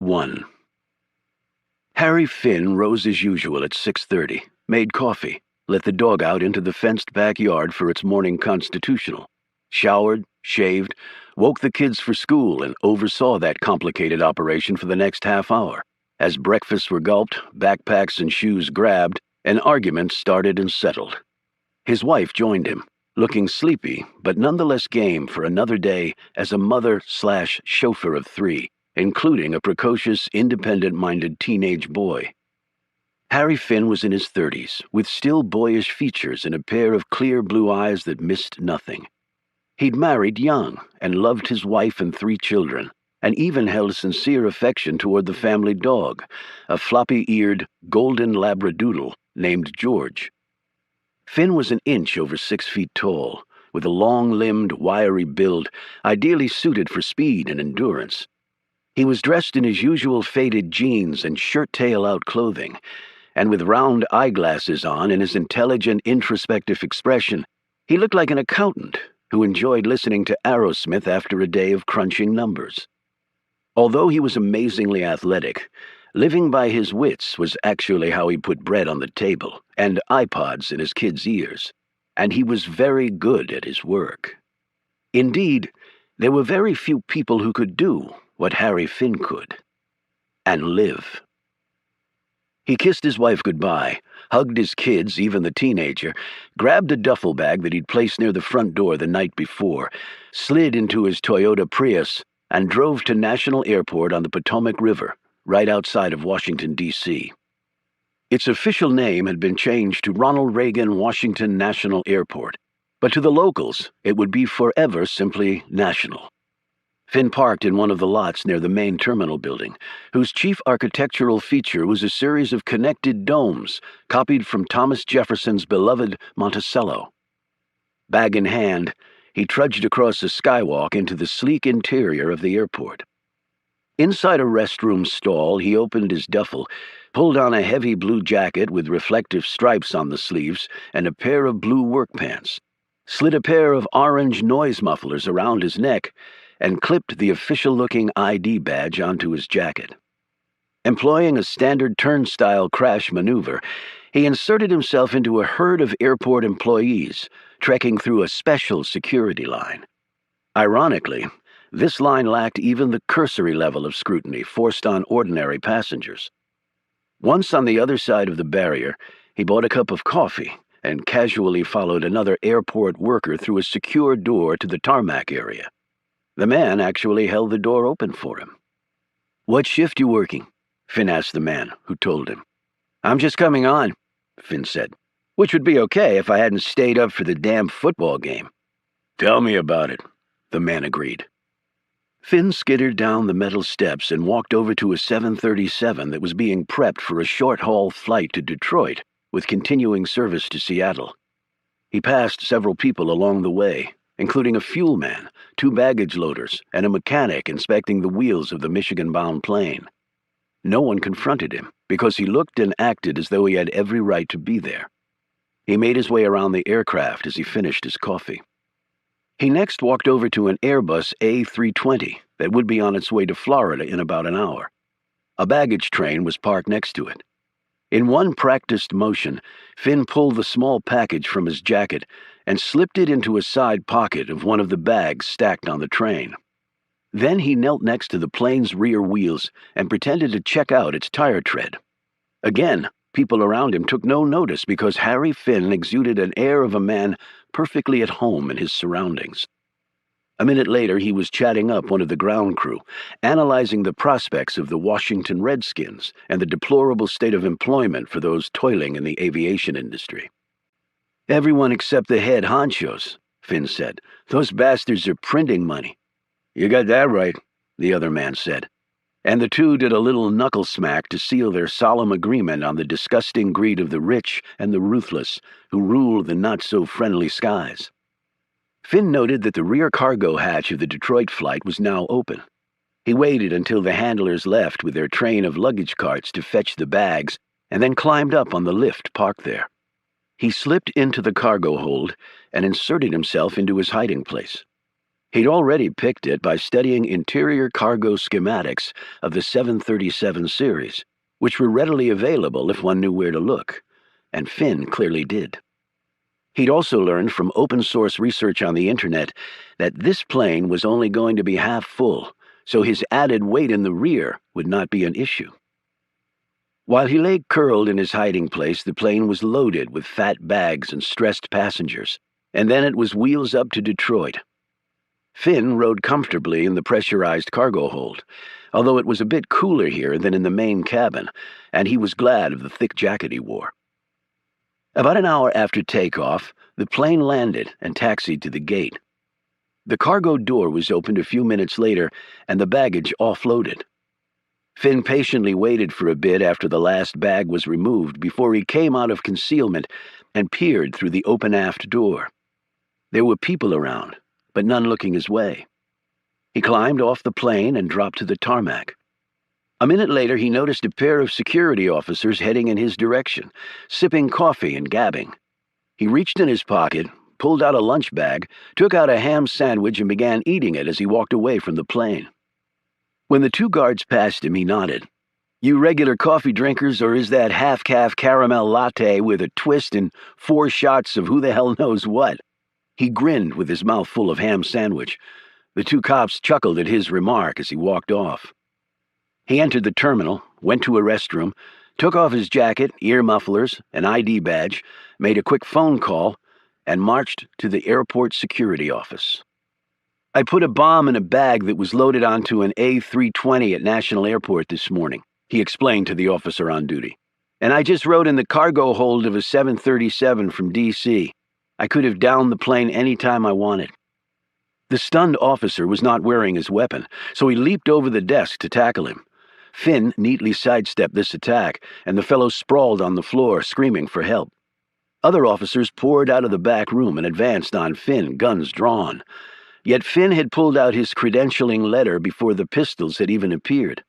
1. Harry Finn rose as usual at 6:30, made coffee, let the dog out into the fenced backyard for its morning constitutional, showered, shaved, woke the kids for school, and oversaw that complicated operation for the next half hour, as breakfasts were gulped, backpacks and shoes grabbed, and arguments started and settled. His wife joined him, looking sleepy, but nonetheless game for another day as a mother/chauffeur of 3, including a precocious, independent-minded teenage boy. Harry Finn was in his 30s, with still boyish features and a pair of clear blue eyes that missed nothing. He'd married young and loved his wife and 3 children, and even held a sincere affection toward the family dog, a floppy-eared, golden labradoodle named George. Finn was an inch over 6 feet tall, with a long-limbed, wiry build, ideally suited for speed and endurance. He was dressed in his usual faded jeans and shirt-tail-out clothing, and with round eyeglasses on and his intelligent, introspective expression, he looked like an accountant who enjoyed listening to Aerosmith after a day of crunching numbers. Although he was amazingly athletic, living by his wits was actually how he put bread on the table and iPods in his kids' ears, and he was very good at his work. Indeed, there were very few people who could do what Harry Finn could, and live. He kissed his wife goodbye, hugged his kids, even the teenager, grabbed a duffel bag that he'd placed near the front door the night before, slid into his Toyota Prius, and drove to National Airport on the Potomac River, right outside of Washington, D.C. Its official name had been changed to Ronald Reagan Washington National Airport, but to the locals, it would be forever simply National. Finn parked in one of the lots near the main terminal building, whose chief architectural feature was a series of connected domes copied from Thomas Jefferson's beloved Monticello. Bag in hand, he trudged across the skywalk into the sleek interior of the airport. Inside a restroom stall, he opened his duffel, pulled on a heavy blue jacket with reflective stripes on the sleeves and a pair of blue work pants, slid a pair of orange noise mufflers around his neck, and clipped the official-looking ID badge onto his jacket. Employing a standard turnstile crash maneuver, he inserted himself into a herd of airport employees, trekking through a special security line. Ironically, this line lacked even the cursory level of scrutiny forced on ordinary passengers. Once on the other side of the barrier, he bought a cup of coffee and casually followed another airport worker through a secure door to the tarmac area. The man actually held the door open for him. "What shift you working?" Finn asked the man, who told him. "I'm just coming on," Finn said, "which would be okay if I hadn't stayed up for the damn football game." "Tell me about it," the man agreed. Finn skittered down the metal steps and walked over to a 737 that was being prepped for a short-haul flight to Detroit, with continuing service to Seattle. He passed several people along the way, including a fuel man, 2 baggage loaders, and a mechanic inspecting the wheels of the Michigan-bound plane. No one confronted him, because he looked and acted as though he had every right to be there. He made his way around the aircraft as he finished his coffee. He next walked over to an Airbus A320 that would be on its way to Florida in about an hour. A baggage train was parked next to it. In one practiced motion, Finn pulled the small package from his jacket and slipped it into a side pocket of one of the bags stacked on the train. Then he knelt next to the plane's rear wheels and pretended to check out its tire tread. Again, people around him took no notice because Harry Finn exuded an air of a man perfectly at home in his surroundings. A minute later, he was chatting up one of the ground crew, analyzing the prospects of the Washington Redskins and the deplorable state of employment for those toiling in the aviation industry. "Everyone except the head honchos," Finn said. "Those bastards are printing money." "You got that right," the other man said. And the two did a little knuckle smack to seal their solemn agreement on the disgusting greed of the rich and the ruthless who rule the not-so-friendly skies. Finn noted that the rear cargo hatch of the Detroit flight was now open. He waited until the handlers left with their train of luggage carts to fetch the bags, and then climbed up on the lift parked there. He slipped into the cargo hold and inserted himself into his hiding place. He'd already picked it by studying interior cargo schematics of the 737 series, which were readily available if one knew where to look, and Finn clearly did. He'd also learned from open-source research on the internet that this plane was only going to be half full, so his added weight in the rear would not be an issue. While he lay curled in his hiding place, the plane was loaded with fat bags and stressed passengers, and then it was wheels up to Detroit. Finn rode comfortably in the pressurized cargo hold, although it was a bit cooler here than in the main cabin, and he was glad of the thick jacket he wore. About an hour after takeoff, the plane landed and taxied to the gate. The cargo door was opened a few minutes later, and the baggage offloaded. Finn patiently waited for a bit after the last bag was removed before he came out of concealment and peered through the open aft door. There were people around, but none looking his way. He climbed off the plane and dropped to the tarmac. A minute later, he noticed a pair of security officers heading in his direction, sipping coffee and gabbing. He reached in his pocket, pulled out a lunch bag, took out a ham sandwich and began eating it as he walked away from the plane. When the two guards passed him, he nodded. "You regular coffee drinkers, or is that half-calf caramel latte with a twist and 4 shots of who the hell knows what?" He grinned with his mouth full of ham sandwich. The two cops chuckled at his remark as he walked off. He entered the terminal, went to a restroom, took off his jacket, ear mufflers, an ID badge, made a quick phone call, and marched to the airport security office. "I put a bomb in a bag that was loaded onto an A320 at National Airport this morning," he explained to the officer on duty. "And I just rode in the cargo hold of a 737 from D.C. I could have downed the plane any time I wanted." The stunned officer was not wearing his weapon, so he leaped over the desk to tackle him. Finn neatly sidestepped this attack, and the fellow sprawled on the floor, screaming for help. Other officers poured out of the back room and advanced on Finn, guns drawn. Yet Finn had pulled out his credentialing letter before the pistols had even appeared.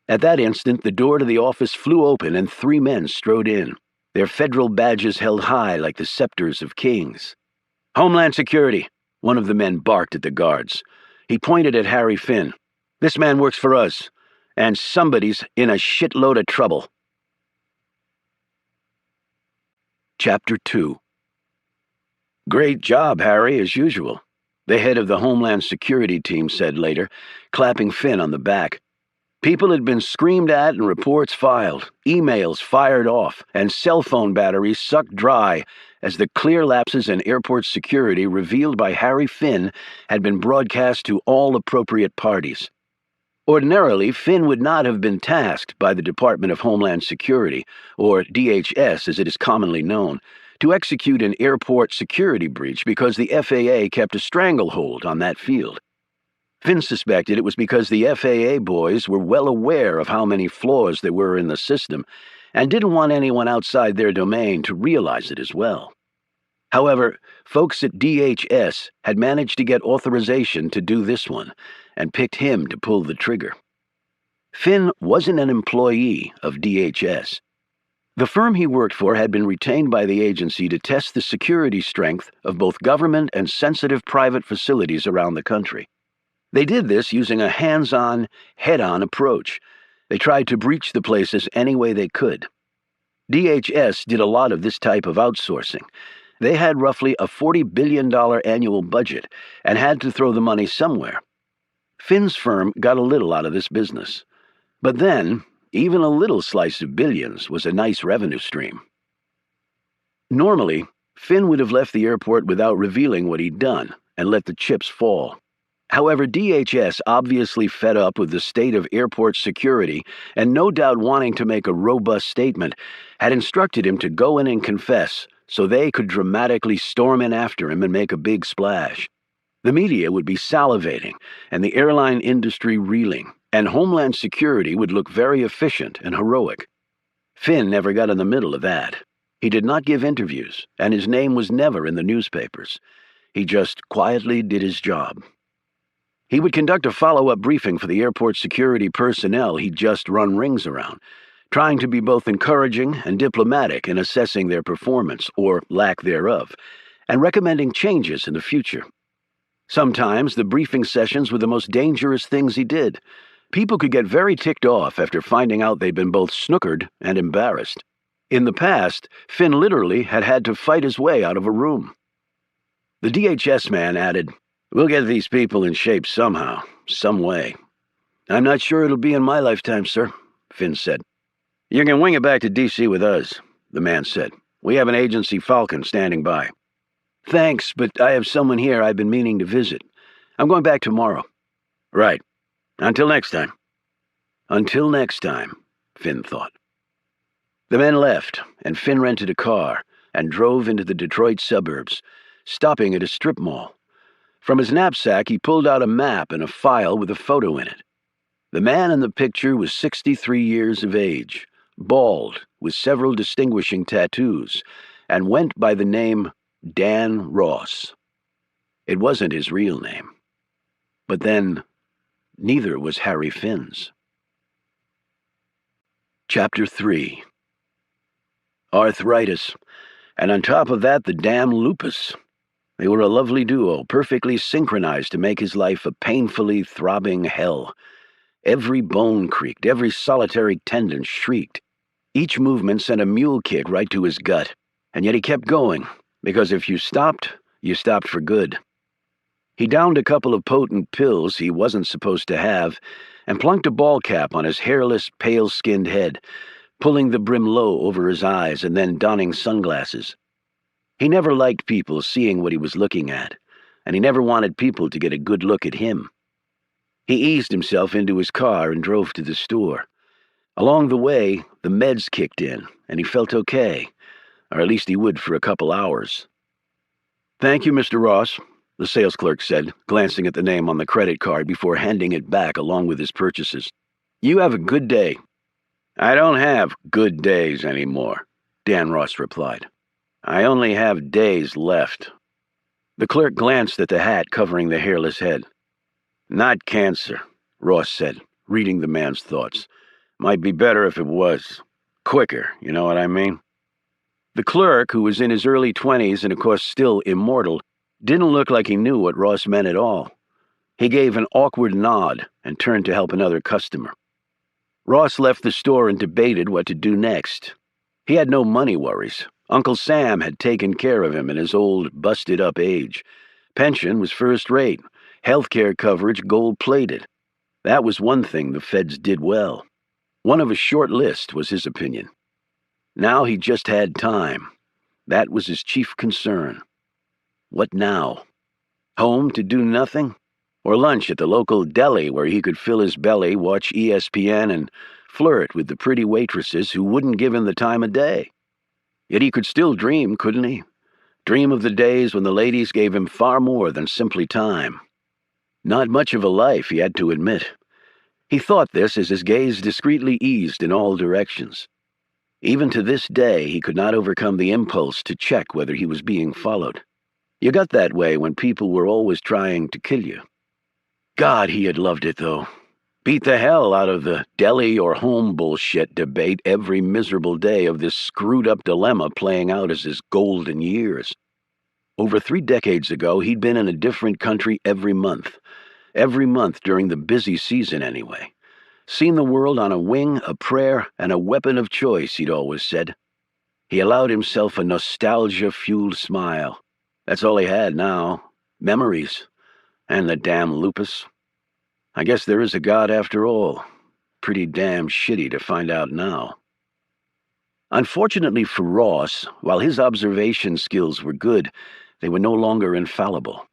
At that instant, the door to the office flew open and 3 men strode in, their federal badges held high like the scepters of kings. "Homeland Security," one of the men barked at the guards. He pointed at Harry Finn. "This man works for us, and somebody's in a shitload of trouble." Chapter 2. "Great job, Harry, as usual," the head of the Homeland Security team said later, clapping Finn on the back. People had been screamed at and reports filed, emails fired off, and cell phone batteries sucked dry as the clear lapses in airport security revealed by Harry Finn had been broadcast to all appropriate parties. Ordinarily, Finn would not have been tasked by the Department of Homeland Security, or DHS as it is commonly known, to execute an airport security breach because the FAA kept a stranglehold on that field. Finn suspected it was because the FAA boys were well aware of how many flaws there were in the system and didn't want anyone outside their domain to realize it as well. However, folks at DHS had managed to get authorization to do this one and picked him to pull the trigger. Finn wasn't an employee of DHS. The firm he worked for had been retained by the agency to test the security strength of both government and sensitive private facilities around the country. They did this using a hands-on, head-on approach. They tried to breach the places any way they could. DHS did a lot of this type of outsourcing. They had roughly a $40 billion annual budget and had to throw the money somewhere. Finn's firm got a little out of this business. But then, even a little slice of billions was a nice revenue stream. Normally, Finn would have left the airport without revealing what he'd done and let the chips fall. However, DHS, obviously fed up with the state of airport security and no doubt wanting to make a robust statement, had instructed him to go in and confess so they could dramatically storm in after him and make a big splash. The media would be salivating and the airline industry reeling, and Homeland Security would look very efficient and heroic. Finn never got in the middle of that. He did not give interviews, and his name was never in the newspapers. He just quietly did his job. He would conduct a follow-up briefing for the airport security personnel he'd just run rings around, trying to be both encouraging and diplomatic in assessing their performance, or lack thereof, and recommending changes in the future. Sometimes the briefing sessions were the most dangerous things he did. People could get very ticked off after finding out they'd been both snookered and embarrassed. In the past, Finn literally had had to fight his way out of a room. The DHS man added, "We'll get these people in shape somehow, some way." "I'm not sure it'll be in my lifetime, sir," Finn said. "You can wing it back to D.C. with us," the man said. "We have an agency Falcon standing by." "Thanks, but I have someone here I've been meaning to visit. I'm going back tomorrow." "Right. Until next time." Until next time, Finn thought. The men left, and Finn rented a car and drove into the Detroit suburbs, stopping at a strip mall. From his knapsack, he pulled out a map and a file with a photo in it. The man in the picture was 63 years of age, bald, with several distinguishing tattoos, and went by the name Dan Ross. It wasn't his real name. But then, neither was Harry Finn's. Chapter 3. Arthritis, and on top of that the damn lupus. They were a lovely duo, perfectly synchronized to make his life a painfully throbbing hell. Every bone creaked, every solitary tendon shrieked. Each movement sent a mule kick right to his gut, and yet he kept going, because if you stopped for good. He downed a couple of potent pills he wasn't supposed to have, and plunked a ball cap on his hairless, pale-skinned head, pulling the brim low over his eyes and then donning sunglasses. He never liked people seeing what he was looking at, and he never wanted people to get a good look at him. He eased himself into his car and drove to the store. Along the way, the meds kicked in, and he felt okay, or at least he would for a couple hours. "Thank you, Mr. Ross," the sales clerk said, glancing at the name on the credit card before handing it back along with his purchases. "You have a good day." "I don't have good days anymore," Dan Ross replied. "I only have days left." The clerk glanced at the hat covering the hairless head. "Not cancer," Ross said, reading the man's thoughts. "Might be better if it was. Quicker, you know what I mean?" The clerk, who was in his early 20s and of course still immortal, didn't look like he knew what Ross meant at all. He gave an awkward nod and turned to help another customer. Ross left the store and debated what to do next. He had no money worries. Uncle Sam had taken care of him in his old, busted-up age. Pension was first-rate. Healthcare coverage gold-plated. That was one thing the feds did well. One of a short list, was his opinion. Now he just had time. That was his chief concern. What now? Home to do nothing? Or lunch at the local deli where he could fill his belly, watch ESPN, and flirt with the pretty waitresses who wouldn't give him the time of day? Yet he could still dream, couldn't he? Dream of the days when the ladies gave him far more than simply time. Not much of a life, he had to admit. He thought this as his gaze discreetly eased in all directions. Even to this day, he could not overcome the impulse to check whether he was being followed. You got that way when people were always trying to kill you. God, he had loved it, though. Beat the hell out of the deli or home bullshit debate every miserable day of this screwed-up dilemma playing out as his golden years. Over 3 decades ago, he'd been in a different country every month. Every month during the busy season, anyway. Seen the world on a wing, a prayer, and a weapon of choice, he'd always said. He allowed himself a nostalgia-fueled smile. That's all he had now. Memories. And the damn lupus. I guess there is a God after all. Pretty damn shitty to find out now. Unfortunately for Ross, while his observation skills were good, they were no longer infallible.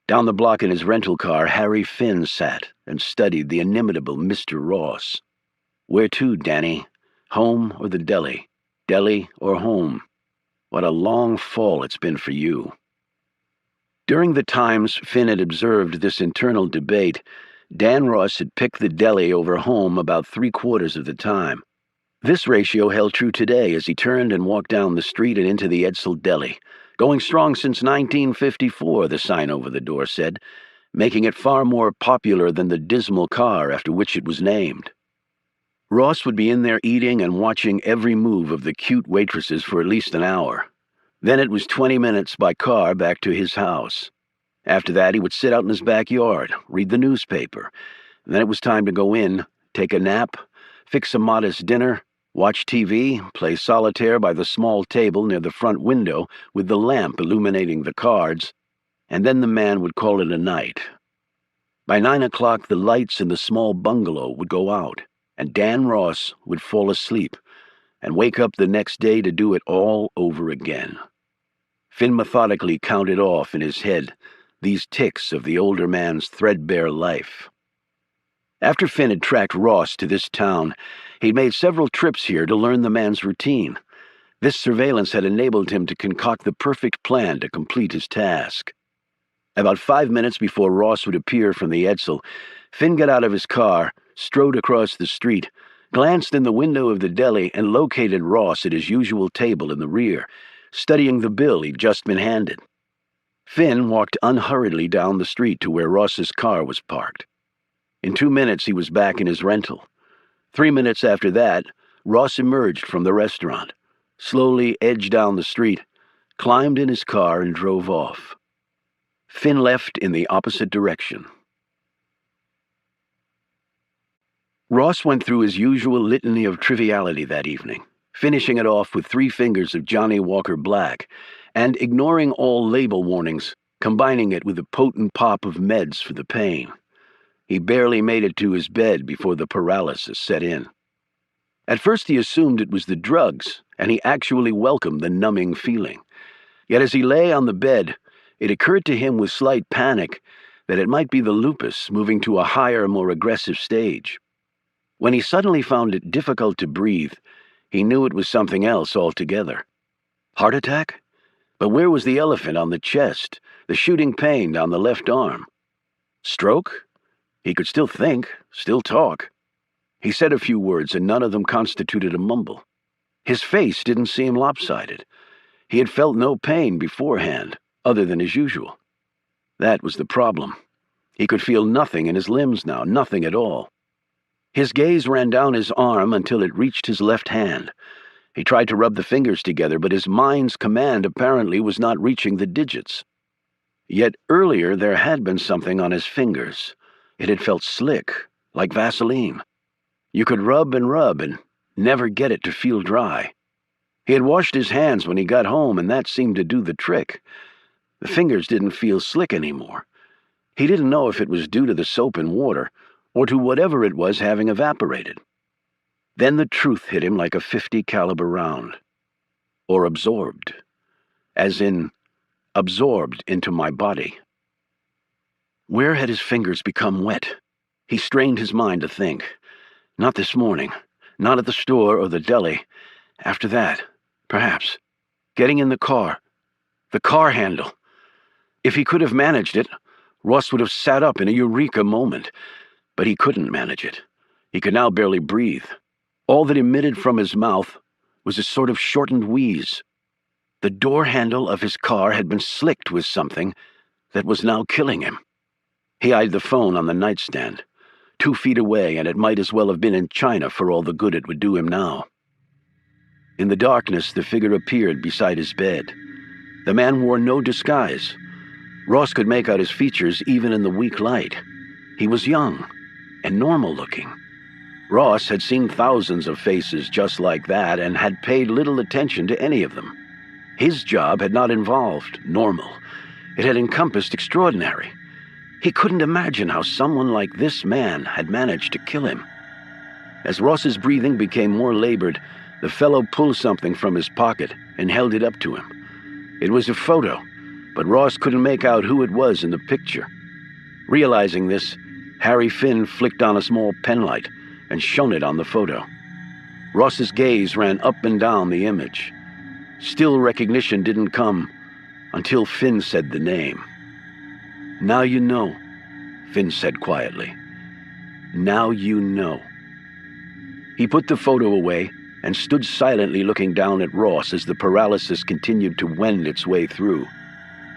Down the block in his rental car, Harry Finn sat and studied the inimitable Mr. Ross. Where to, Danny? Home or the deli? Deli or home? What a long fall it's been for you. During the times Finn had observed this internal debate, Dan Ross had picked the deli over home about 3/4 of the time. This ratio held true today as he turned and walked down the street and into the Edsel Deli. Going strong since 1954, the sign over the door said, making it far more popular than the dismal car after which it was named. Ross would be in there eating and watching every move of the cute waitresses for at least an hour. Then it was 20 minutes by car back to his house. After that, he would sit out in his backyard, read the newspaper. And then it was time to go in, take a nap, fix a modest dinner, watch TV, play solitaire by the small table near the front window with the lamp illuminating the cards, and then the man would call it a night. By 9 o'clock, the lights in the small bungalow would go out, and Dan Ross would fall asleep and wake up the next day to do it all over again. Finn methodically counted off in his head these ticks of the older man's threadbare life. After Finn had tracked Ross to this town, he'd made several trips here to learn the man's routine. This surveillance had enabled him to concoct the perfect plan to complete his task. About 5 minutes before Ross would appear from the Edsel, Finn got out of his car, strode across the street, glanced in the window of the deli, and located Ross at his usual table in the rear, studying the bill he'd just been handed. Finn walked unhurriedly down the street to where Ross's car was parked. In 2 minutes, he was back in his rental. 3 minutes after that, Ross emerged from the restaurant, slowly edged down the street, climbed in his car, and drove off. Finn left in the opposite direction. Ross went through his usual litany of triviality that evening, finishing it off with 3 fingers of Johnny Walker Black, and ignoring all label warnings, combining it with a potent pop of meds for the pain. He barely made it to his bed before the paralysis set in. At first he assumed it was the drugs, and he actually welcomed the numbing feeling. Yet as he lay on the bed, it occurred to him with slight panic that it might be the lupus moving to a higher, more aggressive stage. When he suddenly found it difficult to breathe, he knew it was something else altogether. Heart attack? But where was the elephant on the chest, the shooting pain down the left arm? Stroke? He could still think, still talk. He said a few words, and none of them constituted a mumble. His face didn't seem lopsided. He had felt no pain beforehand, other than as usual. That was the problem. He could feel nothing in his limbs now, nothing at all. His gaze ran down his arm until it reached his left hand. He tried to rub the fingers together, but his mind's command apparently was not reaching the digits. Yet earlier there had been something on his fingers. It had felt slick, like Vaseline. You could rub and never get it to feel dry. He had washed his hands when he got home, and that seemed to do the trick. The fingers didn't feel slick anymore. He didn't know if it was due to the soap and water, or to whatever it was having evaporated. Then the truth hit him like a .50 caliber round. Or absorbed. As in, absorbed into my body. Where had his fingers become wet? He strained his mind to think. Not this morning. Not at the store or the deli. After that, perhaps. Getting in the car. The car handle. If he could have managed it, Ross would have sat up in a eureka moment. But he couldn't manage it. He could now barely breathe. All that emitted from his mouth was a sort of shortened wheeze. The door handle of his car had been slicked with something that was now killing him. He eyed the phone on the nightstand, 2 feet away, and it might as well have been in China for all the good it would do him now. In the darkness, the figure appeared beside his bed. The man wore no disguise. Ross could make out his features even in the weak light. He was young and normal-looking. Ross had seen thousands of faces just like that and had paid little attention to any of them. His job had not involved normal. It had encompassed extraordinary. He couldn't imagine how someone like this man had managed to kill him. As Ross's breathing became more labored, the fellow pulled something from his pocket and held it up to him. It was a photo, but Ross couldn't make out who it was in the picture. Realizing this, Harry Finn flicked on a small penlight and shone it on the photo. Ross's gaze ran up and down the image. Still recognition didn't come until Finn said the name. "Now you know," Finn said quietly. "Now you know." He put the photo away and stood silently looking down at Ross as the paralysis continued to wend its way through.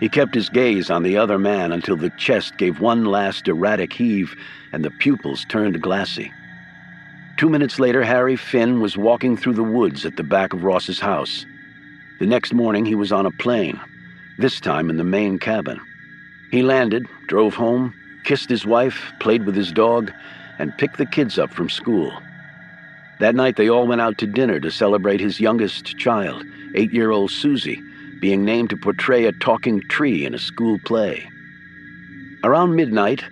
He kept his gaze on the other man until the chest gave one last erratic heave and the pupils turned glassy. 2 minutes later, Harry Finn was walking through the woods at the back of Ross's house. The next morning he was on a plane, this time in the main cabin. He landed, drove home, kissed his wife, played with his dog, and picked the kids up from school. That night they all went out to dinner to celebrate his youngest child, 8-year-old Susie, being named to portray a talking tree in a school play. Around midnight,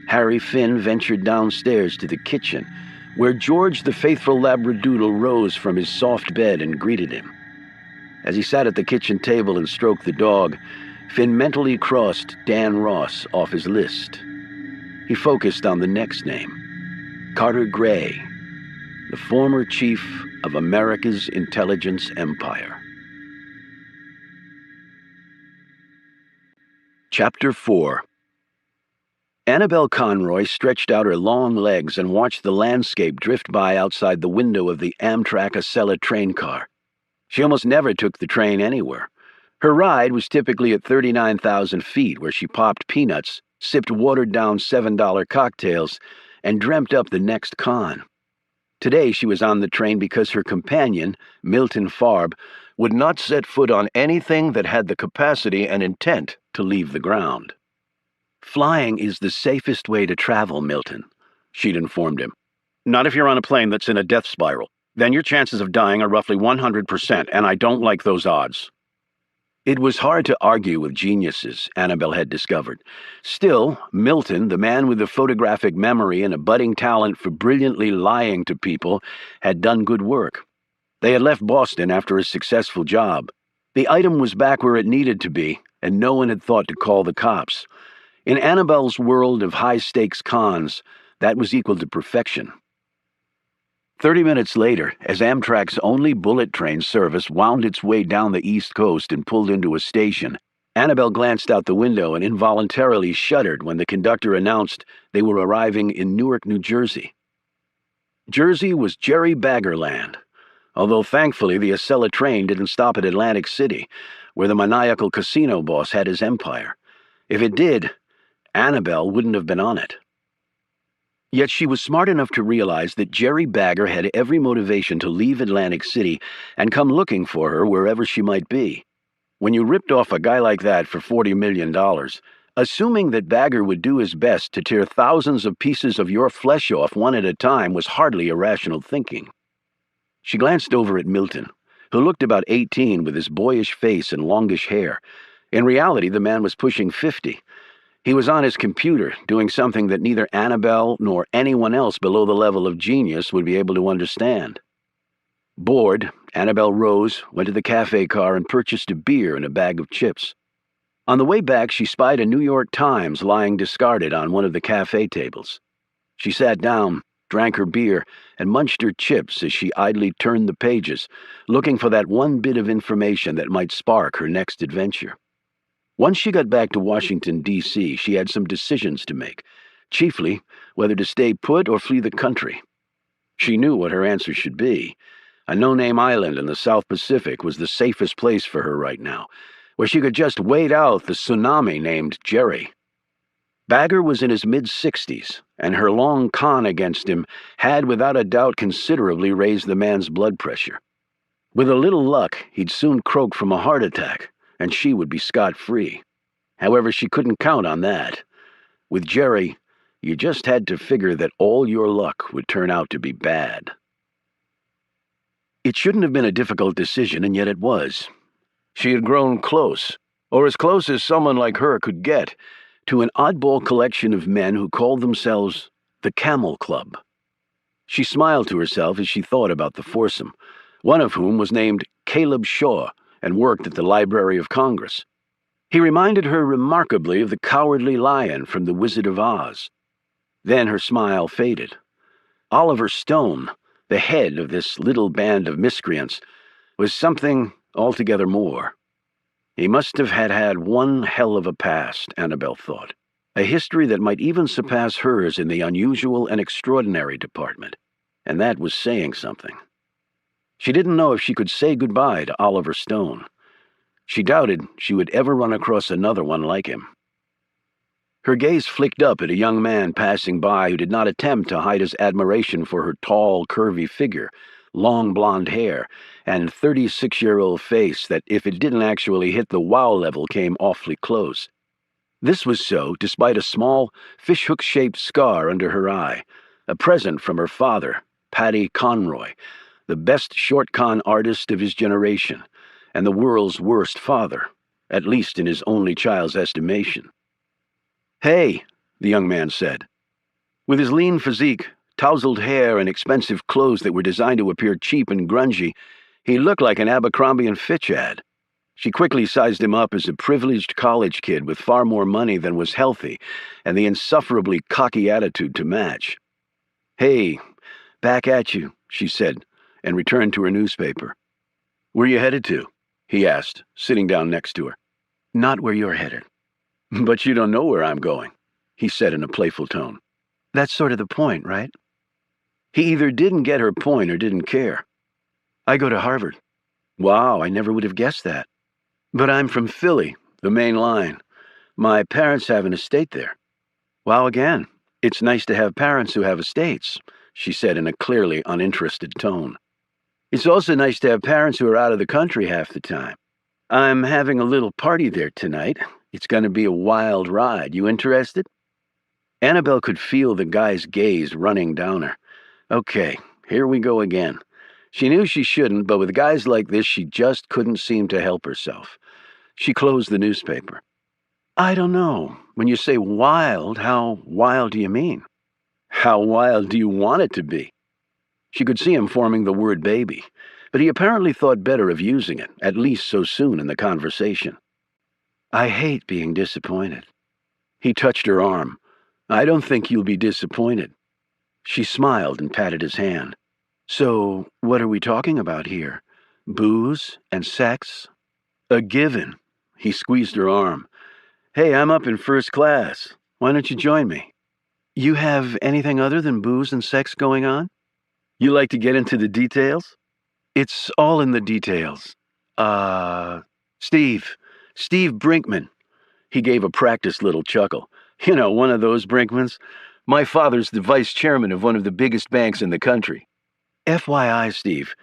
Harry Finn ventured downstairs to the kitchen, where George the faithful labradoodle rose from his soft bed and greeted him. As he sat at the kitchen table and stroked the dog, Finn mentally crossed Dan Ross off his list. He focused on the next name, Carter Gray, the former chief of America's intelligence empire. Chapter 4. Annabelle Conroy stretched out her long legs and watched the landscape drift by outside the window of the Amtrak Acela train car. She almost never took the train anywhere. Her ride was typically at 39,000 feet, where she popped peanuts, sipped watered-down $7 cocktails, and dreamt up the next con. Today she was on the train because her companion, Milton Farb, would not set foot on anything that had the capacity and intent to leave the ground. "Flying is the safest way to travel, Milton," she'd informed him. "Not if you're on a plane that's in a death spiral. Then your chances of dying are roughly 100%, and I don't like those odds." It was hard to argue with geniuses, Annabelle had discovered. Still, Milton, the man with a photographic memory and a budding talent for brilliantly lying to people, had done good work. They had left Boston after a successful job. The item was back where it needed to be, and no one had thought to call the cops. In Annabelle's world of high-stakes cons, that was equal to perfection. 30 minutes later, as Amtrak's only bullet train service wound its way down the East Coast and pulled into a station, Annabelle glanced out the window and involuntarily shuddered when the conductor announced they were arriving in Newark, New Jersey. Jersey was Jerry Baggerland, although thankfully the Acela train didn't stop at Atlantic City, where the maniacal casino boss had his empire. If it did, Annabelle wouldn't have been on it. Yet she was smart enough to realize that Jerry Bagger had every motivation to leave Atlantic City and come looking for her wherever she might be. When you ripped off a guy like that for $40 million, assuming that Bagger would do his best to tear thousands of pieces of your flesh off one at a time was hardly irrational thinking. She glanced over at Milton, who looked about 18 with his boyish face and longish hair. In reality, the man was pushing 50. He was on his computer, doing something that neither Annabelle nor anyone else below the level of genius would be able to understand. Bored, Annabelle rose, went to the cafe car, and purchased a beer and a bag of chips. On the way back, she spied a New York Times lying discarded on one of the cafe tables. She sat down, drank her beer, and munched her chips as she idly turned the pages, looking for that one bit of information that might spark her next adventure. Once she got back to Washington, D.C., she had some decisions to make, chiefly whether to stay put or flee the country. She knew what her answer should be. A no-name island in the South Pacific was the safest place for her right now, where she could just wait out the tsunami named Jerry. Bagger was in his mid-60s, and her long con against him had without a doubt considerably raised the man's blood pressure. With a little luck, he'd soon croak from a heart attack, and she would be scot-free. However, she couldn't count on that. With Jerry, you just had to figure that all your luck would turn out to be bad. It shouldn't have been a difficult decision, and yet it was. She had grown close, or as close as someone like her could get, to an oddball collection of men who called themselves the Camel Club. She smiled to herself as she thought about the foursome, one of whom was named Caleb Shaw and worked at the Library of Congress. He reminded her remarkably of the Cowardly Lion from The Wizard of Oz. Then her smile faded. Oliver Stone, the head of this little band of miscreants, was something altogether more. He must have had one hell of a past, Annabelle thought, a history that might even surpass hers in the unusual and extraordinary department, and that was saying something. She didn't know if she could say goodbye to Oliver Stone. She doubted she would ever run across another one like him. Her gaze flicked up at a young man passing by who did not attempt to hide his admiration for her tall, curvy figure, long blonde hair, and 36-year-old face that, if it didn't actually hit the wow level, came awfully close. This was so despite a small, fishhook-shaped scar under her eye, a present from her father, Paddy Conroy, the best short con artist of his generation, and the world's worst father, at least in his only child's estimation. "Hey," the young man said. With his lean physique, tousled hair, and expensive clothes that were designed to appear cheap and grungy, he looked like an Abercrombie & Fitch ad. She quickly sized him up as a privileged college kid with far more money than was healthy, and the insufferably cocky attitude to match. "Hey, back at you," she said, and returned to her newspaper. "Where you headed to?" he asked, sitting down next to her. "Not where you're headed." "But you don't know where I'm going," he said in a playful tone. "That's sort of the point, right?" He either didn't get her point or didn't care. "I go to Harvard." "Wow, I never would have guessed that." "But I'm from Philly, the main line. My parents have an estate there." "Wow, again, it's nice to have parents who have estates," she said in a clearly uninterested tone. "It's also nice to have parents who are out of the country half the time. I'm having a little party there tonight. It's going to be a wild ride. You interested?" Annabelle could feel the guy's gaze running down her. Okay, here we go again. She knew she shouldn't, but with guys like this, she just couldn't seem to help herself. She closed the newspaper. "I don't know. When you say wild, how wild do you mean?" "How wild do you want it to be?" She could see him forming the word baby, but he apparently thought better of using it, at least so soon in the conversation. "I hate being disappointed." He touched her arm. "I don't think you'll be disappointed." She smiled and patted his hand. "So, what are we talking about here? Booze and sex?" "A given." He squeezed her arm. "Hey, I'm up in first class. Why don't you join me?" "You have anything other than booze and sex going on?" "You like to get into the details?" "It's all in the details. Steve. Steve Brinkman." He gave a practiced little chuckle. "You know, one of those Brinkmans. My father's the vice chairman of one of the biggest banks in the country. FYI, Steve,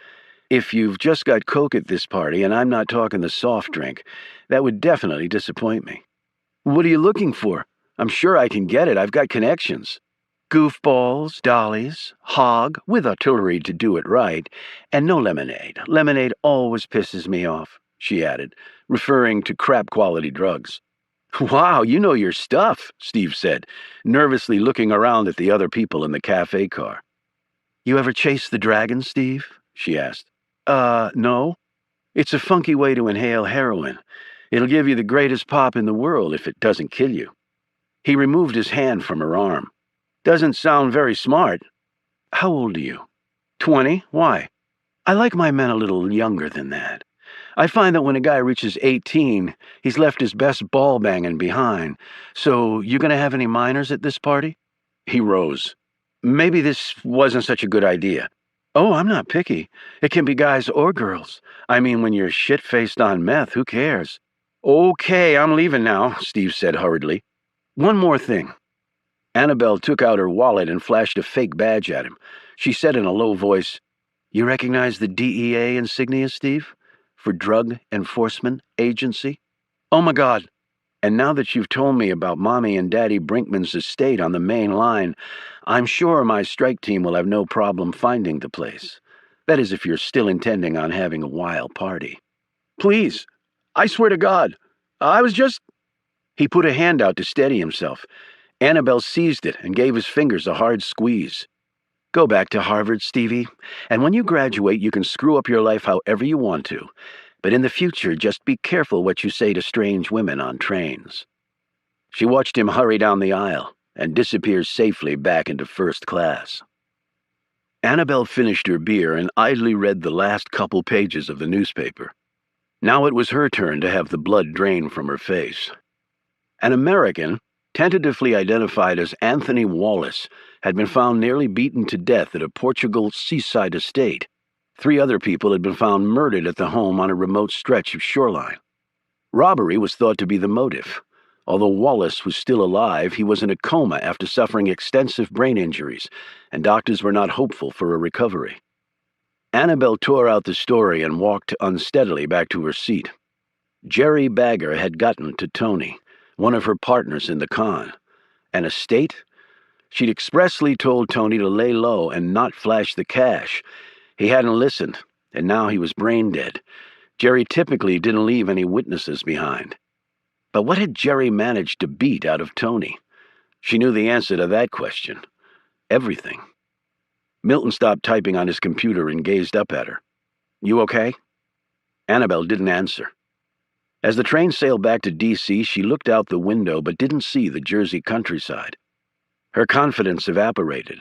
if you've just got Coke at this party, and I'm not talking the soft drink, that would definitely disappoint me." "What are you looking for? I'm sure I can get it. I've got connections." "Goofballs, dollies, hog, with artillery to do it right, and no lemonade. Lemonade always pisses me off," she added, referring to crap-quality drugs. "Wow, you know your stuff," Steve said, nervously looking around at the other people in the cafe car. "You ever chase the dragon, Steve?" she asked. No. It's a funky way to inhale heroin. It'll give you the greatest pop in the world if it doesn't kill you." He removed his hand from her arm. "Doesn't sound very smart." "How old are you?" 20. Why? "I like my men a little younger than that. I find that when a guy reaches 18, he's left his best ball banging behind. So, you gonna have any minors at this party?" He rose. "Maybe this wasn't such a good idea." "Oh, I'm not picky. It can be guys or girls. I mean, when you're shit-faced on meth, who cares?" "Okay, I'm leaving now," Steve said hurriedly. "One more thing." Annabelle took out her wallet and flashed a fake badge at him. She said in a low voice, "You recognize the DEA insignia, Steve? For Drug Enforcement Agency?" "Oh my God. And now that you've told me about Mommy and Daddy Brinkman's estate on the main line, I'm sure my strike team will have no problem finding the place. That is, if you're still intending on having a wild party." "Please, I swear to God, I was just—" He put a hand out to steady himself. Annabelle seized it and gave his fingers a hard squeeze. "Go back to Harvard, Stevie, and when you graduate, you can screw up your life however you want to. But in the future, just be careful what you say to strange women on trains." She watched him hurry down the aisle and disappear safely back into first class. Annabelle finished her beer and idly read the last couple pages of the newspaper. Now it was her turn to have the blood drain from her face. An American, tentatively identified as Anthony Wallace, had been found nearly beaten to death at a Portugal seaside estate. 3 other people had been found murdered at the home on a remote stretch of shoreline. Robbery was thought to be the motive. Although Wallace was still alive, he was in a coma after suffering extensive brain injuries, and doctors were not hopeful for a recovery. Annabelle tore out the story and walked unsteadily back to her seat. Jerry Bagger had gotten to Tony. one of her partners in the con. An estate? She'd expressly told Tony to lay low and not flash the cash. He hadn't listened, and now he was brain dead. Jerry typically didn't leave any witnesses behind. But what had Jerry managed to beat out of Tony? She knew the answer to that question. Everything. Milton stopped typing on his computer and gazed up at her. "You okay?" Annabelle didn't answer. As the train sailed back to D.C., she looked out the window but didn't see the Jersey countryside. Her confidence evaporated.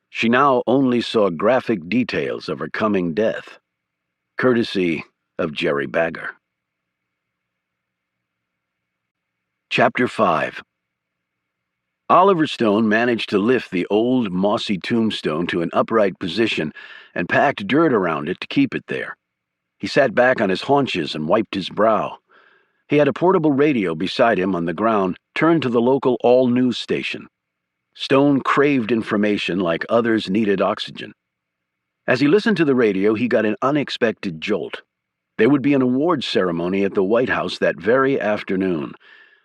She now only saw graphic details of her coming death, courtesy of Jerry Bagger. Chapter 5. Oliver Stone managed to lift the old, mossy tombstone to an upright position and packed dirt around it to keep it there. He sat back on his haunches and wiped his brow. He had a portable radio beside him on the ground, turned to the local all-news station. Stone craved information like others needed oxygen. As he listened to the radio, he got an unexpected jolt. There would be an awards ceremony at the White House that very afternoon,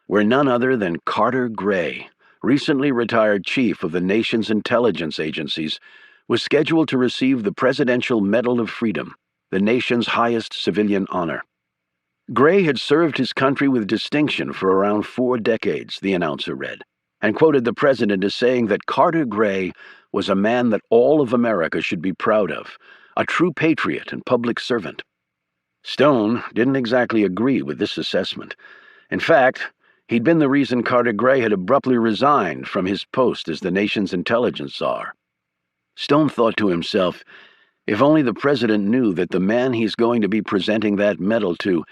where none other than Carter Gray, recently retired chief of the nation's intelligence agencies, was scheduled to receive the Presidential Medal of Freedom, the nation's highest civilian honor. Gray had served his country with distinction for around 4 decades, the announcer read, and quoted the president as saying that Carter Gray was a man that all of America should be proud of, a true patriot and public servant. Stone didn't exactly agree with this assessment. In fact, he'd been the reason Carter Gray had abruptly resigned from his post as the nation's intelligence czar. Stone thought to himself, if only the president knew that the man he's going to be presenting that medal to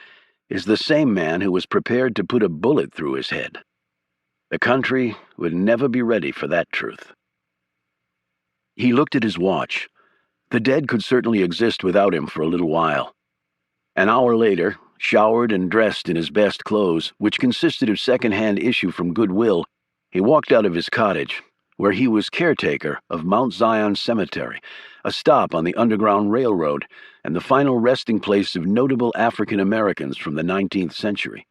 is the same man who was prepared to put a bullet through his head. The country would never be ready for that truth. He looked at his watch. The dead could certainly exist without him for a little while. An hour later, showered and dressed in his best clothes, which consisted of second-hand issue from Goodwill, he walked out of his cottage, where he was caretaker of Mount Zion Cemetery, a stop on the Underground Railroad and the final resting place of notable African Americans from the 19th century.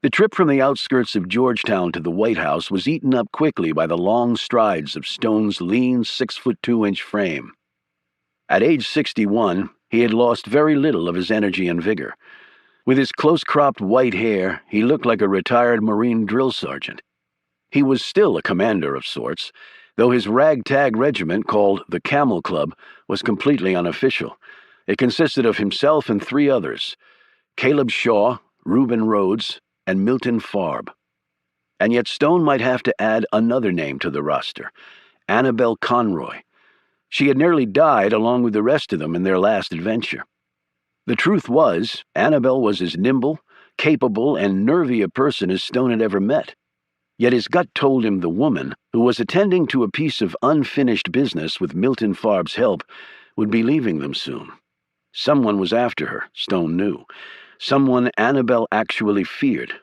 The trip from the outskirts of Georgetown to the White House was eaten up quickly by the long strides of Stone's lean 6'2" frame. At age 61, he had lost very little of his energy and vigor. With his close-cropped white hair, he looked like a retired Marine drill sergeant. He was still a commander of sorts, though his ragtag regiment, called the Camel Club, was completely unofficial. It consisted of himself and 3 others, Caleb Shaw, Reuben Rhodes, and Milton Farb. And yet Stone might have to add another name to the roster, Annabelle Conroy. She had nearly died along with the rest of them in their last adventure. The truth was, Annabelle was as nimble, capable, and nervy a person as Stone had ever met. Yet his gut told him the woman, who was attending to a piece of unfinished business with Milton Farb's help, would be leaving them soon. Someone was after her, Stone knew. Someone Annabelle actually feared.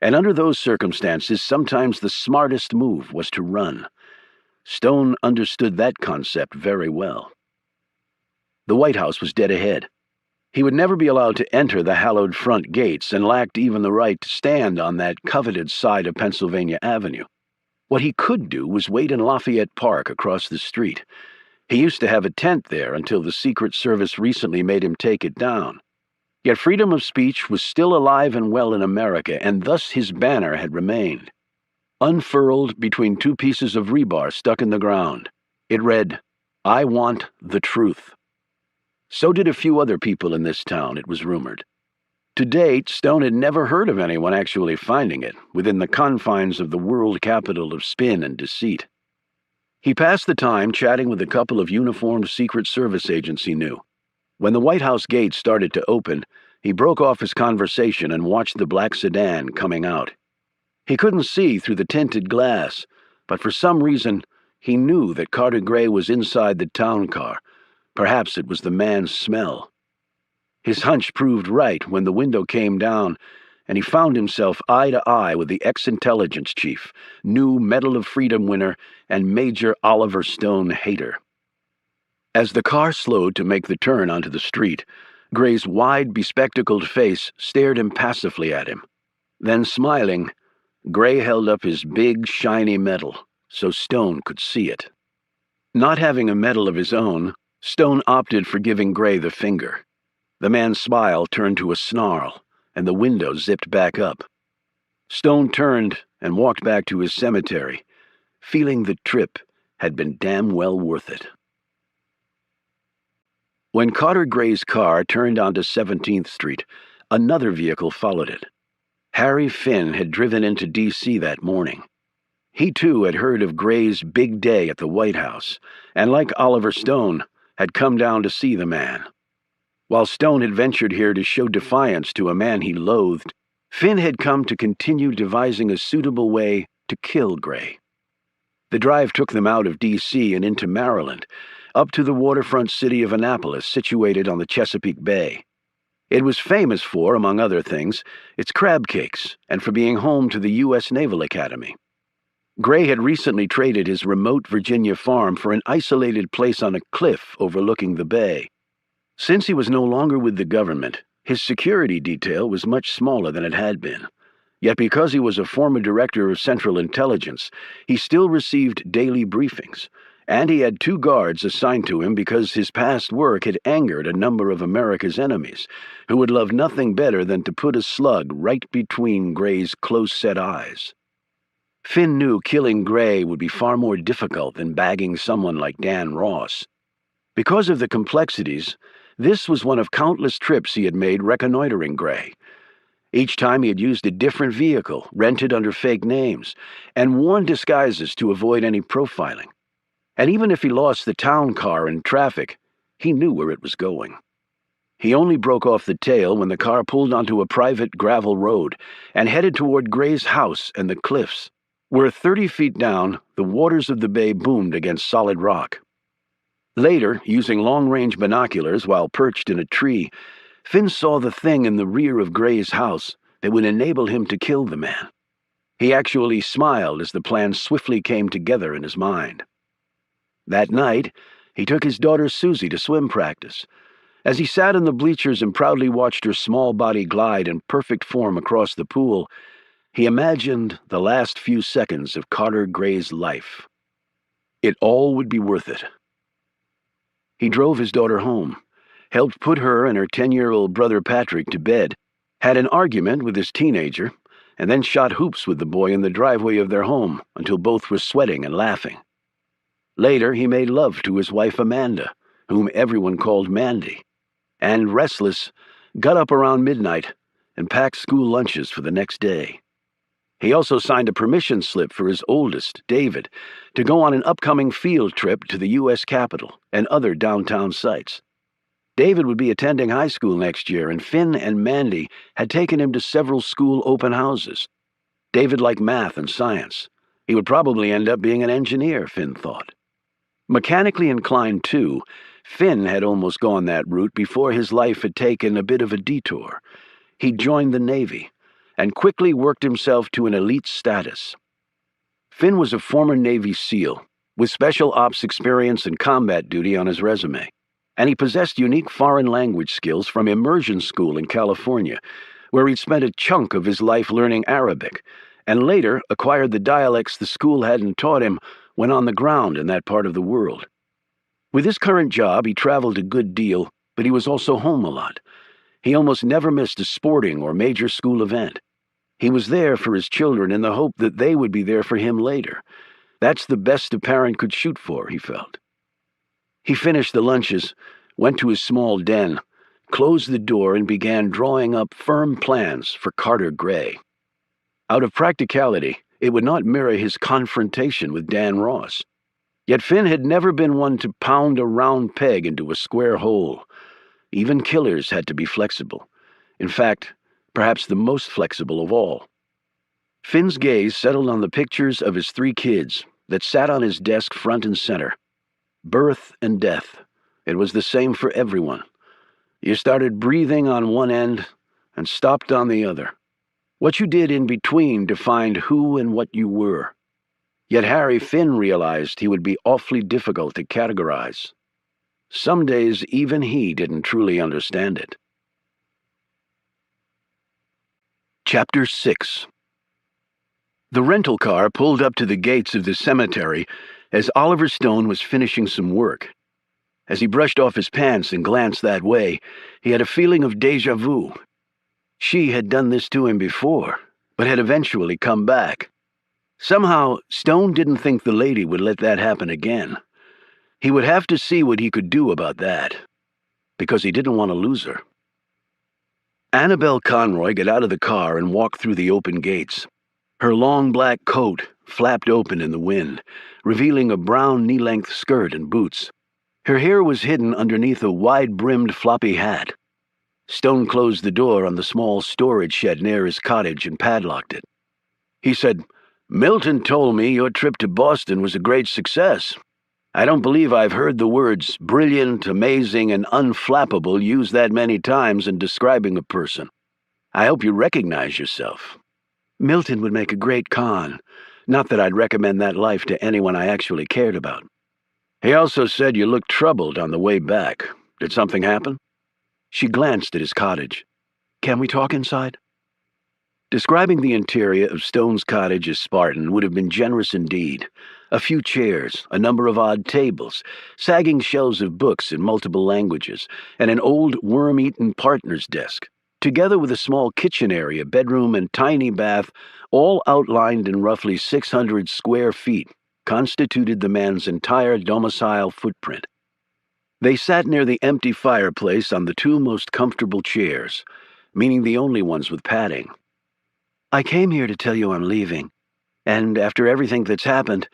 And under those circumstances, sometimes the smartest move was to run. Stone understood that concept very well. The White House was dead ahead. He would never be allowed to enter the hallowed front gates and lacked even the right to stand on that coveted side of Pennsylvania Avenue. What he could do was wait in Lafayette Park across the street. He used to have a tent there until the Secret Service recently made him take it down. Yet freedom of speech was still alive and well in America, and thus his banner had remained. Unfurled between 2 pieces of rebar stuck in the ground, it read, "I want the truth." So did a few other people in this town, it was rumored. To date, Stone had never heard of anyone actually finding it, within the confines of the world capital of spin and deceit. He passed the time chatting with a couple of uniformed Secret Service agents he knew. When the White House gates started to open, he broke off his conversation and watched the black sedan coming out. He couldn't see through the tinted glass, but for some reason, he knew that Carter Gray was inside the town car. Perhaps it was the man's smell. His hunch proved right when the window came down, and he found himself eye to eye with the ex-intelligence chief, new Medal of Freedom winner, and Major Oliver Stone hater. As the car slowed to make the turn onto the street, Gray's wide, bespectacled face stared impassively at him. Then, smiling, Gray held up his big, shiny medal so Stone could see it. Not having a medal of his own, Stone opted for giving Gray the finger. The man's smile turned to a snarl, and the window zipped back up. Stone turned and walked back to his cemetery, feeling the trip had been damn well worth it. When Carter Gray's car turned onto 17th Street, another vehicle followed it. Harry Finn had driven into D.C. that morning. He too had heard of Gray's big day at the White House, and like Oliver Stone, had come down to see the man. While Stone had ventured here to show defiance to a man he loathed, Finn had come to continue devising a suitable way to kill Gray. The drive took them out of D.C. and into Maryland, up to the waterfront city of Annapolis, situated on the Chesapeake Bay. It was famous for, among other things, its crab cakes and for being home to the U.S. Naval Academy. Gray had recently traded his remote Virginia farm for an isolated place on a cliff overlooking the bay. Since he was no longer with the government, his security detail was much smaller than it had been. Yet because he was a former director of Central Intelligence, he still received daily briefings, and he had 2 guards assigned to him because his past work had angered a number of America's enemies, who would love nothing better than to put a slug right between Gray's close-set eyes. Finn knew killing Gray would be far more difficult than bagging someone like Dan Ross. Because of the complexities, this was one of countless trips he had made reconnoitering Gray. Each time he had used a different vehicle, rented under fake names, and worn disguises to avoid any profiling. And even if he lost the town car in traffic, he knew where it was going. He only broke off the tail when the car pulled onto a private gravel road and headed toward Gray's house and the cliffs, where 30 feet down, the waters of the bay boomed against solid rock. Later, using long-range binoculars while perched in a tree, Finn saw the thing in the rear of Gray's house that would enable him to kill the man. He actually smiled as the plan swiftly came together in his mind. That night, he took his daughter Susie to swim practice. As he sat in the bleachers and proudly watched her small body glide in perfect form across the pool, he imagined the last few seconds of Carter Gray's life. It all would be worth it. He drove his daughter home, helped put her and her 10-year-old brother Patrick to bed, had an argument with his teenager, and then shot hoops with the boy in the driveway of their home until both were sweating and laughing. Later, he made love to his wife Amanda, whom everyone called Mandy, and, restless, got up around midnight and packed school lunches for the next day. He also signed a permission slip for his oldest, David, to go on an upcoming field trip to the U.S. Capitol and other downtown sites. David would be attending high school next year, and Finn and Mandy had taken him to several school open houses. David liked math and science. He would probably end up being an engineer, Finn thought. Mechanically inclined, too, Finn had almost gone that route before his life had taken a bit of a detour. He joined the Navy and quickly worked himself to an elite status. Finn was a former Navy SEAL, with special ops experience and combat duty on his resume, and he possessed unique foreign language skills from immersion school in California, where he'd spent a chunk of his life learning Arabic, and later acquired the dialects the school hadn't taught him when on the ground in that part of the world. With his current job, he traveled a good deal, but he was also home a lot. He almost never missed a sporting or major school event. He was there for his children in the hope that they would be there for him later. That's the best a parent could shoot for, he felt. He finished the lunches, went to his small den, closed the door, and began drawing up firm plans for Carter Gray. Out of practicality, it would not mirror his confrontation with Dan Ross. Yet Finn had never been one to pound a round peg into a square hole. Even killers had to be flexible. In fact, perhaps the most flexible of all. Finn's gaze settled on the pictures of his 3 kids that sat on his desk front and center. Birth and death. It was the same for everyone. You started breathing on one end and stopped on the other. What you did in between defined who and what you were. Yet Harry Finn realized he would be awfully difficult to categorize. Some days even he didn't truly understand it. Chapter 6. The rental car pulled up to the gates of the cemetery as Oliver Stone was finishing some work. As he brushed off his pants and glanced that way, he had a feeling of déjà vu. She had done this to him before, but had eventually come back. Somehow, Stone didn't think the lady would let that happen again. He would have to see what he could do about that, because he didn't want to lose her. Annabelle Conroy got out of the car and walked through the open gates. Her long black coat flapped open in the wind, revealing a brown knee-length skirt and boots. Her hair was hidden underneath a wide-brimmed floppy hat. Stone closed the door on the small storage shed near his cottage and padlocked it. He said, "Milton told me your trip to Boston was a great success. I don't believe I've heard the words brilliant, amazing, and unflappable used that many times in describing a person. I hope you recognize yourself. Milton would make a great Khan. Not that I'd recommend that life to anyone I actually cared about. He also said you looked troubled on the way back. Did something happen?" She glanced at his cottage. "Can we talk inside?" Describing the interior of Stone's cottage as Spartan would have been generous indeed. A few chairs, a number of odd tables, sagging shelves of books in multiple languages, and an old worm-eaten partner's desk, together with a small kitchen area, bedroom, and tiny bath, all outlined in roughly 600 square feet, constituted the man's entire domicile footprint. They sat near the empty fireplace on the two most comfortable chairs, meaning the only ones with padding. "I came here to tell you I'm leaving, and after everything that's happened,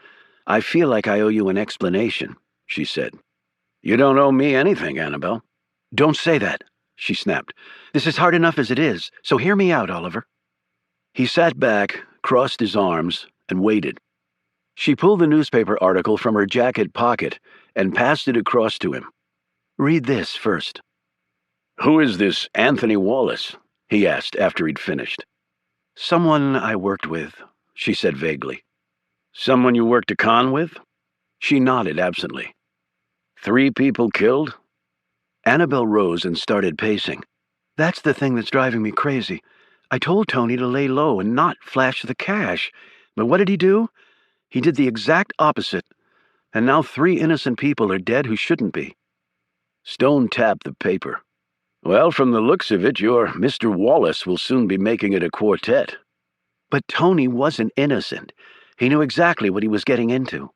I feel like I owe you an explanation," she said. "You don't owe me anything, Annabelle." "Don't say that," she snapped. "This is hard enough as it is, so hear me out, Oliver." He sat back, crossed his arms, and waited. She pulled the newspaper article from her jacket pocket and passed it across to him. "Read this first." "Who is this Anthony Wallace?" he asked after he'd finished. "Someone I worked with," she said vaguely. "Someone you worked a con with?" She nodded absently. 3 people killed?" Annabelle rose and started pacing. "That's the thing that's driving me crazy. I told Tony to lay low and not flash the cash. But what did he do? He did the exact opposite. And now 3 innocent people are dead who shouldn't be." Stone tapped the paper. "Well, from the looks of it, your Mr. Wallace will soon be making it a quartet." "But Tony wasn't innocent. He knew exactly what he was getting into."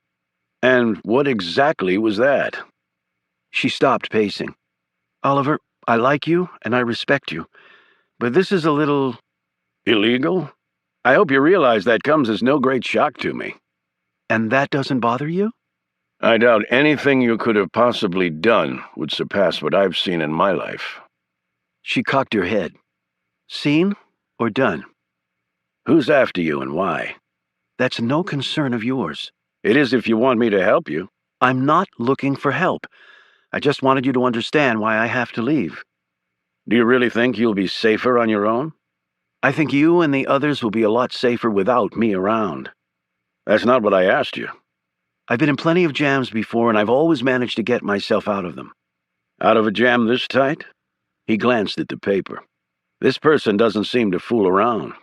"And what exactly was that?" She stopped pacing. "Oliver, I like you and I respect you, but this is a little—" "Illegal? I hope you realize that comes as no great shock to me." "And that doesn't bother you?" "I doubt anything you could have possibly done would surpass what I've seen in my life." She cocked her head. "Seen or done?" "Who's after you and why?" "That's no concern of yours." "It is if you want me to help you." "I'm not looking for help. I just wanted you to understand why I have to leave." "Do you really think you'll be safer on your own?" "I think you and the others will be a lot safer without me around." "That's not what I asked you." "I've been in plenty of jams before, and I've always managed to get myself out of them." "Out of a jam this tight?" He glanced at the paper. "This person doesn't seem to fool around."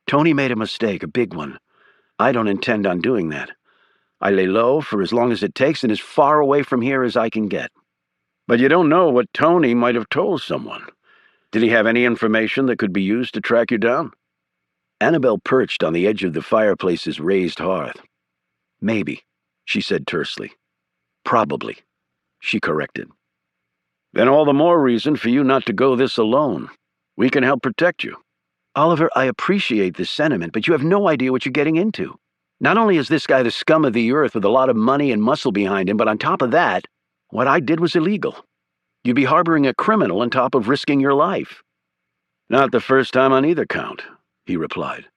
"Tony made a mistake, a big one. I don't intend on doing that. I lay low for as long as it takes and as far away from here as I can get." "But you don't know what Tony might have told someone. Did he have any information that could be used to track you down?" Annabelle perched on the edge of the fireplace's raised hearth. "Maybe," she said tersely. "Probably," she corrected. "Then all the more reason for you not to go this alone. We can help protect you." "Oliver, I appreciate this sentiment, but you have no idea what you're getting into. Not only is this guy the scum of the earth with a lot of money and muscle behind him, but on top of that, what I did was illegal. You'd be harboring a criminal on top of risking your life." "Not the first time on either count," he replied.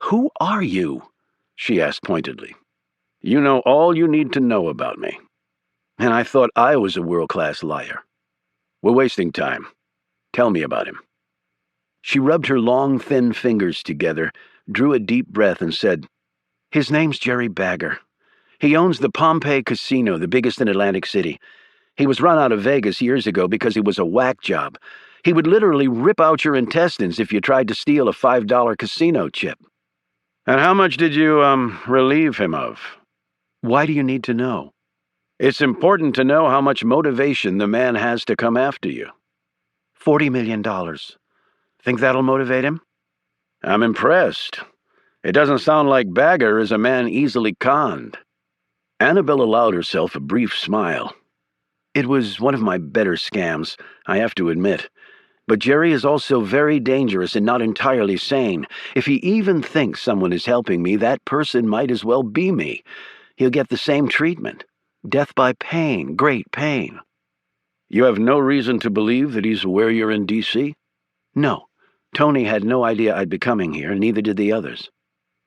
"Who are you?" she asked pointedly. "You know all you need to know about me. And I thought I was a world-class liar. We're wasting time. Tell me about him." She rubbed her long, thin fingers together, drew a deep breath, and said, "His name's Jerry Bagger. He owns the Pompeii Casino, the biggest in Atlantic City. He was run out of Vegas years ago because he was a whack job. He would literally rip out your intestines if you tried to steal a $5 casino chip." And how much did you, relieve him of? Why do you need to know? It's important to know how much motivation the man has to come after you. $40 million. Think that'll motivate him? I'm impressed. It doesn't sound like Bagger is a man easily conned. Annabelle allowed herself a brief smile. It was one of my better scams, I have to admit. But Jerry is also very dangerous and not entirely sane. If he even thinks someone is helping me, that person might as well be me. He'll get the same treatment. Death by pain, great pain. You have no reason to believe that he's aware you're in D.C.? No. Tony had no idea I'd be coming here, neither did the others.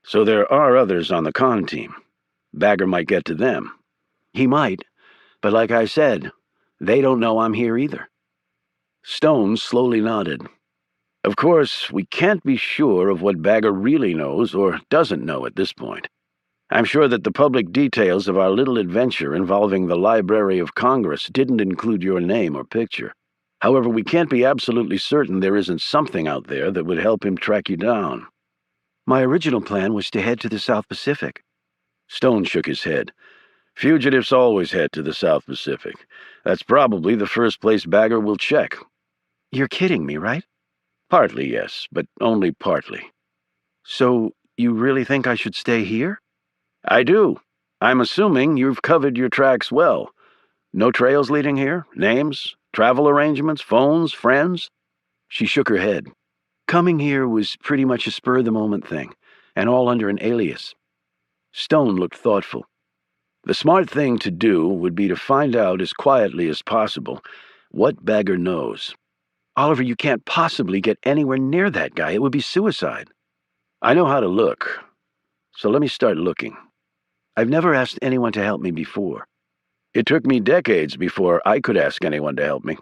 So there are others on the con team. Bagger might get to them. He might, but like I said, they don't know I'm here either. Stone slowly nodded. Of course, we can't be sure of what Bagger really knows or doesn't know at this point. I'm sure that the public details of our little adventure involving the Library of Congress didn't include your name or picture. However, we can't be absolutely certain there isn't something out there that would help him track you down. My original plan was to head to the South Pacific. Stone shook his head. Fugitives always head to the South Pacific. That's probably the first place Bagger will check. You're kidding me, right? Partly, yes, but only partly. So, you really think I should stay here? I do. I'm assuming you've covered your tracks well. No trails leading here? Names? Travel arrangements? Phones? Friends? She shook her head. Coming here was pretty much a spur-of-the-moment thing, and all under an alias. Stone looked thoughtful. The smart thing to do would be to find out as quietly as possible what Bagger knows. Oliver, you can't possibly get anywhere near that guy. It would be suicide. I know how to look, so let me start looking. I've never asked anyone to help me before. It took me decades before I could ask anyone to help me.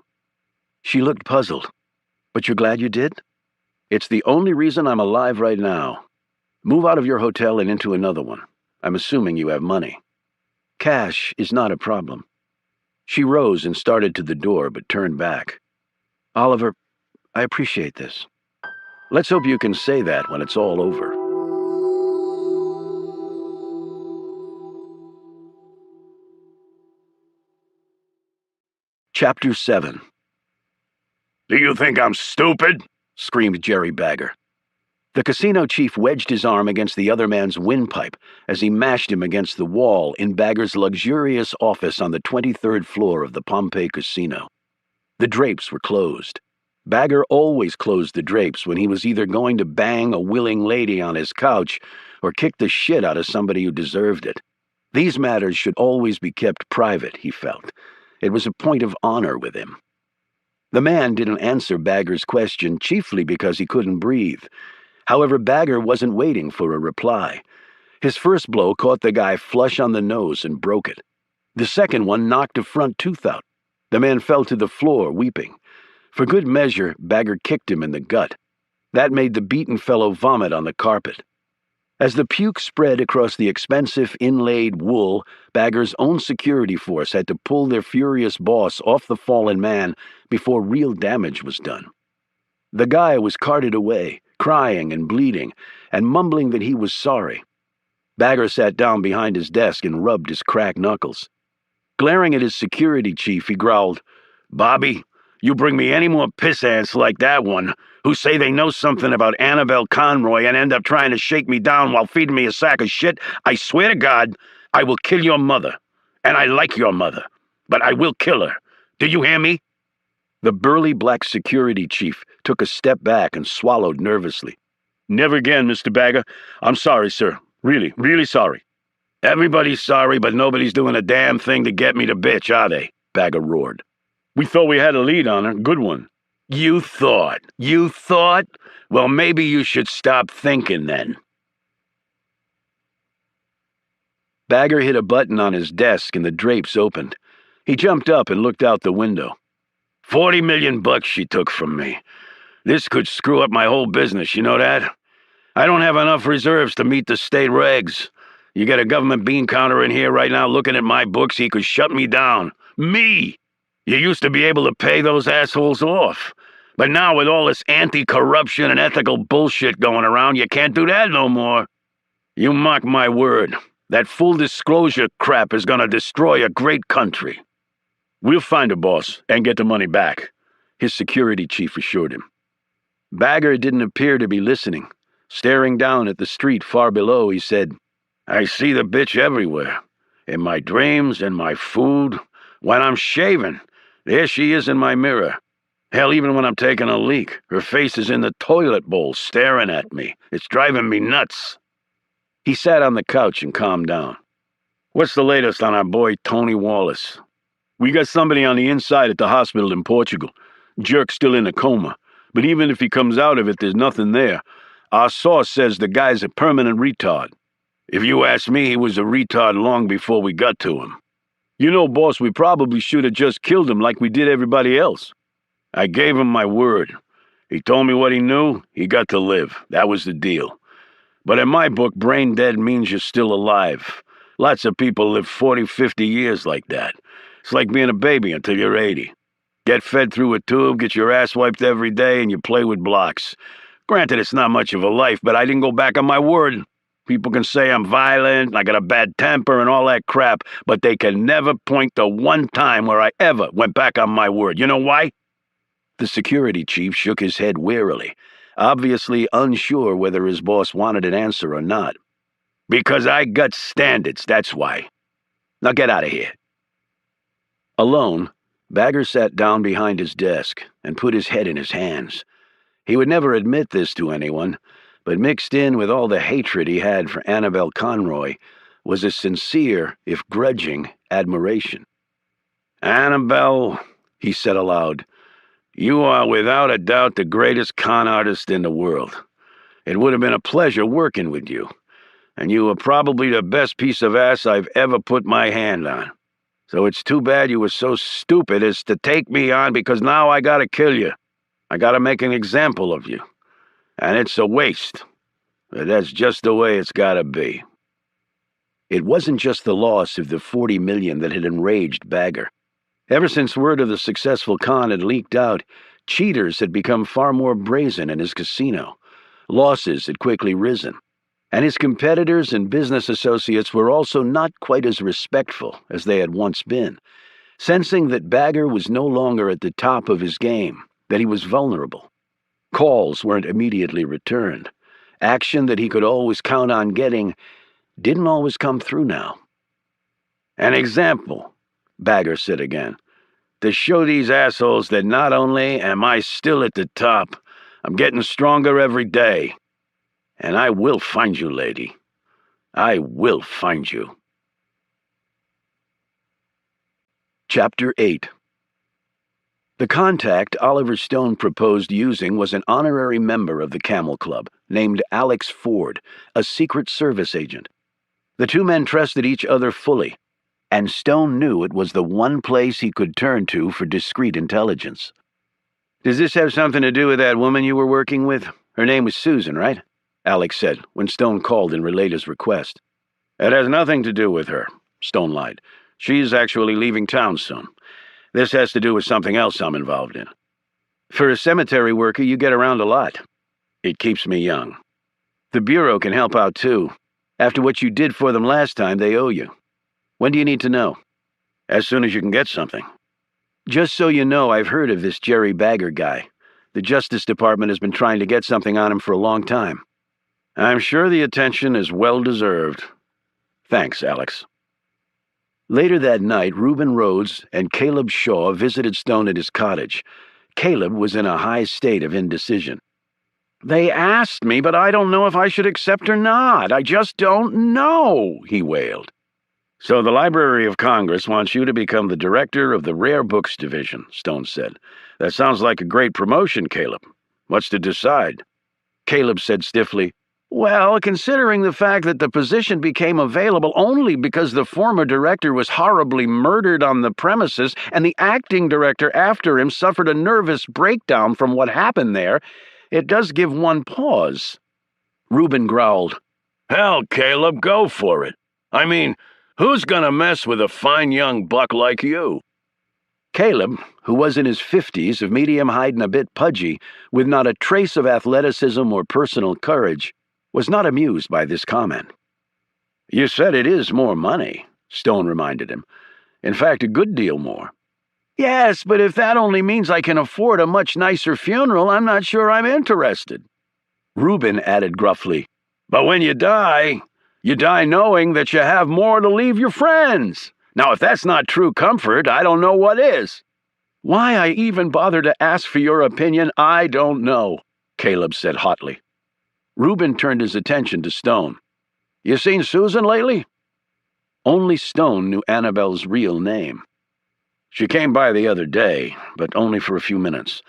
She looked puzzled. But you're glad you did? It's the only reason I'm alive right now. Move out of your hotel and into another one. I'm assuming you have money. Cash is not a problem. She rose and started to the door, but turned back. Oliver, I appreciate this. Let's hope you can say that when it's all over. Chapter 7. Do you think I'm stupid? Screamed Jerry Bagger. The casino chief wedged his arm against the other man's windpipe as he mashed him against the wall in Bagger's luxurious office on the 23rd floor of the Pompeii Casino. The drapes were closed. Bagger always closed the drapes when he was either going to bang a willing lady on his couch or kick the shit out of somebody who deserved it. These matters should always be kept private, he felt. It was a point of honor with him. The man didn't answer Bagger's question chiefly because he couldn't breathe. However, Bagger wasn't waiting for a reply. His first blow caught the guy flush on the nose and broke it. The second one knocked a front tooth out. The man fell to the floor, weeping. For good measure, Bagger kicked him in the gut. That made the beaten fellow vomit on the carpet. As the puke spread across the expensive inlaid wool, Bagger's own security force had to pull their furious boss off the fallen man before real damage was done. The guy was carted away, crying and bleeding, and mumbling that he was sorry. Bagger sat down behind his desk and rubbed his cracked knuckles. Glaring at his security chief, he growled, "Bobby, you bring me any more piss ants like that one, who say they know something about Annabelle Conroy and end up trying to shake me down while feeding me a sack of shit, I swear to God, I will kill your mother. And I like your mother, but I will kill her. Do you hear me?" The burly black security chief took a step back and swallowed nervously. "Never again, Mr. Bagger. I'm sorry, sir. Really, really sorry." "Everybody's sorry, but nobody's doing a damn thing to get me to bitch, are they?" Bagger roared. "We thought we had a lead on her. Good one." You thought? Well, maybe you should stop thinking then." Bagger hit a button on his desk and the drapes opened. He jumped up and looked out the window. $40 million she took from me. This could screw up my whole business, you know that? I don't have enough reserves to meet the state regs. You get a government bean counter in here right now looking at my books, he could shut me down. Me! You used to be able to pay those assholes off. But now with all this anti-corruption and ethical bullshit going around, you can't do that no more. You mark my word, that full disclosure crap is gonna destroy a great country. We'll find a boss and get the money back, his security chief assured him. Bagger didn't appear to be listening. Staring down at the street far below, he said, I see the bitch everywhere. In my dreams, in my food, when I'm shaving. There she is in my mirror. Hell, even when I'm taking a leak, her face is in the toilet bowl staring at me. It's driving me nuts. He sat on the couch and calmed down. What's the latest on our boy Tony Wallace? We got somebody on the inside at the hospital in Portugal. Jerk's still in a coma. But even if he comes out of it, there's nothing there. Our source says the guy's a permanent retard. If you ask me, he was a retard long before we got to him. You know, boss, we probably should have just killed him like we did everybody else. I gave him my word. He told me what he knew, he got to live. That was the deal. But in my book, brain dead means you're still alive. Lots of people live 40, 50 years like that. It's like being a baby until you're 80. Get fed through a tube, get your ass wiped every day, and you play with blocks. Granted, it's not much of a life, but I didn't go back on my word. People can say I'm violent, I got a bad temper, and all that crap, but they can never point to one time where I ever went back on my word. You know why? The security chief shook his head wearily, obviously unsure whether his boss wanted an answer or not. Because I got standards, that's why. Now get out of here. Alone, Bagger sat down behind his desk and put his head in his hands. He would never admit this to anyone, but mixed in with all the hatred he had for Annabelle Conroy was a sincere, if grudging, admiration. Annabelle, he said aloud, you are without a doubt the greatest con artist in the world. It would have been a pleasure working with you, and you were probably the best piece of ass I've ever put my hand on. So it's too bad you were so stupid as to take me on because now I gotta kill you. I gotta make an example of you. And it's a waste. But that's just the way it's gotta be. It wasn't just the loss of the $40 million that had enraged Bagger. Ever since word of the successful con had leaked out, cheaters had become far more brazen in his casino. Losses had quickly risen. And his competitors and business associates were also not quite as respectful as they had once been, sensing that Bagger was no longer at the top of his game, that he was vulnerable. Calls weren't immediately returned. Action that he could always count on getting didn't always come through now. An example, Bagger said again, to show these assholes that not only am I still at the top, I'm getting stronger every day. And I will find you, lady. I will find you. Chapter 8. The contact Oliver Stone proposed using was an honorary member of the Camel Club, named Alex Ford, a Secret Service agent. The two men trusted each other fully, and Stone knew it was the one place he could turn to for discreet intelligence. Does this have something to do with that woman you were working with? Her name was Susan, right? Alex said, when Stone called and relayed his request. It has nothing to do with her, Stone lied. She's actually leaving town soon. This has to do with something else I'm involved in. For a cemetery worker, you get around a lot. It keeps me young. The Bureau can help out, too. After what you did for them last time, they owe you. When do you need to know? As soon as you can get something. Just so you know, I've heard of this Jerry Bagger guy. The Justice Department has been trying to get something on him for a long time. I'm sure the attention is well-deserved. Thanks, Alex. Later that night, Reuben Rhodes and Caleb Shaw visited Stone at his cottage. Caleb was in a high state of indecision. They asked me, but I don't know if I should accept or not. I just don't know, he wailed. So the Library of Congress wants you to become the director of the Rare Books Division, Stone said. That sounds like a great promotion, Caleb. What's to decide? Caleb said stiffly, well, considering the fact that the position became available only because the former director was horribly murdered on the premises and the acting director after him suffered a nervous breakdown from what happened there, it does give one pause. Reuben growled, Hell, Caleb, go for it. I mean, who's gonna mess with a fine young buck like you? Caleb, who was in his 50s, of medium height and a bit pudgy, with not a trace of athleticism or personal courage, was not amused by this comment. You said it is more money, Stone reminded him. In fact, a good deal more. Yes, but if that only means I can afford a much nicer funeral, I'm not sure I'm interested. Reuben added gruffly, but when you die knowing that you have more to leave your friends. Now, if that's not true comfort, I don't know what is. Why I even bother to ask for your opinion, I don't know, Caleb said hotly. Reuben turned his attention to Stone. You seen Susan lately? Only Stone knew Annabelle's real name. She came by the other day, but only for a few minutes.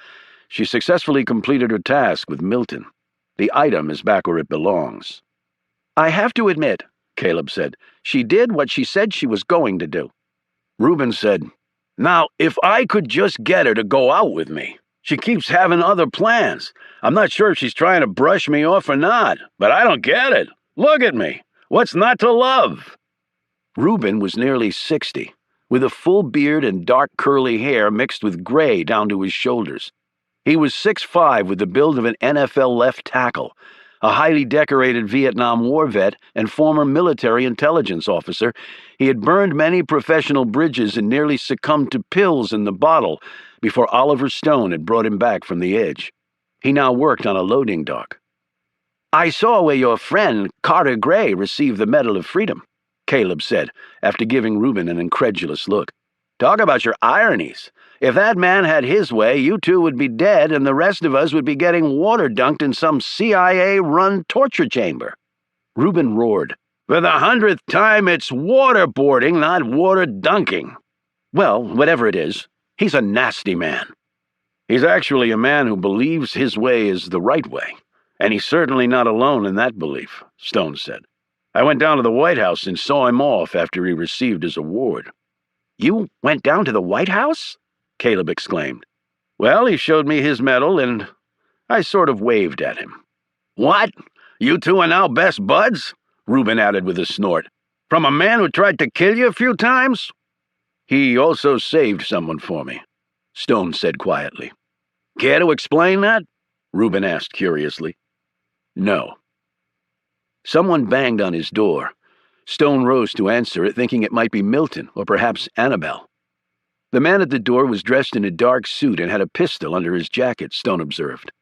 She successfully completed her task with Milton. The item is back where it belongs. I have to admit, Caleb said, she did what she said she was going to do. Reuben said, now, if I could just get her to go out with me. She keeps having other plans. I'm not sure if she's trying to brush me off or not, but I don't get it. Look at me. What's not to love? Reuben was nearly 60, with a full beard and dark curly hair mixed with gray down to his shoulders. He was 6'5", with the build of an NFL left tackle, a highly decorated Vietnam War vet and former military intelligence officer. He had burned many professional bridges and nearly succumbed to pills in the bottle before Oliver Stone had brought him back from the edge. He now worked on a loading dock. I saw where your friend, Carter Gray, received the Medal of Freedom, Caleb said, after giving Reuben an incredulous look. Talk about your ironies. If that man had his way, you two would be dead and the rest of us would be getting water dunked in some CIA-run torture chamber. Reuben roared. For the 100th time, it's waterboarding, not water dunking. Well, whatever it is, he's a nasty man. He's actually a man who believes his way is the right way, and he's certainly not alone in that belief, Stone said. I went down to the White House and saw him off after he received his award. You went down to the White House? Caleb exclaimed. Well, he showed me his medal, and I sort of waved at him. What? You two are now best buds? Reuben added with a snort. From a man who tried to kill you a few times? He also saved someone for me, Stone said quietly. Care to explain that? Reuben asked curiously. No. Someone banged on his door. Stone rose to answer it, thinking it might be Milton or perhaps Annabelle. The man at the door was dressed in a dark suit and had a pistol under his jacket, Stone observed.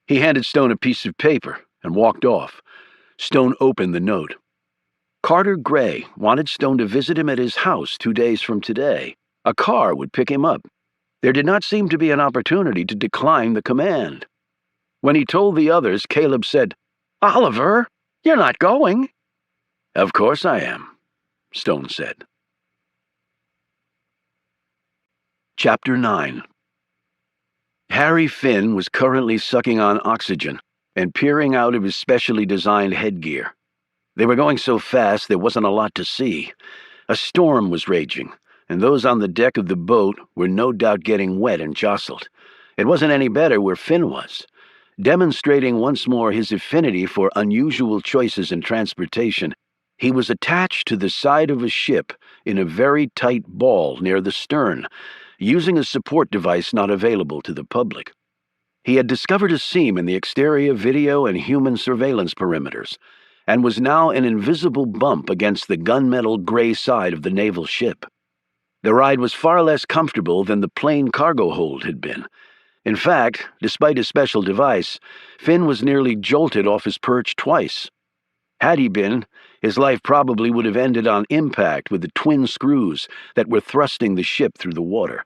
He handed Stone a piece of paper and walked off. Stone opened the note. Carter Gray wanted Stone to visit him at his house 2 days from today. A car would pick him up. There did not seem to be an opportunity to decline the command. When he told the others, Caleb said, Oliver, you're not going. Of course I am, Stone said. Chapter 9. Harry Finn was currently sucking on oxygen and peering out of his specially designed headgear. They were going so fast there wasn't a lot to see. A storm was raging, and those on the deck of the boat were no doubt getting wet and jostled. It wasn't any better where Finn was. Demonstrating once more his affinity for unusual choices in transportation, he was attached to the side of a ship in a very tight ball near the stern, using a support device not available to the public. He had discovered a seam in the exterior video and human surveillance perimeters, and was now an invisible bump against the gunmetal gray side of the naval ship. The ride was far less comfortable than the plain cargo hold had been. In fact, despite his special device, Finn was nearly jolted off his perch twice. Had he been, his life probably would have ended on impact with the twin screws that were thrusting the ship through the water.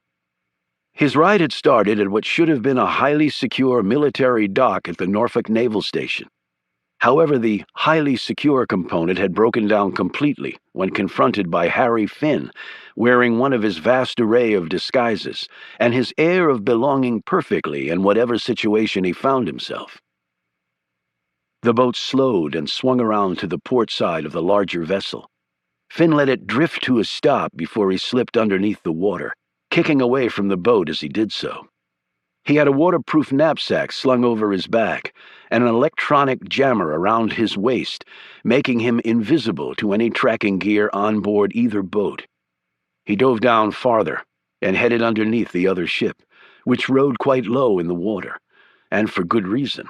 His ride had started at what should have been a highly secure military dock at the Norfolk Naval Station. However, the highly secure component had broken down completely when confronted by Harry Finn, wearing one of his vast array of disguises, and his air of belonging perfectly in whatever situation he found himself. The boat slowed and swung around to the port side of the larger vessel. Finn let it drift to a stop before he slipped underneath the water, kicking away from the boat as he did so. He had a waterproof knapsack slung over his back and an electronic jammer around his waist, making him invisible to any tracking gear on board either boat. He dove down farther and headed underneath the other ship, which rode quite low in the water, and for good reason.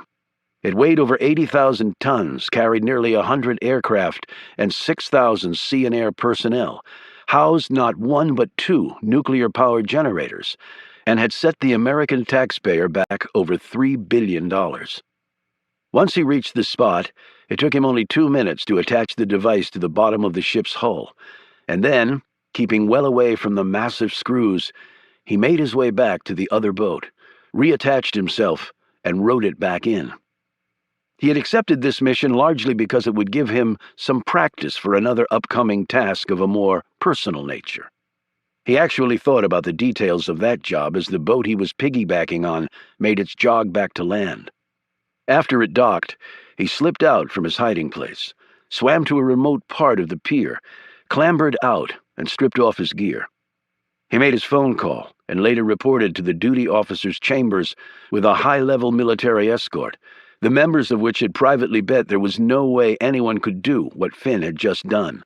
It weighed over 80,000 tons, carried nearly 100 aircraft and 6,000 sea and air personnel, housed not one but two nuclear-powered generators, and had set the American taxpayer back over $3 billion. Once he reached the spot, it took him only 2 minutes to attach the device to the bottom of the ship's hull, and then, keeping well away from the massive screws, he made his way back to the other boat, reattached himself, and rowed it back in. He had accepted this mission largely because it would give him some practice for another upcoming task of a more personal nature. He actually thought about the details of that job as the boat he was piggybacking on made its jog back to land. After it docked, he slipped out from his hiding place, swam to a remote part of the pier, clambered out, and stripped off his gear. He made his phone call and later reported to the duty officer's chambers with a high-level military escort, the members of which had privately bet there was no way anyone could do what Finn had just done: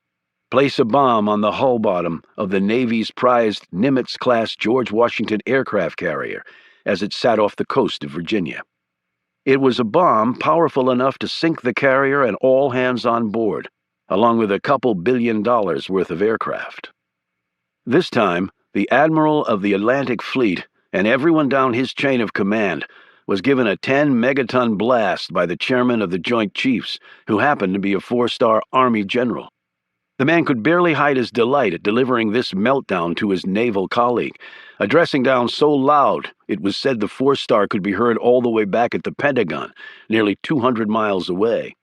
place a bomb on the hull bottom of the Navy's prized Nimitz-class George Washington aircraft carrier as it sat off the coast of Virginia. It was a bomb powerful enough to sink the carrier and all hands on board, along with a couple $1 billion worth of aircraft. This time, the Admiral of the Atlantic Fleet and everyone down his chain of command was given a 10-megaton blast by the chairman of the Joint Chiefs, who happened to be a 4-star Army general. The man could barely hide his delight at delivering this meltdown to his naval colleague, addressing down so loud it was said the 4-star could be heard all the way back at the Pentagon, nearly 200 miles away.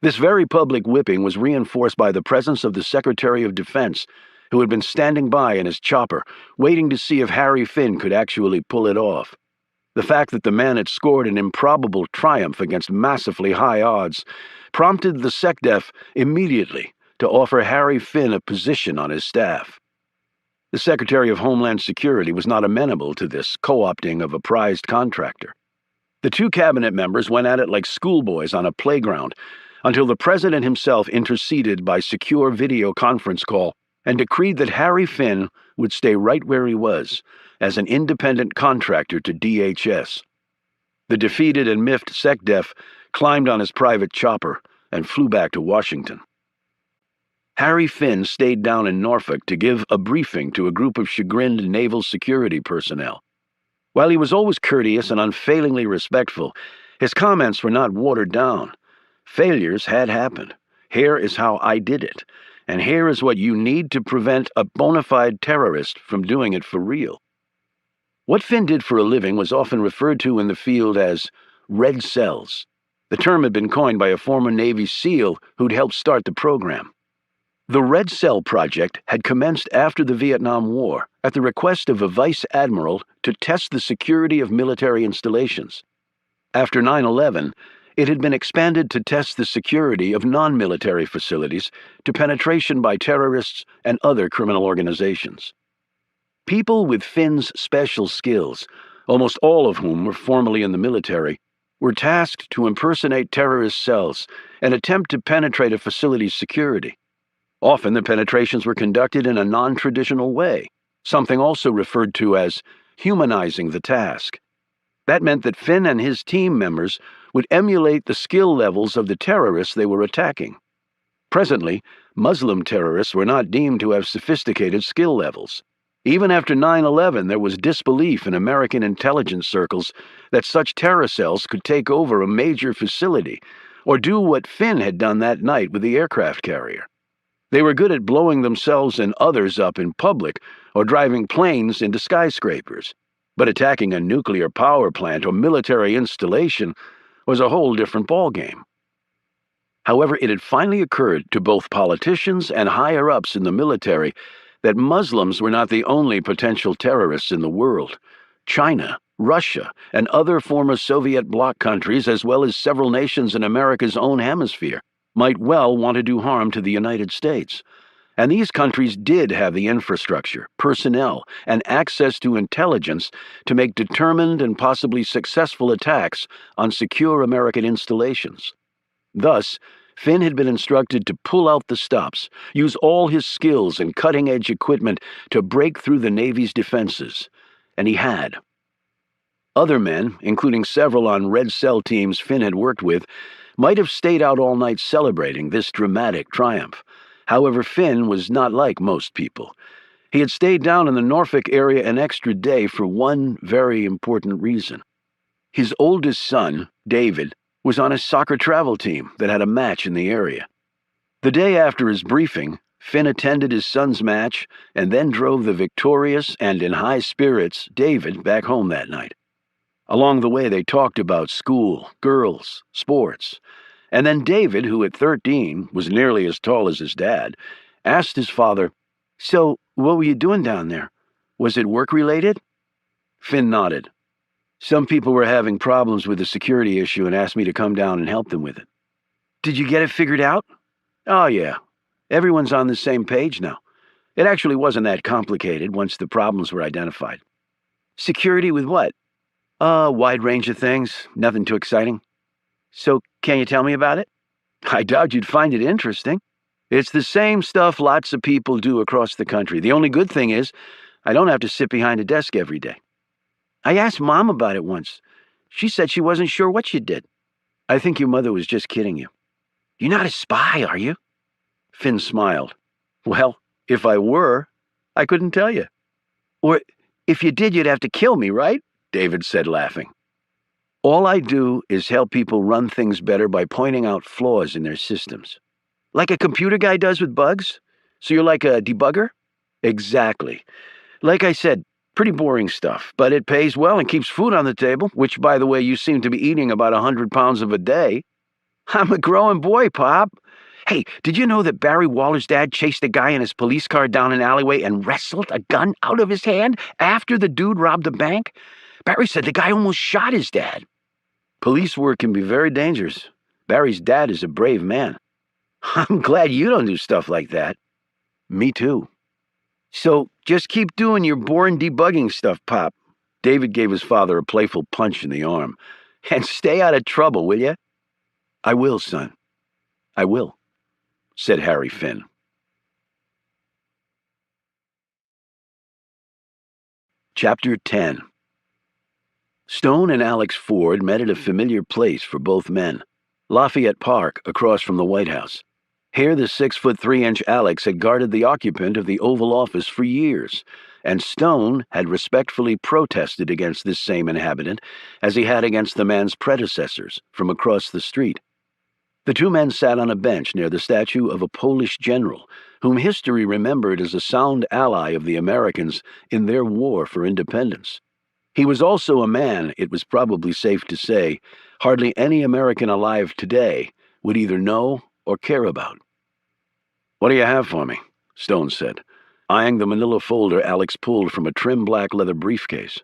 This very public whipping was reinforced by the presence of the Secretary of Defense, who had been standing by in his chopper, waiting to see if Harry Finn could actually pull it off. The fact that the man had scored an improbable triumph against massively high odds prompted the SecDef immediately to offer Harry Finn a position on his staff. The Secretary of Homeland Security was not amenable to this co-opting of a prized contractor. The two cabinet members went at it like schoolboys on a playground until the president himself interceded by secure video conference call and decreed that Harry Finn would stay right where he was, as an independent contractor to DHS. The defeated and miffed SecDef climbed on his private chopper and flew back to Washington. Harry Finn stayed down in Norfolk to give a briefing to a group of chagrined naval security personnel. While he was always courteous and unfailingly respectful, his comments were not watered down. Failures had happened. Here is how I did it, and here is what you need to prevent a bona fide terrorist from doing it for real. What Finn did for a living was often referred to in the field as red cells. The term had been coined by a former Navy SEAL who'd helped start the program. The Red Cell Project had commenced after the Vietnam War at the request of a vice admiral to test the security of military installations. After 9/11, it had been expanded to test the security of non-military facilities to penetration by terrorists and other criminal organizations. People with Finn's special skills, almost all of whom were formerly in the military, were tasked to impersonate terrorist cells and attempt to penetrate a facility's security. Often the penetrations were conducted in a non-traditional way, something also referred to as humanizing the task. That meant that Finn and his team members would emulate the skill levels of the terrorists they were attacking. Presently, Muslim terrorists were not deemed to have sophisticated skill levels. Even after 9/11, there was disbelief in American intelligence circles that such terror cells could take over a major facility or do what Finn had done that night with the aircraft carrier. They were good at blowing themselves and others up in public or driving planes into skyscrapers, but attacking a nuclear power plant or military installation was a whole different ballgame. However, it had finally occurred to both politicians and higher-ups in the military that Muslims were not the only potential terrorists in the world. China, Russia, and other former Soviet bloc countries, as well as several nations in America's own hemisphere, might well want to do harm to the United States. And these countries did have the infrastructure, personnel, and access to intelligence to make determined and possibly successful attacks on secure American installations. Thus, Finn had been instructed to pull out the stops, use all his skills and cutting-edge equipment to break through the Navy's defenses, and he had. Other men, including several on red cell teams Finn had worked with, might have stayed out all night celebrating this dramatic triumph. However, Finn was not like most people. He had stayed down in the Norfolk area an extra day for one very important reason. His oldest son, David, was on a soccer travel team that had a match in the area. The day after his briefing, Finn attended his son's match and then drove the victorious and in high spirits David back home that night. Along the way, they talked about school, girls, sports, and then David, who at 13 was nearly as tall as his dad, asked his father, "So, what were you doing down there? Was it work-related?" Finn nodded. "Some people were having problems with the security issue and asked me to come down and help them with it." "Did you get it figured out?" "Oh, yeah. Everyone's on the same page now. It actually wasn't that complicated once the problems were identified." "Security with what?" "A wide range of things. Nothing too exciting." "So, can you tell me about it?" "I doubt you'd find it interesting. It's the same stuff lots of people do across the country. The only good thing is, I don't have to sit behind a desk every day." "I asked Mom about it once. She said she wasn't sure what you did." "I think your mother was just kidding you." "You're not a spy, are you?" Finn smiled. "Well, if I were, I couldn't tell you." "Or if you did, you'd have to kill me, right?" David said, laughing. "All I do is help people run things better by pointing out flaws in their systems. Like a computer guy does with bugs? So you're like a debugger?" "Exactly. Like I said, pretty boring stuff, but it pays well and keeps food on the table, which, by the way, you seem to be eating about 100 pounds of a day." "I'm a growing boy, Pop. Hey, did you know that Barry Waller's dad chased a guy in his police car down an alleyway and wrestled a gun out of his hand after the dude robbed a bank? Barry said the guy almost shot his dad." "Police work can be very dangerous. Barry's dad is a brave man." "I'm glad you don't do stuff like that." "Me too." "So just keep doing your boring debugging stuff, Pop." David gave his father a playful punch in the arm. "And stay out of trouble, will you?" "I will, son. I will," said Harry Finn. Chapter 10. Stone and Alex Ford met at a familiar place for both men, Lafayette Park, across from the White House. Here the 6'3" Alex had guarded the occupant of the Oval Office for years, and Stone had respectfully protested against this same inhabitant as he had against the man's predecessors from across the street. The two men sat on a bench near the statue of a Polish general, whom history remembered as a sound ally of the Americans in their war for independence. He was also a man, it was probably safe to say, hardly any American alive today would either know or care about. "What do you have for me?" Stone said, eyeing the manila folder Alex pulled from a trim black leather briefcase.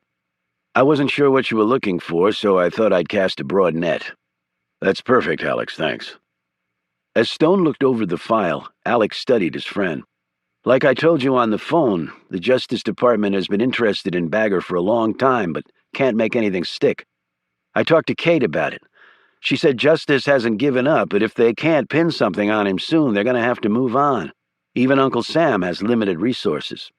"I wasn't sure what you were looking for, so I thought I'd cast a broad net." "That's perfect, Alex, thanks." As Stone looked over the file, Alex studied his friend. "Like I told you on the phone, the Justice Department has been interested in Bagger for a long time, but can't make anything stick. I talked to Kate about it. She said Justice hasn't given up, but if they can't pin something on him soon, they're going to have to move on. Even Uncle Sam has limited resources."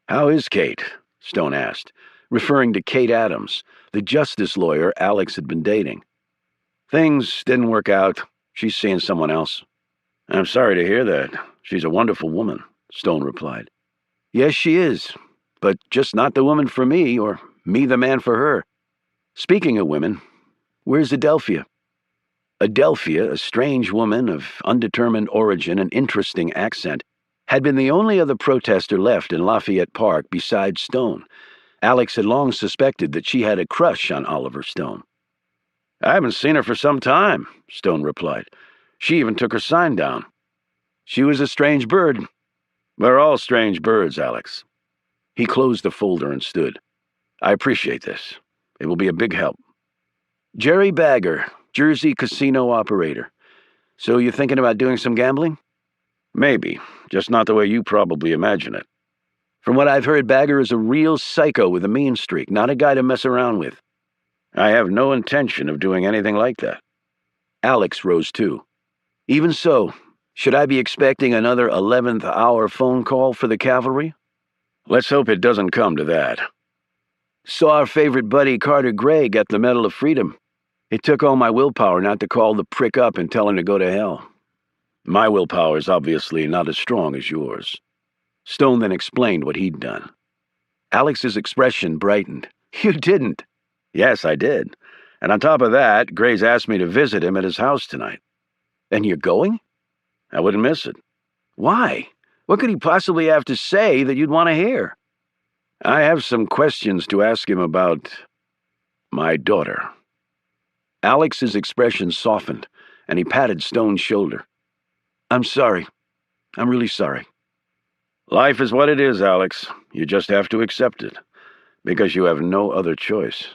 "How is Kate?" Stone asked, referring to Kate Adams, the justice lawyer Alex had been dating. "Things didn't work out. She's seeing someone else." "I'm sorry to hear that. She's a wonderful woman," Stone replied. "Yes, she is, but just not the woman for me, or me the man for her. Speaking of women, where's Adelphia?" Adelphia, a strange woman of undetermined origin and interesting accent, had been the only other protester left in Lafayette Park besides Stone. Alex had long suspected that she had a crush on Oliver Stone. "I haven't seen her for some time," Stone replied. "She even took her sign down." "She was a strange bird." "We're all strange birds, Alex." He closed the folder and stood. "I appreciate this. It will be a big help." "Jerry Bagger, Jersey casino operator. So you thinking about doing some gambling?" "Maybe, just not the way you probably imagine it." "From what I've heard, Bagger is a real psycho with a mean streak, not a guy to mess around with." "I have no intention of doing anything like that." Alex rose too. "Even so, should I be expecting another 11th hour phone call for the cavalry?" "Let's hope it doesn't come to that." Saw our favorite buddy Carter Gray get the Medal of Freedom. It took all my willpower not to call the prick up and tell him to go to hell. My willpower is obviously not as strong as yours. Stone then explained what he'd done. Alex's expression brightened. You didn't? Yes, I did. And on top of that, Gray's asked me to visit him at his house tonight. And you're going? I wouldn't miss it. Why? What could he possibly have to say that you'd want to hear? I have some questions to ask him about my daughter. Alex's expression softened, and he patted Stone's shoulder. I'm sorry. I'm really sorry. Life is what it is, Alex. You just have to accept it, because you have no other choice.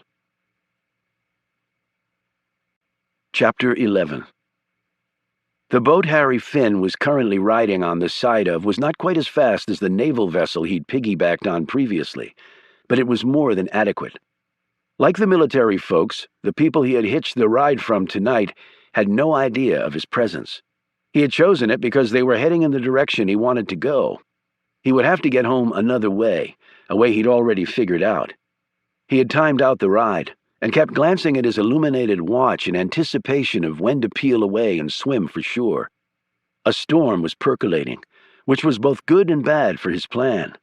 Chapter 11. The boat Harry Finn was currently riding on the side of was not quite as fast as the naval vessel he'd piggybacked on previously, but it was more than adequate. Like the military folks, the people he had hitched the ride from tonight had no idea of his presence. He had chosen it because they were heading in the direction he wanted to go. He would have to get home another way, a way he'd already figured out. He had timed out the ride, and kept glancing at his illuminated watch in anticipation of when to peel away and swim for shore. A storm was percolating, which was both good and bad for his plan.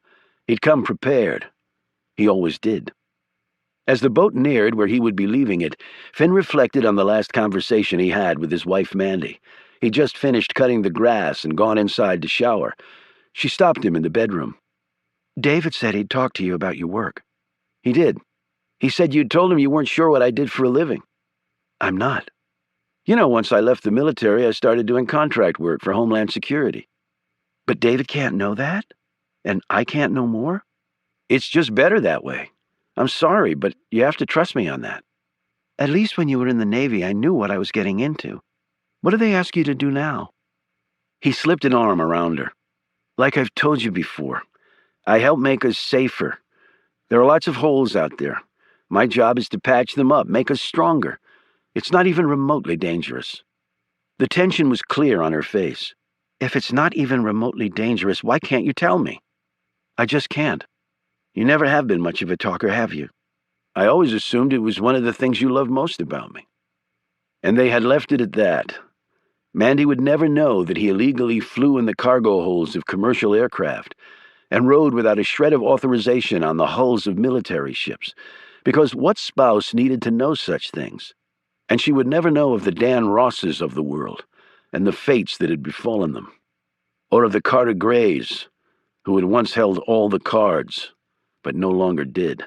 He'd come prepared. He always did. As the boat neared where he would be leaving it, Finn reflected on the last conversation he had with his wife Mandy. He'd just finished cutting the grass and gone inside to shower. She stopped him in the bedroom. David said he'd talk to you about your work. He did. He said you'd told him you weren't sure what I did for a living. I'm not. You know, once I left the military, I started doing contract work for Homeland Security. But David can't know that? And I can't know more? It's just better that way. I'm sorry, but you have to trust me on that. At least when you were in the Navy, I knew what I was getting into. What do they ask you to do now? He slipped an arm around her. Like I've told you before, I help make us safer. There are lots of holes out there. My job is to patch them up, make us stronger. It's not even remotely dangerous. The tension was clear on her face. If it's not even remotely dangerous, why can't you tell me? I just can't. You never have been much of a talker, have you? I always assumed it was one of the things you loved most about me. And they had left it at that. Mandy would never know that he illegally flew in the cargo holds of commercial aircraft and rode without a shred of authorization on the hulls of military ships, because what spouse needed to know such things? And she would never know of the Dan Rosses of the world and the fates that had befallen them, or of the Carter Grays, who had once held all the cards, but no longer did.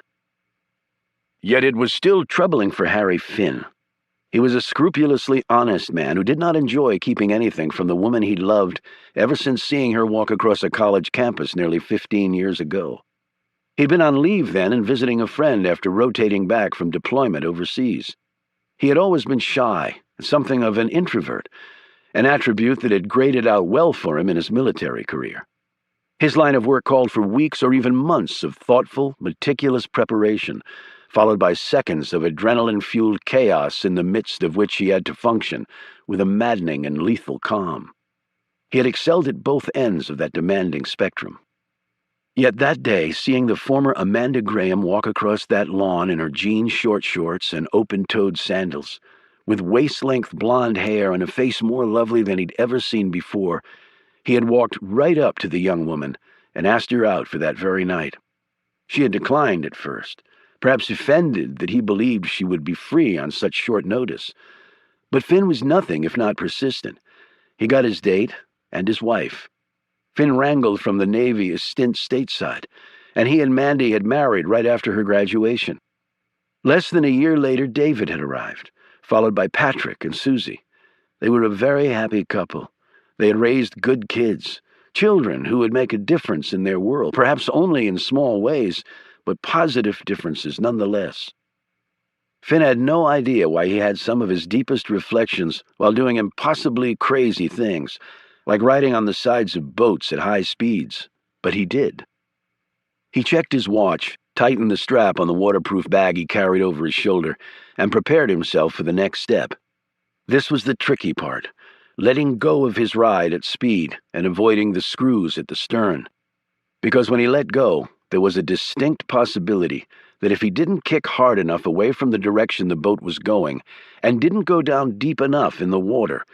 Yet it was still troubling for Harry Finn. He was a scrupulously honest man who did not enjoy keeping anything from the woman he'd loved ever since seeing her walk across a college campus nearly 15 years ago. He'd been on leave then and visiting a friend after rotating back from deployment overseas. He had always been shy, something of an introvert, an attribute that had graded out well for him in his military career. His line of work called for weeks or even months of thoughtful, meticulous preparation, followed by seconds of adrenaline-fueled chaos in the midst of which he had to function with a maddening and lethal calm. He had excelled at both ends of that demanding spectrum. Yet that day, seeing the former Amanda Graham walk across that lawn in her jean short shorts and open-toed sandals, with waist-length blonde hair and a face more lovely than he'd ever seen before, he had walked right up to the young woman and asked her out for that very night. She had declined at first, perhaps offended that he believed she would be free on such short notice. But Finn was nothing if not persistent. He got his date and his wife. Finn wrangled from the Navy a stint stateside, and he and Mandy had married right after her graduation. Less than a year later, David had arrived, followed by Patrick and Susie. They were a very happy couple. They had raised good kids, children who would make a difference in their world, perhaps only in small ways, but positive differences nonetheless. Finn had no idea why he had some of his deepest reflections while doing impossibly crazy things, like riding on the sides of boats at high speeds, but he did. He checked his watch, tightened the strap on the waterproof bag he carried over his shoulder, and prepared himself for the next step. This was the tricky part, letting go of his ride at speed and avoiding the screws at the stern. Because when he let go, there was a distinct possibility that if he didn't kick hard enough away from the direction the boat was going, and didn't go down deep enough in the water,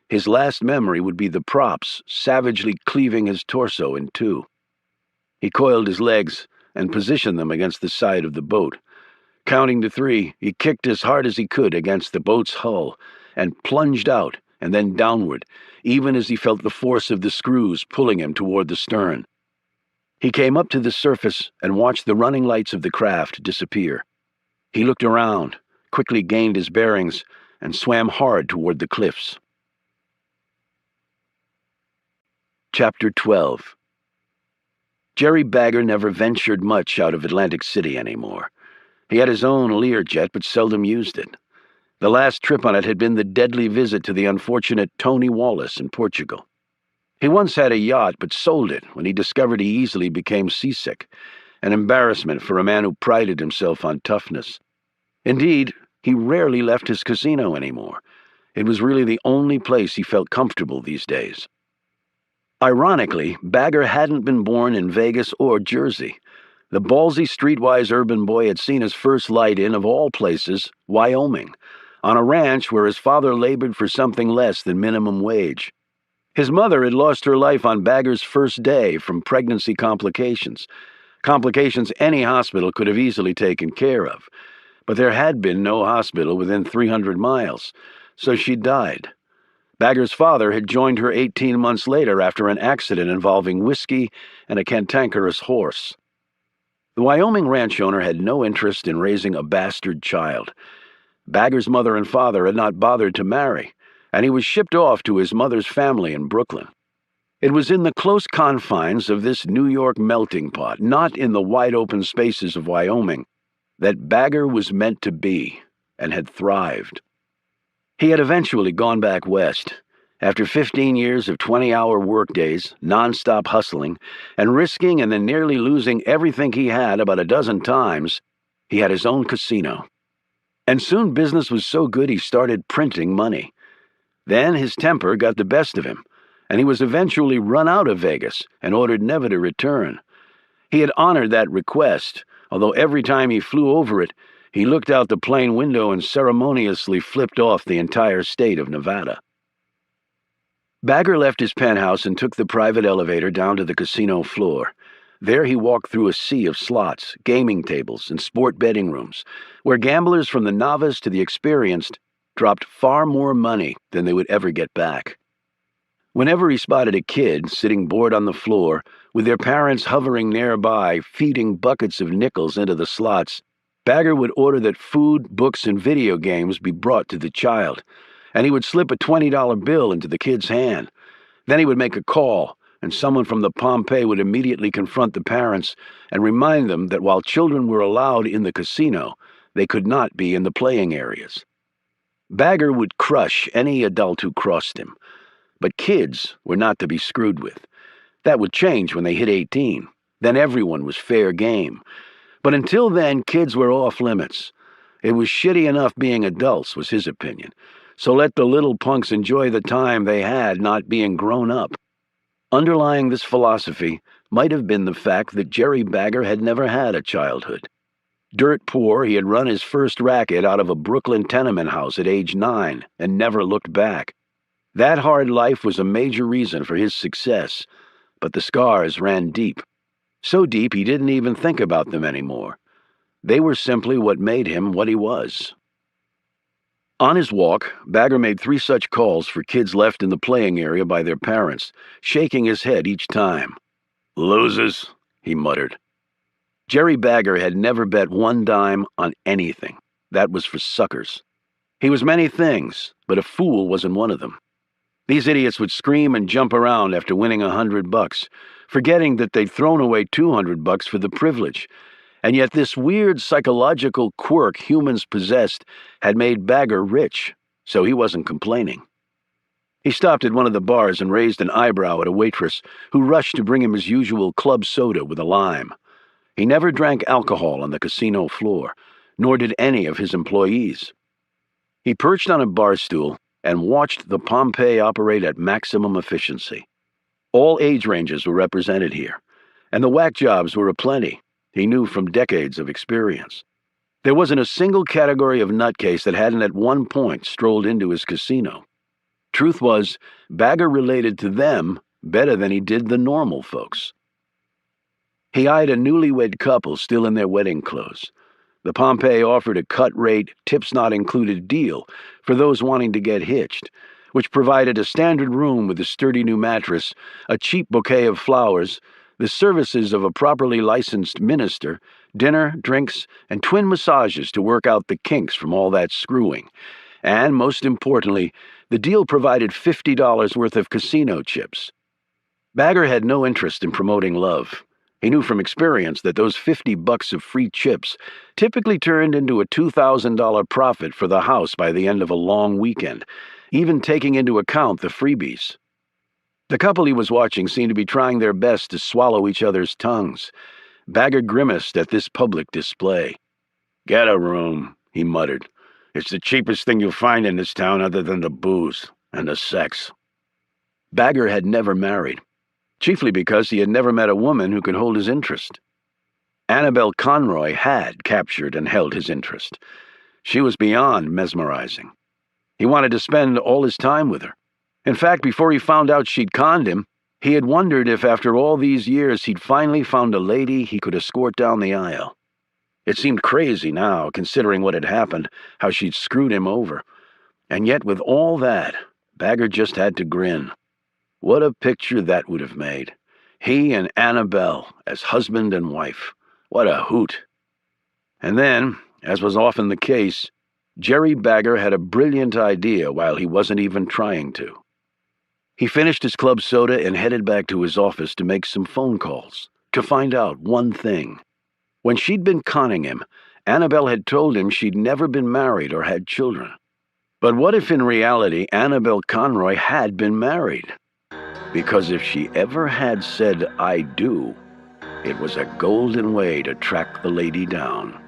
his last memory would be the props savagely cleaving his torso in two. He coiled his legs and positioned them against the side of the boat. Counting to 3, he kicked as hard as he could against the boat's hull and plunged out and then downward, even as he felt the force of the screws pulling him toward the stern. He came up to the surface and watched the running lights of the craft disappear. He looked around, quickly gained his bearings, and swam hard toward the cliffs. Chapter 12. Jerry Bagger never ventured much out of Atlantic City anymore. He had his own Learjet, but seldom used it. The last trip on it had been the deadly visit to the unfortunate Tony Wallace in Portugal. He once had a yacht, but sold it when he discovered he easily became seasick, an embarrassment for a man who prided himself on toughness. Indeed, he rarely left his casino anymore. It was really the only place he felt comfortable these days. Ironically, Bagger hadn't been born in Vegas or Jersey. The ballsy, streetwise urban boy had seen his first light in, of all places, Wyoming, on a ranch where his father labored for something less than minimum wage. His mother had lost her life on Bagger's first day from pregnancy complications any hospital could have easily taken care of. But there had been no hospital within 300 miles, so she died. Bagger's father had joined her 18 months later after an accident involving whiskey and a cantankerous horse. The Wyoming ranch owner had no interest in raising a bastard child. Bagger's mother and father had not bothered to marry, and he was shipped off to his mother's family in Brooklyn. It was in the close confines of this New York melting pot, not in the wide-open spaces of Wyoming, that Bagger was meant to be and had thrived. He had eventually gone back west. After 15 years of 20-hour workdays, non-stop hustling, and risking and then nearly losing everything he had about a dozen times, he had his own casino. And soon business was so good he started printing money. Then his temper got the best of him, and he was eventually run out of Vegas and ordered never to return. He had honored that request, although every time he flew over it, he looked out the plane window and ceremoniously flipped off the entire state of Nevada. Bagger left his penthouse and took the private elevator down to the casino floor. There he walked through a sea of slots, gaming tables, and sport betting rooms, where gamblers from the novice to the experienced dropped far more money than they would ever get back. Whenever he spotted a kid sitting bored on the floor, with their parents hovering nearby, feeding buckets of nickels into the slots, Bagger would order that food, books, and video games be brought to the child, and he would slip a $20 bill into the kid's hand. Then he would make a call, and someone from the Pompeii would immediately confront the parents and remind them that while children were allowed in the casino, they could not be in the playing areas. Bagger would crush any adult who crossed him, but kids were not to be screwed with. That would change when they hit 18. Then everyone was fair game. But until then, kids were off limits. It was shitty enough being adults, was his opinion. So let the little punks enjoy the time they had not being grown up. Underlying this philosophy might have been the fact that Jerry Bagger had never had a childhood. Dirt poor, he had run his first racket out of a Brooklyn tenement house at age 9 and never looked back. That hard life was a major reason for his success, but the scars ran deep. So deep he didn't even think about them anymore. They were simply what made him what he was. On his walk, Bagger made 3 such calls for kids left in the playing area by their parents, shaking his head each time. "Losers," he muttered. Jerry Bagger had never bet 1 dime on anything. That was for suckers. He was many things, but a fool wasn't one of them. These idiots would scream and jump around after winning $100, forgetting that they'd thrown away $200 for the privilege. And yet this weird psychological quirk humans possessed had made Bagger rich, so he wasn't complaining. He stopped at one of the bars and raised an eyebrow at a waitress who rushed to bring him his usual club soda with a lime. He never drank alcohol on the casino floor, nor did any of his employees. He perched on a bar stool and watched the Pompeii operate at maximum efficiency. All age ranges were represented here, and the whack jobs were aplenty. He knew from decades of experience. There wasn't a single category of nutcase that hadn't at one point strolled into his casino. Truth was, Bagger related to them better than he did the normal folks. He eyed a newlywed couple still in their wedding clothes. The Pompeii offered a cut-rate, tips-not-included deal for those wanting to get hitched, which provided a standard room with a sturdy new mattress, a cheap bouquet of flowers, the services of a properly licensed minister, dinner, drinks, and twin massages to work out the kinks from all that screwing. And, most importantly, the deal provided $50 worth of casino chips. Bagger had no interest in promoting love. He knew from experience that those $50 of free chips typically turned into a $2,000 profit for the house by the end of a long weekend, even taking into account the freebies. The couple he was watching seemed to be trying their best to swallow each other's tongues. Bagger grimaced at this public display. "Get a room," he muttered. "It's the cheapest thing you'll find in this town other than the booze and the sex." Bagger had never married, chiefly because he had never met a woman who could hold his interest. Annabelle Conroy had captured and held his interest. She was beyond mesmerizing. He wanted to spend all his time with her. In fact, before he found out she'd conned him, he had wondered if after all these years he'd finally found a lady he could escort down the aisle. It seemed crazy now, considering what had happened, how she'd screwed him over. And yet with all that, Bagger just had to grin. What a picture that would have made. He and Annabelle as husband and wife. What a hoot. And then, as was often the case, Jerry Bagger had a brilliant idea while he wasn't even trying to. He finished his club soda and headed back to his office to make some phone calls, to find out one thing. When she'd been conning him, Annabelle had told him she'd never been married or had children. But what if in reality Annabelle Conroy had been married? Because if she ever had said, "I do," it was a golden way to track the lady down.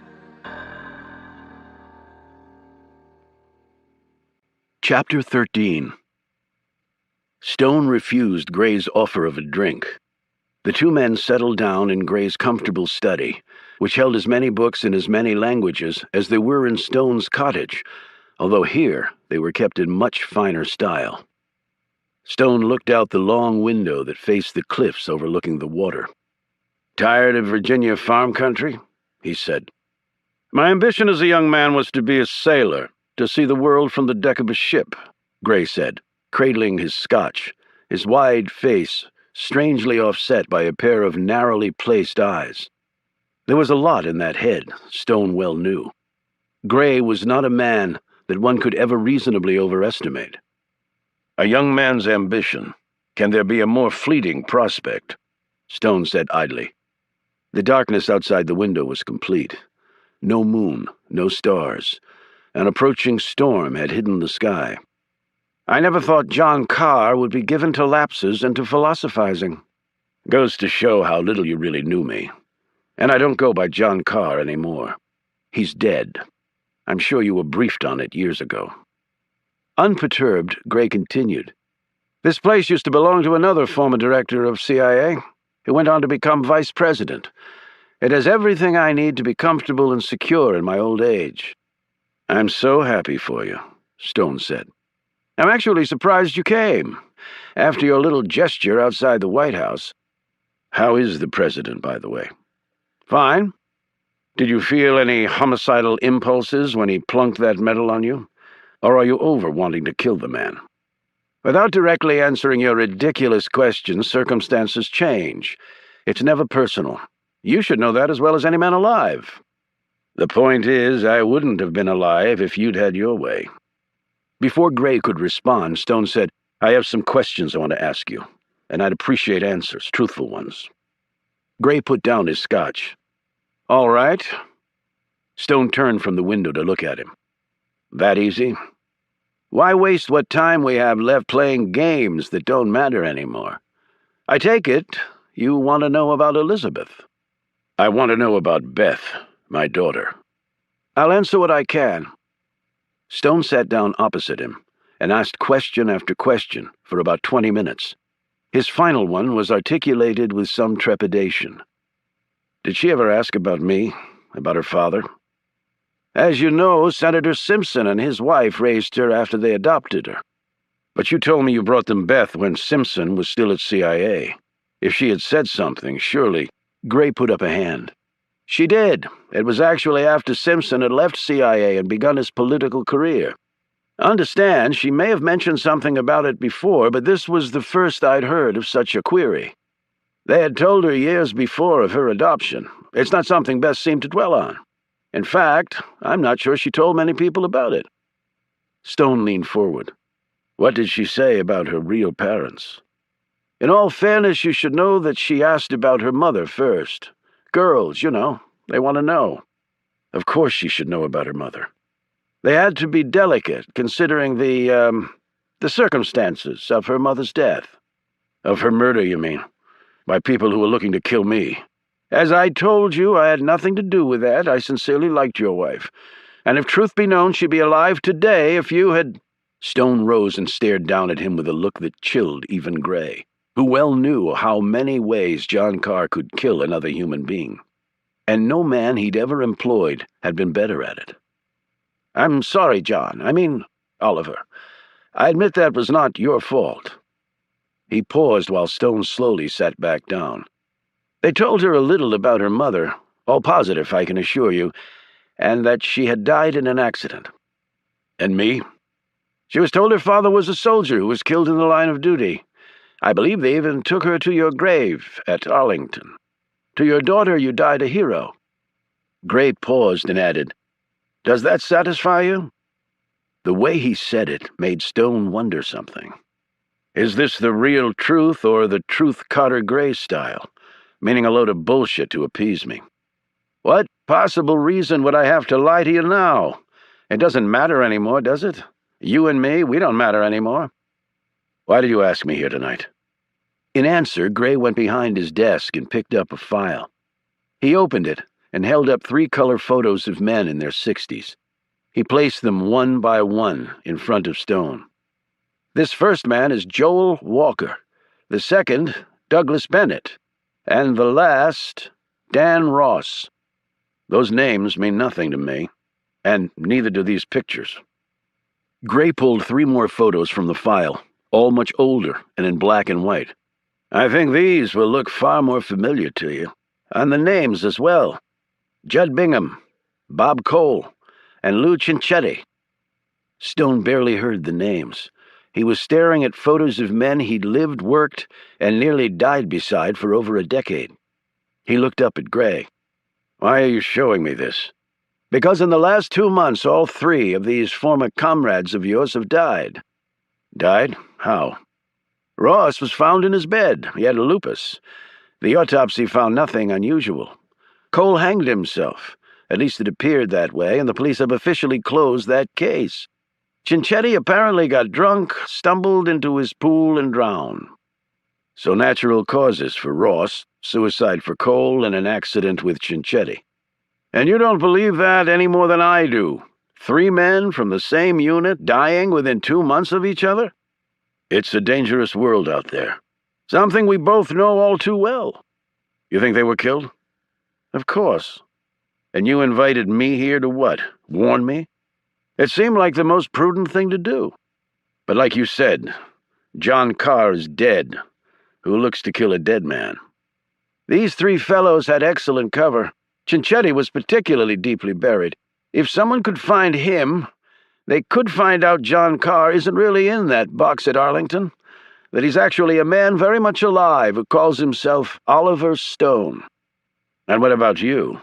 Chapter 13. Stone refused Gray's offer of a drink. The two men settled down in Gray's comfortable study, which held as many books in as many languages as there were in Stone's cottage, although here they were kept in much finer style. Stone looked out the long window that faced the cliffs overlooking the water. "Tired of Virginia farm country?" he said. "My ambition as a young man was to be a sailor, to see the world from the deck of a ship," Gray said, cradling his scotch, his wide face strangely offset by a pair of narrowly placed eyes. There was a lot in that head, Stone well knew. Gray was not a man that one could ever reasonably overestimate. "A young man's ambition. Can there be a more fleeting prospect?" Stone said idly. The darkness outside the window was complete. No moon, no stars. An approaching storm had hidden the sky. "I never thought John Carr would be given to lapses and to philosophizing." "Goes to show how little you really knew me. And I don't go by John Carr anymore. He's dead. I'm sure you were briefed on it years ago." Unperturbed, Gray continued. "This place used to belong to another former director of CIA, who went on to become vice president. It has everything I need to be comfortable and secure in my old age." "I'm so happy for you," Stone said. "I'm actually surprised you came, after your little gesture outside the White House." "How is the president, by the way?" "Fine. Did you feel any homicidal impulses when he plunked that medal on you? Or are you over wanting to kill the man?" "Without directly answering your ridiculous questions, circumstances change. It's never personal. You should know that as well as any man alive." "The point is, I wouldn't have been alive if you'd had your way." Before Gray could respond, Stone said, "I have some questions I want to ask you, and I'd appreciate answers, truthful ones." Gray put down his scotch. "All right." Stone turned from the window to look at him. "That easy? Why waste what time we have left playing games that don't matter anymore? I take it you want to know about Elizabeth." "I want to know about Beth, my daughter." "I'll answer what I can." Stone sat down opposite him and asked question after question for about 20 minutes. His final one was articulated with some trepidation. Did she ever ask about me? About her father? As you know, Senator Simpson and his wife raised her after they adopted her. But you told me you brought them Beth when Simpson was still at CIA. If she had said something, surely... Gray put up a hand. She did. It was actually after Simpson had left CIA and begun his political career. Understand, she may have mentioned something about it before, but this was the first I'd heard of such a query. They had told her years before of her adoption. It's not something Beth seemed to dwell on. In fact, I'm not sure she told many people about it. Stone leaned forward. What did she say about her real parents? In all fairness, you should know that she asked about her mother first. Girls, you know, they want to know. Of course she should know about her mother. They had to be delicate, considering the circumstances of her mother's death. Of her murder, you mean? By people who were looking to kill me. As I told you, I had nothing to do with that. I sincerely liked your wife. And if truth be known, she'd be alive today if you had... Stone rose and stared down at him with a look that chilled even Gray, who well knew how many ways John Carr could kill another human being. And no man he'd ever employed had been better at it. I'm sorry, John. I mean, Oliver. I admit that was not your fault. He paused while Stone slowly sat back down. They told her a little about her mother, all positive, I can assure you, and that she had died in an accident. And me? She was told her father was a soldier who was killed in the line of duty. I believe they even took her to your grave at Arlington. To your daughter, you died a hero. Gray paused and added, Does that satisfy you? The way he said it made Stone wonder something. Is this the real truth or the truth Carter Gray style, meaning a load of bullshit to appease me? What possible reason would I have to lie to you now? It doesn't matter anymore, does it? You and me, we don't matter anymore. Why did you ask me here tonight? In answer, Gray went behind his desk and picked up a file. He opened it and held up 3 color photos of men in their 60s. He placed them one by one in front of Stone. This first man is Joel Walker, the second, Douglas Bennett, and the last, Dan Ross. Those names mean nothing to me, and neither do these pictures. Gray pulled 3 more photos from the file, all much older and in black and white. I think these will look far more familiar to you, and the names as well. Judd Bingham, Bob Cole, and Lou Cincetti. Stone barely heard the names. He was staring at photos of men he'd lived, worked, and nearly died beside for over a decade. He looked up at Gray. Why are you showing me this? Because in the last 2 months, all 3 of these former comrades of yours have died. Died? How? Ross was found in his bed. He had lupus. The autopsy found nothing unusual. Cole hanged himself. At least it appeared that way, and the police have officially closed that case. Cincetti apparently got drunk, stumbled into his pool, and drowned. So natural causes for Ross, suicide for Cole, and an accident with Cincetti. And you don't believe that any more than I do. 3 men from the same unit dying within 2 months of each other? It's a dangerous world out there. Something we both know all too well. You think they were killed? Of course. And you invited me here to what? Warn me? It seemed like the most prudent thing to do. But like you said, John Carr is dead. Who looks to kill a dead man? These 3 fellows had excellent cover. Cincetti was particularly deeply buried. If someone could find him, they could find out John Carr isn't really in that box at Arlington, that he's actually a man very much alive who calls himself Oliver Stone. And what about you?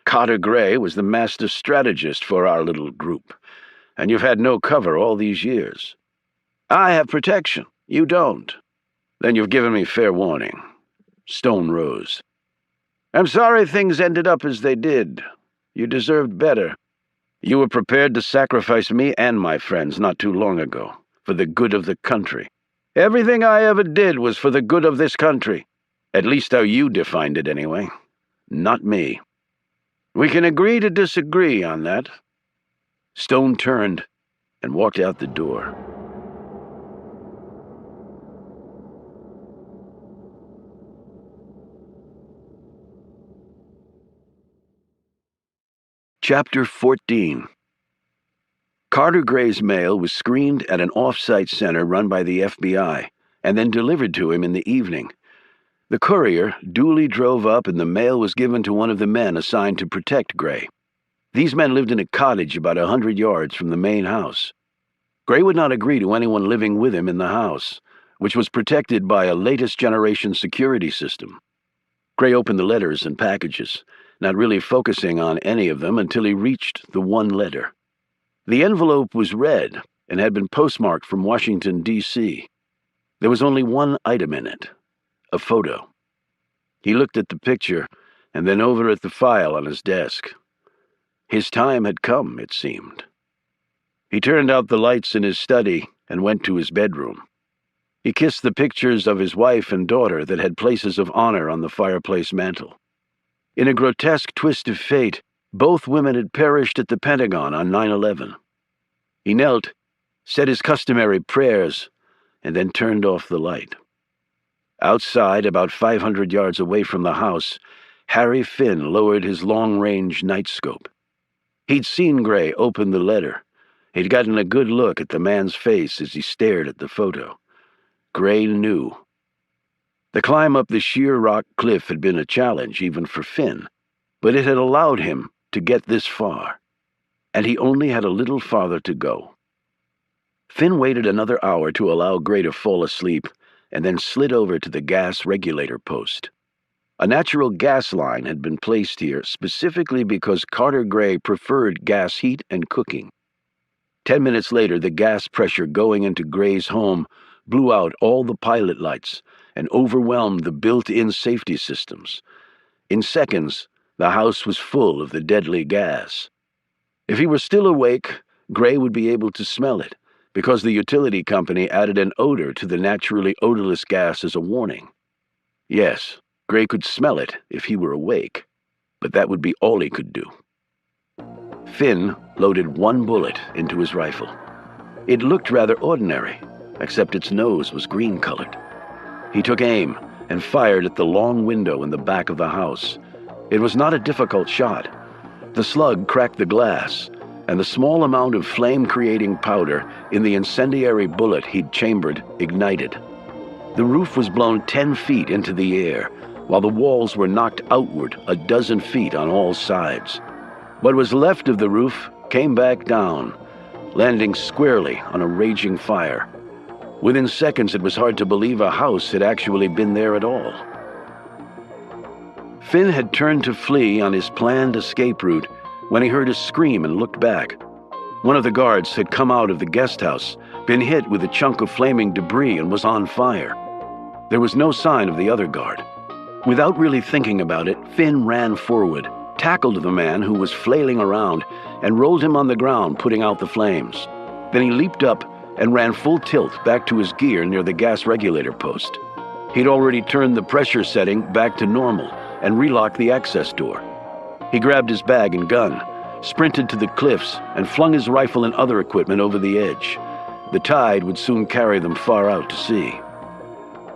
Carter Gray was the master strategist for our little group, and you've had no cover all these years. I have protection. You don't. Then you've given me fair warning. Stone rose. I'm sorry things ended up as they did. You deserved better. You were prepared to sacrifice me and my friends not too long ago, for the good of the country. Everything I ever did was for the good of this country. At least how you defined it, anyway. Not me. We can agree to disagree on that. Stone turned and walked out the door. Chapter 14. Carter Gray's mail was screened at an off-site center run by the FBI and then delivered to him in the evening. The courier duly drove up and the mail was given to one of the men assigned to protect Gray. These men lived in a cottage about 100 yards from the main house. Gray would not agree to anyone living with him in the house, which was protected by a latest-generation security system. Gray opened the letters and packages, not really focusing on any of them until he reached the one letter. The envelope was red and had been postmarked from Washington, D.C. There was only one item in it, a photo. He looked at the picture and then over at the file on his desk. His time had come, it seemed. He turned out the lights in his study and went to his bedroom. He kissed the pictures of his wife and daughter that had places of honor on the fireplace mantel. In a grotesque twist of fate, both women had perished at the Pentagon on 9/11. He knelt, said his customary prayers, and then turned off the light. Outside, about 500 yards away from the house, Harry Finn lowered his long-range nightscope. He'd seen Gray open the letter. He'd gotten a good look at the man's face as he stared at the photo. Gray knew. The climb up the sheer rock cliff had been a challenge even for Finn, but it had allowed him to get this far, and he only had a little farther to go. Finn waited another hour to allow Gray to fall asleep, and then slid over to the gas regulator post. A natural gas line had been placed here specifically because Carter Gray preferred gas heat and cooking. 10 minutes later, the gas pressure going into Gray's home blew out all the pilot lights and overwhelmed the built-in safety systems. In seconds, the house was full of the deadly gas. If he were still awake, Gray would be able to smell it, because the utility company added an odor to the naturally odorless gas as a warning. Yes, Gray could smell it if he were awake, but that would be all he could do. Finn loaded one bullet into his rifle. It looked rather ordinary, except its nose was green-colored. He took aim and fired at the long window in the back of the house. It was not a difficult shot. The slug cracked the glass, and the small amount of flame-creating powder in the incendiary bullet he'd chambered ignited. The roof was blown 10 feet into the air, while the walls were knocked outward a dozen feet on all sides. What was left of the roof came back down, landing squarely on a raging fire. Within seconds, it was hard to believe a house had actually been there at all. Finn had turned to flee on his planned escape route when he heard a scream and looked back. One of the guards had come out of the guest house, been hit with a chunk of flaming debris, and was on fire. There was no sign of the other guard. Without really thinking about it, Finn ran forward, tackled the man who was flailing around, and rolled him on the ground, putting out the flames. Then he leaped up and ran full tilt back to his gear near the gas regulator post. He'd already turned the pressure setting back to normal and relocked the access door. He grabbed his bag and gun, sprinted to the cliffs, and flung his rifle and other equipment over the edge. The tide would soon carry them far out to sea.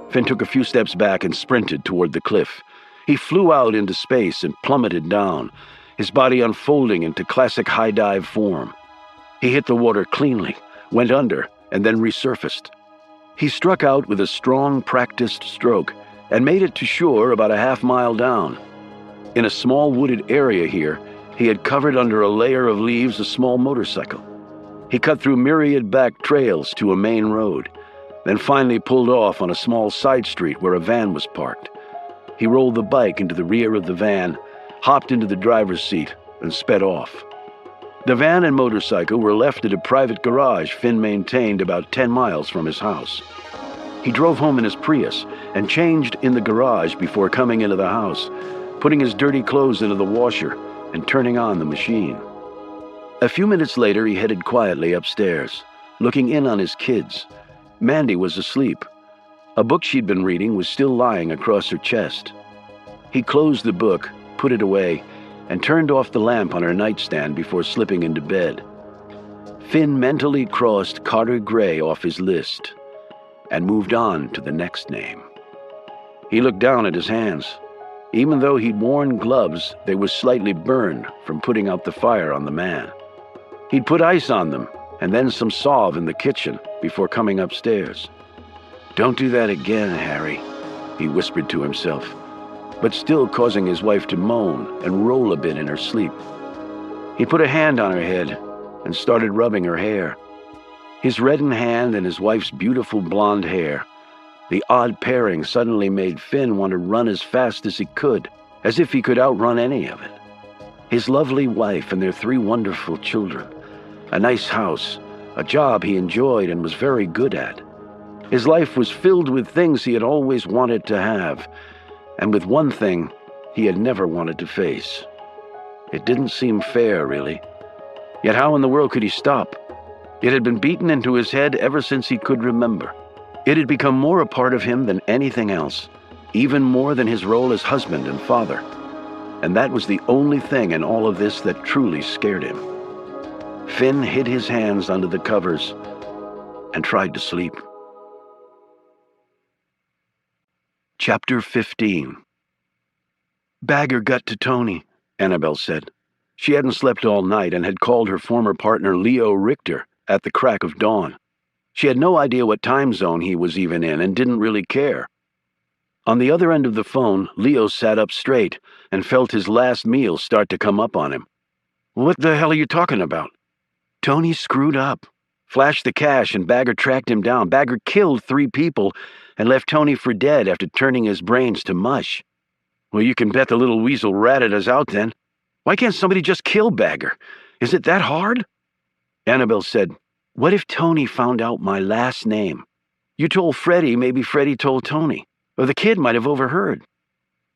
Finn took a few steps back and sprinted toward the cliff. He flew out into space and plummeted down, his body unfolding into classic high dive form. He hit the water cleanly, went under, and then resurfaced. He struck out with a strong, practiced stroke and made it to shore about a half-mile down. In a small wooded area here, he had covered under a layer of leaves a small motorcycle. He cut through myriad back trails to a main road, then finally pulled off on a small side street where a van was parked. He rolled the bike into the rear of the van, hopped into the driver's seat, and sped off. The van and motorcycle were left at a private garage Finn maintained about 10 miles from his house. He drove home in his Prius and changed in the garage before coming into the house, putting his dirty clothes into the washer and turning on the machine. A few minutes later, he headed quietly upstairs, looking in on his kids. Mandy was asleep. A book she'd been reading was still lying across her chest. He closed the book, put it away, and turned off the lamp on her nightstand before slipping into bed. Finn mentally crossed Carter Gray off his list and moved on to the next name. He looked down at his hands. Even though he'd worn gloves, they were slightly burned from putting out the fire on the man. He'd put ice on them and then some salve in the kitchen before coming upstairs. "Don't do that again, Harry," he whispered to himself, but still causing his wife to moan and roll a bit in her sleep. He put a hand on her head and started rubbing her hair. His reddened hand and his wife's beautiful blonde hair. The odd pairing suddenly made Finn want to run as fast as he could, as if he could outrun any of it. His lovely wife and their 3 wonderful children. A nice house, a job he enjoyed and was very good at. His life was filled with things he had always wanted to have, and with one thing he had never wanted to face. It didn't seem fair, really. Yet how in the world could he stop? It had been beaten into his head ever since he could remember. It had become more a part of him than anything else, even more than his role as husband and father. And that was the only thing in all of this that truly scared him. Finn hid his hands under the covers and tried to sleep. Chapter 15. "Bagger got to Tony," Annabelle said. She hadn't slept all night and had called her former partner Leo Richter at the crack of dawn. She had no idea what time zone he was even in and didn't really care. On the other end of the phone, Leo sat up straight and felt his last meal start to come up on him. "What the hell are you talking about?" "Tony screwed up. Flashed the cash and Bagger tracked him down. Bagger killed 3 people and left Tony for dead after turning his brains to mush." "Well, you can bet the little weasel ratted us out then. Why can't somebody just kill Bagger? Is it that hard?" Annabelle said, "What if Tony found out my last name? You told Freddie, maybe Freddie told Tony. Or the kid might have overheard."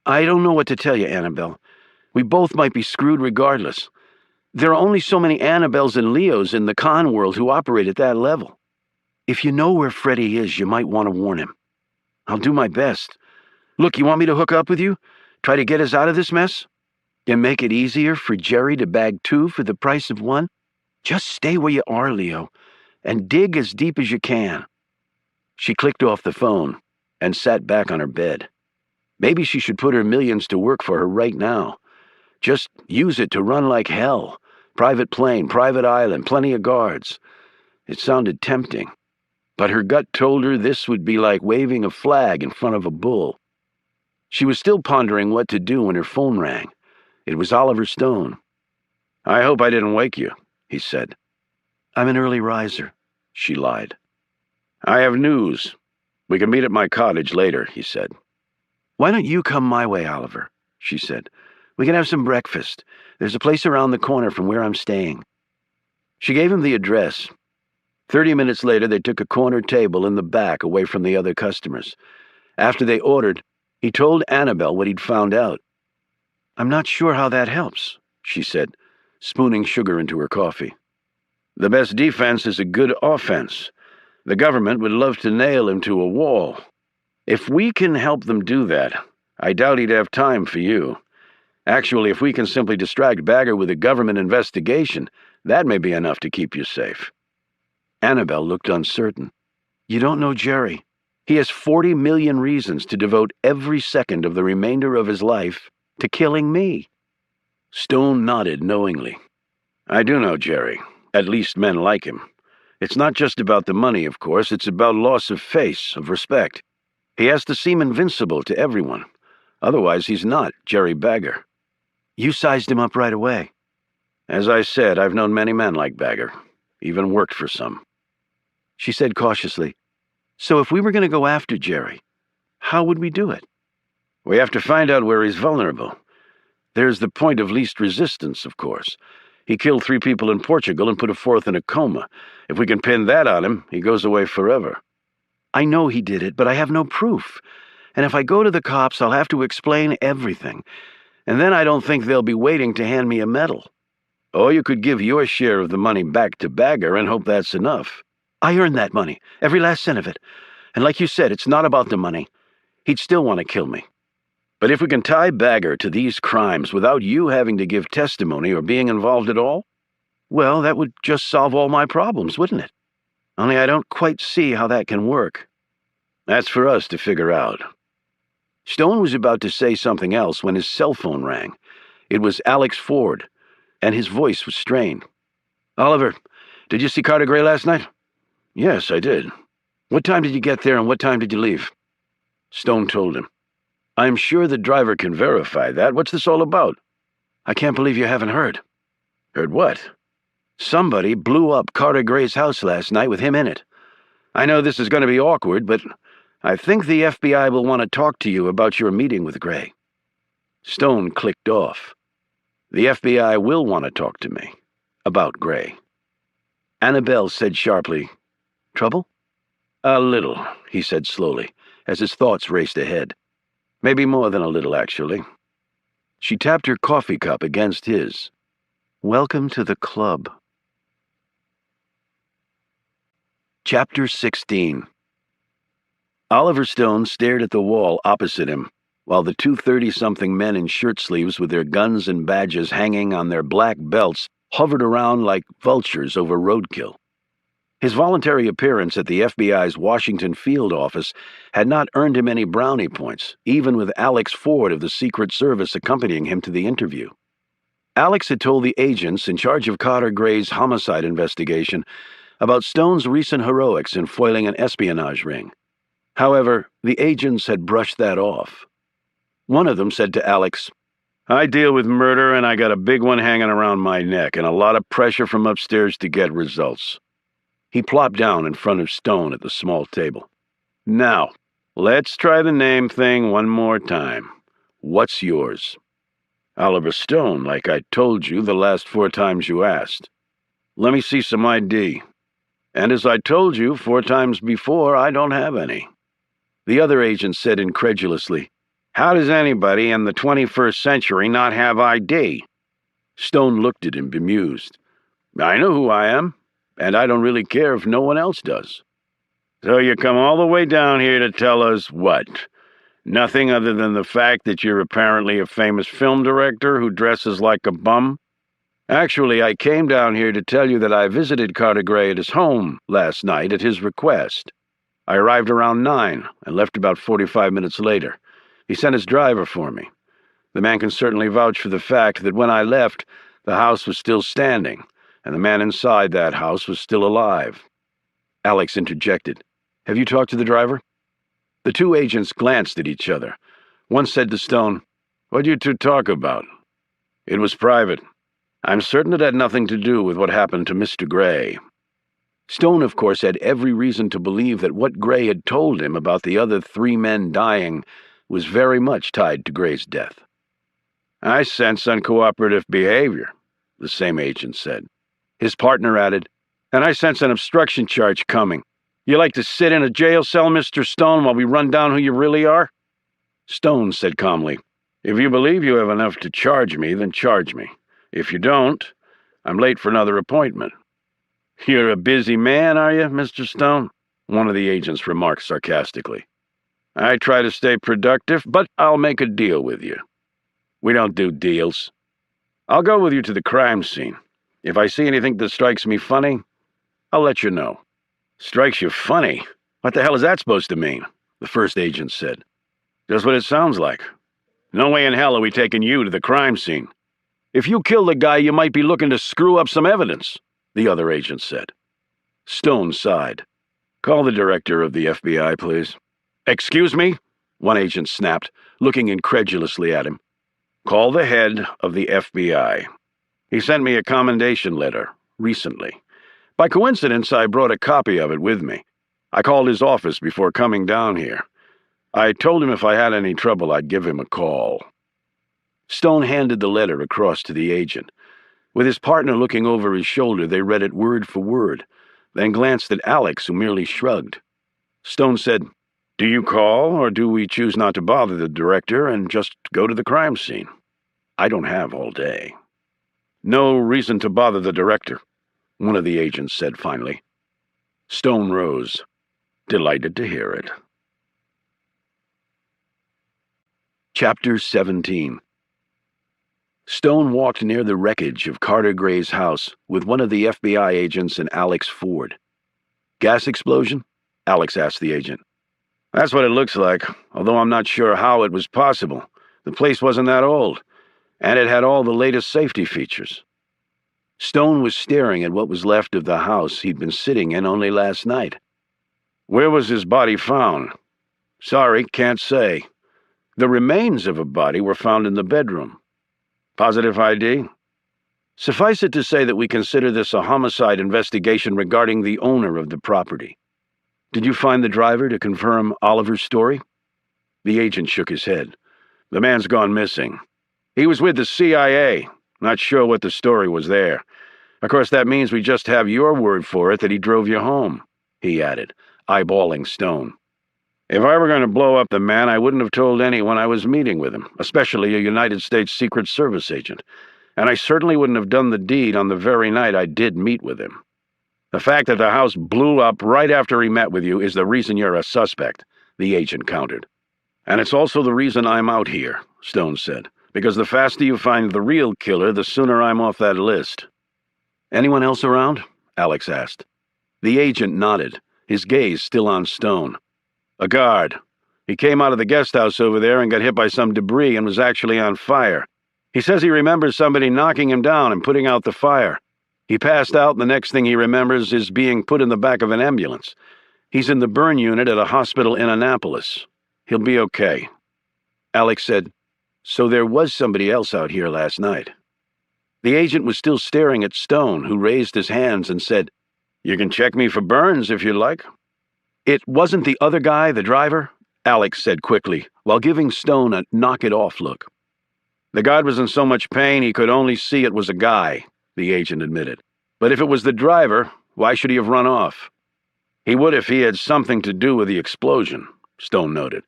"I don't know what to tell you, Annabelle. We both might be screwed regardless. There are only so many Annabelles and Leos in the con world who operate at that level. If you know where Freddie is, you might want to warn him." "I'll do my best. Look, you want me to hook up with you? Try to get us out of this mess? And make it easier for Jerry to bag 2 for the price of 1? Just stay where you are, Leo, and dig as deep as you can." She clicked off the phone and sat back on her bed. Maybe she should put her millions to work for her right now. Just use it to run like hell. Private plane, private island, plenty of guards. It sounded tempting, but her gut told her this would be like waving a flag in front of a bull. She was still pondering what to do when her phone rang. It was Oliver Stone. "I hope I didn't wake you," he said. "I'm an early riser," she lied. "I have news. We can meet at my cottage later," he said. "Why don't you come my way, Oliver?" she said. "We can have some breakfast. There's a place around the corner from where I'm staying." She gave him the address. 30 minutes later, they took a corner table in the back away from the other customers. After they ordered, he told Annabelle what he'd found out. "I'm not sure how that helps," she said, spooning sugar into her coffee. "The best defense is a good offense. The government would love to nail him to a wall. If we can help them do that, I doubt he'd have time for you. Actually, if we can simply distract Bagger with a government investigation, that may be enough to keep you safe." Annabelle looked uncertain. "You don't know Jerry. He has 40 million reasons to devote every second of the remainder of his life to killing me." Stone nodded knowingly. "I do know Jerry. At least men like him. It's not just about the money, of course. It's about loss of face, of respect. He has to seem invincible to everyone. Otherwise, he's not Jerry Bagger." "You sized him up right away." "As I said, I've known many men like Bagger. Even worked for some." She said cautiously, "So if we were going to go after Jerry, how would we do it?" "We have to find out where he's vulnerable. There's the point of least resistance, of course. He killed 3 people in Portugal and put a 4th in a coma. If we can pin that on him, he goes away forever." "I know he did it, but I have no proof. And if I go to the cops, I'll have to explain everything. And then I don't think they'll be waiting to hand me a medal." "Or you could give your share of the money back to Bagger and hope that's enough." "I earned that money, every last cent of it. And like you said, it's not about the money. He'd still want to kill me." "But if we can tie Bagger to these crimes without you having to give testimony or being involved at all, well, that would just solve all my problems, wouldn't it? Only I don't quite see how that can work." "That's for us to figure out." Stone was about to say something else when his cell phone rang. It was Alex Ford, and his voice was strained. "Oliver, did you see Carter Gray last night?" "Yes, I did." "What time did you get there and what time did you leave?" Stone told him. "I'm sure the driver can verify that. What's this all about?" "I can't believe you haven't heard." "Heard what?" "Somebody blew up Carter Gray's house last night with him in it. I know this is going to be awkward, but I think the FBI will want to talk to you about your meeting with Gray." Stone clicked off. The FBI will want to talk to me about Gray. Annabelle said sharply, "Trouble?" "A little," he said slowly, as his thoughts raced ahead. "Maybe more than a little, actually." She tapped her coffee cup against his. "Welcome to the club." Chapter 16. Oliver Stone stared at the wall opposite him, while the two 30-something men in shirt sleeves with their guns and badges hanging on their black belts hovered around like vultures over roadkill. His voluntary appearance at the FBI's Washington field office had not earned him any brownie points, even with Alex Ford of the Secret Service accompanying him to the interview. Alex had told the agents in charge of Carter Gray's homicide investigation about Stone's recent heroics in foiling an espionage ring. However, the agents had brushed that off. One of them said to Alex, "I deal with murder and I got a big one hanging around my neck and a lot of pressure from upstairs to get results." He plopped down in front of Stone at the small table. "Now, let's try the name thing one more time. What's yours?" "Oliver Stone, like I told you the last 4 times you asked." "Let me see some ID." "And as I told you 4 times before, I don't have any." The other agent said incredulously, "How does anybody in the 21st century not have ID?" Stone looked at him bemused. "I know who I am, and I don't really care if no one else does." "So you come all the way down here to tell us what? Nothing other than the fact that you're apparently a famous film director who dresses like a bum?" "Actually, I came down here to tell you that I visited Carter Gray at his home last night at his request. I arrived around 9 and left about 45 minutes later. He sent his driver for me. The man can certainly vouch for the fact that when I left, the house was still standing, and the man inside that house was still alive." Alex interjected, "Have you talked to the driver?" The two agents glanced at each other. One said to Stone, "What'd you two talk about?" "It was private. I'm certain it had nothing to do with what happened to Mr. Gray." Stone, of course, had every reason to believe that what Gray had told him about the other 3 men dying was very much tied to Gray's death. "I sense uncooperative behavior," the same agent said. His partner added, "And I sense an obstruction charge coming. You like to sit in a jail cell, Mr. Stone, while we run down who you really are?" Stone said calmly, "If you believe you have enough to charge me, then charge me. If you don't, I'm late for another appointment." "You're a busy man, are you, Mr. Stone?" one of the agents remarked sarcastically. "I try to stay productive, but I'll make a deal with you." "We don't do deals." "I'll go with you to the crime scene. If I see anything that strikes me funny, I'll let you know." "Strikes you funny? What the hell is that supposed to mean?" the first agent said. "Just what it sounds like. No way in hell are we taking you to the crime scene. If you kill the guy, you might be looking to screw up some evidence," the other agent said. Stone sighed. "Call the director of the FBI, please." "Excuse me?" one agent snapped, looking incredulously at him. "Call the head of the FBI. He sent me a commendation letter recently. By coincidence, I brought a copy of it with me. I called his office before coming down here. I told him if I had any trouble, I'd give him a call." Stone handed the letter across to the agent. With his partner looking over his shoulder, they read it word for word, then glanced at Alex, who merely shrugged. Stone said, "Do you call, or do we choose not to bother the director and just go to the crime scene? I don't have all day." "No reason to bother the director," one of the agents said finally. Stone rose. "Delighted to hear it." Chapter 17. Stone walked near the wreckage of Carter Gray's house with one of the FBI agents and Alex Ford. "Gas explosion?" Alex asked the agent. That's what it looks like, although I'm not sure how it was possible. The place wasn't that old, and it had all the latest safety features. Stone was staring at what was left of the house he'd been sitting in only last night. Where was his body found? Sorry, can't say. The remains of a body were found in the bedroom. Positive ID? Suffice it to say that we consider this a homicide investigation regarding the owner of the property. Did you find the driver to confirm Oliver's story? The agent shook his head. The man's gone missing. He was with the CIA. Not sure what the story was there. Of course, that means we just have your word for it that he drove you home, he added, eyeballing Stone. If I were going to blow up the man, I wouldn't have told anyone I was meeting with him, especially a United States Secret Service agent. And I certainly wouldn't have done the deed on the very night I did meet with him. The fact that the house blew up right after he met with you is the reason you're a suspect, the agent countered. And it's also the reason I'm out here, Stone said, because the faster you find the real killer, the sooner I'm off that list. Anyone else around? Alex asked. The agent nodded, his gaze still on Stone. A guard. He came out of the guest house over there and got hit by some debris and was actually on fire. He says he remembers somebody knocking him down and putting out the fire. He passed out, and the next thing he remembers is being put in the back of an ambulance. He's in the burn unit at a hospital in Annapolis. He'll be okay. Alex said, So there was somebody else out here last night. The agent was still staring at Stone, who raised his hands and said, You can check me for burns if you like. It wasn't the other guy, the driver? Alex said quickly, while giving Stone a knock-it-off look. The guard was in so much pain he could only see it was a guy, the agent admitted. But if it was the driver, why should he have run off? He would if he had something to do with the explosion, Stone noted.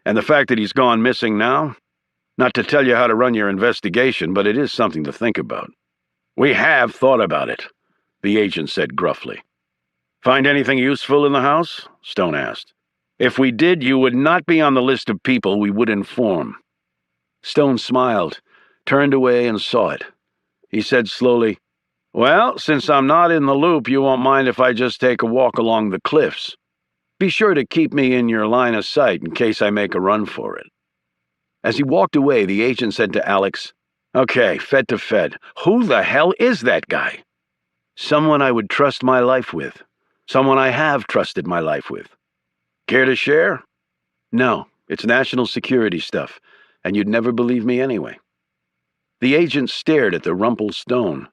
And the fact that he's gone missing now? Not to tell you how to run your investigation, but it is something to think about. We have thought about it, the agent said gruffly. Find anything useful in the house? Stone asked. If we did, you would not be on the list of people we would inform. Stone smiled, turned away and saw it. He said slowly, Well, since I'm not in the loop, you won't mind if I just take a walk along the cliffs. Be sure to keep me in your line of sight in case I make a run for it. As he walked away, the agent said to Alex, Okay, Fed to Fed. Who the hell is that guy? Someone I would trust my life with. Someone I have trusted my life with. Care to share? No, it's national security stuff, and you'd never believe me anyway. The agent stared at the rumpled Stone.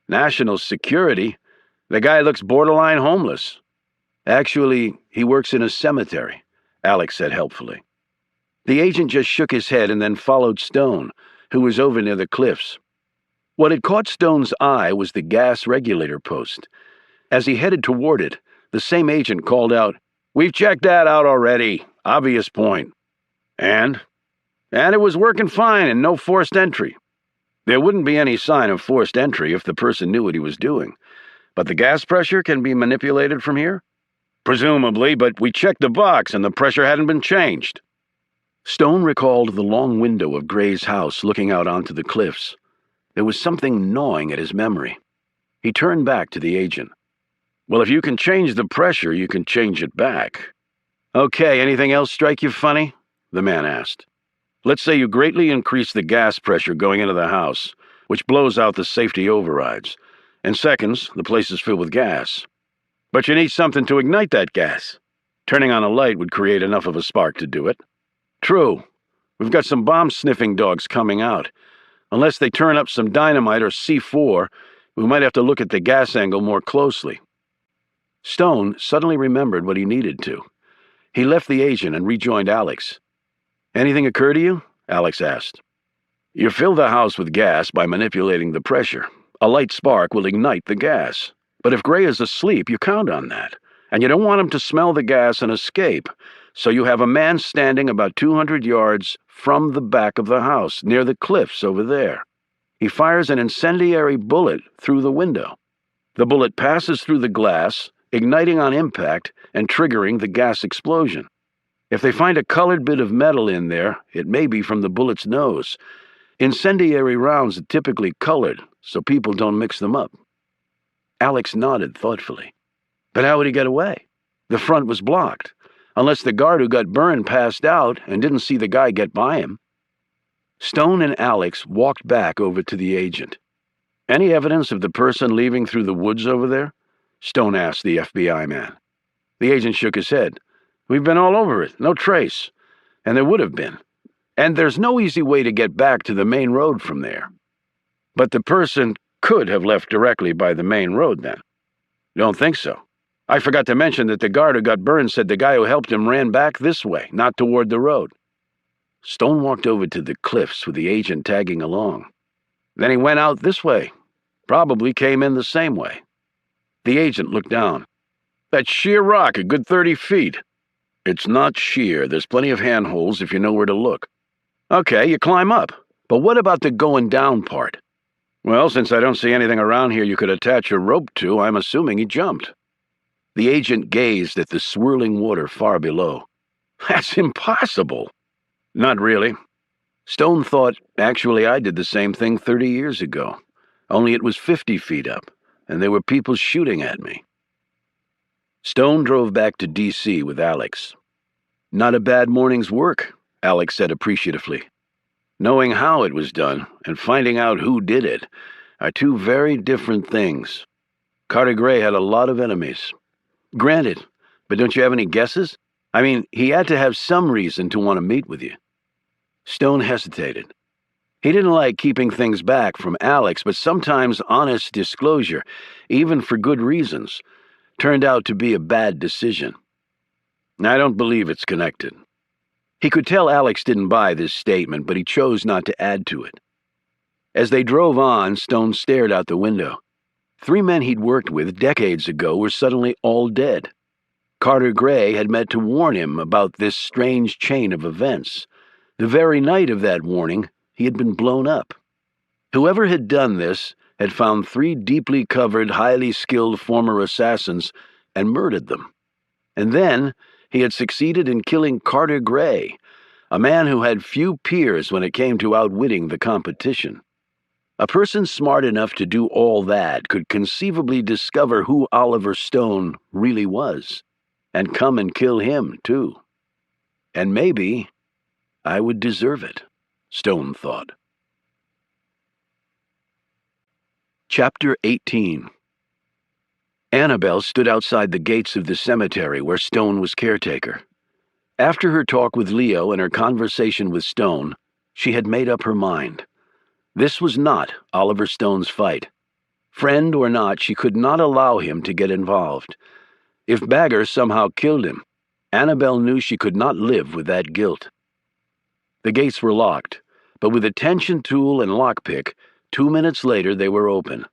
National security? The guy looks borderline homeless. Actually, he works in a cemetery, Alex said helpfully. The agent just shook his head and then followed Stone, who was over near the cliffs. What had caught Stone's eye was the gas regulator post. As he headed toward it, the same agent called out, We've checked that out already. Obvious point. And it was working fine and no forced entry. There wouldn't be any sign of forced entry if the person knew what he was doing. But the gas pressure can be manipulated from here? Presumably, but we checked the box and the pressure hadn't been changed. Stone recalled the long window of Gray's house looking out onto the cliffs. There was something gnawing at his memory. He turned back to the agent. Well, if you can change the pressure, you can change it back. Okay, anything else strike you funny? The man asked. Let's say you greatly increase the gas pressure going into the house, which blows out the safety overrides. In seconds, the place is filled with gas. But you need something to ignite that gas. Turning on a light would create enough of a spark to do it. True. We've got some bomb-sniffing dogs coming out. Unless they turn up some dynamite or C4, we might have to look at the gas angle more closely. Stone suddenly remembered what he needed to. He left the agent and rejoined Alex. Anything occur to you? Alex asked. You fill the house with gas by manipulating the pressure. A light spark will ignite the gas. But if Gray is asleep, you count on that. And you don't want him to smell the gas and escape. So you have a man standing about 200 yards from the back of the house, near the cliffs over there. He fires an incendiary bullet through the window. The bullet passes through the glass, igniting on impact and triggering the gas explosion. If they find a colored bit of metal in there, it may be from the bullet's nose. Incendiary rounds are typically colored, so people don't mix them up. Alex nodded thoughtfully. But how would he get away? The front was blocked. unless the guard who got burned passed out and didn't see the guy get by him. Stone and Alex walked back over to the agent. "Any evidence of the person leaving through the woods over there?" Stone asked the FBI man. The agent shook his head. "We've been all over it. No trace. And there would have been. And there's no easy way to get back to the main road from there." "But the person could have left directly by the main road then." "Don't think so. I forgot to mention that the guard who got burned said the guy who helped him ran back this way, not toward the road." Stone walked over to the cliffs with the agent tagging along. "Then he went out this way. Probably came in the same way." The agent looked down. "That's sheer rock, a good 30 feet. "It's not sheer. There's plenty of handholds if you know where to look." "Okay, you climb up. But what about the going down part?" "Well, since I don't see anything around here you could attach a rope to, I'm assuming he jumped." The agent gazed at the swirling water far below. "That's impossible." "Not really. Stone thought, actually, I did the same thing 30 years ago. Only it was 50 feet up, and there were people shooting at me." Stone drove back to D.C. with Alex. "Not a bad morning's work," Alex said appreciatively. "Knowing how it was done and finding out who did it are two very different things. Carter Gray had a lot of enemies." "Granted, but don't you have any guesses? I mean, he had to have some reason to want to meet with you." Stone hesitated. He didn't like keeping things back from Alex, but sometimes honest disclosure, even for good reasons, turned out to be a bad decision. "I don't believe it's connected." He could tell Alex didn't buy this statement, but he chose not to add to it. As they drove on, Stone stared out the window. 3 men he'd worked with decades ago were suddenly all dead. Carter Gray had meant to warn him about this strange chain of events. The very night of that warning, he had been blown up. Whoever had done this had found 3 deeply covered, highly skilled former assassins and murdered them. And then he had succeeded in killing Carter Gray, a man who had few peers when it came to outwitting the competition. A person smart enough to do all that could conceivably discover who Oliver Stone really was, and come and kill him, too. And maybe I would deserve it, Stone thought. Chapter 18. Annabelle stood outside the gates of the cemetery where Stone was caretaker. After her talk with Leo and her conversation with Stone, she had made up her mind. This was not Oliver Stone's fight. Friend or not, she could not allow him to get involved. If Bagger somehow killed him, Annabelle knew she could not live with that guilt. The gates were locked, but with a tension tool and lockpick, 2 minutes later they were open,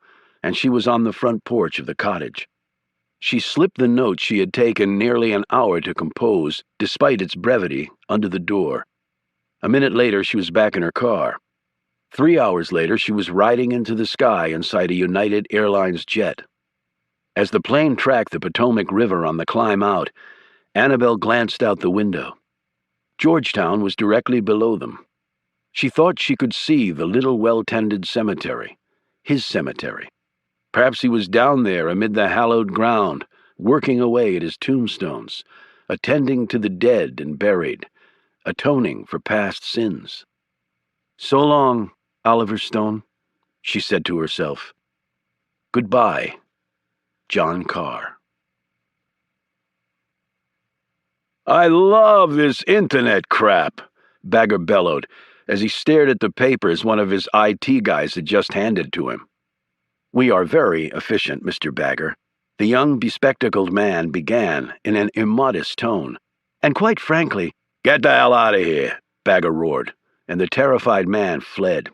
and she was on the front porch of the cottage. She slipped the note she had taken nearly an hour to compose, despite its brevity, under the door. A minute later she was back in her car. 3 hours later she was riding into the sky inside a United Airlines jet. As the plane tracked the Potomac River on the climb out, Annabelle glanced out the window. Georgetown was directly below them. She thought she could see the little well-tended cemetery, his cemetery. Perhaps he was down there amid the hallowed ground, working away at his tombstones, attending to the dead and buried, atoning for past sins. "So long, Oliver Stone," she said to herself. "Goodbye, John Carr." "I love this internet crap," Bagger bellowed, as he stared at the papers one of his IT guys had just handed to him. "We are very efficient, Mr. Bagger," the young, bespectacled man began in an immodest tone. "And quite frankly—" "Get the hell out of here," Bagger roared, and the terrified man fled.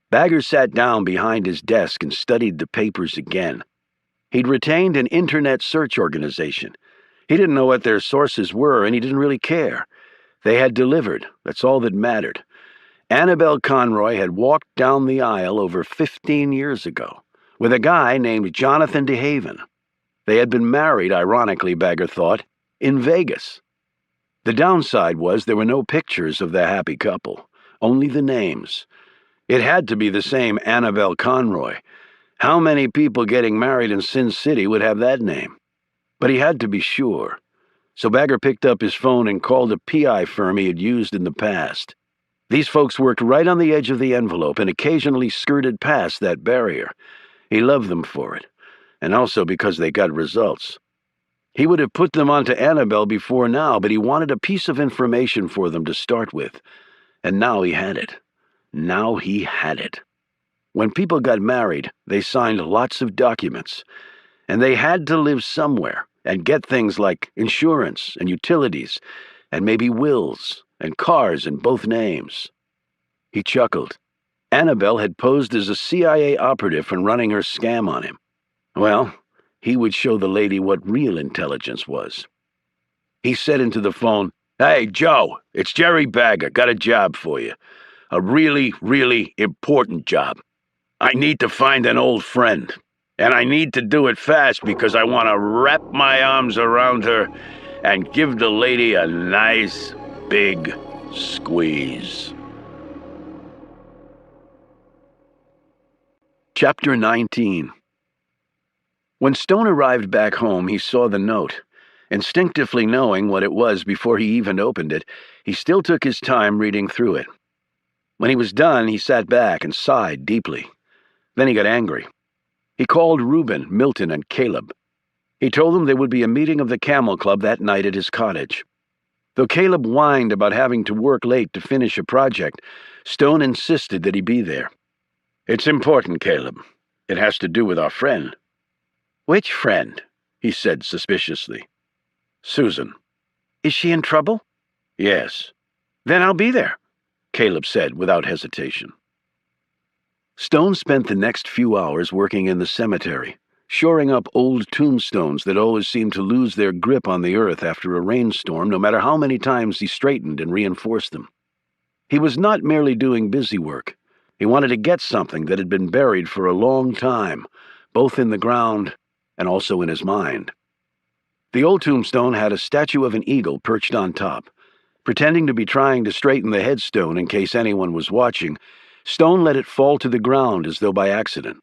Bagger sat down behind his desk and studied the papers again. He'd retained an internet search organization. He didn't know what their sources were, and he didn't really care. They had delivered. That's all that mattered. Annabelle Conroy had walked down the aisle over 15 years ago with a guy named Jonathan DeHaven. They had been married, ironically, Bagger thought, in Vegas. The downside was there were no pictures of the happy couple, only the names. It had to be the same Annabelle Conroy. How many people getting married in Sin City would have that name? But he had to be sure. So Bagger picked up his phone and called a PI firm he had used in the past. These folks worked right on the edge of the envelope and occasionally skirted past that barrier. He loved them for it, and also because they got results. He would have put them onto Annabelle before now, but he wanted a piece of information for them to start with. And now he had it. Now he had it. When people got married, they signed lots of documents, and they had to live somewhere and get things like insurance and utilities and maybe wills and cars in both names. He chuckled. Annabelle had posed as a CIA operative and running her scam on him. Well, he would show the lady what real intelligence was. He said into the phone, "Hey, Joe, it's Jerry Bagger. Got a job for you. A really, really important job. I need to find an old friend, and I need to do it fast because I want to wrap my arms around her and give the lady a nice, big squeeze." Chapter 19. When Stone arrived back home, he saw the note. Instinctively knowing what it was before he even opened it, he still took his time reading through it. When he was done, he sat back and sighed deeply. Then he got angry. He called Reuben, Milton, and Caleb. He told them there would be a meeting of the Camel Club that night at his cottage. Though Caleb whined about having to work late to finish a project, Stone insisted that he be there. "It's important, Caleb. It has to do with our friend." "Which friend?" he said suspiciously. "Susan." "Is she in trouble?" "Yes." "Then I'll be there," Caleb said without hesitation. Stone spent the next few hours working in the cemetery, shoring up old tombstones that always seemed to lose their grip on the earth after a rainstorm, no matter how many times he straightened and reinforced them. He was not merely doing busy work. He wanted to get something that had been buried for a long time, both in the ground and also in his mind. The old tombstone had a statue of an eagle perched on top. Pretending to be trying to straighten the headstone in case anyone was watching, Stone let it fall to the ground as though by accident.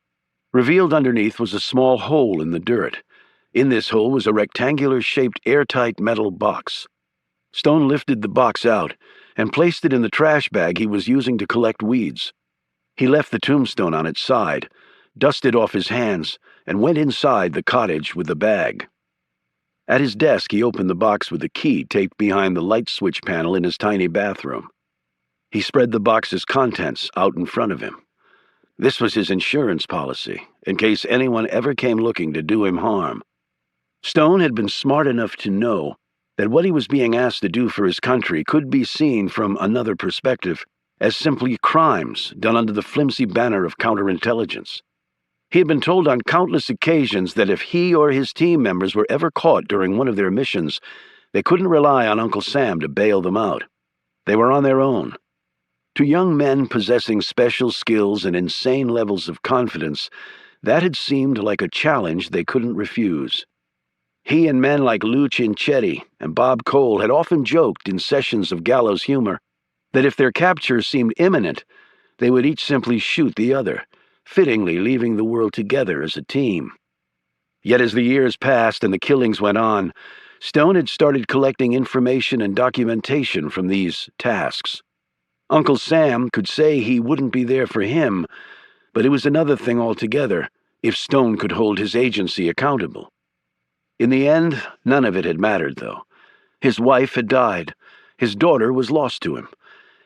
Revealed underneath was a small hole in the dirt. In this hole was a rectangular-shaped airtight metal box. Stone lifted the box out and placed it in the trash bag he was using to collect weeds. He left the tombstone on its side, dusted off his hands, and went inside the cottage with the bag. At his desk, he opened the box with a key taped behind the light switch panel in his tiny bathroom. He spread the box's contents out in front of him. This was his insurance policy, in case anyone ever came looking to do him harm. Stone had been smart enough to know that what he was being asked to do for his country could be seen from another perspective as simply crimes done under the flimsy banner of counterintelligence. He had been told on countless occasions that if he or his team members were ever caught during one of their missions, they couldn't rely on Uncle Sam to bail them out. They were on their own. To young men possessing special skills and insane levels of confidence, that had seemed like a challenge they couldn't refuse. He and men like Lou Cincetti and Bob Cole had often joked in sessions of gallows humor that if their capture seemed imminent, they would each simply shoot the other, fittingly leaving the world together as a team. Yet as the years passed and the killings went on, Stone had started collecting information and documentation from these tasks. Uncle Sam could say he wouldn't be there for him, but it was another thing altogether if Stone could hold his agency accountable. In the end, none of it had mattered, though. His wife had died, his daughter was lost to him,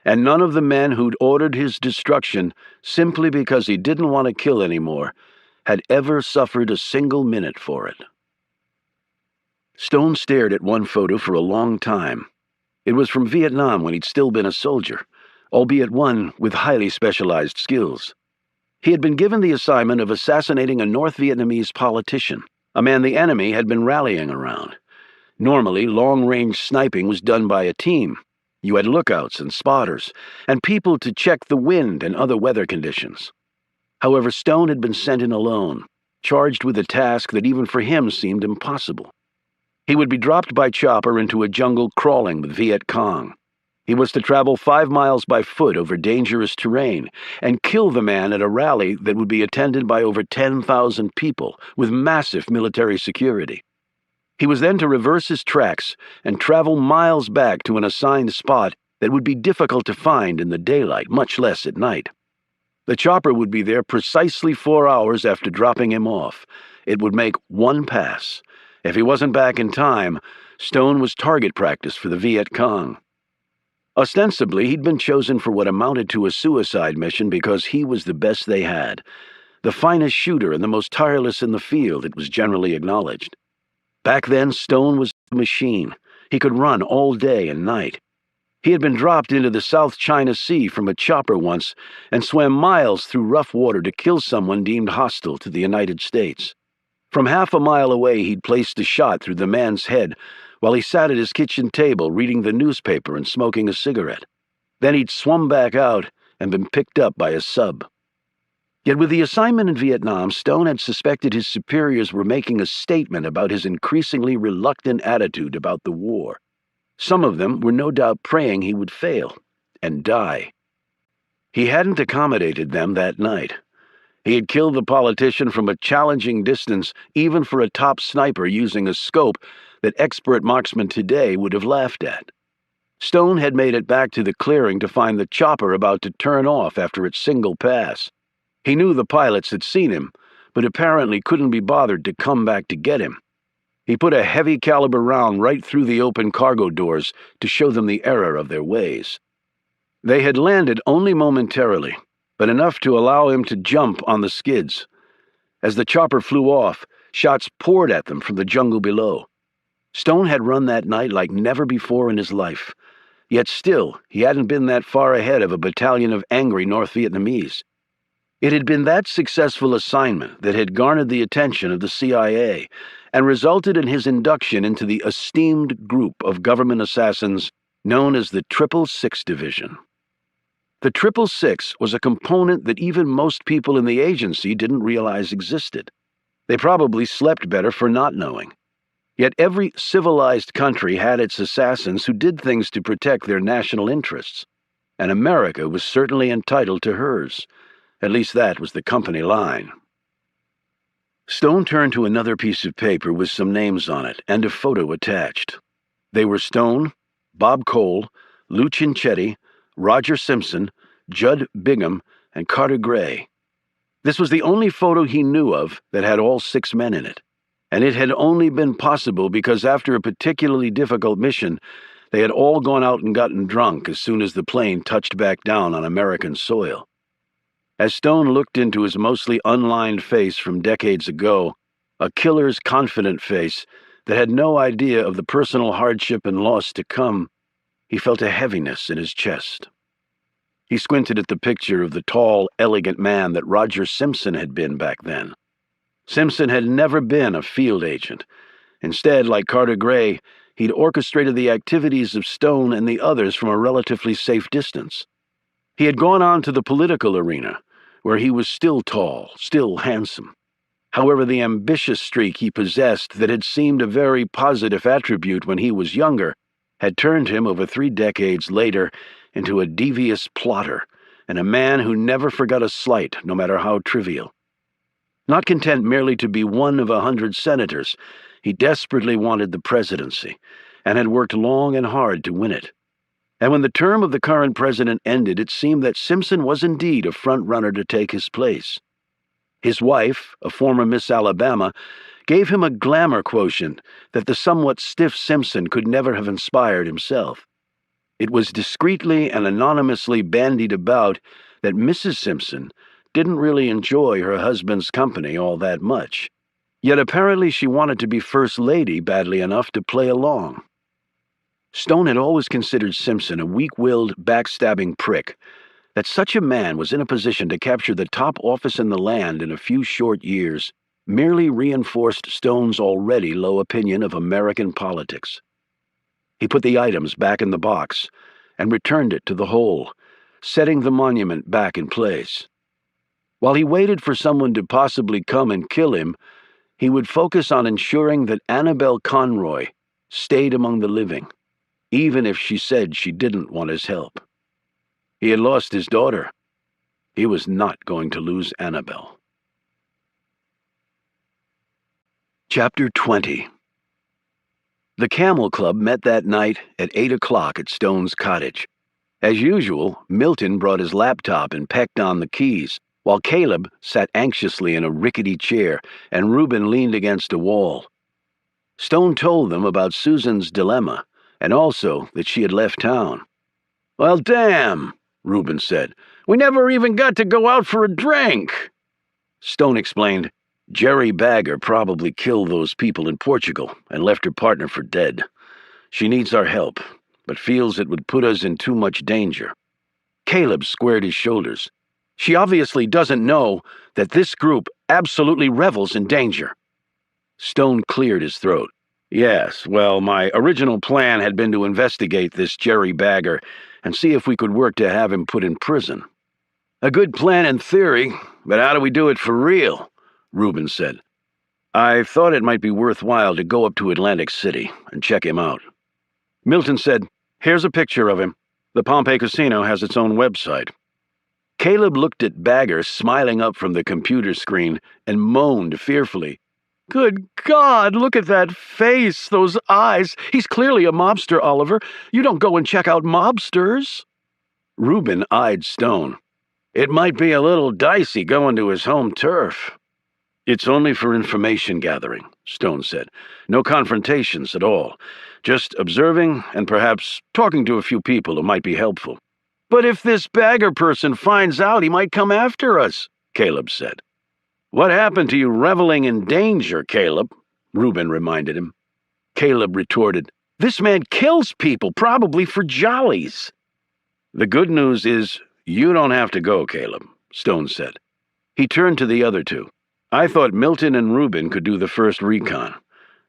and none of the men who'd ordered his destruction simply because he didn't want to kill anymore had ever suffered a single minute for it. Stone stared at one photo for a long time. It was from Vietnam when he'd still been a soldier, albeit one with highly specialized skills. He had been given the assignment of assassinating a North Vietnamese politician, a man the enemy had been rallying around. Normally, long-range sniping was done by a team. You had lookouts and spotters, and people to check the wind and other weather conditions. However, Stone had been sent in alone, charged with a task that even for him seemed impossible. He would be dropped by chopper into a jungle crawling with Viet Cong. He was to travel 5 miles by foot over dangerous terrain and kill the man at a rally that would be attended by over 10,000 people with massive military security. He was then to reverse his tracks and travel miles back to an assigned spot that would be difficult to find in the daylight, much less at night. The chopper would be there precisely 4 hours after dropping him off. It would make one pass. If he wasn't back in time, Stone was target practice for the Viet Cong. Ostensibly, he'd been chosen for what amounted to a suicide mission because he was the best they had. The finest shooter and the most tireless in the field, it was generally acknowledged. Back then, Stone was a machine. He could run all day and night. He had been dropped into the South China Sea from a chopper once and swam miles through rough water to kill someone deemed hostile to the United States. From half a mile away, he'd placed a shot through the man's head while he sat at his kitchen table reading the newspaper and smoking a cigarette. Then he'd swum back out and been picked up by a sub. Yet with the assignment in Vietnam, Stone had suspected his superiors were making a statement about his increasingly reluctant attitude about the war. Some of them were no doubt praying he would fail and die. He hadn't accommodated them that night. He had killed the politician from a challenging distance, even for a top sniper using a scope that expert marksmen today would have laughed at. Stone had made it back to the clearing to find the chopper about to turn off after its single pass. He knew the pilots had seen him, but apparently couldn't be bothered to come back to get him. He put a heavy-caliber round right through the open cargo doors to show them the error of their ways. They had landed only momentarily, but enough to allow him to jump on the skids. As the chopper flew off, shots poured at them from the jungle below. Stone had run that night like never before in his life. Yet still, he hadn't been that far ahead of a battalion of angry North Vietnamese. It had been that successful assignment that had garnered the attention of the CIA and resulted in his induction into the esteemed group of government assassins known as the 666 Division. The 666 was a component that even most people in the agency didn't realize existed. They probably slept better for not knowing. Yet every civilized country had its assassins who did things to protect their national interests, and America was certainly entitled to hers. At least that was the company line. Stone turned to another piece of paper with some names on it and a photo attached. They were Stone, Bob Cole, Lou Cincetti, Roger Simpson, Judd Bingham, and Carter Gray. This was the only photo he knew of that had all 6 men in it, and it had only been possible because after a particularly difficult mission, they had all gone out and gotten drunk as soon as the plane touched back down on American soil. As Stone looked into his mostly unlined face from decades ago, a killer's confident face that had no idea of the personal hardship and loss to come, he felt a heaviness in his chest. He squinted at the picture of the tall, elegant man that Roger Simpson had been back then. Simpson had never been a field agent. Instead, like Carter Gray, he'd orchestrated the activities of Stone and the others from a relatively safe distance. He had gone on to the political arena, where he was still tall, still handsome. However, the ambitious streak he possessed that had seemed a very positive attribute when he was younger had turned him over 3 decades later into a devious plotter and a man who never forgot a slight, no matter how trivial. Not content merely to be one of 100 senators, he desperately wanted the presidency and had worked long and hard to win it. And when the term of the current president ended, it seemed that Simpson was indeed a front-runner to take his place. His wife, a former Miss Alabama, gave him a glamour quotient that the somewhat stiff Simpson could never have inspired himself. It was discreetly and anonymously bandied about that Mrs. Simpson didn't really enjoy her husband's company all that much, yet apparently she wanted to be First Lady badly enough to play along. Stone had always considered Simpson a weak-willed, backstabbing prick. That such a man was in a position to capture the top office in the land in a few short years merely reinforced Stone's already low opinion of American politics. He put the items back in the box and returned it to the hole, setting the monument back in place. While he waited for someone to possibly come and kill him, he would focus on ensuring that Annabelle Conroy stayed among the living, even if she said she didn't want his help. He had lost his daughter. He was not going to lose Annabelle. Chapter 20. The Camel Club met that night at 8 o'clock at Stone's cottage. As usual, Milton brought his laptop and pecked on the keys, while Caleb sat anxiously in a rickety chair and Reuben leaned against a wall. Stone told them about Susan's dilemma, and also that she had left town. "Well, damn," Reuben said. "We never even got to go out for a drink." Stone explained, "Jerry Bagger probably killed those people in Portugal and left her partner for dead. She needs our help, but feels it would put us in too much danger." Caleb squared his shoulders. "She obviously doesn't know that this group absolutely revels in danger." Stone cleared his throat. "Yes, well, my original plan had been to investigate this Jerry Bagger and see if we could work to have him put in prison." "A good plan in theory, but how do we do it for real?" Reuben said. "I thought it might be worthwhile to go up to Atlantic City and check him out." Milton said, "Here's a picture of him. The Pompey Casino has its own website." Caleb looked at Bagger smiling up from the computer screen and moaned fearfully. "Good God, look at that face, those eyes. He's clearly a mobster, Oliver. You don't go and check out mobsters." Reuben eyed Stone. "It might be a little dicey going to his home turf." "It's only for information gathering," Stone said. "No confrontations at all. Just observing and perhaps talking to a few people who might be helpful." "But if this Bagger person finds out, he might come after us," Caleb said. "What happened to you reveling in danger, Caleb?" Reuben reminded him. Caleb retorted, "This man kills people, probably for jollies." "The good news is you don't have to go, Caleb," Stone said. He turned to the other two. "I thought Milton and Reuben could do the first recon.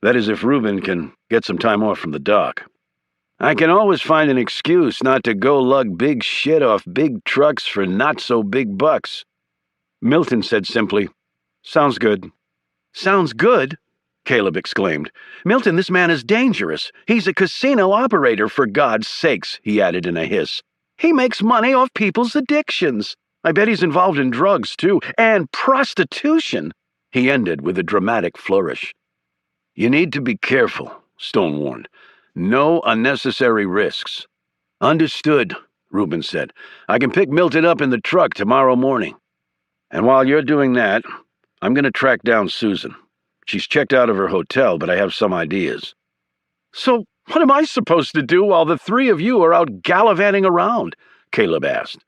That is, if Reuben can get some time off from the dock. I can always find an excuse not to go lug big shit off big trucks for not-so-big bucks." Milton said simply, "Sounds good." "Sounds good?" Caleb exclaimed. "Milton, this man is dangerous. He's a casino operator, for God's sakes," he added in a hiss. "He makes money off people's addictions. I bet he's involved in drugs, too, and prostitution," he ended with a dramatic flourish. "You need to be careful," Stone warned. "No unnecessary risks." "Understood," Reuben said. "I can pick Milton up in the truck tomorrow morning. And while you're doing that, I'm going to track down Susan. She's checked out of her hotel, but I have some ideas." "So what am I supposed to do while the three of you are out gallivanting around?" Caleb asked.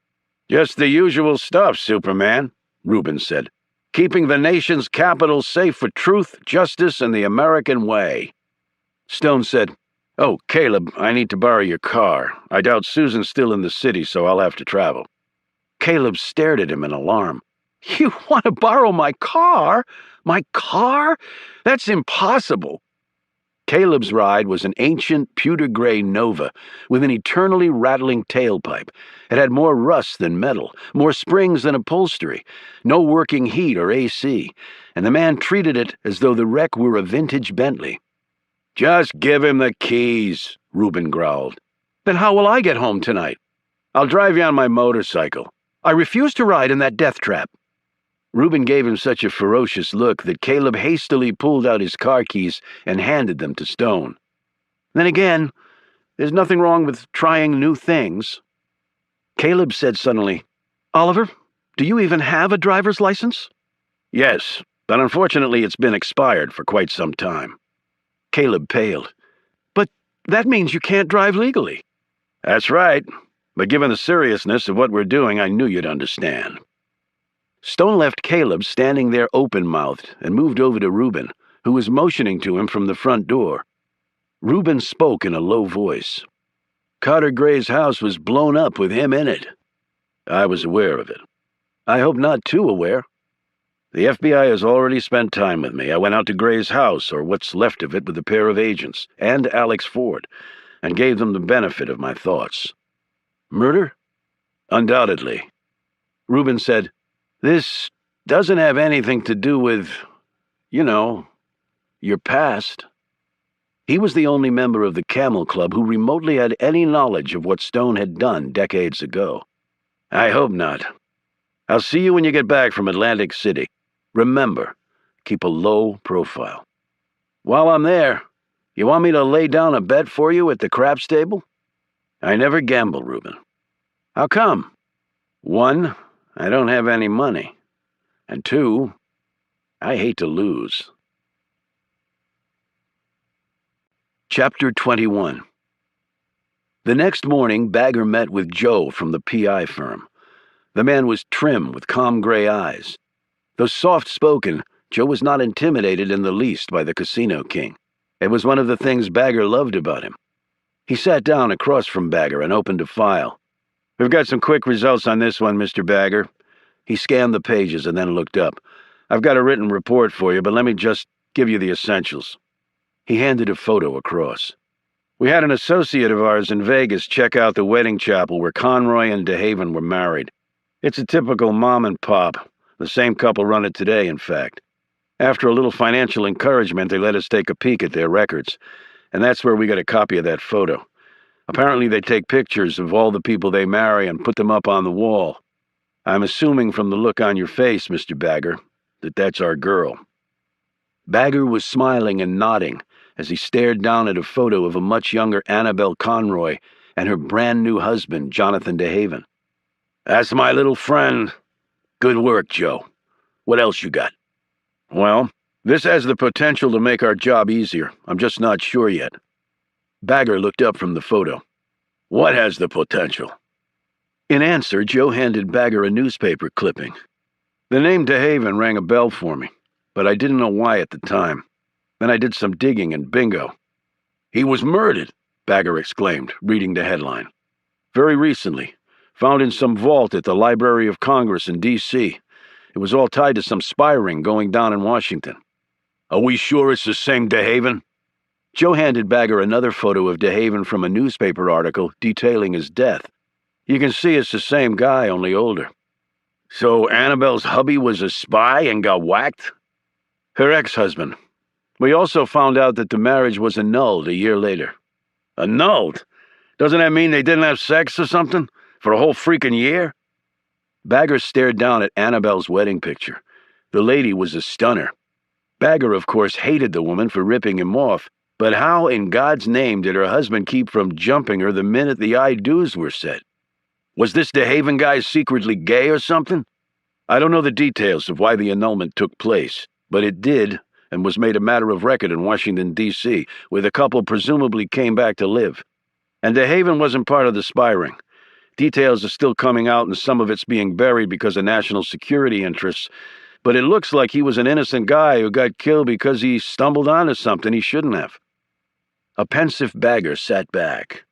"Just the usual stuff, Superman," Reuben said. "Keeping the nation's capital safe for truth, justice, and the American way." Stone said, "Oh, Caleb, I need to borrow your car. I doubt Susan's still in the city, so I'll have to travel." Caleb stared at him in alarm. "You want to borrow my car? My car? That's impossible." Caleb's ride was an ancient pewter-gray Nova with an eternally rattling tailpipe. It had more rust than metal, more springs than upholstery, no working heat or AC, and the man treated it as though the wreck were a vintage Bentley. "Just give him the keys," Reuben growled. "Then how will I get home tonight?" "I'll drive you on my motorcycle." "I refuse to ride in that death trap." Reuben gave him such a ferocious look that Caleb hastily pulled out his car keys and handed them to Stone. "Then again, there's nothing wrong with trying new things." Caleb said suddenly, "Oliver, do you even have a driver's license?" "Yes, but unfortunately it's been expired for quite some time." Caleb paled. "But that means you can't drive legally." "That's right, but given the seriousness of what we're doing, I knew you'd understand." Stone left Caleb standing there open-mouthed and moved over to Reuben, who was motioning to him from the front door. Reuben spoke in a low voice. "Carter Gray's house was blown up with him in it." "I was aware of it." "I hope not too aware." "The FBI has already spent time with me. I went out to Gray's house, or what's left of it, with a pair of agents, and Alex Ford, and gave them the benefit of my thoughts." "Murder?" "Undoubtedly." Reuben said, "This doesn't have anything to do with, your past." He was the only member of the Camel Club who remotely had any knowledge of what Stone had done decades ago. "I hope not. I'll see you when you get back from Atlantic City. Remember, keep a low profile. While I'm there, You want me to lay down a bet for you at the craps table? I never gamble, Reuben. How come? 1, I don't have any money. And 2, I hate to lose. Chapter 21. The next morning, Bagger met with Joe from the PI firm. The man was trim with calm gray eyes. Though soft-spoken, Joe was not intimidated in the least by the casino king. It was one of the things Bagger loved about him. He sat down across from Bagger and opened a file. We've got some quick results on this one, Mr. Bagger. He scanned the pages and then looked up. I've got a written report for you, but let me just give you the essentials. He handed a photo across. We had an associate of ours in Vegas check out the wedding chapel where Conroy and DeHaven were married. It's a typical mom and pop. The same couple run it today, in fact. After a little financial encouragement, they let us take a peek at their records, and that's where we got a copy of that photo. Apparently they take pictures of all the people they marry and put them up on the wall. I'm assuming from the look on your face, Mr. Bagger, that that's our girl. Bagger was smiling and nodding as he stared down at a photo of a much younger Annabelle Conroy and her brand-new husband, Jonathan DeHaven. That's my little friend. Good work, Joe. What else you got? Well, this has the potential to make our job easier. I'm just not sure yet. Bagger looked up from the photo. What has the potential? In answer, Joe handed Bagger a newspaper clipping. The name DeHaven rang a bell for me, but I didn't know why at the time. Then I did some digging and bingo. He was murdered, Bagger exclaimed, reading the headline. Very recently. Found in some vault at the Library of Congress in D.C. It was all tied to some spy ring going down in Washington. Are we sure it's the same DeHaven? Joe handed Bagger another photo of DeHaven from a newspaper article detailing his death. You can see it's the same guy, only older. So Annabelle's hubby was a spy and got whacked? Her ex-husband. We also found out that the marriage was annulled a year later. Annulled? Doesn't that mean they didn't have sex or something? For a whole freaking year? Bagger stared down at Annabelle's wedding picture. The lady was a stunner. Bagger, of course, hated the woman for ripping him off, but how in God's name did her husband keep from jumping her the minute the I-do's were said? Was this DeHaven guy secretly gay or something? I don't know the details of why the annulment took place, but it did, and was made a matter of record in Washington, D.C., where the couple presumably came back to live. And DeHaven wasn't part of the spy ring. Details are still coming out, and some of it's being buried because of national security interests, but it looks like he was an innocent guy who got killed because he stumbled onto something he shouldn't have. A pensive Bagger sat back.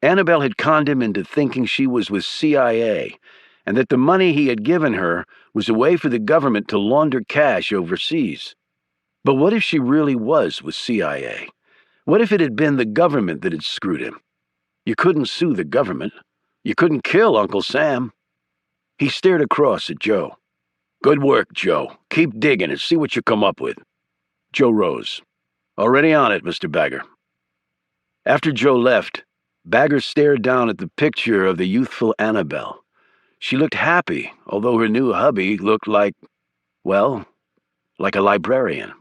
Annabelle had conned him into thinking she was with CIA, and that the money he had given her was a way for the government to launder cash overseas. But what if she really was with CIA? What if it had been the government that had screwed him? You couldn't sue the government. You couldn't kill Uncle Sam. He stared across at Joe. Good work, Joe. Keep digging and see what you come up with. Joe rose. Already on it, Mr. Bagger. After Joe left, Bagger stared down at the picture of the youthful Annabelle. She looked happy, although her new hubby looked like a librarian.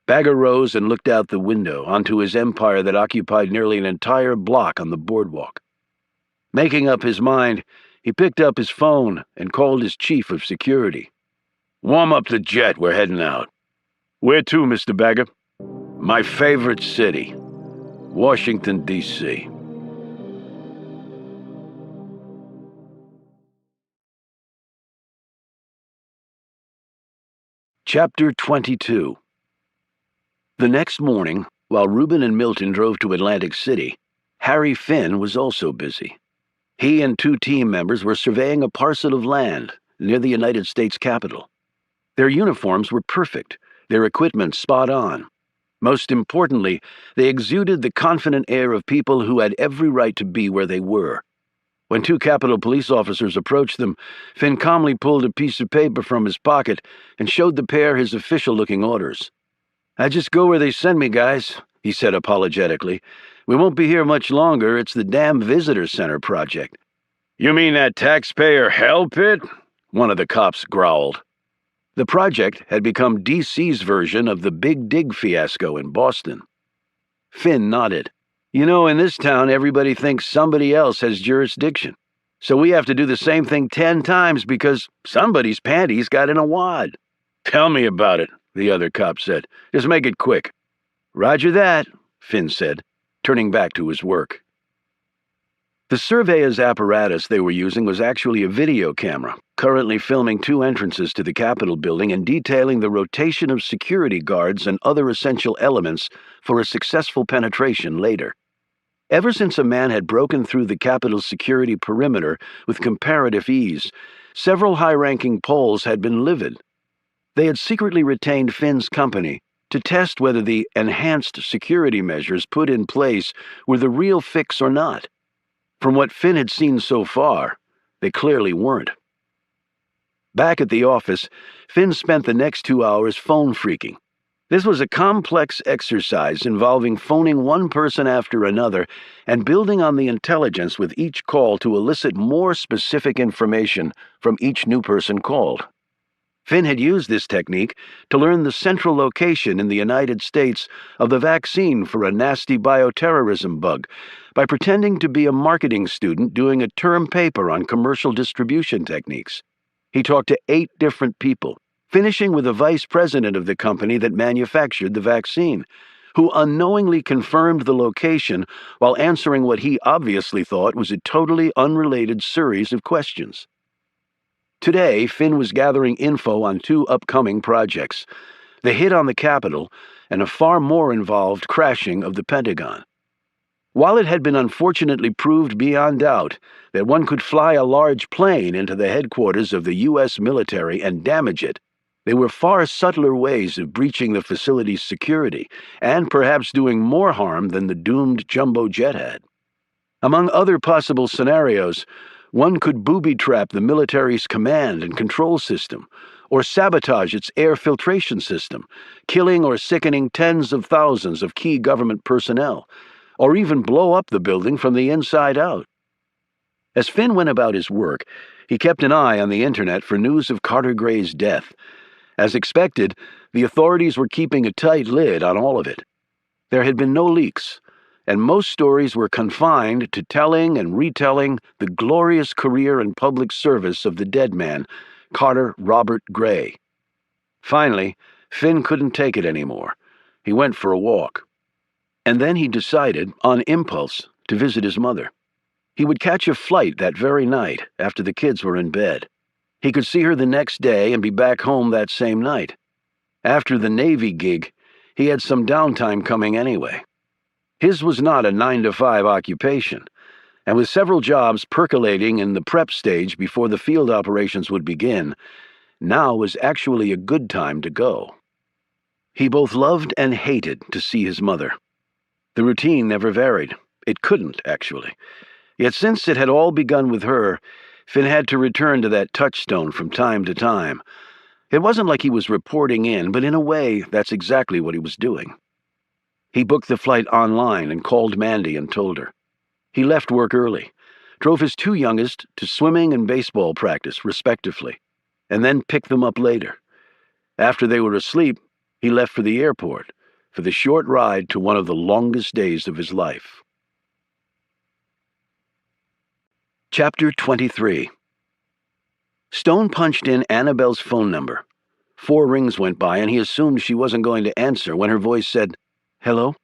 Bagger rose and looked out the window onto his empire that occupied nearly an entire block on the boardwalk. Making up his mind, he picked up his phone and called his chief of security. Warm up the jet, we're heading out. Where to, Mr. Bagger? My favorite city, Washington, D.C. Chapter 22. The next morning, while Reuben and Milton drove to Atlantic City, Harry Finn was also busy. He and 2 team members were surveying a parcel of land near the United States Capitol. Their uniforms were perfect, their equipment spot on. Most importantly, they exuded the confident air of people who had every right to be where they were. When 2 Capitol police officers approached them, Finn calmly pulled a piece of paper from his pocket and showed the pair his official-looking orders. I just go where they send me, guys, he said apologetically. We won't be here much longer. It's the damn visitor center project. You mean that taxpayer hell pit? One of the cops growled. The project had become D.C.'s version of the Big Dig fiasco in Boston. Finn nodded. You know, in this town, everybody thinks somebody else has jurisdiction. So we have to do the same thing 10 times because somebody's panties got in a wad. Tell me about it, the other cop said. Just make it quick. Roger that, Finn said, turning back to his work. The surveyor's apparatus they were using was actually a video camera, currently filming 2 entrances to the Capitol building and detailing the rotation of security guards and other essential elements for a successful penetration later. Ever since a man had broken through the Capitol's security perimeter with comparative ease, several high-ranking Poles had been livid. They had secretly retained Finn's company to test whether the enhanced security measures put in place were the real fix or not. From what Finn had seen so far, they clearly weren't. Back at the office, Finn spent the next 2 hours phone freaking. This was a complex exercise involving phoning one person after another and building on the intelligence with each call to elicit more specific information from each new person called. Finn had used this technique to learn the central location in the United States of the vaccine for a nasty bioterrorism bug by pretending to be a marketing student doing a term paper on commercial distribution techniques. He talked to 8 different people, finishing with the vice president of the company that manufactured the vaccine, who unknowingly confirmed the location while answering what he obviously thought was a totally unrelated series of questions. Today, Finn was gathering info on 2 upcoming projects, the hit on the Capitol and a far more involved crashing of the Pentagon. While it had been unfortunately proved beyond doubt that one could fly a large plane into the headquarters of the U.S. military and damage it, there were far subtler ways of breaching the facility's security and perhaps doing more harm than the doomed jumbo jet had. Among other possible scenarios, one could booby-trap the military's command and control system, or sabotage its air filtration system, killing or sickening tens of thousands of key government personnel, or even blow up the building from the inside out. As Finn went about his work, he kept an eye on the internet for news of Carter Gray's death. As expected, the authorities were keeping a tight lid on all of it. There had been no leaks, and most stories were confined to telling and retelling the glorious career and public service of the dead man, Carter Robert Gray. Finally, Finn couldn't take it anymore. He went for a walk. And then he decided, on impulse, to visit his mother. He would catch a flight that very night after the kids were in bed. He could see her the next day and be back home that same night. After the Navy gig, he had some downtime coming anyway. His was not a 9-to-5 occupation, and with several jobs percolating in the prep stage before the field operations would begin, now was actually a good time to go. He both loved and hated to see his mother. The routine never varied. It couldn't, actually. Yet since it had all begun with her, Finn had to return to that touchstone from time to time. It wasn't like he was reporting in, but in a way, that's exactly what he was doing. He booked the flight online and called Mandy and told her. He left work early, drove his 2 youngest to swimming and baseball practice, respectively, and then picked them up later. After they were asleep, he left for the airport, for the short ride to one of the longest days of his life. Chapter 23. Stone punched in Annabelle's phone number. 4 rings went by, and he assumed she wasn't going to answer when her voice said, "Hello?"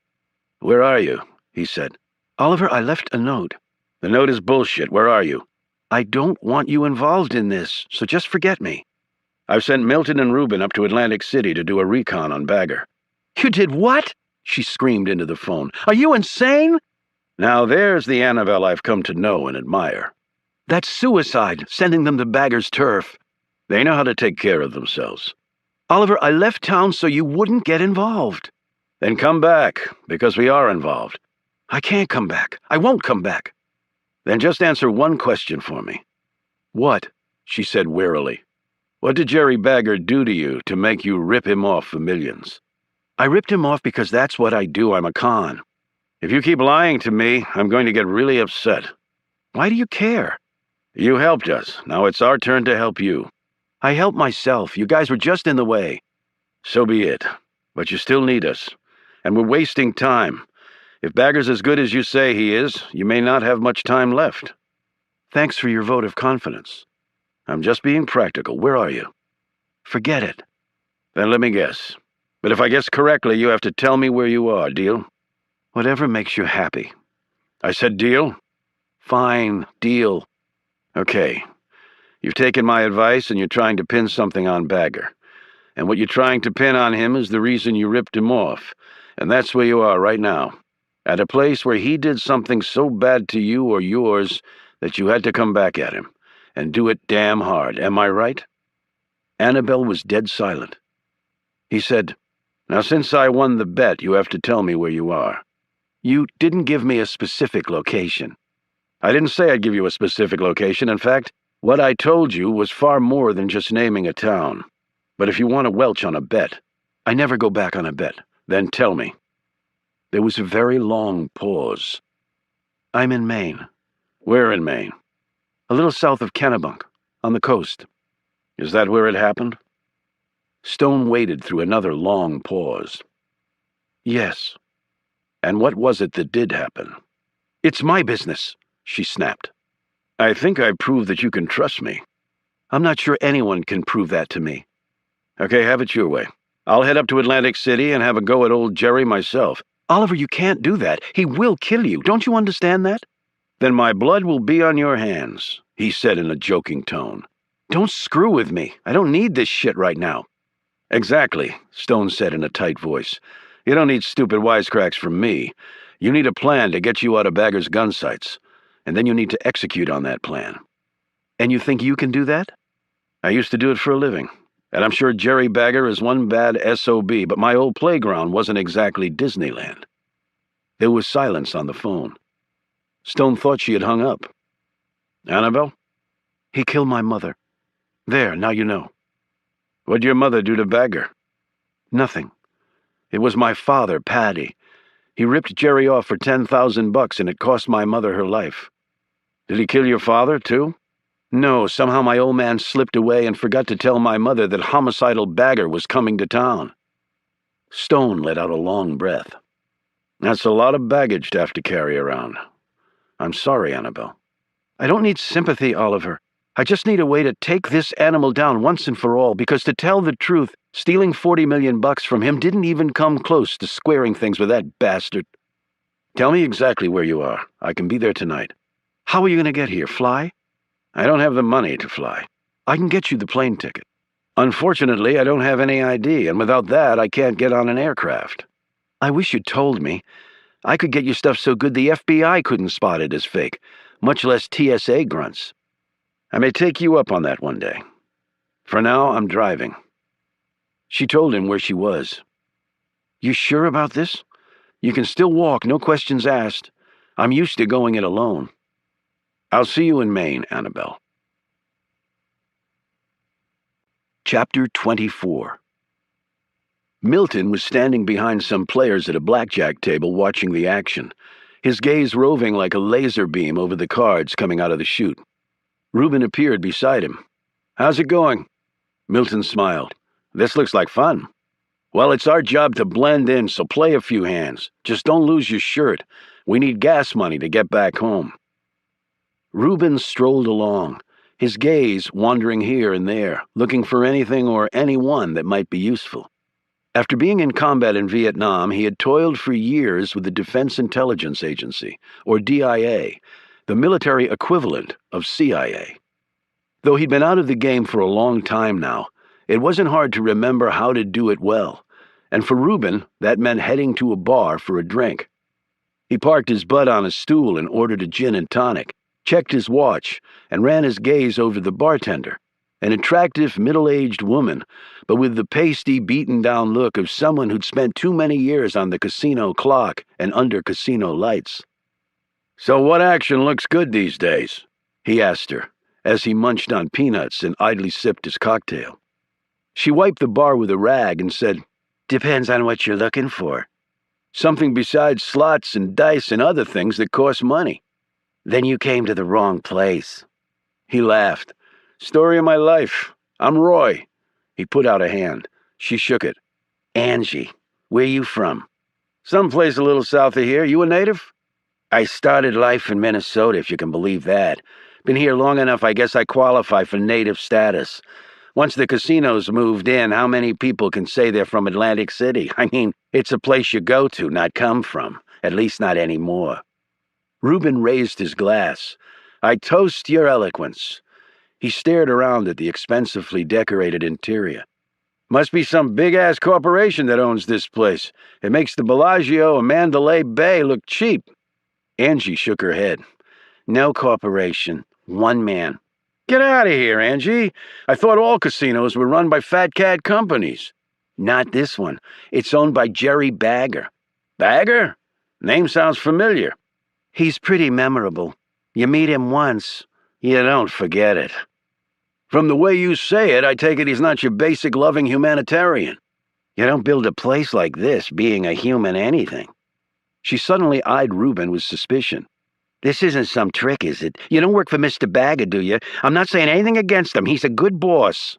"Where are you?" he said. "Oliver, I left a note." "The note is bullshit. Where are you?" "I don't want you involved in this, so just forget me." "I've sent Milton and Rubin up to Atlantic City to do a recon on Bagger." "You did what?" she screamed into the phone. "Are you insane?" Now there's the Annabelle I've come to know and admire. "That's suicide, sending them to Bagger's turf." "They know how to take care of themselves." "Oliver, I left town so you wouldn't get involved." "Then come back, because we are involved." "I can't come back. I won't come back." "Then just answer one question for me." "What?" she said wearily. "What did Jerry Bagger do to you to make you rip him off for millions?" "I ripped him off because that's what I do. I'm a con." "If you keep lying to me, I'm going to get really upset." "Why do you care?" "You helped us. Now it's our turn to help you." "I helped myself. You guys were just in the way." "So be it. But you still need us. And we're wasting time. If Bagger's as good as you say he is, you may not have much time left. Thanks for your vote of confidence. I'm just being practical. Where are you? Forget it. Then let me guess. But if I guess correctly, you have to tell me where you are, deal? Whatever makes you happy. I said deal? Fine, deal. Okay. You've taken my advice and you're trying to pin something on Bagger. And what you're trying to pin on him is the reason you ripped him off. And that's where you are right now. At a place where he did something so bad to you or yours that you had to come back at him. And do it damn hard. Am I right? Annabelle was dead silent. He said, Now since I won the bet, you have to tell me where you are. You didn't give me a specific location. I didn't say I'd give you a specific location. In fact, what I told you was far more than just naming a town. But if you want to welch on a bet, I never go back on a bet. Then tell me. There was a very long pause. I'm in Maine. Where in Maine? A little south of Kennebunk, on the coast. Is that where it happened? Stone waited through another long pause. Yes. And what was it that did happen? It's my business, she snapped. I think I proved that you can trust me. I'm not sure anyone can prove that to me. Okay, have it your way. I'll head up to Atlantic City and have a go at old Jerry myself. Oliver, you can't do that. He will kill you. Don't you understand that? Then my blood will be on your hands, he said in a joking tone. Don't screw with me. I don't need this shit right now. Exactly, Stone said in a tight voice. You don't need stupid wisecracks from me. You need a plan to get you out of Bagger's gun sights. And then you need to execute on that plan. And you think you can do that? I used to do it for a living. And I'm sure Jerry Bagger is one bad SOB, but my old playground wasn't exactly Disneyland. There was silence on the phone. Stone thought she had hung up. Annabelle? He killed my mother. There, now you know. What'd your mother do to Bagger? Nothing. It was my father, Paddy. He ripped Jerry off for $10,000 and it cost my mother her life. Did he kill your father, too? No, somehow my old man slipped away and forgot to tell my mother that homicidal Bagger was coming to town. Stone let out a long breath. That's a lot of baggage to have to carry around. I'm sorry, Annabelle. I don't need sympathy, Oliver. I just need a way to take this animal down once and for all, because to tell the truth, stealing $40 million from him didn't even come close to squaring things with that bastard. Tell me exactly where you are. I can be there tonight. How are you going to get here? Fly? I don't have the money to fly. I can get you the plane ticket. Unfortunately, I don't have any ID, and without that, I can't get on an aircraft. I wish you'd told me. I could get you stuff so good the FBI couldn't spot it as fake, much less TSA grunts. I may take you up on that one day. For now, I'm driving. She told him where she was. You sure about this? You can still walk, no questions asked. I'm used to going it alone. I'll see you in Maine, Annabelle. Chapter 24. Milton was standing behind some players at a blackjack table watching the action, his gaze roving like a laser beam over the cards coming out of the chute. Reuben appeared beside him. How's it going? Milton smiled. This looks like fun. Well, it's our job to blend in, so play a few hands. Just don't lose your shirt. We need gas money to get back home. Reuben strolled along, his gaze wandering here and there, looking for anything or anyone that might be useful. After being in combat in Vietnam, he had toiled for years with the Defense Intelligence Agency, or DIA, the military equivalent of CIA. Though he'd been out of the game for a long time now, it wasn't hard to remember how to do it well, and for Reuben, that meant heading to a bar for a drink. He parked his butt on a stool and ordered a gin and tonic, checked his watch, and ran his gaze over the bartender, an attractive middle-aged woman, but with the pasty, beaten-down look of someone who'd spent too many years on the casino clock and under casino lights. So what action looks good these days? He asked her, as he munched on peanuts and idly sipped his cocktail. She wiped the bar with a rag and said, Depends on what you're looking for. Something besides slots and dice and other things that cost money. Then you came to the wrong place. He laughed. Story of my life. I'm Roy. He put out a hand. She shook it. Angie, where you from? Someplace a little south of here. You a native? I started life in Minnesota, if you can believe that. Been here long enough, I guess I qualify for native status. Once the casinos moved in, how many people can say they're from Atlantic City? I mean, it's a place you go to, not come from. At least not anymore. Reuben raised his glass. I toast your eloquence. He stared around at the expensively decorated interior. Must be some big-ass corporation that owns this place. It makes the Bellagio and Mandalay Bay look cheap. Angie shook her head. No corporation. One man. Get out of here, Angie. I thought all casinos were run by fat cat companies. Not this one. It's owned by Jerry Bagger. Bagger? Name sounds familiar. He's pretty memorable. You meet him once, you don't forget it. From the way you say it, I take it he's not your basic loving humanitarian. You don't build a place like this being a human anything. She suddenly eyed Reuben with suspicion. This isn't some trick, is it? You don't work for Mr. Bagger, do you? I'm not saying anything against him. He's a good boss.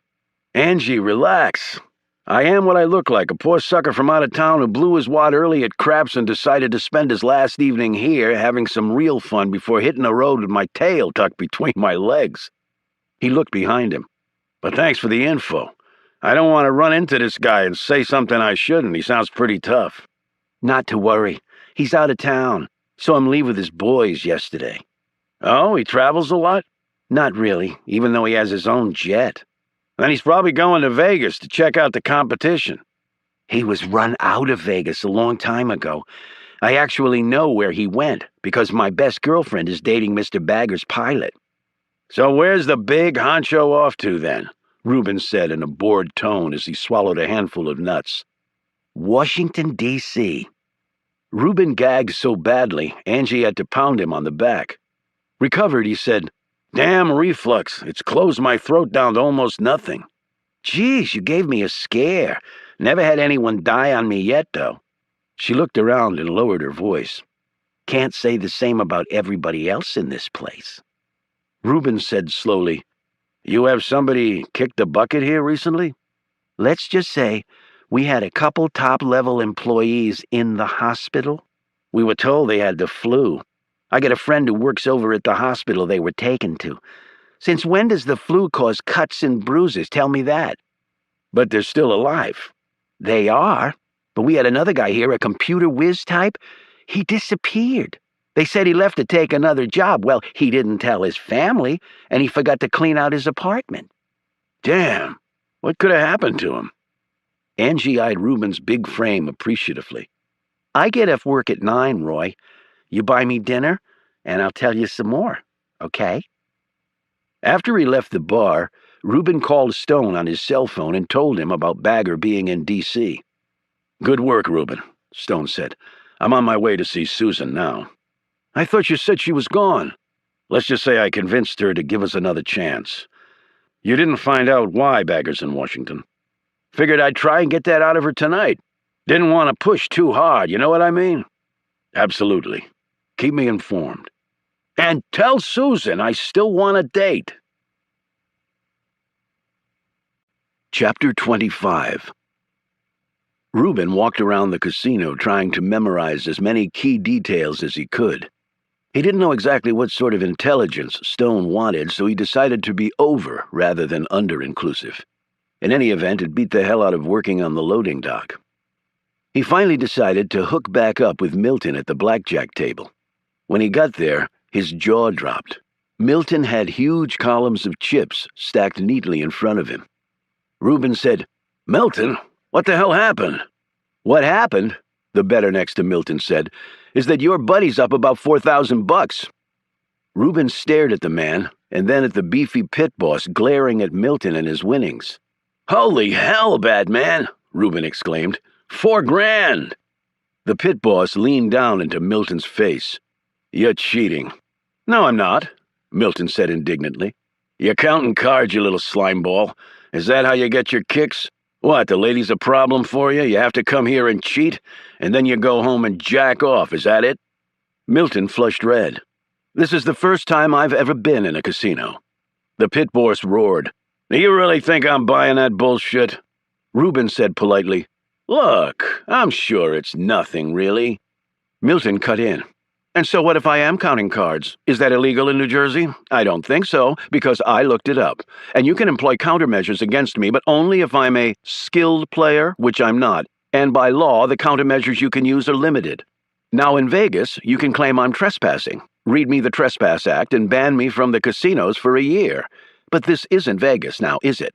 Angie, relax. I am what I look like, a poor sucker from out of town who blew his wad early at craps and decided to spend his last evening here having some real fun before hitting the road with my tail tucked between my legs. He looked behind him. But thanks for the info. I don't want to run into this guy and say something I shouldn't. He sounds pretty tough. Not to worry. He's out of town. Saw him leave with his boys yesterday. Oh, he travels a lot? Not really, even though he has his own jet. Then he's probably going to Vegas to check out the competition. He was run out of Vegas a long time ago. I actually know where he went, because my best girlfriend is dating Mr. Bagger's pilot. So where's the big honcho off to, then? Reuben said in a bored tone as he swallowed a handful of nuts. Washington, D.C. Reuben gagged so badly, Angie had to pound him on the back. Recovered, he said, Damn reflux. It's closed my throat down to almost nothing. Geez, you gave me a scare. Never had anyone die on me yet, though. She looked around and lowered her voice. Can't say the same about everybody else in this place. Reuben said slowly, You have somebody kick the bucket here recently? Let's just say we had a couple top-level employees in the hospital. We were told they had the flu. I got a friend who works over at the hospital they were taken to. Since when does the flu cause cuts and bruises? Tell me that. But they're still alive. They are. But we had another guy here, a computer whiz type. He disappeared. They said he left to take another job. Well, he didn't tell his family, and he forgot to clean out his apartment. Damn. What could have happened to him? Angie eyed Reuben's big frame appreciatively. I get off work at 9, Roy. You buy me dinner, and I'll tell you some more, okay? After he left the bar, Reuben called Stone on his cell phone and told him about Bagger being in D.C. Good work, Reuben, Stone said. I'm on my way to see Susan now. I thought you said she was gone. Let's just say I convinced her to give us another chance. You didn't find out why Bagger's in Washington. Figured I'd try and get that out of her tonight. Didn't want to push too hard, you know what I mean? Absolutely. Keep me informed. And tell Susan I still want a date. Chapter 25. Reuben walked around the casino trying to memorize as many key details as he could. He didn't know exactly what sort of intelligence Stone wanted, so he decided to be over rather than under-inclusive. In any event, it beat the hell out of working on the loading dock. He finally decided to hook back up with Milton at the blackjack table. When he got there, his jaw dropped. Milton had huge columns of chips stacked neatly in front of him. Reuben said, Milton, what the hell happened? What happened, the better next to Milton said, is that your buddy's up about $4,000. Reuben stared at the man, and then at the beefy pit boss glaring at Milton and his winnings. Holy hell, bad man, Reuben exclaimed. $4,000! The pit boss leaned down into Milton's face. You're cheating. No, I'm not, Milton said indignantly. You're counting cards, you little slimeball. Is that how you get your kicks? What, the lady's a problem for you? You have to come here and cheat, and then you go home and jack off, is that it? Milton flushed red. This is the first time I've ever been in a casino. The pit boss roared. Do you really think I'm buying that bullshit? Reuben said politely, Look, I'm sure it's nothing, really. Milton cut in. And so what if I am counting cards? Is that illegal in New Jersey? I don't think so, because I looked it up. And you can employ countermeasures against me, but only if I'm a skilled player, which I'm not. And by law, the countermeasures you can use are limited. Now in Vegas, you can claim I'm trespassing. Read me the Trespass Act and ban me from the casinos for a year. But this isn't Vegas now, is it?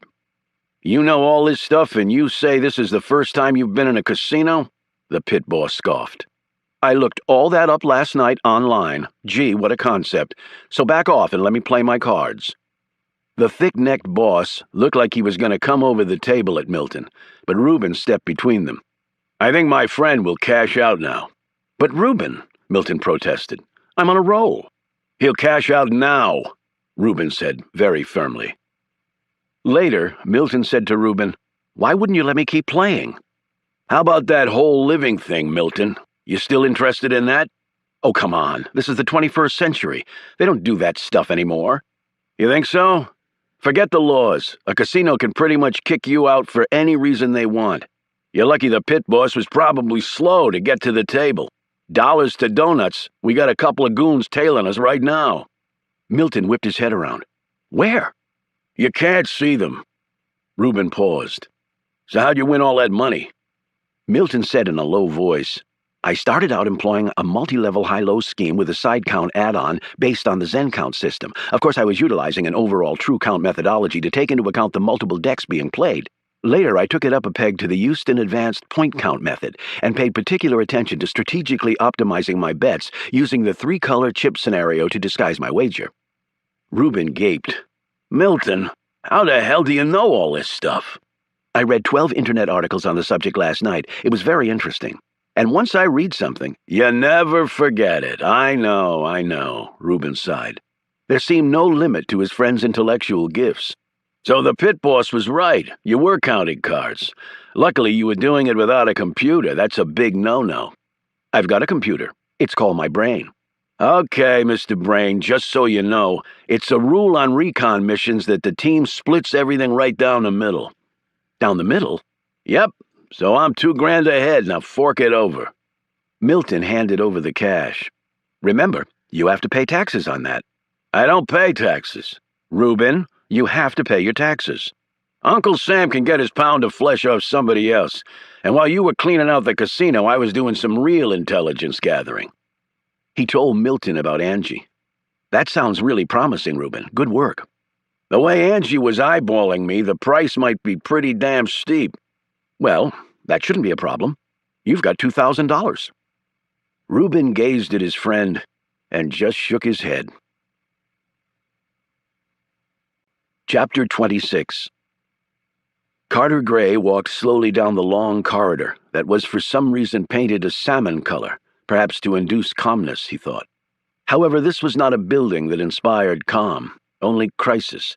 You know all this stuff and you say this is the first time you've been in a casino? The pit boss scoffed. I looked all that up last night online. Gee, what a concept. So back off and let me play my cards. The thick-necked boss looked like he was going to come over the table at Milton, but Reuben stepped between them. I think my friend will cash out now. But Reuben, Milton protested, I'm on a roll. He'll cash out now, Reuben said very firmly. Later, Milton said to Reuben, Why wouldn't you let me keep playing? How about that whole living thing, Milton? You still interested in that? Oh, come on. This is the 21st century. They don't do that stuff anymore. You think so? Forget the laws. A casino can pretty much kick you out for any reason they want. You're lucky the pit boss was probably slow to get to the table. Dollars to donuts. We got a couple of goons tailing us right now. Milton whipped his head around. Where? You can't see them. Reuben paused. So how'd you win all that money? Milton said in a low voice, I started out employing a multi-level high-low scheme with a side count add-on based on the Zen count system. Of course, I was utilizing an overall true count methodology to take into account the multiple decks being played. Later, I took it up a peg to the Houston Advanced Point Count method and paid particular attention to strategically optimizing my bets using the three-color chip scenario to disguise my wager. Reuben gaped. Milton, how the hell do you know all this stuff? I read 12 internet articles on the subject last night. It was very interesting. And once I read something, you never forget it. I know, Reuben sighed. There seemed no limit to his friend's intellectual gifts. So the pit boss was right. You were counting cards. Luckily, you were doing it without a computer. That's a big no-no. I've got a computer. It's called my brain. Okay, Mr. Brain, just so you know, it's a rule on recon missions that the team splits everything right down the middle. Down the middle? Yep. So I'm $2,000 ahead, now fork it over. Milton handed over the cash. Remember, you have to pay taxes on that. I don't pay taxes. Reuben, you have to pay your taxes. Uncle Sam can get his pound of flesh off somebody else, and while you were cleaning out the casino, I was doing some real intelligence gathering. He told Milton about Angie. That sounds really promising, Reuben. Good work. The way Angie was eyeballing me, the price might be pretty damn steep. Well, that shouldn't be a problem. You've got $2,000. Reuben gazed at his friend and just shook his head. Chapter 26. Carter Gray walked slowly down the long corridor that was for some reason painted a salmon color, perhaps to induce calmness, he thought. However, this was not a building that inspired calm, only crisis.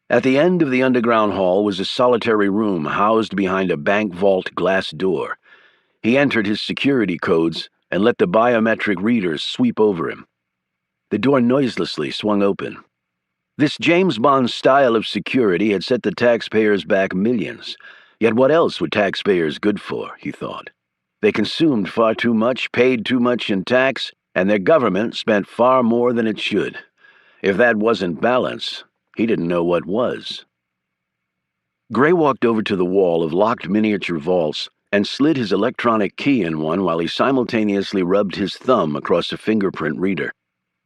At the end of the underground hall was a solitary room housed behind a bank vault glass door. He entered his security codes and let the biometric readers sweep over him. The door noiselessly swung open. This James Bond style of security had set the taxpayers back millions. Yet what else were taxpayers good for, he thought. They consumed far too much, paid too much in tax, and their government spent far more than it should. If that wasn't balance, he didn't know what was. Gray walked over to the wall of locked miniature vaults and slid his electronic key in one while he simultaneously rubbed his thumb across a fingerprint reader.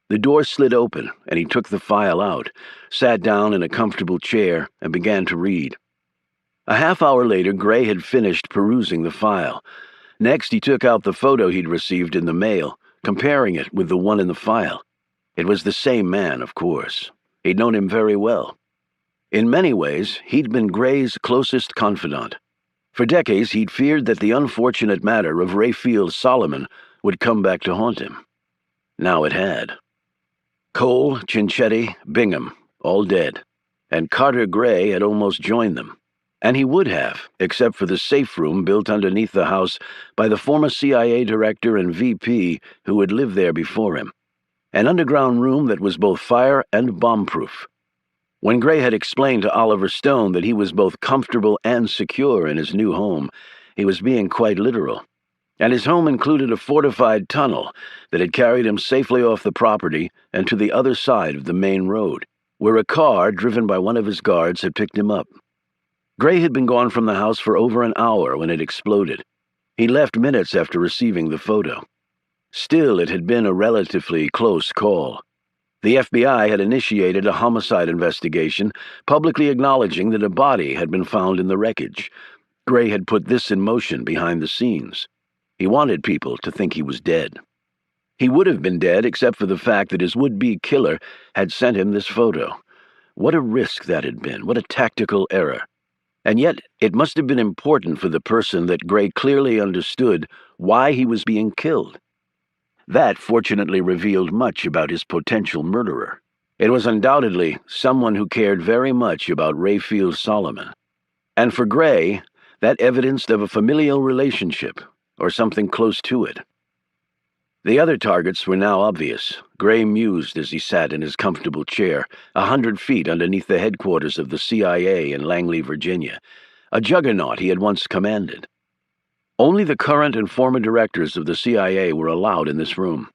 The door slid open, and he took the file out, sat down in a comfortable chair, and began to read. A half hour later, Gray had finished perusing the file. Next, he took out the photo he'd received in the mail, comparing it with the one in the file. It was the same man, of course. He'd known him very well. In many ways, he'd been Gray's closest confidant. For decades, he'd feared that the unfortunate matter of Rayfield Solomon would come back to haunt him. Now it had. Cole, Cincetti, Bingham, all dead, and Carter Gray had almost joined them. And he would have, except for the safe room built underneath the house by the former CIA director and VP who had lived there before him. An underground room that was both fire and bomb-proof. When Gray had explained to Oliver Stone that he was both comfortable and secure in his new home, He was being quite literal. And his home included a fortified tunnel that had carried him safely off the property and to the other side of the main road, where a car driven by one of his guards had picked him up. Gray had been gone from the house for over an hour when it exploded. He left minutes after receiving the photo. Still, it had been a relatively close call. The FBI had initiated a homicide investigation, publicly acknowledging that a body had been found in the wreckage. Gray had put this in motion behind the scenes. He wanted people to think he was dead. He would have been dead except for the fact that his would-be killer had sent him this photo. What a risk that had been, what a tactical error. And yet, it must have been important for the person that Gray clearly understood why he was being killed. That fortunately revealed much about his potential murderer. It was undoubtedly someone who cared very much about Rayfield Solomon. And for Gray, that evidenced of a familial relationship, or something close to it. The other targets were now obvious. Gray mused as he sat in his comfortable chair, 100 feet underneath the headquarters of the CIA in Langley, Virginia, a juggernaut he had once commanded. Only the current and former directors of the CIA were allowed in this room.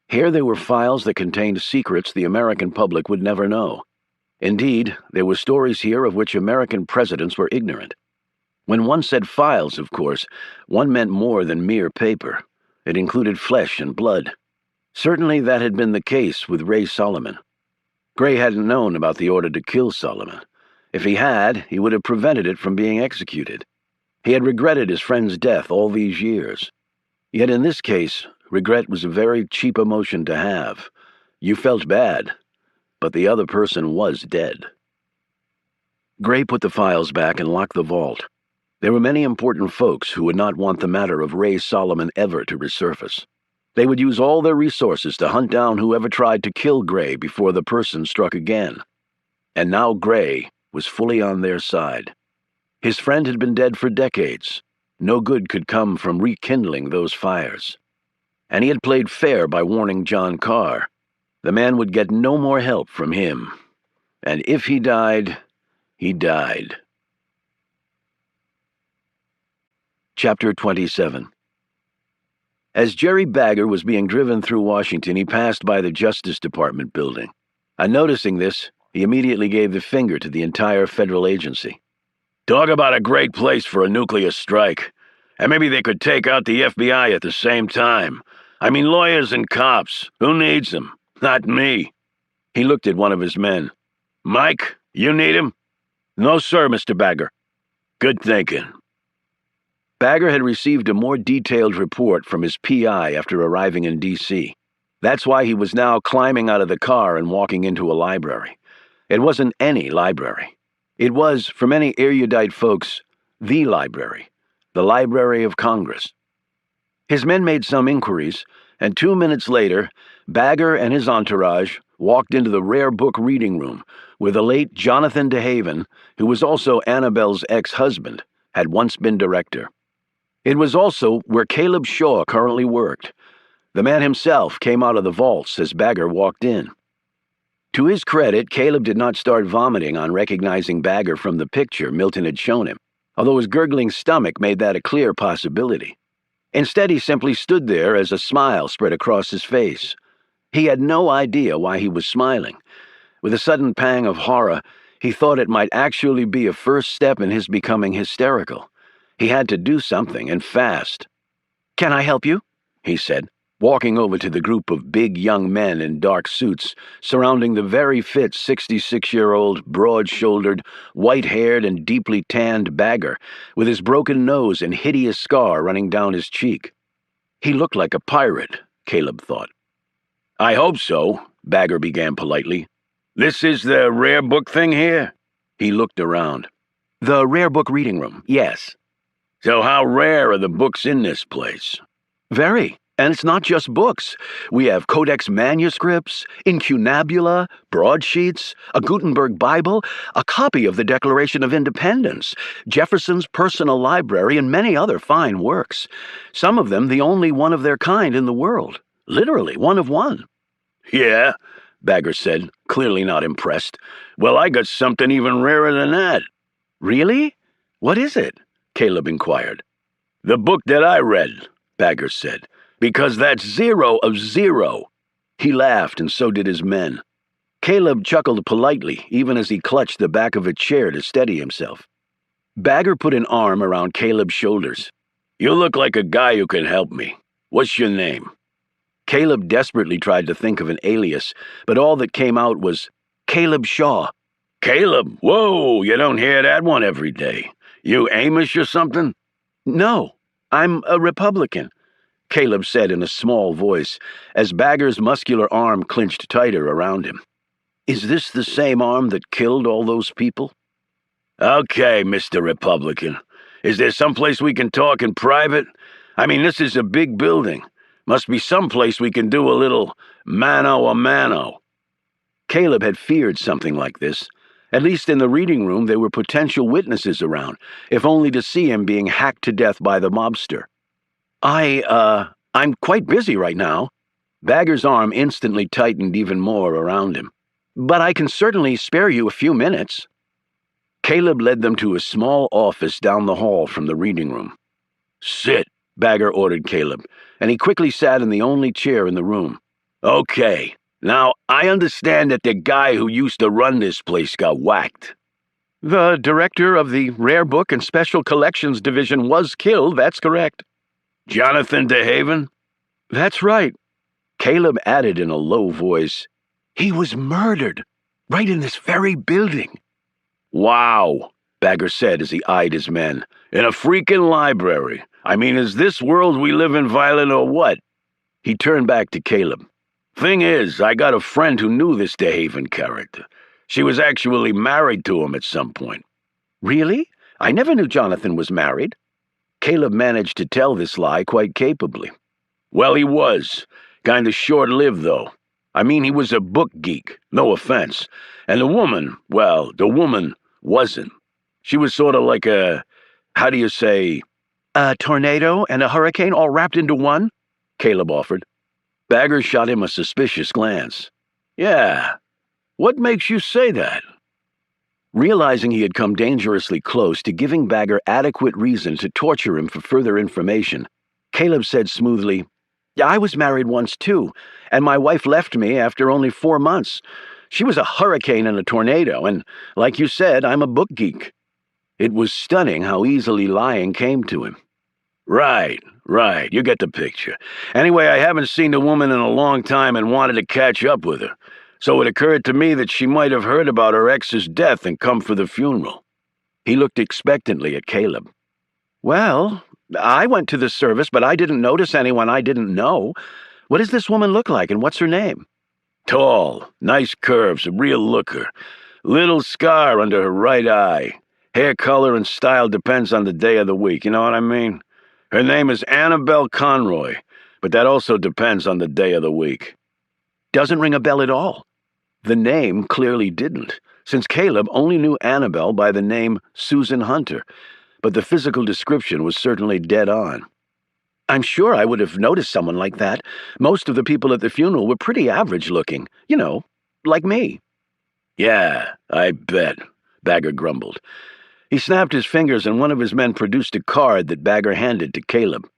Here there were files that contained secrets the American public would never know. Indeed, there were stories here of which American presidents were ignorant. When one said files, of course, one meant more than mere paper. It included flesh and blood. Certainly that had been the case with Ray Solomon. Gray hadn't known about the order to kill Solomon. If he had, he would have prevented it from being executed. He had regretted his friend's death all these years. Yet in this case, regret was a very cheap emotion to have. You felt bad, but the other person was dead. Gray put the files back and locked the vault. There were many important folks who would not want the matter of Ray Solomon ever to resurface. They would use all their resources to hunt down whoever tried to kill Gray before the person struck again. And now Gray was fully on their side. His friend had been dead for decades. No good could come from rekindling those fires. And he had played fair by warning John Carr. The man would get no more help from him. And if he died, he died. Chapter 27. As Jerry Bagger was being driven through Washington, he passed by the Justice Department building. On noticing this, he immediately gave the finger to the entire federal agency. Talk about a great place for a nuclear strike. And maybe they could take out the FBI at the same time. I mean, lawyers and cops. Who needs them? Not me. He looked at one of his men. Mike, you need him? No, sir, Mr. Bagger. Good thinking. Bagger had received a more detailed report from his PI after arriving in D.C. That's why he was now climbing out of the car and walking into a library. It wasn't any library. It was, for many erudite folks, the Library of Congress. His men made some inquiries, and 2 minutes later, Bagger and his entourage walked into the rare book reading room where the late Jonathan DeHaven, who was also Annabelle's ex-husband, had once been director. It was also where Caleb Shaw currently worked. The man himself came out of the vaults as Bagger walked in. To his credit, Caleb did not start vomiting on recognizing Bagger from the picture Milton had shown him, although his gurgling stomach made that a clear possibility. Instead, he simply stood there as a smile spread across his face. He had no idea why he was smiling. With a sudden pang of horror, he thought it might actually be a first step in his becoming hysterical. He had to do something, and fast. "Can I help you?" he said, walking over to the group of big young men in dark suits surrounding the very fit 66-year-old, broad-shouldered, white-haired, and deeply tanned Bagger, with his broken nose and hideous scar running down his cheek. He looked like a pirate, Caleb thought. "I hope so," Bagger began politely. "This is the rare book thing here?" He looked around. "The rare book reading room, yes." "So how rare are the books in this place?" "Very. And it's not just books. We have Codex manuscripts, incunabula, broadsheets, a Gutenberg Bible, a copy of the Declaration of Independence, Jefferson's personal library, and many other fine works. Some of them the only one of their kind in the world. Literally, one of one." "Yeah," Bagger said, clearly not impressed. "Well, I got something even rarer than that." "Really? What is it?" Caleb inquired. "The book that I read," Bagger said, "because that's 0 of 0. He laughed, and so did his men. Caleb chuckled politely, even as he clutched the back of a chair to steady himself. Bagger put an arm around Caleb's shoulders. "You look like a guy who can help me. What's your name?" Caleb desperately tried to think of an alias, but all that came out was Caleb Shaw. "Caleb? Whoa, you don't hear that one every day. You Amish or something?" "No, I'm a Republican," Caleb said in a small voice, as Bagger's muscular arm clinched tighter around him. "Is this the same arm that killed all those people?" "Okay, Mr. Republican. Is there someplace we can talk in private? I mean, this is a big building. Must be someplace we can do a little mano-a-mano." Caleb had feared something like this. At least in the reading room there were potential witnesses around, if only to see him being hacked to death by the mobster. I'm quite busy right now." Bagger's arm instantly tightened even more around him. "But I can certainly spare you a few minutes." Caleb led them to a small office down the hall from the reading room. "Sit," Bagger ordered Caleb, and he quickly sat in the only chair in the room. "Okay, now I understand that the guy who used to run this place got whacked." "The director of the Rare Book and Special Collections Division was killed, that's correct." "Jonathan DeHaven?" "That's right." Caleb added in a low voice, "He was murdered, right in this very building." "Wow," Bagger said as he eyed his men. "In a freaking library. I mean, is this world we live in violent or what?" He turned back to Caleb. "Thing is, I got a friend who knew this DeHaven character. She was actually married to him at some point." "Really? I never knew Jonathan was married." Caleb managed to tell this lie quite capably. "Well, he was. Kinda short-lived, though. I mean, he was a book geek, no offense. And the woman wasn't. She was sort of like a, how do you say, a tornado and a hurricane all wrapped into one?" Caleb offered. Bagger shot him a suspicious glance. "Yeah. What makes you say that?" Realizing he had come dangerously close to giving Bagger adequate reason to torture him for further information, Caleb said smoothly, "I was married once too, and my wife left me after only 4 months. She was a hurricane and a tornado, and, like you said, I'm a book geek." It was stunning how easily lying came to him. Right. You get the picture. Anyway, I haven't seen the woman in a long time and wanted to catch up with her. So it occurred to me that she might have heard about her ex's death and come for the funeral." He looked expectantly at Caleb. "Well, I went to the service, but I didn't notice anyone I didn't know. What does this woman look like, and what's her name?" "Tall, nice curves, a real looker. Little scar under her right eye. Hair color and style depends on the day of the week, you know what I mean? Her name is Annabelle Conroy, but that also depends on the day of the week." "Doesn't ring a bell at all." The name clearly didn't, since Caleb only knew Annabelle by the name Susan Hunter, but the physical description was certainly dead on. "I'm sure I would have noticed someone like that. Most of the people at the funeral were pretty average-looking. You know, like me." "Yeah, I bet," Bagger grumbled. He snapped his fingers and one of his men produced a card that Bagger handed to Caleb.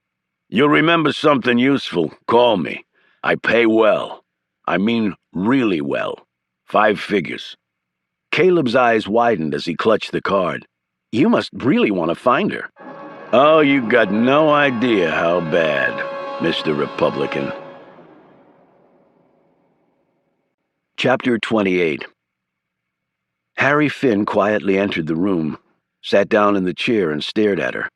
"You'll remember something useful, call me. I pay well. I mean really well. 5 figures. Caleb's eyes widened as he clutched the card. "You must really want to find her." "Oh, you got no idea how bad, Mr. Republican." Chapter 28. Harry Finn quietly entered the room, sat down in the chair and stared at her.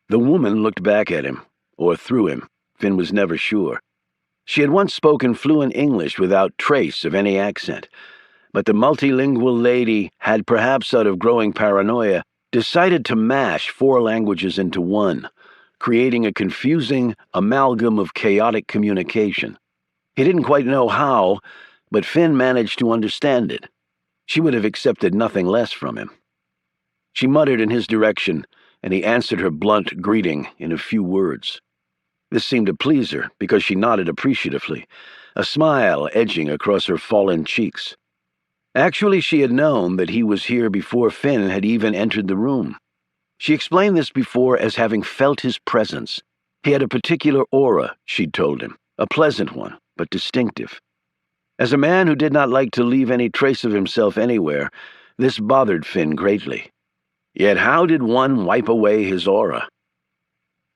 The woman looked back at him, or through him. Finn was never sure. She had once spoken fluent English without trace of any accent, but the multilingual lady had, perhaps out of growing paranoia, decided to mash 4 languages into one, creating a confusing amalgam of chaotic communication. He didn't quite know how, but Finn managed to understand it. She would have accepted nothing less from him. She muttered in his direction, and he answered her blunt greeting in a few words. This seemed to please her, because she nodded appreciatively, a smile edging across her fallen cheeks. Actually, she had known that he was here before Finn had even entered the room. She explained this before as having felt his presence. He had a particular aura, she'd told him, a pleasant one, but distinctive. As a man who did not like to leave any trace of himself anywhere, this bothered Finn greatly. Yet how did one wipe away his aura?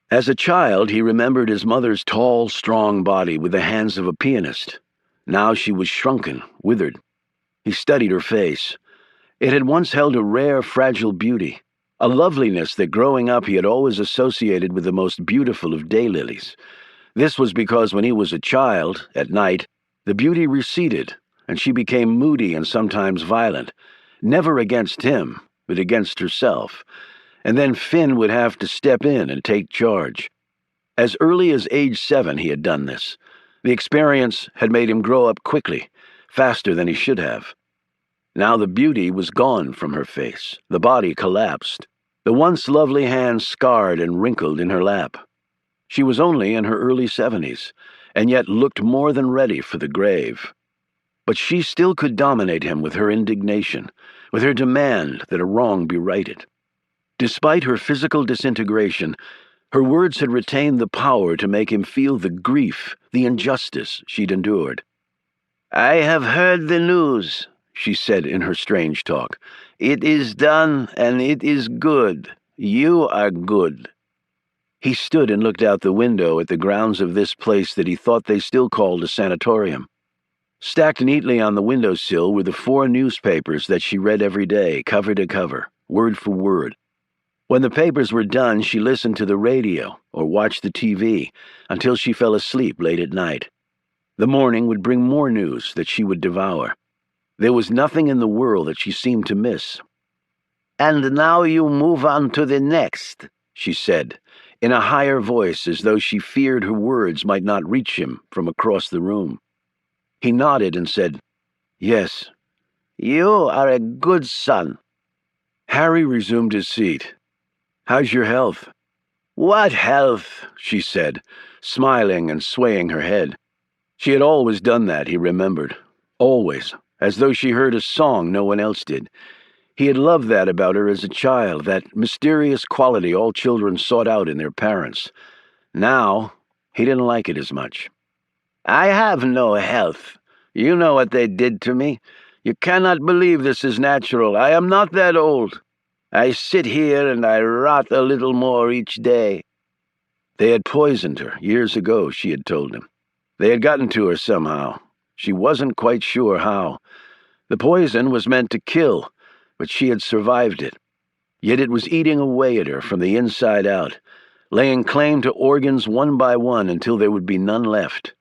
As a child, he remembered his mother's tall, strong body with the hands of a pianist. Now she was shrunken, withered. He studied her face. It had once held a rare, fragile beauty, a loveliness that growing up he had always associated with the most beautiful of daylilies. This was because when he was a child, at night, the beauty receded, and she became moody and sometimes violent, never against him, but against herself. And then Finn would have to step in and take charge. As early as age 7 he had done this. The experience had made him grow up quickly, faster than he should have. Now the beauty was gone from her face. The body collapsed. The once lovely hands scarred and wrinkled in her lap. She was only in her early 70s, and yet looked more than ready for the grave. But she still could dominate him with her indignation, with her demand that a wrong be righted. Despite her physical disintegration, her words had retained the power to make him feel the grief, the injustice she'd endured. "I have heard the news," she said in her strange talk. "It is done, and it is good. You are good." He stood and looked out the window at the grounds of this place that he thought they still called a sanatorium. Stacked neatly on the windowsill were the 4 newspapers that she read every day, cover to cover, word for word. When the papers were done, she listened to the radio or watched the TV until she fell asleep late at night. The morning would bring more news that she would devour. There was nothing in the world that she seemed to miss. "And now you move on to the next," she said, in a higher voice as though she feared her words might not reach him from across the room. He nodded and said, "Yes." "You are a good son." Harry resumed his seat. "How's your health?" "What health?" she said, smiling and swaying her head. She had always done that, he remembered. Always, as though she heard a song no one else did. He had loved that about her as a child, that mysterious quality all children sought out in their parents. Now, he didn't like it as much. "I have no health. You know what they did to me. You cannot believe this is natural. I am not that old. I sit here and I rot a little more each day." They had poisoned her years ago, she had told him. They had gotten to her somehow. She wasn't quite sure how. The poison was meant to kill, but she had survived it. Yet it was eating away at her from the inside out, laying claim to organs one by one until there would be none left.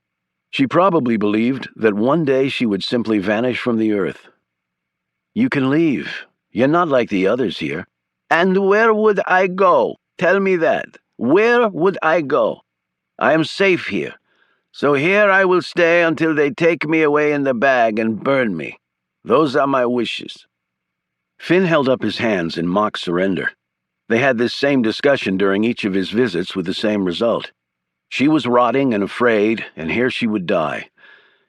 She probably believed that one day she would simply vanish from the earth. "You can leave. You're not like the others here." "And where would I go? Tell me that. Where would I go? I am safe here. So here I will stay until they take me away in the bag and burn me. Those are my wishes." Finn held up his hands in mock surrender. They had this same discussion during each of his visits with the same result. She was rotting and afraid, and here she would die.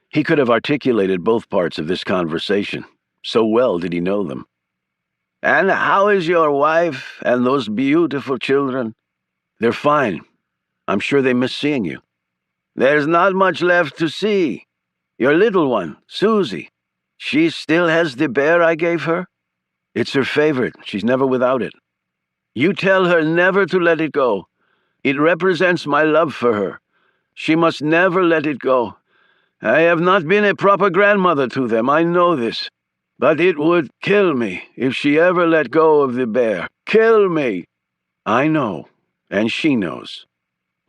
He could have articulated both parts of this conversation. So well did he know them. "And how is your wife and those beautiful children?" "They're fine. I'm sure they miss seeing you." "There's not much left to see. Your little one, Susie, she still has the bear I gave her?" "It's her favorite. She's never without it." "You tell her never to let it go. It represents my love for her. She must never let it go. I have not been a proper grandmother to them, I know this. But it would kill me if she ever let go of the bear. Kill me." "I know, and she knows.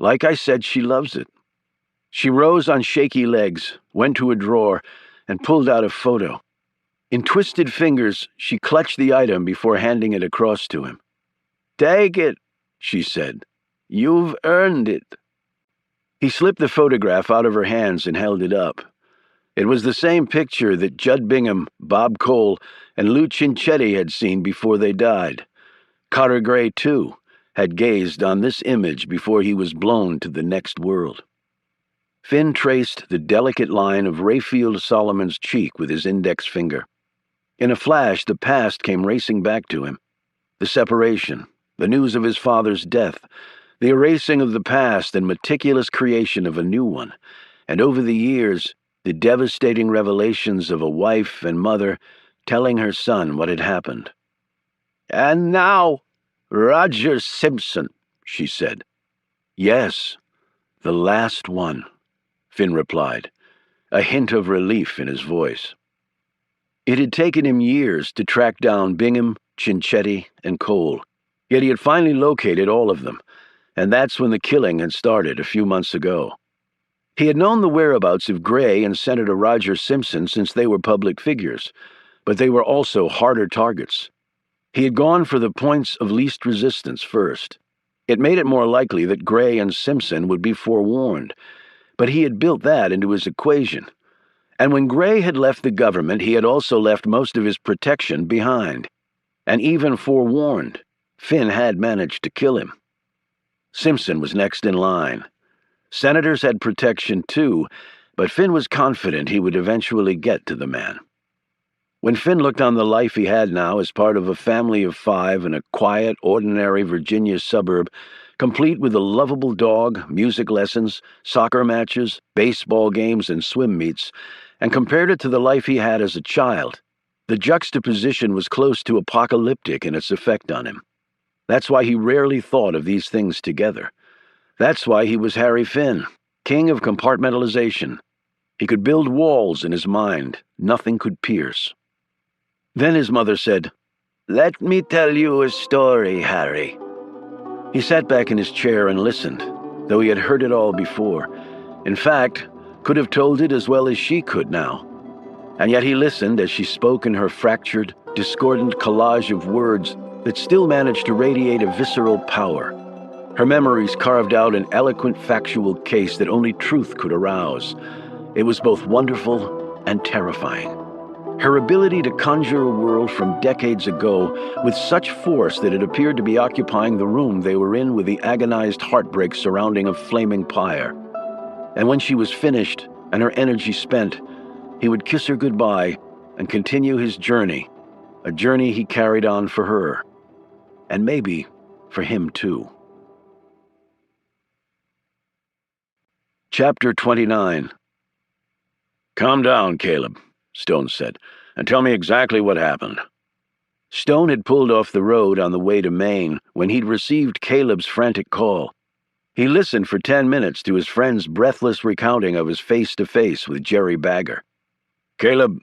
Like I said, she loves it." She rose on shaky legs, went to a drawer, and pulled out a photo. In twisted fingers, she clutched the item before handing it across to him. "Take it," she said. "You've earned it." He slipped the photograph out of her hands and held it up. It was the same picture that Judd Bingham, Bob Cole, and Lou Cincetti had seen before they died. Carter Gray, too, had gazed on this image before he was blown to the next world. Finn traced the delicate line of Rayfield Solomon's cheek with his index finger. In a flash, the past came racing back to him. The separation, The news of his father's death, the erasing of the past and meticulous creation of a new one, and over the years, the devastating revelations of a wife and mother telling her son what had happened. "And now, Roger Simpson," she said. "Yes, the last one," Finn replied, a hint of relief in his voice. It had taken him years to track down Bingham, Cincetti, and Cole, yet he had finally located all of them, and that's when the killing had started a few months ago. He had known the whereabouts of Gray and Senator Roger Simpson since they were public figures, but they were also harder targets. He had gone for the points of least resistance first. It made it more likely that Gray and Simpson would be forewarned, but he had built that into his equation. And when Gray had left the government, he had also left most of his protection behind. And even forewarned, Finn had managed to kill him. Simpson was next in line. Senators had protection too, but Finn was confident he would eventually get to the man. When Finn looked on the life he had now as part of a family of 5 in a quiet, ordinary Virginia suburb, complete with a lovable dog, music lessons, soccer matches, baseball games, and swim meets, and compared it to the life he had as a child, the juxtaposition was close to apocalyptic in its effect on him. That's why he rarely thought of these things together. That's why he was Harry Finn, king of compartmentalization. He could build walls in his mind nothing could pierce. Then his mother said, "Let me tell you a story, Harry." He sat back in his chair and listened, though he had heard it all before. In fact, could have told it as well as she could now. And yet he listened as she spoke in her fractured, discordant collage of words that still managed to radiate a visceral power. Her memories carved out an eloquent factual case that only truth could arouse. It was both wonderful and terrifying. Her ability to conjure a world from decades ago with such force that it appeared to be occupying the room they were in with the agonized heartbreak surrounding a flaming pyre. And when she was finished and her energy spent, he would kiss her goodbye and continue his journey, a journey he carried on for her, and maybe for him too. Chapter 29. "Calm down, Caleb," Stone said, "and tell me exactly what happened." Stone had pulled off the road on the way to Maine when he'd received Caleb's frantic call. He listened for 10 minutes to his friend's breathless recounting of his face-to-face with Jerry Bagger. "Caleb,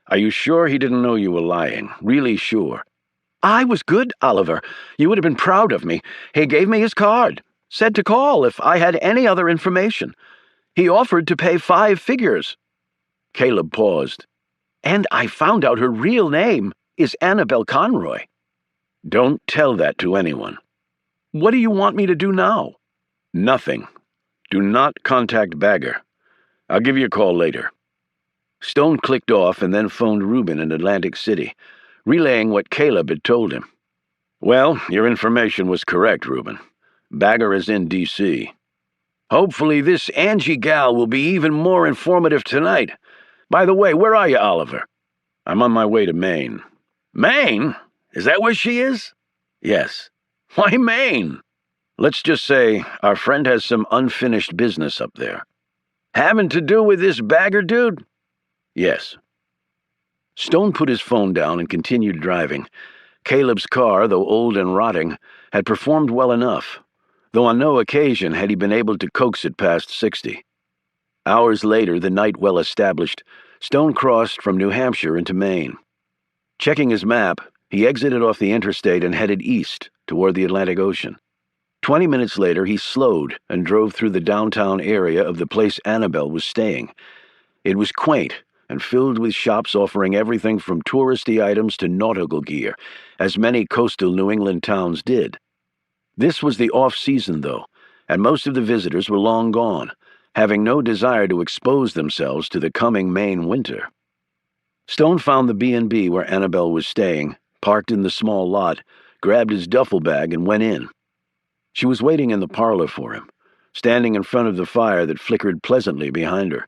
are you sure he didn't know you were lying? Really sure?" "I was good, Oliver. You would have been proud of me. He gave me his card. Said to call if I had any other information. He offered to pay 5 figures. Caleb paused. "And I found out her real name is Annabelle Conroy." "Don't tell that to anyone." "What do you want me to do now?" "Nothing. Do not contact Bagger. I'll give you a call later." Stone clicked off and then phoned Rubin in Atlantic City, relaying what Caleb had told him. "Well, your information was correct, Rubin. Bagger is in D.C. Hopefully this Angie gal will be even more informative tonight. By the way, where are you, Oliver?" "I'm on my way to Maine." "Maine? Is that where she is?" "Yes." "Why Maine?" "Let's just say our friend has some unfinished business up there." "Having to do with this Bagger dude?" "Yes." Stone put his phone down and continued driving. Caleb's car, though old and rotting, had performed well enough, though on no occasion had he been able to coax it past 60. Hours later, the night well established, Stone crossed from New Hampshire into Maine. Checking his map, he exited off the interstate and headed east toward the Atlantic Ocean. 20 minutes later, he slowed and drove through the downtown area of the place Annabelle was staying. It was quaint and filled with shops offering everything from touristy items to nautical gear, as many coastal New England towns did. This was the off-season, though, and most of the visitors were long gone, having no desire to expose themselves to the coming Maine winter. Stone found the B&B where Annabelle was staying, parked in the small lot, grabbed his duffel bag, and went in. She was waiting in the parlor for him, standing in front of the fire that flickered pleasantly behind her.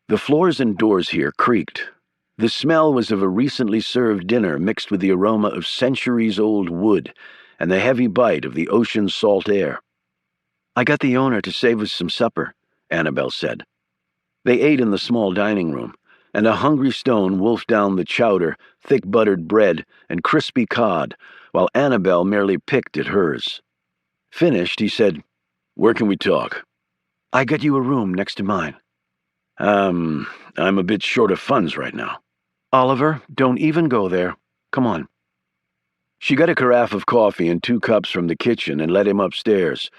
The floors and doors here creaked. The smell was of a recently served dinner mixed with the aroma of centuries-old wood, and the heavy bite of the ocean's salt air. "I got the owner to save us some supper," Annabelle said. They ate in the small dining room, and a hungry Stone wolfed down the chowder, thick buttered bread, and crispy cod, while Annabelle merely picked at hers. Finished, he said, "Where can we talk?" "I got you a room next to mine." I'm a bit short of funds right now." "Oliver, don't even go there. Come on." She got a carafe of coffee and 2 cups from the kitchen and led him upstairs,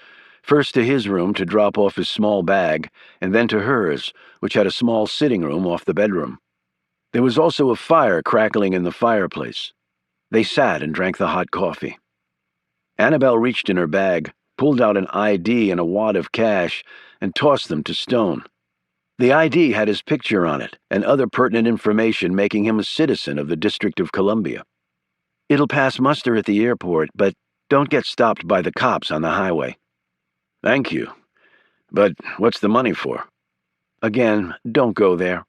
first to his room to drop off his small bag, and then to hers, which had a small sitting room off the bedroom. There was also a fire crackling in the fireplace. They sat and drank the hot coffee. Annabelle reached in her bag, pulled out an ID and a wad of cash, and tossed them to Stone. The ID had his picture on it and other pertinent information making him a citizen of the District of Columbia. "It'll pass muster at the airport, but don't get stopped by the cops on the highway." "Thank you. But what's the money for?" "Again, don't go there."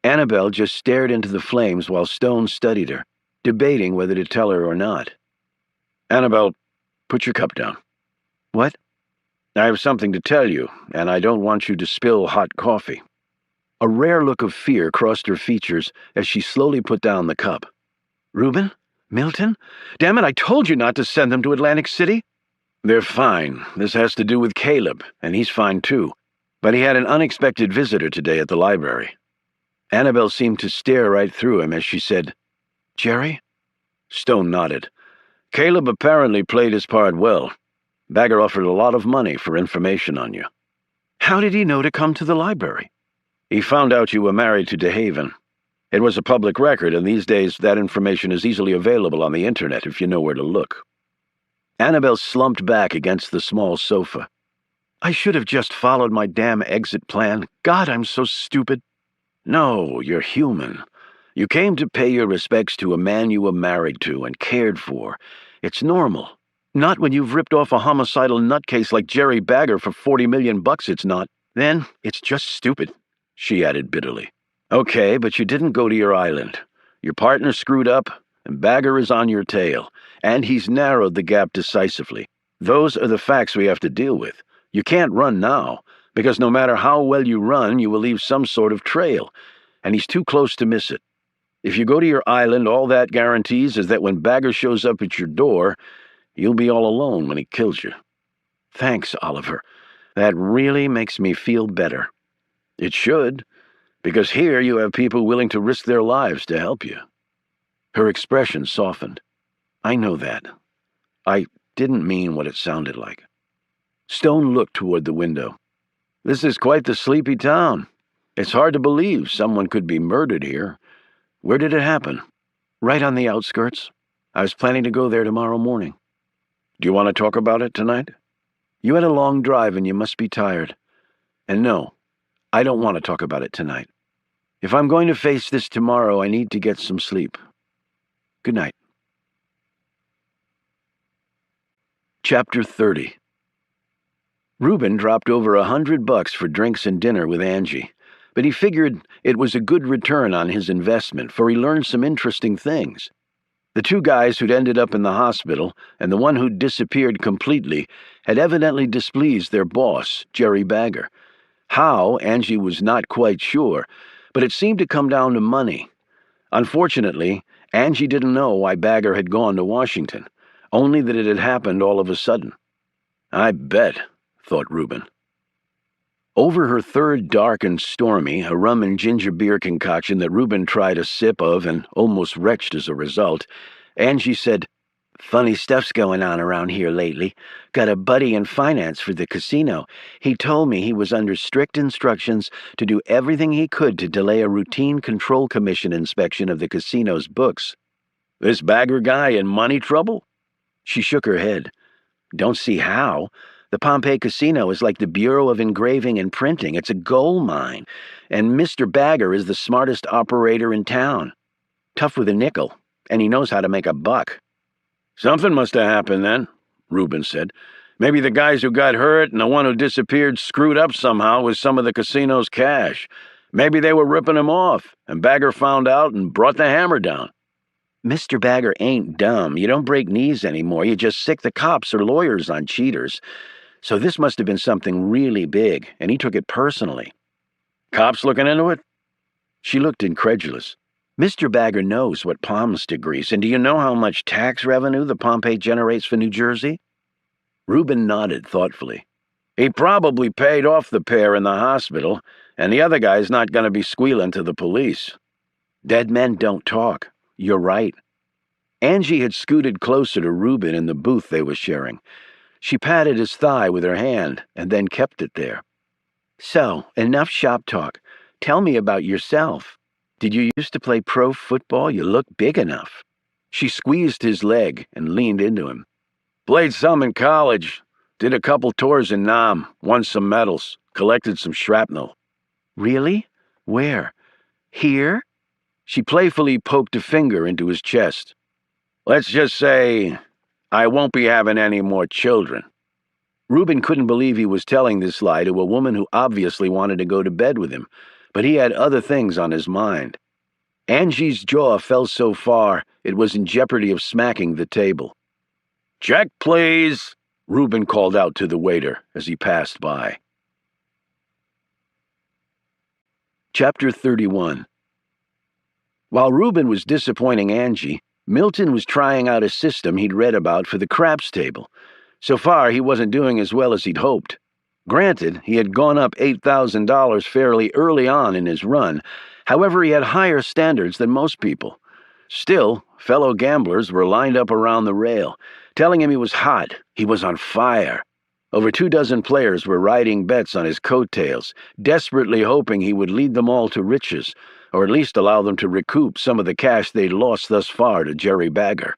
Annabelle just stared into the flames while Stone studied her, debating whether to tell her or not. "Annabelle, put your cup down." "What?" "I have something to tell you, and I don't want you to spill hot coffee." A rare look of fear crossed her features as she slowly put down the cup. "Reuben? Milton? Damn it, I told you not to send them to Atlantic City." "They're fine. This has to do with Caleb, and he's fine too. But he had an unexpected visitor today at the library." Annabelle seemed to stare right through him as she said, "Jerry?" Stone nodded. "Caleb apparently played his part well. Bagger offered a lot of money for information on you." "How did he know to come to the library?" "He found out you were married to DeHaven. It was a public record, and these days that information is easily available on the internet if you know where to look." Annabelle slumped back against the small sofa. "I should have just followed my damn exit plan. God, I'm so stupid." "No, you're human. You came to pay your respects to a man you were married to and cared for. It's normal." "Not when you've ripped off a homicidal nutcase like Jerry Bagger for $40 million, it's not. Then it's just stupid," she added bitterly. "Okay, but you didn't go to your island. Your partner screwed up, and Bagger is on your tail, and he's narrowed the gap decisively. Those are the facts we have to deal with. You can't run now, because no matter how well you run, you will leave some sort of trail, and he's too close to miss it. If you go to your island, all that guarantees is that when Bagger shows up at your door, you'll be all alone when he kills you." "Thanks, Oliver. That really makes me feel better." "It should, because here you have people willing to risk their lives to help you." Her expression softened. "I know that. I didn't mean what it sounded like." Stone looked toward the window. "This is quite the sleepy town. It's hard to believe someone could be murdered here. Where did it happen?" "Right on the outskirts. I was planning to go there tomorrow morning." "Do you want to talk about it tonight?" "You had a long drive and you must be tired. And no, I don't want to talk about it tonight. If I'm going to face this tomorrow, I need to get some sleep. Good night." Chapter 30. Reuben dropped over $100 for drinks and dinner with Angie, but he figured it was a good return on his investment, for he learned some interesting things. The 2 guys who'd ended up in the hospital and the one who'd disappeared completely had evidently displeased their boss, Jerry Bagger. How, Angie was not quite sure, but it seemed to come down to money. Unfortunately, Angie didn't know why Bagger had gone to Washington, only that it had happened all of a sudden. "I bet," thought Reuben. Over her third dark and stormy, a rum and ginger beer concoction that Reuben tried a sip of and almost retched as a result, Angie said, "Funny stuff's going on around here lately. Got a buddy in finance for the casino. He told me he was under strict instructions to do everything he could to delay a routine control commission inspection of the casino's books." "This Bagger guy in money trouble?" She shook her head. "Don't see how. The Pompeii Casino is like the Bureau of Engraving and Printing. It's a gold mine, and Mr. Bagger is the smartest operator in town. Tough with a nickel, and he knows how to make a buck." "Something must have happened then," Reuben said. "Maybe the guys who got hurt and the one who disappeared screwed up somehow with some of the casino's cash. Maybe they were ripping him off, and Bagger found out and brought the hammer down." Mr. Bagger ain't dumb. You don't break knees anymore. You just sick the cops or lawyers on cheaters. So this must have been something really big, and he took it personally. Cops looking into it? She looked incredulous. Mr. Bagger knows what palm stick grease, and do you know how much tax revenue the Pompeii generates for New Jersey? Reuben nodded thoughtfully. He probably paid off the pair in the hospital, and the other guy's not going to be squealing to the police. Dead men don't talk. You're right. Angie had scooted closer to Reuben in the booth they were sharing. She patted his thigh with her hand and then kept it there. So, enough shop talk. Tell me about yourself. Did you used to play pro football? You look big enough. She squeezed his leg and leaned into him. Played some in college. Did a couple tours in Nam. Won some medals. Collected some shrapnel. Really? Where? Here? She playfully poked a finger into his chest. Let's just say I won't be having any more children. Reuben couldn't believe he was telling this lie to a woman who obviously wanted to go to bed with him, but he had other things on his mind. Angie's jaw fell so far it was in jeopardy of smacking the table. Check, please, Reuben called out to the waiter as he passed by. Chapter 31. While Reuben was disappointing Angie, Milton was trying out a system he'd read about for the craps table. So far, he wasn't doing as well as he'd hoped. Granted, he had gone up $8,000 fairly early on in his run. However, he had higher standards than most people. Still, fellow gamblers were lined up around the rail, telling him he was hot, he was on fire. Over 24 players were riding bets on his coattails, desperately hoping he would lead them all to riches, or at least allow them to recoup some of the cash they'd lost thus far to Jerry Bagger.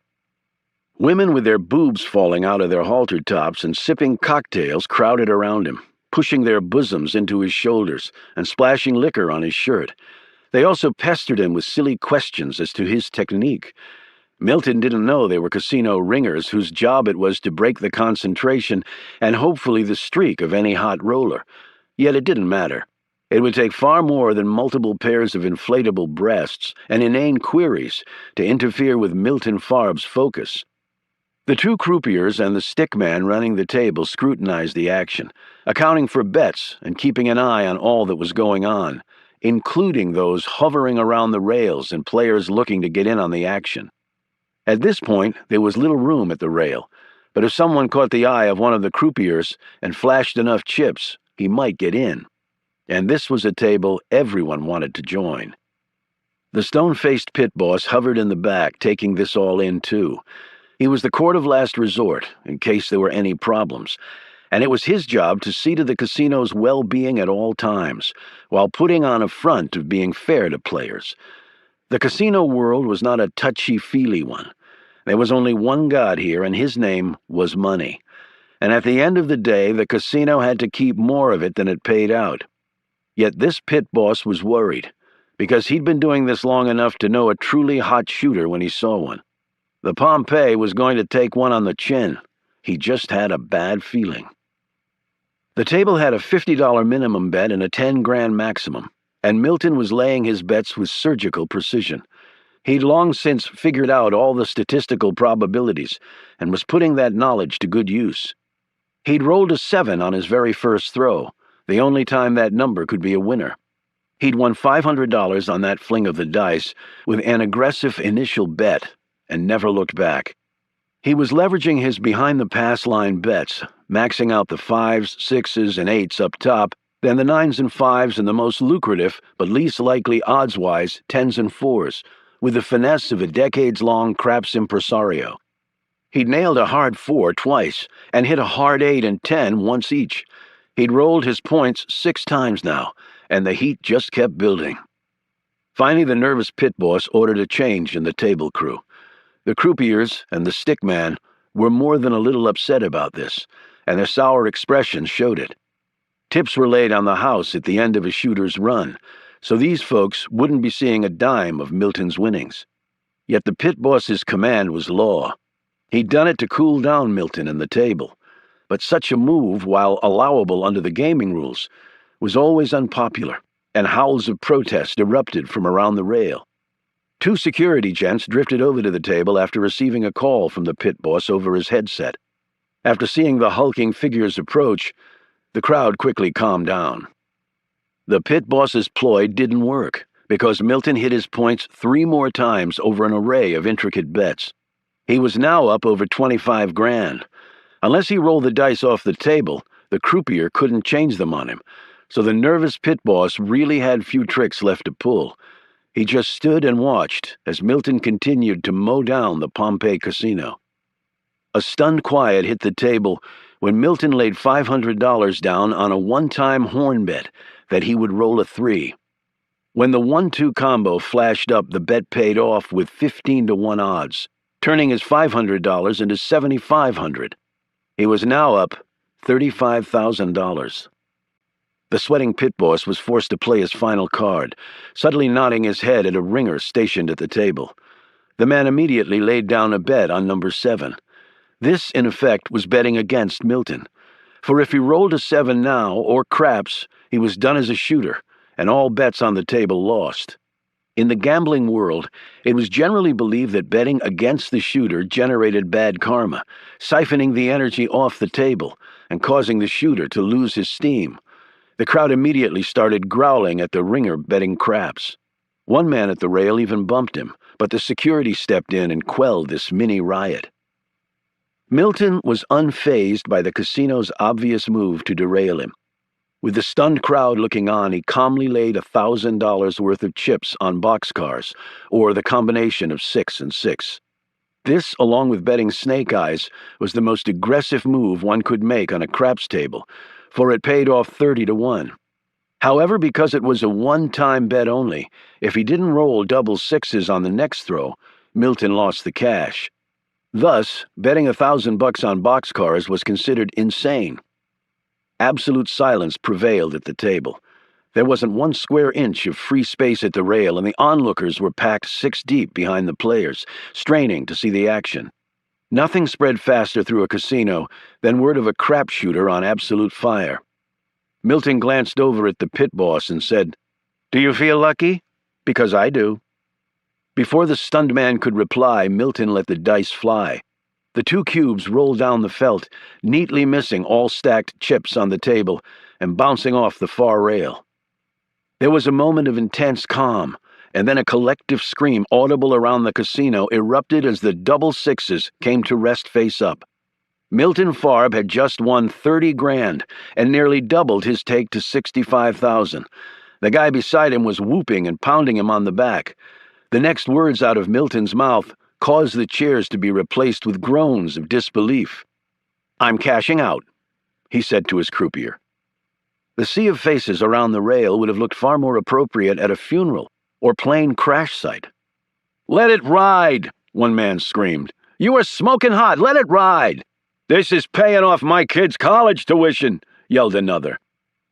Women with their boobs falling out of their halter tops and sipping cocktails crowded around him, pushing their bosoms into his shoulders and splashing liquor on his shirt. They also pestered him with silly questions as to his technique. Milton didn't know they were casino ringers whose job it was to break the concentration and hopefully the streak of any hot roller. Yet it didn't matter. It would take far more than multiple pairs of inflatable breasts and inane queries to interfere with Milton Farb's focus. The two croupiers and the stick man running the table scrutinized the action, accounting for bets and keeping an eye on all that was going on, including those hovering around the rails and players looking to get in on the action. At this point, there was little room at the rail, but if someone caught the eye of one of the croupiers and flashed enough chips, he might get in. And this was a table everyone wanted to join. The stone-faced pit boss hovered in the back, taking this all in too. He was the court of last resort, in case there were any problems, and it was his job to see to the casino's well-being at all times, while putting on a front of being fair to players. The casino world was not a touchy-feely one. There was only one god here, and his name was money. And at the end of the day, the casino had to keep more of it than it paid out. Yet this pit boss was worried, because he'd been doing this long enough to know a truly hot shooter when he saw one. The Pompeii was going to take one on the chin. He just had a bad feeling. The table had a $50 minimum bet and a $10,000 maximum, and Milton was laying his bets with surgical precision. He'd long since figured out all the statistical probabilities and was putting that knowledge to good use. He'd rolled a 7 on his very first throw, the only time that number could be a winner. He'd won $500 on that fling of the dice with an aggressive initial bet and never looked back. He was leveraging his behind-the-pass line bets, maxing out the 5s, 6s, and 8s up top, then the 9s and 5s and the most lucrative, but least likely odds-wise, 10s and 4s, with the finesse of a decades-long craps impresario. He'd nailed a hard 4 twice, and hit a hard 8 and 10 once each. He'd rolled his points 6 times now, and the heat just kept building. Finally, the nervous pit boss ordered a change in the table crew. The croupiers and the stick man were more than a little upset about this, and their sour expressions showed it. Tips were laid on the house at the end of a shooter's run, so these folks wouldn't be seeing a dime of Milton's winnings. Yet the pit boss's command was law. He'd done it to cool down Milton and the table, but such a move, while allowable under the gaming rules, was always unpopular, and howls of protest erupted from around the rail. Two security gents drifted over to the table after receiving a call from the pit boss over his headset. After seeing the hulking figures approach, the crowd quickly calmed down. The pit boss's ploy didn't work, because Milton hit his points 3 more times over an array of intricate bets. He was now up over 25 grand. Unless he rolled the dice off the table, the croupier couldn't change them on him, so the nervous pit boss really had few tricks left to pull. He just stood and watched as Milton continued to mow down the Pompeii casino. A stunned quiet hit the table when Milton laid $500 down on a one-time horn bet that he would roll a 3. When the 1-2 combo flashed up, the bet paid off with 15-to-1 odds, turning his $500 into $7,500. He was now up $35,000. The sweating pit boss was forced to play his final card, suddenly nodding his head at a ringer stationed at the table. The man immediately laid down a bet on number 7. This, in effect, was betting against Milton, for if he rolled a 7 now, or craps, he was done as a shooter, and all bets on the table lost. In the gambling world, it was generally believed that betting against the shooter generated bad karma, siphoning the energy off the table and causing the shooter to lose his steam. The crowd immediately started growling at the ringer betting craps. One man at the rail even bumped him, but the security stepped in and quelled this mini riot. Milton was unfazed by the casino's obvious move to derail him. With the stunned crowd looking on, he calmly laid $1,000 worth of chips on boxcars, or the combination of 6 and 6. This, along with betting snake eyes, was the most aggressive move one could make on a craps table, for it paid off 30-to-1. However, because it was a one-time bet only, if he didn't roll double 6s on the next throw, Milton lost the cash. Thus, betting $1,000 on boxcars was considered insane. Absolute silence prevailed at the table. There wasn't 1 square inch of free space at the rail, and the onlookers were packed 6 deep behind the players, straining to see the action. Nothing spread faster through a casino than word of a crapshooter on absolute fire. Milton glanced over at the pit boss and said, "Do you feel lucky? Because I do." Before the stunned man could reply, Milton let the dice fly. The 2 cubes rolled down the felt, neatly missing all stacked chips on the table and bouncing off the far rail. There was a moment of intense calm, and then a collective scream audible around the casino erupted as the double 6s came to rest face up. Milton Farb had just won 30 grand and nearly doubled his take to 65,000. The guy beside him was whooping and pounding him on the back. The next words out of Milton's mouth caused the chairs to be replaced with groans of disbelief. "I'm cashing out," he said to his croupier. The sea of faces around the rail would have looked far more appropriate at a funeral or plane crash site. "Let it ride," one man screamed. "You are smoking hot. Let it ride." "This is paying off my kid's college tuition," yelled another.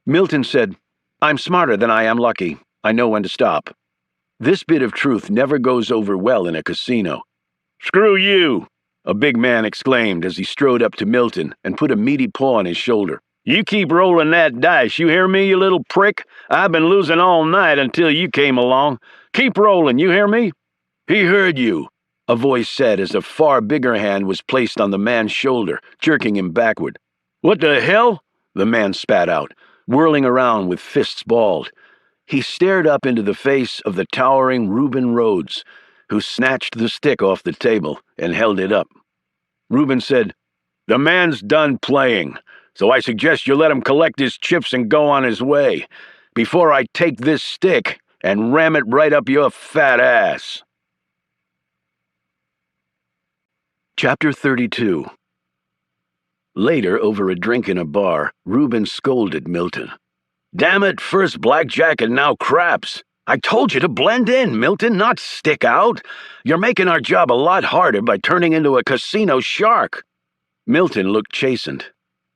Milton said, "I'm smarter than I am lucky. I know when to stop." This bit of truth never goes over well in a casino. "Screw you," a big man exclaimed as he strode up to Milton and put a meaty paw on his shoulder. "You keep rolling that dice, you hear me, you little prick? I've been losing all night until you came along. Keep rolling, you hear me?" "He heard you," a voice said as a far bigger hand was placed on the man's shoulder, jerking him backward. "What the hell?" the man spat out, whirling around with fists balled. He stared up into the face of the towering Reuben Rhodes, who snatched the stick off the table and held it up. Reuben said, "The man's done playing, so I suggest you let him collect his chips and go on his way, before I take this stick and ram it right up your fat ass." Chapter 32. Later, over a drink in a bar, Reuben scolded Milton. "Damn it, first blackjack and now craps. I told you to blend in, Milton, not stick out. You're making our job a lot harder by turning into a casino shark." Milton looked chastened.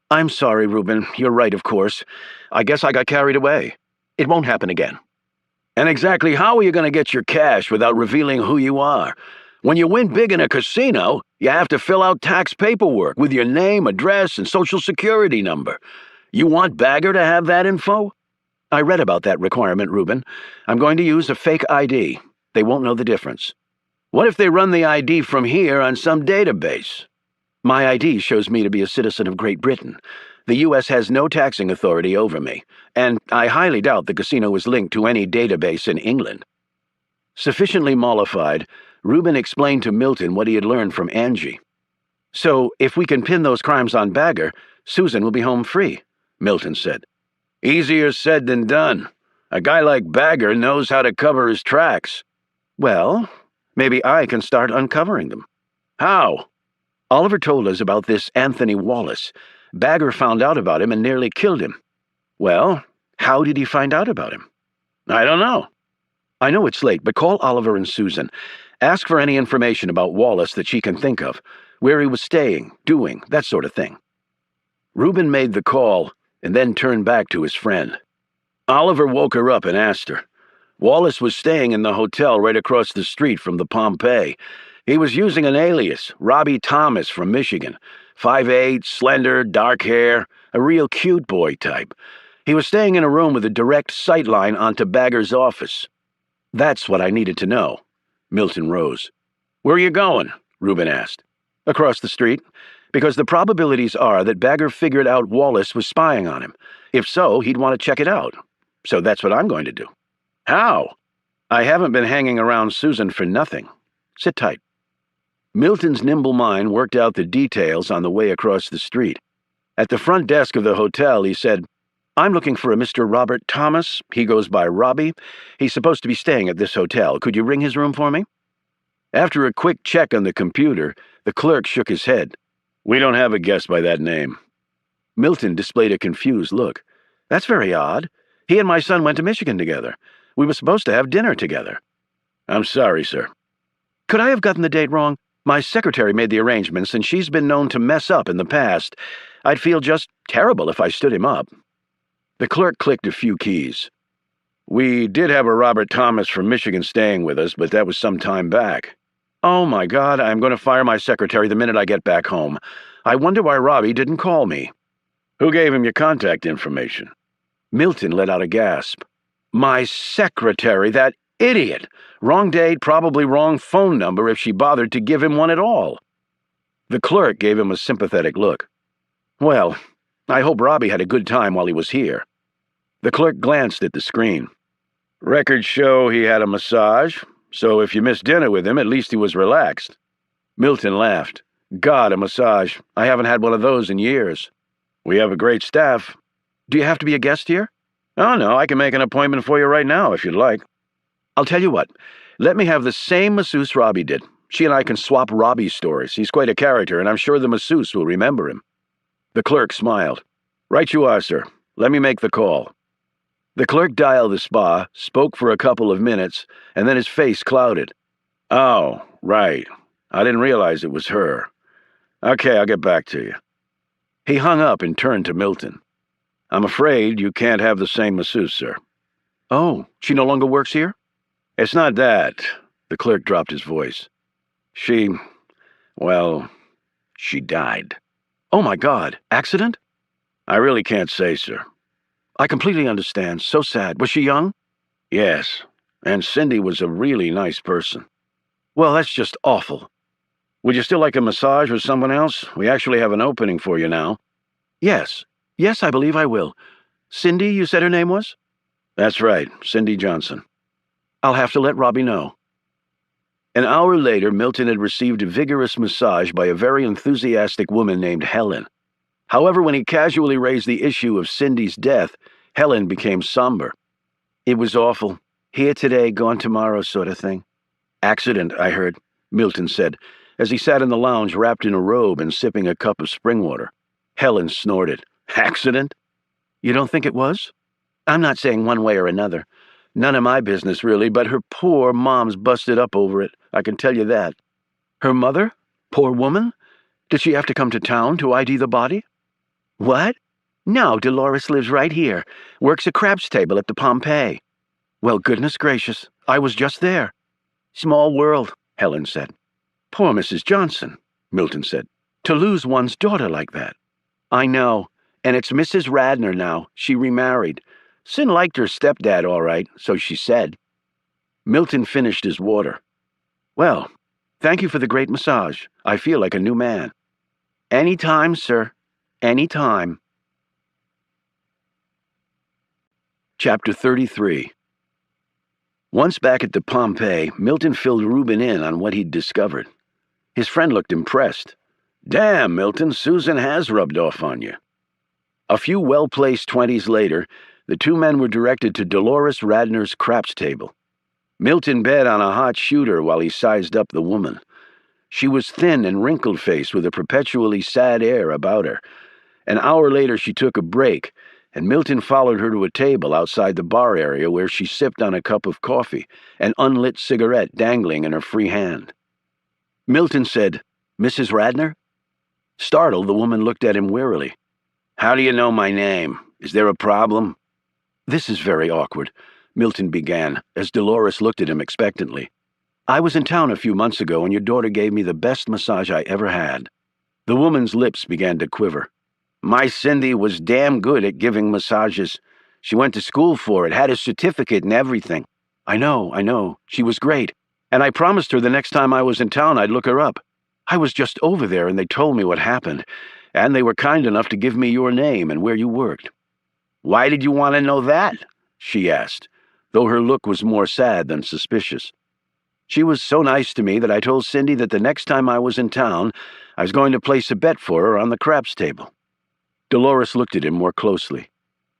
"I'm sorry, Reuben. You're right, of course. I guess I got carried away. It won't happen again." "And exactly how are you going to get your cash without revealing who you are? When you win big in a casino, you have to fill out tax paperwork with your name, address, and social security number. You want Bagger to have that info?" "I read about that requirement, Reuben. I'm going to use a fake ID." They won't know the difference. What if they run the ID from here on some database? My ID shows me to be a citizen of Great Britain. The U.S. has no taxing authority over me, and I highly doubt the casino is linked to any database in England. Sufficiently mollified, Reuben explained to Milton what he had learned from Angie. So, if we can pin those crimes on Bagger, Susan will be home free, Milton said. Easier said than done. A guy like Bagger knows how to cover his tracks. Well, maybe I can start uncovering them. How? Oliver told us about this Anthony Wallace. Bagger found out about him and nearly killed him. Well, how did he find out about him? I don't know. I know it's late, but call Oliver and Susan. Ask for any information about Wallace that she can think of, where he was staying, doing, that sort of thing. Reuben made the call and then turned back to his friend. Oliver woke her up and asked her. Wallace was staying in the hotel right across the street from the Pompeii. He was using an alias, Robbie Thomas from Michigan. 5'8", slender, dark hair, a real cute boy type. He was staying in a room with a direct sightline onto Bagger's office. That's what I needed to know. Milton rose. Where are you going? Reuben asked. Across the street, because the probabilities are that Bagger figured out Wallace was spying on him. If so, he'd want to check it out. So that's what I'm going to do. How? I haven't been hanging around Susan for nothing. Sit tight. Milton's nimble mind worked out the details on the way across the street. At the front desk of the hotel, he said, I'm looking for a Mr. Robert Thomas. He goes by Robbie. He's supposed to be staying at this hotel. Could you ring his room for me? After a quick check on the computer, the clerk shook his head. We don't have a guest by that name. Milton displayed a confused look. That's very odd. He and my son went to Michigan together. We were supposed to have dinner together. I'm sorry, sir. Could I have gotten the date wrong? My secretary made the arrangements, and she's been known to mess up in the past. I'd feel just terrible if I stood him up. The clerk clicked a few keys. We did have a Robert Thomas from Michigan staying with us, but that was some time back. Oh, my God, I'm going to fire my secretary the minute I get back home. I wonder why Robbie didn't call me. Who gave him your contact information? Milton let out a gasp. My secretary, that idiot! Wrong date, probably wrong phone number if she bothered to give him one at all. The clerk gave him a sympathetic look. Well, I hope Robbie had a good time while he was here. The clerk glanced at the screen. Records show he had a massage, so if you missed dinner with him, at least he was relaxed. Milton laughed. God, a massage. I haven't had one of those in years. We have a great staff. Do you have to be a guest here? Oh, no, I can make an appointment for you right now if you'd like. I'll tell you what. Let me have the same masseuse Robbie did. She and I can swap Robbie's stories. He's quite a character, and I'm sure the masseuse will remember him. The clerk smiled. Right you are, sir. Let me make the call. The clerk dialed the spa, spoke for a couple of minutes, and then his face clouded. Oh, right. I didn't realize it was her. Okay, I'll get back to you. He hung up and turned to Milton. I'm afraid you can't have the same masseuse, sir. Oh, she no longer works here? It's not that. The clerk dropped his voice. She died. Oh, my God. Accident? I really can't say, sir. I completely understand. So sad. Was she young? Yes, and Cindy was a really nice person. Well, that's just awful. Would you still like a massage with someone else? We actually have an opening for you now. Yes. Yes, I believe I will. Cindy, you said her name was? That's right, Cindy Johnson. I'll have to let Robbie know. An hour later, Milton had received a vigorous massage by a very enthusiastic woman named Helen. However, when he casually raised the issue of Cindy's death, Helen became somber. It was awful. Here today, gone tomorrow sort of thing. Accident, I heard, Milton said, as he sat in the lounge wrapped in a robe and sipping a cup of spring water. Helen snorted. Accident? You don't think it was? I'm not saying one way or another. None of my business, really, but her poor mom's busted up over it, I can tell you that. Her mother? Poor woman? Did she have to come to town to ID the body? What? No, Dolores lives right here. Works a craps table at the Pompeii. Well, goodness gracious, I was just there. Small world, Helen said. Poor Mrs. Johnson, Milton said. To lose one's daughter like that. I know, and it's Mrs. Radnor now. She remarried. Sin liked her stepdad all right, so she said. Milton finished his water. "Well, thank you for the great massage. I feel like a new man." "Any time, sir. Any time." Chapter 33. Once back at the Pompeii, Milton filled Reuben in on what he'd discovered. His friend looked impressed. "Damn, Milton, Susan has rubbed off on you." A few well-placed 20s later, the two men were directed to Dolores Radnor's craps table. Milton bet on a hot shooter while he sized up the woman. She was thin and wrinkled-faced with a perpetually sad air about her. An hour later she took a break, and Milton followed her to a table outside the bar area where she sipped on a cup of coffee, an unlit cigarette dangling in her free hand. Milton said, "Mrs. Radnor?" Startled, the woman looked at him wearily. "How do you know my name? Is there a problem?" "This is very awkward," Milton began, as Dolores looked at him expectantly. "I was in town a few months ago, and your daughter gave me the best massage I ever had." The woman's lips began to quiver. "My Cindy was damn good at giving massages. She went to school for it, had a certificate and everything." I know. She was great. And I promised her the next time I was in town I'd look her up. I was just over there and they told me what happened, and they were kind enough to give me your name and where you worked." "Why did you want to know that?" she asked, though her look was more sad than suspicious. "She was so nice to me that I told Cindy that the next time I was in town, I was going to place a bet for her on the craps table." Dolores looked at him more closely.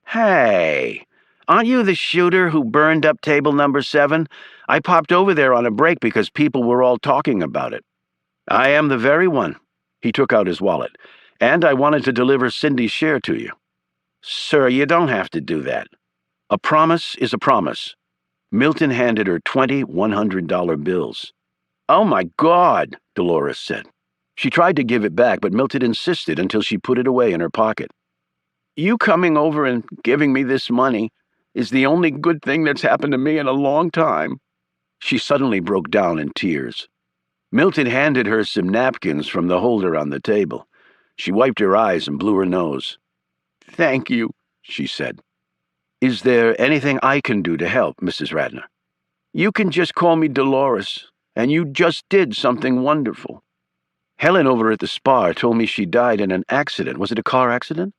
"Hey, aren't you the shooter who burned up table number 7? I popped over there on a break because people were all talking about it." "I am the very one." He took out his wallet. "And I wanted to deliver Cindy's share to you." "Sir, you don't have to do that." "A promise is a promise." Milton handed her 20 $100 bills. "Oh my God," Dolores said. She tried to give it back, but Milton insisted until she put it away in her pocket. "You coming over and giving me this money is the only good thing that's happened to me in a long time." She suddenly broke down in tears. Milton handed her some napkins from the holder on the table. She wiped her eyes and blew her nose. "Thank you," she said. "Is there anything I can do to help, Mrs. Radnor?" "You can just call me Dolores, and you just did something wonderful. Helen over at the spa told me she died in an accident. Was it a car accident?"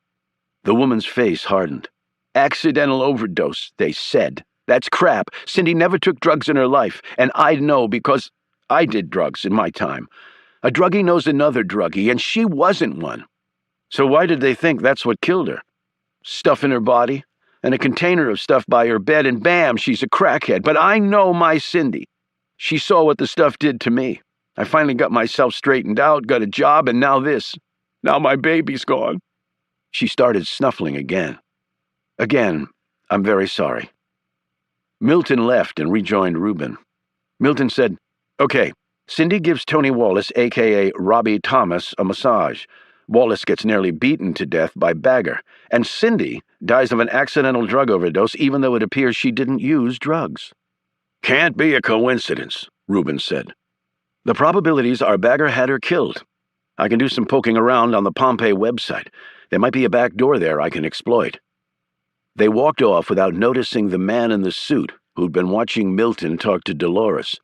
The woman's face hardened. "Accidental overdose, they said. That's crap. Cindy never took drugs in her life, and I know because I did drugs in my time. A druggie knows another druggie, and she wasn't one. So why did they think that's what killed her? Stuff in her body, and a container of stuff by her bed, and bam, she's a crackhead. But I know my Cindy. She saw what the stuff did to me. I finally got myself straightened out, got a job, and now this. Now my baby's gone." She started snuffling again. "Again, I'm very sorry." Milton left and rejoined Reuben. Milton said, "Okay, Cindy gives Tony Wallace, a.k.a. Robbie Thomas, a massage. Wallace gets nearly beaten to death by Bagger, and Cindy dies of an accidental drug overdose even though it appears she didn't use drugs." "Can't be a coincidence," Reuben said. "The probabilities are Bagger had her killed. I can do some poking around on the Pompeii website. There might be a back door there I can exploit." They walked off without noticing the man in the suit who'd been watching Milton talk to Dolores.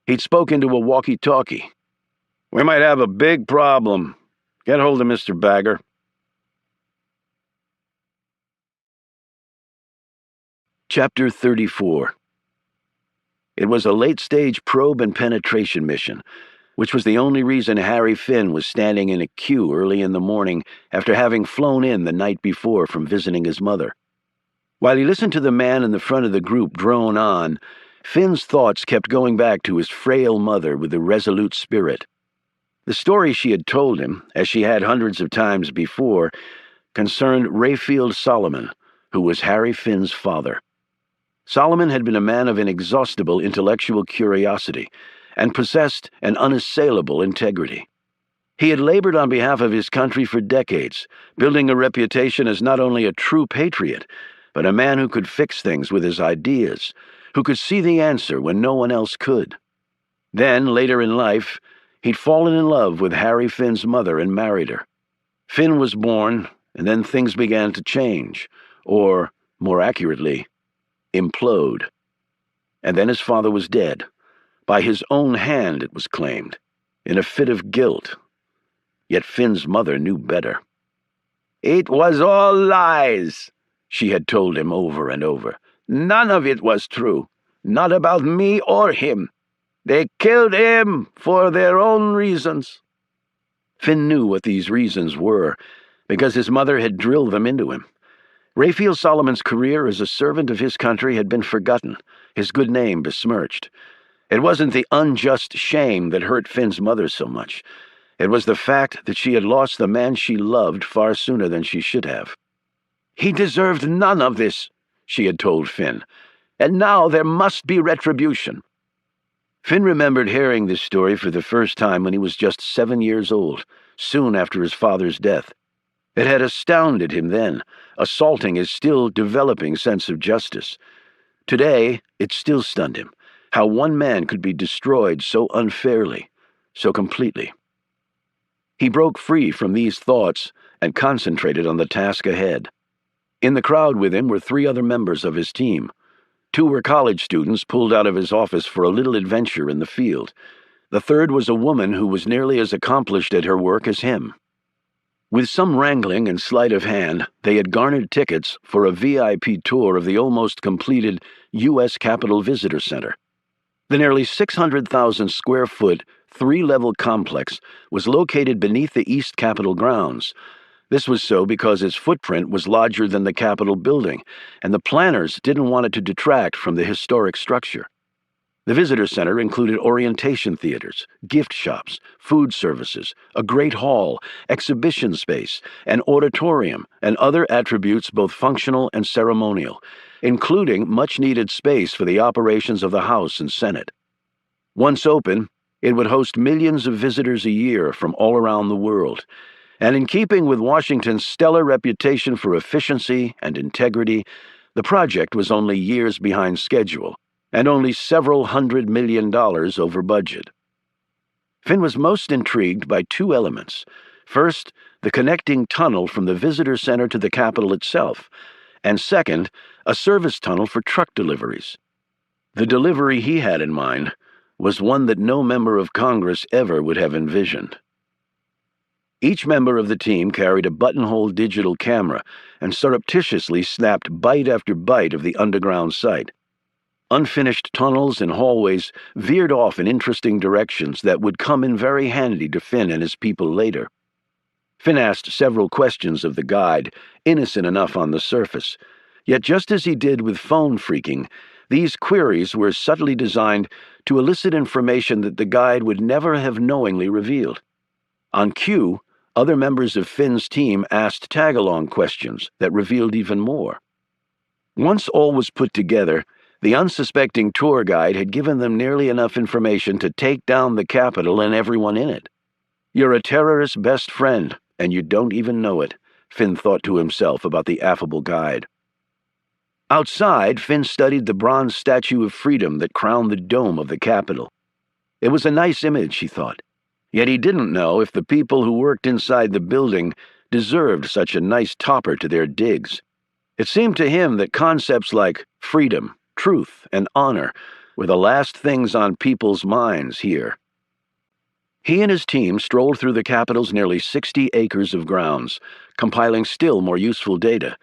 He'd spoken to a walkie-talkie. "We might have a big problem. Get hold of Mr. Bagger." Chapter 34. It was a late-stage probe and penetration mission, which was the only reason Harry Finn was standing in a queue early in the morning after having flown in the night before from visiting his mother. While he listened to the man in the front of the group drone on, Finn's thoughts kept going back to his frail mother with a resolute spirit. The story she had told him, as she had hundreds of times before, concerned Rayfield Solomon, who was Harry Finn's father. Solomon had been a man of inexhaustible intellectual curiosity and possessed an unassailable integrity. He had labored on behalf of his country for decades, building a reputation as not only a true patriot, but a man who could fix things with his ideas, who could see the answer when no one else could. Then, later in life, he'd fallen in love with Harry Finn's mother and married her. Finn was born, and then things began to change, or, more accurately, implode. and then his father was dead. By his own hand, it was claimed, in a fit of guilt. Yet Finn's mother knew better. "It was all lies," she had told him over and over. "None of it was true. Not about me or him. They killed him for their own reasons." Finn knew what these reasons were, because his mother had drilled them into him. Raphael Solomon's career as a servant of his country had been forgotten, his good name besmirched. It wasn't the unjust shame that hurt Finn's mother so much. It was the fact that she had lost the man she loved far sooner than she should have. "He deserved none of this," she had told Finn, "and now there must be retribution." Finn remembered hearing this story for the first time when he was just 7 years old, soon after his father's death. It had astounded him then, assaulting his still developing sense of justice. Today, it still stunned him, how one man could be destroyed so unfairly, so completely. He broke free from these thoughts and concentrated on the task ahead. In the crowd with him were 3 other members of his team. 2 were college students pulled out of his office for a little adventure in the field. The third was a woman who was nearly as accomplished at her work as him. With some wrangling and sleight of hand, they had garnered tickets for a VIP tour of the almost completed U.S. Capitol Visitor Center. The nearly 600,000 square foot, 3-level complex was located beneath the East Capitol grounds. This was so because its footprint was larger than the Capitol building, and the planners didn't want it to detract from the historic structure. The visitor center included orientation theaters, gift shops, food services, a great hall, exhibition space, an auditorium, and other attributes both functional and ceremonial, including much-needed space for the operations of the House and Senate. Once open, it would host millions of visitors a year from all around the world, and in keeping with Washington's stellar reputation for efficiency and integrity, the project was only years behind schedule, and only several $100 million over budget. Finn was most intrigued by 2 elements. First, the connecting tunnel from the visitor center to the Capitol itself, and second, a service tunnel for truck deliveries. The delivery he had in mind was one that no member of Congress ever would have envisioned. Each member of the team carried a buttonhole digital camera and surreptitiously snapped bite after bite of the underground site. Unfinished tunnels and hallways veered off in interesting directions that would come in very handy to Finn and his people later. Finn asked several questions of the guide, innocent enough on the surface. Yet just as he did with phone phreaking, these queries were subtly designed to elicit information that the guide would never have knowingly revealed. On cue, other members of Finn's team asked tag-along questions that revealed even more. Once all was put together, the unsuspecting tour guide had given them nearly enough information to take down the Capitol and everyone in it. "You're a terrorist's best friend, and you don't even know it," Finn thought to himself about the affable guide. Outside, Finn studied the bronze statue of freedom that crowned the dome of the Capitol. It was a nice image, he thought, yet he didn't know if the people who worked inside the building deserved such a nice topper to their digs. It seemed to him that concepts like freedom, truth, and honor were the last things on people's minds here. He and his team strolled through the Capitol's nearly 60 acres of grounds, compiling still more useful data.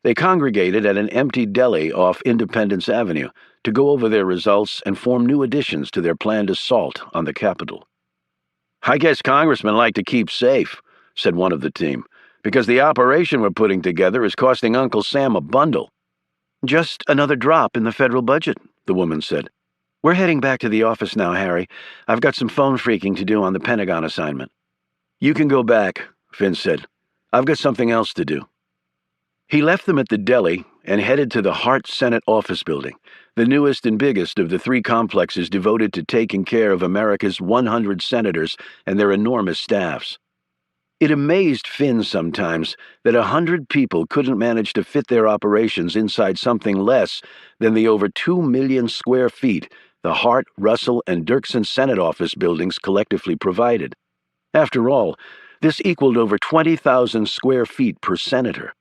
They congregated at an empty deli off Independence Avenue to go over their results and form new additions to their planned assault on the Capitol. "I guess congressmen like to keep safe," said one of the team, "because the operation we're putting together is costing Uncle Sam a bundle." "Just another drop in the federal budget," the woman said. "We're heading back to the office now, Harry. I've got some phone phreaking to do on the Pentagon assignment." "You can go back," Finn said. "I've got something else to do." He left them at the deli and headed to the Hart Senate Office Building, the newest and biggest of the 3 complexes devoted to taking care of America's 100 senators and their enormous staffs. It amazed Finn sometimes that 100 people couldn't manage to fit their operations inside something less than the over 2 million square feet the Hart, Russell, and Dirksen Senate office buildings collectively provided. After all, this equaled over 20,000 square feet per senator.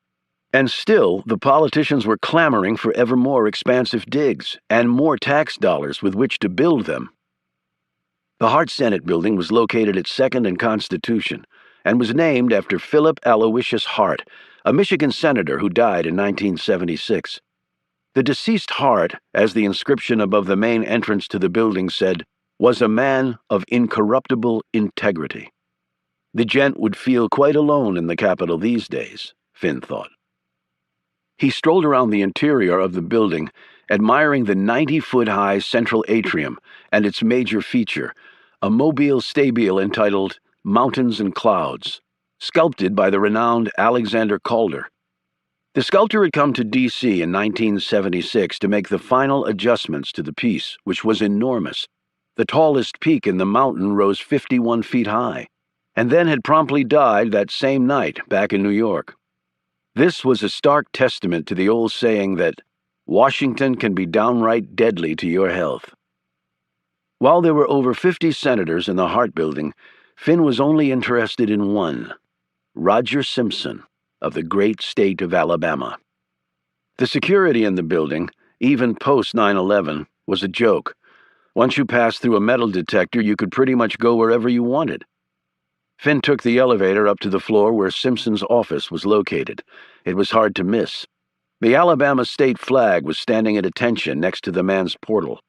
And still, the politicians were clamoring for ever more expansive digs and more tax dollars with which to build them. The Hart Senate building was located at 2nd and Constitution and was named after Philip Aloysius Hart, a Michigan senator who died in 1976. The deceased Hart, as the inscription above the main entrance to the building said, was a man of incorruptible integrity. The gent would feel quite alone in the Capitol these days, Finn thought. He strolled around the interior of the building, admiring the 90-foot-high central atrium and its major feature, a mobile stabile entitled Mountains and Clouds, sculpted by the renowned Alexander Calder. The sculptor had come to D.C. in 1976 to make the final adjustments to the piece, which was enormous. The tallest peak in the mountain rose 51 feet high, and then had promptly died that same night back in New York. This was a stark testament to the old saying that Washington can be downright deadly to your health. While there were over 50 senators in the Hart Building, Finn was only interested in one, Roger Simpson of the great state of Alabama. The security in the building, even post 9/11, was a joke. Once you passed through a metal detector, you could pretty much go wherever you wanted. Finn took the elevator up to the floor where Simpson's office was located. It was hard to miss. The Alabama state flag was standing at attention next to the man's portal.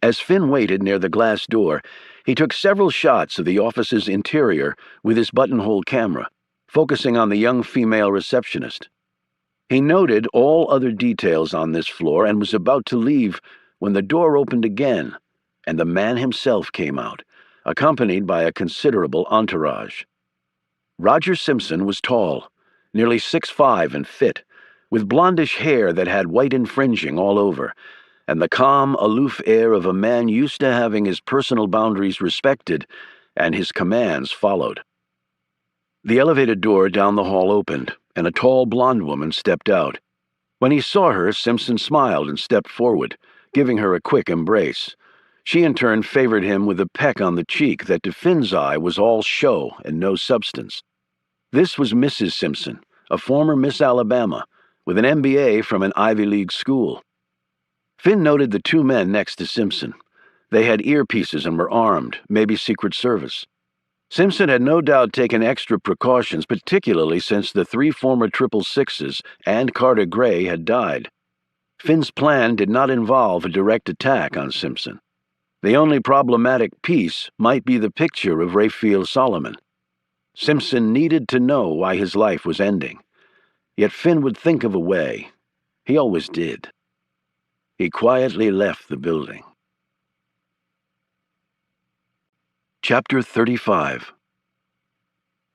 As Finn waited near the glass door, he took several shots of the office's interior with his buttonhole camera, focusing on the young female receptionist. He noted all other details on this floor and was about to leave when the door opened again, and the man himself came out, accompanied by a considerable entourage. Roger Simpson was tall, nearly 6'5" and fit, with blondish hair that had white infringing all over, and the calm, aloof air of a man used to having his personal boundaries respected and his commands followed. The elevator door down the hall opened, and a tall blonde woman stepped out. When he saw her, Simpson smiled and stepped forward, giving her a quick embrace. She in turn favored him with a peck on the cheek that to Finn's eye was all show and no substance. This was Mrs. Simpson, a former Miss Alabama, with an MBA from an Ivy League school. Finn noted the two men next to Simpson. They had earpieces and were armed, maybe Secret Service. Simpson had no doubt taken extra precautions, particularly since the 3 former 666s and Carter Gray had died. Finn's plan did not involve a direct attack on Simpson. The only problematic piece might be the picture of Raphael Solomon. Simpson needed to know why his life was ending. Yet Finn would think of a way. He always did. He quietly left the building. Chapter 35.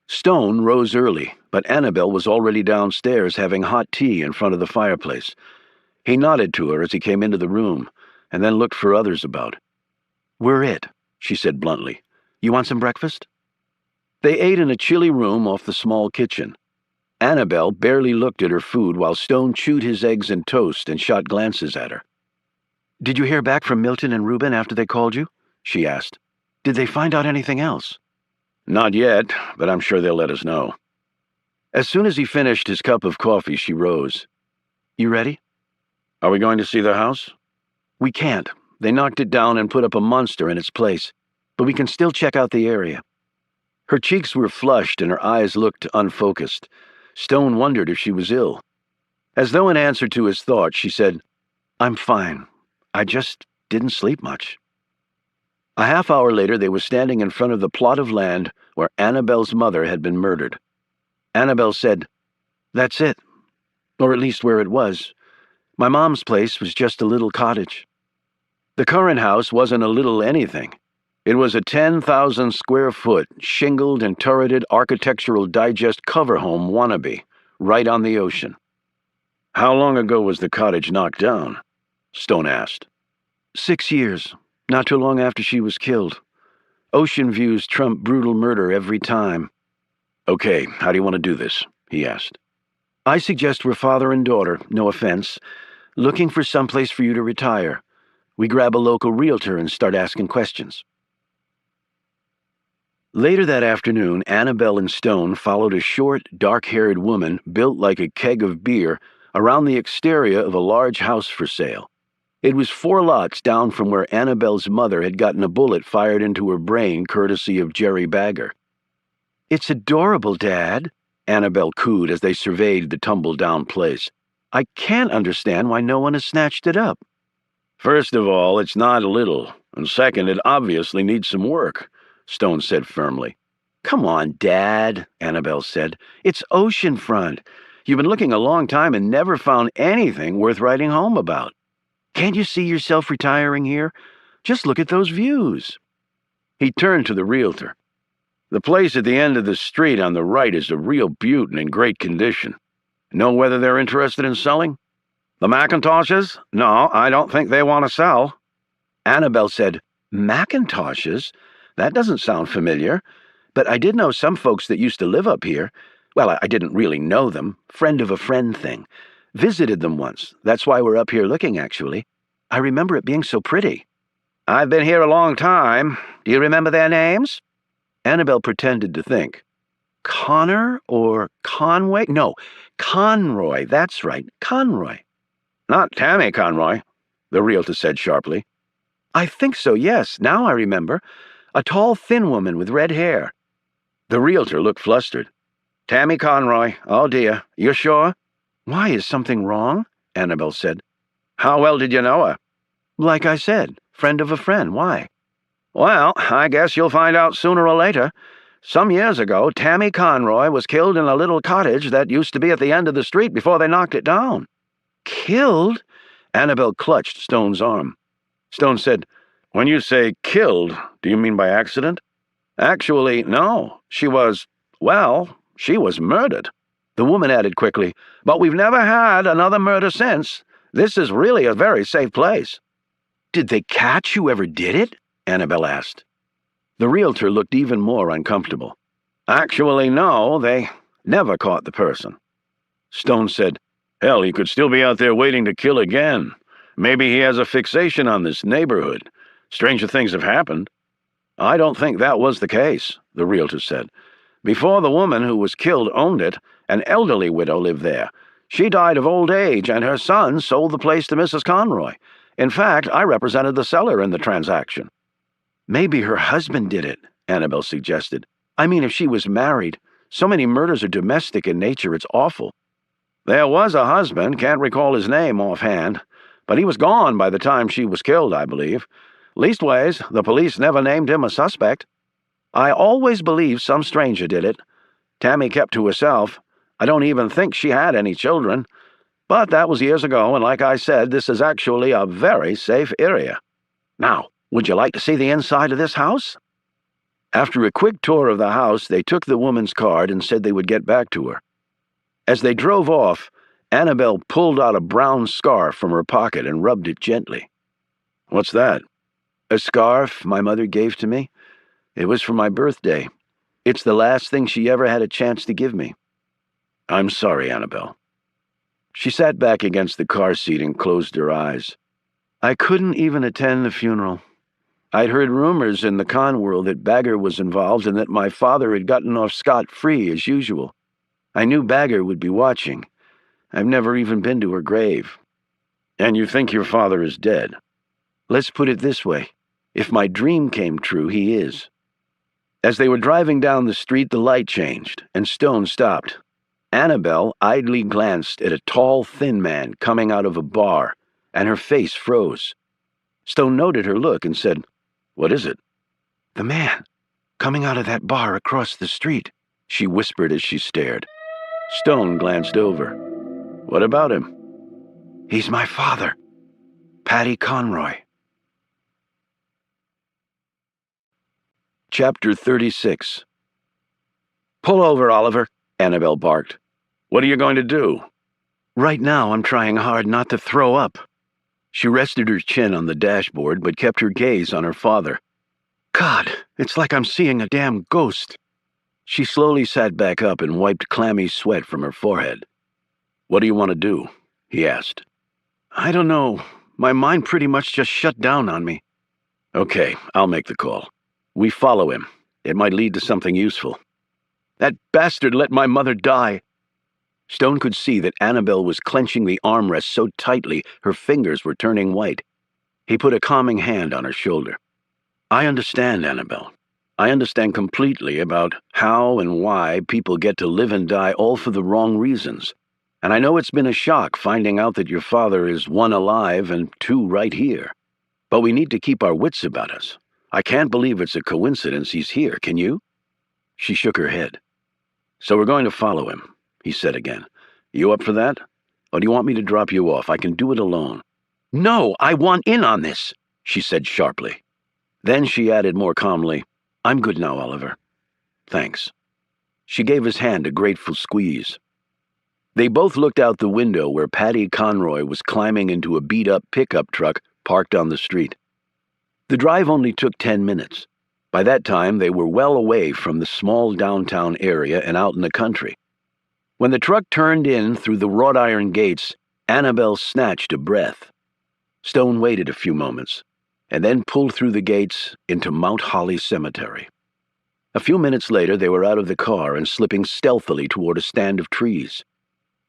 Stone rose early, but Annabelle was already downstairs having hot tea in front of the fireplace. He nodded to her as he came into the room, and then looked for others about. "We're it," she said bluntly. "You want some breakfast?" They ate in a chilly room off the small kitchen. Annabelle barely looked at her food while Stone chewed his eggs and toast and shot glances at her. "Did you hear back from Milton and Reuben after they called you?" she asked. "Did they find out anything else?" "Not yet, but I'm sure they'll let us know." As soon as he finished his cup of coffee, she rose. "You ready?" "Are we going to see the house?" "We can't. They knocked it down and put up a monster in its place, but we can still check out the area." Her cheeks were flushed and her eyes looked unfocused. Stone wondered if she was ill. As though in answer to his thought, she said, "I'm fine. I just didn't sleep much." A half hour later, they were standing in front of the plot of land where Annabelle's mother had been murdered. Annabelle said, "That's it. Or at least where it was. My mom's place was just a little cottage." The current house wasn't a little anything. It was a 10,000-square-foot, shingled and turreted Architectural Digest cover home wannabe, right on the ocean. "How long ago was the cottage knocked down?" Stone asked. 6 years, not too long after she was killed. Ocean views trump brutal murder every time. "Okay, how do you want to do this?" he asked. "I suggest we're father and daughter, no offense, looking for someplace for you to retire. We grab a local realtor and start asking questions." Later that afternoon, Annabelle and Stone followed a short, dark-haired woman built like a keg of beer around the exterior of a large house for sale. It was 4 lots down from where Annabelle's mother had gotten a bullet fired into her brain courtesy of Jerry Bagger. "It's adorable, Dad," Annabelle cooed as they surveyed the tumble-down place. "I can't understand why no one has snatched it up." "First of all, it's not little, and second, it obviously needs some work," Stone said firmly. "Come on, Dad," Annabelle said. "It's oceanfront. You've been looking a long time and never found anything worth writing home about. Can't you see yourself retiring here? Just look at those views." He turned to the realtor. "The place at the end of the street on the right is a real beaut and in great condition. Know whether they're interested in selling?" "The Macintoshes? No, I don't think they want to sell." Annabelle said, "Macintoshes? That doesn't sound familiar. But I did know some folks that used to live up here. Well, I didn't really know them. Friend of a friend thing. Visited them once. That's why we're up here looking, actually. I remember it being so pretty." "I've been here a long time. Do you remember their names?" Annabelle pretended to think. "Connor or Conway? No, Conroy. That's right, Conroy." "Not Tammy Conroy," the realtor said sharply. "I think so, yes. Now I remember. A tall, thin woman with red hair." The realtor looked flustered. "Tammy Conroy. Oh, dear. You're sure?" "Why, is something wrong?" Annabelle said. "How well did you know her?" "Like I said, friend of a friend. Why?" "Well, I guess you'll find out sooner or later. Some years ago, Tammy Conroy was killed in a little cottage that used to be at the end of the street before they knocked it down." "Killed?" Annabelle clutched Stone's arm. Stone said, "When you say killed, do you mean by accident?" "Actually, no. She was murdered." The woman added quickly, "But we've never had another murder since. This is really a very safe place." "Did they catch whoever did it?" Annabelle asked. The realtor looked even more uncomfortable. "Actually, no, they never caught the person." Stone said, "Hell, he could still be out there waiting to kill again. Maybe he has a fixation on this neighborhood. Stranger things have happened." "I don't think that was the case," the realtor said. "Before the woman who was killed owned it, an elderly widow lived there. She died of old age, and her son sold the place to Mrs. Conroy. In fact, I represented the seller in the transaction." "Maybe her husband did it," Annabelle suggested. "I mean, if she was married. So many murders are domestic in nature, it's awful." "There was a husband, can't recall his name offhand, but he was gone by the time she was killed, I believe. Leastways, the police never named him a suspect. I always believed some stranger did it. Tammy kept to herself. I don't even think she had any children. But that was years ago, and like I said, this is actually a very safe area. Now, would you like to see the inside of this house?" After a quick tour of the house, they took the woman's card and said they would get back to her. As they drove off, Annabelle pulled out a brown scarf from her pocket and rubbed it gently. "What's that?" "A scarf my mother gave to me. It was for my birthday. It's the last thing she ever had a chance to give me." "I'm sorry, Annabelle." She sat back against the car seat and closed her eyes. "I couldn't even attend the funeral. I'd heard rumors in the con world that Bagger was involved and that my father had gotten off scot-free as usual. I knew Bagger would be watching. I've never even been to her grave." "And you think your father is dead?" "Let's put it this way. If my dream came true, he is." As they were driving down the street, the light changed, and Stone stopped. Annabelle idly glanced at a tall, thin man coming out of a bar, and her face froze. Stone noted her look and said, "What is it?" "The man, coming out of that bar across the street," she whispered as she stared. Stone glanced over. "What about him?" "He's my father, Paddy Conroy." Chapter 36. "Pull over, Oliver," Annabelle barked. "What are you going to do?" "Right now I'm trying hard not to throw up." She rested her chin on the dashboard but kept her gaze on her father. "God, it's like I'm seeing a damn ghost." She slowly sat back up and wiped clammy sweat from her forehead. "What do you want to do?" he asked. "I don't know. My mind pretty much just shut down on me." "Okay, I'll make the call. We follow him. It might lead to something useful. That bastard let my mother die. Stone could see that Annabelle was clenching the armrest so tightly her fingers were turning white. He put a calming hand on her shoulder. I understand, Annabelle. I understand completely about how and why people get to live and die all for the wrong reasons. And I know it's been a shock finding out that your father is 1, alive and 2, right here. But we need to keep our wits about us. I can't believe it's a coincidence he's here, can you? She shook her head. So we're going to follow him, he said again. You up for that? Or do you want me to drop you off? I can do it alone. No, I want in on this, she said sharply. Then she added more calmly, I'm good now, Oliver. Thanks. She gave his hand a grateful squeeze. They both looked out the window where Patty Conroy was climbing into a beat-up pickup truck parked on the street. The drive only took 10 minutes. By that time, they were well away from the small downtown area and out in the country. When the truck turned in through the wrought iron gates, Annabelle snatched a breath. Stone waited a few moments, and then pulled through the gates into Mount Holly Cemetery. A few minutes later, they were out of the car and slipping stealthily toward a stand of trees.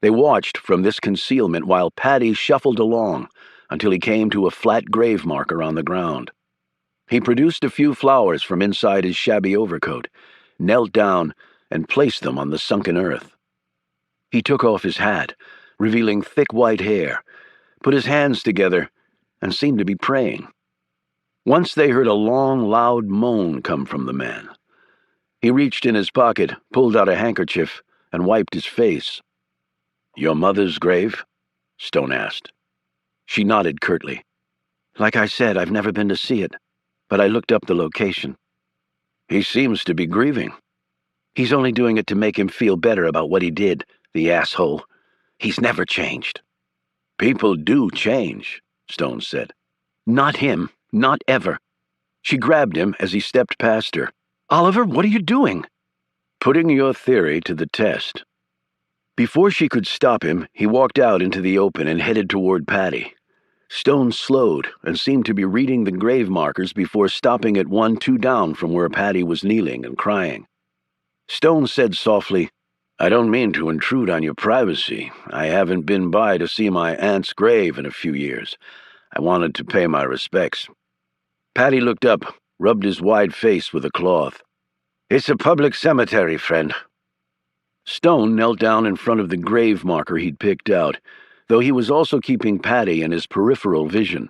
They watched from this concealment while Paddy shuffled along until he came to a flat grave marker on the ground. He produced a few flowers from inside his shabby overcoat, knelt down, and placed them on the sunken earth. He took off his hat, revealing thick white hair, put his hands together, and seemed to be praying. Once they heard a long, loud moan come from the man. He reached in his pocket, pulled out a handkerchief, and wiped his face. Your mother's grave? Stone asked. She nodded curtly. Like I said, I've never been to see it, but I looked up the location. He seems to be grieving. He's only doing it to make him feel better about what he did, the asshole. He's never changed. People do change, Stone said. Not him, not ever. She grabbed him as he stepped past her. Oliver, what are you doing? Putting your theory to the test. Before she could stop him, he walked out into the open and headed toward Patty. Stone slowed and seemed to be reading the grave markers before stopping at one 2 down from where Patty was kneeling and crying. Stone said softly, I don't mean to intrude on your privacy. I haven't been by to see my aunt's grave in a few years. I wanted to pay my respects. Patty looked up, rubbed his wide face with a cloth. It's a public cemetery, friend. Stone knelt down in front of the grave marker he'd picked out, though he was also keeping Patty in his peripheral vision.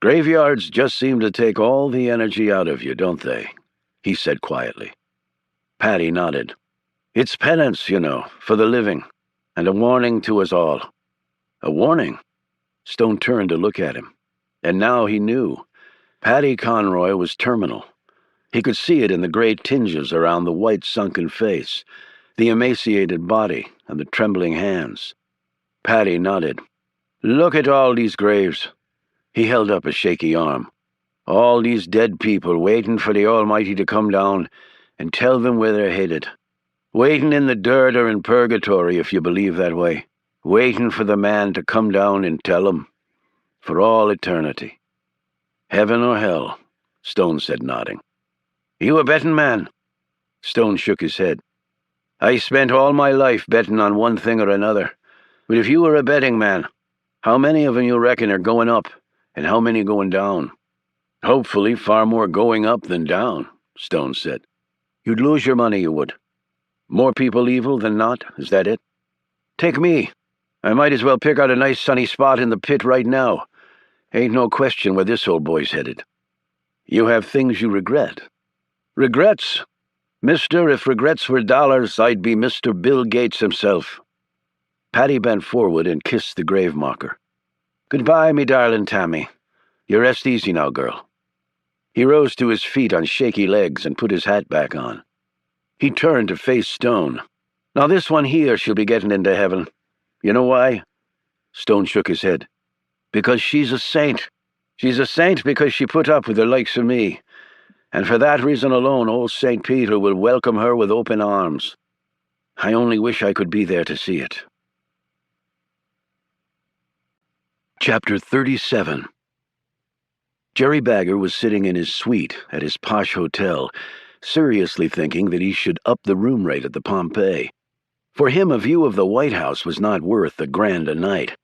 Graveyards just seem to take all the energy out of you, don't they? He said quietly. Patty nodded. It's penance, you know, for the living, and a warning to us all. A warning? Stone turned to look at him. And now he knew. Patty Conroy was terminal. He could see it in the gray tinges around the white sunken face, the emaciated body, and the trembling hands. Patty nodded. Look at all these graves. He held up a shaky arm. All these dead people waiting for the Almighty to come down and tell them where they're headed. Waiting in the dirt or in purgatory, if you believe that way. Waiting for the man to come down and tell them. For all eternity. Heaven or hell, Stone said, nodding. You a betting man? Stone shook his head. I spent all my life betting on one thing or another. But if you were a betting man, how many of them you reckon are going up, and how many going down? Hopefully far more going up than down, Stone said. You'd lose your money, you would. More people evil than not, is that it? Take me. I might as well pick out a nice sunny spot in the pit right now. Ain't no question where this old boy's headed. You have things you regret. Regrets? Mister, if regrets were dollars, I'd be Mr. Bill Gates himself. Patty bent forward and kissed the grave marker. Goodbye, me darling Tammy. You rest easy now, girl. He rose to his feet on shaky legs and put his hat back on. He turned to face Stone. Now this one here she'll be getting into heaven. You know why? Stone shook his head. Because she's a saint. She's a saint because she put up with the likes of me. And for that reason alone, old St. Peter will welcome her with open arms. I only wish I could be there to see it. Chapter 37. Jerry Bagger was sitting in his suite at his posh hotel, seriously thinking that he should up the room rate at the Pompeii. For him, a view of the White House was not worth a grand a night.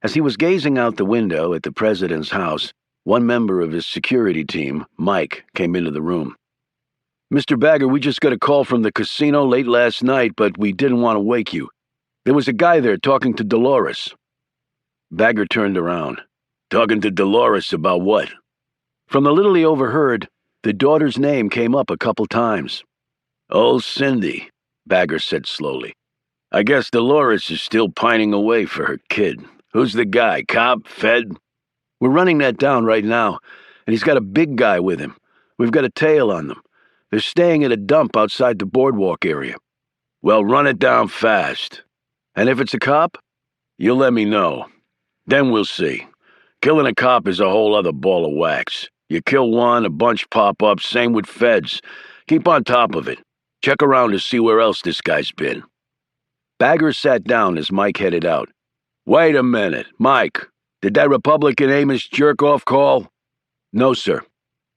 As he was gazing out the window at the president's house, one member of his security team, Mike, came into the room. "Mr. Bagger, we just got a call from the casino late last night, but we didn't want to wake you. There was a guy there talking to Dolores." Bagger turned around. "Talking to Dolores about what?" From the little he overheard, the daughter's name came up a couple times. "Oh, Cindy," Bagger said slowly. "I guess Dolores is still pining away for her kid. Who's the guy, cop, fed?" "We're running that down right now, and he's got a big guy with him. We've got a tail on them. They're staying at a dump outside the boardwalk area." "Well, run it down fast. And if it's a cop, you'll let me know. Then we'll see. Killing a cop is a whole other ball of wax. You kill one, a bunch pop up, same with feds. Keep on top of it. Check around to see where else this guy's been." Bagger sat down as Mike headed out. "Wait a minute, Mike. Did that Republican Amos jerk-off call?" "No, sir."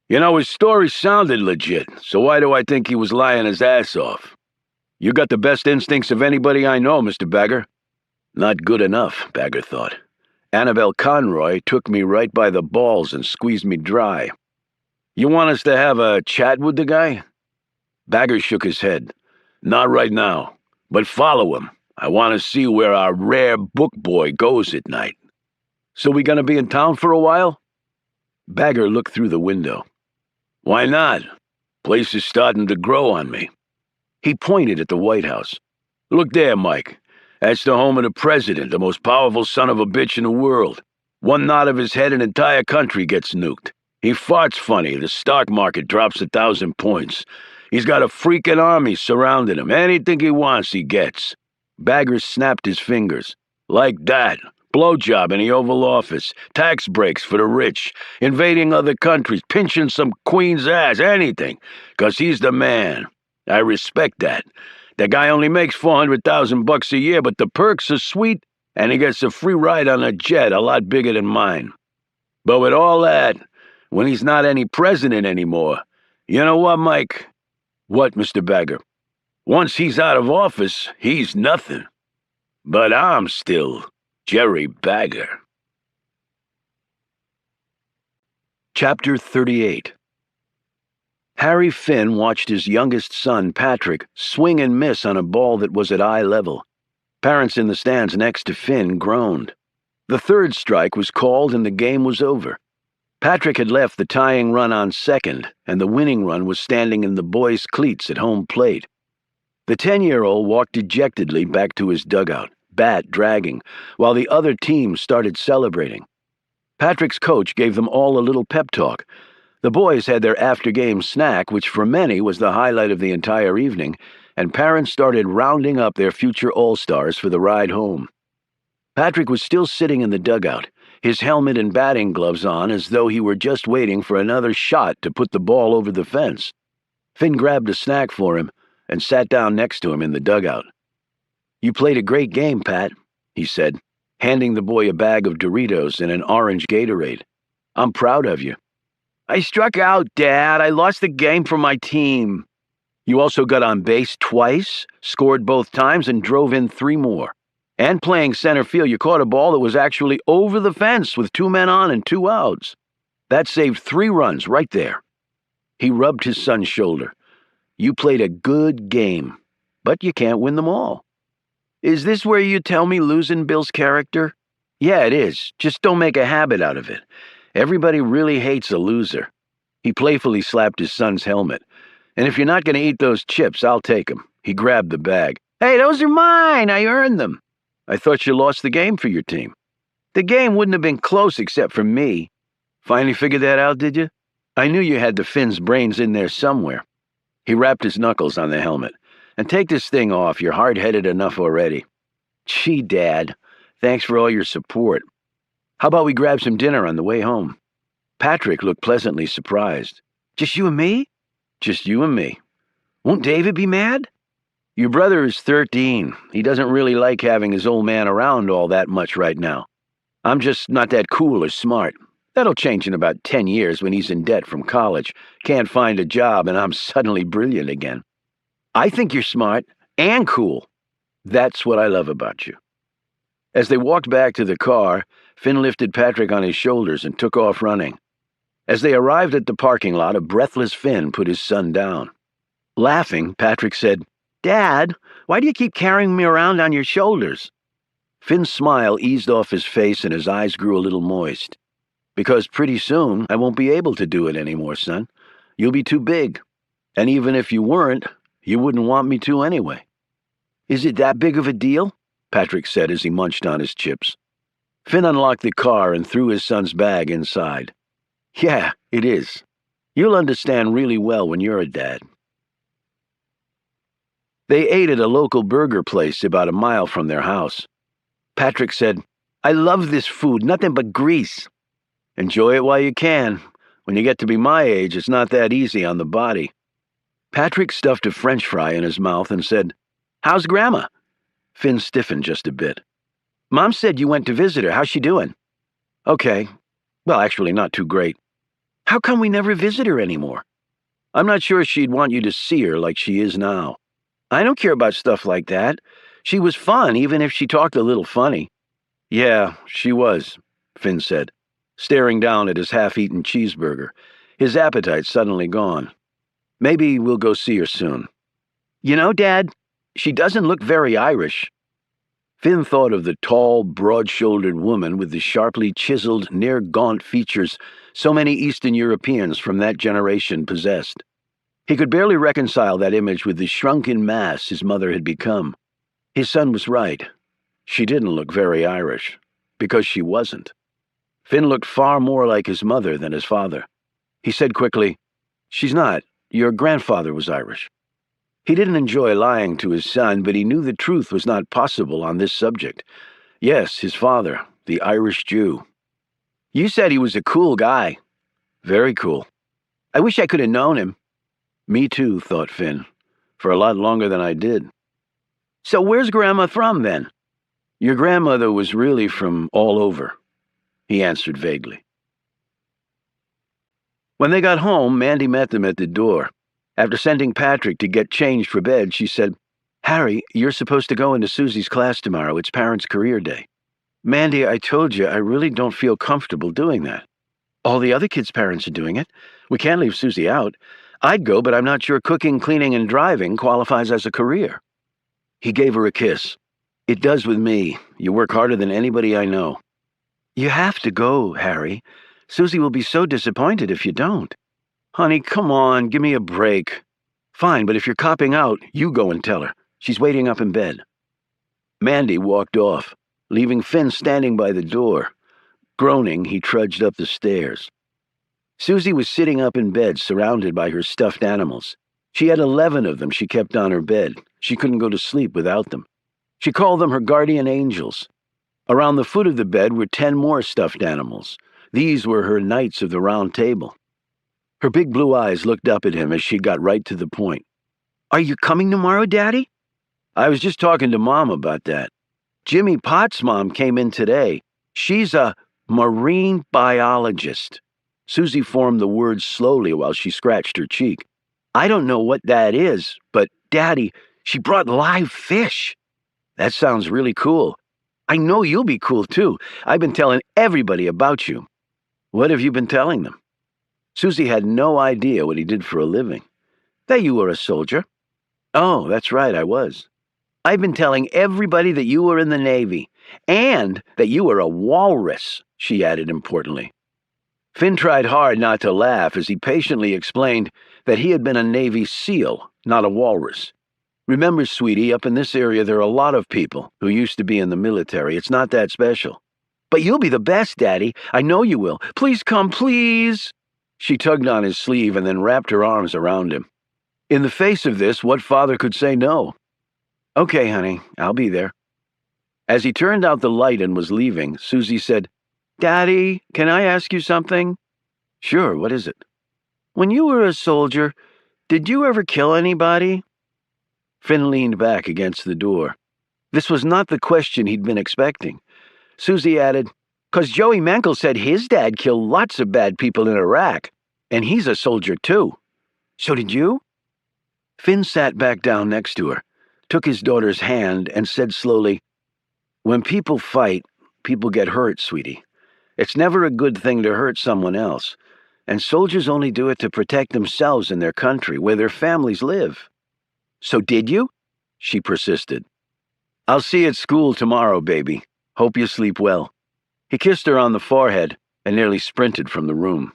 "You know, his story sounded legit, so why do I think he was lying his ass off?" "You got the best instincts of anybody I know, Mr. Bagger." Not good enough, Bagger thought. Annabelle Conroy took me right by the balls and squeezed me dry. "You want us to have a chat with the guy?" Bagger shook his head. "Not right now, but follow him. I want to see where our rare book boy goes at night." "So we gonna be in town for a while?" Bagger looked through the window. "Why not? Place is starting to grow on me." He pointed at the White House. "Look there, Mike. That's the home of the president, the most powerful son of a bitch in the world. One nod of his head, an entire country gets nuked. He farts funny, the stock market drops 1,000 points. He's got a freaking army surrounding him. Anything he wants, he gets." Bagger snapped his fingers. "Like that. Blowjob in the Oval Office, tax breaks for the rich, invading other countries, pinching some queen's ass, anything, 'cause he's the man. I respect that. The guy only makes $400,000 a year, but the perks are sweet, and he gets a free ride on a jet a lot bigger than mine. But with all that, when he's not any president anymore, you know what, Mike?" "What, Mr. Bagger?" "Once he's out of office, he's nothing. But I'm still Jerry Bagger." Chapter 38. Harry Finn watched his youngest son, Patrick, swing and miss on a ball that was at eye level. Parents in the stands next to Finn groaned. The third strike was called and the game was over. Patrick had left the tying run on second, and the winning run was standing in the boys' cleats at home plate. The 10-year-old walked dejectedly back to his dugout, bat dragging, while the other team started celebrating. Patrick's coach gave them all a little pep talk. The boys had their after-game snack, which for many was the highlight of the entire evening, and parents started rounding up their future all-stars for the ride home. Patrick was still sitting in the dugout, his helmet and batting gloves on as though he were just waiting for another shot to put the ball over the fence. Finn grabbed a snack for him and sat down next to him in the dugout. "You played a great game, Pat," he said, handing the boy a bag of Doritos and an orange Gatorade. "I'm proud of you." "I struck out, Dad. I lost the game for my team." "You also got on base twice, scored both times, and drove in 3 more. And playing center field, you caught a ball that was actually over the fence with 2 men on and 2 outs. That saved 3 runs right there." He rubbed his son's shoulder. "You played a good game, but you can't win them all." "Is this where you tell me losing Bill's character?" "Yeah, it is. Just don't make a habit out of it. Everybody really hates a loser." He playfully slapped his son's helmet. "And if you're not going to eat those chips, I'll take them." He grabbed the bag. "Hey, those are mine. I earned them." "I thought you lost the game for your team." "The game wouldn't have been close except for me." "Finally figured that out, did you? I knew you had the Finn's brains in there somewhere." He rapped his knuckles on the helmet. "And take this thing off. You're hard-headed enough already." "Gee, Dad. Thanks for all your support. How about we grab some dinner on the way home?" Patrick looked pleasantly surprised. "Just you and me?" "Just you and me." "Won't David be mad?" "Your brother is 13. He doesn't really like having his old man around all that much right now. I'm just not that cool or smart. That'll change in about 10 years when he's in debt from college, can't find a job, and I'm suddenly brilliant again. I think you're smart and cool. That's what I love about you." As they walked back to the car, Finn lifted Patrick on his shoulders and took off running. As they arrived at the parking lot, a breathless Finn put his son down. Laughing, Patrick said, "Dad, why do you keep carrying me around on your shoulders?" Finn's smile eased off his face and his eyes grew a little moist. "Because pretty soon I won't be able to do it anymore, son. You'll be too big. And even if you weren't, you wouldn't want me to anyway." "Is it that big of a deal?" Patrick said as he munched on his chips. Finn unlocked the car and threw his son's bag inside. "Yeah, it is. You'll understand really well when you're a dad." They ate at a local burger place about a mile from their house. Patrick said, "I love this food, nothing but grease." "Enjoy it while you can. When you get to be my age, it's not that easy on the body." Patrick stuffed a French fry in his mouth and said, "How's Grandma?" Finn stiffened just a bit. "Mom said you went to visit her. How's she doing?" "Okay. Well, actually, not too great." "How come we never visit her anymore?" "I'm not sure she'd want you to see her like she is now." "I don't care about stuff like that. She was fun, even if she talked a little funny." "Yeah, she was," Finn said, staring down at his half-eaten cheeseburger, his appetite suddenly gone. "Maybe we'll go see her soon." "You know, Dad, she doesn't look very Irish." Finn thought of the tall, broad-shouldered woman with the sharply chiseled, near-gaunt features so many Eastern Europeans from that generation possessed. He could barely reconcile that image with the shrunken mass his mother had become. His son was right. She didn't look very Irish, because she wasn't. Finn looked far more like his mother than his father. He said quickly, "She's not. Your grandfather was Irish." He didn't enjoy lying to his son, but he knew the truth was not possible on this subject. Yes, his father, the Irish Jew. "You said he was a cool guy." "Very cool." "I wish I could have known him." "Me too," thought Finn, "for a lot longer than I did." "So where's Grandma from, then?" "Your grandmother was really from all over," he answered vaguely. When they got home, Mandy met them at the door. After sending Patrick to get changed for bed, she said, "Harry, you're supposed to go into Susie's class tomorrow. It's Parents' Career Day." "Mandy, I told you I really don't feel comfortable doing that. All the other kids' parents are doing it. We can't leave Susie out. I'd go, but I'm not sure cooking, cleaning, and driving qualifies as a career." He gave her a kiss. "It does with me. You work harder than anybody I know." "You have to go, Harry. Susie will be so disappointed if you don't." "Honey, come on, give me a break." "Fine, but if you're copping out, you go and tell her. She's waiting up in bed." Mandy walked off, leaving Finn standing by the door. Groaning, he trudged up the stairs. Susie was sitting up in bed, surrounded by her stuffed animals. She had 11 of them she kept on her bed. She couldn't go to sleep without them. She called them her guardian angels. Around the foot of the bed were 10 more stuffed animals. These were her knights of the round table. Her big blue eyes looked up at him as she got right to the point. "Are you coming tomorrow, Daddy?" "I was just talking to Mom about that. Jimmy Potts' mom came in today. She's a marine biologist." Susie formed the words slowly while she scratched her cheek. "I don't know what that is, but, Daddy, she brought live fish." "That sounds really cool. I know you'll be cool, too. I've been telling everybody about you." "What have you been telling them?" Susie had no idea what he did for a living. "That you were a soldier." "Oh, that's right, I was." "I've been telling everybody that you were in the Navy, and that you were a walrus," she added importantly. Finn tried hard not to laugh as he patiently explained that he had been a Navy SEAL, not a walrus. "Remember, sweetie, up in this area there are a lot of people who used to be in the military. It's not that special." "But you'll be the best, Daddy. I know you will. Please come, please." She tugged on his sleeve and then wrapped her arms around him. In the face of this, what father could say no? "Okay, honey, I'll be there." As he turned out the light and was leaving, Susie said, "Daddy, can I ask you something?" "Sure, what is it?" "When you were a soldier, did you ever kill anybody?" Finn leaned back against the door. This was not the question he'd been expecting. Susie added, 'Cause Joey Menkel said his dad killed lots of bad people in Iraq, and he's a soldier too. So did you?" Finn sat back down next to her, took his daughter's hand, and said slowly, "When people fight, people get hurt, sweetie. It's never a good thing to hurt someone else, and soldiers only do it to protect themselves and their country, where their families live." "So did you?" she persisted. "I'll see you at school tomorrow, baby. Hope you sleep well." He kissed her on the forehead and nearly sprinted from the room.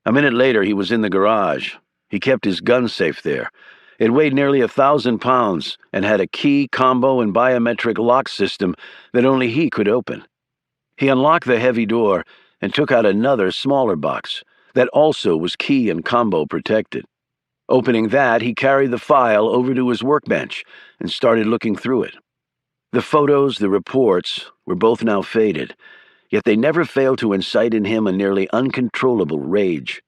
A minute later, he was in the garage. He kept his gun safe there. It weighed nearly 1,000 pounds and had a key, combo, and biometric lock system that only he could open. He unlocked the heavy door and took out another, smaller box that also was key and combo protected. Opening that, he carried the file over to his workbench and started looking through it. The photos, the reports, were both now faded, yet they never failed to incite in him a nearly uncontrollable rage.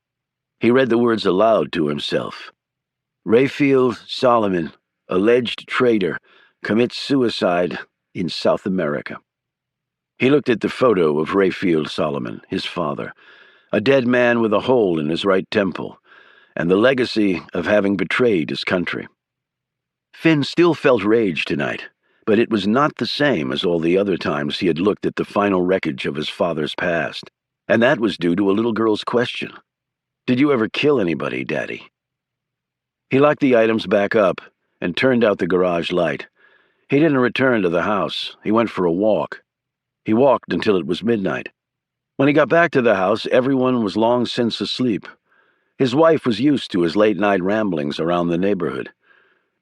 He read the words aloud to himself. "Rayfield Solomon, alleged traitor, commits suicide in South America." He looked at the photo of Rayfield Solomon, his father, a dead man with a hole in his right temple, and the legacy of having betrayed his country. Finn still felt rage tonight, but it was not the same as all the other times he had looked at the final wreckage of his father's past, and that was due to a little girl's question. "Did you ever kill anybody, Daddy?" He locked the items back up and turned out the garage light. He didn't return to the house. He went for a walk. He walked until it was midnight. When he got back to the house, everyone was long since asleep. His wife was used to his late-night ramblings around the neighborhood.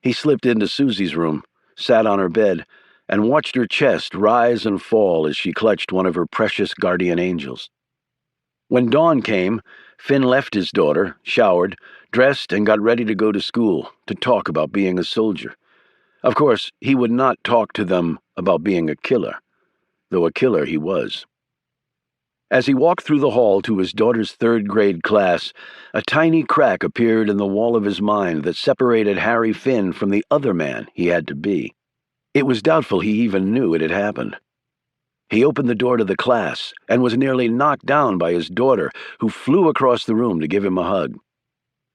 He slipped into Susie's room, sat on her bed, and watched her chest rise and fall as she clutched one of her precious guardian angels. When dawn came, Finn left his daughter, showered, dressed, and got ready to go to school to talk about being a soldier. Of course, he would not talk to them about being a killer, though a killer he was. As he walked through the hall to his daughter's third-grade class, a tiny crack appeared in the wall of his mind that separated Harry Finn from the other man he had to be. It was doubtful he even knew it had happened. He opened the door to the class and was nearly knocked down by his daughter, who flew across the room to give him a hug.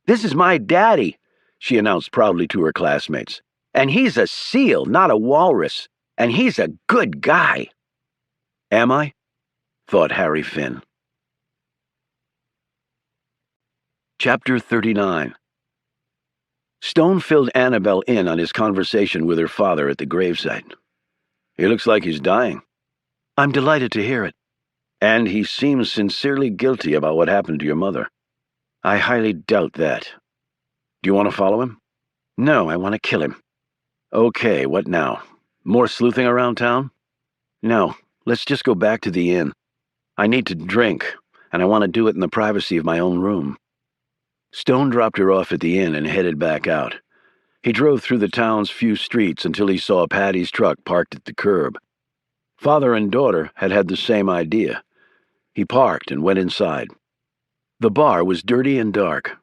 "This is my daddy," she announced proudly to her classmates. "And he's a seal, not a walrus. And he's a good guy." "Am I?" thought Harry Finn. Chapter 39. Stone filled Annabelle in on his conversation with her father at the gravesite. "He looks like he's dying." "I'm delighted to hear it." "And he seems sincerely guilty about what happened to your mother." "I highly doubt that." "Do you want to follow him?" "No, I want to kill him." "Okay, what now? More sleuthing around town?" "No, let's just go back to the inn. I need to drink, and I want to do it in the privacy of my own room." Stone dropped her off at the inn and headed back out. He drove through the town's few streets until he saw Patty's truck parked at the curb. Father and daughter had had the same idea. He parked and went inside. The bar was dirty and dark.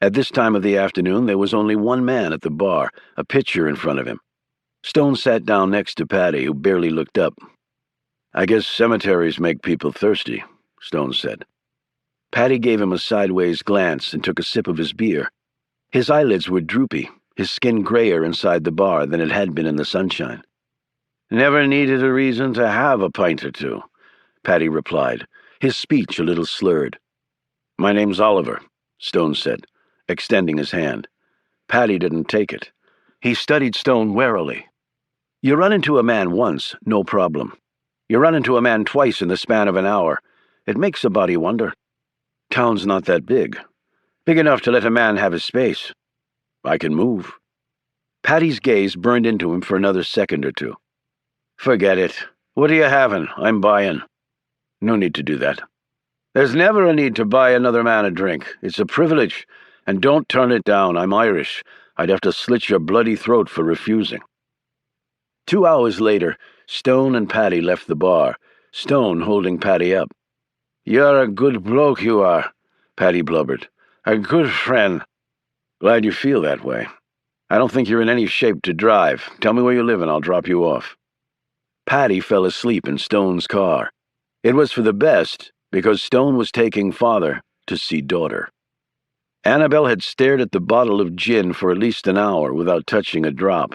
At this time of the afternoon, there was only one man at the bar, a pitcher in front of him. Stone sat down next to Patty, who barely looked up. "I guess cemeteries make people thirsty," Stone said. Patty gave him a sideways glance and took a sip of his beer. His eyelids were droopy, his skin grayer inside the bar than it had been in the sunshine. "Never needed a reason to have a pint or two," Patty replied, his speech a little slurred. "My name's Oliver," Stone said, extending his hand. Patty didn't take it. He studied Stone warily. "You run into a man once, no problem. You run into a man twice in the span of an hour. It makes a body wonder. Town's not that big. Big enough to let a man have his space. I can move." Patty's gaze burned into him for another second or two. "Forget it. What are you having? I'm buying." "No need to do that." "There's never a need to buy another man a drink. It's a privilege. And don't turn it down. I'm Irish. I'd have to slit your bloody throat for refusing." 2 hours later, Stone and Patty left the bar, Stone holding Patty up. "You're a good bloke, you are," Patty blubbered. "A good friend." "Glad you feel that way. I don't think you're in any shape to drive. Tell me where you live and I'll drop you off." Patty fell asleep in Stone's car. It was for the best, because Stone was taking father to see daughter. Annabel had stared at the bottle of gin for at least an hour without touching a drop.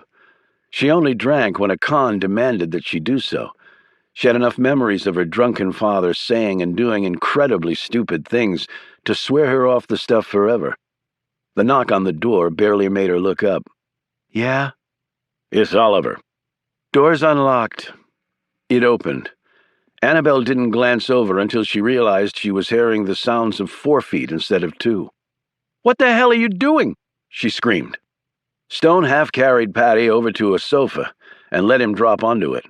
She only drank when a con demanded that she do so. She had enough memories of her drunken father saying and doing incredibly stupid things to swear her off the stuff forever. The knock on the door barely made her look up. "Yeah?" "It's Oliver." "Door's unlocked." It opened. Annabel didn't glance over until she realized she was hearing the sounds of 4 feet instead of 2. "What the hell are you doing?" she screamed. Stone half-carried Patty over to a sofa and let him drop onto it.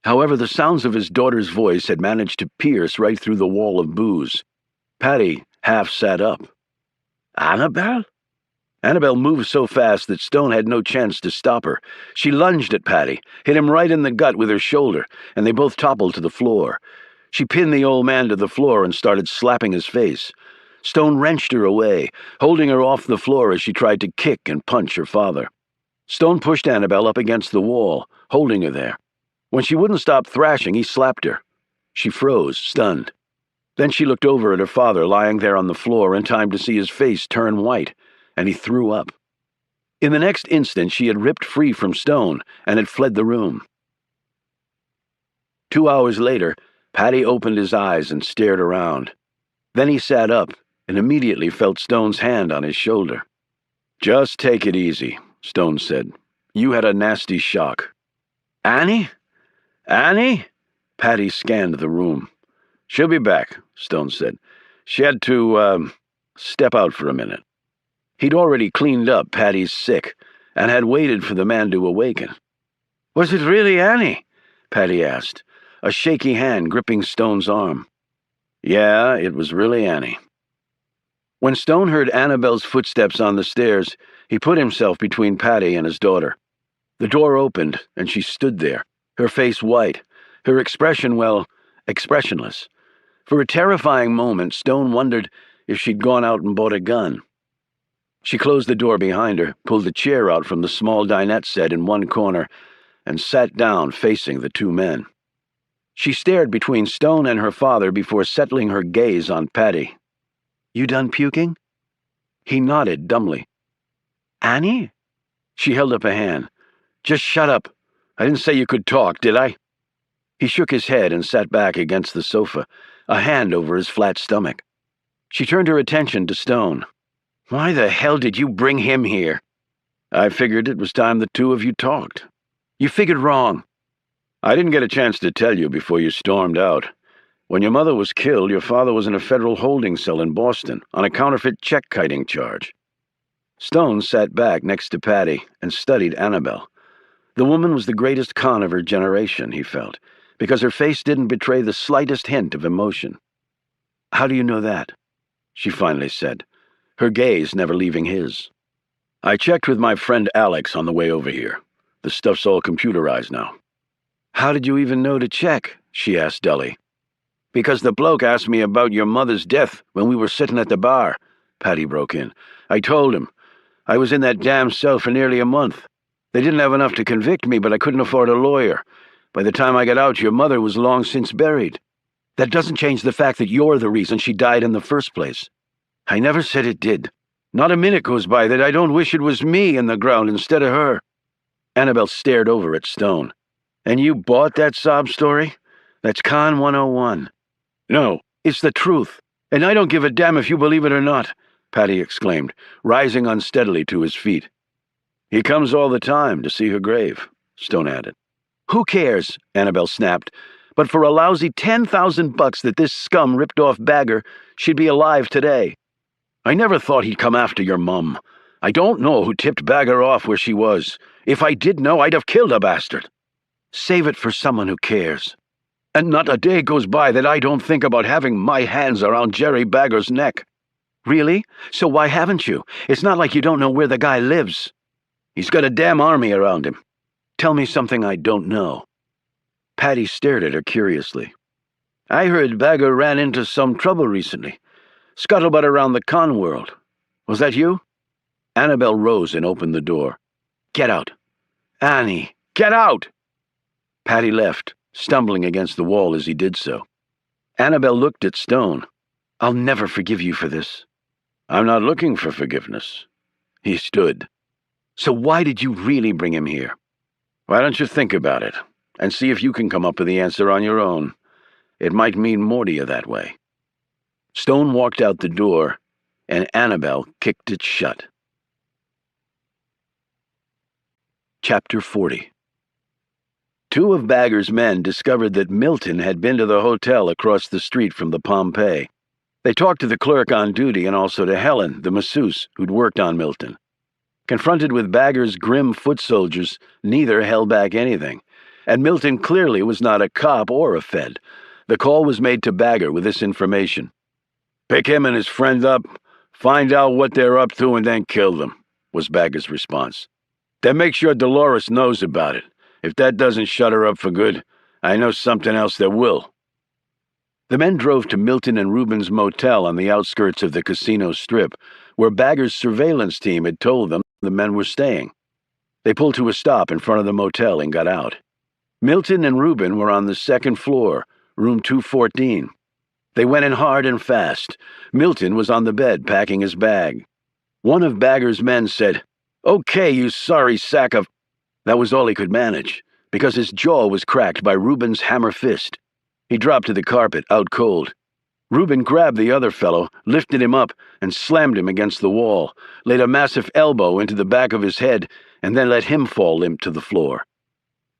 However, the sounds of his daughter's voice had managed to pierce right through the wall of booze. Patty half sat up. "Annabel?" Annabel moved so fast that Stone had no chance to stop her. She lunged at Patty, hit him right in the gut with her shoulder, and they both toppled to the floor. She pinned the old man to the floor and started slapping his face. Stone wrenched her away, holding her off the floor as she tried to kick and punch her father. Stone pushed Annabel up against the wall, holding her there. When she wouldn't stop thrashing, he slapped her. She froze, stunned. Then she looked over at her father lying there on the floor in time to see his face turn white, and he threw up. In the next instant, she had ripped free from Stone and had fled the room. 2 hours later, Patty opened his eyes and stared around. Then he sat up and immediately felt Stone's hand on his shoulder. "Just take it easy," Stone said. "You had a nasty shock." "Annie? Annie?" Patty scanned the room. "She'll be back," Stone said. "She had to, step out for a minute." He'd already cleaned up Patty's sick and had waited for the man to awaken. "Was it really Annie?" Patty asked, a shaky hand gripping Stone's arm. "Yeah, it was really Annie." When Stone heard Annabel's footsteps on the stairs, he put himself between Patty and his daughter. The door opened, and she stood there, her face white, her expression, well, expressionless. For a terrifying moment, Stone wondered if she'd gone out and bought a gun. She closed the door behind her, pulled a chair out from the small dinette set in one corner, and sat down facing the 2 men. She stared between Stone and her father before settling her gaze on Patty. "You done puking?" He nodded dumbly. "Annie?" She held up a hand. "Just shut up. I didn't say you could talk, did I?" He shook his head and sat back against the sofa, a hand over his flat stomach. She turned her attention to Stone. "Why the hell did you bring him here?" "I figured it was time the 2 of you talked." "You figured wrong." "I didn't get a chance to tell you before you stormed out. When your mother was killed, your father was in a federal holding cell in Boston on a counterfeit check-kiting charge." Stone sat back next to Patty and studied Annabel. The woman was the greatest con of her generation, he felt, because her face didn't betray the slightest hint of emotion. "How do you know that?" she finally said, her gaze never leaving his. "I checked with my friend Alex on the way over here. The stuff's all computerized now." "How did you even know to check?" she asked dully. "Because the bloke asked me about your mother's death when we were sitting at the bar," Patty broke in. "I told him. I was in that damn cell for nearly a month. They didn't have enough to convict me, but I couldn't afford a lawyer. By the time I got out, your mother was long since buried. That doesn't change the fact that you're the reason she died in the first place." "I never said it did. Not a minute goes by that I don't wish it was me in the ground instead of her." Annabel stared over at Stone. "And you bought that sob story? That's Con 101. "No, it's the truth. And I don't give a damn if you believe it or not," Patty exclaimed, rising unsteadily to his feet. "He comes all the time to see her grave," Stone added. "Who cares?" Annabel snapped. "But for a lousy $10,000 that this scum ripped off Bagger, she'd be alive today. I never thought he'd come after your mum. I don't know who tipped Bagger off where she was. If I did know, I'd have killed the bastard." "Save it for someone who cares." "And not a day goes by that I don't think about having my hands around Jerry Bagger's neck." "Really? So why haven't you? It's not like you don't know where the guy lives." "He's got a damn army around him." "Tell me something I don't know." Patty stared at her curiously. "I heard Bagger ran into some trouble recently. Scuttlebutt around the con world. Was that you?" Annabel rose and opened the door. "Get out. Annie, get out!" Patty left, stumbling against the wall as he did so. Annabelle looked at Stone. "I'll never forgive you for this." "I'm not looking for forgiveness." He stood. "So why did you really bring him here?" "Why don't you think about it, and see if you can come up with the answer on your own? It might mean more to you that way." Stone walked out the door, and Annabelle kicked it shut. Chapter 40. Two of Bagger's men discovered that Milton had been to the hotel across the street from the Pompeii. They talked to the clerk on duty and also to Helen, the masseuse, who'd worked on Milton. Confronted with Bagger's grim foot soldiers, neither held back anything, and Milton clearly was not a cop or a Fed. The call was made to Bagger with this information. "Pick him and his friend up, find out what they're up to, and then kill them," was Bagger's response. "Then make sure Dolores knows about it. If that doesn't shut her up for good, I know something else that will." The men drove to Milton and Rubin's motel on the outskirts of the casino strip, where Bagger's surveillance team had told them the men were staying. They pulled to a stop in front of the motel and got out. Milton and Rubin were on the second floor, room 214. They went in hard and fast. Milton was on the bed packing his bag. One of Bagger's men said, "Okay, you sorry sack of—" That was all he could manage, because his jaw was cracked by Rubin's hammer fist. He dropped to the carpet, out cold. Rubin grabbed the other fellow, lifted him up, and slammed him against the wall, laid a massive elbow into the back of his head, and then let him fall limp to the floor.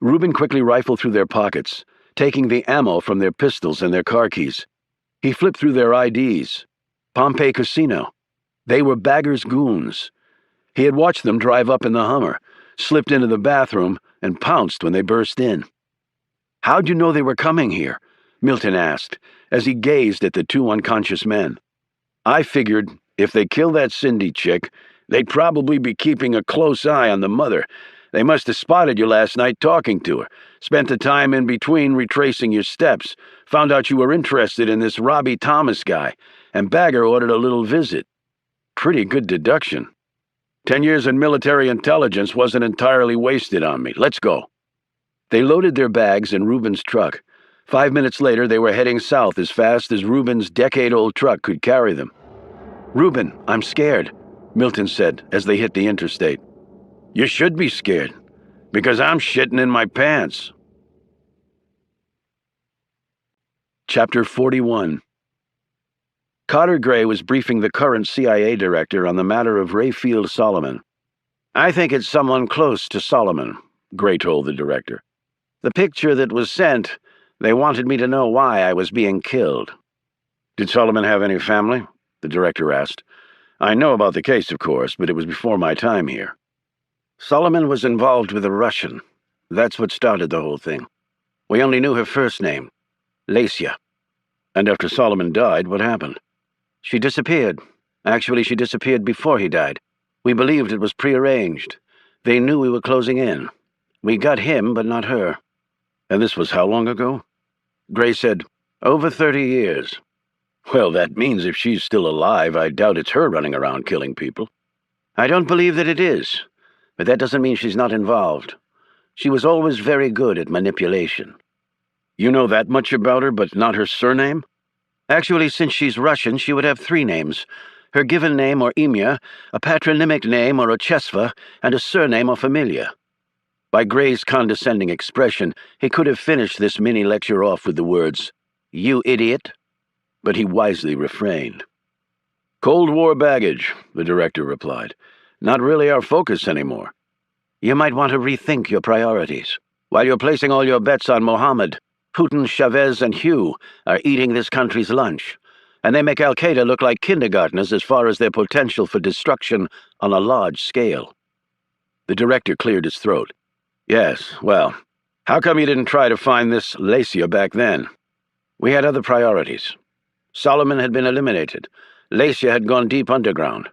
Rubin quickly rifled through their pockets, taking the ammo from their pistols and their car keys. He flipped through their IDs. Pompeii Casino. They were Bagger's goons. He had watched them drive up in the Hummer, slipped into the bathroom, and pounced when they burst in. "How'd you know they were coming here?" Milton asked, as he gazed at the two unconscious men. "I figured if they kill that Cindy chick, they'd probably be keeping a close eye on the mother. They must have spotted you last night talking to her, spent the time in between retracing your steps, found out you were interested in this Robbie Thomas guy, and Bagger ordered a little visit. Pretty good deduction. 10 years in military intelligence wasn't entirely wasted on me. Let's go." They loaded their bags in Rubin's truck. 5 minutes later, they were heading south as fast as Rubin's decade-old truck could carry them. "Rubin, I'm scared," Milton said as they hit the interstate. "You should be scared, because I'm shitting in my pants." Chapter 41. Carter Gray was briefing the current CIA director on the matter of Rayfield Solomon. "I think it's someone close to Solomon," Gray told the director. "The picture that was sent, they wanted me to know why I was being killed." "Did Solomon have any family?" the director asked. "I know about the case, of course, but it was before my time here." "Solomon was involved with a Russian. That's what started the whole thing. We only knew her first name, Lacia." "And after Solomon died, what happened?" "She disappeared. Actually, she disappeared before he died. We believed it was prearranged. They knew we were closing in. We got him, but not her." "And this was how long ago?" Gray said, "Over 30 years. "Well, that means if she's still alive, I doubt it's her running around killing people." "I don't believe that it is, but that doesn't mean she's not involved. She was always very good at manipulation." "You know that much about her, but not her surname?" "Actually, since she's Russian, she would have 3 names. Her given name or imya, a patronymic name or a chesva, and a surname or familia." By Gray's condescending expression, he could have finished this mini-lecture off with the words, "You idiot," but he wisely refrained. "Cold War baggage," the director replied. "Not really our focus anymore." "You might want to rethink your priorities. While you're placing all your bets on Mohammed, Putin, Chavez, and Hugh are eating this country's lunch, and they make Al-Qaeda look like kindergartners as far as their potential for destruction on a large scale." The director cleared his throat. "Yes, well, how come you didn't try to find this Lacia back then?" "We had other priorities. Solomon had been eliminated. Lacia had gone deep underground.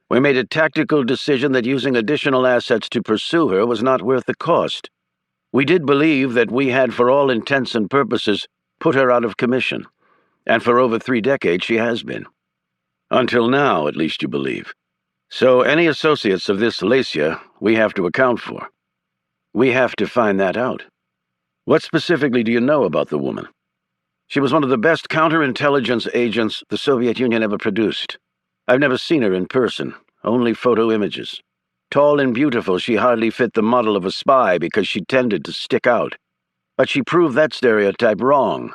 We made a tactical decision that using additional assets to pursue her was not worth the cost. We did believe that we had, for all intents and purposes, put her out of commission, and for over 3 decades she has been. Until now, at least you believe. So any associates of this Lacia we have to account for. We have to find that out. What specifically do you know about the woman?" She was one of the best counterintelligence agents the Soviet Union ever produced. I've never seen her in person, only photo images. Tall and beautiful, she hardly fit the model of a spy because she tended to stick out. But she proved that stereotype wrong.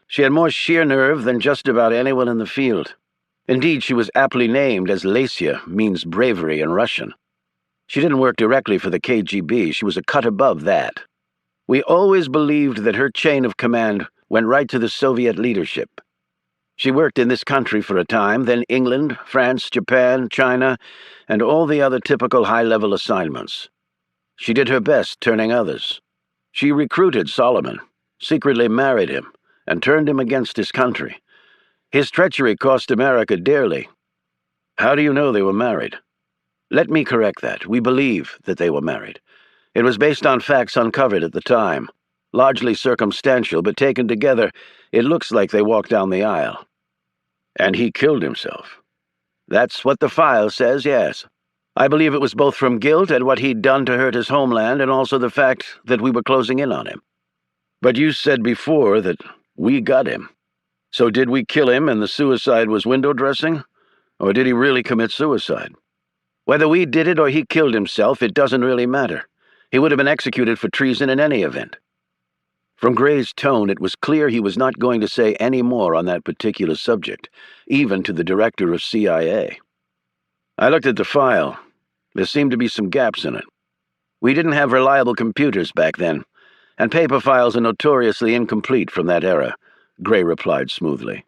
She had more sheer nerve than just about anyone in the field. Indeed, she was aptly named, as Lasia means bravery in Russian. She didn't work directly for the KGB. She was a cut above that. We always believed that her chain of command went right to the Soviet leadership. She worked in this country for a time, then England, France, Japan, China, and all the other typical high-level assignments. She did her best turning others. She recruited Solomon, secretly married him, and turned him against his country. His treachery cost America dearly. How do you know they were married? Let me correct that. We believe that they were married. It was based on facts uncovered at the time. Largely circumstantial, but taken together, it looks like they walked down the aisle. And he killed himself. That's what the file says, yes. I believe it was both from guilt at what he'd done to hurt his homeland and also the fact that we were closing in on him. But you said before that we got him. So did we kill him and the suicide was window dressing? Or did he really commit suicide? Whether we did it or he killed himself, it doesn't really matter. He would have been executed for treason in any event. From Gray's tone, it was clear he was not going to say any more on that particular subject, even to the director of CIA. I looked at the file. There seemed to be some gaps in it. We didn't have reliable computers back then, and paper files are notoriously incomplete from that era, Gray replied smoothly.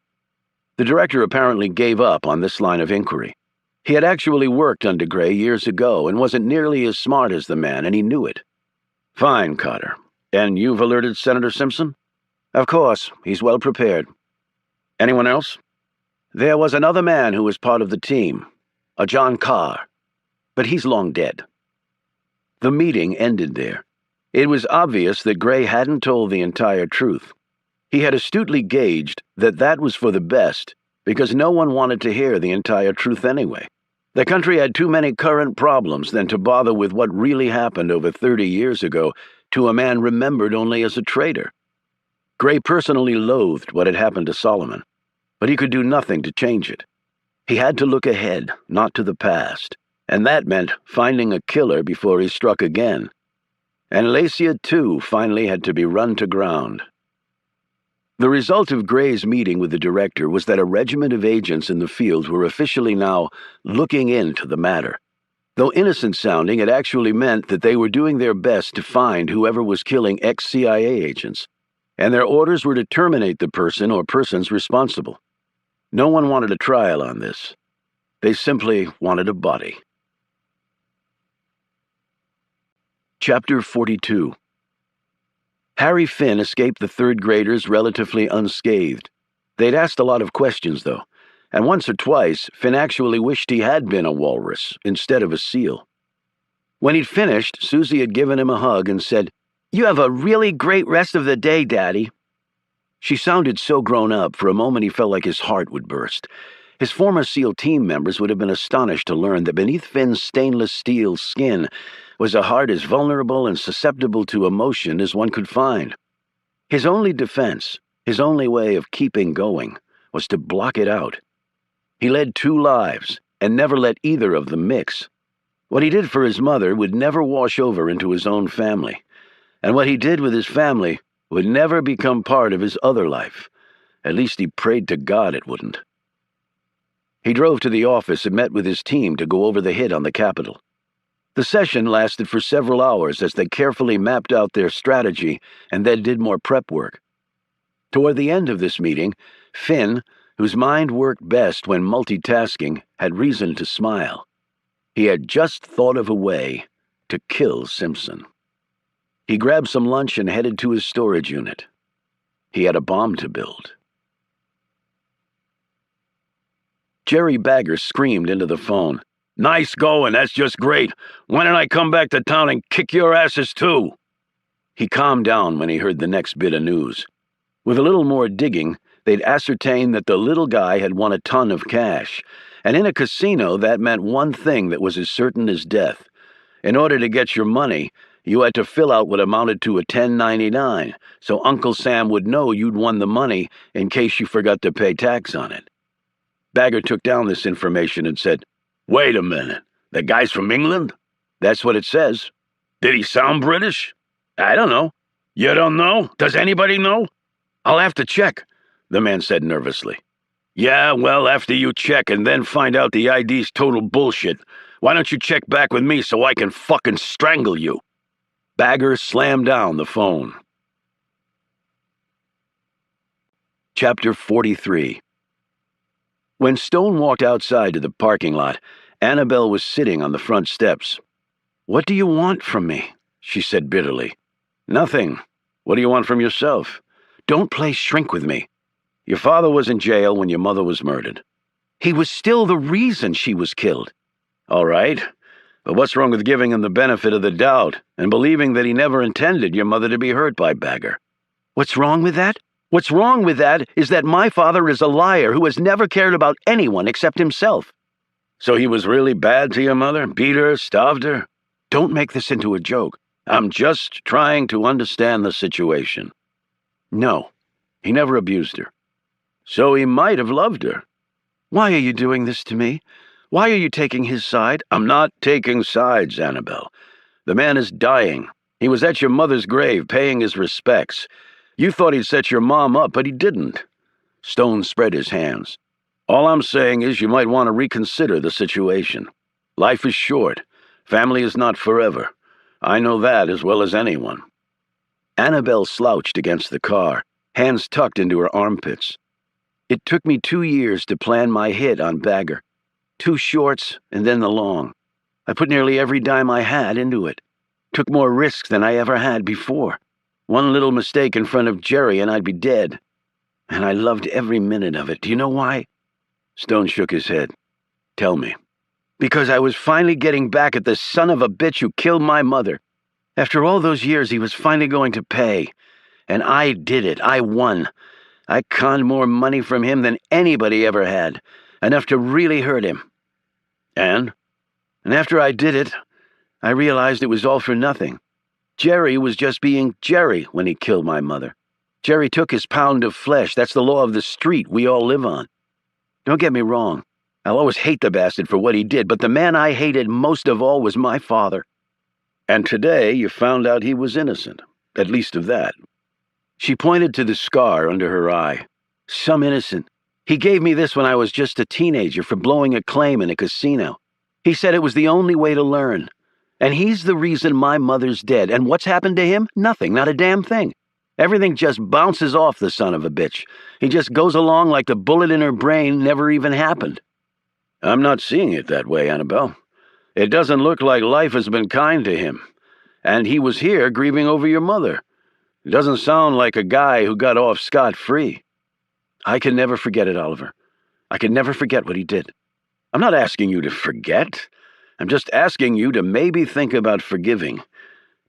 The director apparently gave up on this line of inquiry. He had actually worked under Gray years ago and wasn't nearly as smart as the man, and he knew it. Fine, Cotter. And you've alerted Senator Simpson? Of course, he's well prepared. Anyone else? There was another man who was part of the team, a John Carr, but he's long dead. The meeting ended there. It was obvious that Gray hadn't told the entire truth. He had astutely gauged that that was for the best, because no one wanted to hear the entire truth anyway. The country had too many current problems than to bother with what really happened over 30 years ago to a man remembered only as a traitor. Gray personally loathed what had happened to Solomon, but he could do nothing to change it. He had to look ahead, not to the past, and that meant finding a killer before he struck again. And Lasia, too, finally had to be run to ground. The result of Gray's meeting with the director was that a regiment of agents in the field were officially now looking into the matter. Though innocent-sounding, it actually meant that they were doing their best to find whoever was killing ex-CIA agents, and their orders were to terminate the person or persons responsible. No one wanted a trial on this. They simply wanted a body. Chapter 42. Harry Finn escaped the third graders relatively unscathed. They'd asked a lot of questions, though, and once or twice Finn actually wished he had been a walrus instead of a seal. When he'd finished, Susie had given him a hug and said, "You have a really great rest of the day, Daddy." She sounded so grown up, for a moment he felt like his heart would burst. His former SEAL team members would have been astonished to learn that beneath Finn's stainless steel skin was a heart as vulnerable and susceptible to emotion as one could find. His only defense, his only way of keeping going, was to block it out. He led 2 lives, and never let either of them mix. What he did for his mother would never wash over into his own family, and what he did with his family would never become part of his other life. At least he prayed to God it wouldn't. He drove to the office and met with his team to go over the hit on the Capitol. The session lasted for several hours as they carefully mapped out their strategy and then did more prep work. Toward the end of this meeting, Finn, whose mind worked best when multitasking, had reason to smile. He had just thought of a way to kill Simpson. He grabbed some lunch and headed to his storage unit. He had a bomb to build. Jerry Bagger screamed into the phone. "Nice going, that's just great. Why don't I come back to town and kick your asses too?" He calmed down when he heard the next bit of news. With a little more digging, they'd ascertained that the little guy had won a ton of cash, and in a casino that meant one thing that was as certain as death. In order to get your money, You had to fill out what amounted to a 1099, so Uncle Sam would know you'd won the money in case you forgot to pay tax on it. Bagger took down this information and said, "Wait a minute, the guy's from England?" "That's what it says." "Did he sound British?" "I don't know." "You don't know? Does anybody know?" "I'll have to check," the man said nervously. "Yeah, well, after you check and then find out the ID's total bullshit, why don't you check back with me so I can fucking strangle you?" Bagger slammed down the phone. Chapter 43. When Stone walked outside to the parking lot, Annabelle was sitting on the front steps. "What do you want from me?" she said bitterly. "Nothing. What do you want from yourself?" "Don't play shrink with me." "Your father was in jail when your mother was murdered." "He was still the reason she was killed." "All right. But what's wrong with giving him the benefit of the doubt and believing that he never intended your mother to be hurt by Bagger?" "What's wrong with that? What's wrong with that is that my father is a liar who has never cared about anyone except himself." "So he was really bad to your mother? Beat her, starved her?" "Don't make this into a joke." "I'm just trying to understand the situation." "No, he never abused her." "So he might have loved her." "Why are you doing this to me? Why are you taking his side?" "I'm not taking sides, Annabelle. The man is dying. He was at your mother's grave paying his respects. You thought he'd set your mom up, but he didn't." Stone spread his hands. "All I'm saying is you might want to reconsider the situation. Life is short. Family is not forever. I know that as well as anyone." Annabelle slouched against the car, hands tucked into her armpits. "It took me 2 years to plan my hit on Bagger. 2 shorts and then the long. I put nearly every dime I had into it. Took more risks than I ever had before. One little mistake in front of Jerry and I'd be dead. And I loved every minute of it. Do you know why?" Stone shook his head. "Tell me." "Because I was finally getting back at the son of a bitch who killed my mother. After all those years, he was finally going to pay. And I did it. I won. I conned more money from him than anybody ever had. Enough to really hurt him. And after I did it, I realized it was all for nothing. Jerry was just being Jerry when he killed my mother. Jerry took his pound of flesh. That's the law of the street we all live on. Don't get me wrong. I'll always hate the bastard for what he did, but the man I hated most of all was my father. And today you found out he was innocent, at least of that." She pointed to the scar under her eye. "Some innocent. He gave me this when I was just a teenager for blowing a claim in a casino. He said it was the only way to learn. And he's the reason my mother's dead. And what's happened to him? Nothing, not a damn thing. Everything just bounces off the son of a bitch. He just goes along like the bullet in her brain never even happened." "I'm not seeing it that way, Annabelle. It doesn't look like life has been kind to him. And he was here grieving over your mother. It doesn't sound like a guy who got off scot-free." "I can never forget it, Oliver. I can never forget what he did." "I'm not asking you to forget. I'm just asking you to maybe think about forgiving.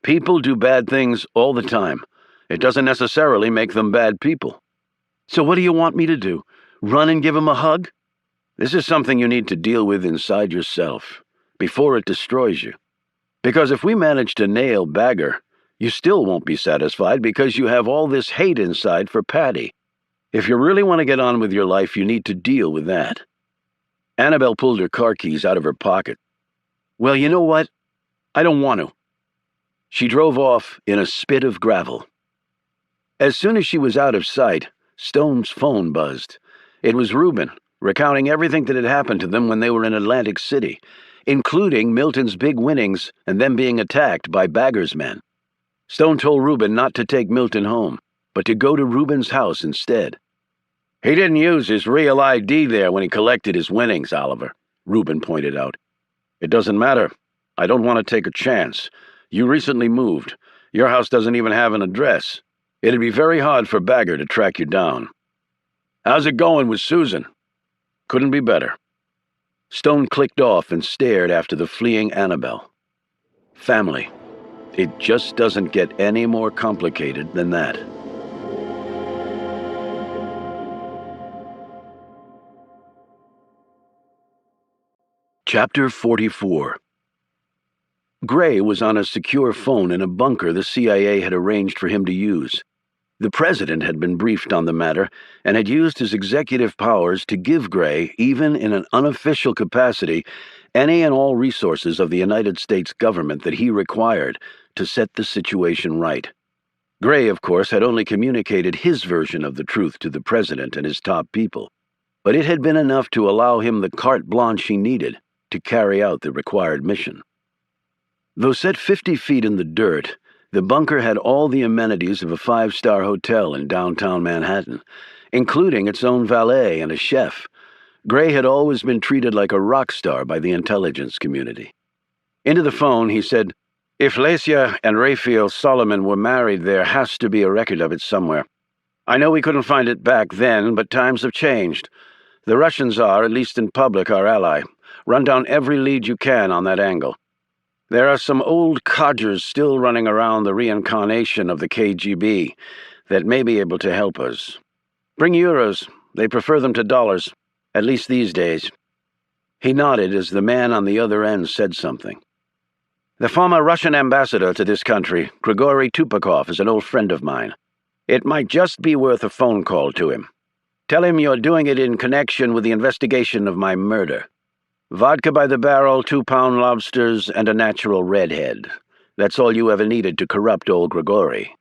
People do bad things all the time. It doesn't necessarily make them bad people." "So what do you want me to do? Run and give him a hug?" "This is something you need to deal with inside yourself, before it destroys you. Because if we manage to nail Bagger, you still won't be satisfied because you have all this hate inside for Patty. If you really want to get on with your life, you need to deal with that." Annabelle pulled her car keys out of her pocket. "Well, you know what? I don't want to." She drove off in a spit of gravel. As soon as she was out of sight, Stone's phone buzzed. It was Reuben, recounting everything that had happened to them when they were in Atlantic City, including Milton's big winnings and them being attacked by Bagger's men. Stone told Reuben not to take Milton home, but to go to Reuben's house instead. "He didn't use his real ID there when he collected his winnings, Oliver," Reuben pointed out. "It doesn't matter. I don't want to take a chance. You recently moved. Your house doesn't even have an address. It'd be very hard for Bagger to track you down. How's it going with Susan?" "Couldn't be better." Stone clicked off and stared after the fleeing Annabelle. Family. It just doesn't get any more complicated than that. Chapter 44. Gray was on a secure phone in a bunker the CIA had arranged for him to use. The president had been briefed on the matter and had used his executive powers to give Gray, even in an unofficial capacity, any and all resources of the United States government that he required to set the situation right. Gray, of course, had only communicated his version of the truth to the president and his top people, but it had been enough to allow him the carte blanche he needed to carry out the required mission. Though set 50 feet in the dirt, the bunker had all the amenities of a 5-star hotel in downtown Manhattan, including its own valet and a chef. Gray had always been treated like a rock star by the intelligence community. Into the phone, he said, "If Lacia and Raphael Solomon were married, there has to be a record of it somewhere. I know we couldn't find it back then, but times have changed. The Russians are, at least in public, our ally. Run down every lead you can on that angle. There are some old codgers still running around the reincarnation of the KGB that may be able to help us. Bring euros. They prefer them to dollars, at least these days." He nodded as the man on the other end said something. "The former Russian ambassador to this country, Grigory Tupakov, is an old friend of mine. It might just be worth a phone call to him. Tell him you're doing it in connection with the investigation of my murder. Vodka by the barrel, 2-pound lobsters, and a natural redhead. That's all you ever needed to corrupt old Grigory."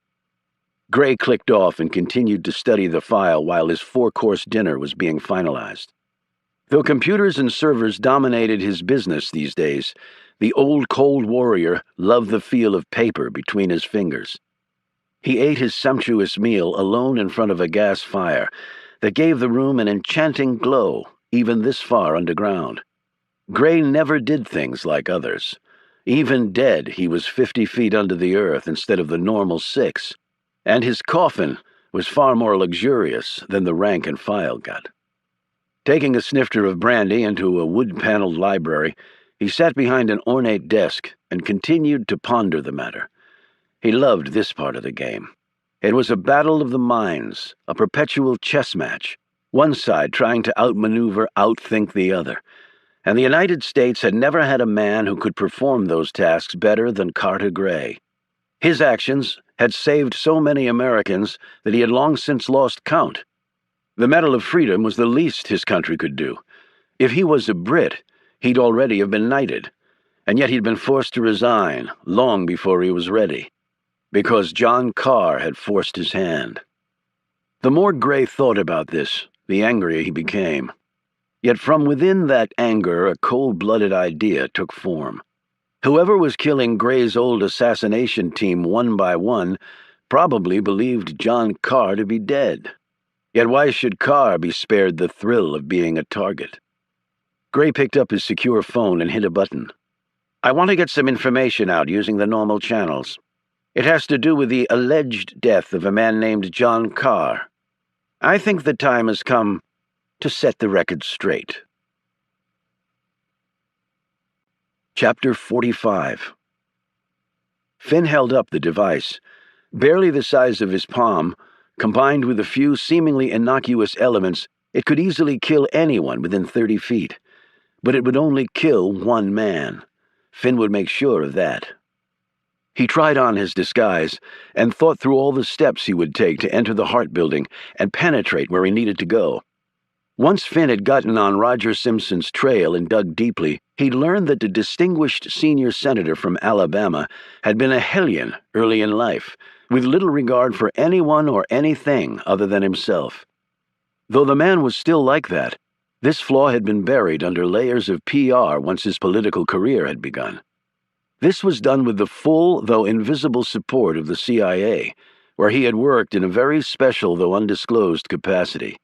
Gray clicked off and continued to study the file while his 4-course dinner was being finalized. Though computers and servers dominated his business these days, the old cold warrior loved the feel of paper between his fingers. He ate his sumptuous meal alone in front of a gas fire that gave the room an enchanting glow, even this far underground. Gray never did things like others. Even dead, he was 50 feet under the earth instead of the normal 6, and his coffin was far more luxurious than the rank-and-file got. Taking a snifter of brandy into a wood-paneled library, he sat behind an ornate desk and continued to ponder the matter. He loved this part of the game. It was a battle of the minds, a perpetual chess match, one side trying to outmaneuver, outthink the other. And the United States had never had a man who could perform those tasks better than Carter Gray. His actions had saved so many Americans that he had long since lost count. The Medal of Freedom was the least his country could do. If he was a Brit, he'd already have been knighted, and yet he'd been forced to resign long before he was ready, because John Carr had forced his hand. The more Gray thought about this, the angrier he became. Yet from within that anger, a cold-blooded idea took form. Whoever was killing Gray's old assassination team one by one probably believed John Carr to be dead. Yet why should Carr be spared the thrill of being a target? Gray picked up his secure phone and hit a button. "I want to get some information out using the normal channels. It has to do with the alleged death of a man named John Carr. I think the time has come to set the record straight." Chapter 45. Finn held up the device. Barely the size of his palm, combined with a few seemingly innocuous elements, it could easily kill anyone within 30 feet. But it would only kill one man. Finn would make sure of that. He tried on his disguise and thought through all the steps he would take to enter the Hart Building and penetrate where he needed to go. Once Finn had gotten on Roger Simpson's trail and dug deeply, he'd learned that the distinguished senior senator from Alabama had been a hellion early in life, with little regard for anyone or anything other than himself. Though the man was still like that, this flaw had been buried under layers of PR once his political career had begun. This was done with the full, though invisible, support of the CIA, where he had worked in a very special, though undisclosed, capacity.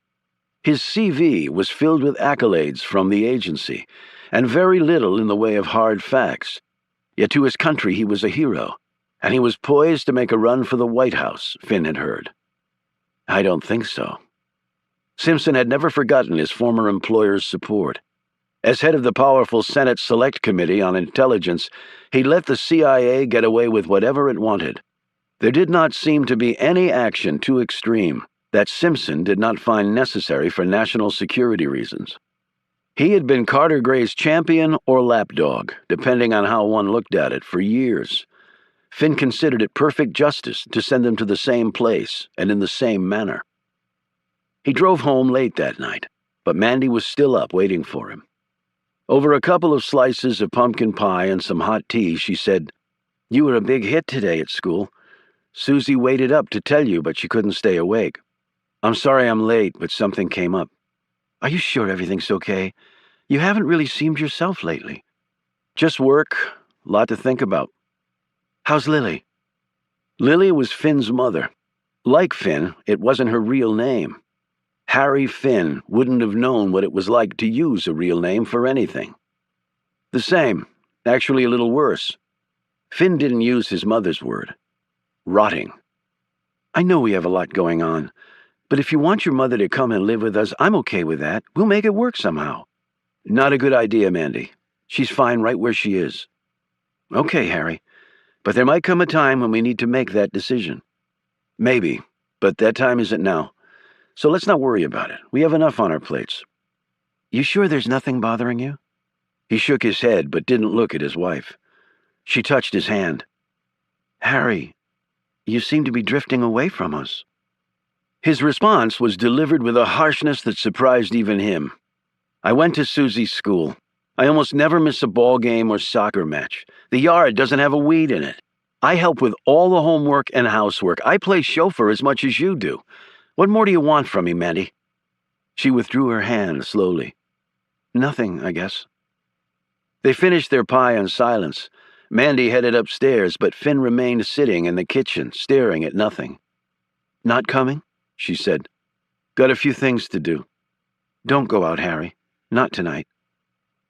His CV was filled with accolades from the agency, and very little in the way of hard facts. Yet to his country he was a hero, and he was poised to make a run for the White House, Finn had heard. I don't think so. Simpson had never forgotten his former employer's support. As head of the powerful Senate Select Committee on Intelligence, he let the CIA get away with whatever it wanted. There did not seem to be any action too extreme that Simpson did not find necessary for national security reasons. He had been Carter Gray's champion or lapdog, depending on how one looked at it, for years. Finn considered it perfect justice to send them to the same place and in the same manner. He drove home late that night, but Mandy was still up waiting for him. Over a couple of slices of pumpkin pie and some hot tea, she said, "You were a big hit today at school. Susie waited up to tell you, but she couldn't stay awake. I'm sorry I'm late, but something came up." "Are you sure everything's okay? You haven't really seemed yourself lately." "Just work. A lot to think about." "How's Lily?" Lily was Finn's mother. Like Finn, it wasn't her real name. Harry Finn wouldn't have known what it was like to use a real name for anything. The same, actually a little worse. Finn didn't use his mother's word. Rotting. "I know we have a lot going on, but if you want your mother to come and live with us, I'm okay with that. We'll make it work somehow." "Not a good idea, Mandy. She's fine right where she is." "Okay, Harry, but there might come a time when we need to make that decision." "Maybe, but that time isn't now. So let's not worry about it. We have enough on our plates." "You sure there's nothing bothering you?" He shook his head but didn't look at his wife. She touched his hand. "Harry, you seem to be drifting away from us." His response was delivered with a harshness that surprised even him. "I went to Susie's school. I almost never miss a ball game or soccer match. The yard doesn't have a weed in it. I help with all the homework and housework. I play chauffeur as much as you do. What more do you want from me, Mandy?" She withdrew her hand slowly. "Nothing, I guess." They finished their pie in silence. Mandy headed upstairs, but Finn remained sitting in the kitchen, staring at nothing. "Not coming?" she said. "Got a few things to do." "Don't go out, Harry. Not tonight."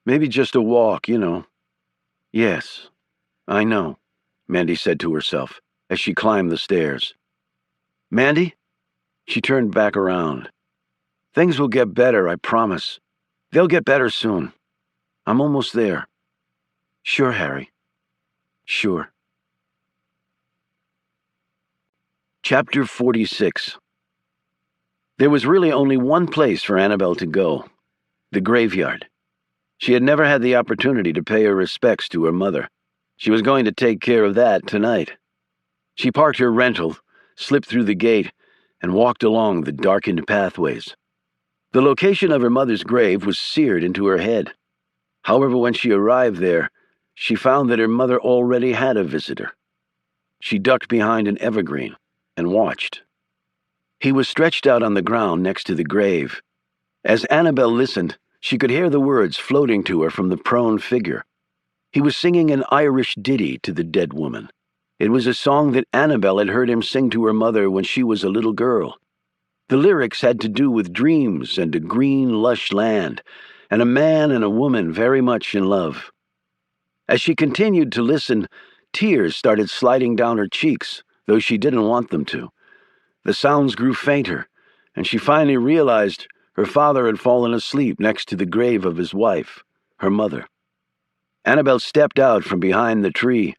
"Maybe just a walk, you know." "Yes, I know," Mandy said to herself as she climbed the stairs. "Mandy?" She turned back around. "Things will get better, I promise. They'll get better soon. I'm almost there." "Sure, Harry. Sure." Chapter 46. There was really only one place for Annabelle to go: the graveyard. She had never had the opportunity to pay her respects to her mother. She was going to take care of that tonight. She parked her rental, slipped through the gate, and walked along the darkened pathways. The location of her mother's grave was seared into her head. However, when she arrived there, she found that her mother already had a visitor. She ducked behind an evergreen and watched. He was stretched out on the ground next to the grave. As Annabelle listened, she could hear the words floating to her from the prone figure. He was singing an Irish ditty to the dead woman. It was a song that Annabelle had heard him sing to her mother when she was a little girl. The lyrics had to do with dreams and a green, lush land, and a man and a woman very much in love. As she continued to listen, tears started sliding down her cheeks, though she didn't want them to. The sounds grew fainter, and she finally realized her father had fallen asleep next to the grave of his wife, her mother. Annabelle stepped out from behind the tree,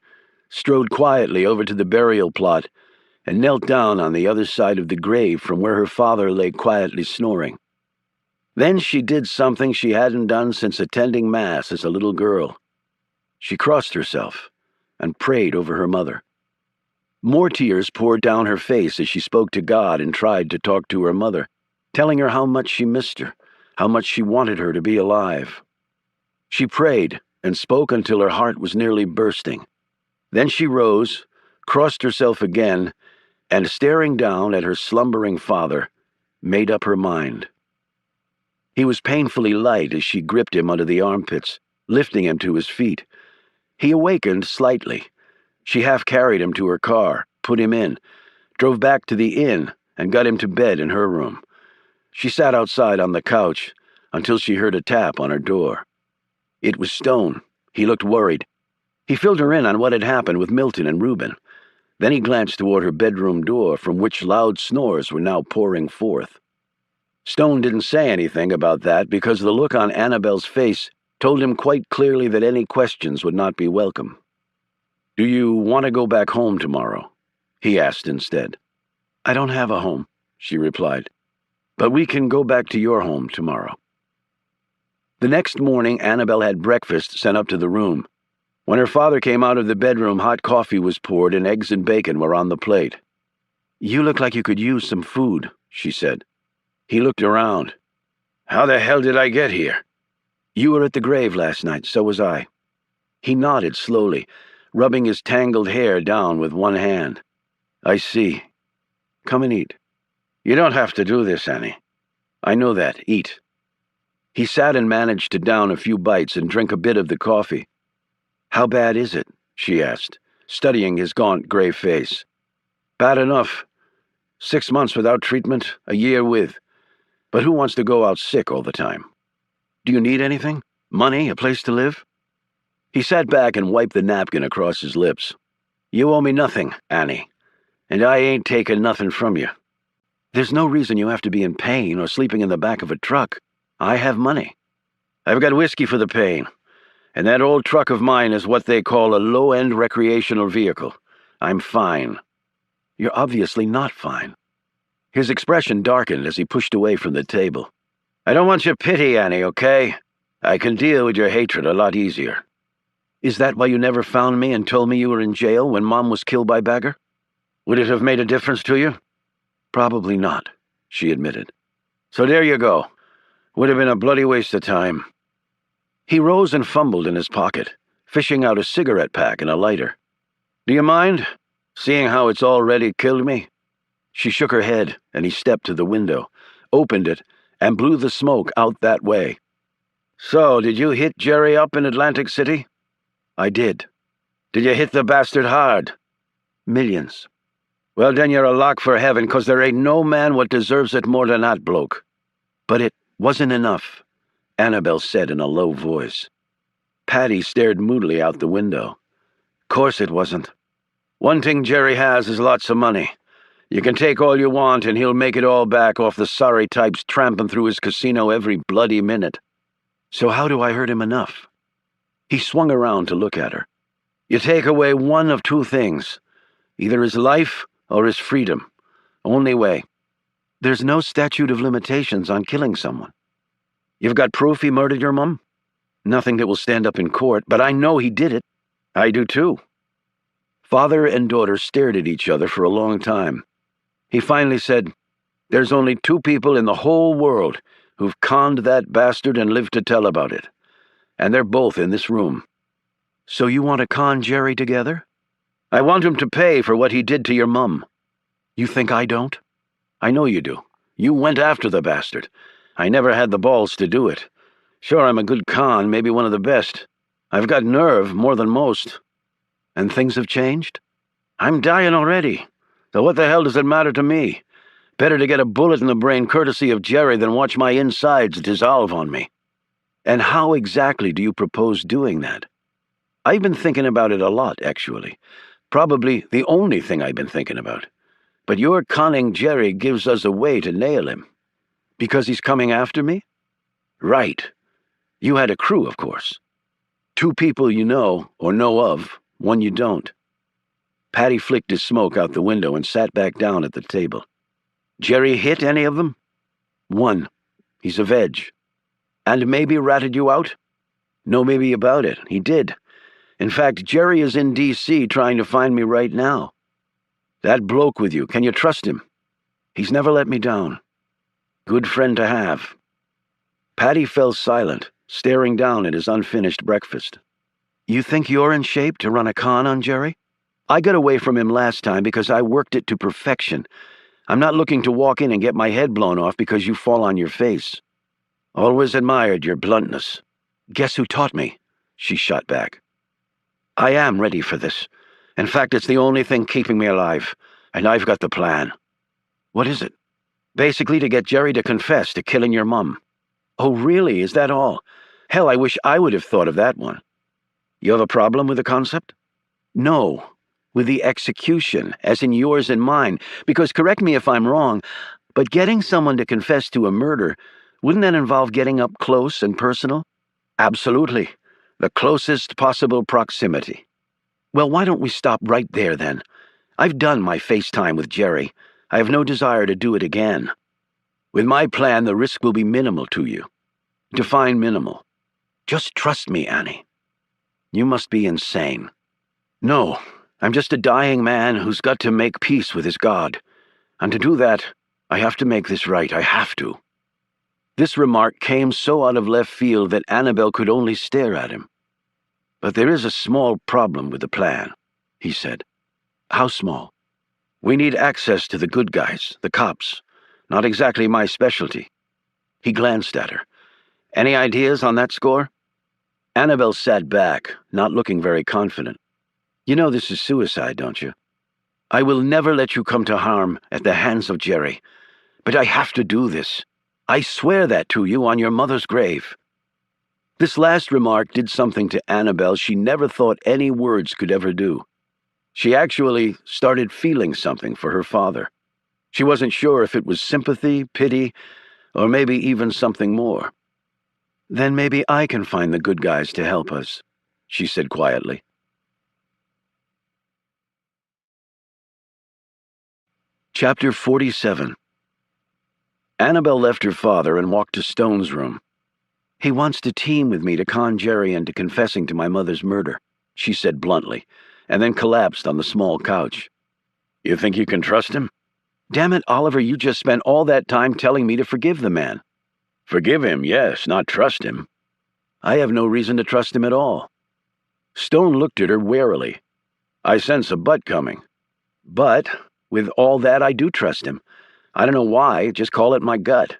strode quietly over to the burial plot, and knelt down on the other side of the grave from where her father lay quietly snoring. Then she did something she hadn't done since attending Mass as a little girl. She crossed herself and prayed over her mother. More tears poured down her face as she spoke to God and tried to talk to her mother, telling her how much she missed her, how much she wanted her to be alive. She prayed and spoke until her heart was nearly bursting. Then she rose, crossed herself again, and staring down at her slumbering father, made up her mind. He was painfully light as she gripped him under the armpits, lifting him to his feet. He awakened slightly. She half carried him to her car, put him in, drove back to the inn, and got him to bed in her room. She sat outside on the couch until she heard a tap on her door. It was Stone. He looked worried. He filled her in on what had happened with Milton and Reuben. Then he glanced toward her bedroom door, from which loud snores were now pouring forth. Stone didn't say anything about that because the look on Annabelle's face told him quite clearly that any questions would not be welcome. "Do you want to go back home tomorrow?" he asked instead. "I don't have a home," she replied. "But we can go back to your home tomorrow." The next morning, Annabelle had breakfast sent up to the room. When her father came out of the bedroom, hot coffee was poured and eggs and bacon were on the plate. "You look like you could use some food," she said. He looked around. "How the hell did I get here?" "You were at the grave last night, so was I." He nodded slowly, rubbing his tangled hair down with one hand. "I see. Come and eat." "You don't have to do this, Annie." "I know that. Eat." He sat and managed to down a few bites and drink a bit of the coffee. "How bad is it?" she asked, studying his gaunt gray face. "Bad enough. 6 months without treatment, a year with. But who wants to go out sick all the time? Do you need anything? Money? A place to live?" He sat back and wiped the napkin across his lips. "You owe me nothing, Annie, and I ain't taking nothing from you. There's no reason you have to be in pain or sleeping in the back of a truck. I have money. I've got whiskey for the pain, and that old truck of mine is what they call a low-end recreational vehicle. I'm fine." "You're obviously not fine." His expression darkened as he pushed away from the table. "I don't want your pity, Annie, okay? I can deal with your hatred a lot easier." "Is that why you never found me and told me you were in jail when Mom was killed by Bagger?" "Would it have made a difference to you?" "Probably not," she admitted. "So there you go. Would have been a bloody waste of time." He rose and fumbled in his pocket, fishing out a cigarette pack and a lighter. "Do you mind, seeing how it's already killed me?" She shook her head, and he stepped to the window, opened it, and blew the smoke out that way. "So, did you hit Jerry up in Atlantic City?" "I did." "Did you hit the bastard hard?" "Millions." "Well, then you're a lock for heaven, 'cause there ain't no man what deserves it more than that bloke." "But it wasn't enough," Annabelle said in a low voice. Patty stared moodily out the window. "Course it wasn't. One thing Jerry has is lots of money. You can take all you want, and he'll make it all back off the sorry types tramping through his casino every bloody minute." "So how do I hurt him enough?" He swung around to look at her. "You take away one of two things. Either his life or his freedom. Only way." "There's no statute of limitations on killing someone." "You've got proof he murdered your mum?" "Nothing that will stand up in court, but I know he did it." "I do too." Father and daughter stared at each other for a long time. He finally said, "There's only 2 people in the whole world who've conned that bastard and lived to tell about it. And they're both in this room." "So you want to con Jerry together?" "I want him to pay for what he did to your mum." "You think I don't?" "I know you do. You went after the bastard. I never had the balls to do it. Sure, I'm a good con, maybe one of the best. I've got nerve, more than most." "And things have changed?" "I'm dying already. So what the hell does it matter to me? Better to get a bullet in the brain courtesy of Jerry than watch my insides dissolve on me." "And how exactly do you propose doing that?" "I've been thinking about it a lot, actually. Probably the only thing I've been thinking about. But your conning Jerry gives us a way to nail him." "Because he's coming after me?" "Right. You had a crew, of course. 2 people you know, or know of, 1 you don't." Patty flicked his smoke out the window and sat back down at the table. "Jerry hit any of them?" "1. He's a veg." "And maybe ratted you out?" "No maybe about it. He did. In fact, Jerry is in D.C. trying to find me right now." "That bloke with you, can you trust him?" "He's never let me down." "Good friend to have." Patty fell silent, staring down at his unfinished breakfast. "You think you're in shape to run a con on Jerry?" "I got away from him last time because I worked it to perfection. I'm not looking to walk in and get my head blown off because you fall on your face." "Always admired your bluntness." "Guess who taught me?" she shot back. "I am ready for this. In fact, it's the only thing keeping me alive, and I've got the plan." "What is it?" "Basically to get Jerry to confess to killing your mum." "Oh, really? Is that all? Hell, I wish I would have thought of that one." "You have a problem with the concept?" "No, with the execution, as in yours and mine, because correct me if I'm wrong, but getting someone to confess to a murder, wouldn't that involve getting up close and personal?" "Absolutely. The closest possible proximity." "Well, why don't we stop right there, then? I've done my FaceTime with Jerry. I have no desire to do it again. With my plan, the risk will be minimal to you." "Define minimal." Just trust me, Annie." "You must be insane." "No, I'm just a dying man who's got to make peace with his God. And to do that, I have to make this right. I have to." This remark came so out of left field that Annabel could only stare at him. "But there is a small problem with the plan," he said. "How small?" "We need access to the good guys, the cops. Not exactly my specialty." He glanced at her. "Any ideas on that score?" Annabel sat back, not looking very confident. "You know this is suicide, don't you? I will never let you come to harm at the hands of Jerry. But I have to do this. I swear that to you on your mother's grave." This last remark did something to Annabel she never thought any words could ever do. She actually started feeling something for her father. She wasn't sure if it was sympathy, pity, or maybe even something more. "Then maybe I can find the good guys to help us," she said quietly. Chapter 47. Annabel left her father and walked to Stone's room. "He wants to team with me to con Jerry into confessing to my mother's murder," she said bluntly, and then collapsed on the small couch. "You think you can trust him?" "Damn it, Oliver, you just spent all that time telling me to forgive the man." "Forgive him, yes, not trust him." "I have no reason to trust him at all." Stone looked at her warily. "I sense a but coming." "But, with all that, I do trust him. I don't know why, just call it my gut."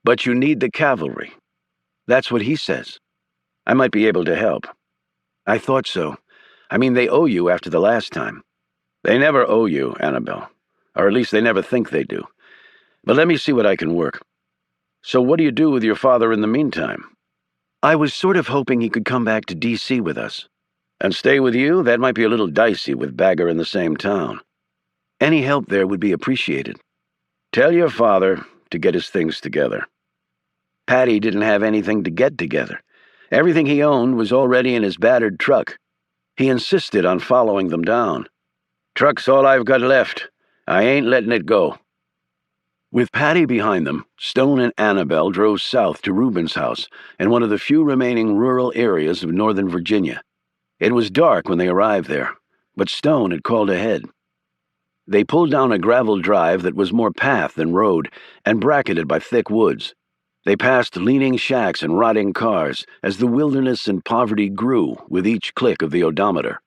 "But you need the cavalry." "That's what he says." "I might be able to help." "I thought so. I mean, they owe you after the last time." "They never owe you, Annabel. Or at least they never think they do. But let me see what I can work. So what do you do with your father in the meantime?" "I was sort of hoping he could come back to D.C. with us." "And stay with you? That might be a little dicey with Bagger in the same town." "Any help there would be appreciated." "Tell your father to get his things together." Patty didn't have anything to get together. Everything he owned was already in his battered truck. He insisted on following them down. "Truck's all I've got left. I ain't letting it go." With Patty behind them, Stone and Annabel drove south to Reuben's house in one of the few remaining rural areas of Northern Virginia. It was dark when they arrived there, but Stone had called ahead. They pulled down a gravel drive that was more path than road and bracketed by thick woods. They passed leaning shacks and rotting cars as the wilderness and poverty grew with each click of the odometer.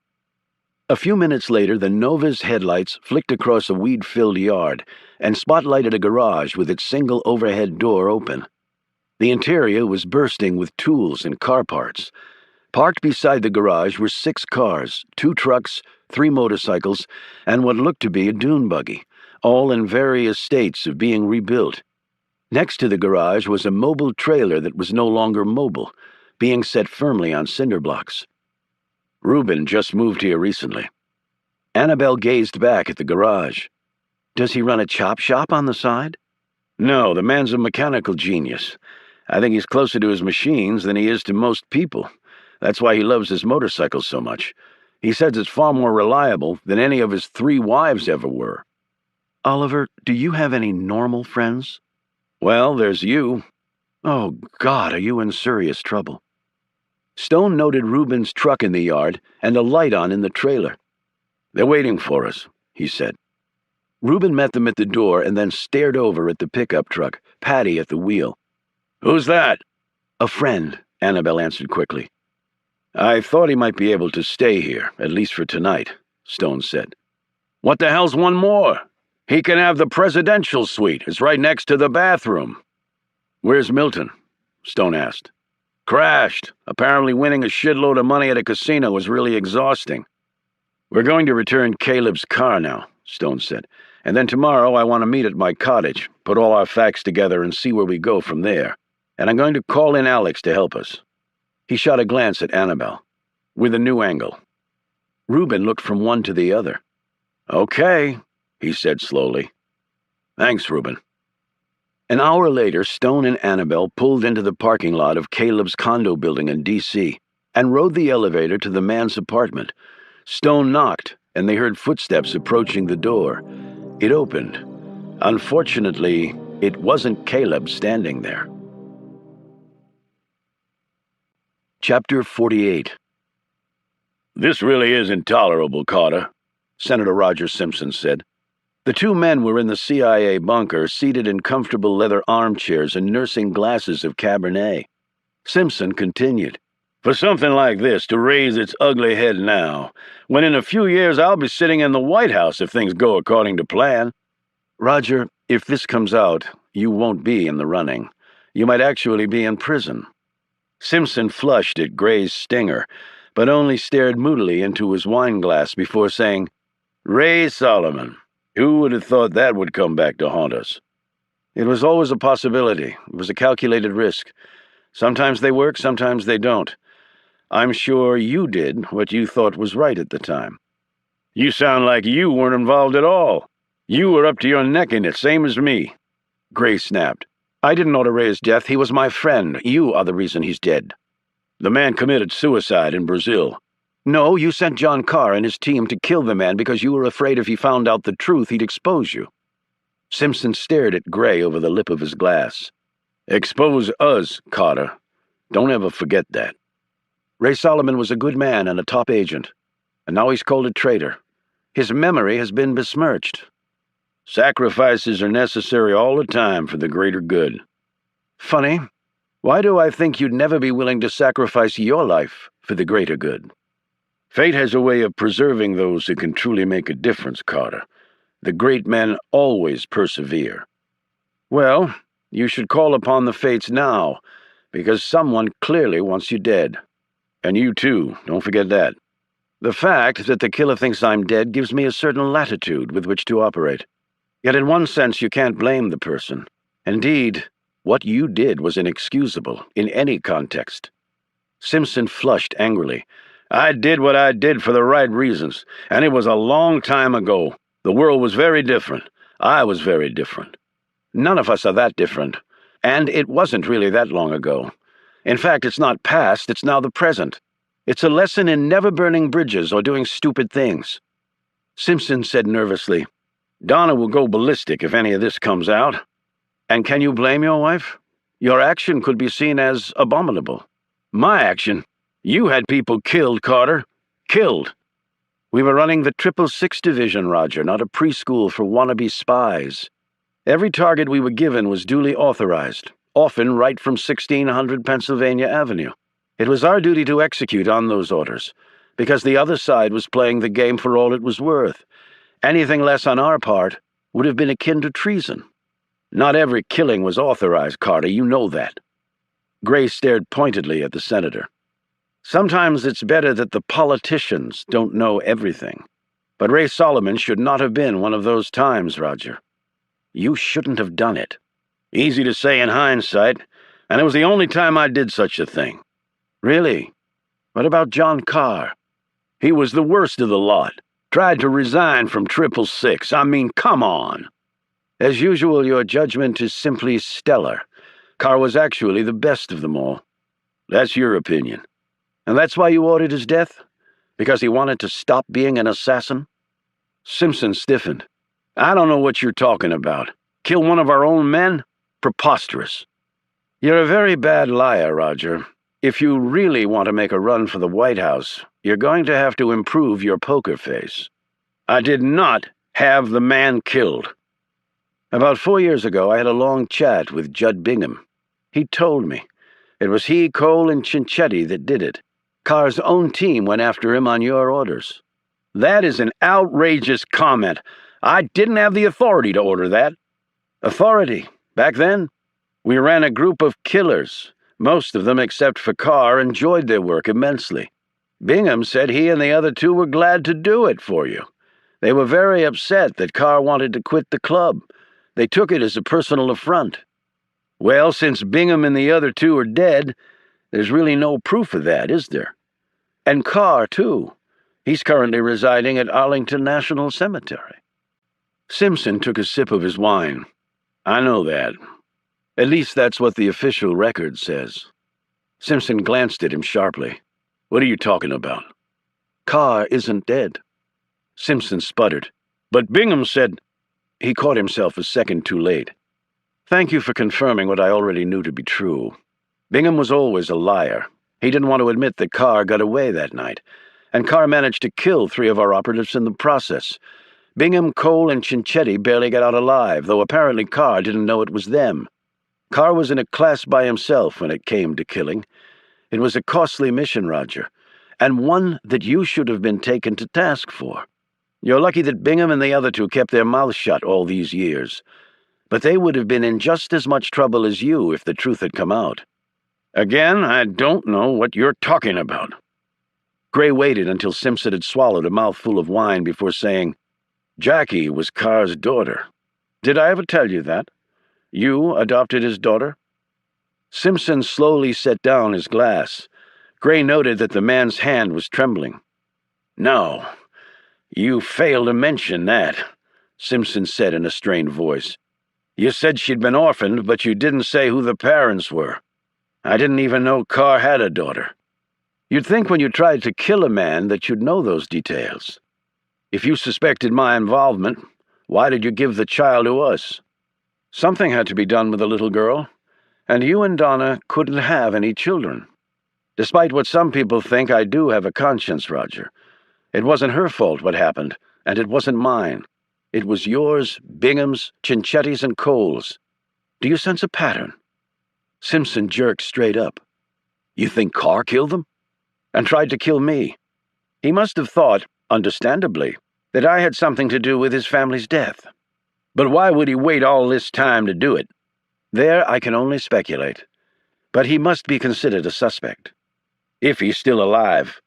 A few minutes later, the Nova's headlights flicked across a weed-filled yard and spotlighted a garage with its single overhead door open. The interior was bursting with tools and car parts. Parked beside the garage were 6 cars, 2 trucks, 3 motorcycles, and what looked to be a dune buggy, all in various states of being rebuilt. Next to the garage was a mobile trailer that was no longer mobile, being set firmly on cinder blocks. "Reuben just moved here recently." Annabel gazed back at the garage. "Does he run a chop shop on the side?" "No, the man's a mechanical genius. I think he's closer to his machines than he is to most people. That's why he loves his motorcycle so much. He says it's far more reliable than any of his 3 wives ever were." "Oliver, do you have any normal friends?" "Well, there's you." "Oh, God, are you in serious trouble?" Stone noted Reuben's truck in the yard and a light on in the trailer. "They're waiting for us," he said. Reuben met them at the door and then stared over at the pickup truck, Patty at the wheel. "Who's that?" "A friend," Annabel answered quickly. "I thought he might be able to stay here, at least for tonight," Stone said. "What the hell's one more? He can have the presidential suite. It's right next to the bathroom." "Where's Milton?" Stone asked. "Crashed. Apparently winning a shitload of money at a casino was really exhausting." "We're going to return Caleb's car now," Stone said. "And then tomorrow I want to meet at my cottage, put all our facts together and see where we go from there. And I'm going to call in Alex to help us." He shot a glance at Annabel. "With a new angle." Reuben looked from one to the other. "Okay," he said slowly. "Thanks, Reuben." An hour later, Stone and Annabel pulled into the parking lot of Caleb's condo building in D.C. and rode the elevator to the man's apartment. Stone knocked, and they heard footsteps approaching the door. It opened. Unfortunately, it wasn't Caleb standing there. Chapter 48. "This really is intolerable, Carter," Senator Roger Simpson said. The two men were in the CIA bunker, seated in comfortable leather armchairs and nursing glasses of Cabernet. Simpson continued, "For something like this to raise its ugly head now, when in a few years I'll be sitting in the White House if things go according to plan." "Roger, if this comes out, you won't be in the running. You might actually be in prison." Simpson flushed at Gray's stinger, but only stared moodily into his wineglass before saying, "Ray Solomon, who would have thought that would come back to haunt us?" "It was always a possibility. It was a calculated risk. Sometimes they work, sometimes they don't. I'm sure you did what you thought was right at the time." "You sound like you weren't involved at all. You were up to your neck in it, same as me." Gray snapped. "I didn't order Ray's death. He was my friend. You are the reason he's dead." "The man committed suicide in Brazil." "No, you sent John Carr and his team to kill the man because you were afraid if he found out the truth, he'd expose you." Simpson stared at Gray over the lip of his glass. "Expose us, Carter. Don't ever forget that." "Ray Solomon was a good man and a top agent, and now he's called a traitor. His memory has been besmirched." "Sacrifices are necessary all the time for the greater good." "Funny. Why do I think you'd never be willing to sacrifice your life for the greater good?" "Fate has a way of preserving those who can truly make a difference, Carter. The great men always persevere." "Well, you should call upon the fates now, because someone clearly wants you dead. And you too, don't forget that. The fact that the killer thinks I'm dead gives me a certain latitude with which to operate. Yet in one sense you can't blame the person. Indeed, what you did was inexcusable in any context." Simpson flushed angrily. "I did what I did for the right reasons, and it was a long time ago. The world was very different. I was very different." "None of us are that different. And it wasn't really that long ago. In fact, it's not past, it's now the present. It's a lesson in never burning bridges or doing stupid things." Simpson said nervously, "Donna will go ballistic if any of this comes out. And can you blame your wife? Your action could be seen as abominable." "My action? You had people killed, Carter. Killed." "We were running the 666 Division, Roger, not a preschool for wannabe spies. Every target we were given was duly authorized, often right from 1600 Pennsylvania Avenue. It was our duty to execute on those orders, because the other side was playing the game for all it was worth. Anything less on our part would have been akin to treason. Not every killing was authorized, Carter, you know that." Gray stared pointedly at the senator. "Sometimes it's better that the politicians don't know everything. But Ray Solomon should not have been one of those times, Roger. You shouldn't have done it." "Easy to say in hindsight, and it was the only time I did such a thing." "Really? What about John Carr?" "He was the worst of the lot. Tried to resign from 666. I mean, come on." "As usual, your judgment is simply stellar. Carr was actually the best of them all." "That's your opinion." "And that's why you ordered his death? Because he wanted to stop being an assassin?" Simpson stiffened. "I don't know what you're talking about. Kill one of our own men? Preposterous." "You're a very bad liar, Roger. If you really want to make a run for the White House, you're going to have to improve your poker face." "I did not have the man killed." "About 4 years ago, I had a long chat with Judd Bingham. He told me. It was he, Cole, and Cincetti that did it. Carr's own team went after him on your orders." "That is an outrageous comment. I didn't have the authority to order that." "Authority? Back then? We ran a group of killers. Most of them, except for Carr, enjoyed their work immensely. Bingham said he and the other two were glad to do it for you. They were very upset that Carr wanted to quit the club. They took it as a personal affront." "Well, since Bingham and the other two are dead, there's really no proof of that, is there? And Carr, too. He's currently residing at Arlington National Cemetery." Simpson took a sip of his wine. "I know that. At least that's what the official record says." Simpson glanced at him sharply. "What are you talking about?" "Carr isn't dead." Simpson sputtered. "But Bingham said—" He caught himself a second too late. "Thank you for confirming what I already knew to be true. Bingham was always a liar. He didn't want to admit that Carr got away that night, and Carr managed to kill 3 of our operatives in the process. Bingham, Cole, and Cincetti barely got out alive, though apparently Carr didn't know it was them. Carr was in a class by himself when it came to killing. It was a costly mission, Roger, and one that you should have been taken to task for. You're lucky that Bingham and the other 2 kept their mouths shut all these years. But they would have been in just as much trouble as you if the truth had come out. Again, I don't know what you're talking about. Gray waited until Simpson had swallowed a mouthful of wine before saying, Jackie was Carr's daughter. Did I ever tell you that? You adopted his daughter? Simpson slowly set down his glass. Gray noted that the man's hand was trembling. No, you failed to mention that, Simpson said in a strained voice. You said she'd been orphaned, but you didn't say who the parents were. I didn't even know Carr had a daughter. You'd think when you tried to kill a man that you'd know those details. If you suspected my involvement, why did you give the child to us? Something had to be done with the little girl, and you and Donna couldn't have any children. Despite what some people think, I do have a conscience, Roger. It wasn't her fault what happened, and it wasn't mine. It was yours, Bingham's, Cincetti's, and Cole's. Do you sense a pattern? Simpson jerked straight up. You think Carr killed them? And tried to kill me? He must have thought, understandably, that I had something to do with his family's death. But why would he wait all this time to do it? There I can only speculate. But he must be considered a suspect. If he's still alive.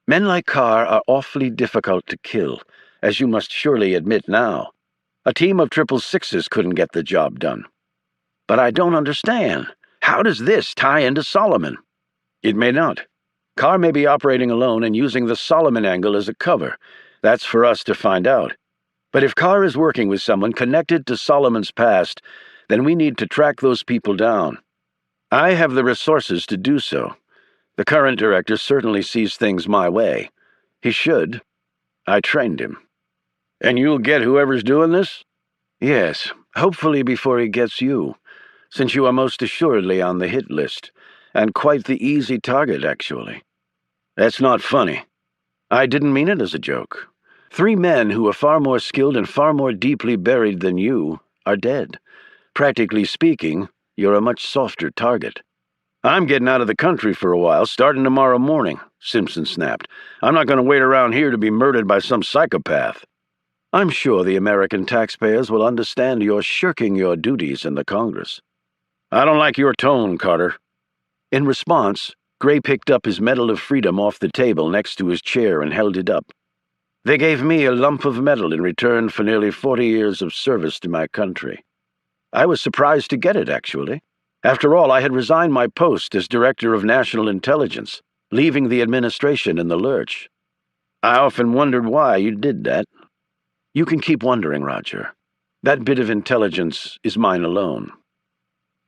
Men like Carr are awfully difficult to kill, as you must surely admit now. A team of 666s couldn't get the job done. But I don't understand. How does this tie into Solomon? It may not. Carr may be operating alone and using the Solomon angle as a cover. That's for us to find out. But if Carr is working with someone connected to Solomon's past, then we need to track those people down. I have the resources to do so. The current director certainly sees things my way. He should. I trained him. And you'll get whoever's doing this? Yes, hopefully before he gets you, since you are most assuredly on the hit list, and quite the easy target, actually. That's not funny. I didn't mean it as a joke. 3 men who are far more skilled and far more deeply buried than you are dead. Practically speaking, you're a much softer target. I'm getting out of the country for a while, starting tomorrow morning, Simpson snapped. I'm not going to wait around here to be murdered by some psychopath. I'm sure the American taxpayers will understand you're shirking your duties in the Congress. I don't like your tone, Carter. In response, Gray picked up his Medal of Freedom off the table next to his chair and held it up. They gave me a lump of metal in return for nearly 40 years of service to my country. I was surprised to get it, actually. After all, I had resigned my post as Director of National Intelligence, leaving the administration in the lurch. I often wondered why you did that. You can keep wondering, Roger. That bit of intelligence is mine alone.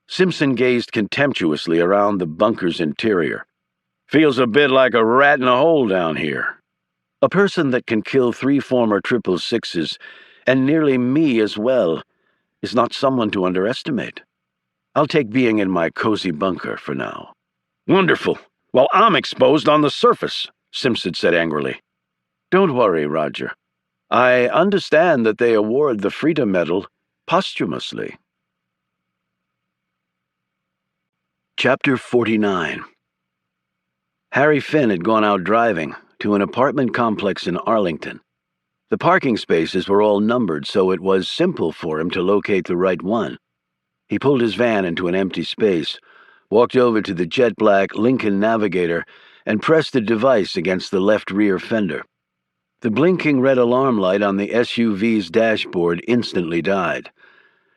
Simpson gazed contemptuously around the bunker's interior. Feels a bit like a rat in a hole down here. A person that can kill 3 former 666s, and nearly me as well, is not someone to underestimate. I'll take being in my cozy bunker for now. Wonderful. Well, I'm exposed on the surface, Simpson said angrily. Don't worry, Roger. I understand that they award the Freedom Medal posthumously. Chapter 49. Harry Finn had gone out driving to an apartment complex in Arlington. The parking spaces were all numbered, so it was simple for him to locate the right one. He pulled his van into an empty space, walked over to the jet-black Lincoln Navigator, and pressed the device against the left rear fender. The blinking red alarm light on the SUV's dashboard instantly died.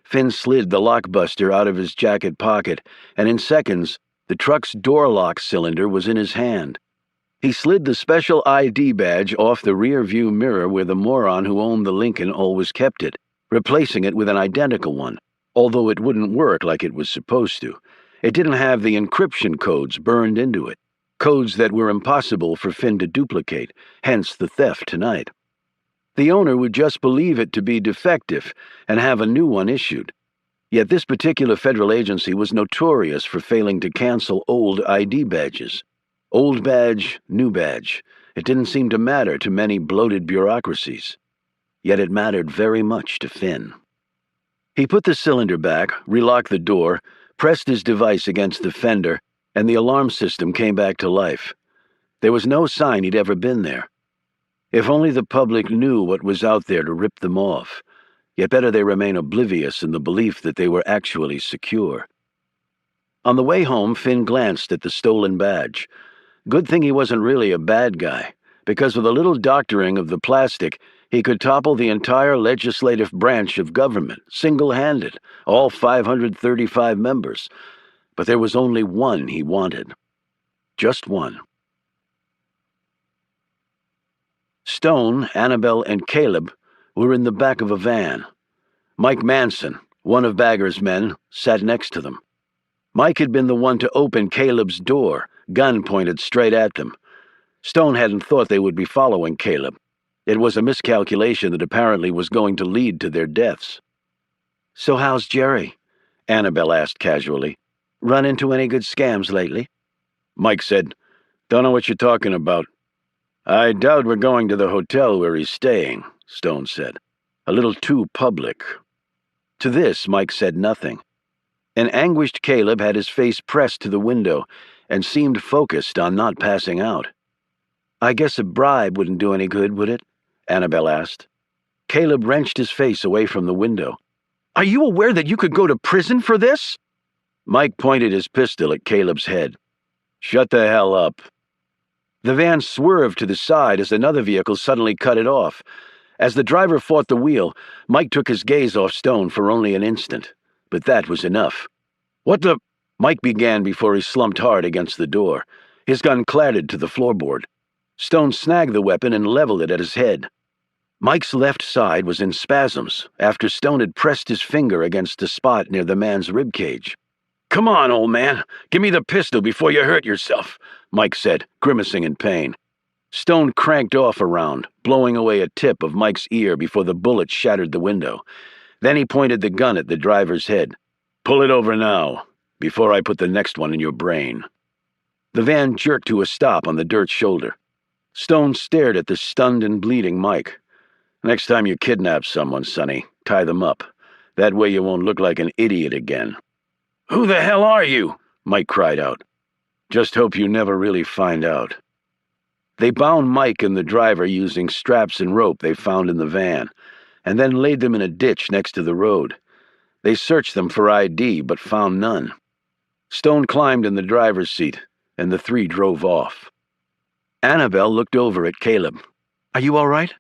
Finn slid the lockbuster out of his jacket pocket, and in seconds, the truck's door lock cylinder was in his hand. He slid the special ID badge off the rear-view mirror where the moron who owned the Lincoln always kept it, replacing it with an identical one, although it wouldn't work like it was supposed to. It didn't have the encryption codes burned into it, codes that were impossible for Finn to duplicate, hence the theft tonight. The owner would just believe it to be defective and have a new one issued. Yet this particular federal agency was notorious for failing to cancel old ID badges. Old badge, new badge. It didn't seem to matter to many bloated bureaucracies. Yet it mattered very much to Finn. He put the cylinder back, relocked the door, pressed his device against the fender, and the alarm system came back to life. There was no sign he'd ever been there. If only the public knew what was out there to rip them off. Yet better they remain oblivious in the belief that they were actually secure. On the way home, Finn glanced at the stolen badge. Good thing he wasn't really a bad guy, because with a little doctoring of the plastic, he could topple the entire legislative branch of government, single-handed, all 535 members. But there was only one he wanted. Just one. Stone, Annabelle, and Caleb were in the back of a van. Mike Manson, one of Bagger's men, sat next to them. Mike had been the one to open Caleb's door, gun pointed straight at them. Stone hadn't thought they would be following Caleb. It was a miscalculation that apparently was going to lead to their deaths. "So how's Jerry?" Annabelle asked casually. "Run into any good scams lately?" Mike said, "Don't know what you're talking about." "I doubt we're going to the hotel where he's staying," Stone said. "A little too public." To this, Mike said nothing. An anguished Caleb had his face pressed to the window and seemed focused on not passing out. "I guess a bribe wouldn't do any good, would it?" Annabelle asked. Caleb wrenched his face away from the window. "Are you aware that you could go to prison for this?" Mike pointed his pistol at Caleb's head. "Shut the hell up." The van swerved to the side as another vehicle suddenly cut it off. As the driver fought the wheel, Mike took his gaze off Stone for only an instant. But that was enough. "What the—" Mike began before he slumped hard against the door. His gun clattered to the floorboard. Stone snagged the weapon and leveled it at his head. Mike's left side was in spasms after Stone had pressed his finger against a spot near the man's ribcage. "Come on, old man. Give me the pistol before you hurt yourself," Mike said, grimacing in pain. Stone cranked off a round, blowing away a tip of Mike's ear before the bullet shattered the window. Then he pointed the gun at the driver's head. "Pull it over now, before I put the next one in your brain." The van jerked to a stop on the dirt shoulder. Stone stared at the stunned and bleeding Mike. "Next time you kidnap someone, Sonny, tie them up. That way you won't look like an idiot again." "Who the hell are you?" Mike cried out. "Just hope you never really find out." They bound Mike and the driver using straps and rope they found in the van, and then laid them in a ditch next to the road. They searched them for ID, but found none. Stone climbed in the driver's seat, and the three drove off. Annabelle looked over at Caleb. "Are you all right?"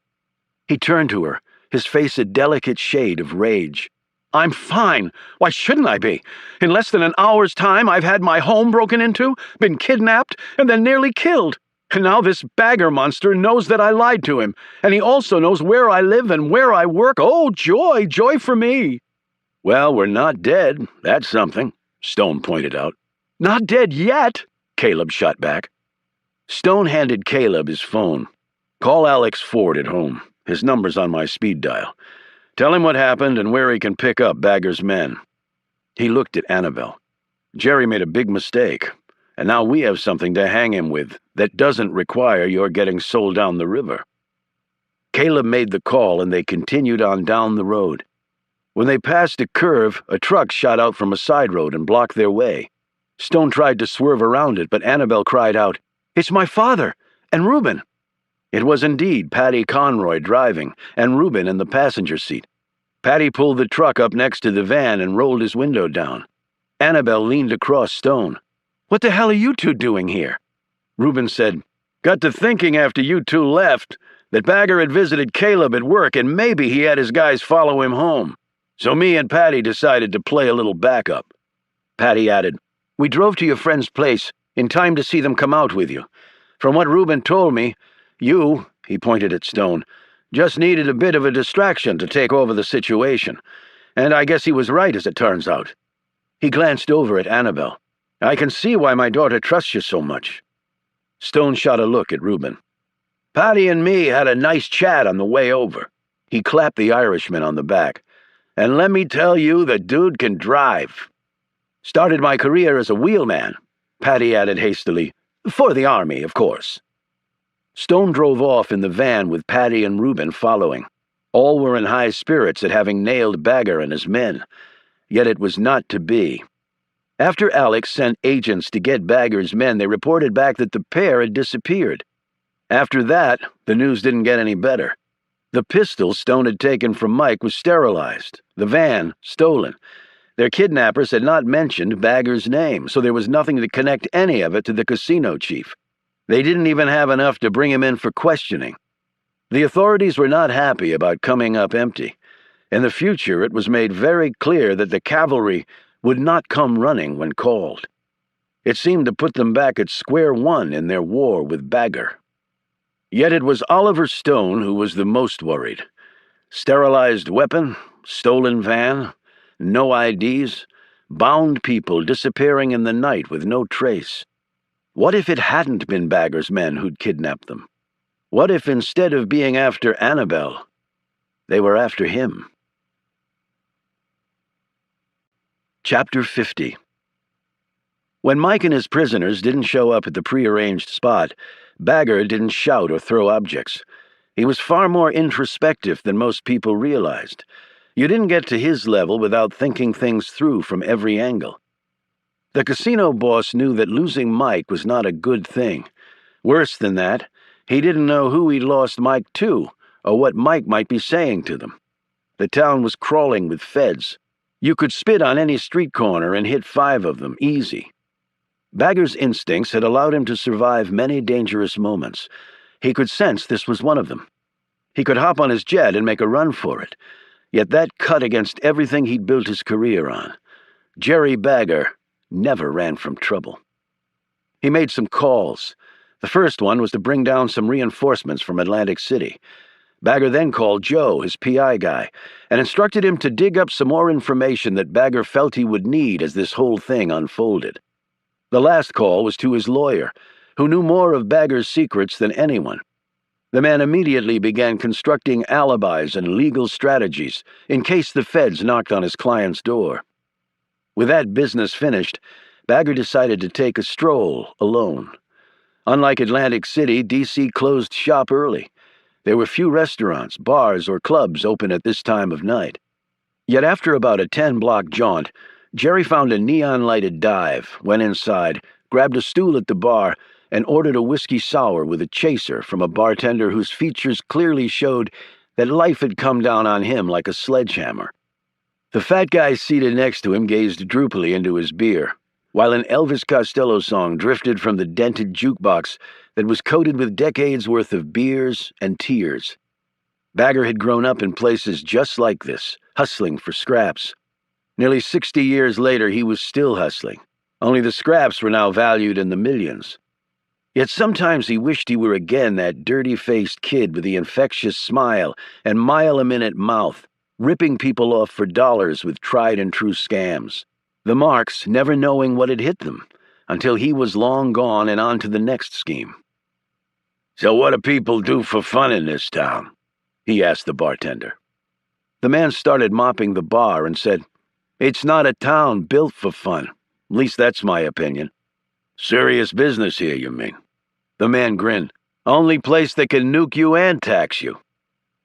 He turned to her, his face a delicate shade of rage. "I'm fine. Why shouldn't I be? In less than an hour's time, I've had my home broken into, been kidnapped, and then nearly killed. And now this Bagger monster knows that I lied to him, and he also knows where I live and where I work. Oh, joy, joy for me." "Well, we're not dead. That's something," Stone pointed out. "Not dead yet," Caleb shot back. Stone handed Caleb his phone. "Call Alex Ford at home. His number's on my speed dial. Tell him what happened and where he can pick up Bagger's men." He looked at Annabelle. "Jerry made a big mistake, and now we have something to hang him with that doesn't require your getting sold down the river." Caleb made the call, and they continued on down the road. When they passed a curve, a truck shot out from a side road and blocked their way. Stone tried to swerve around it, but Annabelle cried out, "It's my father, and Reuben." It was indeed Patty Conroy driving, and Reuben in the passenger seat. Patty pulled the truck up next to the van and rolled his window down. Annabelle leaned across Stone. "What the hell are you two doing here?" Reuben said, "Got to thinking after you two left that Bagger had visited Caleb at work and maybe he had his guys follow him home. So me and Patty decided to play a little backup." Patty added, "We drove to your friend's place in time to see them come out with you. From what Reuben told me, you," he pointed at Stone, "just needed a bit of a distraction to take over the situation. And I guess he was right, as it turns out." He glanced over at Annabelle. "I can see why my daughter trusts you so much." Stone shot a look at Reuben. "Patty and me had a nice chat on the way over." He clapped the Irishman on the back. "And let me tell you, the dude can drive. Started my career as a wheelman," Patty added hastily. For the army, of course. Stone drove off in the van with Patty and Reuben following. All were in high spirits at having nailed Bagger and his men. Yet it was not to be. After Alex sent agents to get Bagger's men, they reported back that the pair had disappeared. After that, the news didn't get any better. The pistol Stone had taken from Mike was sterilized, the van stolen. Their kidnappers had not mentioned Bagger's name, so there was nothing to connect any of it to the casino chief. They didn't even have enough to bring him in for questioning. The authorities were not happy about coming up empty. In the future, it was made very clear that the cavalry would not come running when called. It seemed to put them back at square one in their war with Bagger. Yet it was Oliver Stone who was the most worried. Sterilized weapon, stolen van, no IDs, bound people disappearing in the night with no trace. What if it hadn't been Bagger's men who'd kidnapped them? What if instead of being after Annabelle, they were after him? Chapter 50. When Mike and his prisoners didn't show up at the prearranged spot, Bagger didn't shout or throw objects. He was far more introspective than most people realized. You didn't get to his level without thinking things through from every angle. The casino boss knew that losing Mike was not a good thing. Worse than that, he didn't know who he'd lost Mike to, or what Mike might be saying to them. The town was crawling with feds. You could spit on any street corner and hit 5 of them, easy. Bagger's instincts had allowed him to survive many dangerous moments. He could sense this was one of them. He could hop on his jet and make a run for it. Yet that cut against everything he'd built his career on. Jerry Bagger never ran from trouble. He made some calls. The first one was to bring down some reinforcements from Atlantic City. Bagger then called Joe, his PI guy, and instructed him to dig up some more information that Bagger felt he would need as this whole thing unfolded. The last call was to his lawyer, who knew more of Bagger's secrets than anyone. The man immediately began constructing alibis and legal strategies in case the feds knocked on his client's door. With that business finished, Bagger decided to take a stroll alone. Unlike Atlantic City, D.C. closed shop early. There were few restaurants, bars, or clubs open at this time of night. Yet after about a 10-block jaunt, Jerry found a neon-lighted dive, went inside, grabbed a stool at the bar, and ordered a whiskey sour with a chaser from a bartender whose features clearly showed that life had come down on him like a sledgehammer. The fat guy seated next to him gazed droopily into his beer, while an Elvis Costello song drifted from the dented jukebox that was coated with decades' worth of beers and tears. Bagger had grown up in places just like this, hustling for scraps. Nearly 60 years later, he was still hustling, only the scraps were now valued in the millions. Yet sometimes he wished he were again that dirty-faced kid with the infectious smile and mile-a-minute mouth, ripping people off for dollars with tried-and-true scams. The marks never knowing what had hit them, until he was long gone and on to the next scheme. "So what do people do for fun in this town?" he asked the bartender. The man started mopping the bar and said, "It's not a town built for fun. At least that's my opinion." "Serious business here, you mean?" The man grinned. "Only place that can nuke you and tax you.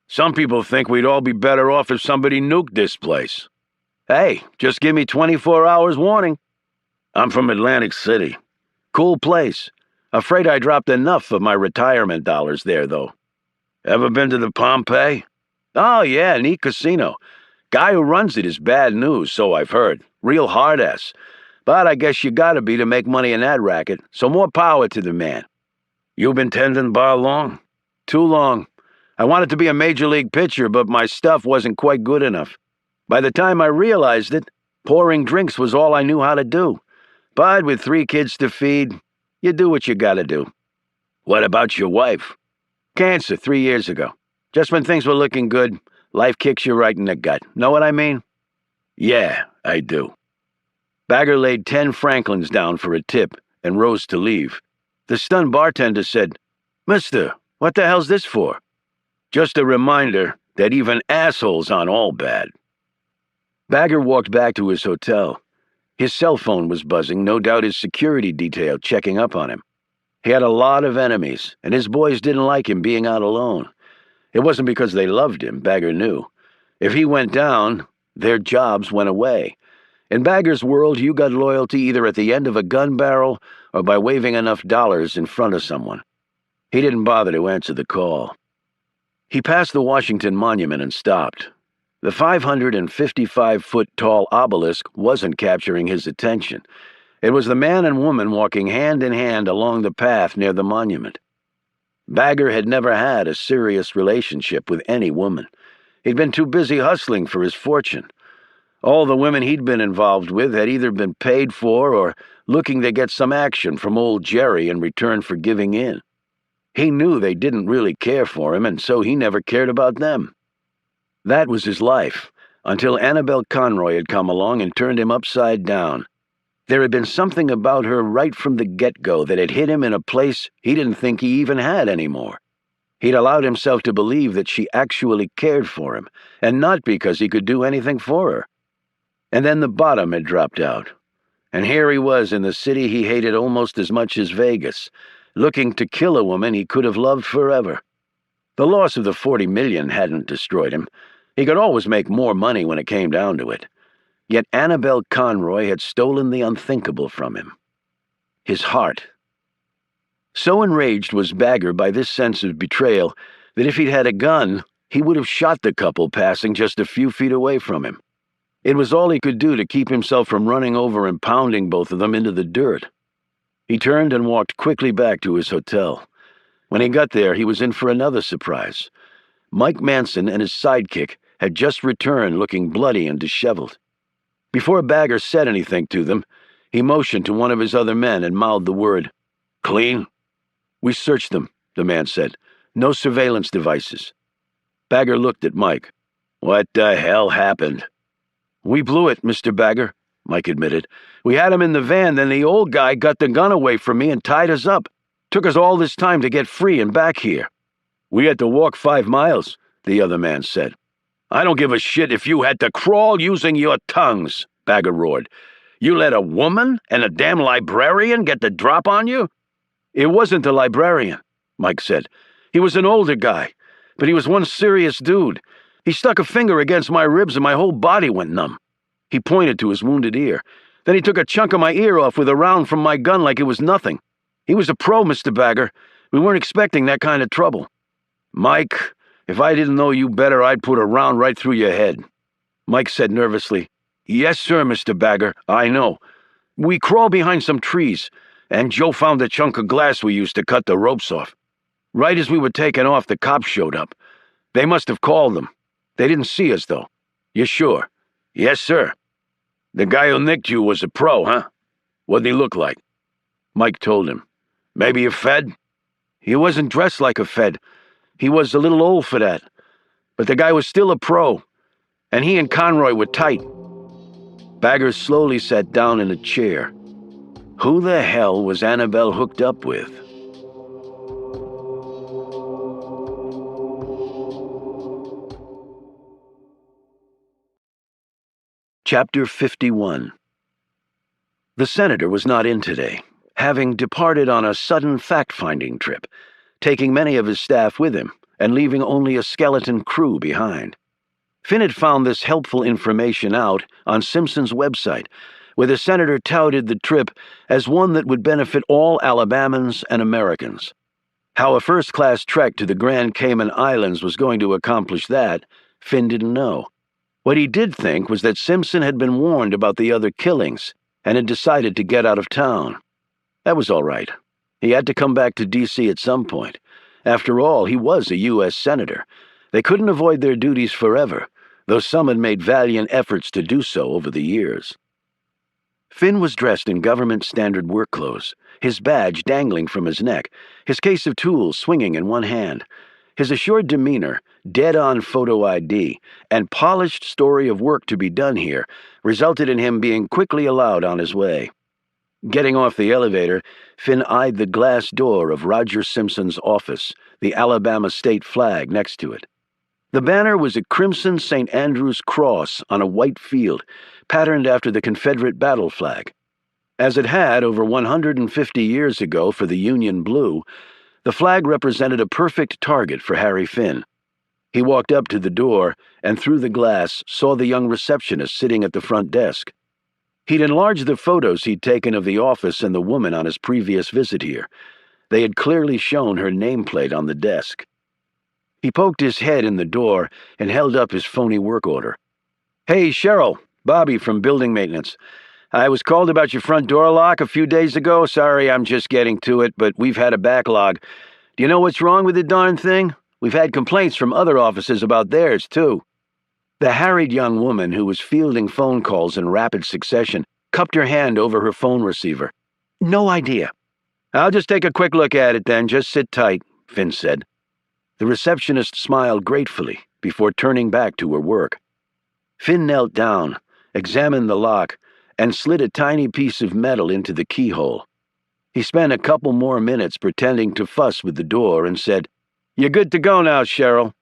Some people think we'd all be better off if somebody nuked this place. Hey, just give me 24 hours warning. I'm from Atlantic City. Cool place. Afraid I dropped enough of my retirement dollars there, though. Ever been to the Pompeii? Oh, yeah, neat casino. Guy who runs it is bad news, so I've heard. Real hard-ass. But I guess you gotta be to make money in that racket, so more power to the man. You been tending bar long?" "Too long. I wanted to be a major league pitcher, but my stuff wasn't quite good enough. By the time I realized it, pouring drinks was all I knew how to do. But with 3 kids to feed, you do what you gotta do." "What about your wife?" "Cancer 3 years ago. Just when things were looking good, life kicks you right in the gut. Know what I mean?" "Yeah, I do." Bagger laid 10 Franklins down for a tip and rose to leave. The stunned bartender said, "Mister, what the hell's this for?" "Just a reminder that even assholes aren't all bad." Bagger walked back to his hotel. His cell phone was buzzing, no doubt his security detail checking up on him. He had a lot of enemies, and his boys didn't like him being out alone. It wasn't because they loved him, Bagger knew. If he went down, their jobs went away. In Bagger's world, you got loyalty either at the end of a gun barrel or by waving enough dollars in front of someone. He didn't bother to answer the call. He passed the Washington Monument and stopped. The 555-foot-tall obelisk wasn't capturing his attention. It was the man and woman walking hand in hand along the path near the monument. Bagger had never had a serious relationship with any woman. He'd been too busy hustling for his fortune. All the women he'd been involved with had either been paid for or looking to get some action from old Jerry in return for giving in. He knew they didn't really care for him, and so he never cared about them. That was his life, until Annabelle Conroy had come along and turned him upside down. There had been something about her right from the get-go that had hit him in a place he didn't think he even had anymore. He'd allowed himself to believe that she actually cared for him, and not because he could do anything for her. And then the bottom had dropped out. And here he was in the city he hated almost as much as Vegas, looking to kill a woman he could have loved forever. The loss of the $40 million hadn't destroyed him. He could always make more money when it came down to it. Yet Annabelle Conroy had stolen the unthinkable from him. His heart. So enraged was Bagger by this sense of betrayal that if he'd had a gun, he would have shot the couple passing just a few feet away from him. It was all he could do to keep himself from running over and pounding both of them into the dirt. He turned and walked quickly back to his hotel. When he got there, he was in for another surprise. Mike Manson and his sidekick had just returned looking bloody and disheveled. Before Bagger said anything to them, he motioned to one of his other men and mouthed the word, "Clean?" "We searched them," the man said. "No surveillance devices." Bagger looked at Mike. "What the hell happened?" "We blew it, Mr. Bagger," Mike admitted. "We had him in the van, then the old guy got the gun away from me and tied us up. Took us all this time to get free and back here." "We had to walk 5 miles," the other man said. "I don't give a shit if you had to crawl using your tongues," Bagger roared. "You let a woman and a damn librarian get the drop on you?" "It wasn't the librarian," Mike said. "He was an older guy, but he was one serious dude. He stuck a finger against my ribs and my whole body went numb." He pointed to his wounded ear. "Then he took a chunk of my ear off with a round from my gun like it was nothing. He was a pro, Mr. Bagger. We weren't expecting that kind of trouble." "Mike, if I didn't know you better, I'd put a round right through your head." Mike said nervously, "Yes, sir, Mr. Bagger, I know. We crawled behind some trees, and Joe found the chunk of glass we used to cut the ropes off. Right as we were taking off, the cops showed up. They must have called them. They didn't see us, though." "You sure?" "Yes, sir." "The guy who nicked you was a pro, huh? What'd he look like?" Mike told him. "Maybe a Fed?" "He wasn't dressed like a Fed. He was a little old for that. But the guy was still a pro, and he and Conroy were tight." Bagger slowly sat down in a chair. Who the hell was Annabelle hooked up with? Chapter 51. The senator was not in today, having departed on a sudden fact-finding trip, taking many of his staff with him and leaving only a skeleton crew behind. Finn had found this helpful information out on Simpson's website, where the senator touted the trip as one that would benefit all Alabamans and Americans. How a first-class trek to the Grand Cayman Islands was going to accomplish that, Finn didn't know. What he did think was that Simpson had been warned about the other killings and had decided to get out of town. That was all right. He had to come back to D.C. at some point. After all, he was a U.S. senator. They couldn't avoid their duties forever, though some had made valiant efforts to do so over the years. Finn was dressed in government standard work clothes, his badge dangling from his neck, his case of tools swinging in one hand. His assured demeanor, dead-on photo ID, and polished story of work to be done here resulted in him being quickly allowed on his way. Getting off the elevator, Finn eyed the glass door of Roger Simpson's office, the Alabama state flag next to it. The banner was a crimson St. Andrew's cross on a white field, patterned after the Confederate battle flag. As it had over 150 years ago for the Union Blue, the flag represented a perfect target for Harry Finn. He walked up to the door and through the glass saw the young receptionist sitting at the front desk. He'd enlarged the photos he'd taken of the office and the woman on his previous visit here. They had clearly shown her nameplate on the desk. He poked his head in the door and held up his phony work order. "Hey, Cheryl, Bobby from Building Maintenance. I was called about your front door lock a few days ago. Sorry, I'm just getting to it, but we've had a backlog. Do you know what's wrong with the darn thing? We've had complaints from other offices about theirs, too." The harried young woman, who was fielding phone calls in rapid succession, cupped her hand over her phone receiver. "No idea." "I'll just take a quick look at it then. Just sit tight," Finn said. The receptionist smiled gratefully before turning back to her work. Finn knelt down, examined the lock, and slid a tiny piece of metal into the keyhole. He spent a couple more minutes pretending to fuss with the door and said, "You're good to go now, Cheryl."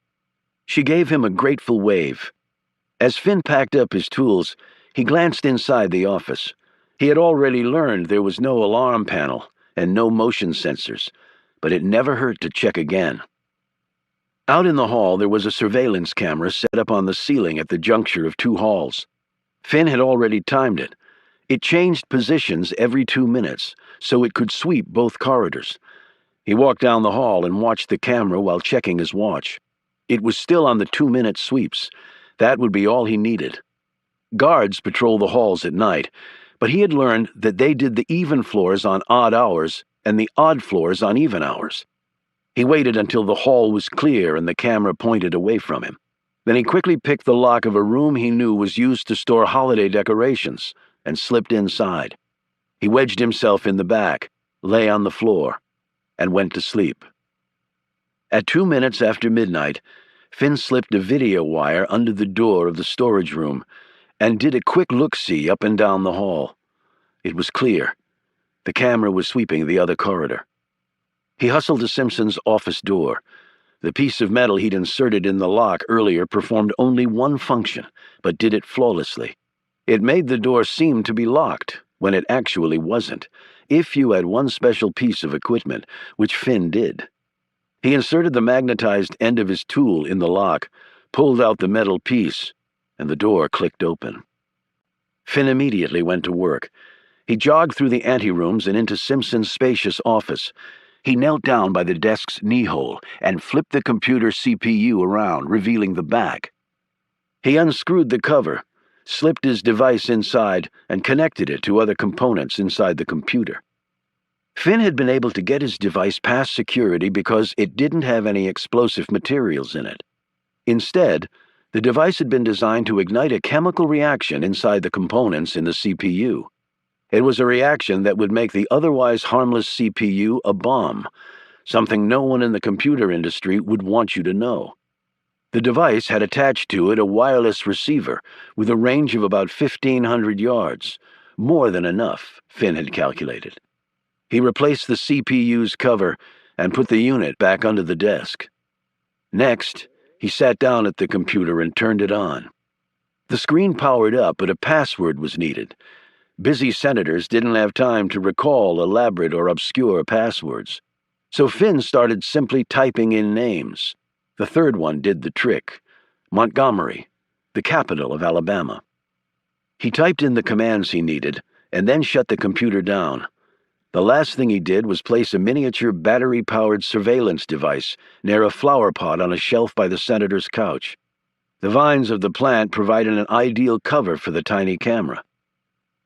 She gave him a grateful wave. As Finn packed up his tools, he glanced inside the office. He had already learned there was no alarm panel and no motion sensors, but it never hurt to check again. Out in the hall, there was a surveillance camera set up on the ceiling at the juncture of two halls. Finn had already timed it. It changed positions every 2 minutes, so it could sweep both corridors. He walked down the hall and watched the camera while checking his watch. It was still on the 2-minute sweeps. That would be all he needed. Guards patrol the halls at night, but he had learned that they did the even floors on odd hours and the odd floors on even hours. He waited until the hall was clear and the camera pointed away from him. Then he quickly picked the lock of a room he knew was used to store holiday decorations and slipped inside. He wedged himself in the back, lay on the floor, and went to sleep. At 2 minutes after midnight, Finn slipped a video wire under the door of the storage room and did a quick look-see up and down the hall. It was clear. The camera was sweeping the other corridor. He hustled to Simpson's office door. The piece of metal he'd inserted in the lock earlier performed only one function, but did it flawlessly. It made the door seem to be locked, when it actually wasn't, if you had one special piece of equipment, which Finn did. He inserted the magnetized end of his tool in the lock, pulled out the metal piece, and the door clicked open. Finn immediately went to work. He jogged through the anterooms and into Simpson's spacious office. He knelt down by the desk's knee-hole and flipped the computer CPU around, revealing the back. He unscrewed the cover, slipped his device inside, and connected it to other components inside the computer. Finn had been able to get his device past security because it didn't have any explosive materials in it. Instead, the device had been designed to ignite a chemical reaction inside the components in the CPU. It was a reaction that would make the otherwise harmless CPU a bomb, something no one in the computer industry would want you to know. The device had attached to it a wireless receiver with a range of about 1,500 yards, more than enough, Finn had calculated. He replaced the CPU's cover and put the unit back under the desk. Next, he sat down at the computer and turned it on. The screen powered up, but a password was needed. Busy senators didn't have time to recall elaborate or obscure passwords. So Finn started simply typing in names. The third one did the trick. Montgomery, the capital of Alabama. He typed in the commands he needed, and then shut the computer down. The last thing he did was place a miniature battery-powered surveillance device near a flower pot on a shelf by the senator's couch. The vines of the plant provided an ideal cover for the tiny camera.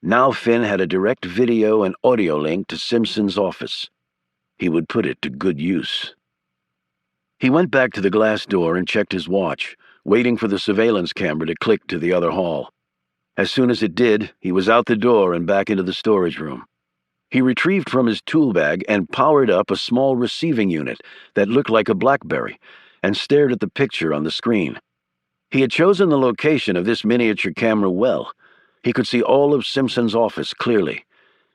Now Finn had a direct video and audio link to Simpson's office. He would put it to good use. He went back to the glass door and checked his watch, waiting for the surveillance camera to click to the other hall. As soon as it did, he was out the door and back into the storage room. He retrieved from his tool bag and powered up a small receiving unit that looked like a BlackBerry and stared at the picture on the screen. He had chosen the location of this miniature camera well. He could see all of Simpson's office clearly.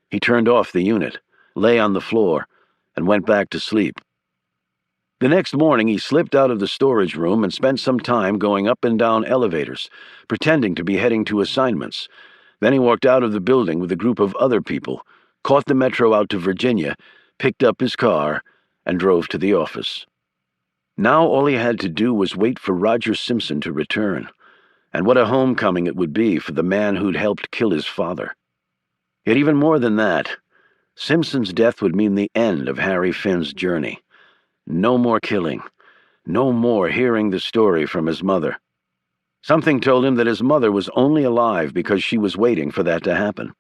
He turned off the unit, lay on the floor, and went back to sleep. The next morning, he slipped out of the storage room and spent some time going up and down elevators, pretending to be heading to assignments. Then he walked out of the building with a group of other people, caught the metro out to Virginia, picked up his car, and drove to the office. Now all he had to do was wait for Roger Simpson to return, and what a homecoming it would be for the man who'd helped kill his father. Yet even more than that, Simpson's death would mean the end of Harry Finn's journey. No more killing. No more hearing the story from his mother. Something told him that his mother was only alive because she was waiting for that to happen.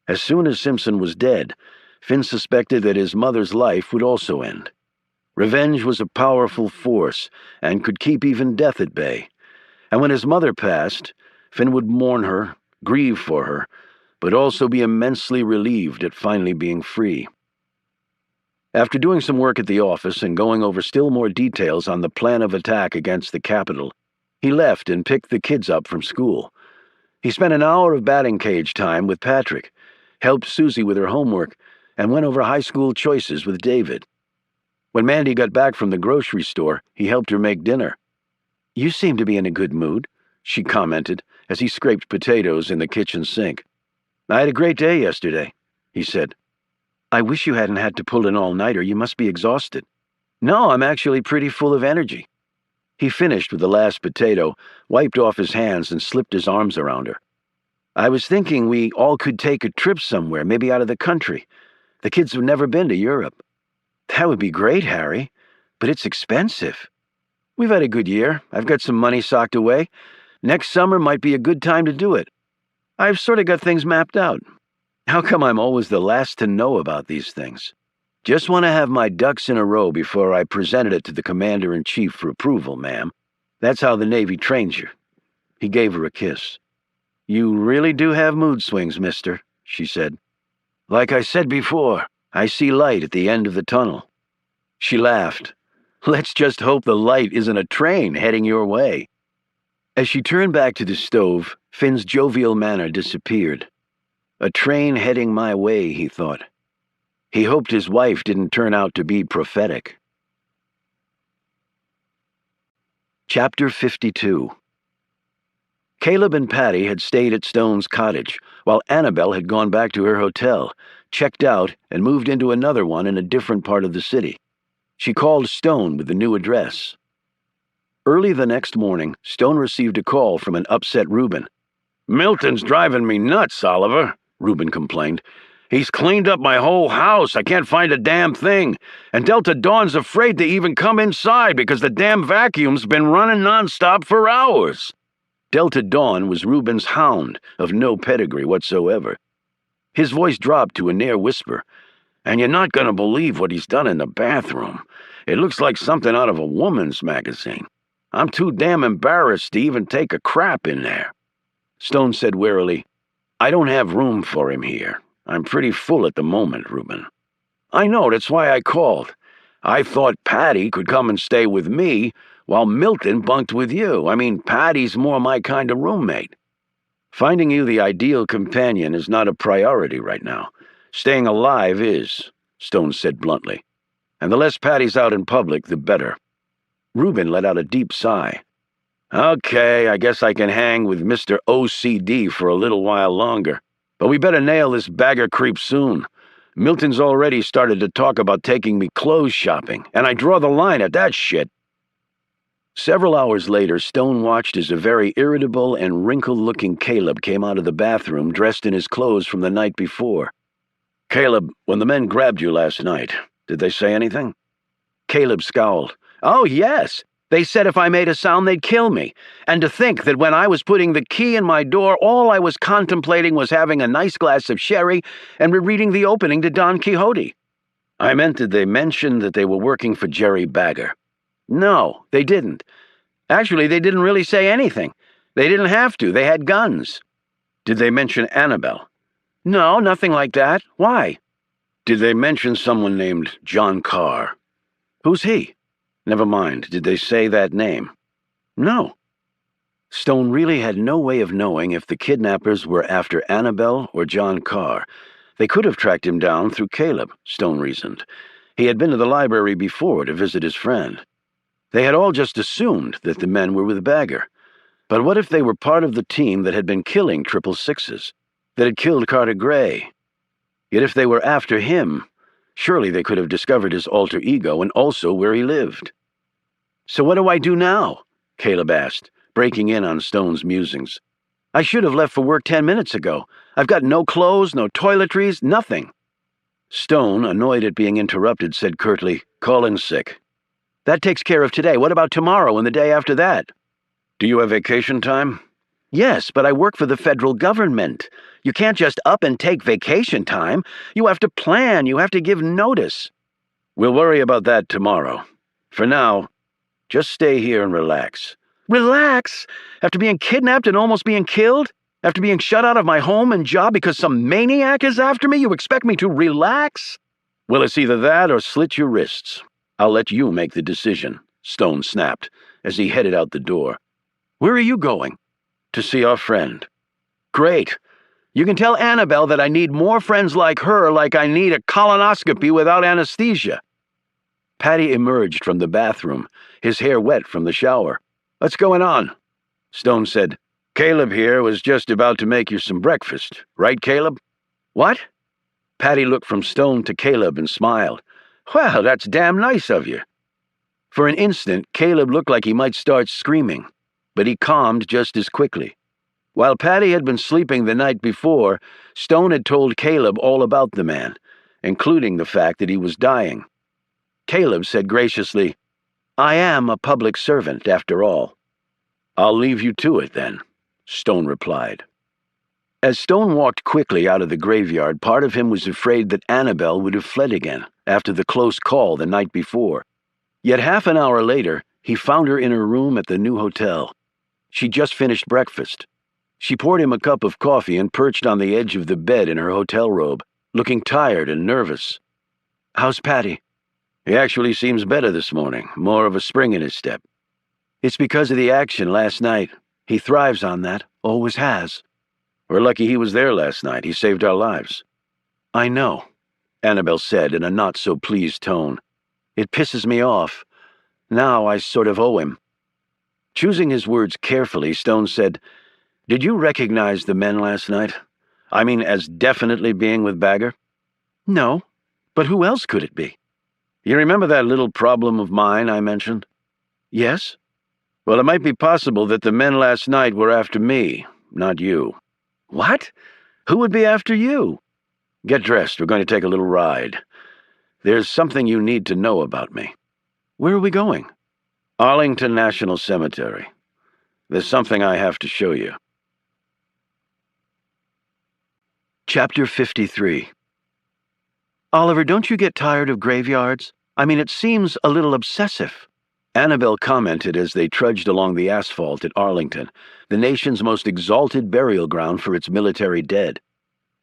As soon as Simpson was dead, Finn suspected that his mother's life would also end. Revenge was a powerful force and could keep even death at bay. And when his mother passed, Finn would mourn her, grieve for her, but also be immensely relieved at finally being free. After doing some work at the office and going over still more details on the plan of attack against the Capitol, he left and picked the kids up from school. He spent an hour of batting cage time with Patrick, helped Susie with her homework, and went over high school choices with David. When Mandy got back from the grocery store, he helped her make dinner. "You seem to be in a good mood," she commented as he scraped potatoes in the kitchen sink. "I had a great day yesterday," he said. "I wish you hadn't had to pull an all-nighter. You must be exhausted." "No, I'm actually pretty full of energy." He finished with the last potato, wiped off his hands, and slipped his arms around her. "I was thinking we all could take a trip somewhere, maybe out of the country. The kids have never been to Europe." "That would be great, Harry, but it's expensive." "We've had a good year. I've got some money socked away. Next summer might be a good time to do it. I've sort of got things mapped out. How come I'm always the last to know about these things? Just want to have my ducks in a row before I presented it to the Commander-in-Chief for approval, ma'am. That's how the Navy trains you." He gave her a kiss. "You really do have mood swings, mister," she said. "Like I said before, I see light at the end of the tunnel." She laughed. "Let's just hope the light isn't a train heading your way." As she turned back to the stove, Finn's jovial manner disappeared. A train heading my way, he thought. He hoped his wife didn't turn out to be prophetic. Chapter 52. Caleb and Patty had stayed at Stone's cottage, while Annabelle had gone back to her hotel, checked out, and moved into another one in a different part of the city. She called Stone with the new address. Early the next morning, Stone received a call from an upset Reuben. "Milton's driving me nuts, Oliver," Reuben complained. "He's cleaned up my whole house. I can't find a damn thing. And Delta Dawn's afraid to even come inside because the damn vacuum's been running nonstop for hours." Delta Dawn was Reuben's hound, of no pedigree whatsoever. His voice dropped to a near whisper. "And you're not going to believe what he's done in the bathroom. It looks like something out of a woman's magazine. I'm too damn embarrassed to even take a crap in there." Stone said wearily, "I don't have room for him here. I'm pretty full at the moment, Reuben." "I know, that's why I called. I thought Patty could come and stay with me while Milton bunked with you. I mean, Patty's more my kind of roommate." "Finding you the ideal companion is not a priority right now. Staying alive is," Stone said bluntly. "And the less Patty's out in public, the better." Reuben let out a deep sigh. "Okay, I guess I can hang with Mr. OCD for a little while longer. But we better nail this bagger creep soon. Milton's already started to talk about taking me clothes shopping, and I draw the line at that shit." Several hours later, Stone watched as a very irritable and wrinkled-looking Caleb came out of the bathroom dressed in his clothes from the night before. "Caleb, when the men grabbed you last night, did they say anything?" Caleb scowled. "Oh, yes. They said if I made a sound, they'd kill me. And to think that when I was putting the key in my door, all I was contemplating was having a nice glass of sherry and rereading the opening to Don Quixote." "I meant, did they mention that they were working for Jerry Bagger?" "No, they didn't. Actually, they didn't really say anything. They didn't have to. They had guns." "Did they mention Annabelle?" "No, nothing like that. Why?" "Did they mention someone named John Carr?" "Who's he?" "Never mind. Did they say that name?" "No." Stone really had no way of knowing if the kidnappers were after Annabelle or John Carr. They could have tracked him down through Caleb, Stone reasoned. He had been to the library before to visit his friend. They had all just assumed that the men were with Bagger. But what if they were part of the team that had been killing 666s? that had killed Carter Gray. Yet if they were after him, surely they could have discovered his alter ego and also where he lived. "So what do I do now?" Caleb asked, breaking in on Stone's musings. "I should have left for work 10 minutes ago. I've got no clothes, no toiletries, nothing." Stone, annoyed at being interrupted, said curtly, "Call in sick." "That takes care of today. What about tomorrow and the day after that?" "Do you have vacation time?" "Yes, but I work for the federal government. You can't just up and take vacation time. You have to plan. You have to give notice." "We'll worry about that tomorrow. For now, just stay here and relax." "Relax? After being kidnapped and almost being killed? After being shut out of my home and job because some maniac is after me, you expect me to relax?" "Well, it's either that or slit your wrists. I'll let you make the decision," Stone snapped as he headed out the door. "Where are you going?" "To see our friend." "Great. You can tell Annabelle that I need more friends like her, like I need a colonoscopy without anesthesia." Patty emerged from the bathroom, his hair wet from the shower. "What's going on?" Stone said, "Caleb here was just about to make you some breakfast. Right, Caleb?" "What?" Patty looked from Stone to Caleb and smiled. "Well, that's damn nice of you." For an instant, Caleb looked like he might start screaming, but he calmed just as quickly. While Patty had been sleeping the night before, Stone had told Caleb all about the man, including the fact that he was dying. Caleb said graciously, "I am a public servant, after all." "I'll leave you to it, then," Stone replied. As Stone walked quickly out of the graveyard, part of him was afraid that Annabelle would have fled again after the close call the night before. Yet half an hour later, he found her in her room at the new hotel. She'd just finished breakfast. She poured him a cup of coffee and perched on the edge of the bed in her hotel robe, looking tired and nervous. "How's Patty?" "He actually seems better this morning, more of a spring in his step." "It's because of the action last night. He thrives on that, always has." "We're lucky he was there last night. He saved our lives." "I know," Annabelle said in a not-so-pleased tone. "It pisses me off. Now I sort of owe him." Choosing his words carefully, Stone said, "Did you recognize the men last night? I mean, as definitely being with Bagger?" "No, but who else could it be?" "You remember that little problem of mine I mentioned?" "Yes." "Well, it might be possible that the men last night were after me, not you." "What? Who would be after you?" "Get dressed. We're going to take a little ride. There's something you need to know about me." "Where are we going?" "Arlington National Cemetery. There's something I have to show you." Chapter 53. "Oliver, don't you get tired of graveyards? I mean, it seems a little obsessive," Annabelle commented as they trudged along the asphalt at Arlington, the nation's most exalted burial ground for its military dead.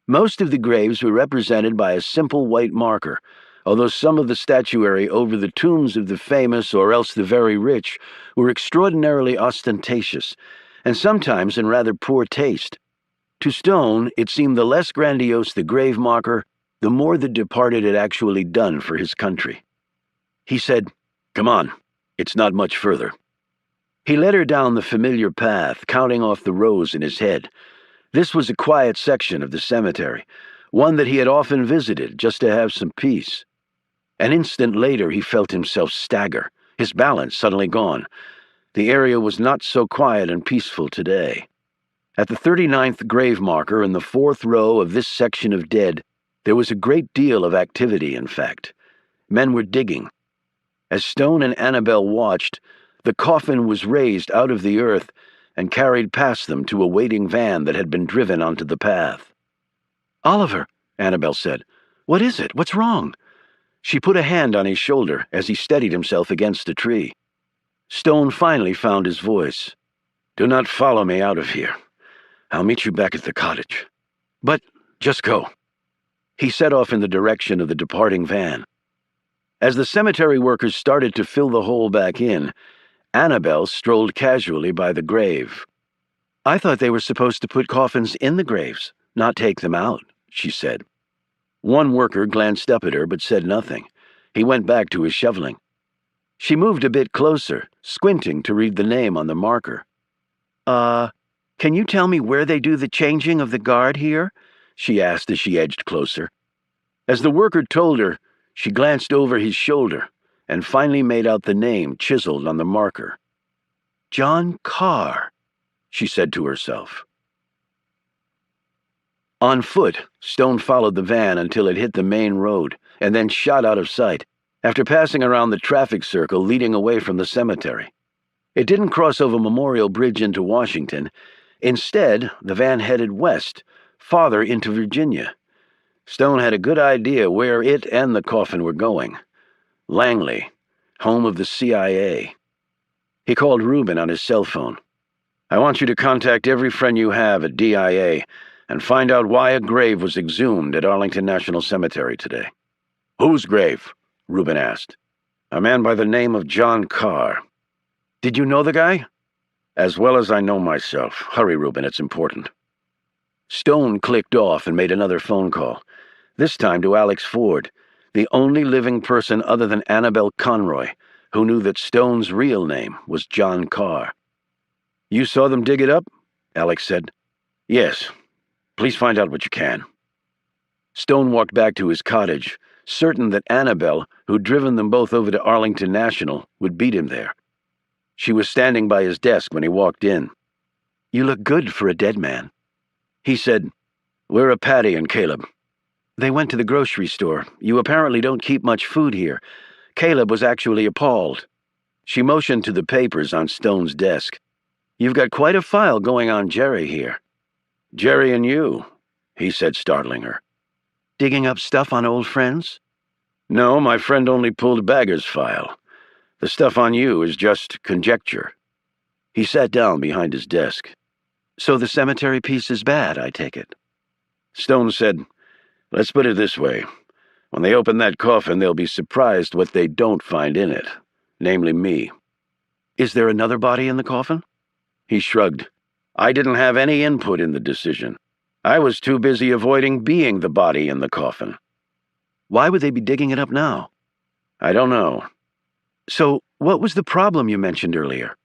Most of the graves were represented by a simple white marker, although some of the statuary over the tombs of the famous or else the very rich were extraordinarily ostentatious, and sometimes in rather poor taste. To Stone, it seemed the less grandiose the grave marker, the more the departed had actually done for his country. He said, "Come on, it's not much further." He led her down the familiar path, counting off the rows in his head. This was a quiet section of the cemetery, one that he had often visited just to have some peace. An instant later, he felt himself stagger, his balance suddenly gone. The area was not so quiet and peaceful today. At the 39th grave marker in the 4th row of this section of dead, there was a great deal of activity, in fact. Men were digging. As Stone and Annabelle watched, the coffin was raised out of the earth and carried past them to a waiting van that had been driven onto the path. "Oliver," Annabelle said, "what is it? What's wrong?" She put a hand on his shoulder as he steadied himself against a tree. Stone finally found his voice. "Do not follow me out of here. I'll meet you back at the cottage." "But just go." He set off in the direction of the departing van. As the cemetery workers started to fill the hole back in, Annabelle strolled casually by the grave. "I thought they were supposed to put coffins in the graves, not take them out," she said. One worker glanced up at her but said nothing. He went back to his shoveling. She moved a bit closer, squinting to read the name on the marker. Can you tell me where they do the changing of the guard here?" she asked as she edged closer. As the worker told her, she glanced over his shoulder and finally made out the name chiseled on the marker. "John Carr," she said to herself. On foot, Stone followed the van until it hit the main road and then shot out of sight, after passing around the traffic circle leading away from the cemetery. It didn't cross over Memorial Bridge into Washington. Instead, the van headed west, farther into Virginia. Stone had a good idea where it and the coffin were going. Langley, home of the CIA. He called Reuben on his cell phone. "I want you to contact every friend you have at DIA and find out why a grave was exhumed at Arlington National Cemetery today." "Whose grave?" Reuben asked. "A man by the name of John Carr." "Did you know the guy?" "As well as I know myself. Hurry, Reuben, it's important." Stone clicked off and made another phone call, this time to Alex Ford, the only living person other than Annabelle Conroy who knew that Stone's real name was John Carr. "You saw them dig it up?" Alex said. "Yes. Please find out what you can." Stone walked back to his cottage, certain that Annabelle, who'd driven them both over to Arlington National, would beat him there. She was standing by his desk when he walked in. "You look good for a dead man." He said, "Where are Patty and Caleb?" "They went to the grocery store. You apparently don't keep much food here." Caleb was actually appalled. She motioned to the papers on Stone's desk. "You've got quite a file going on Jerry here." "Jerry and you," he said, startling her. "Digging up stuff on old friends?" "No, my friend only pulled Bagger's file. The stuff on you is just conjecture." He sat down behind his desk. "So the cemetery piece is bad, I take it?" Stone said, "Let's put it this way. When they open that coffin, they'll be surprised what they don't find in it, namely me." "Is there another body in the coffin?" He shrugged. "I didn't have any input in the decision. I was too busy avoiding being the body in the coffin." "Why would they be digging it up now?" "I don't know." "So, what was the problem you mentioned earlier?"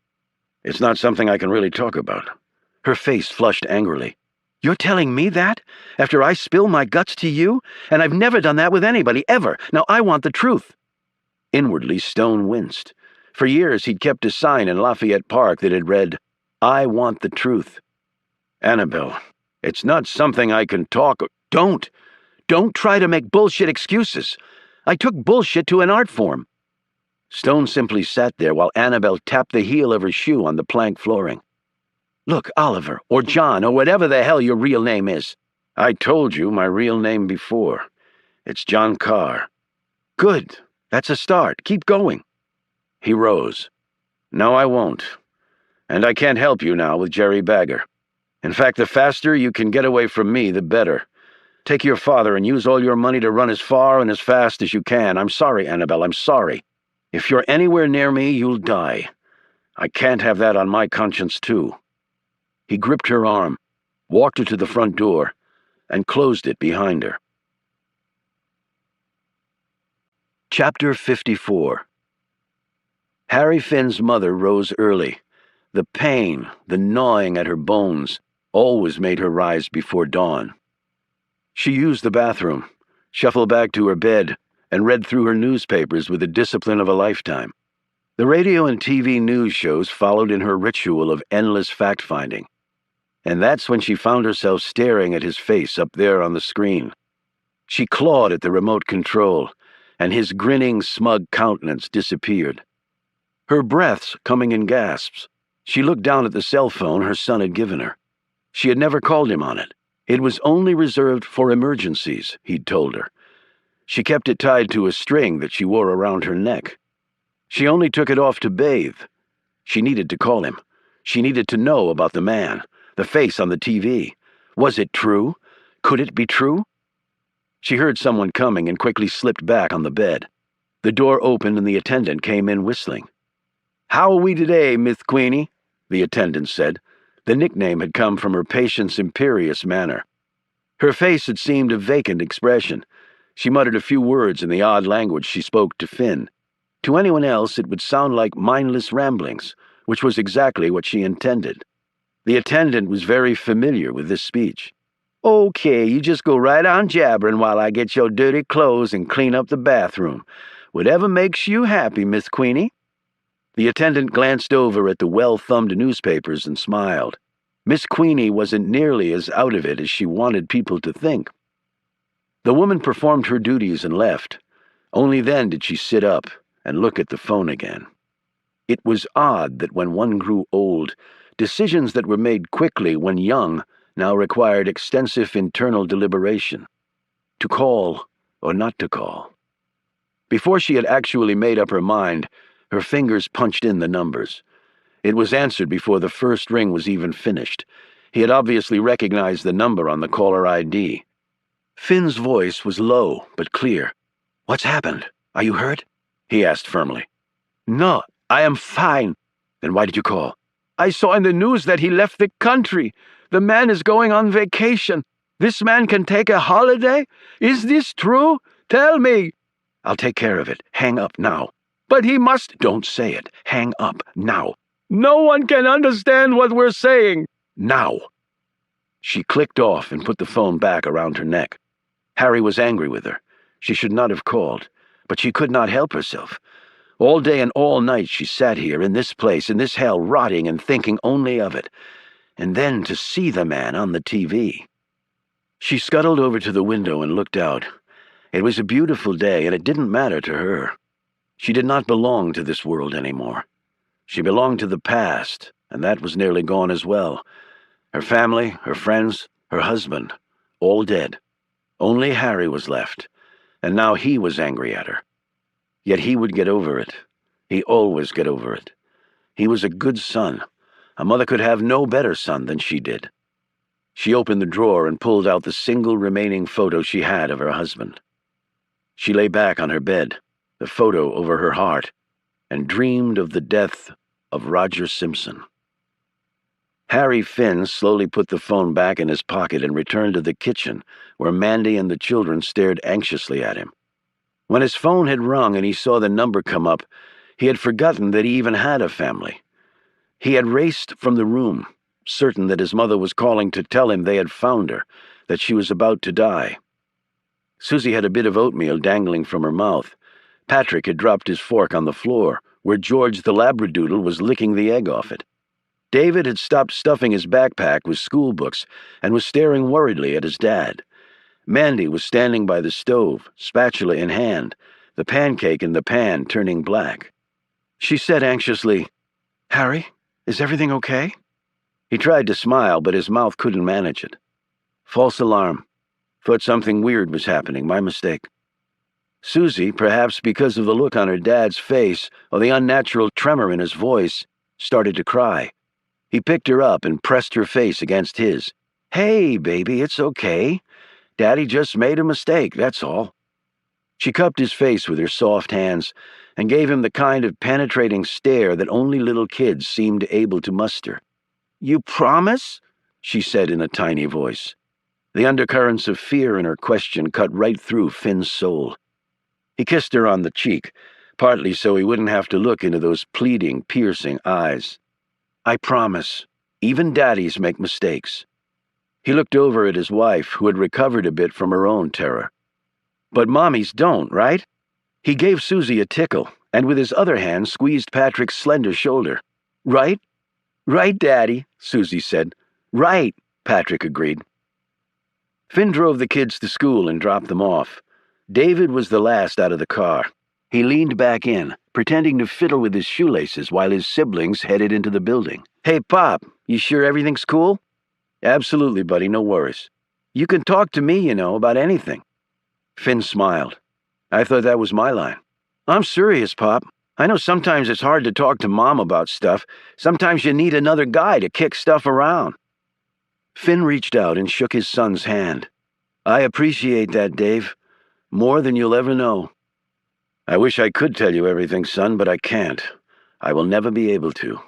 "It's not something I can really talk about." Her face flushed angrily. "You're telling me that? After I spill my guts to you? And I've never done that with anybody, ever. Now I want the truth." Inwardly, Stone winced. For years, he'd kept a sign in Lafayette Park that had read, "I want the truth." "Annabelle, it's not something I can talk..." "Don't try to make bullshit excuses. I took bullshit to an art form." Stone simply sat there while Annabelle tapped the heel of her shoe on the plank flooring. "Look, Oliver, or John, or whatever the hell your real name is." "I told you my real name before. It's John Carr." "Good. That's a start. Keep going." He rose. "No, I won't. And I can't help you now with Jerry Bagger. In fact, the faster you can get away from me, the better. Take your father and use all your money to run as far and as fast as you can. I'm sorry, Annabelle, I'm sorry. If you're anywhere near me, you'll die. I can't have that on my conscience, too." He gripped her arm, walked her to the front door, and closed it behind her. Chapter 54. Harry Finn's mother rose early. The pain, the gnawing at her bones, always made her rise before dawn. She used the bathroom, shuffled back to her bed, and read through her newspapers with the discipline of a lifetime. The radio and TV news shows followed in her ritual of endless fact-finding. And that's when she found herself staring at his face up there on the screen. She clawed at the remote control, and his grinning, smug countenance disappeared. Her breaths coming in gasps. She looked down at the cell phone her son had given her. She had never called him on it. It was only reserved for emergencies, he'd told her. She kept it tied to a string that she wore around her neck. She only took it off to bathe. She needed to call him. She needed to know about the man, the face on the TV. Was it true? Could it be true? She heard someone coming and quickly slipped back on the bed. The door opened and the attendant came in whistling. "How are we today, Miss Queenie?" the attendant said. The nickname had come from her patient's imperious manner. Her face had seemed a vacant expression. She muttered a few words in the odd language she spoke to Finn. To anyone else, it would sound like mindless ramblings, which was exactly what she intended. The attendant was very familiar with this speech. "Okay, you just go right on jabbering while I get your dirty clothes and clean up the bathroom. Whatever makes you happy, Miss Queenie." The attendant glanced over at the well-thumbed newspapers and smiled. Miss Queenie wasn't nearly as out of it as she wanted people to think. The woman performed her duties and left. Only then did she sit up and look at the phone again. It was odd that when one grew old, decisions that were made quickly when young now required extensive internal deliberation. To call or not to call. Before she had actually made up her mind, her fingers punched in the numbers. It was answered before the first ring was even finished. He had obviously recognized the number on the caller ID. Finn's voice was low but clear. "What's happened? Are you hurt?" he asked firmly. "No, I am fine." "Then why did you call?" "I saw in the news that he left the country. The man is going on vacation. This man can take a holiday? Is this true? Tell me." "I'll take care of it. Hang up now." "But he must—" "Don't say it. Hang up now." "No one can understand what we're saying." "Now." She clicked off and put the phone back around her neck. Harry was angry with her. She should not have called, but she could not help herself. All day and all night she sat here in this place, in this hell, rotting and thinking only of it. And then to see the man on the TV. She scuttled over to the window and looked out. It was a beautiful day, and it didn't matter to her. She did not belong to this world anymore. She belonged to the past, and that was nearly gone as well. Her family, her friends, her husband, all dead. Only Harry was left, and now he was angry at her. Yet he would get over it. He always get over it. He was a good son. A mother could have no better son than she did. She opened the drawer and pulled out the single remaining photo she had of her husband. She lay back on her bed, the photo over her heart, and dreamed of the death of Roger Simpson. Harry Finn slowly put the phone back in his pocket and returned to the kitchen, where Mandy and the children stared anxiously at him. When his phone had rung and he saw the number come up, he had forgotten that he even had a family. He had raced from the room, certain that his mother was calling to tell him they had found her, that she was about to die. Susie had a bit of oatmeal dangling from her mouth. Patrick had dropped his fork on the floor, where George the Labradoodle was licking the egg off it. David had stopped stuffing his backpack with school books and was staring worriedly at his dad. Mandy was standing by the stove, spatula in hand, the pancake in the pan turning black. She said anxiously, "Harry, is everything okay?" He tried to smile, but his mouth couldn't manage it. "False alarm. Thought something weird was happening. My mistake." Susie, perhaps because of the look on her dad's face or the unnatural tremor in his voice, started to cry. He picked her up and pressed her face against his. "Hey, baby, it's okay. Daddy just made a mistake, that's all." She cupped his face with her soft hands and gave him the kind of penetrating stare that only little kids seemed able to muster. "You promise?" she said in a tiny voice. The undercurrents of fear in her question cut right through Finn's soul. He kissed her on the cheek, partly so he wouldn't have to look into those pleading, piercing eyes. "I promise. Even daddies make mistakes." He looked over at his wife, who had recovered a bit from her own terror. "But mommies don't, right?" He gave Susie a tickle, and with his other hand squeezed Patrick's slender shoulder. "Right?" "Right, Daddy," Susie said. "Right," Patrick agreed. Finn drove the kids to school and dropped them off. David was the last out of the car. He leaned back in, pretending to fiddle with his shoelaces while his siblings headed into the building. "Hey, Pop, you sure everything's cool?" "Absolutely, buddy, no worries." "You can talk to me, about anything." Finn smiled. "I thought that was my line." "I'm serious, Pop. I know sometimes it's hard to talk to Mom about stuff. Sometimes you need another guy to kick stuff around." Finn reached out and shook his son's hand. "I appreciate that, Dave. More than you'll ever know." "I wish I could tell you everything, son, but I can't. I will never be able to.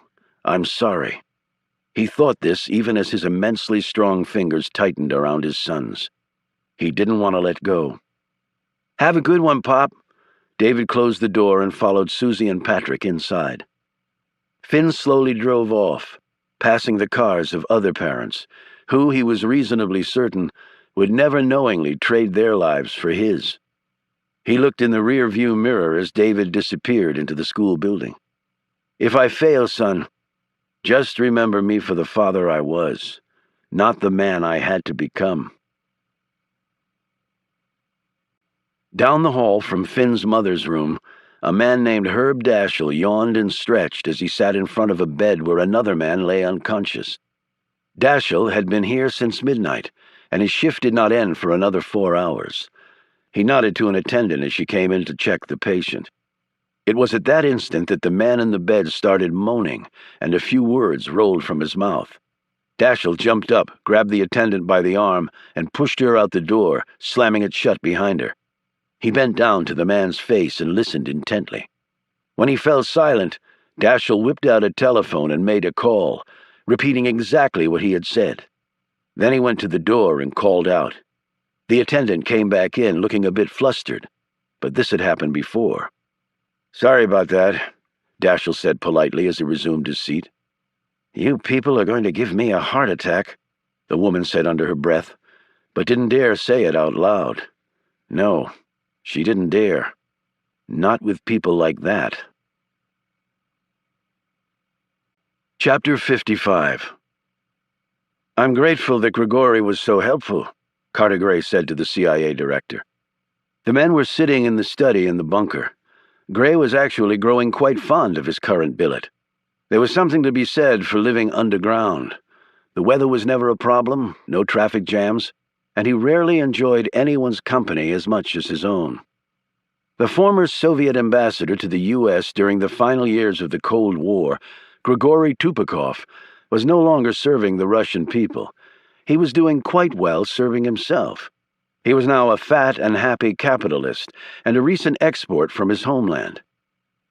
I'm sorry." He thought this even as his immensely strong fingers tightened around his son's. He didn't want to let go. "Have a good one, Pop." David closed the door and followed Susie and Patrick inside. Finn slowly drove off. passing the cars of other parents, who, he was reasonably certain, would never knowingly trade their lives for his. He looked in the rear-view mirror as David disappeared into the school building. "If I fail, son, just remember me for the father I was, not the man I had to become." Down the hall from Finn's mother's room, a man named Herb Dashiell yawned and stretched as he sat in front of a bed where another man lay unconscious. Dashiell had been here since midnight, and his shift did not end for another 4 hours. He nodded to an attendant as she came in to check the patient. It was at that instant that the man in the bed started moaning, and a few words rolled from his mouth. Dashiell jumped up, grabbed the attendant by the arm, and pushed her out the door, slamming it shut behind her. He bent down to the man's face and listened intently. When he fell silent, Dashiell whipped out a telephone and made a call, repeating exactly what he had said. Then he went to the door and called out. The attendant came back in, looking a bit flustered, but this had happened before. "Sorry about that," Dashiell said politely as he resumed his seat. "You people are going to give me a heart attack," the woman said under her breath, but didn't dare say it out loud. No, she didn't dare. Not with people like that. Chapter 55. "I'm grateful that Grigori was so helpful," Carter Gray said to the CIA director. The men were sitting in the study in the bunker. Gray was actually growing quite fond of his current billet. There was something to be said for living underground. The weather was never a problem, no traffic jams, and he rarely enjoyed anyone's company as much as his own. The former Soviet ambassador to the U.S. during the final years of the Cold War, Grigory Tupikov, was no longer serving the Russian people. He was doing quite well serving himself. He was now a fat and happy capitalist, and a recent export from his homeland.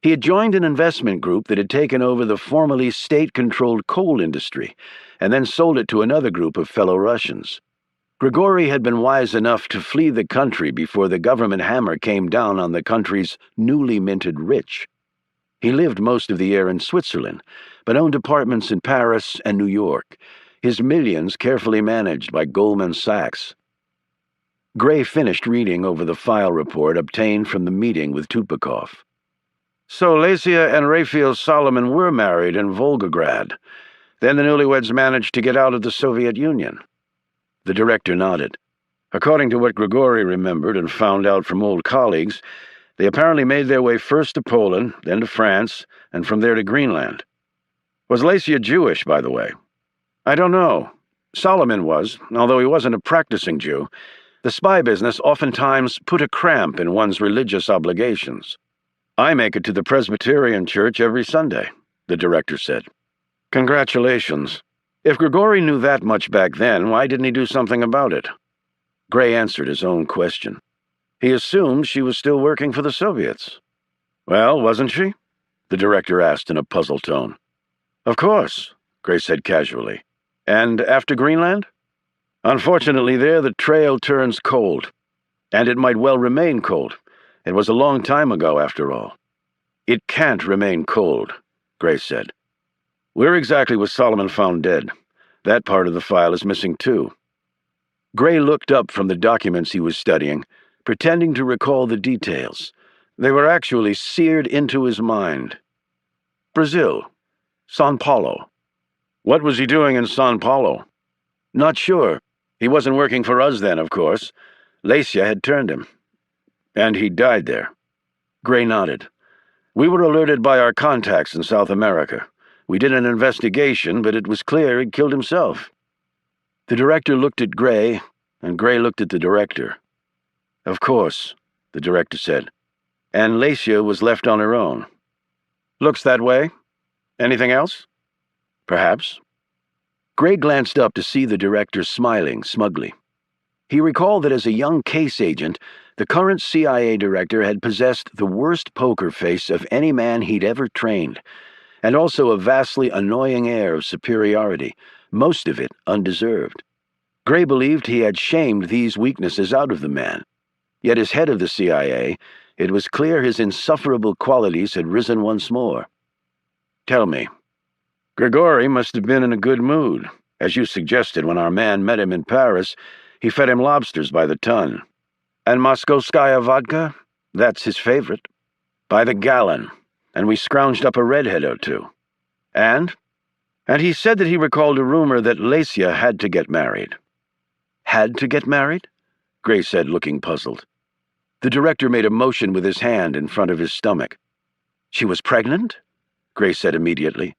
He had joined an investment group that had taken over the formerly state-controlled coal industry, and then sold it to another group of fellow Russians. Grigory had been wise enough to flee the country before the government hammer came down on the country's newly minted rich. He lived most of the year in Switzerland, but owned apartments in Paris and New York, his millions carefully managed by Goldman Sachs. Gray finished reading over the file report obtained from the meeting with Tupikov. "So Lacia and Raphael Solomon were married in Volgograd. Then the newlyweds managed to get out of the Soviet Union." The director nodded. According to what Grigory remembered and found out from old colleagues, they apparently made their way first to Poland, then to France, and from there to Greenland. "Was Lacia Jewish, by the way?" "I don't know. Solomon was, although he wasn't a practicing Jew. The spy business oftentimes put a cramp in one's religious obligations. I make it to the Presbyterian Church every Sunday," the director said. "Congratulations. If Grigory knew that much back then, why didn't he do something about it?" Gray answered his own question. He assumed she was still working for the Soviets. "Well, wasn't she?" the director asked in a puzzled tone. "Of course," Gray said casually. "And after Greenland?" "Unfortunately there the trail turns cold. And it might well remain cold. It was a long time ago, after all." "It can't remain cold," Gray said. "Where exactly was Solomon found dead? That part of the file is missing too." Gray looked up from the documents he was studying, pretending to recall the details. They were actually seared into his mind. "Brazil. São Paulo." "What was he doing in São Paulo?" "Not sure. He wasn't working for us then, of course. Lacia had turned him." "And he died there?" Gray nodded. "We were alerted by our contacts in South America. We did an investigation, but it was clear he'd killed himself." The director looked at Gray, and Gray looked at the director. "Of course," the director said. "And Lacia was left on her own." "Looks that way. Anything else?" "Perhaps." Gray glanced up to see the director smiling smugly. He recalled that as a young case agent, the current CIA director had possessed the worst poker face of any man he'd ever trained, and also a vastly annoying air of superiority, most of it undeserved. Gray believed he had shamed these weaknesses out of the man. Yet as head of the CIA, it was clear his insufferable qualities had risen once more. "Tell me." Grigori must have been in a good mood. As you suggested when our man met him in Paris, he fed him lobsters by the ton. And Moskovskaya vodka? That's his favorite. By the gallon. And we scrounged up a redhead or two. And he said that he recalled a rumor that Lacia had to get married. Had to get married? Gray said, looking puzzled. The director made a motion with his hand in front of his stomach. She was pregnant? Gray said immediately.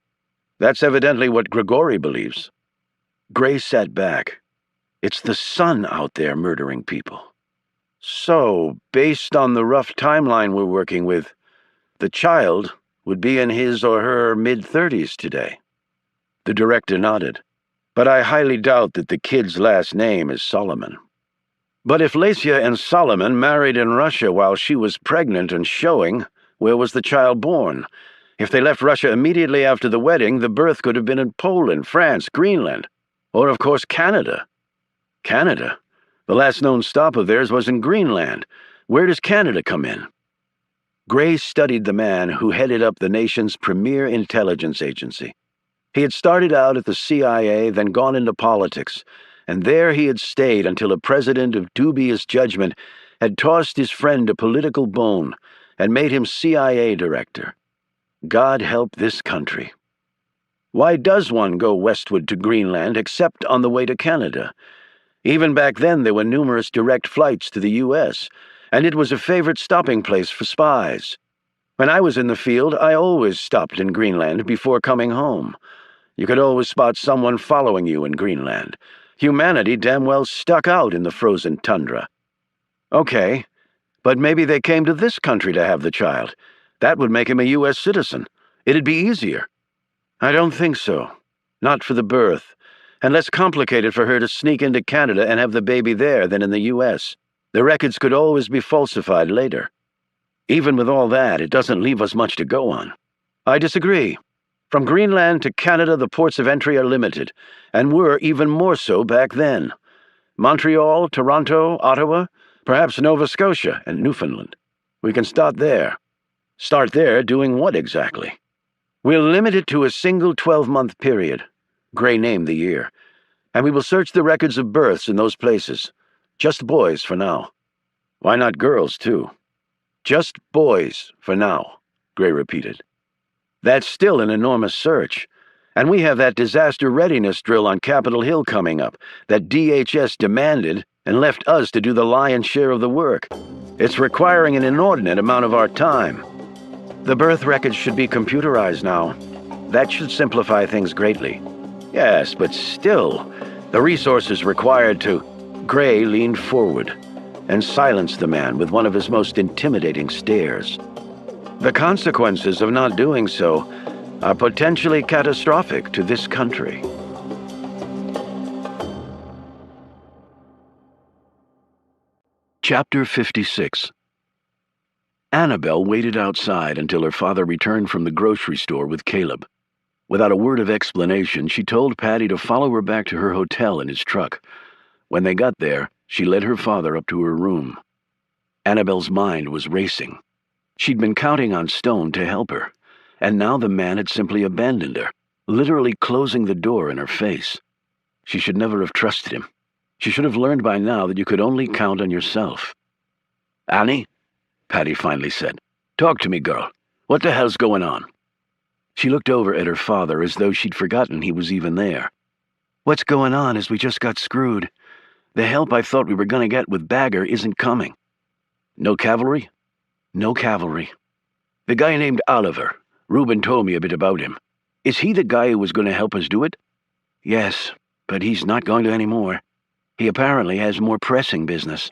That's evidently what Grigori believes. Gray sat back. It's the sun out there murdering people. So, based on the rough timeline we're working with, the child would be in his or her mid-30s today. The director nodded. But I highly doubt that the kid's last name is Solomon. But if Lacia and Solomon married in Russia while she was pregnant and showing, where was the child born? If they left Russia immediately after the wedding, the birth could have been in Poland, France, Greenland, or of course Canada. Canada? The last known stop of theirs was in Greenland. Where does Canada come in? Gray studied the man who headed up the nation's premier intelligence agency. He had started out at the CIA, then gone into politics, and there he had stayed until a president of dubious judgment had tossed his friend a political bone and made him CIA director. God help this country. Why does one go westward to Greenland except on the way to Canada? Even back then there were numerous direct flights to the U.S., and it was a favorite stopping place for spies. When I was in the field, I always stopped in Greenland before coming home. You could always spot someone following you in Greenland. Humanity damn well stuck out in the frozen tundra. Okay, but maybe they came to this country to have the child. That would make him a U.S. citizen. It'd be easier. I don't think so. Not for the birth. And less complicated for her to sneak into Canada and have the baby there than in the U.S. The records could always be falsified later. Even with all that, it doesn't leave us much to go on. I disagree. From Greenland to Canada, the ports of entry are limited, and were even more so back then. Montreal, Toronto, Ottawa, perhaps Nova Scotia and Newfoundland. We can start there. Start there doing what exactly? We'll limit it to a single 12-month period. Gray named the year. And we will search the records of births in those places. Just boys for now. Why not girls, too? Just boys for now, Gray repeated. That's still an enormous search. And we have that disaster readiness drill on Capitol Hill coming up that DHS demanded and left us to do the lion's share of the work. It's requiring an inordinate amount of our time. The birth records should be computerized now. That should simplify things greatly. Yes, but still, the resources required to... Gray leaned forward and silenced the man with one of his most intimidating stares. The consequences of not doing so are potentially catastrophic to this country. Chapter 56. Annabelle waited outside until her father returned from the grocery store with Caleb. Without a word of explanation, she told Patty to follow her back to her hotel in his truck. When they got there, she led her father up to her room. Annabelle's mind was racing. She'd been counting on Stone to help her, and now the man had simply abandoned her, literally closing the door in her face. She should never have trusted him. She should have learned by now that you could only count on yourself. "Annie," Patty finally said, "talk to me, girl. What the hell's going on?" She looked over at her father as though she'd forgotten he was even there. "What's going on is we just got screwed. The help I thought we were going to get with Bagger isn't coming." "No cavalry?" "No cavalry. The guy named Oliver. Reuben told me a bit about him. Is he the guy who was going to help us do it?" "Yes, but he's not going to anymore. He apparently has more pressing business."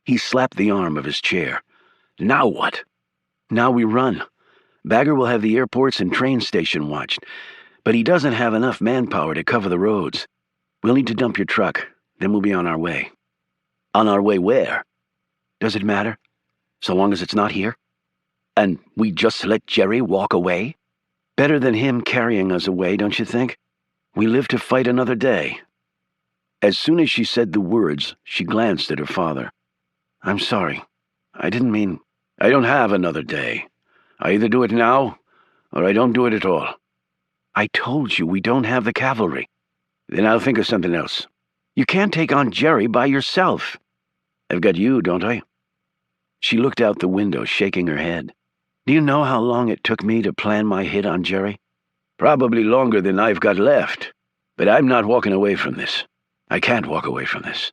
He slapped the arm of his chair. "Now what?" "Now we run. Bagger will have the airports and train station watched, but he doesn't have enough manpower to cover the roads. We'll need to dump your truck, then we'll be on our way." "On our way where?" "Does it matter? So long as it's not here." "And we just let Jerry walk away?" "Better than him carrying us away, don't you think? We live to fight another day." As soon as she said the words, she glanced at her father. "I'm sorry. I didn't mean... I don't have another day. I either do it now, or I don't do it at all." I told you we don't have the cavalry. Then I'll think of something else. You can't take on Jerry by yourself. I've got you, don't I? She looked out the window, shaking her head. Do you know how long it took me to plan my hit on Jerry? Probably longer than I've got left. But I'm not walking away from this. I can't walk away from this.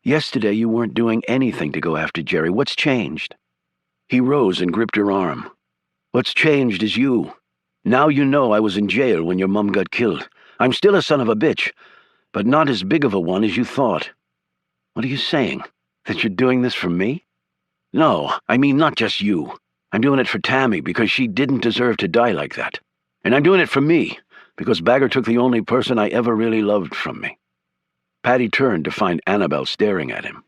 Yesterday you weren't doing anything to go after Jerry. What's changed? He rose and gripped her arm. What's changed is you. Now you know I was in jail when your mum got killed. I'm still a son of a bitch, but not as big of a one as you thought. What are you saying? That you're doing this for me? No, I mean not just you. I'm doing it for Tammy because she didn't deserve to die like that. And I'm doing it for me because Bagger took the only person I ever really loved from me. Patty turned to find Annabelle staring at him.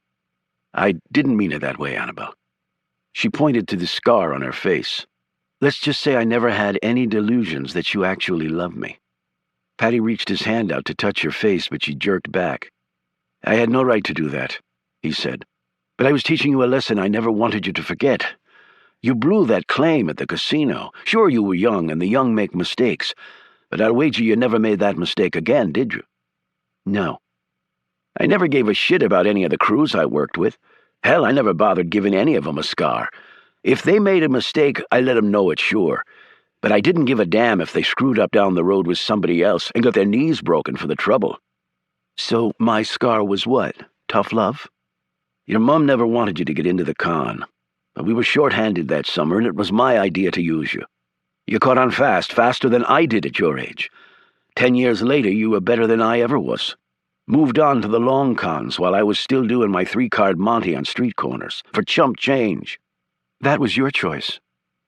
I didn't mean it that way, Annabelle. She pointed to the scar on her face. Let's just say I never had any delusions that you actually loved me. Patty reached his hand out to touch her face, but she jerked back. I had no right to do that, he said. But I was teaching you a lesson I never wanted you to forget. You blew that claim at the casino. Sure, you were young, and the young make mistakes. But I'll wager you never made that mistake again, did you? No. I never gave a shit about any of the crews I worked with. Hell, I never bothered giving any of them a scar. If they made a mistake, I let them know it, sure. But I didn't give a damn if they screwed up down the road with somebody else and got their knees broken for the trouble. So my scar was what? Tough love? Your mum never wanted you to get into the con. But we were short-handed that summer, and it was my idea to use you. You caught on fast, faster than I did at your age. 10 years later, you were better than I ever was. Moved on to the long cons while I was still doing my 3-card Monte on street corners, for chump change. That was your choice.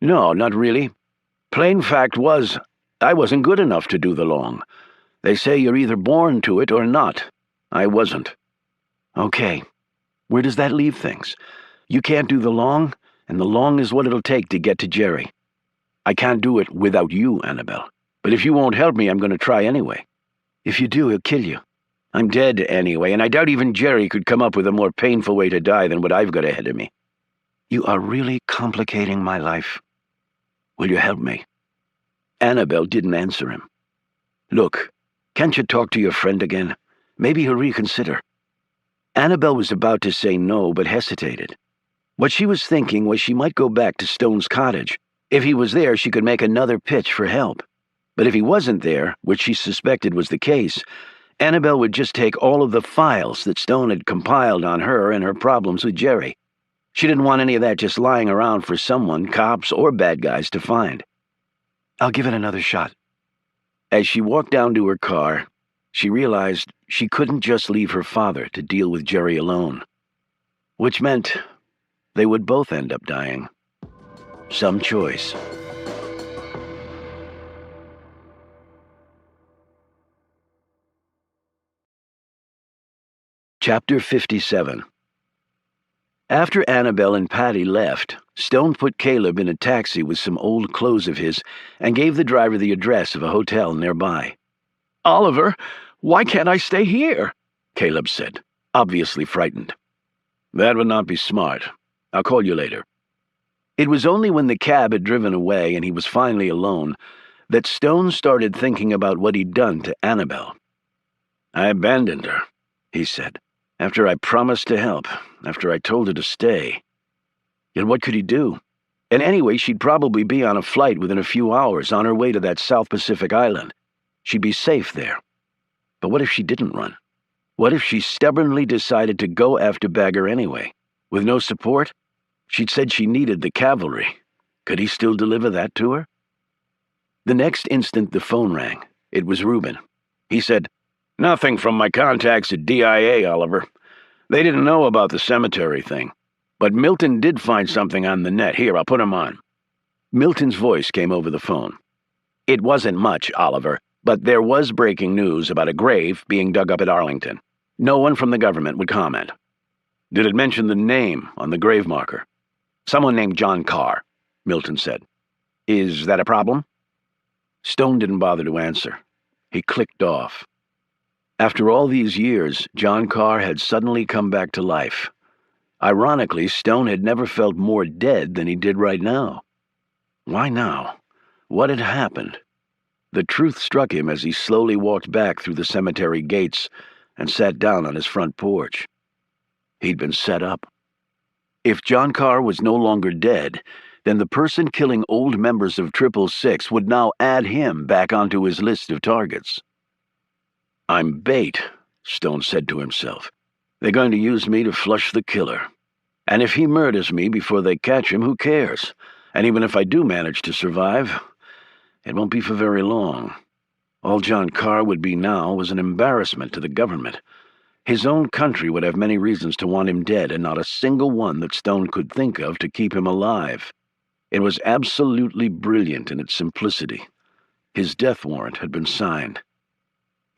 No, not really. Plain fact was, I wasn't good enough to do the long. They say you're either born to it or not. I wasn't. Okay. Where does that leave things? You can't do the long, and the long is what it'll take to get to Jerry. I can't do it without you, Annabelle. But if you won't help me, I'm going to try anyway. If you do, he'll kill you. I'm dead anyway, and I doubt even Jerry could come up with a more painful way to die than what I've got ahead of me. You are really complicating my life. Will you help me? Annabelle didn't answer him. Look, can't you talk to your friend again? Maybe he'll reconsider. Annabelle was about to say no, but hesitated. What she was thinking was she might go back to Stone's cottage. If he was there, she could make another pitch for help. But if he wasn't there, which she suspected was the case, Annabelle would just take all of the files that Stone had compiled on her and her problems with Jerry. She didn't want any of that just lying around for someone, cops or bad guys, to find. I'll give it another shot. As she walked down to her car, she realized she couldn't just leave her father to deal with Jerry alone. Which meant they would both end up dying. Some choice. Chapter 57. After Annabelle and Patty left, Stone put Caleb in a taxi with some old clothes of his and gave the driver the address of a hotel nearby. Oliver, why can't I stay here? Caleb said, obviously frightened. That would not be smart. I'll call you later. It was only when the cab had driven away and he was finally alone that Stone started thinking about what he'd done to Annabelle. I abandoned her, he said, after I promised to help, after I told her to stay. Yet what could he do? And anyway, she'd probably be on a flight within a few hours on her way to that South Pacific island. She'd be safe there. But what if she didn't run? What if she stubbornly decided to go after Bagger anyway? With no support? She'd said she needed the cavalry. Could he still deliver that to her? The next instant the phone rang. It was Reuben. He said, Nothing from my contacts at DIA, Oliver. They didn't know about the cemetery thing. But Milton did find something on the net. Here, I'll put him on. Milton's voice came over the phone. It wasn't much, Oliver, but there was breaking news about a grave being dug up at Arlington. No one from the government would comment. Did it mention the name on the grave marker? Someone named John Carr, Milton said. Is that a problem? Stone didn't bother to answer. He clicked off. After all these years, John Carr had suddenly come back to life. Ironically, Stone had never felt more dead than he did right now. Why now? What had happened? The truth struck him as he slowly walked back through the cemetery gates and sat down on his front porch. He'd been set up. If John Carr was no longer dead, then the person killing old members of 666 would now add him back onto his list of targets. "I'm bait," Stone said to himself. "They're going to use me to flush the killer. And if he murders me before they catch him, who cares? And even if I do manage to survive, it won't be for very long. All John Carr would be now was an embarrassment to the government. His own country would have many reasons to want him dead, and not a single one that Stone could think of to keep him alive. It was absolutely brilliant in its simplicity. His death warrant had been signed.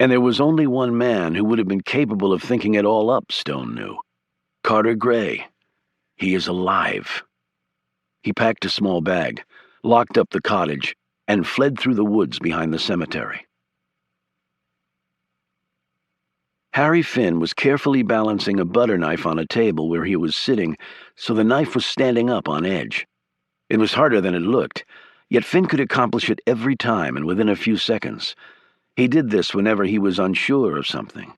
And there was only one man who would have been capable of thinking it all up, Stone knew. Carter Gray. He is alive. He packed a small bag, locked up the cottage, and fled through the woods behind the cemetery. Harry Finn was carefully balancing a butter knife on a table where he was sitting, so the knife was standing up on edge. It was harder than it looked, yet Finn could accomplish it every time and within a few seconds. He did this whenever he was unsure of something.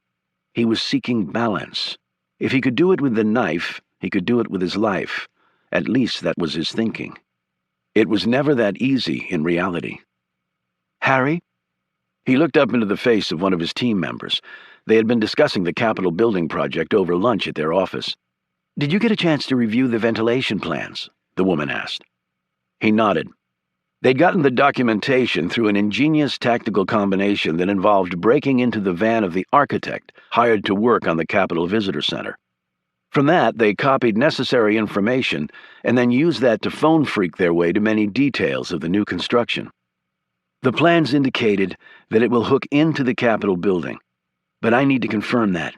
He was seeking balance. If he could do it with the knife, he could do it with his life. At least that was his thinking. It was never that easy in reality. "Harry?" He looked up into the face of one of his team members. They had been discussing the Capitol building project over lunch at their office. "Did you get a chance to review the ventilation plans?" the woman asked. He nodded. They'd gotten the documentation through an ingenious tactical combination that involved breaking into the van of the architect hired to work on the Capitol Visitor Center. From that, they copied necessary information and then used that to phone freak their way to many details of the new construction. The plans indicated that it will hook into the Capitol building, but I need to confirm that.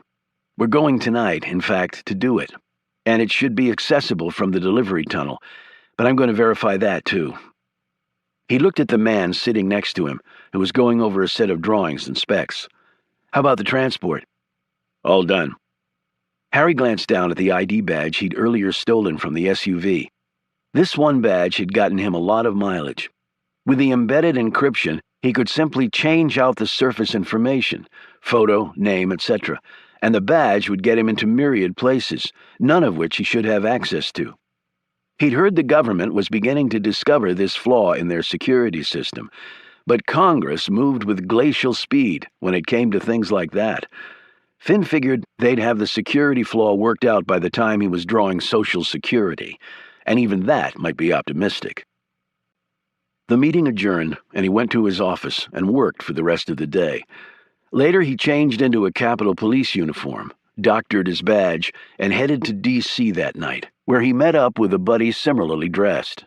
We're going tonight, in fact, to do it, and it should be accessible from the delivery tunnel, but I'm going to verify that too. He looked at the man sitting next to him, who was going over a set of drawings and specs. "How about the transport?" "All done." Harry glanced down at the ID badge he'd earlier stolen from the SUV. This one badge had gotten him a lot of mileage. With the embedded encryption, he could simply change out the surface information, photo, name, etc., and the badge would get him into myriad places, none of which he should have access to. He'd heard the government was beginning to discover this flaw in their security system, but Congress moved with glacial speed when it came to things like that. Finn figured they'd have the security flaw worked out by the time he was drawing Social Security, and even that might be optimistic. The meeting adjourned, and he went to his office and worked for the rest of the day. Later, he changed into a Capitol Police uniform, doctored his badge, and headed to D.C. that night, where he met up with a buddy similarly dressed.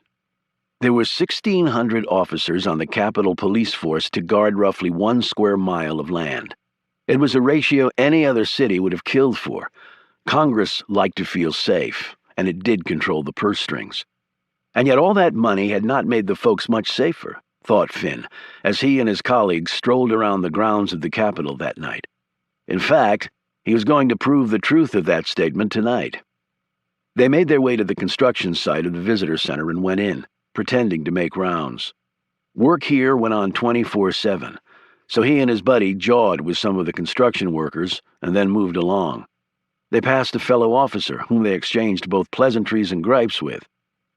There were 1,600 officers on the Capitol Police Force to guard roughly 1 square mile of land. It was a ratio any other city would have killed for. Congress liked to feel safe, and it did control the purse strings. And yet all that money had not made the folks much safer, thought Finn, as he and his colleagues strolled around the grounds of the Capitol that night. In fact, he was going to prove the truth of that statement tonight. They made their way to the construction site of the visitor center and went in, pretending to make rounds. Work here went on 24/7, so he and his buddy jawed with some of the construction workers and then moved along. They passed a fellow officer whom they exchanged both pleasantries and gripes with.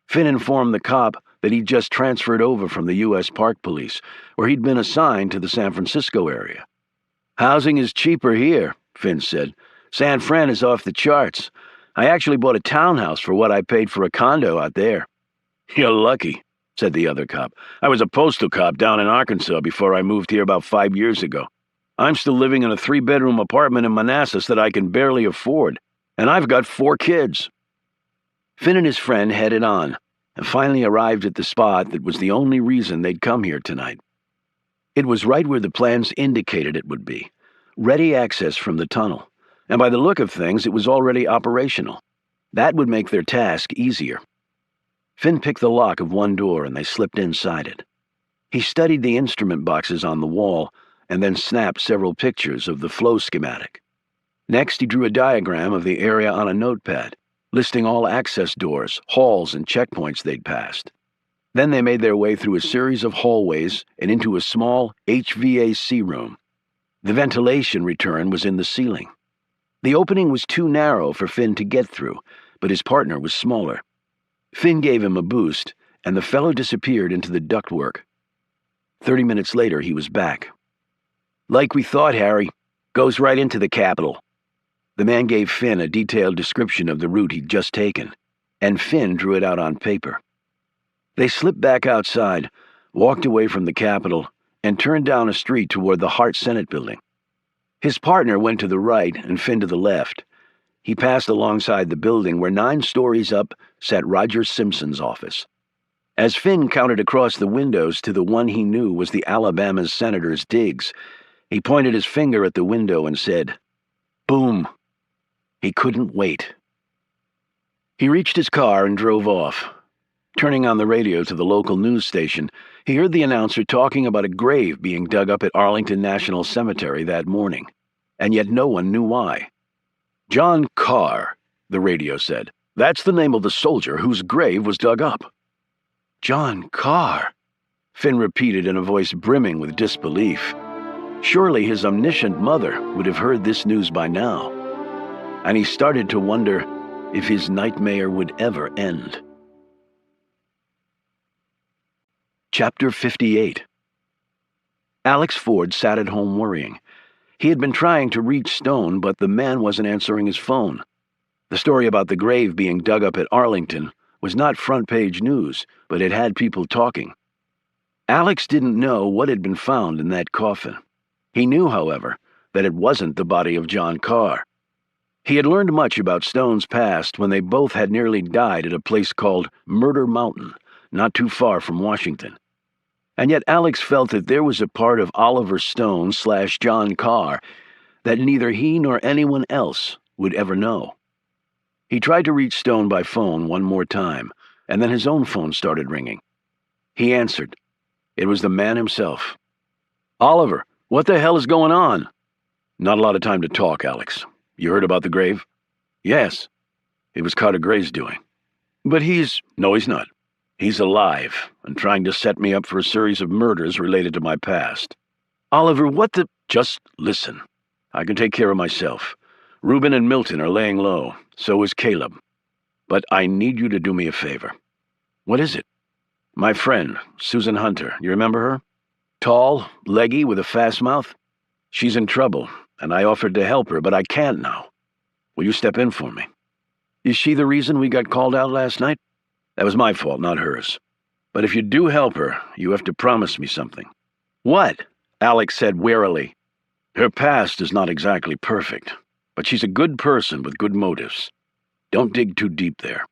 Finn informed the cop that he'd just transferred over from the U.S. Park Police, where he'd been assigned to the San Francisco area. "Housing is cheaper here," Finn said. "San Fran is off the charts. I actually bought a townhouse for what I paid for a condo out there." "You're lucky," said the other cop. "I was a postal cop down in Arkansas before I moved here about 5 years ago. I'm still living in a 3-bedroom apartment in Manassas that I can barely afford, and I've got 4 kids. Finn and his friend headed on, and finally arrived at the spot that was the only reason they'd come here tonight. It was right where the plans indicated it would be, ready access from the tunnel, and by the look of things, it was already operational. That would make their task easier. Finn picked the lock of one door and they slipped inside it. He studied the instrument boxes on the wall and then snapped several pictures of the flow schematic. Next, he drew a diagram of the area on a notepad, listing all access doors, halls, and checkpoints they'd passed. Then they made their way through a series of hallways and into a small HVAC room. The ventilation return was in the ceiling. The opening was too narrow for Finn to get through, but his partner was smaller. Finn gave him a boost, and the fellow disappeared into the ductwork. 30 minutes later, he was back. "Like we thought, Harry. Goes right into the Capitol." The man gave Finn a detailed description of the route he'd just taken, and Finn drew it out on paper. They slipped back outside, walked away from the Capitol, and turned down a street toward the Hart Senate building. His partner went to the right and Finn to the left. He passed alongside the building where 9 stories up sat Roger Simpson's office. As Finn counted across the windows to the one he knew was the Alabama senator's digs, he pointed his finger at the window and said, "Boom." He couldn't wait. He reached his car and drove off. Turning on the radio to the local news station, he heard the announcer talking about a grave being dug up at Arlington National Cemetery that morning, and yet no one knew why. "John Carr," the radio said. "That's the name of the soldier whose grave was dug up." "John Carr," Finn repeated in a voice brimming with disbelief. Surely his omniscient mother would have heard this news by now. And he started to wonder if his nightmare would ever end. Chapter 58. Alex Ford sat at home worrying. He had been trying to reach Stone, but the man wasn't answering his phone. The story about the grave being dug up at Arlington was not front-page news, but it had people talking. Alex didn't know what had been found in that coffin. He knew, however, that it wasn't the body of John Carr. He had learned much about Stone's past when they both had nearly died at a place called Murder Mountain, not too far from Washington. And yet Alex felt that there was a part of Oliver Stone / John Carr that neither he nor anyone else would ever know. He tried to reach Stone by phone one more time, and then his own phone started ringing. He answered. It was the man himself. "Oliver, what the hell is going on?" "Not a lot of time to talk, Alex. You heard about the grave?" "Yes." "It was Carter Gray's doing." "But he's—" "No, he's not. He's alive and trying to set me up for a series of murders related to my past." "Oliver, what the—" "Just listen. I can take care of myself. Reuben and Milton are laying low. So is Caleb. But I need you to do me a favor." "What is it?" "My friend, Susan Hunter. You remember her? Tall, leggy, with a fast mouth? She's in trouble, and I offered to help her, but I can't now. Will you step in for me?" "Is she the reason we got called out last night?" "That was my fault, not hers. But if you do help her, you have to promise me something." "What?" Alex said wearily. "Her past is not exactly perfect, but she's a good person with good motives. Don't dig too deep there."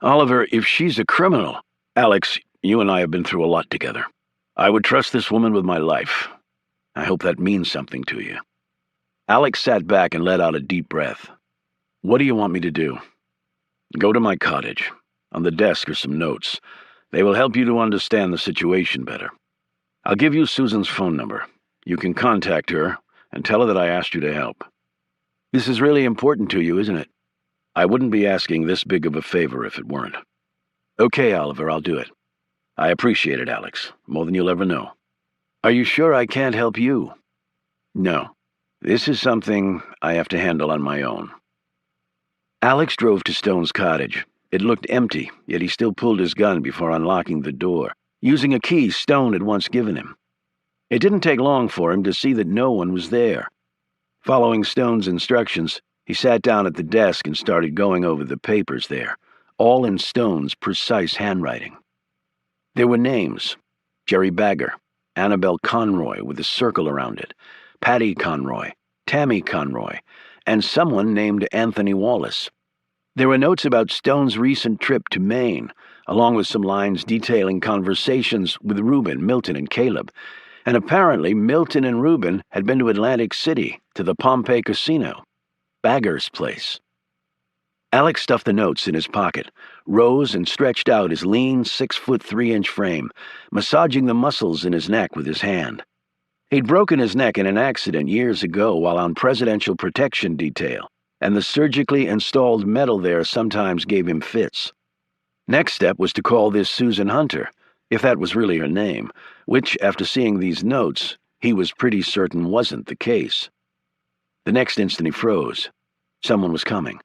"Oliver, if she's a criminal—" "Alex, you and I have been through a lot together. I would trust this woman with my life. I hope that means something to you." Alex sat back and let out a deep breath. "What do you want me to do?" "Go to my cottage. On the desk are some notes. They will help you to understand the situation better. I'll give you Susan's phone number. You can contact her and tell her that I asked you to help." "This is really important to you, isn't it?" "I wouldn't be asking this big of a favor if it weren't." "Okay, Oliver, I'll do it." "I appreciate it, Alex, more than you'll ever know." "Are you sure I can't help you?" "No. This is something I have to handle on my own." Alex drove to Stone's cottage. It looked empty, yet he still pulled his gun before unlocking the door, using a key Stone had once given him. It didn't take long for him to see that no one was there. Following Stone's instructions, he sat down at the desk and started going over the papers there, all in Stone's precise handwriting. There were names: Jerry Bagger, Annabelle Conroy with a circle around it, Patty Conroy, Tammy Conroy, and someone named Anthony Wallace. There were notes about Stone's recent trip to Maine, along with some lines detailing conversations with Reuben, Milton, and Caleb, and apparently Milton and Reuben had been to Atlantic City, to the Pompey Casino, Bagger's place. Alex stuffed the notes in his pocket, rose and stretched out his lean 6'3" frame, massaging the muscles in his neck with his hand. He'd broken his neck in an accident years ago while on presidential protection detail, and the surgically installed metal there sometimes gave him fits. Next step was to call this Susan Hunter, if that was really her name, which, after seeing these notes, he was pretty certain wasn't the case. The next instant he froze. Someone was coming.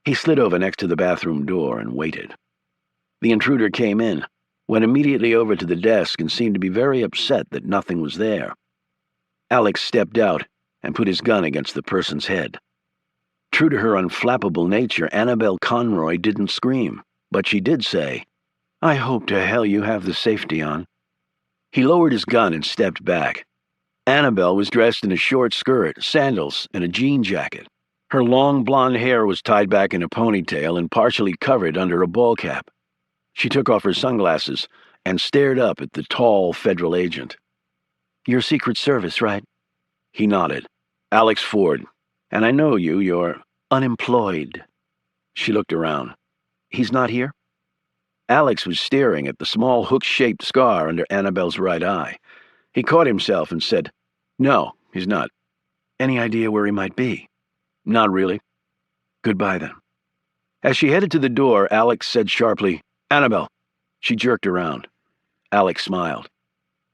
He slid over next to the bathroom door and waited. The intruder came in, went immediately over to the desk and seemed to be very upset that nothing was there. Alex stepped out and put his gun against the person's head. True to her unflappable nature, Annabelle Conroy didn't scream, but she did say, "I hope to hell you have the safety on." He lowered his gun and stepped back. Annabelle was dressed in a short skirt, sandals, and a jean jacket. Her long blonde hair was tied back in a ponytail and partially covered under a ball cap. She took off her sunglasses and stared up at the tall federal agent. "You're Secret Service, right?" He nodded. "Alex Ford. And I know you. You're unemployed." She looked around. "He's not here?" Alex was staring at the small hook-shaped scar under Annabelle's right eye. He caught himself and said, "No, he's not." "Any idea where he might be?" "Not really." "Goodbye, then." As she headed to the door, Alex said sharply, "Annabelle." She jerked around. Alex smiled.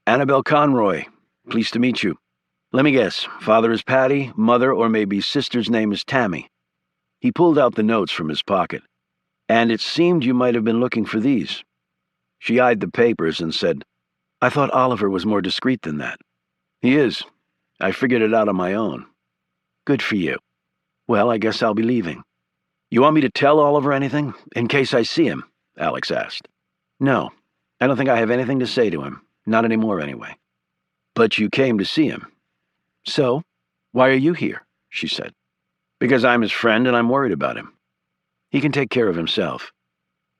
"Annabelle Conroy. Pleased to meet you. Let me guess, father is Patty, mother or maybe sister's name is Tammy." He pulled out the notes from his pocket. "And it seemed you might have been looking for these." She eyed the papers and said, "I thought Oliver was more discreet than that." "He is. I figured it out on my own." "Good for you. Well, I guess I'll be leaving." "You want me to tell Oliver anything, in case I see him?" Alex asked. "No, I don't think I have anything to say to him. Not anymore, anyway." "But you came to see him." "So? Why are you here?" she said. "Because I'm his friend and I'm worried about him." "He can take care of himself."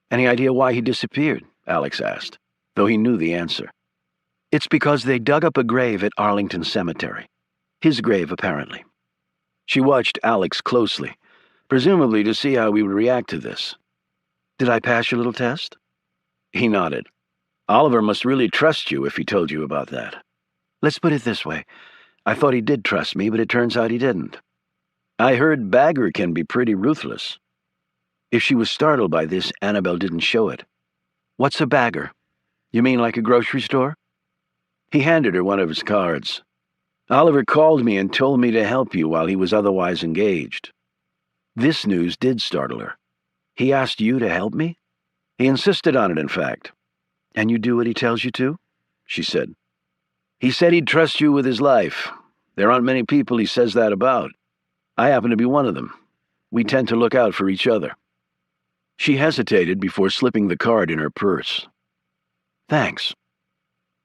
"Any idea why he disappeared?" Alex asked, though he knew the answer. "It's because they dug up a grave at Arlington Cemetery. His grave, apparently." She watched Alex closely, presumably to see how he would react to this. "Did I pass your little test?" He nodded. "Oliver must really trust you if he told you about that." "Let's put it this way. I thought he did trust me, but it turns out he didn't." "I heard Bagger can be pretty ruthless." If she was startled by this, Annabelle didn't show it. "What's a bagger? You mean like a grocery store?" He handed her one of his cards. "Oliver called me and told me to help you while he was otherwise engaged." This news did startle her. "He asked you to help me?" "He insisted on it, in fact." "And you do what he tells you to?" she said. "He said he'd trust you with his life. There aren't many people he says that about. I happen to be one of them. We tend to look out for each other." She hesitated before slipping the card in her purse. "Thanks."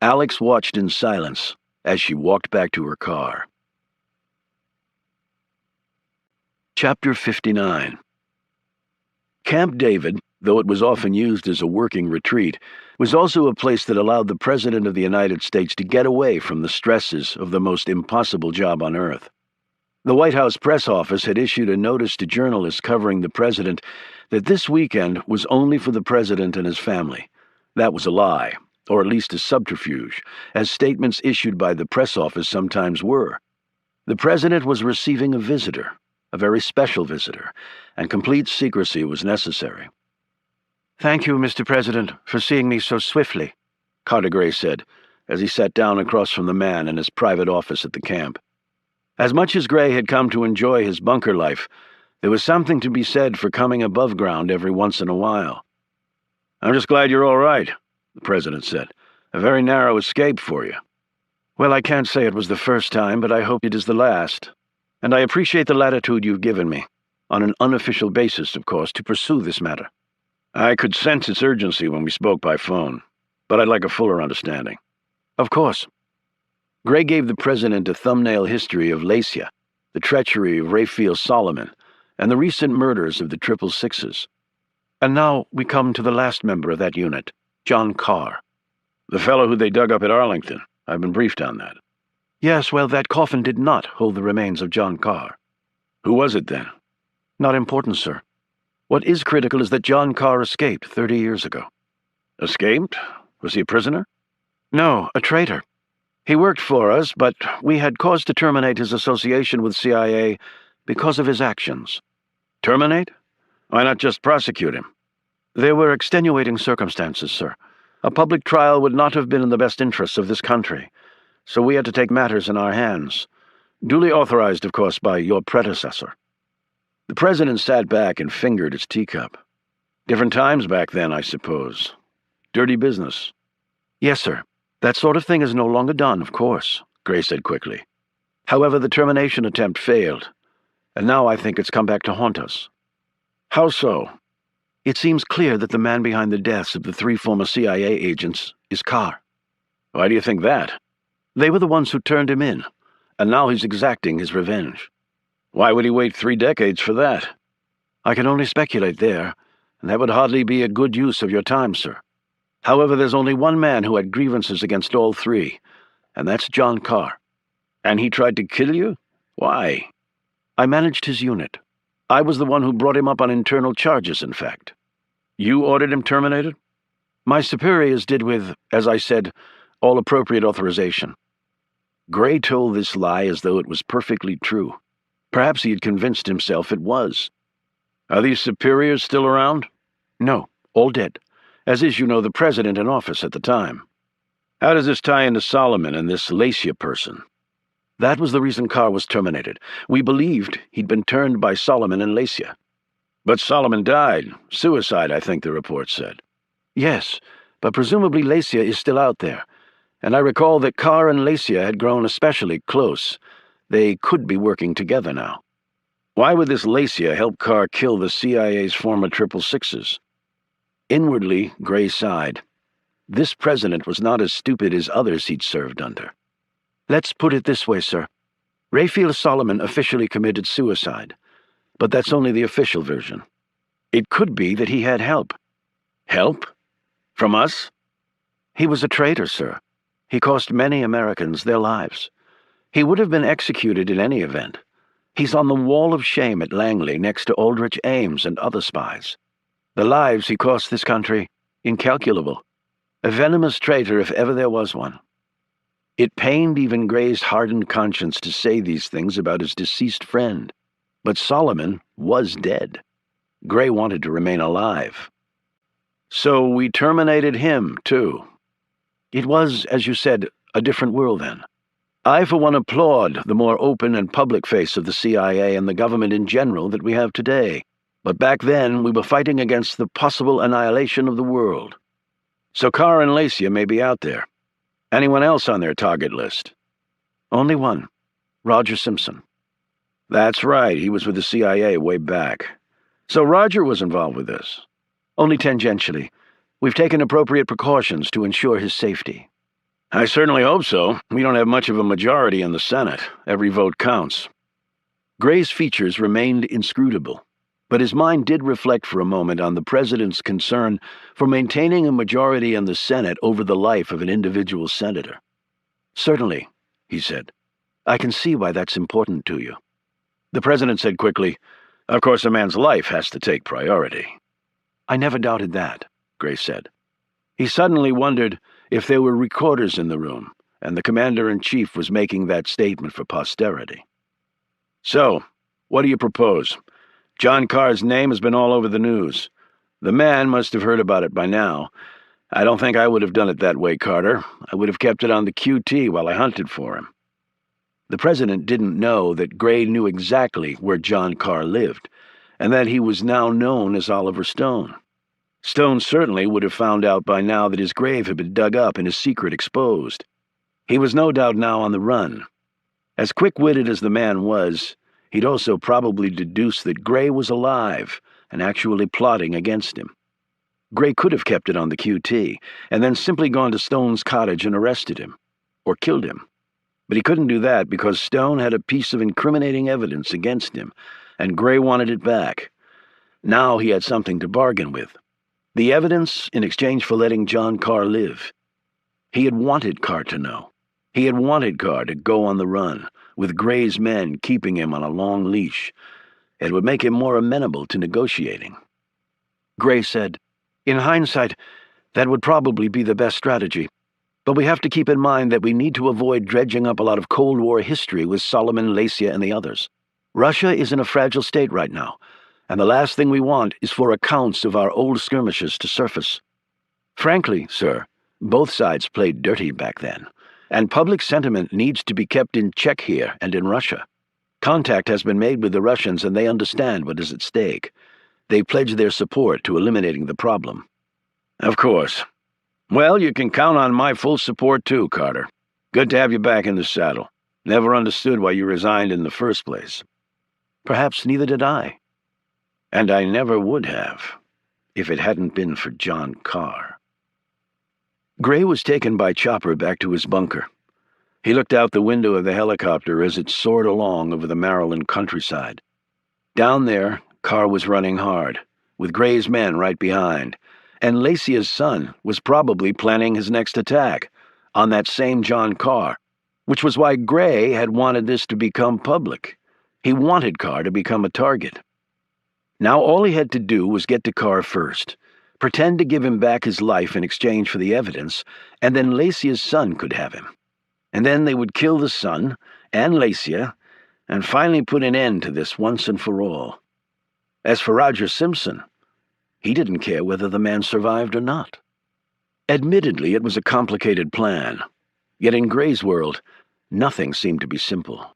Alex watched in silence as she walked back to her car. Chapter 59. Camp David, though it was often used as a working retreat, was also a place that allowed the President of the United States to get away from the stresses of the most impossible job on earth. The White House press office had issued a notice to journalists covering the President that this weekend was only for the President and his family. That was a lie, or at least a subterfuge, as statements issued by the press office sometimes were. The President was receiving a visitor, a very special visitor, and complete secrecy was necessary. "Thank you, Mr. President, for seeing me so swiftly," Carter Gray said, as he sat down across from the man in his private office at the camp. As much as Gray had come to enjoy his bunker life, there was something to be said for coming above ground every once in a while. "I'm just glad you're all right," the President said. "A very narrow escape for you." "Well, I can't say it was the first time, but I hope it is the last. And I appreciate the latitude you've given me, on an unofficial basis, of course, to pursue this matter. I could sense its urgency when we spoke by phone, but I'd like a fuller understanding." "Of course." Gray gave the President a thumbnail history of Lacia, the treachery of Raphael Solomon, and the recent murders of the 666s. "And now we come to the last member of that unit, John Carr." "The fellow who they dug up at Arlington. I've been briefed on that." "Yes, well, that coffin did not hold the remains of John Carr." "Who was it then?" "Not important, sir. What is critical is that John Carr escaped 30 years ago." "Escaped? Was he a prisoner?" "No, a traitor. He worked for us, but we had cause to terminate his association with CIA because of his actions." "Terminate? Why not just prosecute him?" "There were extenuating circumstances, sir. A public trial would not have been in the best interests of this country, so we had to take matters in our hands. Duly authorized, of course, by your predecessor." The president sat back and fingered his teacup. "Different times back then, I suppose. Dirty business." "Yes, sir. That sort of thing is no longer done, of course," Gray said quickly. "However, the termination attempt failed, and now I think it's come back to haunt us." "How so?" "It seems clear that the man behind the deaths of the 3 former CIA agents is Carr." "Why do you think that?" "They were the ones who turned him in, and now he's exacting his revenge." "Why would he wait 3 decades for that?" "I can only speculate there, and that would hardly be a good use of your time, sir. However, there's only one man who had grievances against all 3, and that's John Carr." "And he tried to kill you? Why?" "I managed his unit. I was the one who brought him up on internal charges, in fact." "You ordered him terminated?" "My superiors did with, as I said, all appropriate authorization." Gray told this lie as though it was perfectly true. Perhaps he had convinced himself it was. "Are these superiors still around?" "No, all dead, as is, you know, the president in office at the time." "How does this tie into Solomon and this Lacia person?" "That was the reason Carr was terminated. We believed he'd been turned by Solomon and Lacia." "But Solomon died. Suicide, I think the report said." "Yes, but presumably Lacia is still out there, and I recall that Carr and Lacia had grown especially close. They could be working together now." "Why would this Lacia help Carr kill the CIA's former 666s? Inwardly, Gray sighed. This president was not as stupid as others he'd served under. "Let's put it this way, sir. Raphael Solomon officially committed suicide, but that's only the official version. It could be that he had help." "Help? From us?" "He was a traitor, sir. He cost many Americans their lives. He would have been executed in any event. He's on the wall of shame at Langley next to Aldrich Ames and other spies. The lives he cost this country, incalculable. A venomous traitor if ever there was one." It pained even Gray's hardened conscience to say these things about his deceased friend, but Solomon was dead. Gray wanted to remain alive. "So we terminated him, too." "It was, as you said, a different world then. I, for one, applaud the more open and public face of the CIA and the government in general that we have today. But back then, we were fighting against the possible annihilation of the world." "So Carr and Lacia may be out there. Anyone else on their target list?" "Only one. Roger Simpson." "That's right, he was with the CIA way back. So Roger was involved with this?" "Only tangentially. We've taken appropriate precautions to ensure his safety." "I certainly hope so. We don't have much of a majority in the Senate. Every vote counts." Gray's features remained inscrutable, but his mind did reflect for a moment on the president's concern for maintaining a majority in the Senate over the life of an individual senator. "Certainly," he said. "I can see why that's important to you." The president said quickly, "Of course a man's life has to take priority." "I never doubted that," Gray said. He suddenly wondered if there were recorders in the room, and the commander-in-chief was making that statement for posterity. "So, what do you propose? John Carr's name has been all over the news. The man must have heard about it by now. I don't think I would have done it that way, Carter. I would have kept it on the QT while I hunted for him." The president didn't know that Gray knew exactly where John Carr lived, and that he was now known as Oliver Stone. Stone certainly would have found out by now that his grave had been dug up and his secret exposed. He was no doubt now on the run. As quick-witted as the man was, he'd also probably deduced that Gray was alive and actually plotting against him. Gray could have kept it on the QT, and then simply gone to Stone's cottage and arrested him, or killed him. But he couldn't do that because Stone had a piece of incriminating evidence against him, and Gray wanted it back. Now he had something to bargain with. The evidence in exchange for letting John Carr live. He had wanted Carr to know. He had wanted Carr to go on the run, with Gray's men keeping him on a long leash. It would make him more amenable to negotiating. Gray said, "In hindsight, that would probably be the best strategy. But we have to keep in mind that we need to avoid dredging up a lot of Cold War history with Solomon, Lacia, and the others. Russia is in a fragile state right now, and the last thing we want is for accounts of our old skirmishes to surface. Frankly, sir, Both sides played dirty back then, and public sentiment needs to be kept in check here and in Russia. Contact has been made with the Russians, and they understand what is at stake. They pledge their support to eliminating the problem. Of course. Well, you can count on my full support too, Carter. Good to have you back in the saddle. Never understood why you resigned in the first place. Perhaps neither did I. And I never would have, if it hadn't been for John Carr. Gray was taken by chopper back to his bunker. He looked out the window of the helicopter as it soared along over the Maryland countryside. Down there, Carr was running hard, with Gray's men right behind, and Lacia's son was probably planning his next attack on that same John Carr, which was why Gray had wanted this to become public. He wanted Carr to become a target. Now all he had to do was get to Carr first, pretend to give him back his life in exchange for the evidence, and then Lacia's son could have him. And then they would kill the son and Lacia, and finally put an end to this once and for all. As for Roger Simpson, he didn't care whether the man survived or not. Admittedly, it was a complicated plan, yet in Gray's world, nothing seemed to be simple.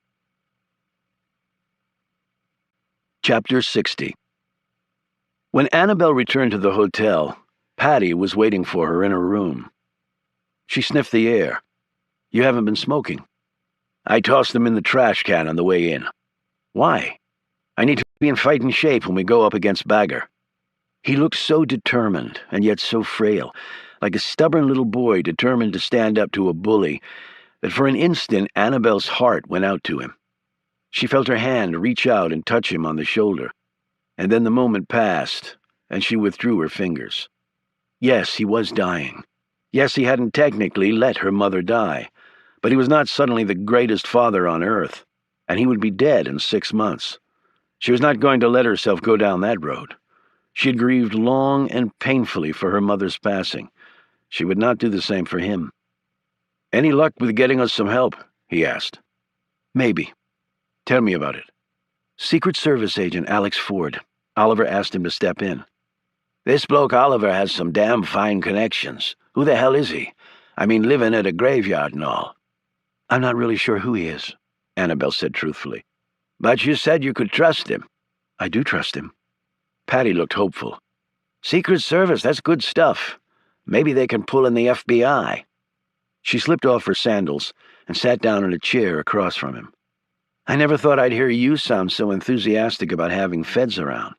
Chapter 60. When Annabelle returned to the hotel, Patty was waiting for her in her room. She sniffed the air. "You haven't been smoking." "I tossed them in the trash can on the way in." "Why?" "I need to be in fighting shape when we go up against Bagger." He looked so determined, and yet so frail, like a stubborn little boy determined to stand up to a bully, that for an instant Annabelle's heart went out to him. She felt her hand reach out and touch him on the shoulder, and then the moment passed, and she withdrew her fingers. Yes, he was dying. Yes, he hadn't technically let her mother die, but he was not suddenly the greatest father on earth, and he would be dead in 6 months. She was not going to let herself go down that road. She had grieved long and painfully for her mother's passing. She would not do the same for him. "Any luck with getting us some help?" he asked. "Maybe." "Tell me about it." "Secret Service agent Alex Ford. Oliver asked him to step in." "This bloke Oliver has some damn fine connections. Who the hell is he? I mean, living at a graveyard and all." "I'm not really sure who he is," Annabelle said truthfully. "But you said you could trust him." "I do trust him." Patty looked hopeful. "Secret Service, that's good stuff. Maybe they can pull in the FBI." She slipped off her sandals and sat down in a chair across from him. "I never thought I'd hear you sound so enthusiastic about having feds around."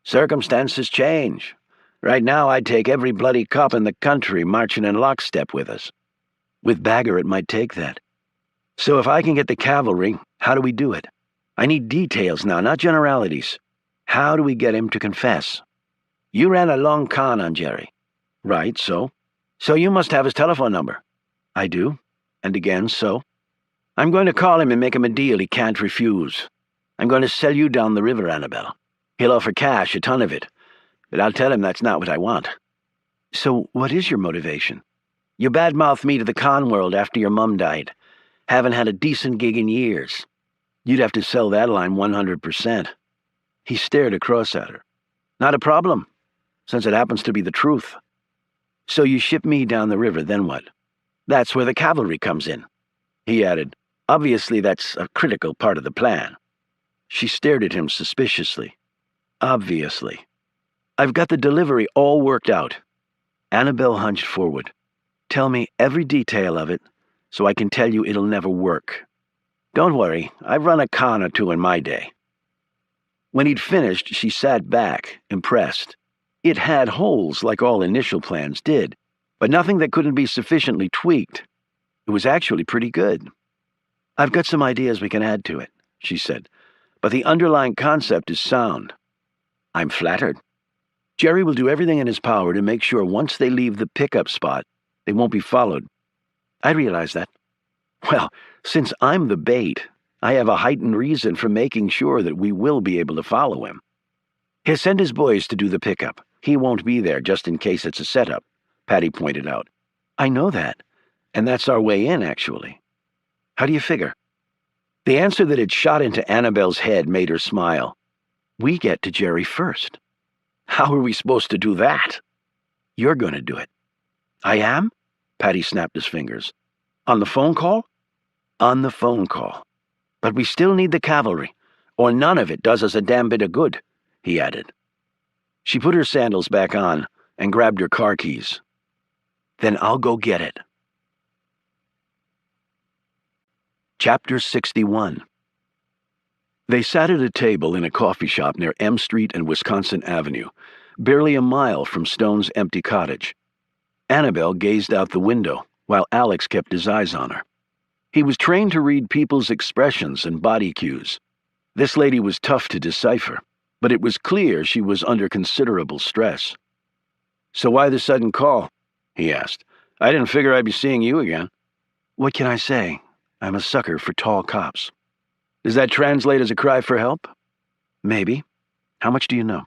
"Circumstances change. Right now I'd take every bloody cop in the country marching in lockstep with us." "With Bagger it might take that. So if I can get the cavalry, how do we do it? I need details now, not generalities. How do we get him to confess?" "You ran a long con on Jerry." "Right, so?" "So you must have his telephone number." "I do. And again, so?" "I'm going to call him and make him a deal he can't refuse. I'm going to sell you down the river, Annabelle. He'll offer cash, a ton of it. But I'll tell him that's not what I want." "So what is your motivation?" "You badmouthed me to the con world after your mum died. Haven't had a decent gig in years." "You'd have to sell that line 100%. He stared across at her. "Not a problem, since it happens to be the truth." "So you ship me down the river, then what?" "That's where the cavalry comes in." He added, "Obviously that's a critical part of the plan." She stared at him suspiciously. "Obviously. I've got the delivery all worked out." Annabelle hunched forward. "Tell me every detail of it, so I can tell you it'll never work." "Don't worry, I've run a con or two in my day." When he'd finished, she sat back, impressed. It had holes like all initial plans did, but nothing that couldn't be sufficiently tweaked. It was actually pretty good. "I've got some ideas we can add to it," she said, "but the underlying concept is sound." "I'm flattered." "Jerry will do everything in his power to make sure once they leave the pickup spot, they won't be followed." "I realize that." "Well, since I'm the bait, I have a heightened reason for making sure that we will be able to follow him. He'll send his boys to do the pickup. He won't be there just in case it's a setup," Patty pointed out. "I know that, and that's our way in, actually." "How do you figure?" The answer that had shot into Annabelle's head made her smile. "We get to Jerry first." "How are we supposed to do that?" "You're going to do it." "I am?" Patty snapped his fingers. On the phone call? On the phone call. But we still need the cavalry, or none of it does us a damn bit of good, he added. She put her sandals back on and grabbed her car keys. Then I'll go get it. Chapter 61. They sat at a table in a coffee shop near M Street and Wisconsin Avenue, barely a mile from Stone's empty cottage. Annabelle gazed out the window, while Alex kept his eyes on her. He was trained to read people's expressions and body cues. This lady was tough to decipher, but it was clear she was under considerable stress. "So why the sudden call?" he asked. "I didn't figure I'd be seeing you again." "What can I say? I'm a sucker for tall cops." "Does that translate as a cry for help?" "Maybe. How much do you know?"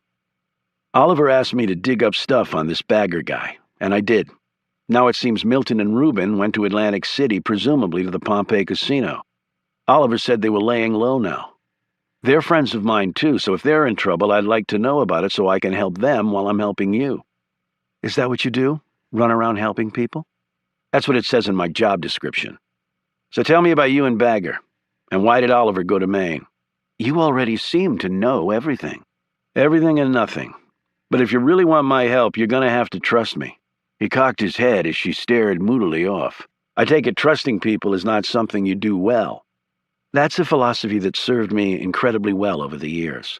"Oliver asked me to dig up stuff on this Bagger guy, and I did. Now it seems Milton and Rubin went to Atlantic City, presumably to the Pompeii Casino. Oliver said they were laying low now. They're friends of mine too, so if they're in trouble, I'd like to know about it so I can help them while I'm helping you." "Is that what you do? Run around helping people?" "That's what it says in my job description. So tell me about you and Bagger, and why did Oliver go to Maine?" "You already seem to know everything." "Everything and nothing. But if you really want my help, you're going to have to trust me." He cocked his head as she stared moodily off. "I take it trusting people is not something you do well." "That's a philosophy that served me incredibly well over the years."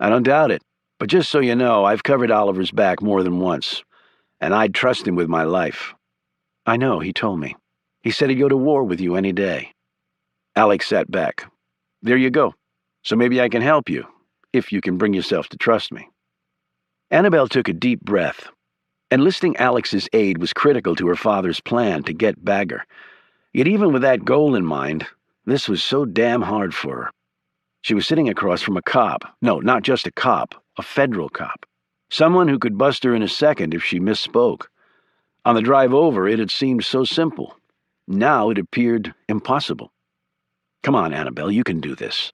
"I don't doubt it. But just so you know, I've covered Oliver's back more than once, and I'd trust him with my life." "I know, he told me. He said he'd go to war with you any day." Alex sat back. "There you go. So maybe I can help you, if you can bring yourself to trust me." Annabelle took a deep breath. Enlisting Alex's aid was critical to her father's plan to get Bagger. Yet even with that goal in mind, this was so damn hard for her. She was sitting across from a cop. No, not just a cop, a federal cop. Someone who could bust her in a second if she misspoke. On the drive over, it had seemed so simple. Now it appeared impossible. "Come on, Annabelle, you can do this."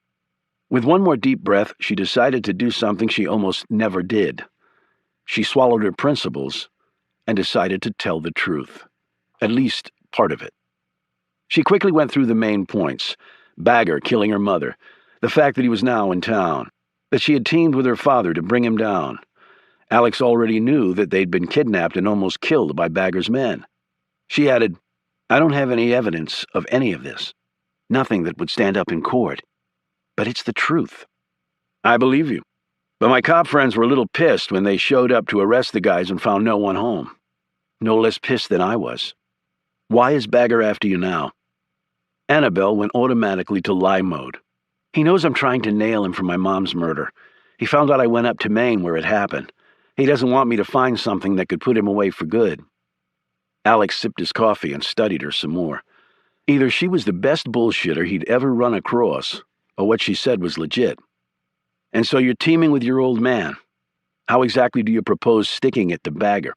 With one more deep breath, she decided to do something she almost never did. She swallowed her principles and decided to tell the truth. At least part of it. She quickly went through the main points. Bagger killing her mother, the fact that he was now in town, that she had teamed with her father to bring him down. Alex already knew that they'd been kidnapped and almost killed by Bagger's men. She added, "I don't have any evidence of any of this. Nothing that would stand up in court. But it's the truth." "I believe you. But my cop friends were a little pissed when they showed up to arrest the guys and found no one home." "No less pissed than I was. Why is Bagger after you now?" Annabelle went automatically to lie mode. "He knows I'm trying to nail him for my mom's murder. He found out I went up to Maine where it happened. He doesn't want me to find something that could put him away for good." Alex sipped his coffee and studied her some more. Either she was the best bullshitter he'd ever run across, or what she said was legit. "And so you're teaming with your old man. How exactly do you propose sticking it to Bagger?"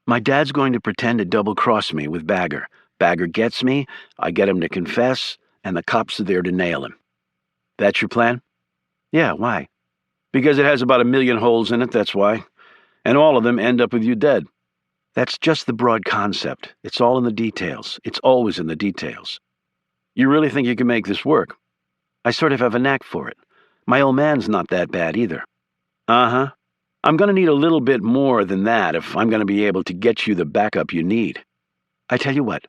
"My dad's going to pretend to double-cross me with Bagger. Bagger gets me, I get him to confess, and the cops are there to nail him." "That's your plan?" "Yeah, why?" "Because it has about 1,000,000 holes in it, that's why. And all of them end up with you dead." "That's just the broad concept. It's all in the details. It's always in the details." "You really think you can make this work?" "I sort of have a knack for it. My old man's not that bad either." "Uh-huh. I'm going to need a little bit more than that if I'm going to be able to get you the backup you need. I tell you what,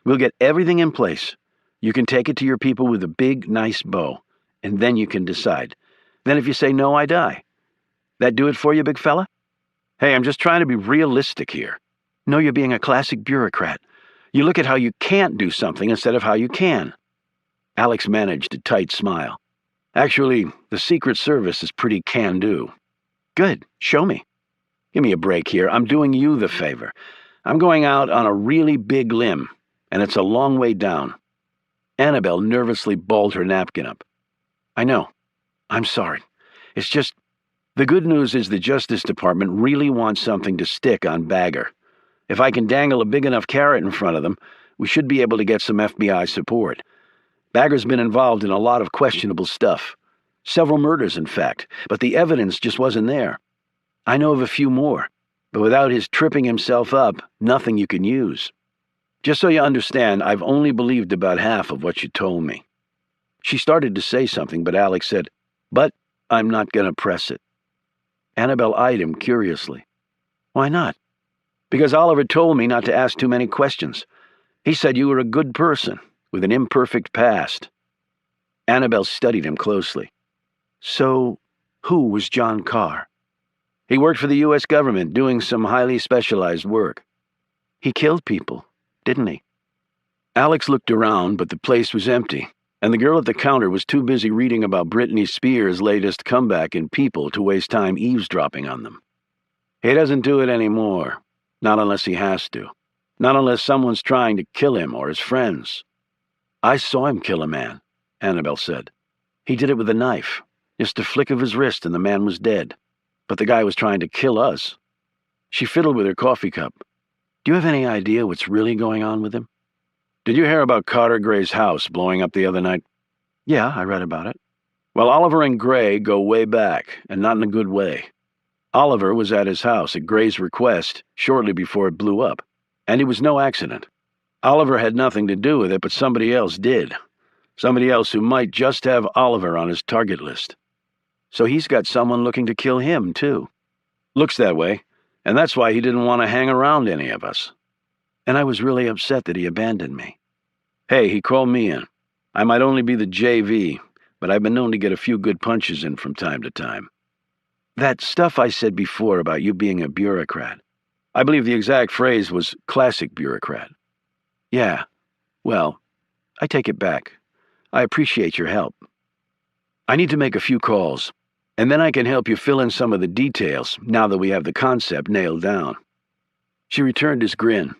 we'll get everything in place. You can take it to your people with a big, nice bow, and then you can decide. Then if you say no, I die. That do it for you, big fella?" "Hey, I'm just trying to be realistic here." "No, you're being a classic bureaucrat. You look at how you can't do something instead of how you can." Alex managed a tight smile. "Actually, the Secret Service is pretty can-do." "Good. Show me." "Give me a break here. I'm doing you the favor. I'm going out on a really big limb, and it's a long way down." Annabelle nervously balled her napkin up. "I know. I'm sorry. It's just, the good news is the Justice Department really wants something to stick on Bagger. If I can dangle a big enough carrot in front of them, we should be able to get some FBI support. Bagger's been involved in a lot of questionable stuff. Several murders, in fact, but the evidence just wasn't there. I know of a few more, but without his tripping himself up, nothing you can use." Just so you understand, I've only believed about half of what you told me." She started to say something, but Alex said, "But I'm not going to press it." Annabelle eyed him curiously. "Why not?" "Because Oliver told me not to ask too many questions. He said you were a good person, with an imperfect past." Annabelle studied him closely. "So, who was John Carr?" "He worked for the U.S. government, doing some highly specialized work." "He killed people, didn't he?" Alex looked around, but the place was empty, and the girl at the counter was too busy reading about Britney Spears' latest comeback in People to waste time eavesdropping on them. "He doesn't do it anymore. Not unless he has to. Not unless someone's trying to kill him or his friends." "I saw him kill a man," Annabelle said. "He did it with a knife. Just a flick of his wrist and the man was dead. But the guy was trying to kill us." She fiddled with her coffee cup. "Do you have any idea what's really going on with him?" "Did you hear about Carter Gray's house blowing up the other night?" "Yeah, I read about it." "Well, Oliver and Gray go way back, and not in a good way. Oliver was at his house at Gray's request shortly before it blew up, and it was no accident. Oliver had nothing to do with it, but somebody else did. Somebody else who might just have Oliver on his target list. So he's got someone looking to kill him, too. Looks that way, and that's why he didn't want to hang around any of us. And I was really upset that he abandoned me." "Hey, he called me in. I might only be the JV, but I've been known to get a few good punches in from time to time. That stuff I said before about you being a bureaucrat, I believe the exact phrase was classic bureaucrat." "Yeah, well, I take it back. I appreciate your help. I need to make a few calls, and then I can help you fill in some of the details now that we have the concept nailed down." She returned his grin.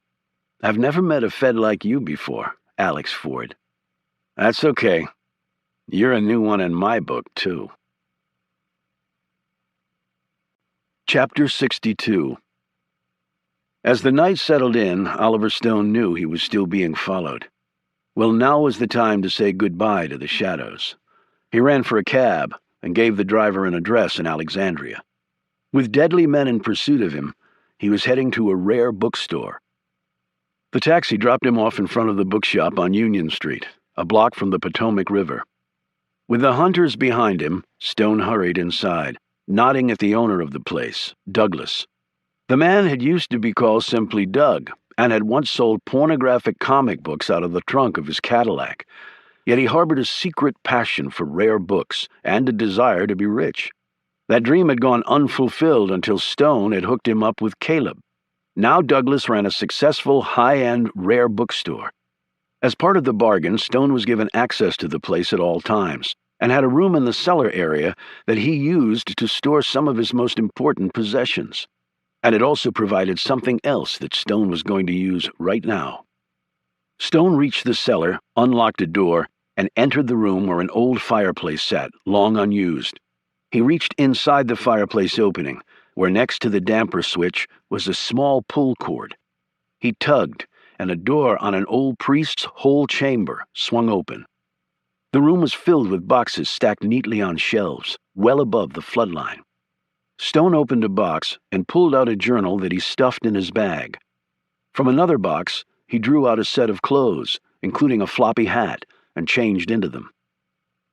"I've never met a Fed like you before, Alex Ford." "That's okay. You're a new one in my book, too." Chapter 62. As the night settled in, Oliver Stone knew he was still being followed. Well, now was the time to say goodbye to the shadows. He ran for a cab and gave the driver an address in Alexandria. With deadly men in pursuit of him, he was heading to a rare bookstore. The taxi dropped him off in front of the bookshop on Union Street, a block from the Potomac River. With the hunters behind him, Stone hurried inside, nodding at the owner of the place, Douglas. The man had used to be called simply Doug, and had once sold pornographic comic books out of the trunk of his Cadillac. Yet he harbored a secret passion for rare books and a desire to be rich. That dream had gone unfulfilled until Stone had hooked him up with Caleb. Now Douglas ran a successful, high-end, rare bookstore. As part of the bargain, Stone was given access to the place at all times, and had a room in the cellar area that he used to store some of his most important possessions. And it also provided something else that Stone was going to use right now. Stone reached the cellar, unlocked a door, and entered the room where an old fireplace sat, long unused. He reached inside the fireplace opening, where next to the damper switch was a small pull cord. He tugged, and a door on an old priest's whole chamber swung open. The room was filled with boxes stacked neatly on shelves, well above the floodline. Stone opened a box and pulled out a journal that he stuffed in his bag. From another box, he drew out a set of clothes, including a floppy hat, and changed into them.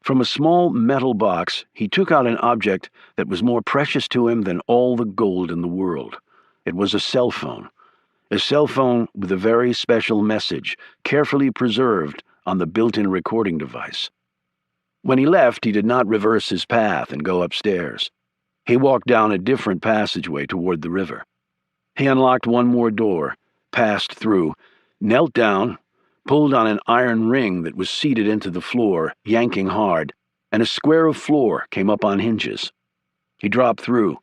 From a small metal box, he took out an object that was more precious to him than all the gold in the world. It was a cell phone with a very special message, carefully preserved on the built-in recording device. When he left, he did not reverse his path and go upstairs. He walked down a different passageway toward the river. He unlocked one more door, passed through, knelt down, pulled on an iron ring that was seated into the floor, yanking hard, and a square of floor came up on hinges. He dropped through,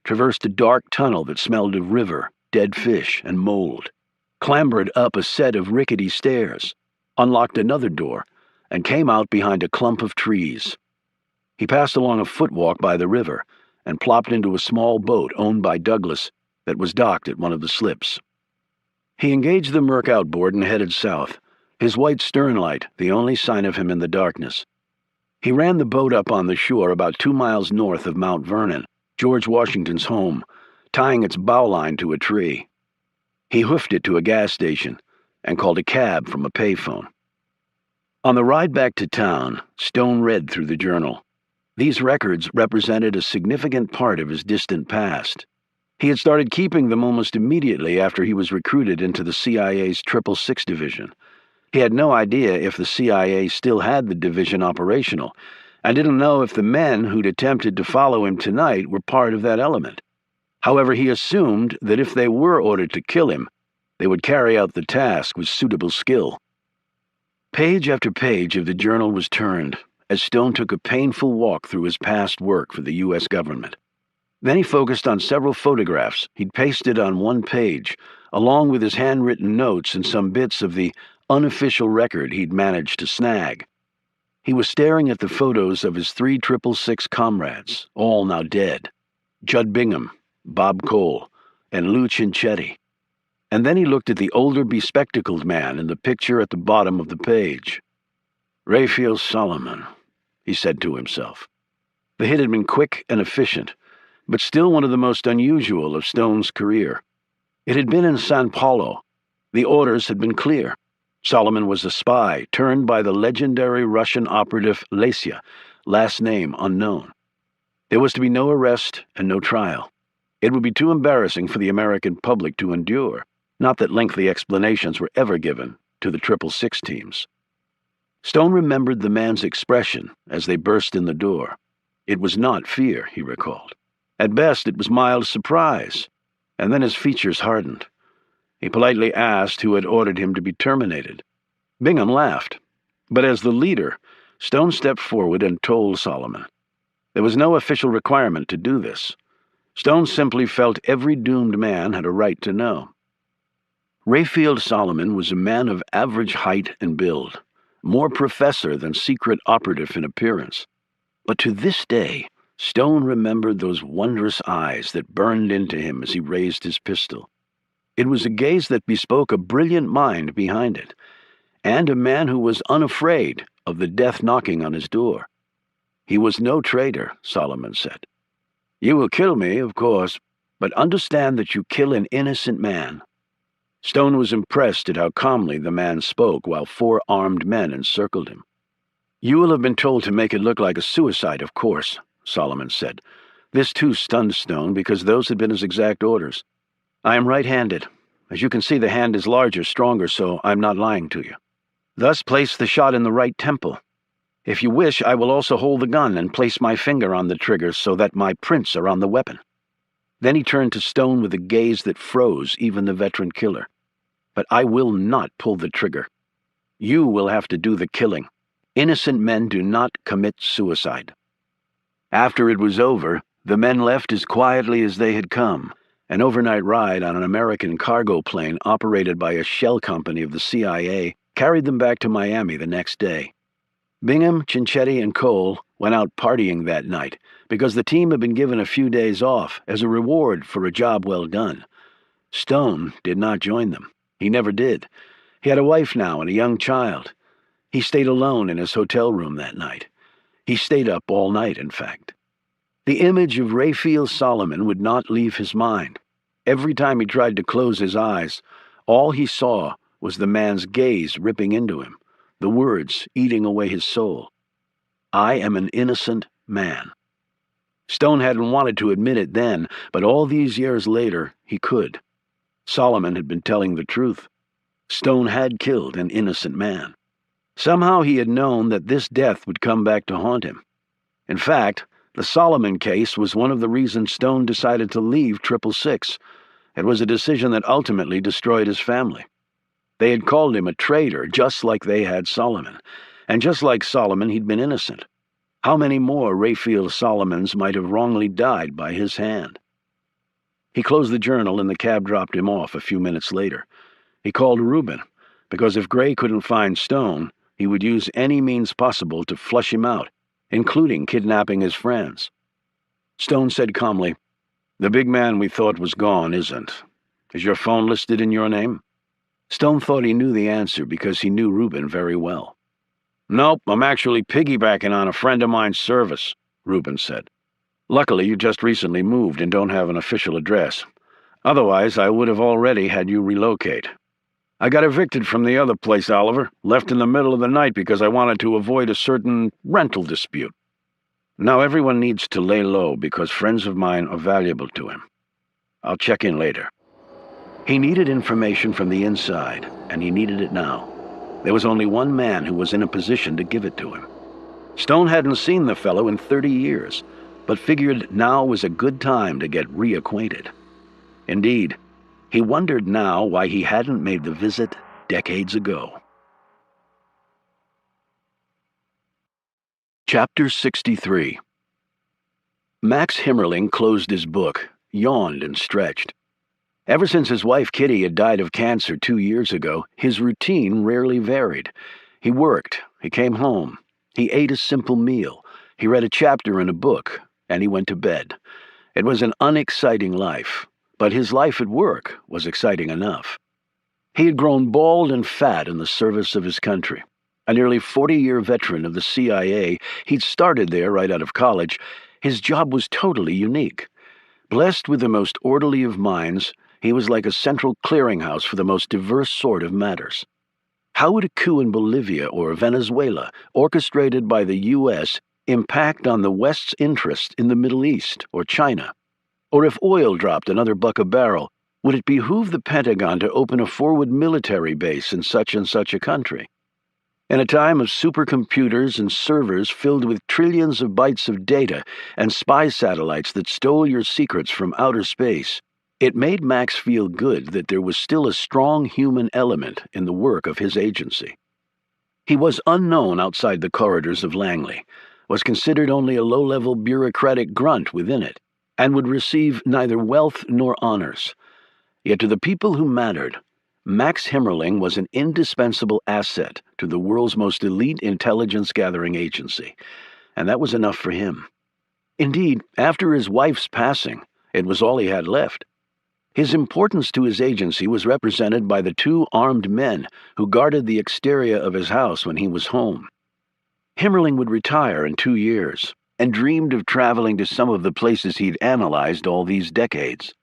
traversed a dark tunnel that smelled of river, dead fish, and mold, clambered up a set of rickety stairs, unlocked another door, and came out behind a clump of trees. He passed along a footwalk by the river and plopped into a small boat owned by Douglas that was docked at one of the slips. He engaged the Merc outboard and headed south, his white stern light the only sign of him in the darkness. He ran the boat up on the shore about 2 miles north of Mount Vernon, George Washington's home, tying its bowline to a tree. He hoofed it to a gas station and called a cab from a payphone. On the ride back to town, Stone read through the journal. These records represented a significant part of his distant past. He had started keeping them almost immediately after he was recruited into the CIA's 666 division. He had no idea if the CIA still had the division operational, and didn't know if the men who'd attempted to follow him tonight were part of that element. However, he assumed that if they were ordered to kill him, they would carry out the task with suitable skill. Page after page of the journal was turned as Stone took a painful walk through his past work for the U.S. government. Then he focused on several photographs he'd pasted on one page, along with his handwritten notes and some bits of the unofficial record he'd managed to snag. He was staring at the photos of his 3 666 comrades, all now dead: Judd Bingham, Bob Cole, and Lou Cincetti. And then he looked at the older bespectacled man in the picture at the bottom of the page. Raphael Solomon, he said to himself. The hit had been quick and efficient, but still one of the most unusual of Stone's career. It had been in San Paulo. The orders had been clear. Solomon was a spy turned by the legendary Russian operative Lesya, last name unknown. There was to be no arrest and no trial. It would be too embarrassing for the American public to endure, not that lengthy explanations were ever given to the 666 teams. Stone remembered the man's expression as they burst in the door. It was not fear, he recalled. At best, it was mild surprise, and then his features hardened. He politely asked who had ordered him to be terminated. Bingham laughed, but as the leader, Stone stepped forward and told Solomon. There was no official requirement to do this. Stone simply felt every doomed man had a right to know. Raphael Solomon was a man of average height and build, more professor than secret operative in appearance. But to this day, Stone remembered those wondrous eyes that burned into him as he raised his pistol. It was a gaze that bespoke a brilliant mind behind it, and a man who was unafraid of the death knocking on his door. He was no traitor, Solomon said. You will kill me, of course, but understand that you kill an innocent man. Stone was impressed at how calmly the man spoke while 4 armed men encircled him. You will have been told to make it look like a suicide, of course, Solomon said. This too stunned Stone because those had been his exact orders. I am right-handed. As you can see, the hand is larger, stronger, so I'm not lying to you. Thus place the shot in the right temple. If you wish, I will also hold the gun and place my finger on the trigger so that my prints are on the weapon. Then he turned to Stone with a gaze that froze even the veteran killer. But I will not pull the trigger. You will have to do the killing. Innocent men do not commit suicide. After it was over, the men left as quietly as they had come. An overnight ride on an American cargo plane operated by a shell company of the CIA carried them back to Miami the next day. Bingham, Cincetti, and Cole went out partying that night because the team had been given a few days off as a reward for a job well done. Stone did not join them. He never did. He had a wife now and a young child. He stayed alone in his hotel room that night. He stayed up all night, in fact. The image of Raphael Solomon would not leave his mind. Every time he tried to close his eyes, all he saw was the man's gaze ripping into him, the words eating away his soul. I am an innocent man. Stone hadn't wanted to admit it then, but all these years later, he could. Solomon had been telling the truth. Stone had killed an innocent man. Somehow he had known that this death would come back to haunt him. In fact, the Solomon case was one of the reasons Stone decided to leave 666. It was a decision that ultimately destroyed his family. They had called him a traitor just like they had Solomon, and just like Solomon he'd been innocent. How many more Raphael Solomons might have wrongly died by his hand? He closed the journal and the cab dropped him off a few minutes later. He called Reuben, because if Gray couldn't find Stone, he would use any means possible to flush him out, including kidnapping his friends. Stone said calmly, The big man we thought was gone isn't. Is your phone listed in your name? Stone thought he knew the answer because he knew Reuben very well. Nope, I'm actually piggybacking on a friend of mine's service, Reuben said. Luckily, you just recently moved and don't have an official address. Otherwise, I would have already had you relocate. I got evicted from the other place, Oliver, left in the middle of the night because I wanted to avoid a certain rental dispute. Now everyone needs to lay low because friends of mine are valuable to him. I'll check in later." He needed information from the inside, and he needed it now. There was only one man who was in a position to give it to him. Stone hadn't seen the fellow in 30 years, but figured now was a good time to get reacquainted. Indeed, he wondered now why he hadn't made the visit decades ago. Chapter 63. Max Himmerling closed his book, yawned and stretched. Ever since his wife Kitty had died of cancer 2 years ago, his routine rarely varied. He worked, he came home, he ate a simple meal, he read a chapter in a book, and he went to bed. It was an unexciting life, but his life at work was exciting enough. He had grown bald and fat in the service of his country. A nearly 40-year veteran of the CIA, he'd started there right out of college. His job was totally unique. Blessed with the most orderly of minds, he was like a central clearinghouse for the most diverse sort of matters. How would a coup in Bolivia or Venezuela, orchestrated by the U.S., impact on the West's interest in the Middle East or China? Or if oil dropped another buck a barrel, would it behoove the Pentagon to open a forward military base in such and such a country? In a time of supercomputers and servers filled with trillions of bytes of data and spy satellites that stole your secrets from outer space, it made Max feel good that there was still a strong human element in the work of his agency. He was unknown outside the corridors of Langley, was considered only a low-level bureaucratic grunt within it, and would receive neither wealth nor honors. Yet to the people who mattered, Max Himmerling was an indispensable asset to the world's most elite intelligence-gathering agency, and that was enough for him. Indeed, after his wife's passing, it was all he had left. His importance to his agency was represented by the 2 armed men who guarded the exterior of his house when he was home. Himmerling would retire in 2 years, and dreamed of traveling to some of the places he'd analyzed all these decades.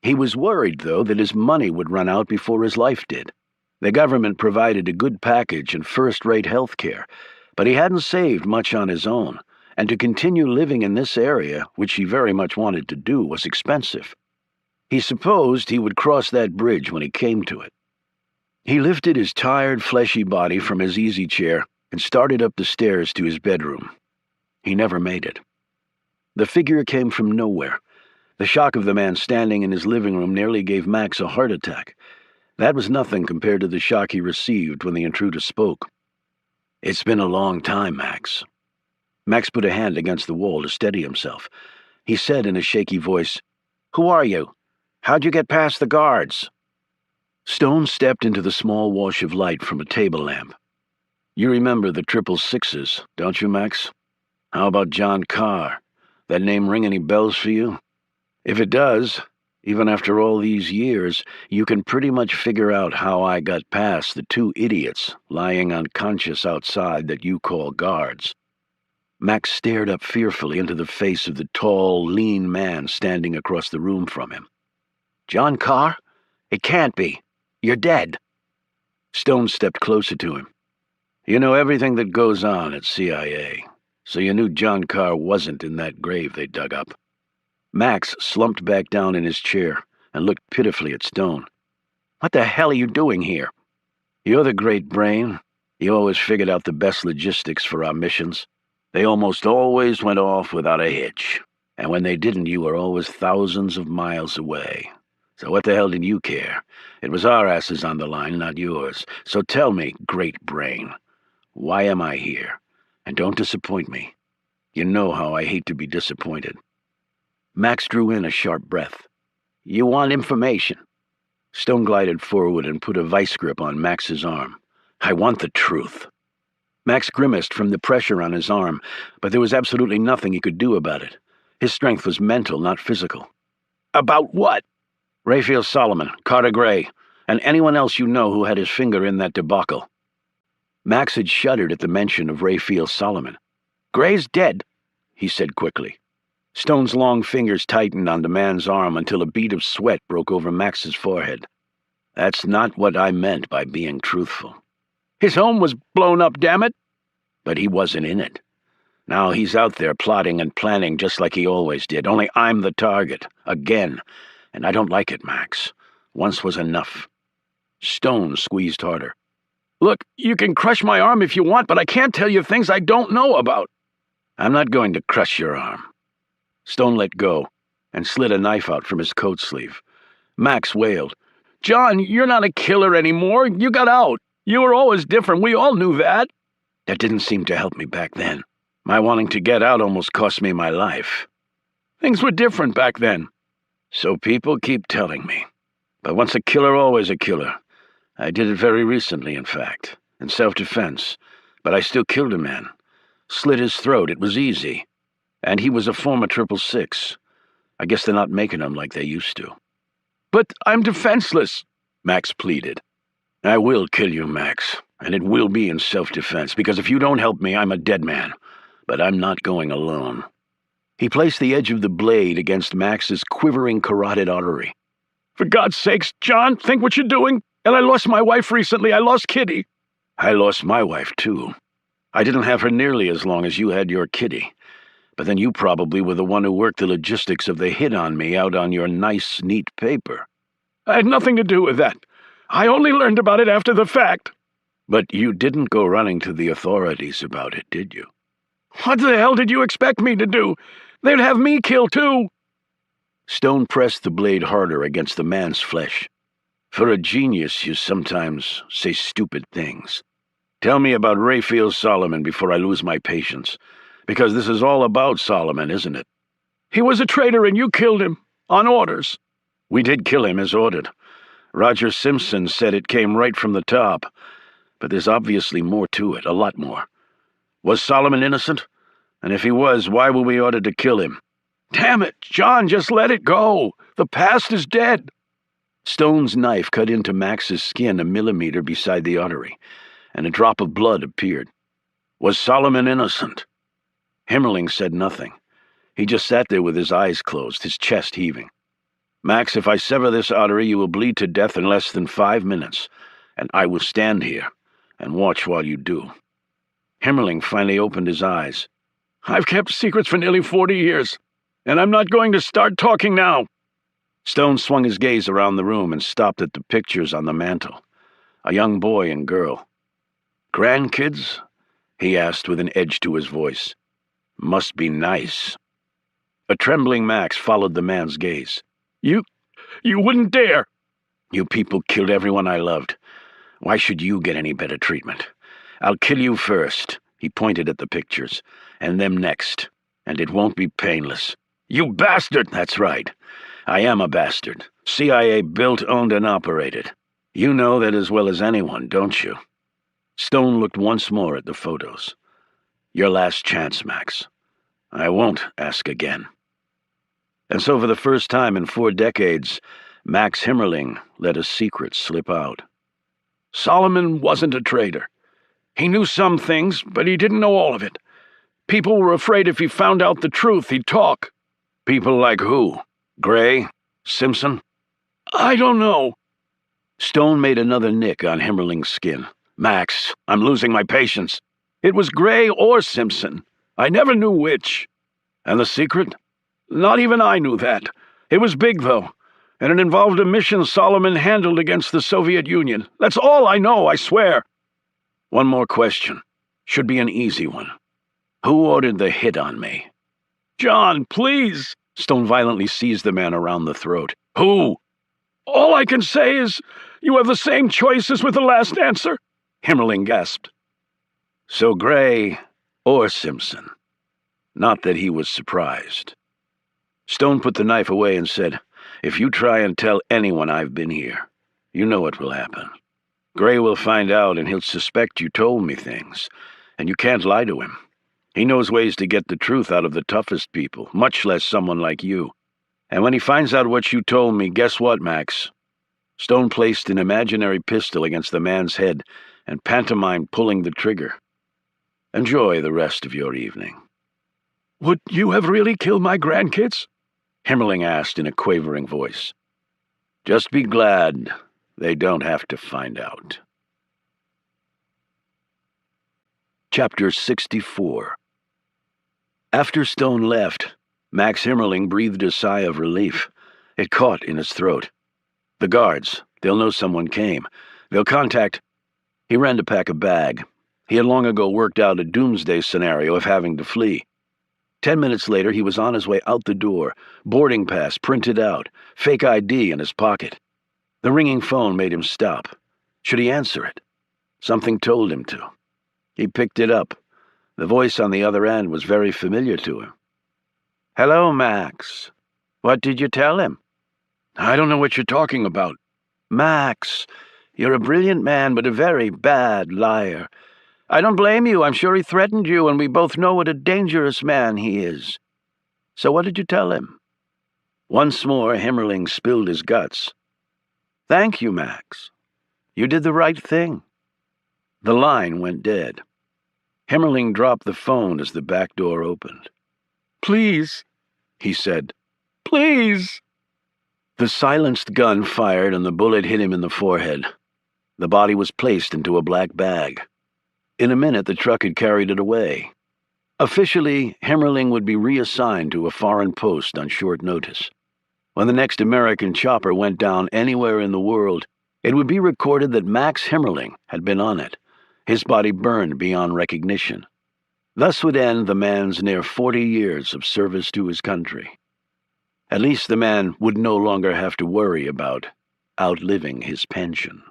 He was worried, though, that his money would run out before his life did. The government provided a good package and first-rate health care, but he hadn't saved much on his own, and to continue living in this area, which he very much wanted to do, was expensive. He supposed he would cross that bridge when he came to it. He lifted his tired, fleshy body from his easy chair and started up the stairs to his bedroom. He never made it. The figure came from nowhere. The shock of the man standing in his living room nearly gave Max a heart attack. That was nothing compared to the shock he received when the intruder spoke. "It's been a long time, Max." Max put a hand against the wall to steady himself. He said in a shaky voice, "Who are you? How'd you get past the guards?" Stone stepped into the small wash of light from a table lamp. "You remember the 666s, don't you, Max? How about John Carr? That name ring any bells for you? If it does, even after all these years, you can pretty much figure out how I got past the 2 idiots lying unconscious outside that you call guards." Max stared up fearfully into the face of the tall, lean man standing across the room from him. "John Carr? It can't be. You're dead." Stone stepped closer to him. "You know everything that goes on at CIA, so you knew John Carr wasn't in that grave they dug up." Max slumped back down in his chair and looked pitifully at Stone. "What the hell are you doing here?" "You're the great brain. You always figured out the best logistics for our missions. They almost always went off without a hitch, and when they didn't, you were always thousands of miles away. So what the hell did you care? It was our asses on the line, not yours. So tell me, great brain, why am I here? And don't disappoint me. You know how I hate to be disappointed." Max drew in a sharp breath. "You want information?" Stone glided forward and put a vice grip on Max's arm. "I want the truth." Max grimaced from the pressure on his arm, but there was absolutely nothing he could do about it. His strength was mental, not physical. "About what?" "Raphael Solomon, Carter Gray, and anyone else you know who had his finger in that debacle." Max had shuddered at the mention of Raphael Solomon. "Gray's dead," he said quickly. Stone's long fingers tightened on the man's arm until a bead of sweat broke over Max's forehead. That's not what I meant by being truthful. His home was blown up, damn it. But he wasn't in it. Now he's out there plotting and planning just like he always did, only I'm the target, again. And I don't like it, Max. Once was enough. Stone squeezed harder. Look, you can crush my arm if you want, but I can't tell you things I don't know about. I'm not going to crush your arm. Stone let go and slid a knife out from his coat sleeve. Max wailed. John, you're not a killer anymore. You got out. You were always different. We all knew that. That didn't seem to help me back then. My wanting to get out almost cost me my life. Things were different back then. So people keep telling me. But once a killer, always a killer. I did it very recently, in fact, in self-defense. But I still killed a man. Slit his throat. It was easy. And he was a former 666. I guess they're not making them like they used to. But I'm defenseless, Max pleaded. I will kill you, Max, and it will be in self-defense, because if you don't help me, I'm a dead man. But I'm not going alone. He placed the edge of the blade against Max's quivering carotid artery. For God's sakes, John, think what you're doing. And I lost my wife recently. I lost Kitty. I lost my wife, too. I didn't have her nearly as long as you had your Kitty. But then you probably were the one who worked the logistics of the hit on me out on your nice, neat paper. I had nothing to do with that. I only learned about it after the fact. But you didn't go running to the authorities about it, did you? What the hell did you expect me to do? They'd have me killed, too. Stone pressed the blade harder against the man's flesh. For a genius, you sometimes say stupid things. Tell me about Raphael Solomon before I lose my patience. Because this is all about Solomon, isn't it? He was a traitor and you killed him. On orders. We did kill him as ordered. Roger Simpson said it came right from the top. But there's obviously more to it, a lot more. Was Solomon innocent? And if he was, why were we ordered to kill him? Damn it, John, just let it go. The past is dead. Stone's knife cut into Max's skin a millimeter beside the artery, and a drop of blood appeared. Was Solomon innocent? Himmerling said nothing. He just sat there with his eyes closed, his chest heaving. Max, if I sever this artery, you will bleed to death in less than 5 minutes, and I will stand here and watch while you do. Himmerling finally opened his eyes. I've kept secrets for nearly 40 years, and I'm not going to start talking now. Stone swung his gaze around the room and stopped at the pictures on the mantel. A young boy and girl. Grandkids? He asked with an edge to his voice. Must be nice. A trembling Max followed the man's gaze. You wouldn't dare. You people killed everyone I loved. Why should you get any better treatment? I'll kill you first, he pointed at the pictures, and them next, and it won't be painless. You bastard! That's right. I am a bastard. CIA built, owned, and operated. You know that as well as anyone, don't you? Stone looked once more at the photos. Your last chance, Max. I won't ask again. And so for the first time in 4 decades, Max Himmerling let a secret slip out. Solomon wasn't a traitor. He knew some things, but he didn't know all of it. People were afraid if he found out the truth, he'd talk. People like who? Gray? Simpson? I don't know. Stone made another nick on Himmerling's skin. Max, I'm losing my patience. It was Gray or Simpson. I never knew which. And the secret? Not even I knew that. It was big, though, and it involved a mission Solomon handled against the Soviet Union. That's all I know, I swear. One more question. Should be an easy one. Who ordered the hit on me? John, please. Stone violently seized the man around the throat. Who? All I can say is you have the same choice as with the last answer. Himmerling gasped. So Gray or Simpson. Not that he was surprised. Stone put the knife away and said, If you try and tell anyone I've been here, you know what will happen. Gray will find out and he'll suspect you told me things, and you can't lie to him. He knows ways to get the truth out of the toughest people, much less someone like you. And when he finds out what you told me, guess what, Max? Stone placed an imaginary pistol against the man's head and pantomimed pulling the trigger. Enjoy the rest of your evening. Would you have really killed my grandkids? Himmerling asked in a quavering voice. Just be glad They don't have to find out. Chapter 64. After Stone left, Max Himmerling breathed a sigh of relief. It caught in his throat. The guards, they'll know someone came. They'll contact... He ran to pack a bag. He had long ago worked out a doomsday scenario of having to flee. 10 minutes later, he was on his way out the door, boarding pass printed out, fake ID in his pocket. The ringing phone made him stop. Should he answer it? Something told him to. He picked it up. The voice on the other end was very familiar to him. "Hello, Max. What did you tell him?" "I don't know what you're talking about." "Max, you're a brilliant man, but a very bad liar. I don't blame you. I'm sure he threatened you, and we both know what a dangerous man he is. So what did you tell him?" Once more, Himmerling spilled his guts. "Thank you, Max. You did the right thing." The line went dead. Himmerling dropped the phone as the back door opened. "Please," he said. "Please." The silenced gun fired and the bullet hit him in the forehead. The body was placed into a black bag. In a minute, the truck had carried it away. Officially, Himmerling would be reassigned to a foreign post on short notice. When the next American chopper went down anywhere in the world, it would be recorded that Max Himmerling had been on it, his body burned beyond recognition. Thus would end the man's near 40 years of service to his country. At least the man would no longer have to worry about outliving his pension.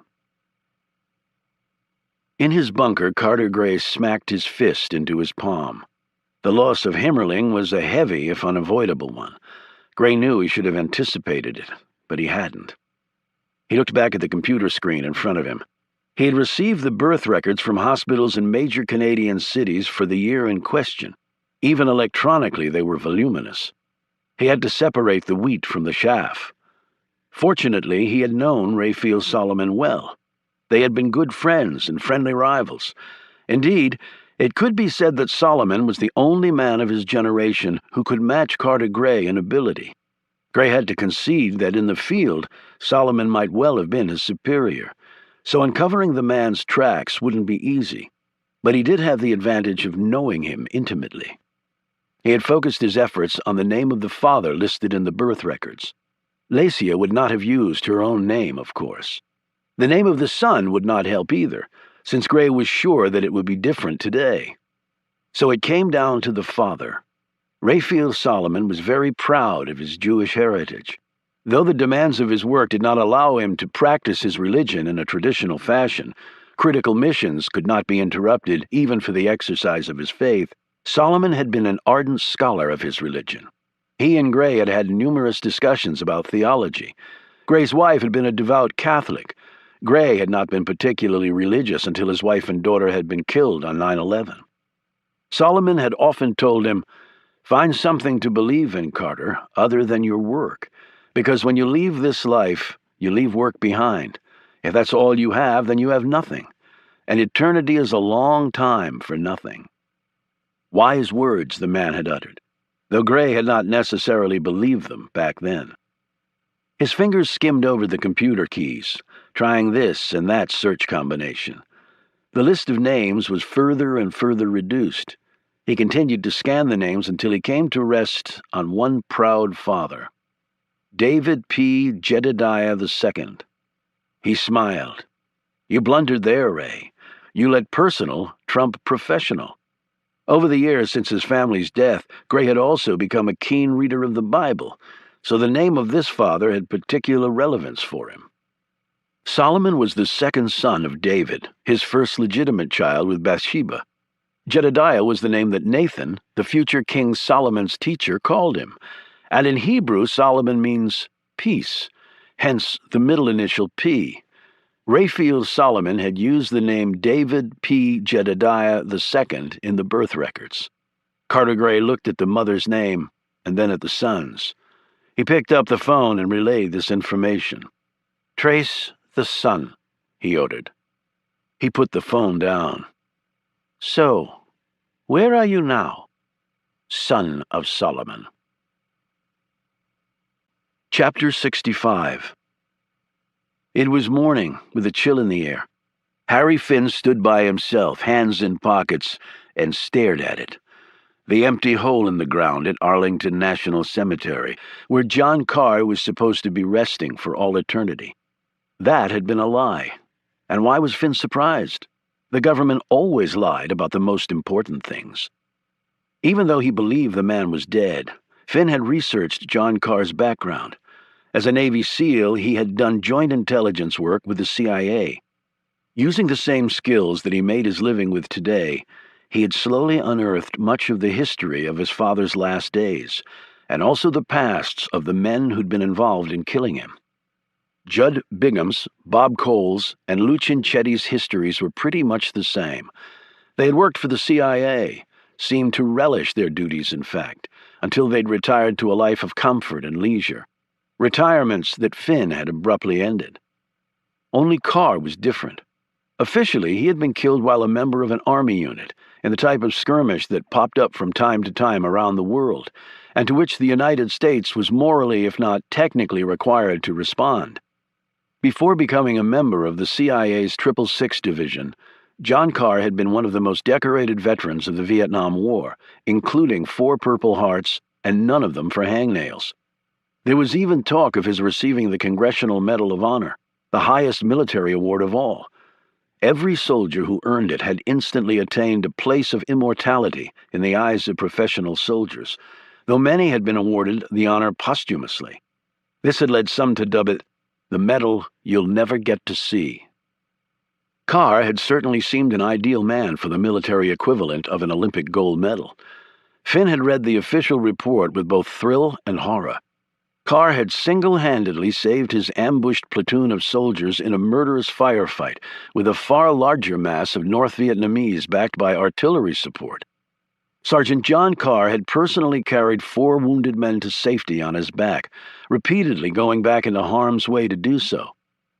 In his bunker, Carter Gray smacked his fist into his palm. The loss of Himmerling was a heavy, if unavoidable one. Gray knew he should have anticipated it, but he hadn't. He looked back at the computer screen in front of him. He had received the birth records from hospitals in major Canadian cities for the year in question. Even electronically, they were voluminous. He had to separate the wheat from the chaff. Fortunately, he had known Raphael Solomon well. They had been good friends and friendly rivals. Indeed, it could be said that Solomon was the only man of his generation who could match Carter Gray in ability. Gray had to concede that in the field, Solomon might well have been his superior, so uncovering the man's tracks wouldn't be easy, but he did have the advantage of knowing him intimately. He had focused his efforts on the name of the father listed in the birth records. Lacia would not have used her own name, of course. The name of the son would not help either, since Gray was sure that it would be different today. So it came down to the father. Raphael Solomon was very proud of his Jewish heritage. Though the demands of his work did not allow him to practice his religion in a traditional fashion, critical missions could not be interrupted even for the exercise of his faith, Solomon had been an ardent scholar of his religion. He and Gray had had numerous discussions about theology. Gray's wife had been a devout Catholic. Gray had not been particularly religious until his wife and daughter had been killed on 9/11. Solomon had often told him, "Find something to believe in, Carter, other than your work. Because when you leave this life, you leave work behind. If that's all you have, then you have nothing. And eternity is a long time for nothing." Wise words the man had uttered, though Gray had not necessarily believed them back then. His fingers skimmed over the computer keys, trying this and that search combination. The list of names was further and further reduced. He continued to scan the names until he came to rest on one proud father. David P. Jedediah II. He smiled. "You blundered there, Ray. You let personal trump professional." Over the years since his family's death, Gray had also become a keen reader of the Bible, so the name of this father had particular relevance for him. Solomon was the second son of David, his first legitimate child with Bathsheba. Jedediah was the name that Nathan, the future King Solomon's teacher, called him, and in Hebrew Solomon means peace, hence the middle initial P. Raphael Solomon had used the name David P. Jedediah II in the birth records. Carter Gray looked at the mother's name and then at the son's. He picked up the phone and relayed this information. "Trace the son," he ordered. He put the phone down. "So, where are you now, son of Solomon?" Chapter 65. It was morning, with a chill in the air. Harry Finn stood by himself, hands in pockets, and stared at it. The empty hole in the ground at Arlington National Cemetery, where John Carr was supposed to be resting for all eternity. That had been a lie. And why was Finn surprised? The government always lied about the most important things. Even though he believed the man was dead, Finn had researched John Carr's background. As a Navy SEAL, he had done joint intelligence work with the CIA. Using the same skills that he made his living with today, he had slowly unearthed much of the history of his father's last days, and also the pasts of the men who'd been involved in killing him. Judd Bingham's, Bob Cole's, and Lucien Chetty's histories were pretty much the same. They had worked for the CIA, seemed to relish their duties, in fact, until they'd retired to a life of comfort and leisure. Retirements that Finn had abruptly ended. Only Carr was different. Officially, he had been killed while a member of an army unit, in the type of skirmish that popped up from time to time around the world, and to which the United States was morally, if not technically, required to respond. Before becoming a member of the CIA's 666 Division, John Carr had been one of the most decorated veterans of the Vietnam War, including 4 Purple Hearts, and none of them for hangnails. There was even talk of his receiving the Congressional Medal of Honor, the highest military award of all. Every soldier who earned it had instantly attained a place of immortality in the eyes of professional soldiers, though many had been awarded the honor posthumously. This had led some to dub it the medal you'll never get to see. Carr had certainly seemed an ideal man for the military equivalent of an Olympic gold medal. Finn had read the official report with both thrill and horror. Carr had single-handedly saved his ambushed platoon of soldiers in a murderous firefight with a far larger mass of North Vietnamese backed by artillery support. Sergeant John Carr had personally carried 4 wounded men to safety on his back, repeatedly going back into harm's way to do so.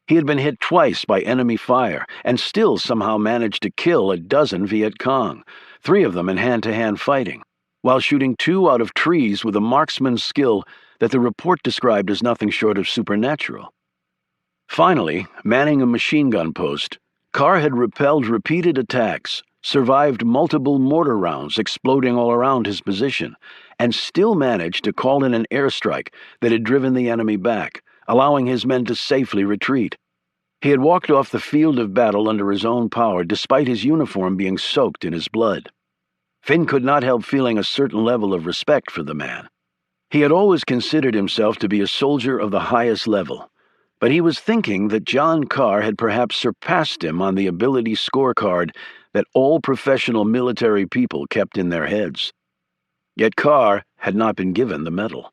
He had been hit twice by enemy fire and still somehow managed to kill a dozen Viet Cong, 3 of them in hand-to-hand fighting, while shooting 2 out of trees with a marksman's skill that the report described as nothing short of supernatural. Finally, manning a machine gun post, Carr had repelled repeated attacks, survived multiple mortar rounds exploding all around his position, and still managed to call in an airstrike that had driven the enemy back, allowing his men to safely retreat. He had walked off the field of battle under his own power despite his uniform being soaked in his blood. Finn could not help feeling a certain level of respect for the man. He had always considered himself to be a soldier of the highest level, but he was thinking that John Carr had perhaps surpassed him on the ability scorecard that all professional military people kept in their heads. Yet Carr had not been given the medal.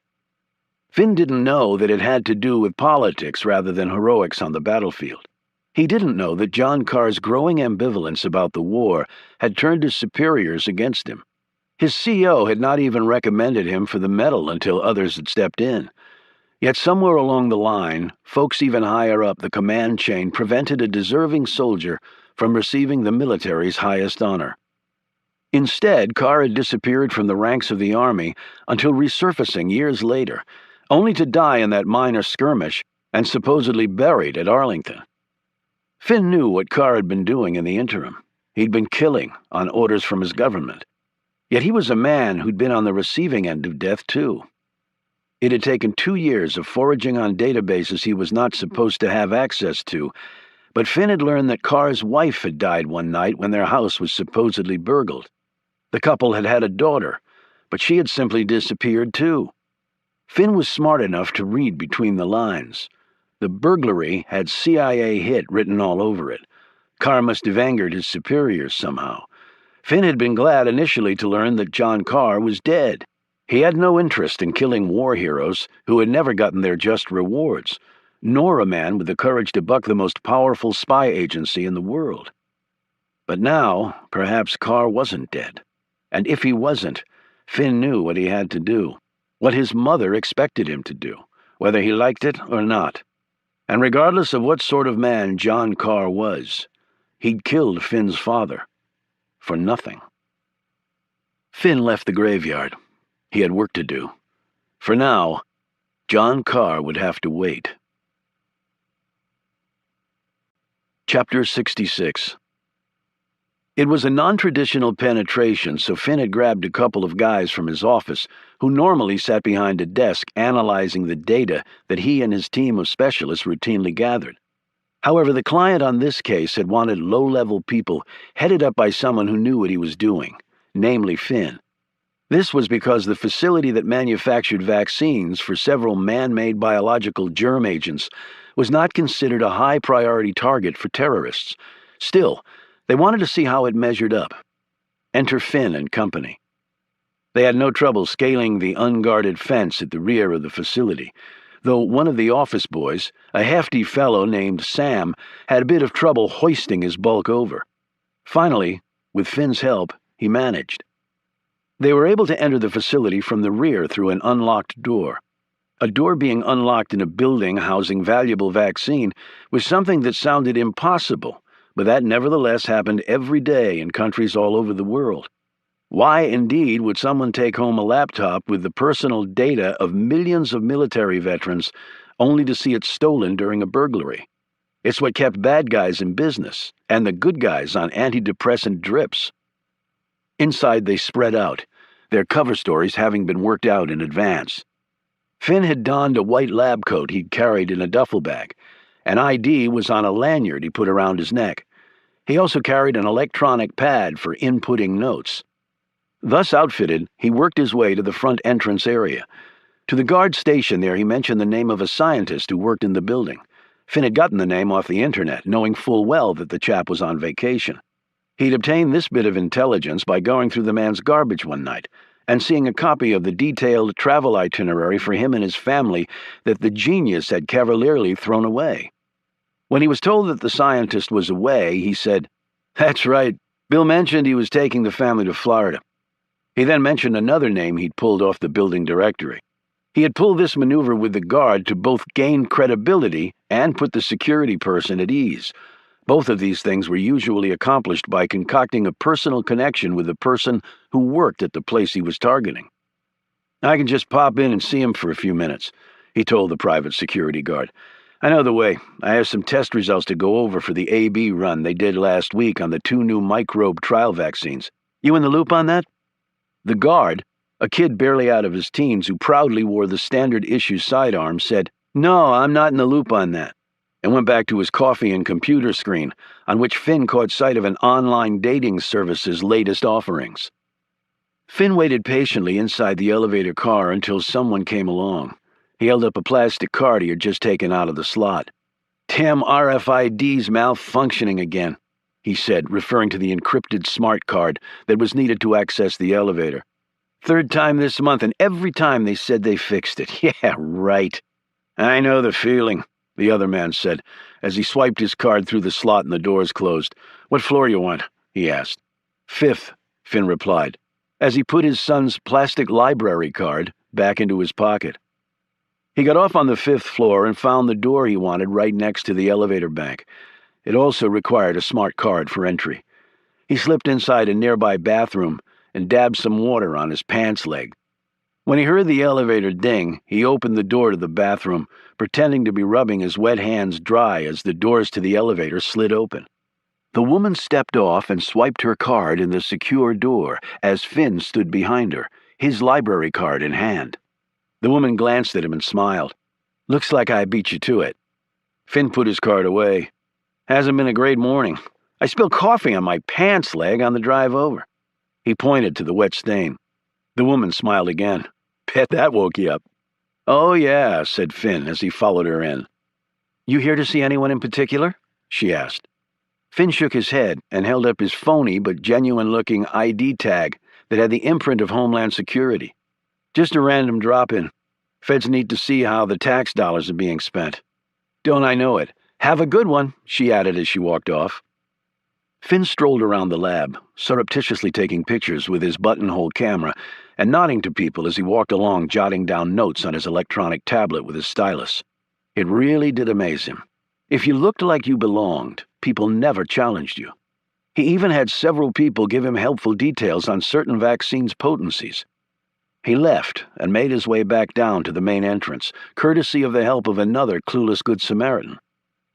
Finn didn't know that it had to do with politics rather than heroics on the battlefield. He didn't know that John Carr's growing ambivalence about the war had turned his superiors against him. His CO had not even recommended him for the medal until others had stepped in. Yet somewhere along the line, folks even higher up the command chain prevented a deserving soldier from receiving the military's highest honor. Instead, Carr had disappeared from the ranks of the Army until resurfacing years later, only to die in that minor skirmish and supposedly buried at Arlington. Finn knew what Carr had been doing in the interim. He'd been killing on orders from his government. Yet he was a man who'd been on the receiving end of death, too. It had taken 2 years of foraging on databases he was not supposed to have access to, but Finn had learned that Carr's wife had died one night when their house was supposedly burgled. The couple had had a daughter, but she had simply disappeared, too. Finn was smart enough to read between the lines. The burglary had CIA hit written all over it. Carr must have angered his superiors somehow. Finn had been glad initially to learn that John Carr was dead. He had no interest in killing war heroes who had never gotten their just rewards, nor a man with the courage to buck the most powerful spy agency in the world. But now, perhaps Carr wasn't dead. And if he wasn't, Finn knew what he had to do, what his mother expected him to do, whether he liked it or not. And regardless of what sort of man John Carr was, he'd killed Finn's father. For nothing. Finn left the graveyard. He had work to do. For now, John Carr would have to wait. Chapter 66. It was a non-traditional penetration, so Finn had grabbed a couple of guys from his office who normally sat behind a desk analyzing the data that he and his team of specialists routinely gathered. However, the client on this case had wanted low-level people headed up by someone who knew what he was doing, namely Finn. This was because the facility that manufactured vaccines for several man-made biological germ agents was not considered a high-priority target for terrorists. Still, they wanted to see how it measured up. Enter Finn and company. They had no trouble scaling the unguarded fence at the rear of the facility, though one of the office boys, a hefty fellow named Sam, had a bit of trouble hoisting his bulk over. Finally, with Finn's help, he managed. They were able to enter the facility from the rear through an unlocked door. A door being unlocked in a building housing valuable vaccine was something that sounded impossible, but that nevertheless happened every day in countries all over the world. Why, indeed, would someone take home a laptop with the personal data of millions of military veterans only to see it stolen during a burglary? It's what kept bad guys in business and the good guys on antidepressant drips. Inside they spread out, their cover stories having been worked out in advance. Finn had donned a white lab coat he'd carried in a duffel bag. An ID was on a lanyard he put around his neck. He also carried an electronic pad for inputting notes. Thus outfitted, he worked his way to the front entrance area. To the guard station there, he mentioned the name of a scientist who worked in the building. Finn had gotten the name off the internet, knowing full well that the chap was on vacation. He'd obtained this bit of intelligence by going through the man's garbage one night and seeing a copy of the detailed travel itinerary for him and his family that the genius had cavalierly thrown away. When he was told that the scientist was away, he said, "That's right. Bill mentioned he was taking the family to Florida." He then mentioned another name he'd pulled off the building directory. He had pulled this maneuver with the guard to both gain credibility and put the security person at ease. Both of these things were usually accomplished by concocting a personal connection with the person who worked at the place he was targeting. "I can just pop in and see him for a few minutes," he told the private security guard. "I know the way. I have some test results to go over for the AB run they did last week on the 2 new microbe trial vaccines. You in the loop on that?" The guard, a kid barely out of his teens who proudly wore the standard issue sidearm, said, "No, I'm not in the loop on that," and went back to his coffee and computer screen, on which Finn caught sight of an online dating service's latest offerings. Finn waited patiently inside the elevator car until someone came along. He held up a plastic card he had just taken out of the slot. "Damn RFID's malfunctioning again," he said, referring to the encrypted smart card that was needed to access the elevator. "Third time this month, and every time they said they fixed it. Yeah, right." "I know the feeling," the other man said, as he swiped his card through the slot and the doors closed. "What floor you want?" he asked. "5th," Finn replied, as he put his son's plastic library card back into his pocket. He got off on the 5th floor and found the door he wanted right next to the elevator bank. It also required a smart card for entry. He slipped inside a nearby bathroom and dabbed some water on his pants leg. When he heard the elevator ding, he opened the door to the bathroom, pretending to be rubbing his wet hands dry as the doors to the elevator slid open. The woman stepped off and swiped her card in the secure door as Finn stood behind her, his library card in hand. The woman glanced at him and smiled. "Looks like I beat you to it." Finn put his card away. "Hasn't been a great morning. I spilled coffee on my pants leg on the drive over." He pointed to the wet stain. The woman smiled again. "Bet that woke you up." "Oh, yeah," said Finn as he followed her in. "You here to see anyone in particular?" she asked. Finn shook his head and held up his phony but genuine-looking ID tag that had the imprint of Homeland Security. "Just a random drop-in. Feds need to see how the tax dollars are being spent." "Don't I know it? Have a good one," she added as she walked off. Finn strolled around the lab, surreptitiously taking pictures with his buttonhole camera and nodding to people as he walked along, jotting down notes on his electronic tablet with his stylus. It really did amaze him. If you looked like you belonged, people never challenged you. He even had several people give him helpful details on certain vaccines' potencies. He left and made his way back down to the main entrance, courtesy of the help of another clueless Good Samaritan.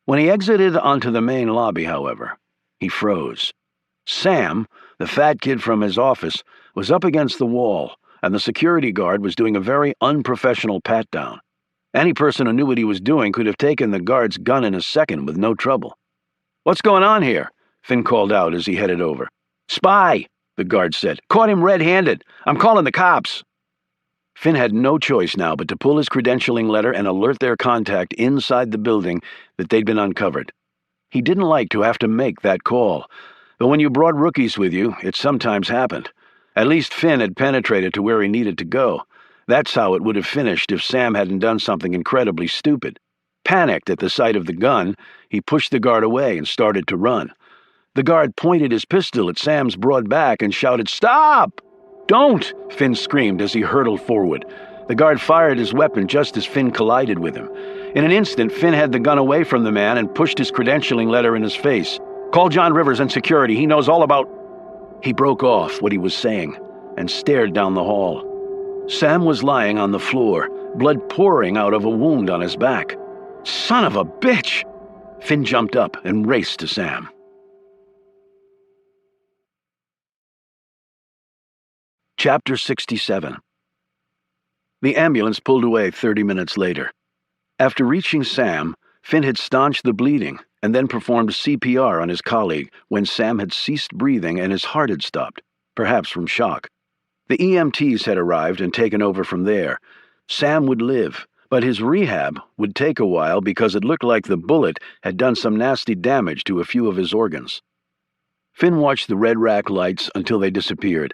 When he exited onto the main lobby, however, he froze. Sam, the fat kid from his office, was up against the wall, and the security guard was doing a very unprofessional pat-down. Any person who knew what he was doing could have taken the guard's gun in a second with no trouble. "What's going on here?" Finn called out as he headed over. "Spy," the guard said. "Caught him red-handed. I'm calling the cops." Finn had no choice now but to pull his credentialing letter and alert their contact inside the building that they'd been uncovered. He didn't like to have to make that call, but when you brought rookies with you, it sometimes happened. At least Finn had penetrated to where he needed to go. That's how it would have finished if Sam hadn't done something incredibly stupid. Panicked at the sight of the gun, he pushed the guard away and started to run. The guard pointed his pistol at Sam's broad back and shouted, "Stop!" "Don't!" Finn screamed as he hurtled forward. The guard fired his weapon just as Finn collided with him. In an instant, Finn had the gun away from the man and pushed his credentialing letter in his face. "Call John Rivers and security. He knows all about—" He broke off what he was saying and stared down the hall. Sam was lying on the floor, blood pouring out of a wound on his back. "Son of a bitch!" Finn jumped up and raced to Sam. Chapter 67. The ambulance pulled away 30 minutes later. After reaching Sam, Finn had staunched the bleeding and then performed CPR on his colleague when Sam had ceased breathing and his heart had stopped, perhaps from shock. The EMTs had arrived and taken over from there. Sam would live, but his rehab would take a while because it looked like the bullet had done some nasty damage to a few of his organs. Finn watched the red rack lights until they disappeared.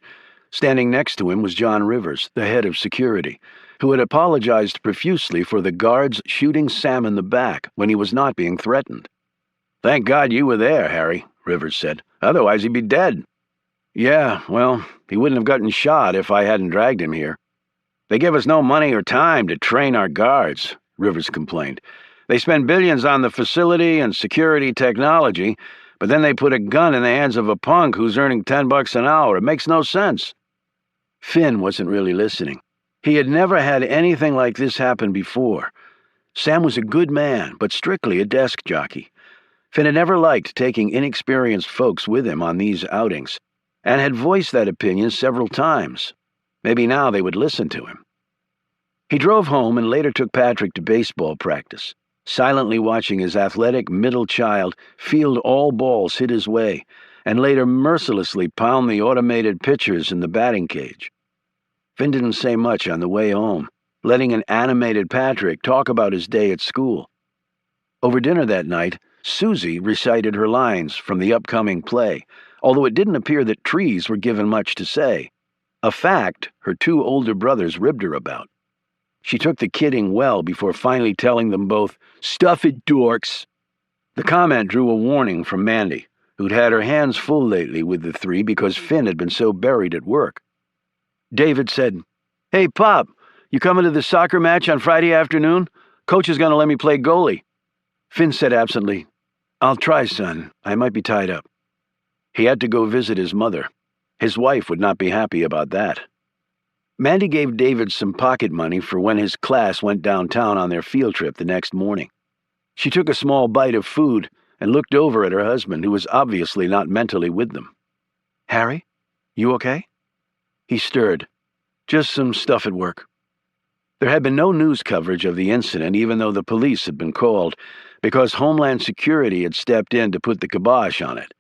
Standing next to him was John Rivers, the head of security, who had apologized profusely for the guards shooting Sam in the back when he was not being threatened. "Thank God you were there, Harry," Rivers said. "Otherwise he'd be dead." "Yeah, well, he wouldn't have gotten shot if I hadn't dragged him here." "They give us no money or time to train our guards," Rivers complained. "They spend billions on the facility and security technology, but then they put a gun in the hands of a punk who's earning $10 an hour. It makes no sense." Finn wasn't really listening. He had never had anything like this happen before. Sam was a good man, but strictly a desk jockey. Finn had never liked taking inexperienced folks with him on these outings, and had voiced that opinion several times. Maybe now they would listen to him. He drove home and later took Patrick to baseball practice, silently watching his athletic middle child field all balls hit his way, and later mercilessly pound the automated pitchers in the batting cage. Finn didn't say much on the way home, letting an animated Patrick talk about his day at school. Over dinner that night, Susie recited her lines from the upcoming play, although it didn't appear that trees were given much to say, a fact her two older brothers ribbed her about. She took the kidding well before finally telling them both, "Stuff it, dorks." The comment drew a warning from Mandy, who'd had her hands full lately with the three because Finn had been so buried at work. David said, "Hey, Pop, you coming to the soccer match on Friday afternoon? Coach is going to let me play goalie." Finn said absently, "I'll try, son. I might be tied up." He had to go visit his mother. His wife would not be happy about that. Mandy gave David some pocket money for when his class went downtown on their field trip the next morning. She took a small bite of food and looked over at her husband, who was obviously not mentally with them. "Harry, you okay?" He stirred. "Just some stuff at work." There had been no news coverage of the incident, even though the police had been called, because Homeland Security had stepped in to put the kibosh on it.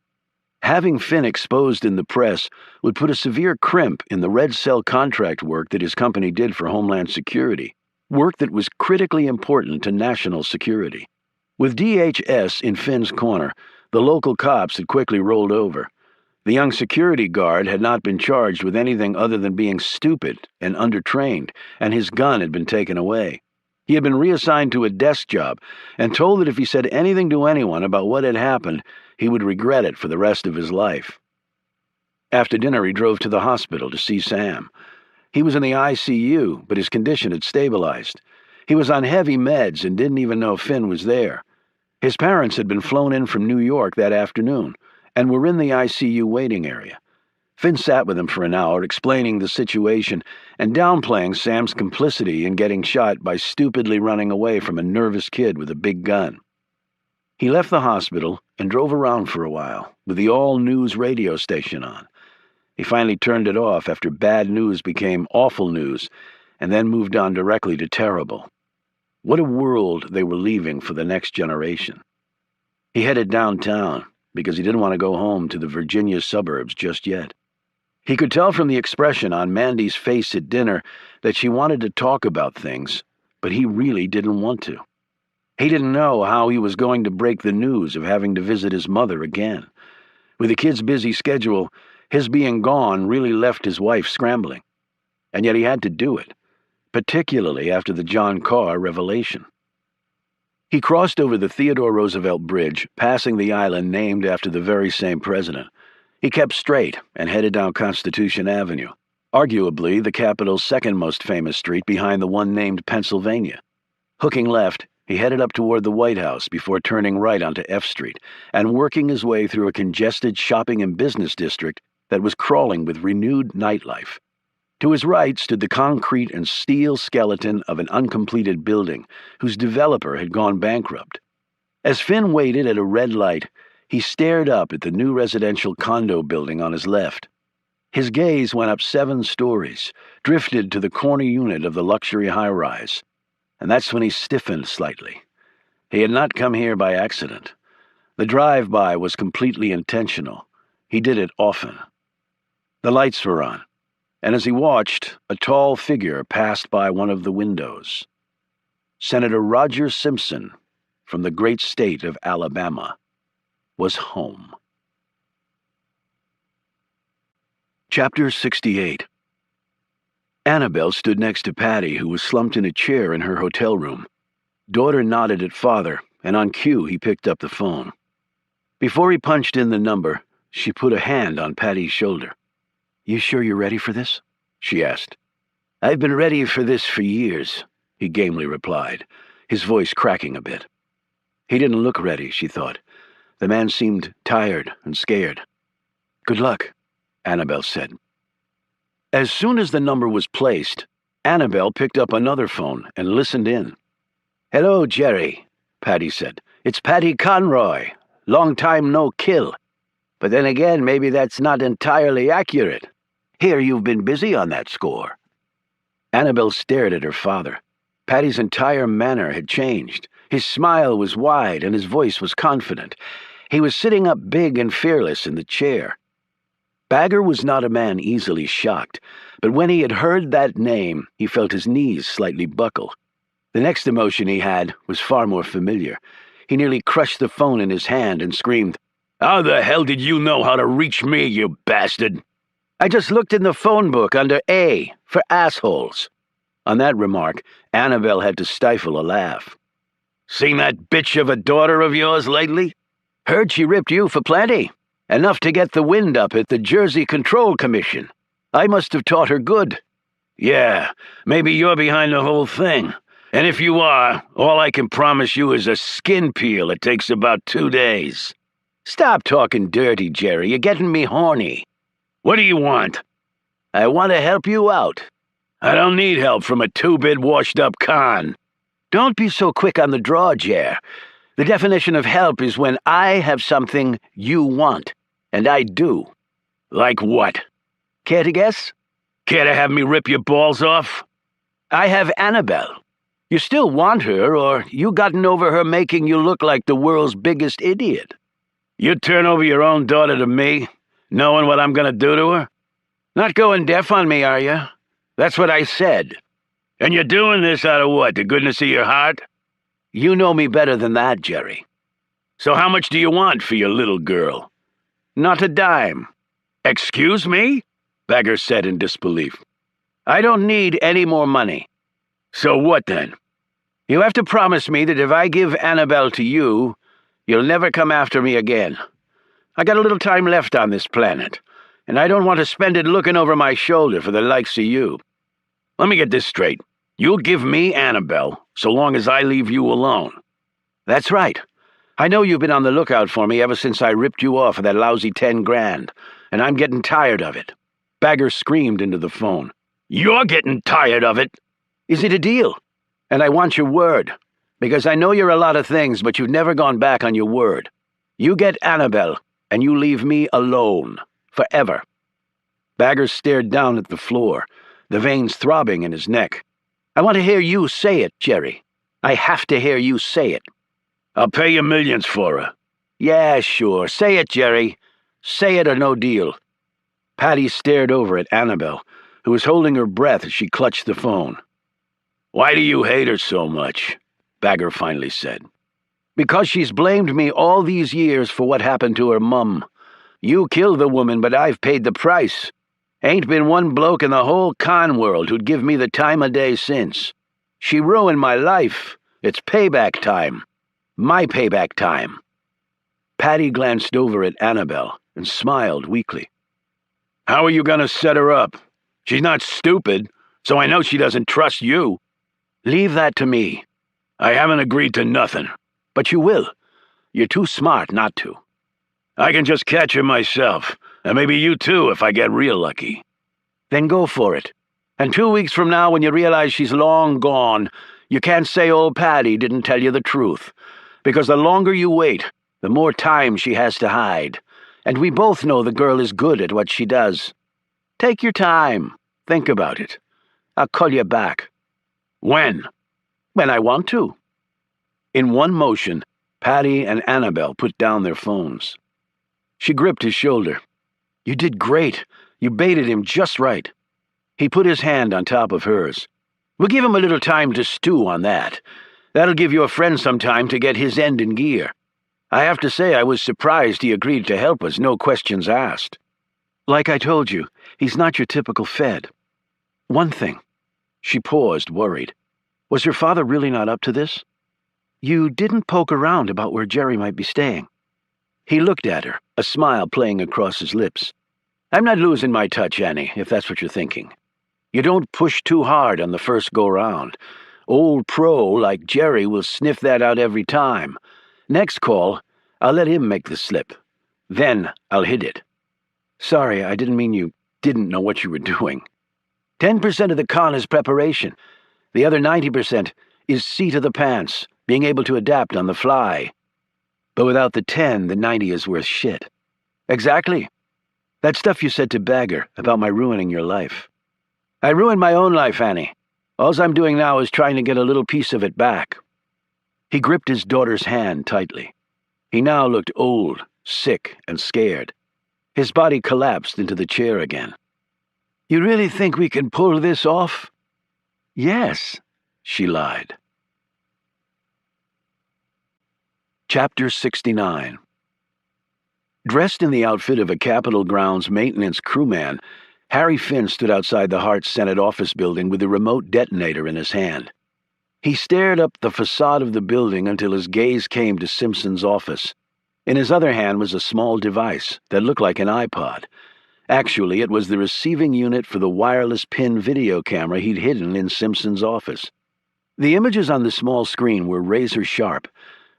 Having Finn exposed in the press would put a severe crimp in the red cell contract work that his company did for Homeland Security, work that was critically important to national security. With DHS in Finn's corner, the local cops had quickly rolled over. The young security guard had not been charged with anything other than being stupid and undertrained, and his gun had been taken away. He had been reassigned to a desk job and told that if he said anything to anyone about what had happened, he would regret it for the rest of his life. After dinner, he drove to the hospital to see Sam. He was in the ICU, but his condition had stabilized. He was on heavy meds and didn't even know Finn was there. His parents had been flown in from New York that afternoon and were in the ICU waiting area. Finn sat with him for an hour, explaining the situation and downplaying Sam's complicity in getting shot by stupidly running away from a nervous kid with a big gun. He left the hospital and drove around for a while, with the all-news radio station on. He finally turned it off after bad news became awful news, and then moved on directly to terrible. What a world they were leaving for the next generation. He headed downtown, because he didn't want to go home to the Virginia suburbs just yet. He could tell from the expression on Mandy's face at dinner that she wanted to talk about things, but he really didn't want to. He didn't know how he was going to break the news of having to visit his mother again. With the kid's busy schedule, his being gone really left his wife scrambling. And yet he had to do it, particularly after the John Carr revelation. He crossed over the Theodore Roosevelt Bridge, passing the island named after the very same president. He kept straight and headed down Constitution Avenue, arguably the capital's second most famous street behind the one named Pennsylvania. Hooking left, he headed up toward the White House before turning right onto F Street and working his way through a congested shopping and business district that was crawling with renewed nightlife. To his right stood the concrete and steel skeleton of an uncompleted building whose developer had gone bankrupt. As Finn waited at a red light, he stared up at the new residential condo building on his left. His gaze went up 7 stories, drifted to the corner unit of the luxury high-rise, and that's when he stiffened slightly. He had not come here by accident. The drive-by was completely intentional. He did it often. The lights were on, and as he watched, a tall figure passed by one of the windows. Senator Roger Simpson, from the great state of Alabama, was home. Chapter 68. Annabelle stood next to Patty, who was slumped in a chair in her hotel room. Daughter nodded at father, and on cue he picked up the phone. Before he punched in the number, she put a hand on Patty's shoulder. "You sure you're ready for this?" she asked. "I've been ready for this for years," he gamely replied, his voice cracking a bit. He didn't look ready, she thought. The man seemed tired and scared. "Good luck," Annabelle said. As soon as the number was placed, Annabelle picked up another phone and listened in. "Hello, Jerry," Patty said. "It's Patty Conroy. Long time no kill. But then again, maybe that's not entirely accurate. Hear you've been busy on that score." Annabelle stared at her father. Patty's entire manner had changed. His smile was wide and his voice was confident. He was sitting up big and fearless in the chair. Bagger was not a man easily shocked, but when he had heard that name, he felt his knees slightly buckle. The next emotion he had was far more familiar. He nearly crushed the phone in his hand and screamed, "How the hell did you know how to reach me, you bastard?" "I just looked in the phone book under A, for assholes." On that remark, Annabelle had to stifle a laugh. "Seen that bitch of a daughter of yours lately? Heard she ripped you for plenty. Enough to get the wind up at the Jersey Control Commission. I must have taught her good." "Yeah, maybe you're behind the whole thing. And if you are, all I can promise you is a skin peel that takes about 2 days. Stop talking dirty, Jerry. You're getting me horny. What do you want?" "I want to help you out." "I don't need help from a 2-bit washed-up con." "Don't be so quick on the draw, Jer. The definition of help is when I have something you want, and I do." "Like what?" "Care to guess?" "Care to have me rip your balls off?" "I have Annabelle. You still want her, or you gotten over her making you look like the world's biggest idiot?" "You turn over your own daughter to me, knowing what I'm going to do to her? Not going deaf on me, are you? That's what I said. And you're doing this out of what, the goodness of your heart?" "You know me better than that, Jerry." "So how much do you want for your little girl?" "Not a dime." "Excuse me?" Bagger said in disbelief. "I don't need any more money." "So what then?" "You have to promise me that if I give Annabelle to you, you'll never come after me again. I got a little time left on this planet, and I don't want to spend it looking over my shoulder for the likes of you. Let me get this straight. You'll give me Annabelle so long as I leave you alone." "That's right. I know you've been on the lookout for me ever since I ripped you off for that lousy 10 grand, and I'm getting tired of it." Bagger screamed into the phone. "You're getting tired of it?" "Is it a deal? And I want your word. Because I know you're a lot of things, but you've never gone back on your word. You get Annabelle, and you leave me alone. Forever." Bagger stared down at the floor, the veins throbbing in his neck. "I want to hear you say it, Jerry. I have to hear you say it." "I'll pay you millions for her." "Yeah, sure. Say it, Jerry. Say it or no deal." Patty stared over at Annabelle, who was holding her breath as she clutched the phone. "Why do you hate her so much?" Bagger finally said. "Because she's blamed me all these years for what happened to her mum. You killed the woman, but I've paid the price. Ain't been one bloke in the whole con world who'd give me the time of day since. She ruined my life. It's payback time. My payback time." Patty glanced over at Annabelle and smiled weakly. "How are you going to set her up? She's not stupid, so I know she doesn't trust you." "Leave that to me." "I haven't agreed to nothing." "But you will. You're too smart not to." "I can just catch her myself, and maybe you too if I get real lucky." "Then go for it. And 2 weeks from now, when you realize she's long gone, you can't say old Patty didn't tell you the truth. Because the longer you wait, the more time she has to hide. And we both know the girl is good at what she does. Take your time. Think about it. I'll call you back." "When?" "When I want to." In one motion, Patty and Annabelle put down their phones. She gripped his shoulder. "You did great. You baited him just right." He put his hand on top of hers. "We'll give him a little time to stew on that. That'll give your friend some time to get his end in gear. I have to say I was surprised he agreed to help us, no questions asked. Like I told you, he's not your typical Fed. One thing." She paused, worried. "Was your father really not up to this? You didn't poke around about where Jerry might be staying." He looked at her, a smile playing across his lips. "I'm not losing my touch, Annie, if that's what you're thinking. You don't push too hard on the first go-round. Old pro like Jerry will sniff that out every time. Next call, I'll let him make the slip. Then I'll hit it." "Sorry, I didn't mean you didn't know what you were doing. 10% of the con is preparation. The other 90% is seat of the pants, being able to adapt on the fly. But without the 10, the 90 is worth shit." "Exactly. That stuff you said to Bagger about my ruining your life. I ruined my own life, Annie. All I'm doing now is trying to get a little piece of it back." He gripped his daughter's hand tightly. He now looked old, sick, and scared. His body collapsed into the chair again. "You really think we can pull this off?" "Yes," she lied. Chapter 69. Dressed in the outfit of a Capitol Grounds maintenance crewman, Harry Finn stood outside the Hart Senate office building with a remote detonator in his hand. He stared up the facade of the building until his gaze came to Simpson's office. In his other hand was a small device that looked like an iPod. Actually, it was the receiving unit for the wireless pin video camera he'd hidden in Simpson's office. The images on the small screen were razor sharp.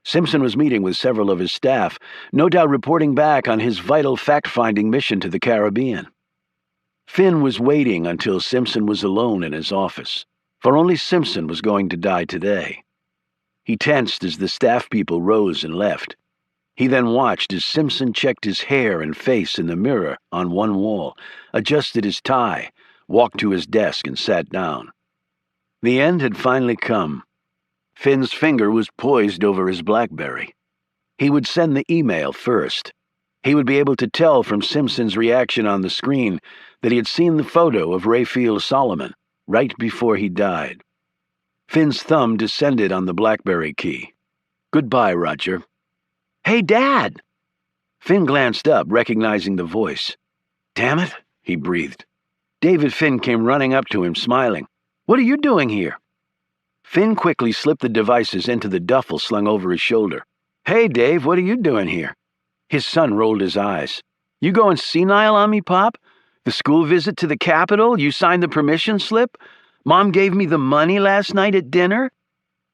Simpson was meeting with several of his staff, no doubt reporting back on his vital fact-finding mission to the Caribbean. Finn was waiting until Simpson was alone in his office, for only Simpson was going to die today. He tensed as the staff people rose and left. He then watched as Simpson checked his hair and face in the mirror on one wall, adjusted his tie, walked to his desk, and sat down. The end had finally come. Finn's finger was poised over his BlackBerry. He would send the email first. He would be able to tell from Simpson's reaction on the screen that he had seen the photo of Raphael Solomon right before he died. Finn's thumb descended on the BlackBerry key. "Goodbye, Roger." "Hey, Dad!" Finn glanced up, recognizing the voice. "Damn it," he breathed. David Finn came running up to him, smiling. "What are you doing here?" Finn quickly slipped the devices into the duffel slung over his shoulder. "Hey, Dave, what are you doing here?" His son rolled his eyes. "You going senile on me, Pop? The school visit to the Capitol? You signed the permission slip? Mom gave me the money last night at dinner?"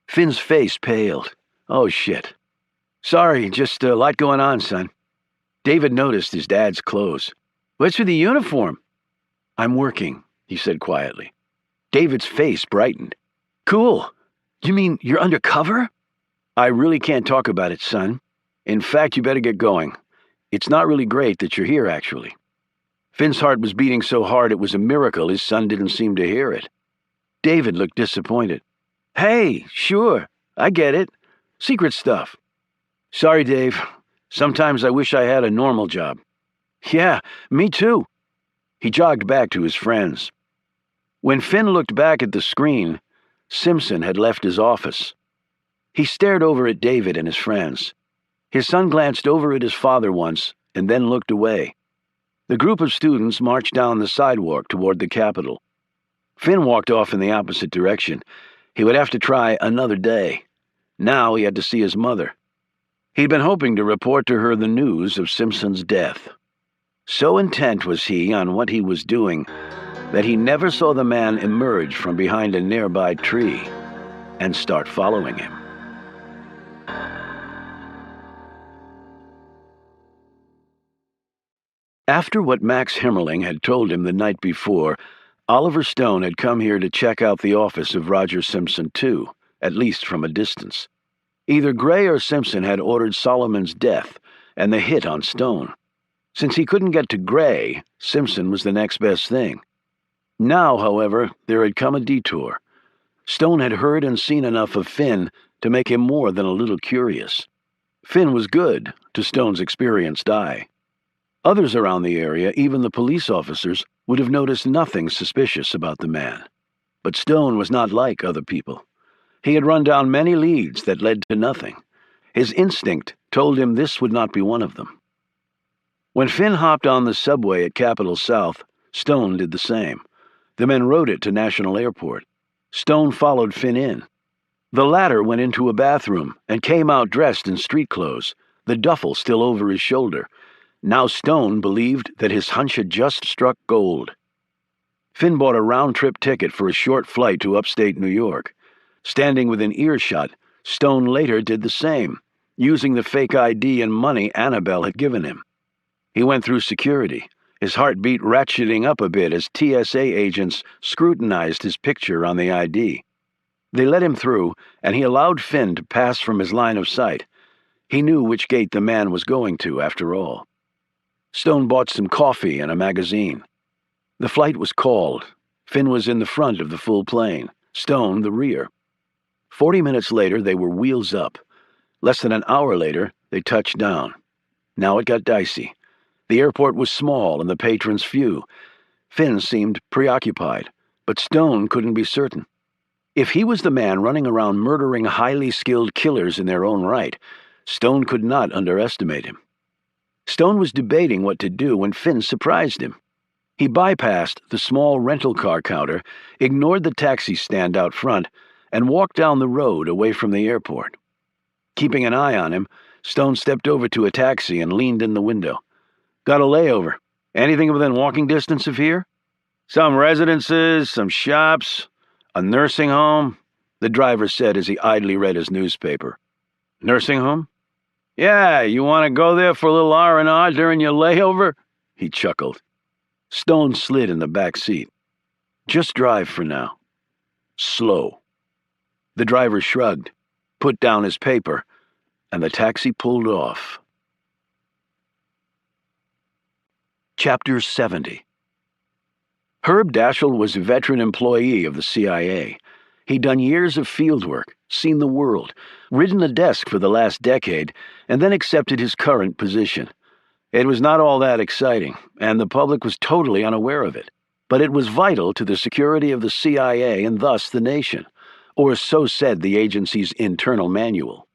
Finn's face paled. "Oh, shit. Sorry, just a lot going on, son." David noticed his dad's clothes. "What's with the uniform?" "I'm working," he said quietly. David's face brightened. "Cool. You mean you're undercover?" I really can't talk about it, son. In fact, you better get going. It's not really great that you're here, actually. Finn's heart was beating so hard it was a miracle his son didn't seem to hear it. David looked disappointed. Hey, sure, I get it. Secret stuff. Sorry, Dave. Sometimes I wish I had a normal job. Yeah, me too. He jogged back to his friends. When Finn looked back at the screen, Simpson had left his office. He stared over at David and his friends. His son glanced over at his father once and then looked away. The group of students marched down the sidewalk toward the Capitol. Finn walked off in the opposite direction. He would have to try another day. Now he had to see his mother. He'd been hoping to report to her the news of Simpson's death. So intent was he on what he was doing that he never saw the man emerge from behind a nearby tree and start following him. After what Max Himmerling had told him the night before, Oliver Stone had come here to check out the office of Roger Simpson too, at least from a distance. Either Gray or Simpson had ordered Solomon's death and the hit on Stone. Since he couldn't get to Gray, Simpson was the next best thing. Now, however, there had come a detour. Stone had heard and seen enough of Finn to make him more than a little curious. Finn was good, to Stone's experienced eye. Others around the area, even the police officers, would have noticed nothing suspicious about the man. But Stone was not like other people. He had run down many leads that led to nothing. His instinct told him this would not be one of them. When Finn hopped on the subway at Capitol South, Stone did the same. The men rode it to National Airport. Stone followed Finn in. The latter went into a bathroom and came out dressed in street clothes, the duffel still over his shoulder. Now Stone believed that his hunch had just struck gold. Finn bought a round-trip ticket for a short flight to upstate New York. Standing within earshot, Stone later did the same, using the fake ID and money Annabelle had given him. He went through security, his heartbeat ratcheting up a bit as TSA agents scrutinized his picture on the ID. They let him through, and he allowed Finn to pass from his line of sight. He knew which gate the man was going to, after all. Stone bought some coffee and a magazine. The flight was called. Finn was in the front of the full plane, Stone the rear. 40 minutes later, they were wheels up. Less than an hour later, they touched down. Now it got dicey. The airport was small and the patrons few. Finn seemed preoccupied, but Stone couldn't be certain. If he was the man running around murdering highly skilled killers in their own right, Stone could not underestimate him. Stone was debating what to do when Finn surprised him. He bypassed the small rental car counter, ignored the taxi stand out front, and walked down the road away from the airport. Keeping an eye on him, Stone stepped over to a taxi and leaned in the window. Got a layover. Anything within walking distance of here? Some residences, some shops, a nursing home, the driver said as he idly read his newspaper. Nursing home? Yeah, you want to go there for a little R&R during your layover? He chuckled. Stone slid in the back seat. Just drive for now. Slow. The driver shrugged, put down his paper, and the taxi pulled off. Chapter 70. Herb Daschle was a veteran employee of the CIA. He'd done years of field work, seen the world, ridden a desk for the last decade, and then accepted his current position. It was not all that exciting, and the public was totally unaware of it. But it was vital to the security of the CIA and thus the nation, or so said the agency's internal manual.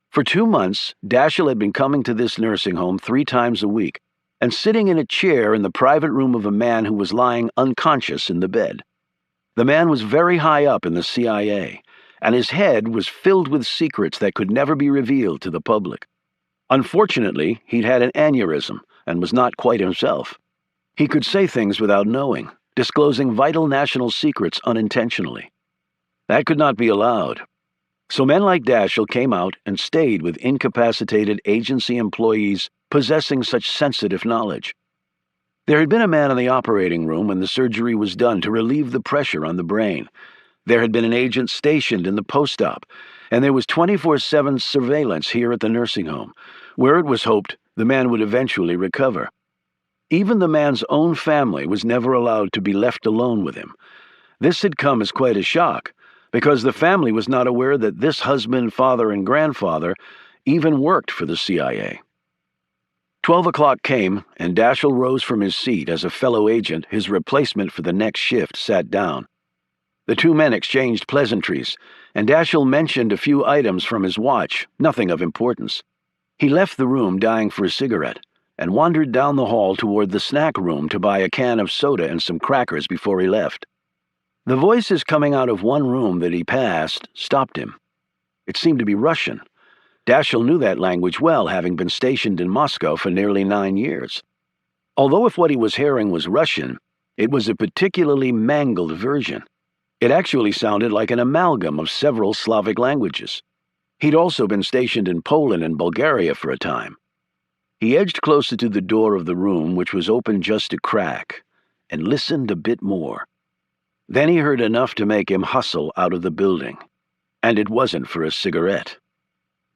For 2 months, Daschle had been coming to this nursing home 3 times a week, and sitting in a chair in the private room of a man who was lying unconscious in the bed. The man was very high up in the CIA, and his head was filled with secrets that could never be revealed to the public. Unfortunately, he'd had an aneurysm and was not quite himself. He could say things without knowing, disclosing vital national secrets unintentionally. That could not be allowed. So men like Daschle came out and stayed with incapacitated agency employees possessing such sensitive knowledge. There had been a man in the operating room when the surgery was done to relieve the pressure on the brain. There had been an agent stationed in the post-op, and there was 24/7 surveillance here at the nursing home, where it was hoped the man would eventually recover. Even the man's own family was never allowed to be left alone with him. This had come as quite a shock, because the family was not aware that this husband, father, and grandfather even worked for the CIA. 12 o'clock came, and Daschle rose from his seat as a fellow agent, his replacement for the next shift, sat down. The two men exchanged pleasantries, and Daschle mentioned a few items from his watch, nothing of importance. He left the room dying for a cigarette, and wandered down the hall toward the snack room to buy a can of soda and some crackers before he left. The voices coming out of one room that he passed stopped him. It seemed to be Russian. Daschle knew that language well, having been stationed in Moscow for nearly 9 years. Although if what he was hearing was Russian, it was a particularly mangled version. It actually sounded like an amalgam of several Slavic languages. He'd also been stationed in Poland and Bulgaria for a time. He edged closer to the door of the room, which was open just a crack, and listened a bit more. Then he heard enough to make him hustle out of the building, and it wasn't for a cigarette.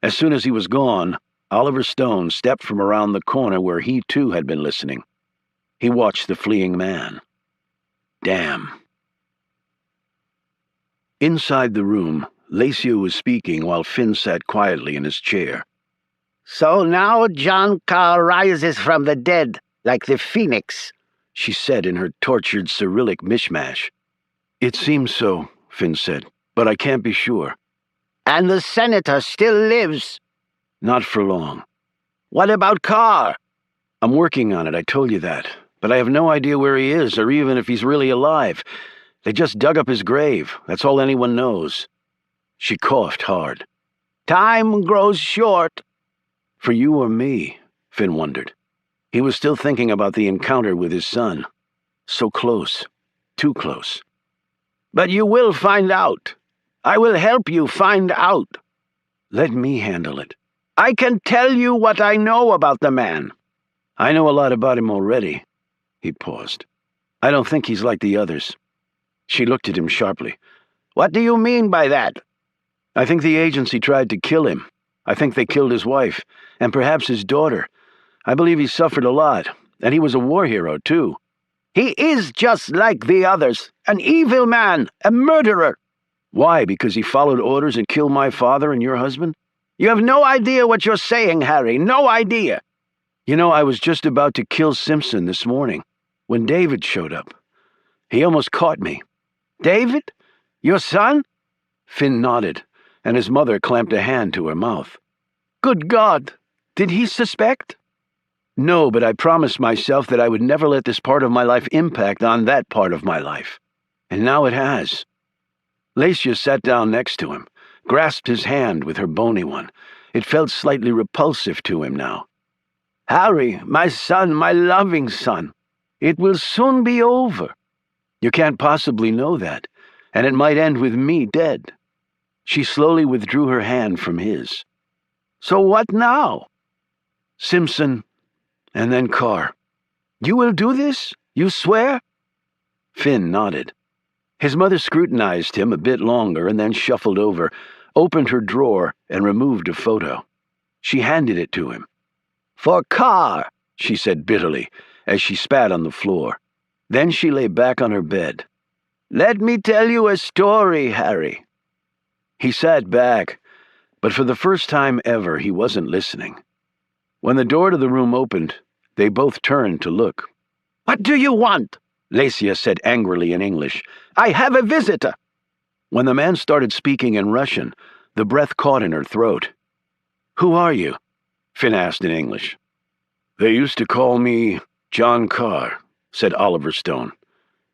As soon as he was gone, Oliver Stone stepped from around the corner where he too had been listening. He watched the fleeing man. Damn. Inside the room, Lacia was speaking while Finn sat quietly in his chair. "So now John Carr rises from the dead, like the phoenix," she said in her tortured Cyrillic mishmash. "It seems so," Finn said, "but I can't be sure." "And the senator still lives?" "Not for long." "What about Carr?" "I'm working on it, I told you that. But I have no idea where he is, or even if he's really alive. They just dug up his grave. That's all anyone knows." She coughed hard. "Time grows short." For you or me, Finn wondered. He was still thinking about the encounter with his son. So close. Too close. "But you will find out. I will help you find out." "Let me handle it." "I can tell you what I know about the man." "I know a lot about him already." He paused. "I don't think he's like the others." She looked at him sharply. "What do you mean by that?" "I think the agency tried to kill him. I think they killed his wife, and perhaps his daughter. I believe he suffered a lot, and he was a war hero, too." "He is just like the others, an evil man, a murderer." "Why, because he followed orders and killed my father and your husband?" "You have no idea what you're saying, Harry, no idea." "You know, I was just about to kill Simpson this morning, when David showed up. He almost caught me." "David? Your son?" Finn nodded, and his mother clamped a hand to her mouth. "Good God! Did he suspect?" "No, but I promised myself that I would never let this part of my life impact on that part of my life. And now it has." Lacia sat down next to him, grasped his hand with her bony one. It felt slightly repulsive to him now. "Harry, my son, my loving son, it will soon be over." "You can't possibly know that, and it might end with me dead." She slowly withdrew her hand from his. "So what now?" "Simpson, and then Carr." "You will do this? You swear?" Finn nodded. His mother scrutinized him a bit longer and then shuffled over, opened her drawer, and removed a photo. She handed it to him. "For Carr," she said bitterly, as she spat on the floor. Then she lay back on her bed. "Let me tell you a story, Harry." He sat back, but for the first time ever he wasn't listening. When the door to the room opened, they both turned to look. "What do you want?" Lacia said angrily in English. "I have a visitor." When the man started speaking in Russian, the breath caught in her throat. "Who are you?" Finn asked in English. "They used to call me John Carr," said Oliver Stone.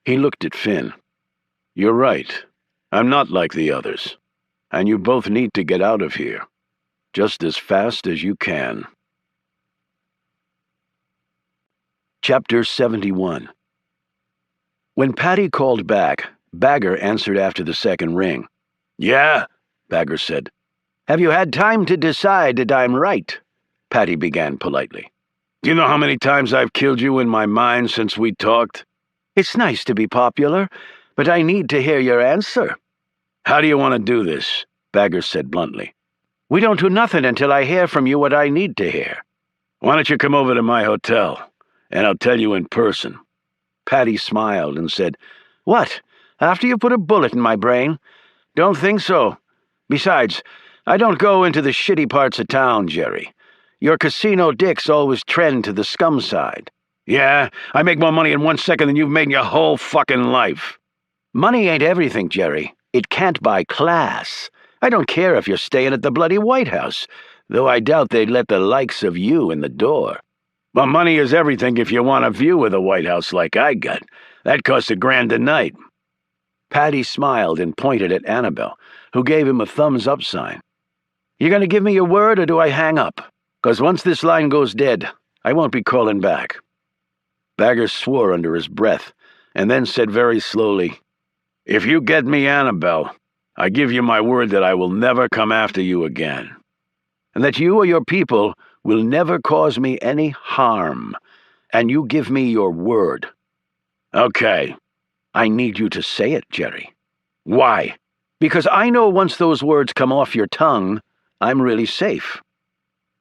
He looked at Finn. "You're right. I'm not like the others. And you both need to get out of here. Just as fast as you can." Chapter 71. When Patty called back, Bagger answered after the second ring. "Yeah," Bagger said. "Have you had time to decide that I'm right?" Patty began politely. "Do you know how many times I've killed you in my mind since we talked?" "It's nice to be popular, but I need to hear your answer." How do you want to do this? Bagger said bluntly. We don't do nothing until I hear from you what I need to hear. Why don't you come over to my hotel, and I'll tell you in person. Patty smiled and said, What? After you put a bullet in my brain? Don't think so. Besides, I don't go into the shitty parts of town, Jerry. Your casino dicks always trend to the scum side. Yeah, I make more money in 1 second than you've made in your whole fucking life. Money ain't everything, Jerry. It can't buy class. I don't care if you're staying at the bloody White House, though I doubt they'd let the likes of you in the door. Well, money is everything if you want a view of the White House like I got. That costs $1,000 a night. Patty smiled and pointed at Annabelle, who gave him a thumbs-up sign. You gonna give me your word, or do I hang up? 'Cause once this line goes dead, I won't be calling back. Bagger swore under his breath, and then said very slowly, If you get me Annabelle, I give you my word that I will never come after you again. And that you or your people will never cause me any harm. And you give me your word. Okay. I need you to say it, Jerry. Why? Because I know once those words come off your tongue, I'm really safe.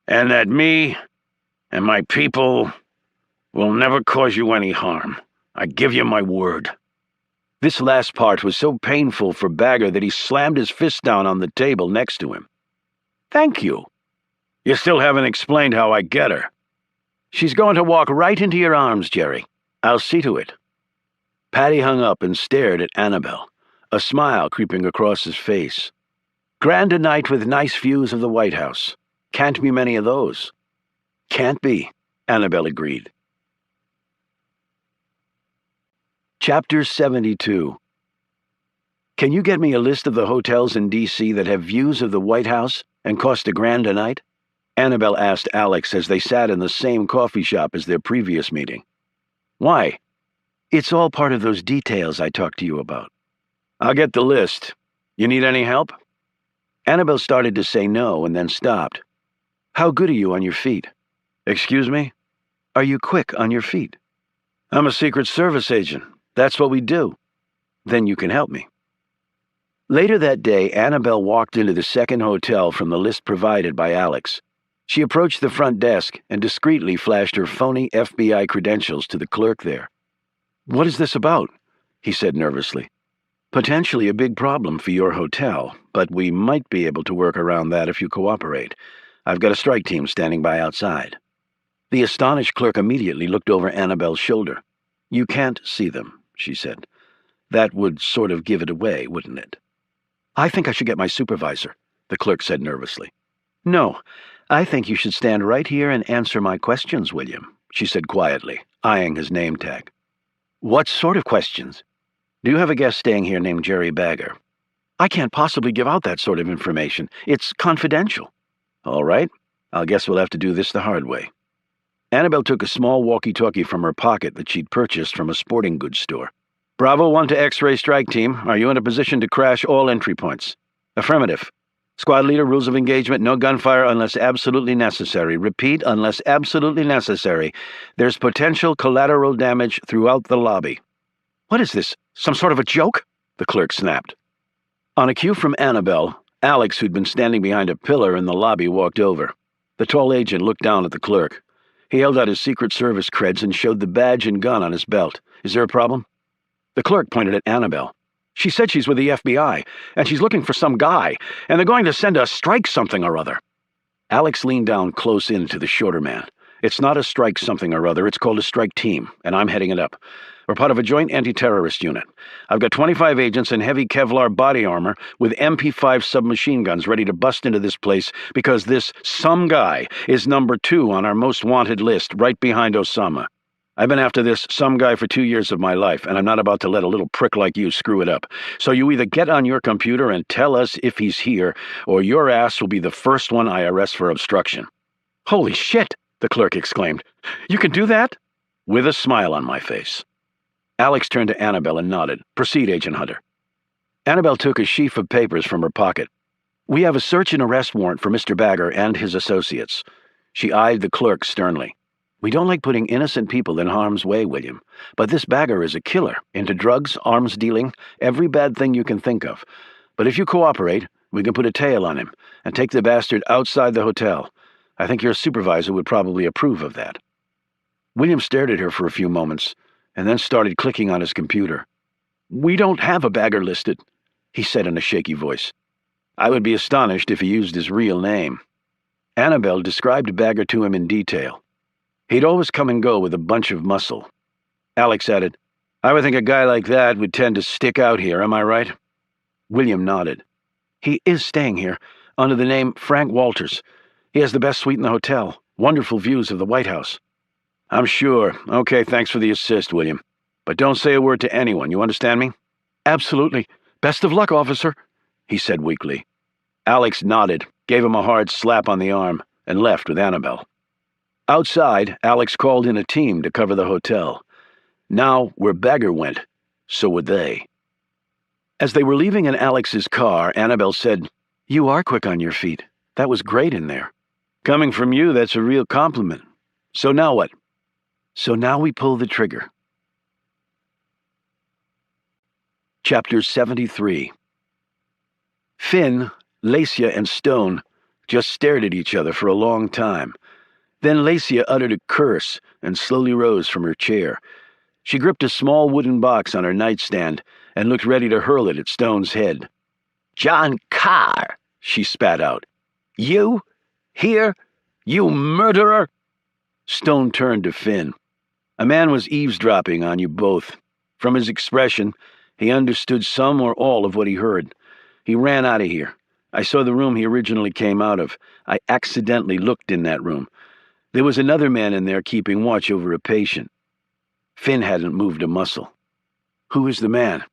And that me and my people will never cause you any harm. I give you my word. This last part was so painful for Bagger that he slammed his fist down on the table next to him. Thank you. You still haven't explained how I get her. She's going to walk right into your arms, Jerry. I'll see to it. Patty hung up and stared at Annabelle, a smile creeping across his face. Grand a night with nice views of the White House. Can't be many of those. Can't be, Annabelle agreed. Chapter 72. Can you get me a list of the hotels in D.C. that have views of the White House and cost $1,000 a night? Annabelle asked Alex as they sat in the same coffee shop as their previous meeting. Why? It's all part of those details I talked to you about. I'll get the list. You need any help? Annabelle started to say no and then stopped. How good are you on your feet? Excuse me? Are you quick on your feet? I'm a Secret Service agent. That's what we do. Then you can help me. Later that day, Annabelle walked into the second hotel from the list provided by Alex. She approached the front desk and discreetly flashed her phony FBI credentials to the clerk there. What is this about? He said nervously. Potentially a big problem for your hotel, but we might be able to work around that if you cooperate. I've got a strike team standing by outside. The astonished clerk immediately looked over Annabelle's shoulder. You can't see them, she said. That would sort of give it away, wouldn't it? I think I should get my supervisor, the clerk said nervously. No, I think you should stand right here and answer my questions, William, she said quietly, eyeing his name tag. What sort of questions? Do you have a guest staying here named Jerry Bagger? I can't possibly give out that sort of information. It's confidential. All right, I guess we'll have to do this the hard way. Annabelle took a small walkie-talkie from her pocket that she'd purchased from a sporting goods store. Bravo 1 to X-ray strike team. Are you in a position to crash all entry points? Affirmative. Squad leader, rules of engagement, no gunfire unless absolutely necessary. Repeat, unless absolutely necessary. There's potential collateral damage throughout the lobby. What is this? Some sort of a joke? The clerk snapped. On a cue from Annabelle, Alex, who'd been standing behind a pillar in the lobby, walked over. The tall agent looked down at the clerk. He held out his Secret Service creds and showed the badge and gun on his belt. Is there a problem? The clerk pointed at Annabelle. She said she's with the FBI, and she's looking for some guy, and they're going to send a strike something or other. Alex leaned down close in to the shorter man. It's not a strike something or other, it's called a strike team, and I'm heading it up. We're part of a joint anti-terrorist unit. I've got 25 agents in heavy Kevlar body armor with MP5 submachine guns ready to bust into this place because this some guy is number 2 on our most wanted list, right behind Osama. I've been after this some guy for 2 years of my life, and I'm not about to let a little prick like you screw it up. So you either get on your computer and tell us if he's here, or your ass will be the first one I arrest for obstruction. Holy shit, the clerk exclaimed. You can do that? With a smile on my face. Alex turned to Annabelle and nodded. Proceed, Agent Hunter. Annabelle took a sheaf of papers from her pocket. We have a search and arrest warrant for Mr. Bagger and his associates. She eyed the clerk sternly. We don't like putting innocent people in harm's way, William, but this Bagger is a killer, into drugs, arms dealing, every bad thing you can think of. But if you cooperate, we can put a tail on him and take the bastard outside the hotel. I think your supervisor would probably approve of that." William stared at her for a few moments and then started clicking on his computer. "We don't have a bagger listed," he said in a shaky voice. "I would be astonished if he used his real name." Annabelle described Bagger to him in detail. He'd always come and go with a bunch of muscle. Alex added, "I would think a guy like that would tend to stick out here, am I right?" William nodded. "He is staying here, under the name Frank Walters. He has the best suite in the hotel, wonderful views of the White House." "I'm sure. Okay, thanks for the assist, William. But don't say a word to anyone, you understand me?" "Absolutely. Best of luck, officer," he said weakly. Alex nodded, gave him a hard slap on the arm, and left with Annabelle. Outside, Alex called in a team to cover the hotel. Now, where Bagger went, so would they. As they were leaving in Alex's car, Annabelle said, "You are quick on your feet. That was great in there." "Coming from you, that's a real compliment. So now what?" "So now we pull the trigger." Chapter 73. Finn, Lacia, and Stone just stared at each other for a long time. Then Lacia uttered a curse and slowly rose from her chair. She gripped a small wooden box on her nightstand and looked ready to hurl it at Stone's head. "John Carr," she spat out. "You? Here? You murderer?" Stone turned to Finn. "A man was eavesdropping on you both. From his expression, he understood some or all of what he heard. He ran out of here. I saw the room he originally came out of. I accidentally looked in that room. There was another man in there keeping watch over a patient." Finn hadn't moved a muscle. "Who is the man?"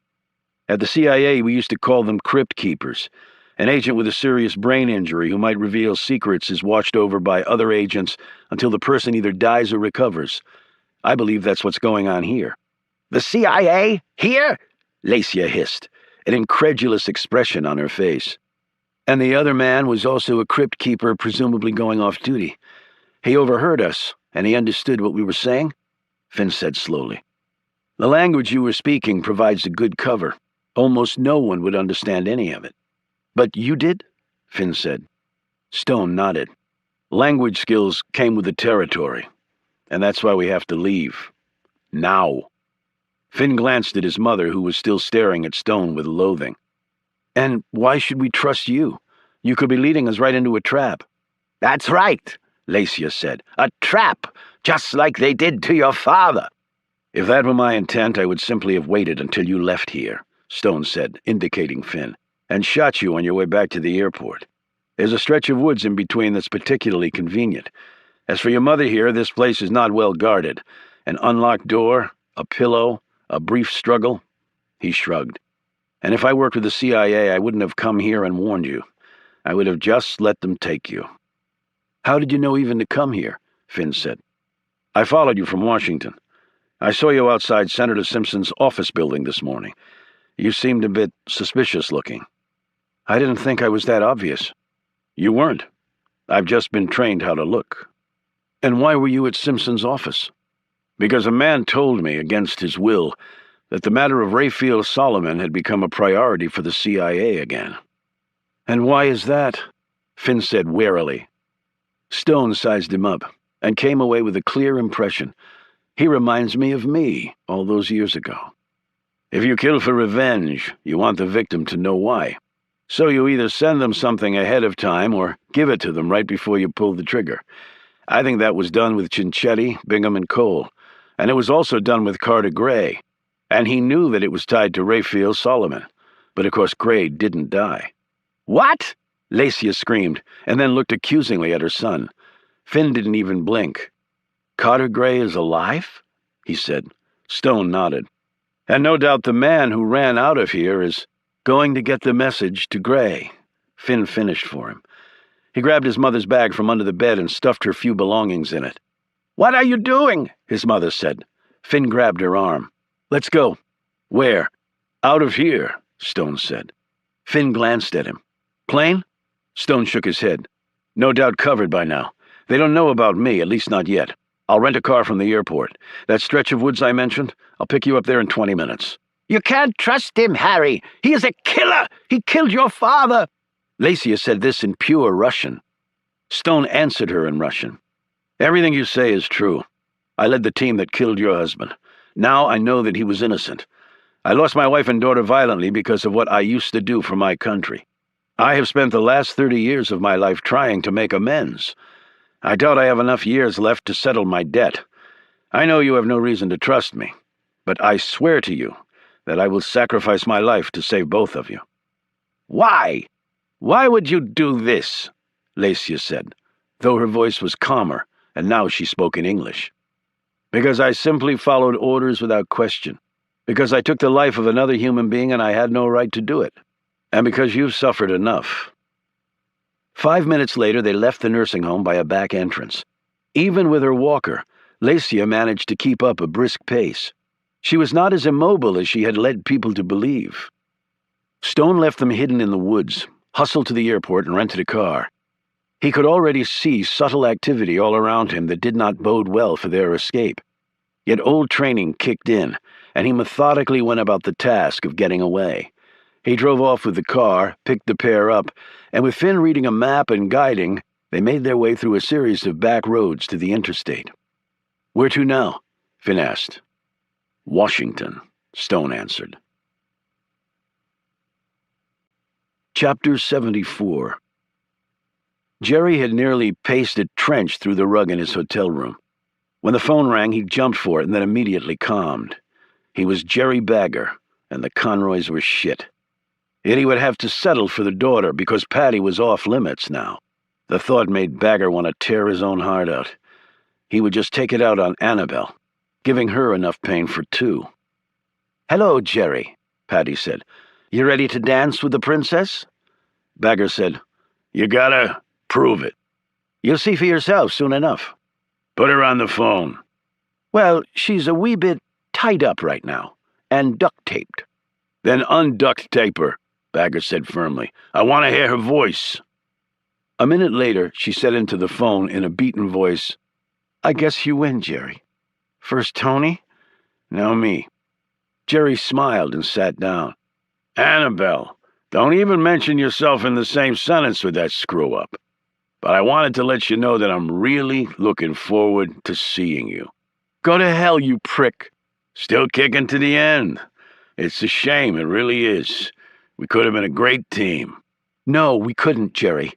"At the CIA, we used to call them crypt keepers. An agent with a serious brain injury who might reveal secrets is watched over by other agents until the person either dies or recovers. I believe that's what's going on here." "The CIA? Here?" Lacia hissed, an incredulous expression on her face. "And the other man was also a crypt keeper, presumably going off duty. He overheard us, and he understood what we were saying?" Finn said slowly. "The language you were speaking provides a good cover. Almost no one would understand any of it." "But you did?" Finn said. Stone nodded. "Language skills came with the territory, and that's why we have to leave. Now." Finn glanced at his mother, who was still staring at Stone with loathing. "And why should we trust you? You could be leading us right into a trap." "That's right," Lacia said. "A trap, just like they did to your father." "If that were my intent, I would simply have waited until you left here," Stone said, indicating Finn, "and shot you on your way back to the airport. There's a stretch of woods in between that's particularly convenient. As for your mother here, this place is not well guarded. An unlocked door, a pillow, a brief struggle." He shrugged. "And if I worked with the CIA, I wouldn't have come here and warned you. I would have just let them take you." "How did you know even to come here?" Finn said. "I followed you from Washington. I saw you outside Senator Simpson's office building this morning. You seemed a bit suspicious looking." "I didn't think I was that obvious." "You weren't. I've just been trained how to look." "And why were you at Simpson's office?" "Because a man told me, against his will, that the matter of Raphael Solomon had become a priority for the CIA again." "And why is that?" Finn said warily. Stone sized him up and came away with a clear impression. "He reminds me of me all those years ago." "If you kill for revenge, you want the victim to know why. So you either send them something ahead of time or give it to them right before you pull the trigger. I think that was done with Cincetti, Bingham, and Cole. And it was also done with Carter Gray. And he knew that it was tied to Raphael Solomon. But of course Gray didn't die." "What?" Lacia screamed, and then looked accusingly at her son. Finn didn't even blink. "Carter Gray is alive?" he said. Stone nodded. "And no doubt the man who ran out of here is going to get the message to Gray." Finn finished for him. He grabbed his mother's bag from under the bed and stuffed her few belongings in it. "What are you doing?" his mother said. Finn grabbed her arm. "Let's go." "Where?" "Out of here," Stone said. Finn glanced at him. "Plane?" Stone shook his head. "No doubt covered by now. They don't know about me, at least not yet. I'll rent a car from the airport. That stretch of woods I mentioned, I'll pick you up there in 20 minutes. You can't trust him, Harry. He is a killer. He killed your father. Lacia said this in pure Russian. Stone answered her in Russian. Everything you say is true. I led the team that killed your husband. Now I know that he was innocent. I lost my wife and daughter violently because of what I used to do for my country. I have spent the last 30 years of my life trying to make amends. I doubt I have enough years left to settle my debt. I know you have no reason to trust me, but I swear to you that I will sacrifice my life to save both of you. Why? Why would you do this? Lacia said, though her voice was calmer, and now she spoke in English. Because I simply followed orders without question. Because I took the life of another human being and I had no right to do it. And because you've suffered enough. 5 minutes later, they left the nursing home by a back entrance. Even with her walker, Lacia managed to keep up a brisk pace. She was not as immobile as she had led people to believe. Stone left them hidden in the woods, hustled to the airport, and rented a car. He could already see subtle activity all around him that did not bode well for their escape. Yet old training kicked in, and he methodically went about the task of getting away. He drove off with the car, picked the pair up, and with Finn reading a map and guiding, they made their way through a series of back roads to the interstate. "Where to now?" Finn asked. "Washington," Stone answered. Chapter 74. Jerry had nearly paced a trench through the rug in his hotel room. When the phone rang, he jumped for it and then immediately calmed. He was Jerry Bagger, and the Conroys were shit. Yet he would have to settle for the daughter because Patty was off limits now. The thought made Bagger want to tear his own heart out. He would just take it out on Annabelle, giving her enough pain for two. "Hello, Jerry," Patty said. "You ready to dance with the princess?" Bagger said, "You gotta prove it." "You'll see for yourself soon enough." "Put her on the phone." "Well, she's a wee bit tied up right now, and duct-taped." "Then unduct tape her," Bagger said firmly. "I want to hear her voice." A minute later, she said into the phone in a beaten voice, "I guess you win, Jerry. First Tony, now me." Jerry smiled and sat down. "Annabelle, don't even mention yourself in the same sentence with that screw-up. But I wanted to let you know that I'm really looking forward to seeing you." "Go to hell, you prick." "Still kicking to the end. It's a shame, it really is. We could have been a great team." "No, we couldn't, Jerry.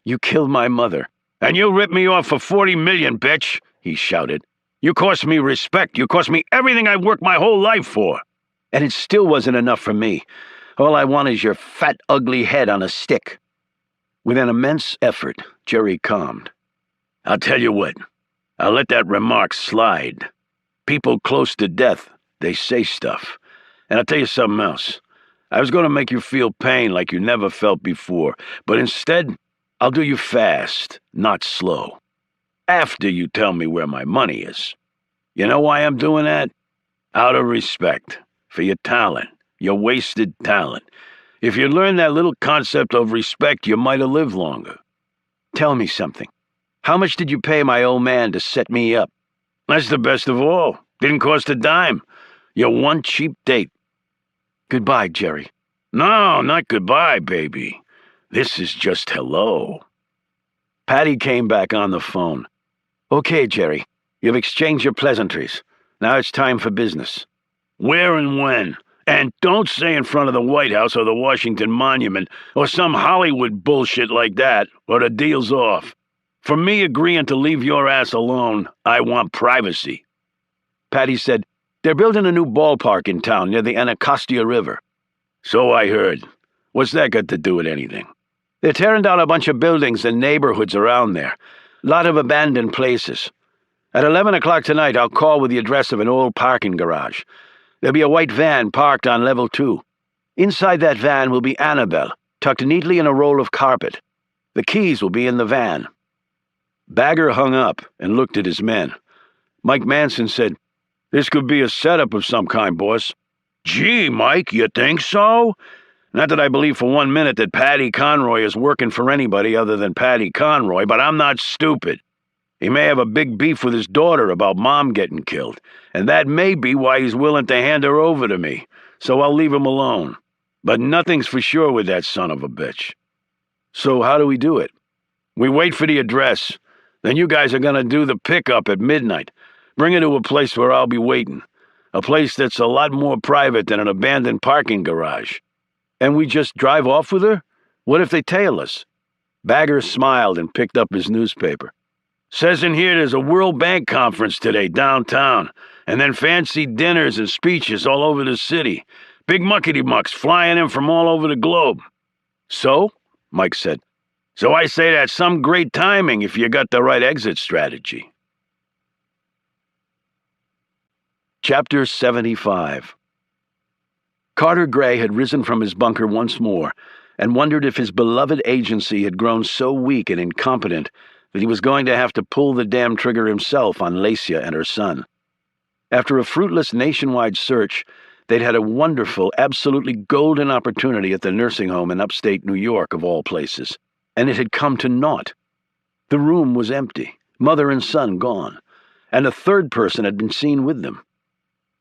You killed my mother." "And you ripped me off for $40 million, bitch," he shouted. "You cost me respect. You cost me everything I've worked my whole life for." "And it still wasn't enough for me. All I want is your fat, ugly head on a stick." With an immense effort, Jerry calmed. "I'll tell you what. I'll let that remark slide. People close to death, they say stuff. And I'll tell you something else. I was going to make you feel pain like you never felt before, but instead, I'll do you fast, not slow. After you tell me where my money is. You know why I'm doing that? Out of respect for your talent, your wasted talent. If you learn that little concept of respect, you might have lived longer." "Tell me something. How much did you pay my old man to set me up?" "That's the best of all. Didn't cost a dime. You're one cheap date." "Goodbye, Jerry." "No, not goodbye, baby. This is just hello." Patty came back on the phone. "Okay, Jerry. You've exchanged your pleasantries. Now it's time for business." "Where and when? And don't say in front of the White House or the Washington Monument or some Hollywood bullshit like that, or the deal's off. For me agreeing to leave your ass alone, I want privacy." Patty said, "They're building a new ballpark in town near the Anacostia River." "So I heard. What's that got to do with anything?" "They're tearing down a bunch of buildings and neighborhoods around there. Lot of abandoned places. At 11 o'clock tonight, I'll call with the address of an old parking garage. There'll be a white van parked on level 2. Inside that van will be Annabelle, tucked neatly in a roll of carpet. The keys will be in the van." Bagger hung up and looked at his men. Mike Manson said, "This could be a setup of some kind, boss." "Gee, Mike, you think so? Not that I believe for 1 minute that Patty Conroy is working for anybody other than Patty Conroy, but I'm not stupid. He may have a big beef with his daughter about Mom getting killed, and that may be why he's willing to hand her over to me. so I'll leave him alone. But nothing's for sure with that son of a bitch. So how do we do it? We wait for the address. Then you guys are gonna do the pickup at midnight. Bring her to a place where I'll be waiting. A place that's a lot more private than an abandoned parking garage. And we just drive off with her? What if they tail us? Bagger smiled and picked up his newspaper. Says in here there's a World Bank conference today downtown, and then fancy dinners and speeches all over the city. Big muckety-mucks flying in from all over the globe. So? Mike said. So I say that's some great timing if you got the right exit strategy. Chapter 75. Carter Gray had risen from his bunker once more and wondered if his beloved agency had grown so weak and incompetent that he was going to have to pull the damn trigger himself on Lacia and her son. After a fruitless nationwide search, they'd had a wonderful, absolutely golden opportunity at the nursing home in upstate New York, of all places, and it had come to naught. The room was empty, mother and son gone, and a third person had been seen with them.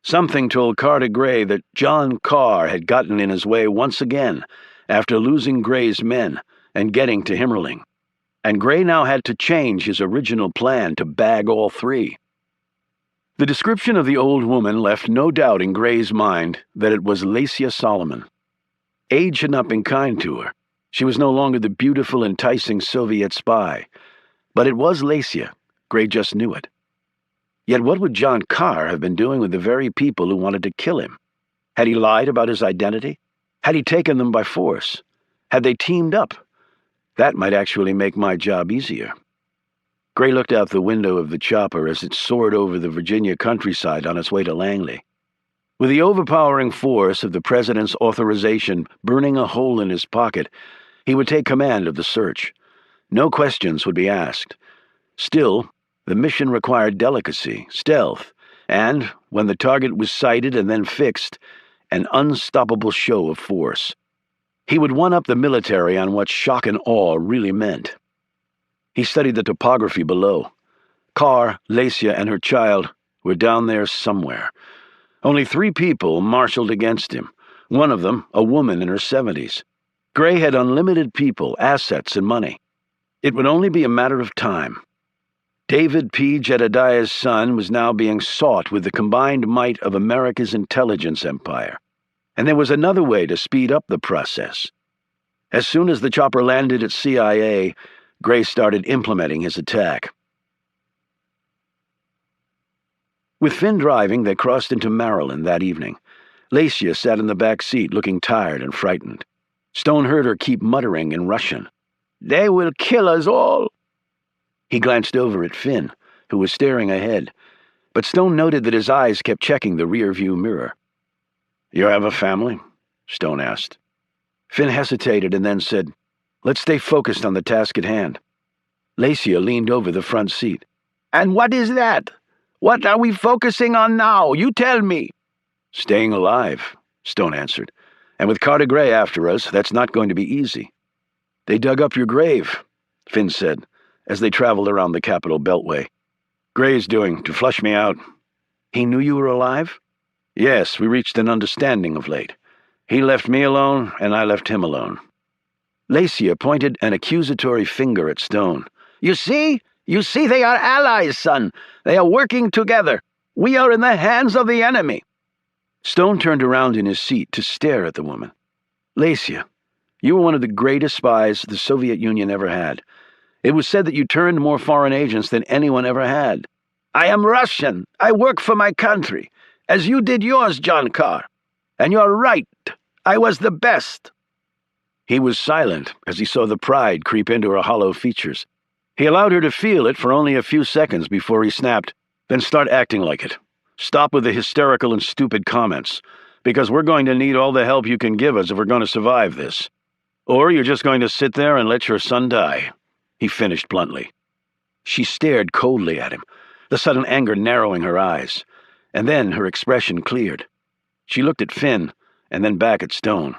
Something told Carter Gray that John Carr had gotten in his way once again after losing Gray's men and getting to Himmerling, and Gray now had to change his original plan to bag all three. The description of the old woman left no doubt in Gray's mind that it was Lacia Solomon. Age had not been kind to her. She was no longer the beautiful, enticing Soviet spy. But it was Lacia. Gray just knew it. Yet what would John Carr have been doing with the very people who wanted to kill him? Had he lied about his identity? Had he taken them by force? Had they teamed up? That might actually make my job easier. Gray looked out the window of the chopper as it soared over the Virginia countryside on its way to Langley. With the overpowering force of the president's authorization burning a hole in his pocket, he would take command of the search. No questions would be asked. Still, the mission required delicacy, stealth, and, when the target was sighted and then fixed, an unstoppable show of force. He would one-up the military on what shock and awe really meant. He studied the topography below. Carr, Lacia, and her child were down there somewhere. Only 3 people marshaled against him, one of them a woman in her 70s. Gray had unlimited people, assets, and money. It would only be a matter of time. David P. Jedediah's son was now being sought with the combined might of America's intelligence empire. And there was another way to speed up the process. As soon as the chopper landed at CIA, Gray started implementing his attack. With Finn driving, they crossed into Maryland that evening. Lacia sat in the back seat, looking tired and frightened. Stone heard her keep muttering in Russian. "They will kill us all." He glanced over at Finn, who was staring ahead, but Stone noted that his eyes kept checking the rear-view mirror. "You have a family?" Stone asked. Finn hesitated and then said, "Let's stay focused on the task at hand." Lacia leaned over the front seat. "And what is that? What are we focusing on now? You tell me." "Staying alive," Stone answered. "And with Carter Gray after us, that's not going to be easy." "They dug up your grave," Finn said, as they traveled around the Capitol Beltway. "Gray's doing to flush me out." "He knew you were alive?" "Yes, we reached an understanding of late. He left me alone, and I left him alone." Lacia pointed an accusatory finger at Stone. You see, they are allies, son. They are working together. We are in the hands of the enemy." Stone turned around in his seat to stare at the woman. "Lacia, you were one of the greatest spies the Soviet Union ever had. It was said that you turned more foreign agents than anyone ever had." "I am Russian. I work for my country, as you did yours, John Carr. And you're right. I was the best." He was silent as he saw the pride creep into her hollow features. He allowed her to feel it for only a few seconds before he snapped, "Then start acting like it. Stop with the hysterical and stupid comments, because we're going to need all the help you can give us if we're going to survive this. Or you're just going to sit there and let your son die," he finished bluntly. She stared coldly at him, the sudden anger narrowing her eyes, and then her expression cleared. She looked at Finn, and then back at Stone.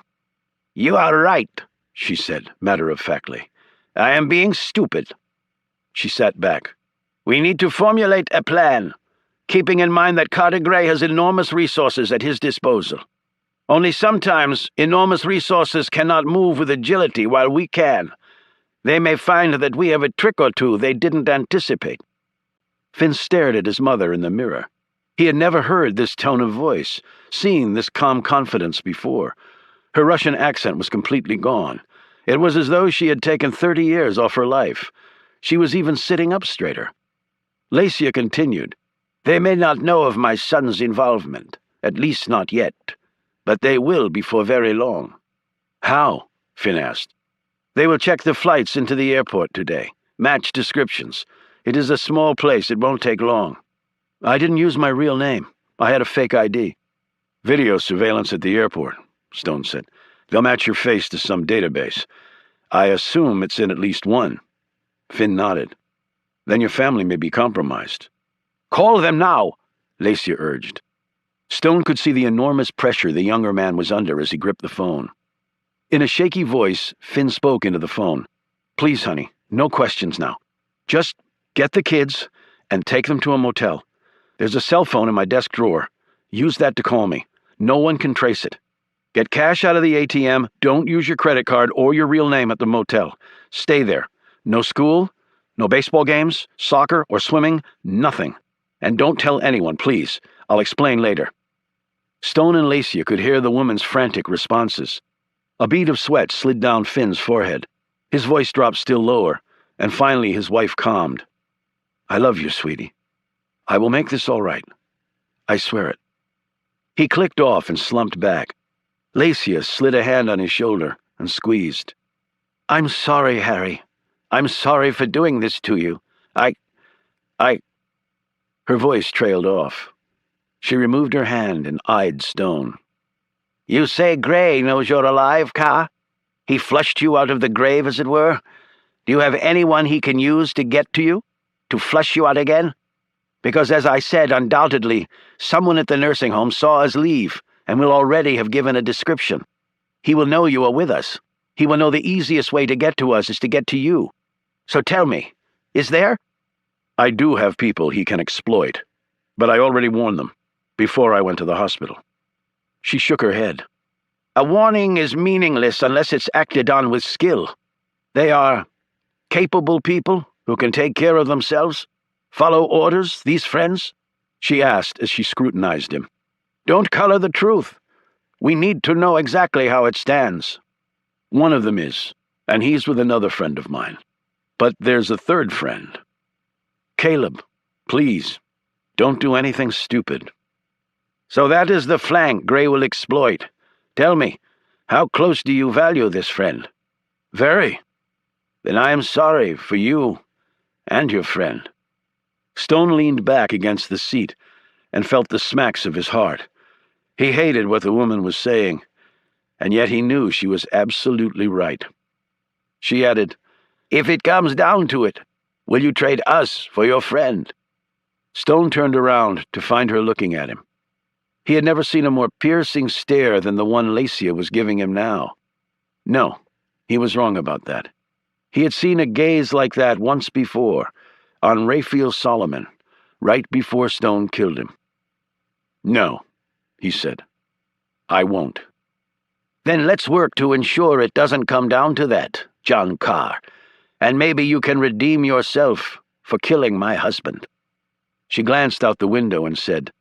"You are right," she said, matter-of-factly. "I am being stupid." She sat back. "We need to formulate a plan, keeping in mind that Carter Gray has enormous resources at his disposal. Only sometimes enormous resources cannot move with agility while we can. They may find that we have a trick or two they didn't anticipate." Finn stared at his mother in the mirror. He had never heard this tone of voice, seen this calm confidence before. Her Russian accent was completely gone. It was as though she had taken 30 years off her life. She was even sitting up straighter. Lacia continued, "They may not know of my son's involvement, at least not yet, but they will before very long." "How?" Finn asked. "They will check the flights into the airport today, match descriptions. It is a small place, it won't take long." "I didn't use my real name. I had a fake ID." "Video surveillance at the airport," Stone said. "They'll match your face to some database. I assume it's in at least one." Finn nodded. "Then your family may be compromised." "Call them now," Lacia urged. Stone could see the enormous pressure the younger man was under as he gripped the phone. In a shaky voice, Finn spoke into the phone. "Please, honey, no questions now. Just get the kids and take them to a motel. There's a cell phone in my desk drawer. Use that to call me. No one can trace it. Get cash out of the ATM. Don't use your credit card or your real name at the motel. Stay there. No school, no baseball games, soccer, or swimming, nothing. And don't tell anyone, please. I'll explain later." Stone and Lacia could hear the woman's frantic responses. A bead of sweat slid down Finn's forehead. His voice dropped still lower, and finally his wife calmed. "I love you, sweetie. I will make this all right. I swear it." He clicked off and slumped back. Lacia slid a hand on his shoulder and squeezed. "I'm sorry, Harry. I'm sorry for doing this to you. I... Her voice trailed off. She removed her hand and eyed Stone. "You say Gray knows you're alive, Ka? He flushed you out of the grave, as it were? Do you have anyone he can use to get to you? To flush you out again? Because, as I said, undoubtedly, someone at the nursing home saw us leave and will already have given a description. He will know you are with us. He will know the easiest way to get to us is to get to you. So tell me, is there?" "I do have people he can exploit, but I already warned them, before I went to the hospital." She shook her head. "A warning is meaningless unless it's acted on with skill. They are capable people who can take care of themselves, follow orders, these friends?" she asked as she scrutinized him. "Don't color the truth. We need to know exactly how it stands." "One of them is, and he's with another friend of mine. But there's a third friend. Caleb, please, don't do anything stupid." "So that is the flank Gray will exploit. Tell me, how close do you value this friend?" "Very." "Then I am sorry for you and your friend." Stone leaned back against the seat and felt the smacks of his heart. He hated what the woman was saying, and yet he knew she was absolutely right. She added, "If it comes down to it, will you trade us for your friend?" Stone turned around to find her looking at him. He had never seen a more piercing stare than the one Lacia was giving him now. No, he was wrong about that. He had seen a gaze like that once before, on Raphael Solomon, right before Stone killed him. "No," he said. "I won't." "Then let's work to ensure it doesn't come down to that, John Carr, and maybe you can redeem yourself for killing my husband." She glanced out the window and said,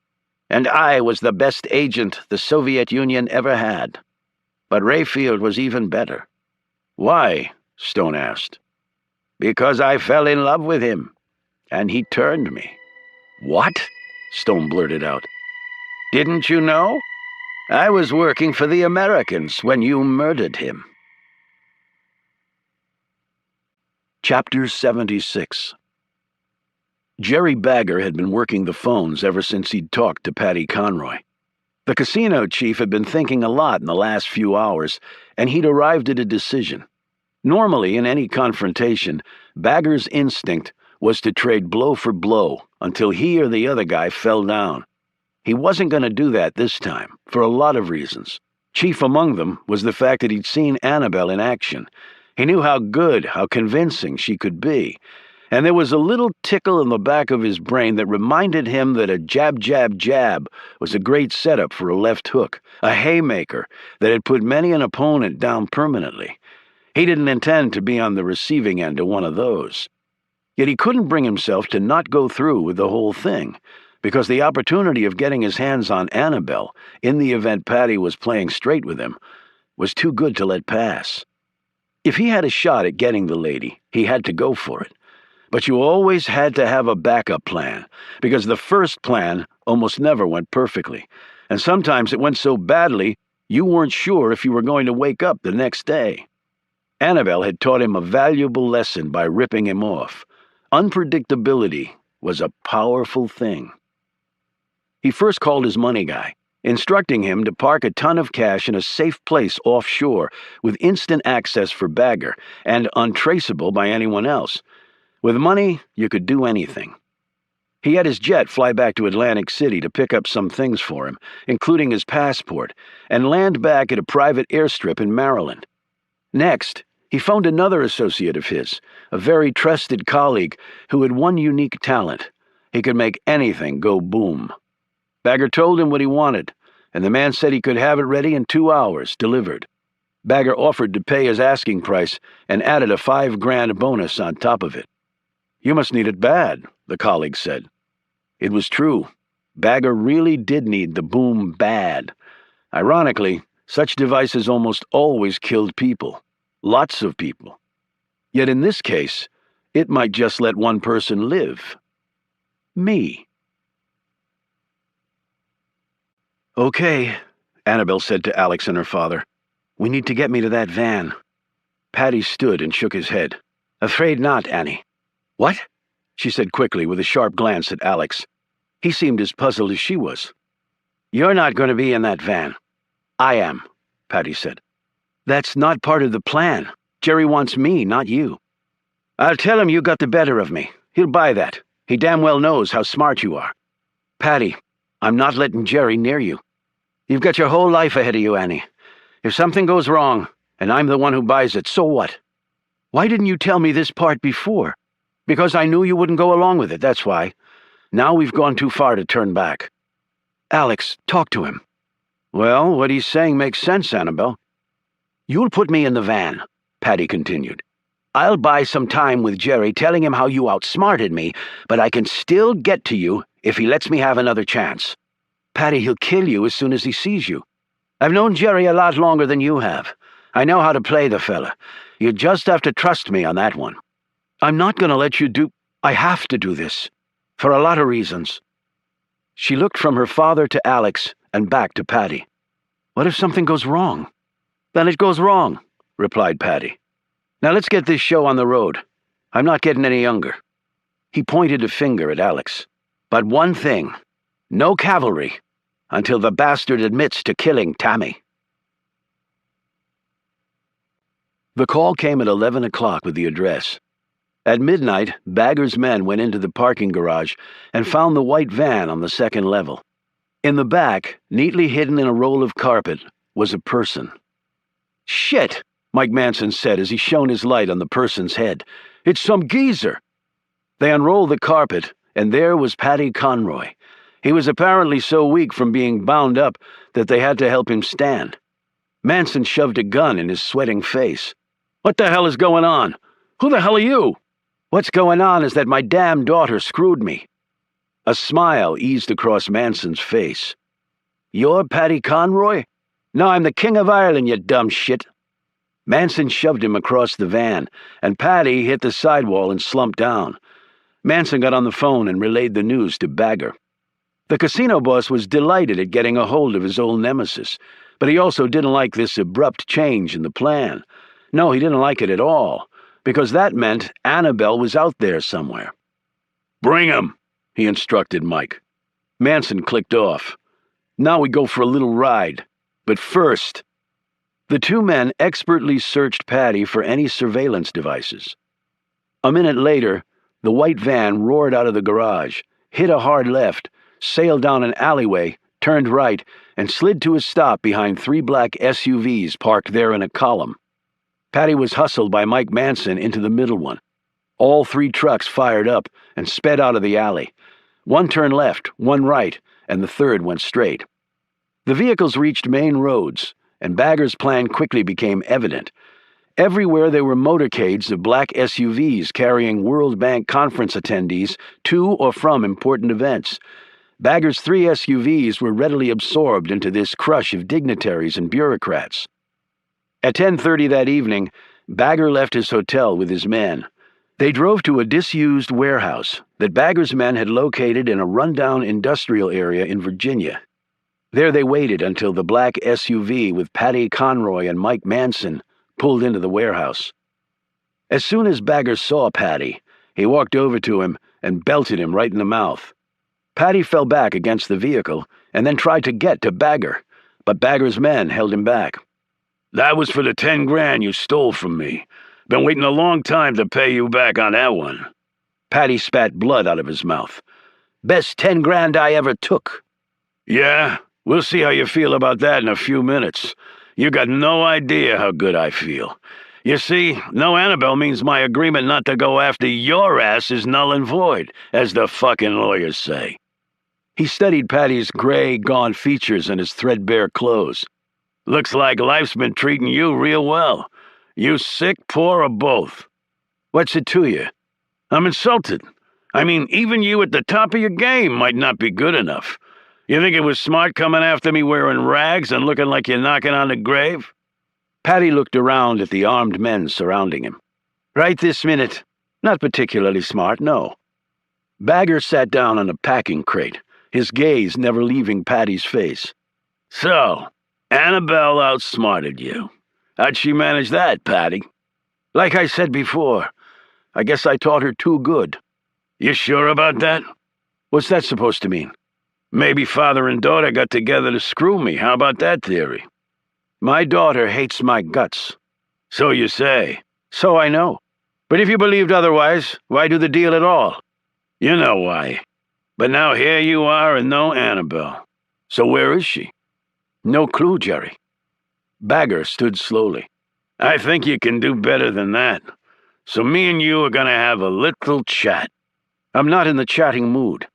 "And I was the best agent the Soviet Union ever had. But Rayfield was even better." "Why?" Stone asked. "Because I fell in love with him, and he turned me." "What?" Stone blurted out. "Didn't you know? I was working for the Americans when you murdered him." Chapter 76. Jerry Bagger had been working the phones ever since he'd talked to Patty Conroy. The casino chief had been thinking a lot in the last few hours, and he'd arrived at a decision. Normally, in any confrontation, Bagger's instinct was to trade blow for blow until he or the other guy fell down. He wasn't going to do that this time, for a lot of reasons. Chief among them was the fact that he'd seen Annabelle in action. He knew how good, how convincing she could be, and there was a little tickle in the back of his brain that reminded him that a jab, jab, jab was a great setup for a left hook, a haymaker that had put many an opponent down permanently. He didn't intend to be on the receiving end of one of those. Yet he couldn't bring himself to not go through with the whole thing, because the opportunity of getting his hands on Annabelle, in the event Patty was playing straight with him, was too good to let pass. If he had a shot at getting the lady, he had to go for it. But you always had to have a backup plan, because the first plan almost never went perfectly, and sometimes it went so badly you weren't sure if you were going to wake up the next day. Annabelle had taught him a valuable lesson by ripping him off. Unpredictability was a powerful thing. He first called his money guy, instructing him to park a ton of cash in a safe place offshore with instant access for Bagger and untraceable by anyone else. With money, you could do anything. He had his jet fly back to Atlantic City to pick up some things for him, including his passport, and land back at a private airstrip in Maryland. Next, he phoned another associate of his, a very trusted colleague who had one unique talent. He could make anything go boom. Bagger told him what he wanted, and the man said he could have it ready in 2 hours, delivered. Bagger offered to pay his asking price and added a $5,000 bonus on top of it. "You must need it bad," the colleague said. It was true. Bagger really did need the boom bad. Ironically, such devices almost always killed people. Lots of people. Yet in this case, it might just let one person live. Me. "Okay," Annabelle said to Alex and her father. "We need to get me to that van." Patty stood and shook his head. "Afraid not, Annie." "What?" she said quickly with a sharp glance at Alex. He seemed as puzzled as she was. "You're not going to be in that van." "I am," Patty said. "That's not part of the plan. Jerry wants me, not you." "I'll tell him you got the better of me. He'll buy that. He damn well knows how smart you are." "Patty, I'm not letting Jerry near you. You've got your whole life ahead of you, Annie. If something goes wrong, and I'm the one who buys it, so what? Why didn't you tell me this part before? Because I knew you wouldn't go along with it, that's why. Now we've gone too far to turn back." "Alex, talk to him." "Well, what he's saying makes sense, Annabelle." "You'll put me in the van," Patty continued. "I'll buy some time with Jerry telling him how you outsmarted me, but I can still get to you if he lets me have another chance. Patty, he'll kill you as soon as he sees you. I've known Jerry a lot longer than you have. I know how to play the fella. You just have to trust me on that one. I'm not going to let you do... I have to do this. For a lot of reasons." She looked from her father to Alex and back to Patty. "What if something goes wrong?" "Then it goes wrong," replied Patty. "Now let's get this show on the road. I'm not getting any younger." He pointed a finger at Alex. "But one thing. No cavalry until the bastard admits to killing Tammy." The call came at 11 o'clock with the address. At midnight, Bagger's men went into the parking garage and found the white van on the second level. In the back, neatly hidden in a roll of carpet, was a person. "Shit," Mike Manson said as he shone his light on the person's head. "It's some geezer." They unrolled the carpet, and there was Paddy Conroy. He was apparently so weak from being bound up that they had to help him stand. Manson shoved a gun in his sweating face. "What the hell is going on? Who the hell are you?" "What's going on is that my damn daughter screwed me." A smile eased across Manson's face. "You're Paddy Conroy? No, I'm the King of Ireland, you dumb shit." Manson shoved him across the van, and Paddy hit the sidewall and slumped down. Manson got on the phone and relayed the news to Bagger. The casino boss was delighted at getting a hold of his old nemesis, but he also didn't like this abrupt change in the plan. No, he didn't like it at all, because that meant Annabelle was out there somewhere. "Bring him," he instructed Mike. Manson clicked off. "Now we go for a little ride. But first..." The two men expertly searched Paddy for any surveillance devices. A minute later, the white van roared out of the garage, hit a hard left, sailed down an alleyway, turned right, and slid to a stop behind 3 black SUVs parked there in a column. Paddy was hustled by Mike Manson into the middle one. All 3 trucks fired up and sped out of the alley. 1 turned left, 1 right, and the 3rd went straight. The vehicles reached main roads, and Bagger's plan quickly became evident. Everywhere there were motorcades of black SUVs carrying World Bank conference attendees to or from important events. Bagger's 3 SUVs were readily absorbed into this crush of dignitaries and bureaucrats. At 10:30 that evening, Bagger left his hotel with his men. They drove to a disused warehouse that Bagger's men had located in a rundown industrial area in Virginia. There they waited until the black SUV with Patty Conroy and Mike Manson pulled into the warehouse. As soon as Bagger saw Patty, he walked over to him and belted him right in the mouth. Patty fell back against the vehicle and then tried to get to Bagger, but Bagger's men held him back. "That was for the 10 grand you stole from me. Been waiting a long time to pay you back on that one." Patty spat blood out of his mouth. "Best 10 grand I ever took." "Yeah, we'll see how you feel about that in a few minutes. You got no idea how good I feel. You see, no Annabelle means my agreement not to go after your ass is null and void, as the fucking lawyers say." He studied Patty's gray, gaunt features and his threadbare clothes. "Looks like life's been treating you real well. You sick, poor, or both?" "What's it to you?" "I'm insulted. I mean, even you at the top of your game might not be good enough. You think it was smart coming after me wearing rags and looking like you're knocking on the grave?" Patty looked around at the armed men surrounding him. "Right this minute. Not particularly smart, no." Bagger sat down on a packing crate, his gaze never leaving Patty's face. "So, Annabelle outsmarted you. How'd she manage that, Patty?" "Like I said before, I guess I taught her too good." "You sure about that?" "What's that supposed to mean?" "Maybe father and daughter got together to screw me. How about that theory?" "My daughter hates my guts." "So you say." "So I know. But if you believed otherwise, why do the deal at all?" "You know why. But now here you are and no Annabelle. So where is she?" "No clue, Jerry." Bagger stood slowly. "I think you can do better than that. So me and you are going to have a little chat." "I'm not in the chatting mood."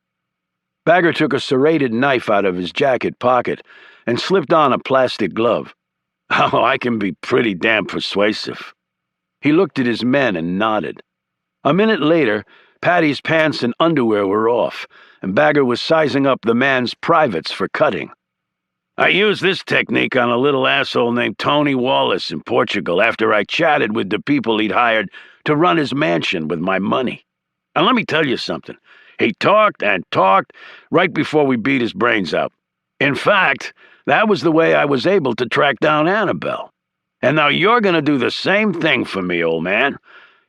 Bagger took a serrated knife out of his jacket pocket and slipped on a plastic glove. "Oh, I can be pretty damn persuasive." He looked at his men and nodded. A minute later, Patty's pants and underwear were off, and Bagger was sizing up the man's privates for cutting. "I used this technique on a little asshole named Tony Wallace in Portugal after I chatted with the people he'd hired to run his mansion with my money. And let me tell you something. He talked and talked right before we beat his brains out. In fact, that was the way I was able to track down Annabelle. And now you're going to do the same thing for me, old man.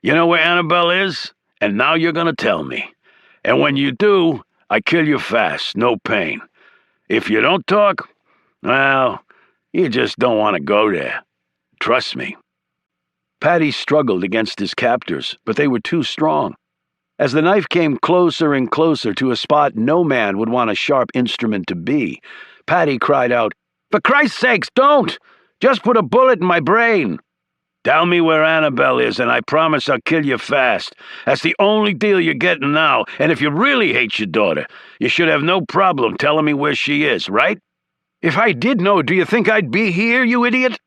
You know where Annabelle is? And now you're going to tell me. And when you do, I kill you fast, no pain. If you don't talk, well, you just don't want to go there. Trust me." Patty struggled against his captors, but they were too strong. As the knife came closer and closer to a spot no man would want a sharp instrument to be, Patty cried out, "For Christ's sakes, don't! Just put a bullet in my brain." "Tell me where Annabelle is, and I promise I'll kill you fast. That's the only deal you're getting now, and if you really hate your daughter, you should have no problem telling me where she is, right?" "If I did know, do you think I'd be here, you idiot?"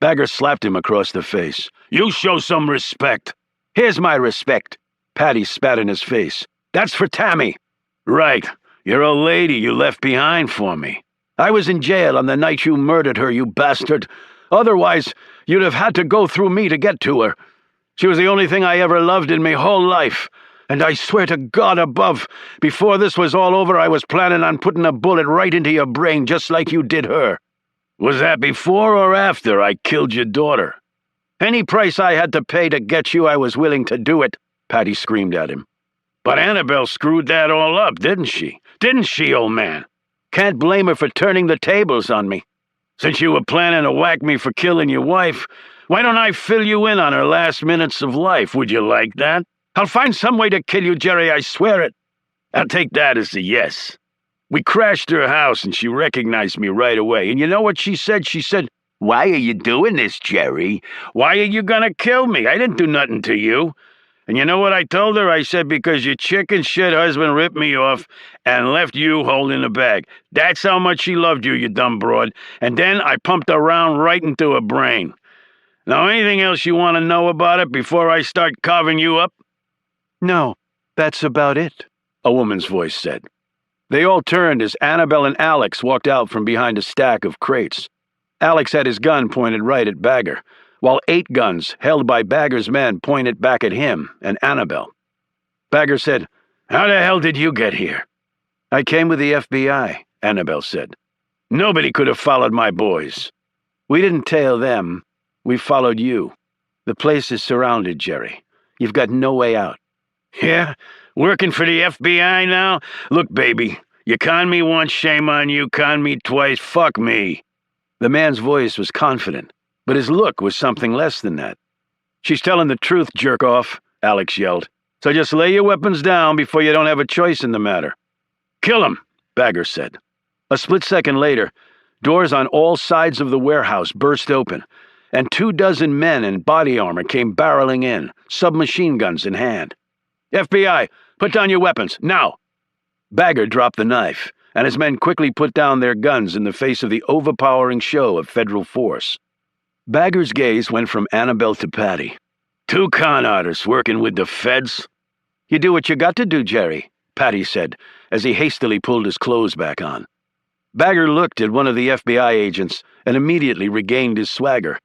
Bagger slapped him across the face. "You show some respect." "Here's my respect." Patty spat in his face. "That's for Tammy." "Right. Your old lady you left behind for me." "I was in jail on the night you murdered her, you bastard. Otherwise, you'd have had to go through me to get to her. She was the only thing I ever loved in my whole life. And I swear to God above, before this was all over, I was planning on putting a bullet right into your brain just like you did her." "Was that before or after I killed your daughter?" "Any price I had to pay to get you, I was willing to do it," Patty screamed at him. "But Annabelle screwed that all up, didn't she? Didn't she, old man?" "Can't blame her for turning the tables on me." "Since you were planning to whack me for killing your wife, why don't I fill you in on her last minutes of life? Would you like that?" "I'll find some way to kill you, Jerry, I swear it." "I'll take that as a yes. We crashed her house and she recognized me right away. And you know what she said? She said, 'Why are you doing this, Jerry? Why are you gonna kill me? I didn't do nothing to you.' And you know what I told her? I said, because your chicken shit husband ripped me off and left you holding the bag. That's how much she loved you, you dumb broad. And then I pumped a round right into her brain. Now, anything else you want to know about it before I start carving you up? No, that's about it, a woman's voice said. They all turned as Annabelle and Alex walked out from behind a stack of crates. Alex had his gun pointed right at Bagger, while 8 guns held by Bagger's men pointed back at him and Annabelle. Bagger said, "How the hell did you get here?" "I came with the FBI," Annabelle said. "Nobody could have followed my boys." "We didn't tail them. We followed you. The place is surrounded, Jerry. You've got no way out." "Yeah? Working for the FBI now? Look, baby, you con me once, shame on you. Con me twice, fuck me." The man's voice was confident, but his look was something less than that. "She's telling the truth, jerk-off," Alex yelled. "So just lay your weapons down before you don't have a choice in the matter." "Kill him," Bagger said. A split second later, doors on all sides of the warehouse burst open, and 24 men in body armor came barreling in, submachine guns in hand. "FBI, put down your weapons, now!" Bagger dropped the knife, and his men quickly put down their guns in the face of the overpowering show of federal force. Bagger's gaze went from Annabelle to Patty. "Two con artists working with the feds?" "You do what you got to do, Jerry," Patty said, as he hastily pulled his clothes back on. Bagger looked at one of the FBI agents and immediately regained his swagger.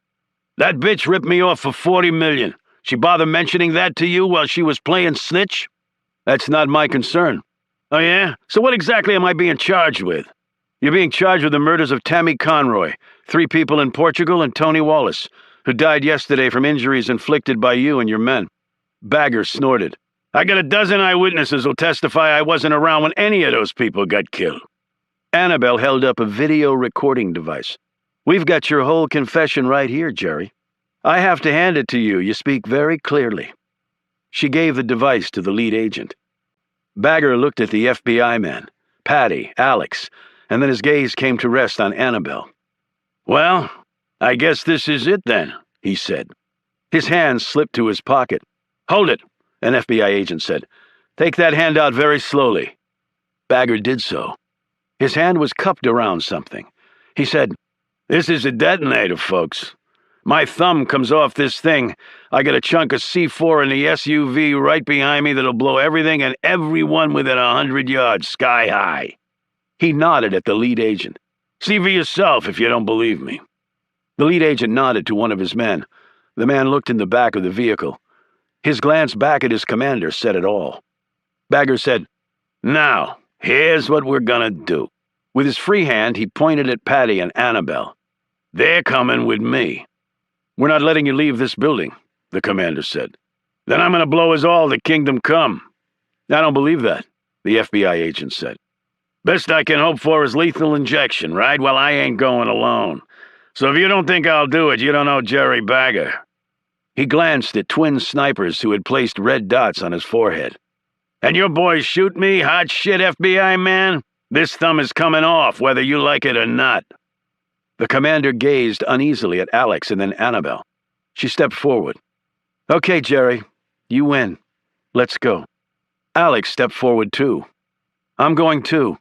"That bitch ripped me off for $40 million. She bother mentioning that to you while she was playing snitch?" "That's not my concern." "Oh, yeah? So what exactly am I being charged with?" "You're being charged with the murders of Tammy Conroy, 3 people in Portugal, and Tony Wallace, who died yesterday from injuries inflicted by you and your men." Bagger snorted. "I got a dozen eyewitnesses who'll testify I wasn't around when any of those people got killed." Annabelle held up a video recording device. "We've got your whole confession right here, Jerry. I have to hand it to you. You speak very clearly." She gave the device to the lead agent. Bagger looked at the FBI men, Patty, Alex, and then his gaze came to rest on Annabelle. "Well, I guess this is it then," he said. His hand slipped to his pocket. "Hold it," an FBI agent said. "Take that hand out very slowly." Bagger did so. His hand was cupped around something. He said, "This is a detonator, folks. My thumb comes off this thing. I got a chunk of C4 in the SUV right behind me that'll blow everything and everyone within 100 yards, sky high." He nodded at the lead agent. "See for yourself if you don't believe me." The lead agent nodded to one of his men. The man looked in the back of the vehicle. His glance back at his commander said it all. Bagger said, "Now, here's what we're gonna do." With his free hand, he pointed at Patty and Annabelle. "They're coming with me." "We're not letting you leave this building," the commander said. "Then I'm gonna blow us all to kingdom come." "I don't believe that," the FBI agent said. "Best I can hope for is lethal injection, right? Well, I ain't going alone. So if you don't think I'll do it, you don't know Jerry Bagger." He glanced at twin snipers who had placed red dots on his forehead. "And your boys shoot me, hot shit FBI man? This thumb is coming off, whether you like it or not." The commander gazed uneasily at Alex and then Annabelle. She stepped forward. "Okay, Jerry, you win. Let's go." Alex stepped forward too. "I'm going too."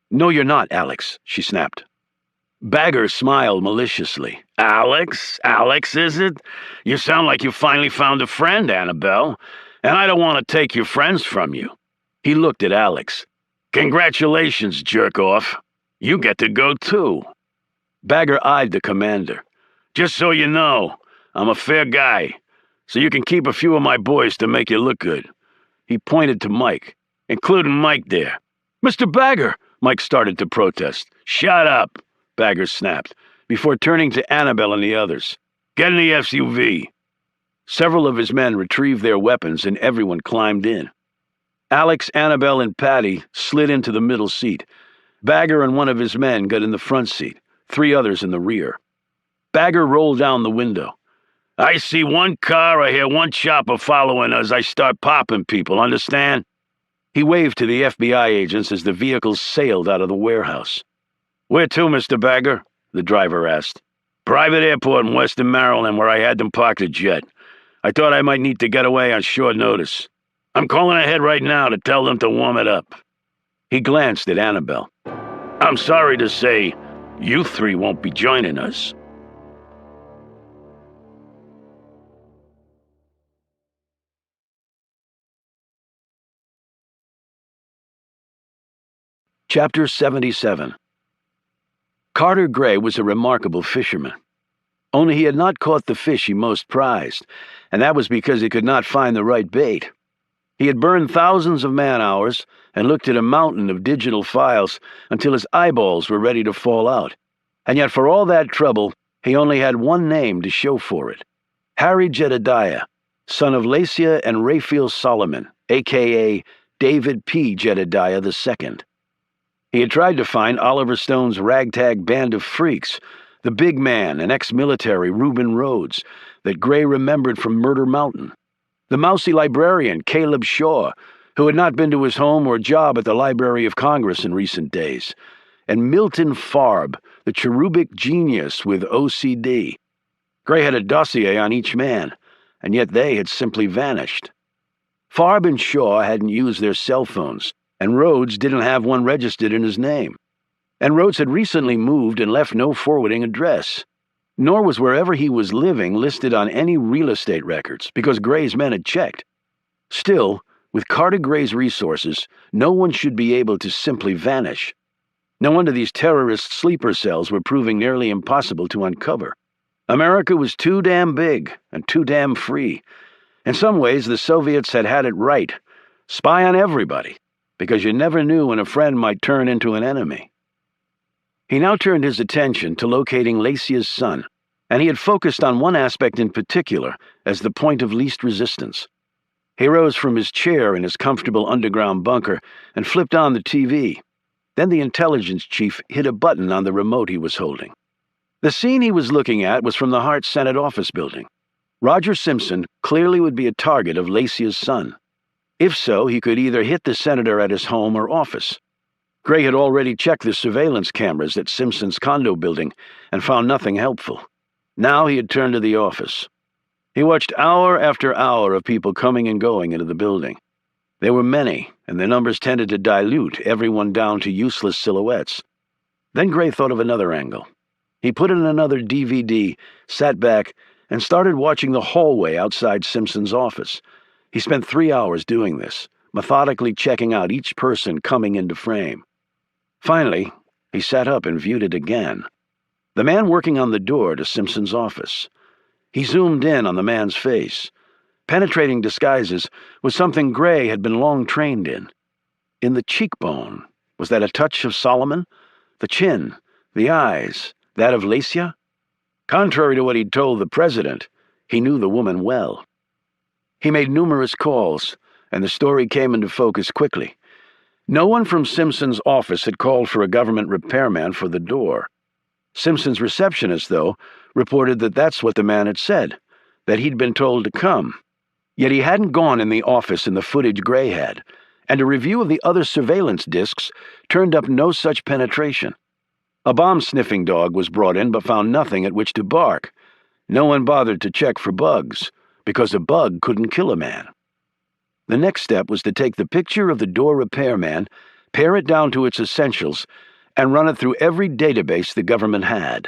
"No, you're not, Alex," she snapped. Bagger smiled maliciously. "Alex? Alex, is it? You sound like you finally found a friend, Annabelle, and I don't want to take your friends from you." He looked at Alex. "Congratulations, jerk-off. You get to go too." Bagger eyed the commander. "Just so you know, I'm a fair guy, so you can keep a few of my boys to make you look good." He pointed to Mike. "Including Mike there." "Mr. Bagger!" Mike started to protest. "Shut up," Bagger snapped, before turning to Annabelle and the others. "Get in the SUV." Several of his men retrieved their weapons and everyone climbed in. Alex, Annabelle, and Patty slid into the middle seat. Bagger and one of his men got in the front seat, 3 others in the rear. Bagger rolled down the window. "I see one car, I hear one chopper following us, I start popping people, understand?" He waved to the FBI agents as the vehicles sailed out of the warehouse. "Where to, Mr. Bagger?" the driver asked. "Private airport in Western Maryland where I had them park the jet. I thought I might need to get away on short notice. I'm calling ahead right now to tell them to warm it up." He glanced at Annabelle. "I'm sorry to say, you three won't be joining us." Chapter 77. Carter Gray was a remarkable fisherman. Only he had not caught the fish he most prized, and that was because he could not find the right bait. He had burned thousands of man-hours and looked at a mountain of digital files until his eyeballs were ready to fall out. And yet for all that trouble, he only had one name to show for it: Harry Jedediah, son of Lacia and Raphael Solomon, a.k.a. David P. Jedediah II. He had tried to find Oliver Stone's ragtag band of freaks, the big man and ex-military Reuben Rhodes, that Gray remembered from Murder Mountain, the mousy librarian Caleb Shaw, who had not been to his home or job at the Library of Congress in recent days, and Milton Farb, the cherubic genius with OCD. Gray had a dossier on each man, and yet they had simply vanished. Farb and Shaw hadn't used their cell phones, and Rhodes didn't have one registered in his name. And Rhodes had recently moved and left no forwarding address. Nor was wherever he was living listed on any real estate records, because Gray's men had checked. Still, with Carter Gray's resources, no one should be able to simply vanish. No wonder these terrorist sleeper cells were proving nearly impossible to uncover. America was too damn big and too damn free. In some ways, the Soviets had had it right. Spy on everybody, because you never knew when a friend might turn into an enemy. He now turned his attention to locating Lacia's son, and he had focused on one aspect in particular as the point of least resistance. He rose from his chair in his comfortable underground bunker and flipped on the TV. Then the intelligence chief hit a button on the remote he was holding. The scene he was looking at was from the Hart Senate office building. Roger Simpson clearly would be a target of Lacia's son. If so, he could either hit the senator at his home or office. Gray had already checked the surveillance cameras at Simpson's condo building and found nothing helpful. Now he had turned to the office. He watched hour after hour of people coming and going into the building. There were many, and the numbers tended to dilute everyone down to useless silhouettes. Then Gray thought of another angle. He put in another DVD, sat back, and started watching the hallway outside Simpson's office. He spent 3 hours doing this, methodically checking out each person coming into frame. Finally, he sat up and viewed it again. The man working on the door to Simpson's office. He zoomed in on the man's face. Penetrating disguises was something Gray had been long trained in. In the cheekbone, was that a touch of Solomon? The chin, the eyes, that of Lacia? Contrary to what he'd told the president, he knew the woman well. He made numerous calls, and the story came into focus quickly. No one from Simpson's office had called for a government repairman for the door. Simpson's receptionist, though, reported that that's what the man had said, that he'd been told to come. Yet he hadn't gone in the office in the footage Gray had, and a review of the other surveillance discs turned up no such penetration. A bomb-sniffing dog was brought in but found nothing at which to bark. No one bothered to check for bugs, because a bug couldn't kill a man. The next step was to take the picture of the door repairman, pare it down to its essentials, and run it through every database the government had.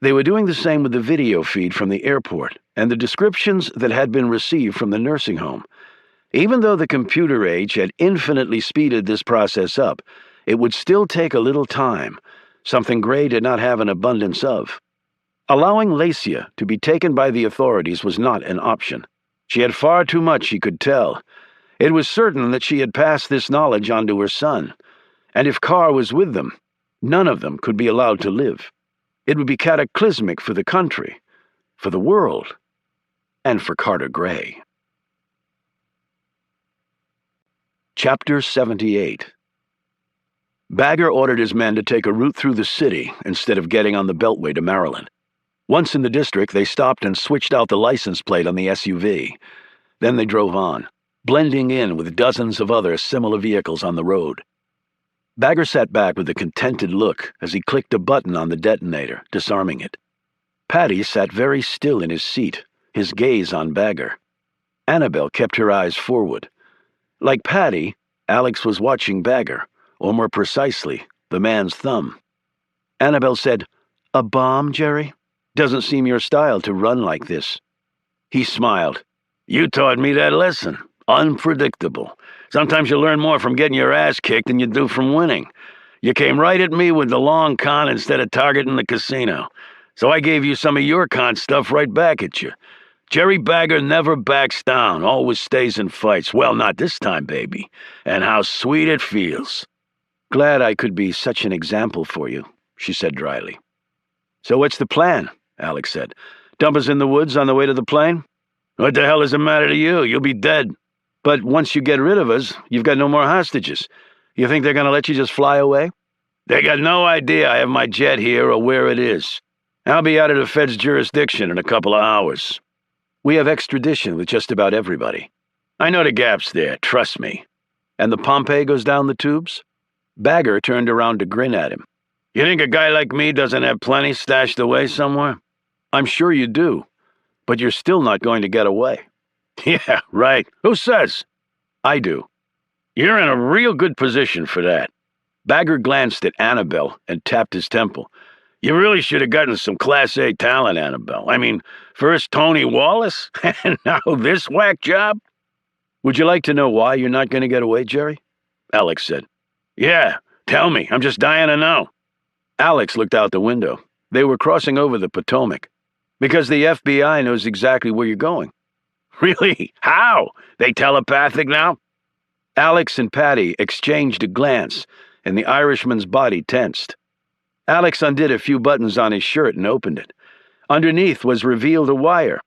They were doing the same with the video feed from the airport and the descriptions that had been received from the nursing home. Even though the computer age had infinitely speeded this process up, it would still take a little time, something Gray did not have an abundance of. Allowing Lacia to be taken by the authorities was not an option. She had far too much she could tell. It was certain that she had passed this knowledge on to her son, and if Carr was with them, none of them could be allowed to live. It would be cataclysmic for the country, for the world, and for Carter Gray. Chapter 78. Bagger ordered his men to take a route through the city instead of getting on the Beltway to Maryland. Once in the district, they stopped and switched out the license plate on the SUV. Then they drove on, blending in with dozens of other similar vehicles on the road. Bagger sat back with a contented look as he clicked a button on the detonator, disarming it. Paddy sat very still in his seat, his gaze on Bagger. Annabelle kept her eyes forward. Like Patty, Alex was watching Bagger, or more precisely, the man's thumb. Annabelle said, "A bomb, Jerry? Doesn't seem your style to run like this." He smiled. "You taught me that lesson. Unpredictable. Sometimes you learn more from getting your ass kicked than you do from winning. You came right at me with the long con instead of targeting the casino. So I gave you some of your con stuff right back at you. Jerry Bagger never backs down, always stays in fights. Well, not this time, baby. And how sweet it feels." "Glad I could be such an example for you," she said dryly. "So what's the plan?" Alex said. "Dump us in the woods on the way to the plane?" "What the hell does it matter to you? You'll be dead." "But once you get rid of us, you've got no more hostages. You think they're going to let you just fly away?" "They got no idea I have my jet here or where it is. I'll be out of the Fed's jurisdiction in a couple of hours." "We have extradition with just about everybody." "I know the gaps there, trust me." "And the Pompey goes down the tubes?" Bagger turned around to grin at him. "You think a guy like me doesn't have plenty stashed away somewhere?" "I'm sure you do, but you're still not going to get away." "Yeah, right. Who says?" "I do." "You're in a real good position for that." Bagger glanced at Annabelle and tapped his temple. "You really should have gotten some Class A talent, Annabelle. I mean, first Tony Wallace, and now this whack job." "Would you like to know why you're not going to get away, Jerry?" Alex said. "Yeah, tell me. I'm just dying to know." Alex looked out the window. They were crossing over the Potomac. "Because the FBI knows exactly where you're going." "Really? How? They telepathic now?" Alex and Patty exchanged a glance, and the Irishman's body tensed. Alex undid a few buttons on his shirt and opened it. Underneath was revealed a wire.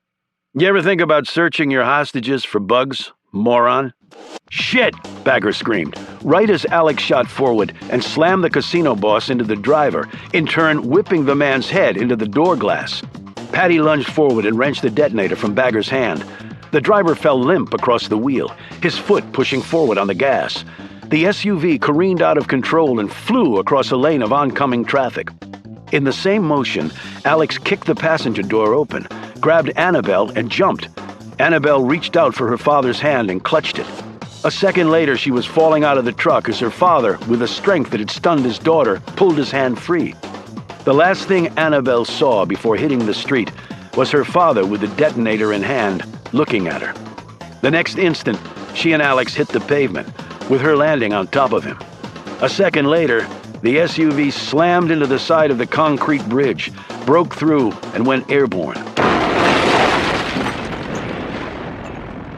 "You ever think about searching your hostages for bugs, moron?" "Shit!" Bagger screamed, right as Alex shot forward and slammed the casino boss into the driver, in turn whipping the man's head into the door glass. Patty lunged forward and wrenched the detonator from Bagger's hand. The driver fell limp across the wheel, his foot pushing forward on the gas. The SUV careened out of control and flew across a lane of oncoming traffic. In the same motion, Alex kicked the passenger door open, grabbed Annabelle, and jumped. Annabelle reached out for her father's hand and clutched it. A second later, she was falling out of the truck as her father, with a strength that had stunned his daughter, pulled his hand free. The last thing Annabelle saw before hitting the street was her father with the detonator in hand, looking at her. The next instant, she and Alex hit the pavement, with her landing on top of him. A second later, the SUV slammed into the side of the concrete bridge, broke through, and went airborne.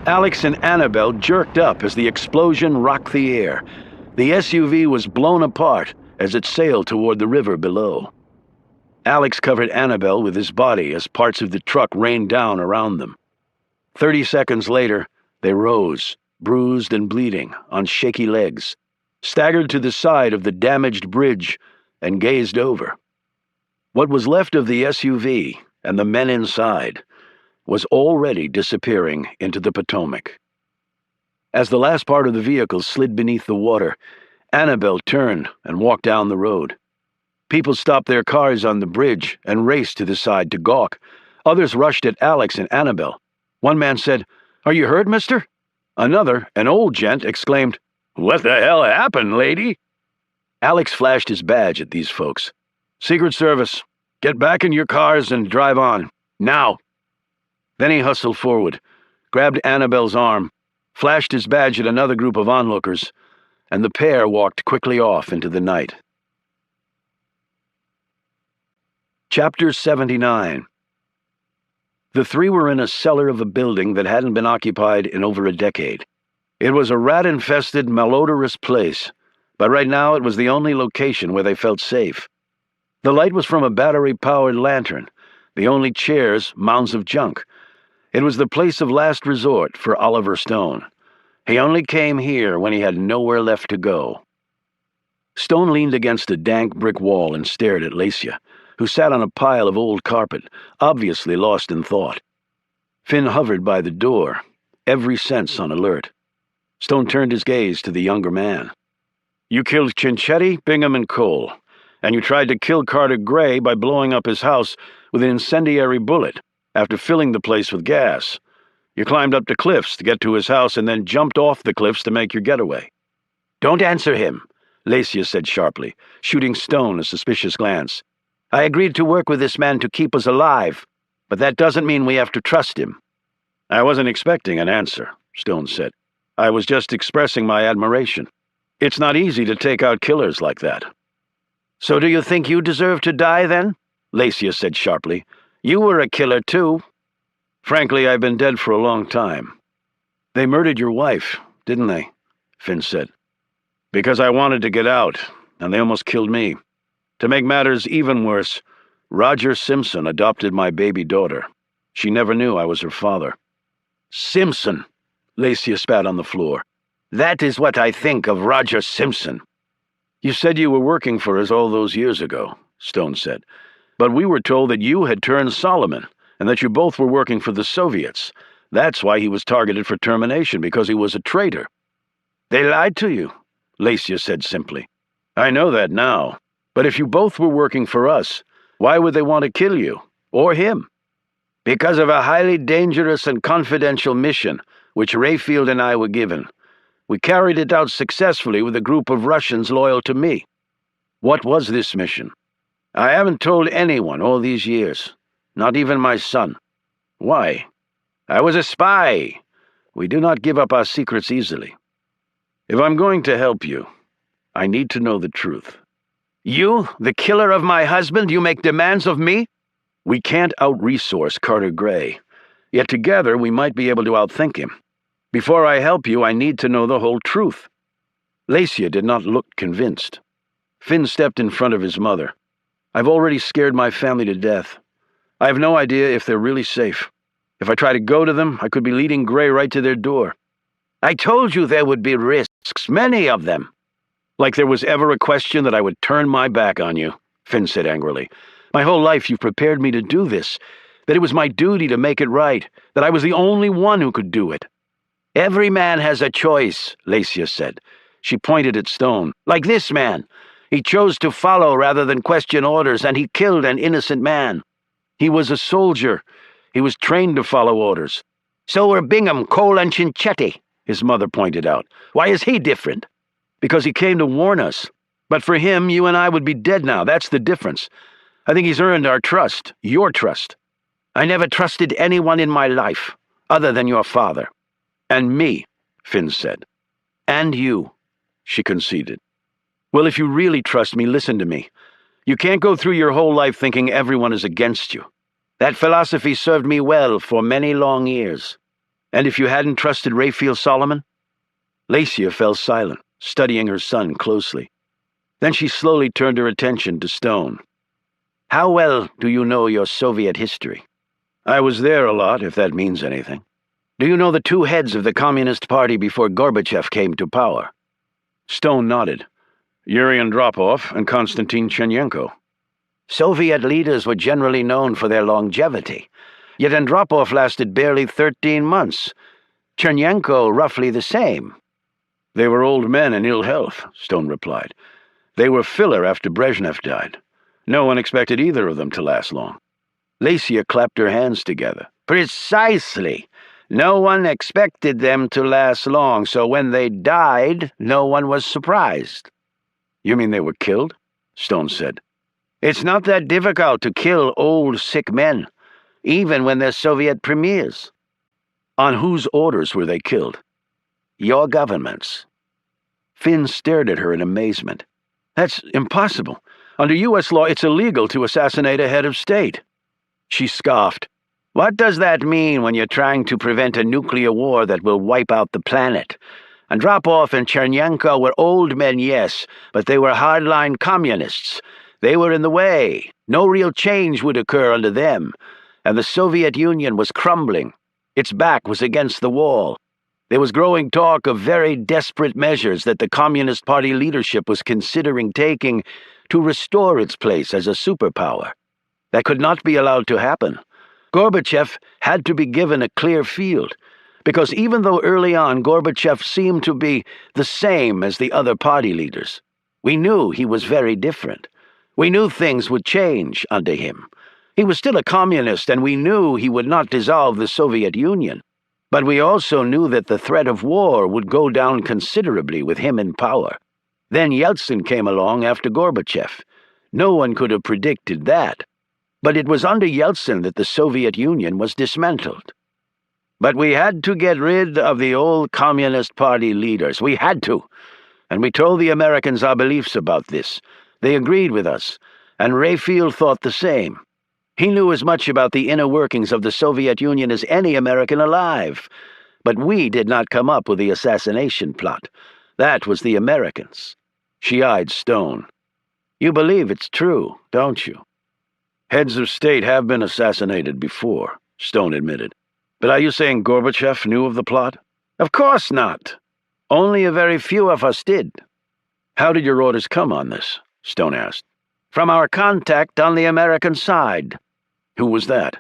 Alex and Annabelle jerked up as the explosion rocked the air. The SUV was blown apart as it sailed toward the river below. Alex covered Annabelle with his body as parts of the truck rained down around them. 30 seconds later, they rose, bruised and bleeding, on shaky legs, staggered to the side of the damaged bridge, and gazed over. What was left of the SUV and the men inside was already disappearing into the Potomac. As the last part of the vehicle slid beneath the water, Annabelle turned and walked down the road. People stopped their cars on the bridge and raced to the side to gawk. Others rushed at Alex and Annabelle. One man said, "Are you hurt, mister?" Another, an old gent, exclaimed, "What the hell happened, lady?" Alex flashed his badge at these folks. "Secret Service. Get back in your cars and drive on. Now." Then he hustled forward, grabbed Annabelle's arm, flashed his badge at another group of onlookers, and the pair walked quickly off into the night. Chapter 79. The three were in a cellar of a building that hadn't been occupied in over a decade. It was a rat-infested, malodorous place, but right now it was the only location where they felt safe. The light was from a battery-powered lantern, the only chairs mounds of junk. It was the place of last resort for Oliver Stone. He only came here when he had nowhere left to go. Stone leaned against a dank brick wall and stared at Lacia, who sat on a pile of old carpet, obviously lost in thought. Finn hovered by the door, every sense on alert. Stone turned his gaze to the younger man. "You killed Cincetti, Bingham, and Cole, and you tried to kill Carter Gray by blowing up his house with an incendiary bullet. after filling the place with gas. You climbed up the cliffs to get to his house and then jumped off the cliffs to make your getaway." "Don't answer him," Lacia said sharply, shooting Stone a suspicious glance. "I agreed to work with this man to keep us alive, but that doesn't mean we have to trust him." "I wasn't expecting an answer," Stone said. "I was just expressing my admiration. It's not easy to take out killers like that." "So do you think you deserve to die, then?" Lacia said sharply. "You were a killer, too." "Frankly, I've been dead for a long time." "They murdered your wife, didn't they?" Finn said. "Because I wanted to get out, and they almost killed me. To make matters even worse, Roger Simpson adopted my baby daughter. She never knew I was her father." "Simpson," Lacia spat on the floor. "That is what I think of Roger Simpson." "You said you were working for us all those years ago," Stone said. "But we were told that you had turned Solomon, and that you both were working for the Soviets. That's why he was targeted for termination, because he was a traitor." "They lied to you," Lacia said simply. "I know that now. But if you both were working for us, why would they want to kill you? Or him?" "Because of a highly dangerous and confidential mission, which Rayfield and I were given. We carried it out successfully with a group of Russians loyal to me." "What was this mission?" "I haven't told anyone all these years. Not even my son." "Why?" "I was a spy. We do not give up our secrets easily." "If I'm going to help you, I need to know the truth." "You, the killer of my husband, you make demands of me?" "We can't out-resource Carter Gray. Yet together we might be able to outthink him. Before I help you, I need to know the whole truth." Lacia did not look convinced. Finn stepped in front of his mother. "I've already scared my family to death. I have no idea if they're really safe. If I try to go to them, I could be leading Gray right to their door." "I told you there would be risks, many of them." "Like there was ever a question that I would turn my back on you," Finn said angrily. "My whole life you've prepared me to do this, that it was my duty to make it right, that I was the only one who could do it." "Every man has a choice," Lacia said. She pointed at Stone. "Like this man. He chose to follow rather than question orders, and he killed an innocent man." "He was a soldier. He was trained to follow orders." "So were Bingham, Cole, and Cincetti," his mother pointed out. "Why is he different?" "Because he came to warn us. But for him, you and I would be dead now. That's the difference. I think he's earned our trust, your trust." "I never trusted anyone in my life, other than your father." "And me," Finn said. "And you," she conceded. "Well, if you really trust me, listen to me. You can't go through your whole life thinking everyone is against you." "That philosophy served me well for many long years." "And if you hadn't trusted Rayfield Solomon?" Lacia fell silent, studying her son closely. Then she slowly turned her attention to Stone. "How well do you know your Soviet history?" "I was there a lot, if that means anything." "Do you know the two heads of the Communist Party before Gorbachev came to power?" Stone nodded. "Yuri Andropov and Konstantin Chernenko." "Soviet leaders were generally known for their longevity, yet Andropov lasted barely 13 months. Chernenko roughly the same." "They were old men in ill health," Stone replied. "They were filler after Brezhnev died. No one expected either of them to last long." Lacia clapped her hands together. "Precisely. No one expected them to last long, so when they died, no one was surprised." "You mean they were killed?" Stone said. "It's not that difficult to kill old, sick men, even when they're Soviet premiers." "On whose orders were they killed?" "Your government's." Finn stared at her in amazement. "That's impossible. Under U.S. law, it's illegal to assassinate a head of state." She scoffed. "What does that mean when you're trying to prevent a nuclear war that will wipe out the planet? Andropov and Chernenko were old men, yes, but they were hardline communists. They were in the way. No real change would occur under them. And the Soviet Union was crumbling. Its back was against the wall. There was growing talk of very desperate measures that the Communist Party leadership was considering taking to restore its place as a superpower. That could not be allowed to happen. Gorbachev had to be given a clear field, because even though early on Gorbachev seemed to be the same as the other party leaders, we knew he was very different. We knew things would change under him. He was still a communist, and we knew he would not dissolve the Soviet Union. But we also knew that the threat of war would go down considerably with him in power. Then Yeltsin came along after Gorbachev. No one could have predicted that. But it was under Yeltsin that the Soviet Union was dismantled. But we had to get rid of the old Communist Party leaders. We had to. And we told the Americans our beliefs about this. They agreed with us, and Rayfield thought the same. He knew as much about the inner workings of the Soviet Union as any American alive. But we did not come up with the assassination plot. That was the Americans. She eyed Stone. You believe it's true, don't you? Heads of state have been assassinated before, Stone admitted. But are you saying Gorbachev knew of the plot? Of course not. Only a very few of us did. How did your orders come on this? Stone asked. From our contact on the American side. Who was that?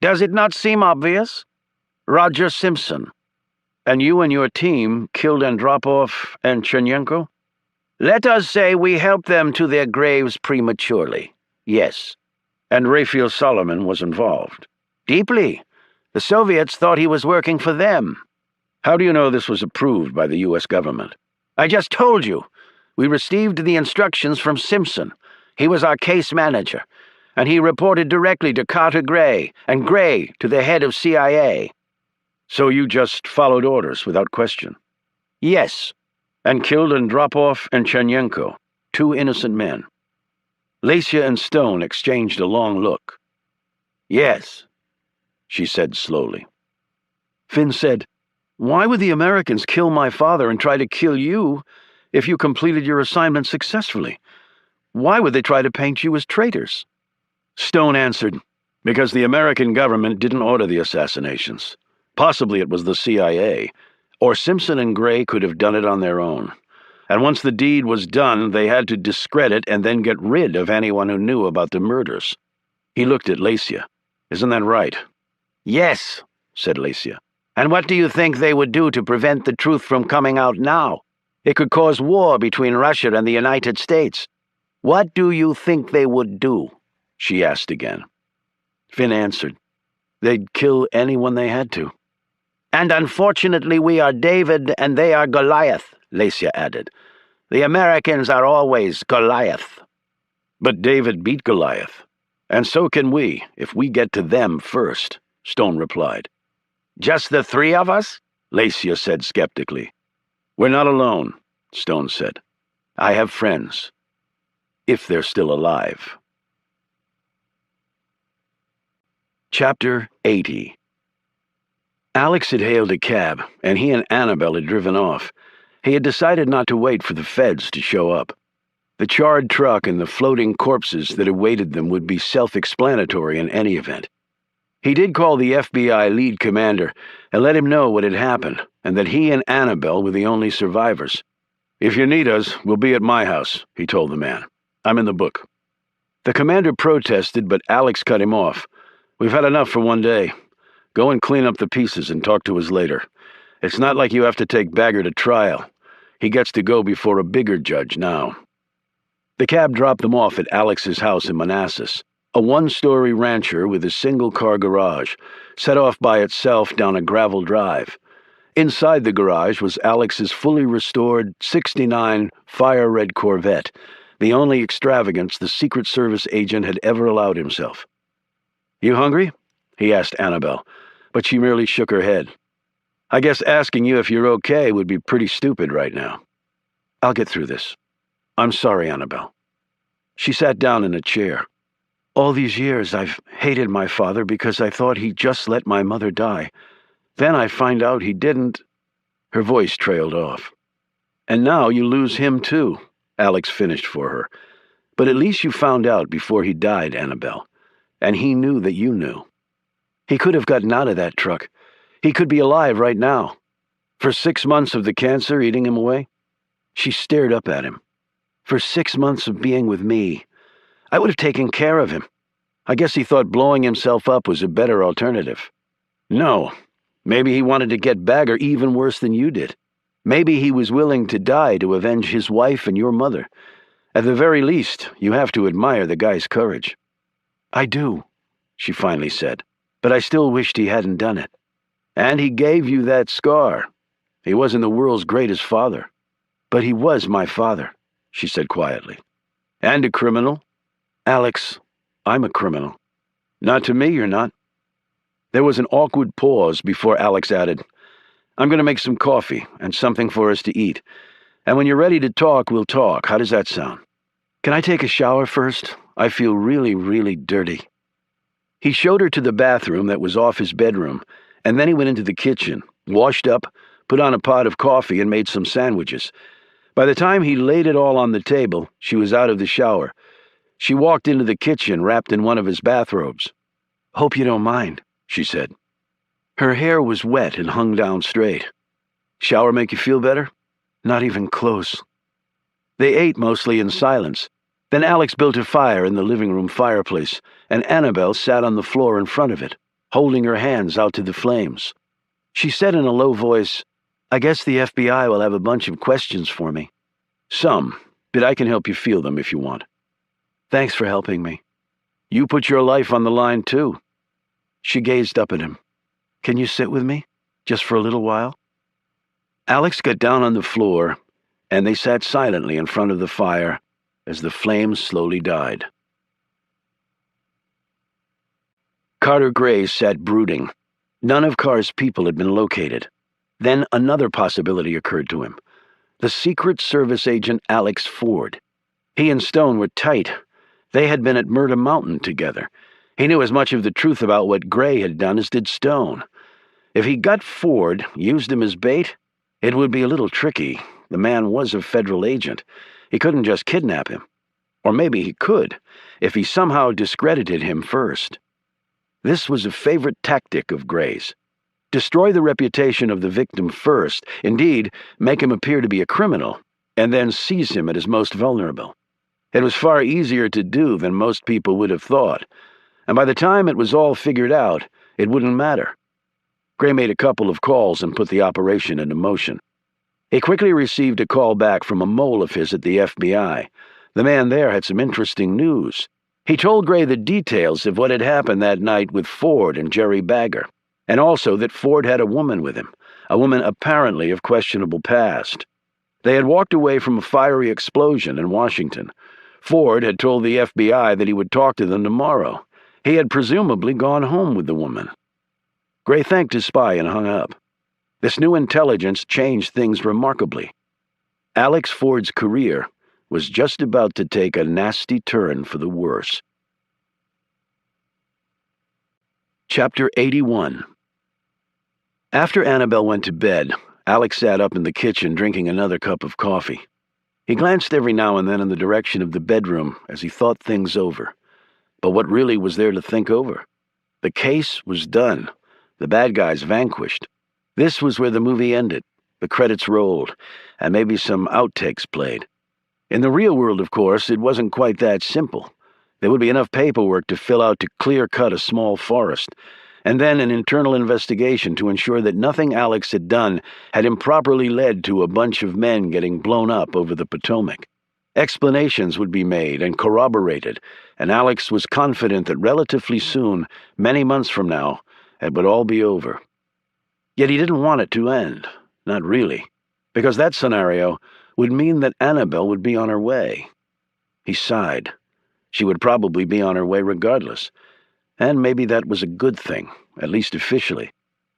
Does it not seem obvious? Roger Simpson. And you and your team killed Andropov and Chernenko? Let us say we helped them to their graves prematurely. Yes. And Raphael Solomon was involved. Deeply. The Soviets thought he was working for them. How do you know this was approved by the U.S. government? I just told you. We received the instructions from Simpson. He was our case manager, and he reported directly to Carter Gray, and Gray to the head of CIA. So you just followed orders without question? Yes, and killed Andropov and Chernenko, 2 innocent men. Lacia and Stone exchanged a long look. Yes, she said slowly. Finn said, Why would the Americans kill my father and try to kill you if you completed your assignment successfully? Why would they try to paint you as traitors? Stone answered, Because the American government didn't order the assassinations. Possibly it was the CIA, or Simpson and Gray could have done it on their own. And once the deed was done, they had to discredit and then get rid of anyone who knew about the murders. He looked at Lacia. Isn't that right? Yes, said Lacia. And what do you think they would do to prevent the truth from coming out now? It could cause war between Russia and the United States. What do you think they would do? She asked again. Finn answered. They'd kill anyone they had to. And unfortunately we are David and they are Goliath, Lacia added. The Americans are always Goliath. But David beat Goliath. And so can we, if we get to them first, Stone replied. Just the 3 of us? Lacia said skeptically. We're not alone, Stone said. I have friends. If they're still alive. Chapter 80. Alex had hailed a cab, and he and Annabelle had driven off. He had decided not to wait for the feds to show up. The charred truck and the floating corpses that awaited them would be self-explanatory in any event. He did call the FBI lead commander and let him know what had happened, and that he and Annabelle were the only survivors. If you need us, we'll be at my house, he told the man. I'm in the book. The commander protested, but Alex cut him off. We've had enough for one day. Go and clean up the pieces and talk to us later. It's not like you have to take Bagger to trial. He gets to go before a bigger judge now. The cab dropped them off at Alex's house in Manassas, a 1-story rancher with a single-car garage, set off by itself down a gravel drive. Inside the garage was Alex's fully restored '69 fire-red Corvette, the only extravagance the Secret Service agent had ever allowed himself. You hungry? He asked Annabelle, but she merely shook her head. I guess asking you if you're okay would be pretty stupid right now. I'll get through this. I'm sorry, Annabelle. She sat down in a chair. All these years I've hated my father because I thought he just let my mother die. Then I find out he didn't. Her voice trailed off. And now you lose him too, Alex finished for her. But at least you found out before he died, Annabelle. And he knew that you knew. He could have gotten out of that truck. He could be alive right now. For 6 months of the cancer eating him away? She stared up at him. For 6 months of being with me. I would have taken care of him. I guess he thought blowing himself up was a better alternative. No. Maybe he wanted to get Bagger even worse than you did. Maybe he was willing to die to avenge his wife and your mother. At the very least, you have to admire the guy's courage. I do, she finally said, but I still wished he hadn't done it. And he gave you that scar. He wasn't the world's greatest father, but he was my father, she said quietly. And a criminal? Alex, I'm a criminal. Not to me, you're not. There was an awkward pause before Alex added, I'm going to make some coffee and something for us to eat. And when you're ready to talk, we'll talk. How does that sound? Can I take a shower first? I feel really, really dirty. He showed her to the bathroom that was off his bedroom, and then he went into the kitchen, washed up, put on a pot of coffee, and made some sandwiches. By the time he laid it all on the table, she was out of the shower. She walked into the kitchen wrapped in one of his bathrobes. Hope you don't mind, she said. Her hair was wet and hung down straight. Shower make you feel better? Not even close. They ate mostly in silence. Then Alex built a fire in the living room fireplace, and Annabelle sat on the floor in front of it, holding her hands out to the flames. She said in a low voice, I guess the FBI will have a bunch of questions for me. Some, but I can help you feel them if you want. Thanks for helping me. You put your life on the line, too. She gazed up at him. Can you sit with me, just for a little while? Alex got down on the floor, and they sat silently in front of the fire as the flames slowly died. Carter Gray sat brooding. None of Carr's people had been located. Then another possibility occurred to him. The Secret Service agent Alex Ford. He and Stone were tight. They had been at Murder Mountain together. He knew as much of the truth about what Gray had done as did Stone. If he got Ford, used him as bait, it would be a little tricky. The man was a federal agent. He couldn't just kidnap him. Or maybe he could, if he somehow discredited him first. This was a favorite tactic of Gray's. Destroy the reputation of the victim first, indeed, make him appear to be a criminal, and then seize him at his most vulnerable. It was far easier to do than most people would have thought, and by the time it was all figured out, it wouldn't matter. Gray made a couple of calls and put the operation into motion. He quickly received a call back from a mole of his at the FBI. The man there had some interesting news. He told Gray the details of what had happened that night with Ford and Jerry Bagger, and also that Ford had a woman with him, a woman apparently of questionable past. They had walked away from a fiery explosion in Washington. Ford had told the FBI that he would talk to them tomorrow. He had presumably gone home with the woman. Gray thanked his spy and hung up. This new intelligence changed things remarkably. Alex Ford's career was just about to take a nasty turn for the worse. Chapter 81. After Annabelle went to bed, Alex sat up in the kitchen drinking another cup of coffee. He glanced every now and then in the direction of the bedroom as he thought things over. But what really was there to think over? The case was done. The bad guys vanquished. This was where the movie ended. The credits rolled, and maybe some outtakes played. In the real world, of course, it wasn't quite that simple. There would be enough paperwork to fill out to clear-cut a small forest, and then an internal investigation to ensure that nothing Alex had done had improperly led to a bunch of men getting blown up over the Potomac. Explanations would be made and corroborated, and Alex was confident that relatively soon, many months from now, it would all be over. Yet he didn't want it to end. Not really. Because that scenario would mean that Annabelle would be on her way. He sighed. She would probably be on her way regardless. And maybe that was a good thing, at least officially.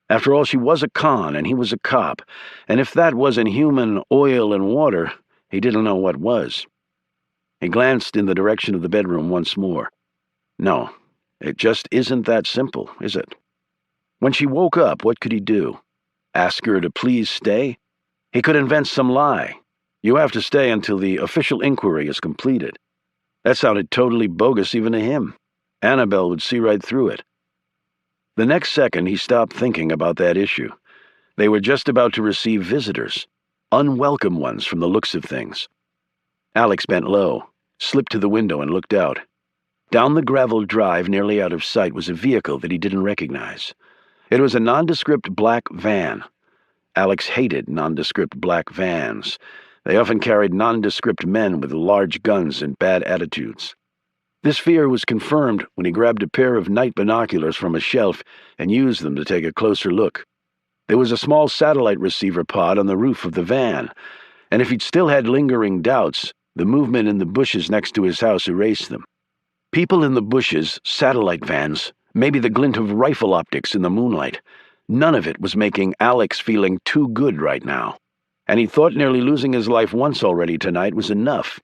After all, she was a con and he was a cop, and if that wasn't human oil and water, he didn't know what was. He glanced in the direction of the bedroom once more. No, it just isn't that simple, is it? When she woke up, what could he do? Ask her to please stay? He could invent some lie. You have to stay until the official inquiry is completed. That sounded totally bogus even to him. Annabelle would see right through it. The next second, he stopped thinking about that issue. They were just about to receive visitors, unwelcome ones from the looks of things. Alex bent low, slipped to the window and looked out. Down the gravel drive nearly out of sight was a vehicle that he didn't recognize. It was a nondescript black van. Alex hated nondescript black vans. They often carried nondescript men with large guns and bad attitudes. This fear was confirmed when he grabbed a pair of night binoculars from a shelf and used them to take a closer look. There was a small satellite receiver pod on the roof of the van, and if he'd still had lingering doubts, the movement in the bushes next to his house erased them. People in the bushes, satellite vans, maybe the glint of rifle optics in the moonlight. None of it was making Alex feeling too good right now, and he thought nearly losing his life once already tonight was enough.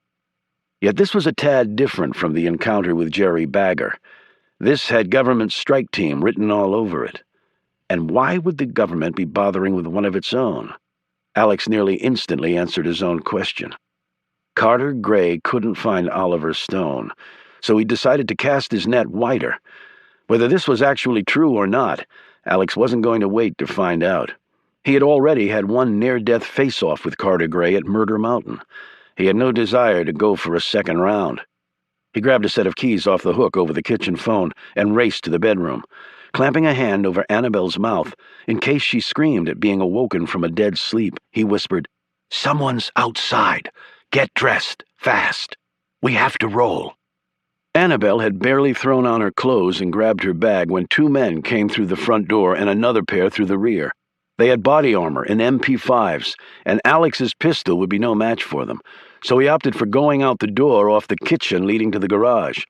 Yet this was a tad different from the encounter with Jerry Bagger. This had government strike team written all over it. And why would the government be bothering with one of its own? Alex nearly instantly answered his own question. Carter Gray couldn't find Oliver Stone, so he decided to cast his net wider. Whether this was actually true or not, Alex wasn't going to wait to find out. He had already had one near-death face-off with Carter Gray at Murder Mountain. He had no desire to go for a second round. He grabbed a set of keys off the hook over the kitchen phone and raced to the bedroom. Clamping a hand over Annabelle's mouth, in case she screamed at being awoken from a dead sleep, he whispered, "Someone's outside. Get dressed, fast. We have to roll." Annabelle had barely thrown on her clothes and grabbed her bag when two men came through the front door and another pair through the rear. They had body armor and MP5s, and Alex's pistol would be no match for them, so he opted for going out the door off the kitchen leading to the garage.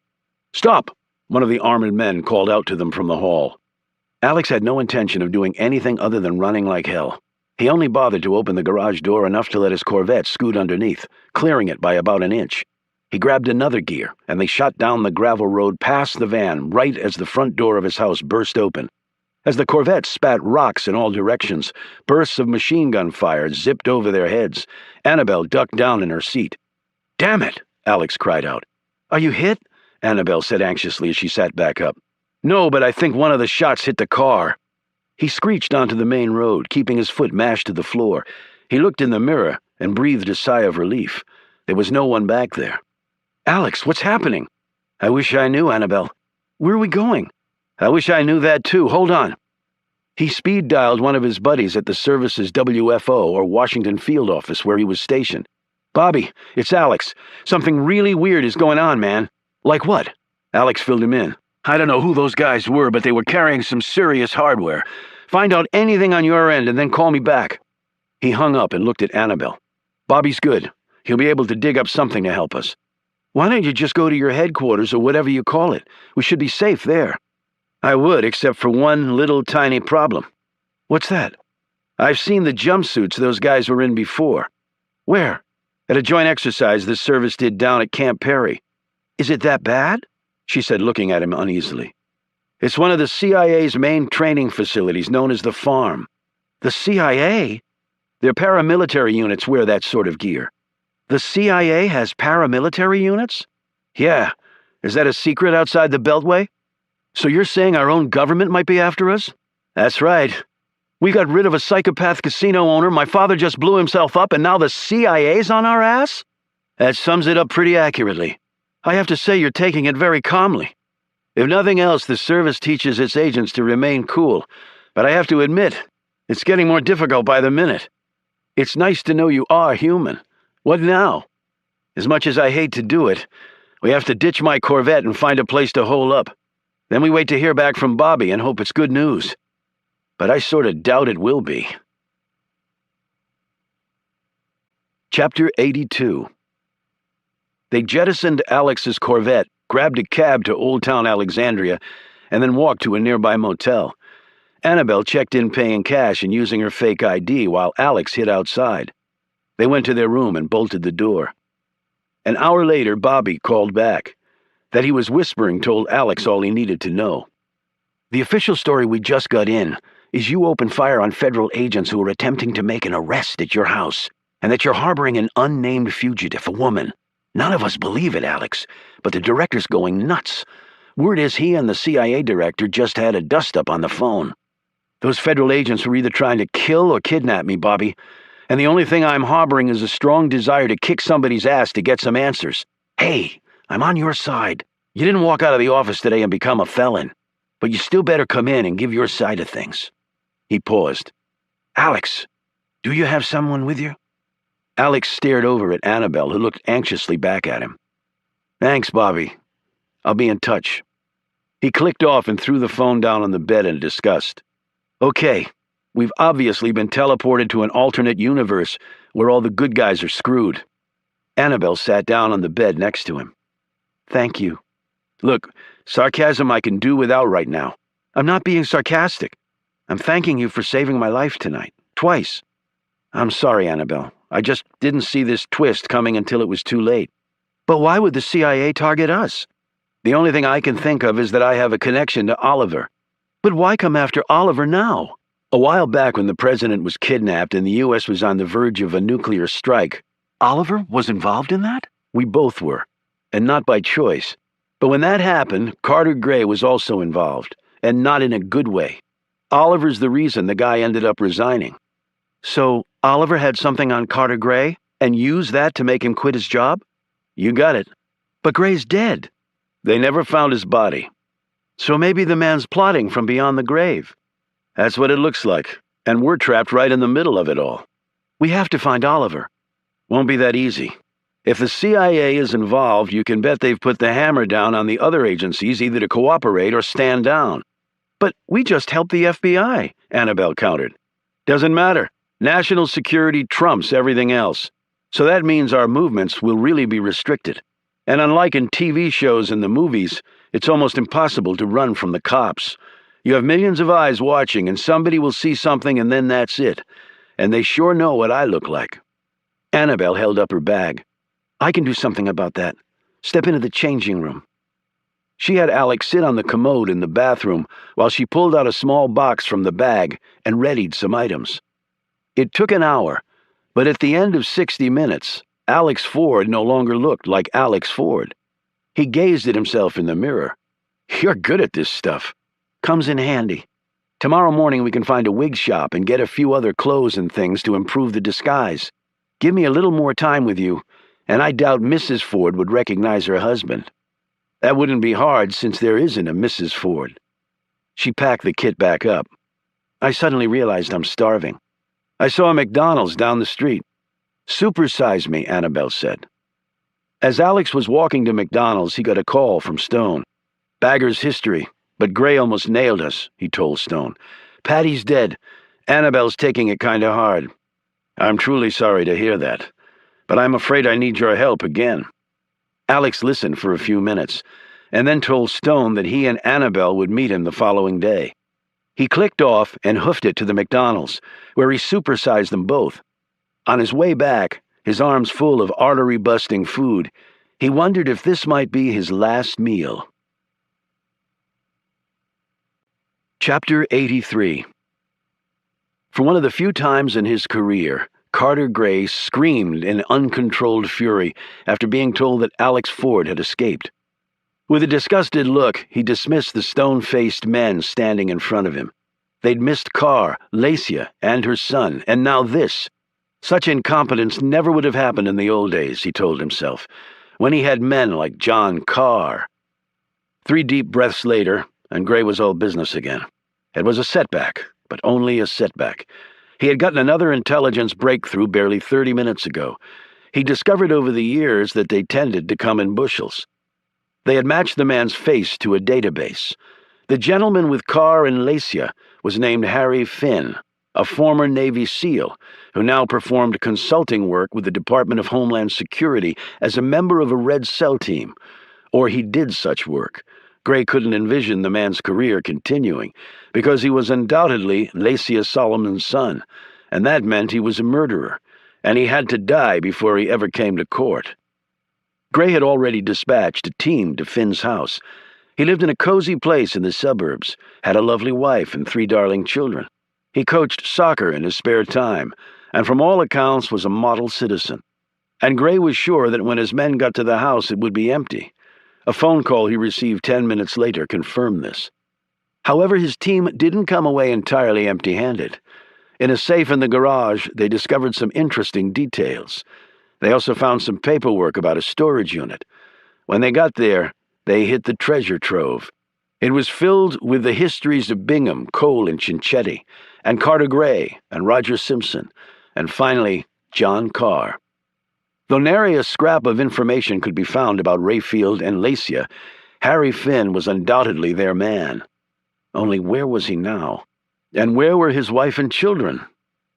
"Stop!" one of the armored men called out to them from the hall. Alex had no intention of doing anything other than running like hell. He only bothered to open the garage door enough to let his Corvette scoot underneath, clearing it by about an inch. He grabbed another gear, and they shot down the gravel road past the van right as the front door of his house burst open. As the Corvette spat rocks in all directions, bursts of machine gun fire zipped over their heads. Annabelle ducked down in her seat. "Damn it!" Alex cried out. "Are you hit?" Annabelle said anxiously as she sat back up. "No, but I think one of the shots hit the car." He screeched onto the main road, keeping his foot mashed to the floor. He looked in the mirror and breathed a sigh of relief. There was no one back there. "Alex, what's happening?" "I wish I knew, Annabelle." "Where are we going?" "I wish I knew that too. Hold on." He speed-dialed one of his buddies at the service's WFO, or Washington Field Office, where he was stationed. "Bobby, it's Alex. Something really weird is going on, man." "Like what?" Alex filled him in. "I don't know who those guys were, but they were carrying some serious hardware. Find out anything on your end and then call me back." He hung up and looked at Annabelle. "Bobby's good. He'll be able to dig up something to help us. Why don't you just go to your headquarters or whatever you call it? We should be safe there." "I would, except for one little tiny problem." "What's that?" "I've seen the jumpsuits those guys were in before." "Where?" "At a joint exercise this service did down at Camp Perry." "Is it that bad?" she said, looking at him uneasily. "It's one of the CIA's main training facilities, known as the Farm." "The CIA?" "Their paramilitary units wear that sort of gear." "The CIA has paramilitary units?" "Yeah. Is that a secret outside the Beltway?" "So you're saying our own government might be after us?" "That's right. We got rid of a psychopath casino owner, my father just blew himself up, and now the CIA's on our ass?" "That sums it up pretty accurately. I have to say you're taking it very calmly. If nothing else, the service teaches its agents to remain cool, but I have to admit, it's getting more difficult by the minute. It's nice to know you are human. What now?" "As much as I hate to do it, we have to ditch my Corvette and find a place to hole up. Then we wait to hear back from Bobby and hope it's good news. But I sort of doubt it will be." Chapter 82. They jettisoned Alex's Corvette, grabbed a cab to Old Town Alexandria, and then walked to a nearby motel. Annabelle checked in paying cash and using her fake ID while Alex hid outside. They went to their room and bolted the door. An hour later, Bobby called back. That he was whispering told Alex all he needed to know. "The official story we just got in is you opened fire on federal agents who were attempting to make an arrest at your house, and that you're harboring an unnamed fugitive, a woman. None of us believe it, Alex, but the director's going nuts. Word is he and the CIA director just had a dust-up on the phone. Those federal agents were either trying to kill or kidnap me, Bobby, and the only thing I'm harboring is a strong desire to kick somebody's ass to get some answers. Hey, I'm on your side. You didn't walk out of the office today and become a felon, but you still better come in and give your side of things." He paused. "Alex, do you have someone with you?" Alex stared over at Annabelle, who looked anxiously back at him. "Thanks, Bobby. I'll be in touch." He clicked off and threw the phone down on the bed in disgust. "Okay, we've obviously been teleported to an alternate universe where all the good guys are screwed." Annabelle sat down on the bed next to him. "Thank you." "Look, sarcasm I can do without right now. I'm not being sarcastic. I'm thanking you for saving my life tonight. Twice." "I'm sorry, Annabelle. I just didn't see this twist coming until it was too late." "But why would the CIA target us?" "The only thing I can think of is that I have a connection to Oliver." "But why come after Oliver now?" "A while back when the president was kidnapped and the U.S. was on the verge of a nuclear strike, Oliver was involved in that? we both were, and not by choice. But when that happened, Carter Gray was also involved, and not in a good way. Oliver's the reason the guy ended up resigning." So Oliver had something on Carter Gray and used that to make him quit his job? You got it. But Gray's dead. They never found his body. So maybe the man's plotting from beyond the grave. That's what it looks like, and we're trapped right in the middle of it all. We have to find Oliver. Won't be that easy. If the CIA is involved, you can bet they've put the hammer down on the other agencies either to cooperate or stand down. But we just helped the FBI, Annabelle countered. Doesn't matter. National security trumps everything else. So that means our movements will really be restricted. And unlike in TV shows and the movies, it's almost impossible to run from the cops. You have millions of eyes watching, and somebody will see something, and then that's it. And they sure know what I look like. Annabelle held up her bag. I can do something about that. Step into the changing room. She had Alex sit on the commode in the bathroom while she pulled out a small box from the bag and readied some items. It took an hour, but at the end of 60 minutes, Alex Ford no longer looked like Alex Ford. He gazed at himself in the mirror. "You're good at this stuff." "Comes in handy. Tomorrow morning we can find a wig shop and get a few other clothes and things to improve the disguise. Give me a little more time with you, and I doubt Mrs. Ford would recognize her husband. That wouldn't be hard since there isn't a Mrs. Ford." She packed the kit back up. "I suddenly realized I'm starving. I saw a McDonald's down the street." "Supersize me," Annabelle said. As Alex was walking to McDonald's, he got a call from Stone. "Bagger's history, but Gray almost nailed us," he told Stone. "Patty's dead. Annabelle's taking it kinda hard." "I'm truly sorry to hear that, but I'm afraid I need your help again." Alex listened for a few minutes, and then told Stone that he and Annabelle would meet him the following day. He clicked off and hoofed it to the McDonald's, where he supersized them both. On his way back, his arms full of artery-busting food, he wondered if this might be his last meal. Chapter 83. For one of the few times in his career, Carter Gray screamed in uncontrolled fury after being told that Alex Ford had escaped. With a disgusted look, he dismissed the stone-faced men standing in front of him. They'd missed Carr, Lacia, and her son, and now this. Such incompetence never would have happened in the old days, he told himself, when he had men like John Carr. 3 deep breaths later, and Gray was all business again. It was a setback, but only a setback. He had gotten another intelligence breakthrough barely 30 minutes ago. He discovered over the years that they tended to come in bushels. They had matched the man's face to a database. The gentleman with Carr and Lacia was named Harry Finn, a former Navy SEAL who now performed consulting work with the Department of Homeland Security as a member of a Red Cell team. Or he did such work. Gray couldn't envision the man's career continuing, because he was undoubtedly Lacia Solomon's son, and that meant he was a murderer, and he had to die before he ever came to court. Gray had already dispatched a team to Finn's house. He lived in a cozy place in the suburbs, had a lovely wife and 3 darling children. He coached soccer in his spare time, and from all accounts was a model citizen. And Gray was sure that when his men got to the house it would be empty. A phone call he received 10 minutes later confirmed this. However, his team didn't come away entirely empty-handed. In a safe in the garage, they discovered some interesting details. They also found some paperwork about a storage unit. When they got there, they hit the treasure trove. It was filled with the histories of Bingham, Cole, and Cincetti, and Carter Gray, and Roger Simpson, and finally, John Carr. Though nary a scrap of information could be found about Rayfield and Lacia, Harry Finn was undoubtedly their man. Only where was he now? And where were his wife and children?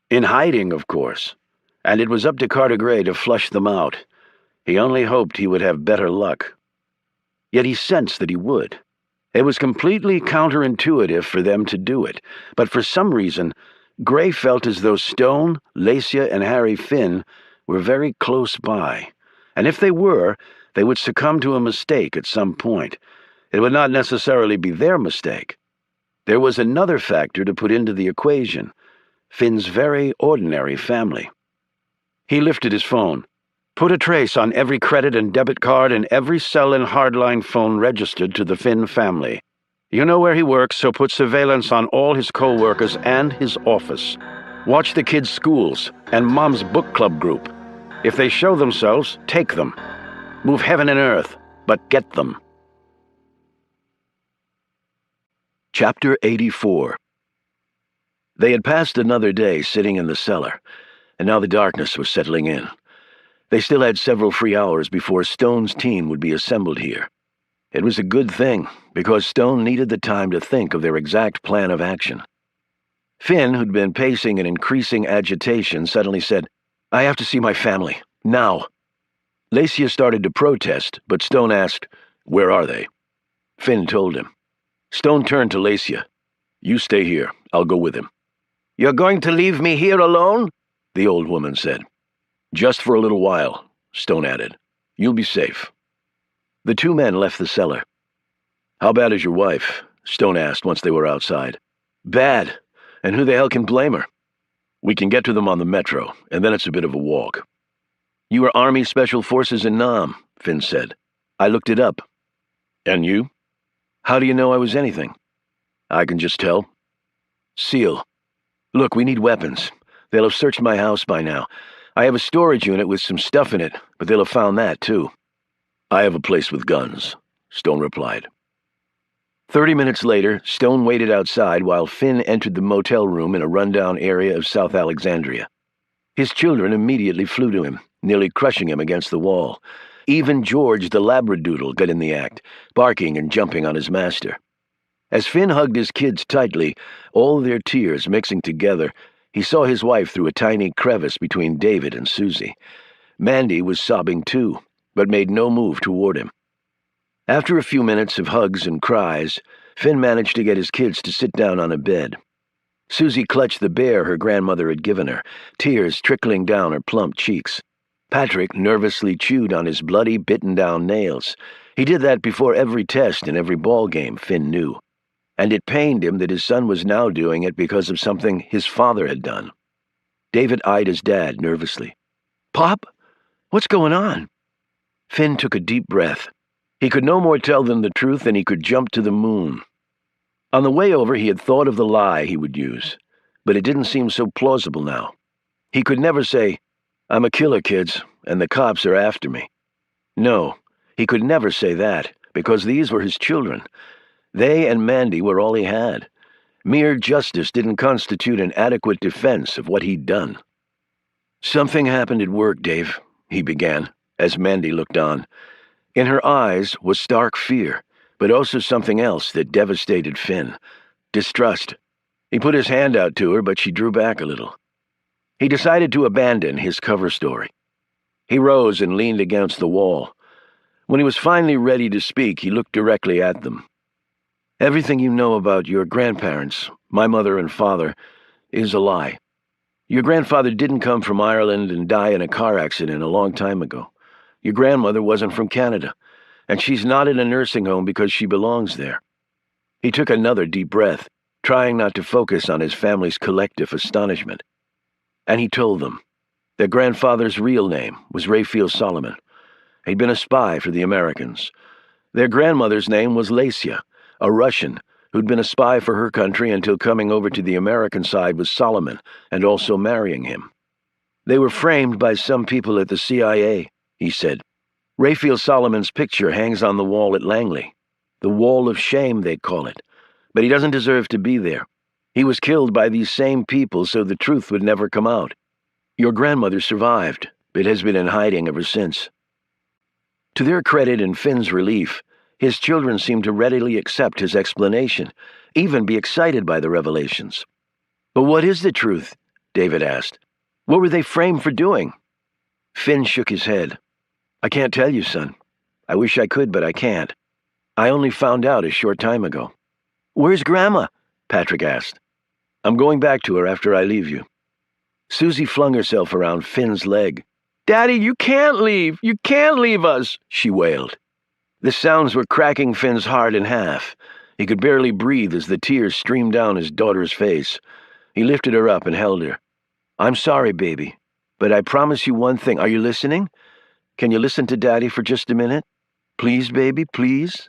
In hiding, of course. And it was up to Carter Gray to flush them out. He only hoped he would have better luck. Yet he sensed that he would. It was completely counterintuitive for them to do it, but for some reason, Gray felt as though Stone, Lacia, and Harry Finn were very close by. And if they were, they would succumb to a mistake at some point. It would not necessarily be their mistake. There was another factor to put into the equation: Finn's very ordinary family. He lifted his phone. Put a trace on every credit and debit card and every cell and hardline phone registered to the Finn family. You know where he works, so put surveillance on all his co-workers and his office. Watch the kids' schools and Mom's book club group. If they show themselves, take them. Move heaven and earth, but get them. Chapter 84. They had passed another day sitting in the cellar, and now the darkness was settling in. They still had several free hours before Stone's team would be assembled here. It was a good thing, because Stone needed the time to think of their exact plan of action. Finn, who'd been pacing in increasing agitation, suddenly said, "I have to see my family, now." Lacia started to protest, but Stone asked, "Where are they?" Finn told him. Stone turned to Lacia. "You stay here. I'll go with him." "You're going to leave me here alone?" the old woman said. "Just for a little while," Stone added. "You'll be safe." The two men left the cellar. "How bad is your wife?" Stone asked once they were outside. "Bad. And who the hell can blame her?" "We can get to them on the metro, and then it's a bit of a walk." "You were Army Special Forces in Nam," Finn said. "I looked it up." "And you?" "How do you know I was anything?" "I can just tell." "SEAL. Look, we need weapons. They'll have searched my house by now. I have a storage unit with some stuff in it, but they'll have found that, too." "I have a place with guns," Stone replied. 30 minutes later, Stone waited outside while Finn entered the motel room in a rundown area of South Alexandria. His children immediately flew to him, nearly crushing him against the wall. Even George the Labradoodle got in the act, barking and jumping on his master. As Finn hugged his kids tightly, all their tears mixing together, he saw his wife through a tiny crevice between David and Susie. Mandy was sobbing too, but made no move toward him. After a few minutes of hugs and cries, Finn managed to get his kids to sit down on a bed. Susie clutched the bear her grandmother had given her, tears trickling down her plump cheeks. Patrick nervously chewed on his bloody, bitten-down nails. He did that before every test and every ball game, Finn knew. And it pained him that his son was now doing it because of something his father had done. David eyed his dad nervously. "Pop, what's going on?" Finn took a deep breath. He could no more tell them the truth than he could jump to the moon. On the way over, he had thought of the lie he would use, but it didn't seem so plausible now. He could never say, "I'm a killer, kids, and the cops are after me." No, he could never say that, because these were his children. They and Mandy were all he had. Mere justice didn't constitute an adequate defense of what he'd done. "Something happened at work, Dave," he began, as Mandy looked on. In her eyes was stark fear, but also something else that devastated Finn. Distrust. He put his hand out to her, but she drew back a little. He decided to abandon his cover story. He rose and leaned against the wall. When he was finally ready to speak, he looked directly at them. "Everything you know about your grandparents, my mother and father, is a lie. Your grandfather didn't come from Ireland and die in a car accident a long time ago. Your grandmother wasn't from Canada, and she's not in a nursing home because she belongs there." He took another deep breath, trying not to focus on his family's collective astonishment. And he told them. Their grandfather's real name was Raphael Solomon. He'd been a spy for the Americans. Their grandmother's name was Lacia, a Russian who'd been a spy for her country until coming over to the American side with Solomon and also marrying him. "They were framed by some people at the CIA," he said. "Raphael Solomon's picture hangs on the wall at Langley. The Wall of Shame, they call it. But he doesn't deserve to be there. He was killed by these same people so the truth would never come out. Your grandmother survived, but has been in hiding ever since." To their credit and Finn's relief, His children seemed to readily accept his explanation, even be excited by the revelations. "But what is the truth?" David asked. "What were they framed for doing?" Finn shook his head. "I can't tell you, son. I wish I could, but I can't. I only found out a short time ago." "Where's Grandma?" Patrick asked. "I'm going back to her after I leave you." Susie flung herself around Finn's leg. "Daddy, you can't leave! You can't leave us!" she wailed. The sounds were cracking Finn's heart in half. He could barely breathe as the tears streamed down his daughter's face. He lifted her up and held her. "I'm sorry, baby, but I promise you one thing. Are you listening? Can you listen to Daddy for just a minute? Please, baby, please?"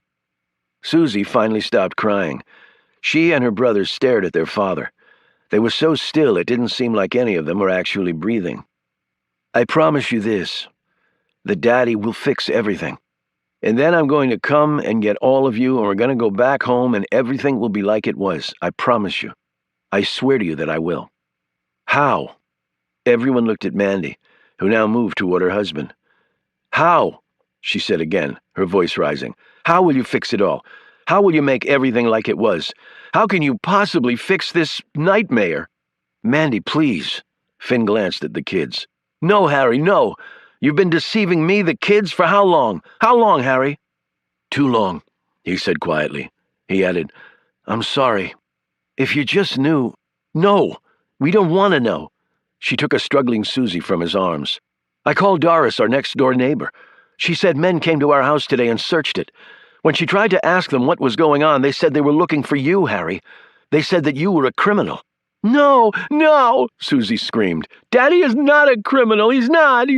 Susie finally stopped crying. She and her brothers stared at their father. They were so still it didn't seem like any of them were actually breathing. "I promise you this, that Daddy will fix everything. And then I'm going to come and get all of you, and we're going to go back home, and everything will be like it was. I promise you. I swear to you that I will." "How?" Everyone looked at Mandy, who now moved toward her husband. "How?" she said again, her voice rising. "How will you fix it all? How will you make everything like it was? How can you possibly fix this nightmare?" "Mandy, please." Finn glanced at the kids. "No, Harry, no. You've been deceiving me, the kids, for how long? How long, Harry?" "Too long," he said quietly. He added, "I'm sorry. If you just knew—" "No, we don't want to know." She took a struggling Susie from his arms. "I called Doris, our next-door neighbor. She said men came to our house today and searched it. When she tried to ask them what was going on, they said they were looking for you, Harry. They said that you were a criminal." "No, no," Susie screamed. "Daddy is not a criminal. He's not.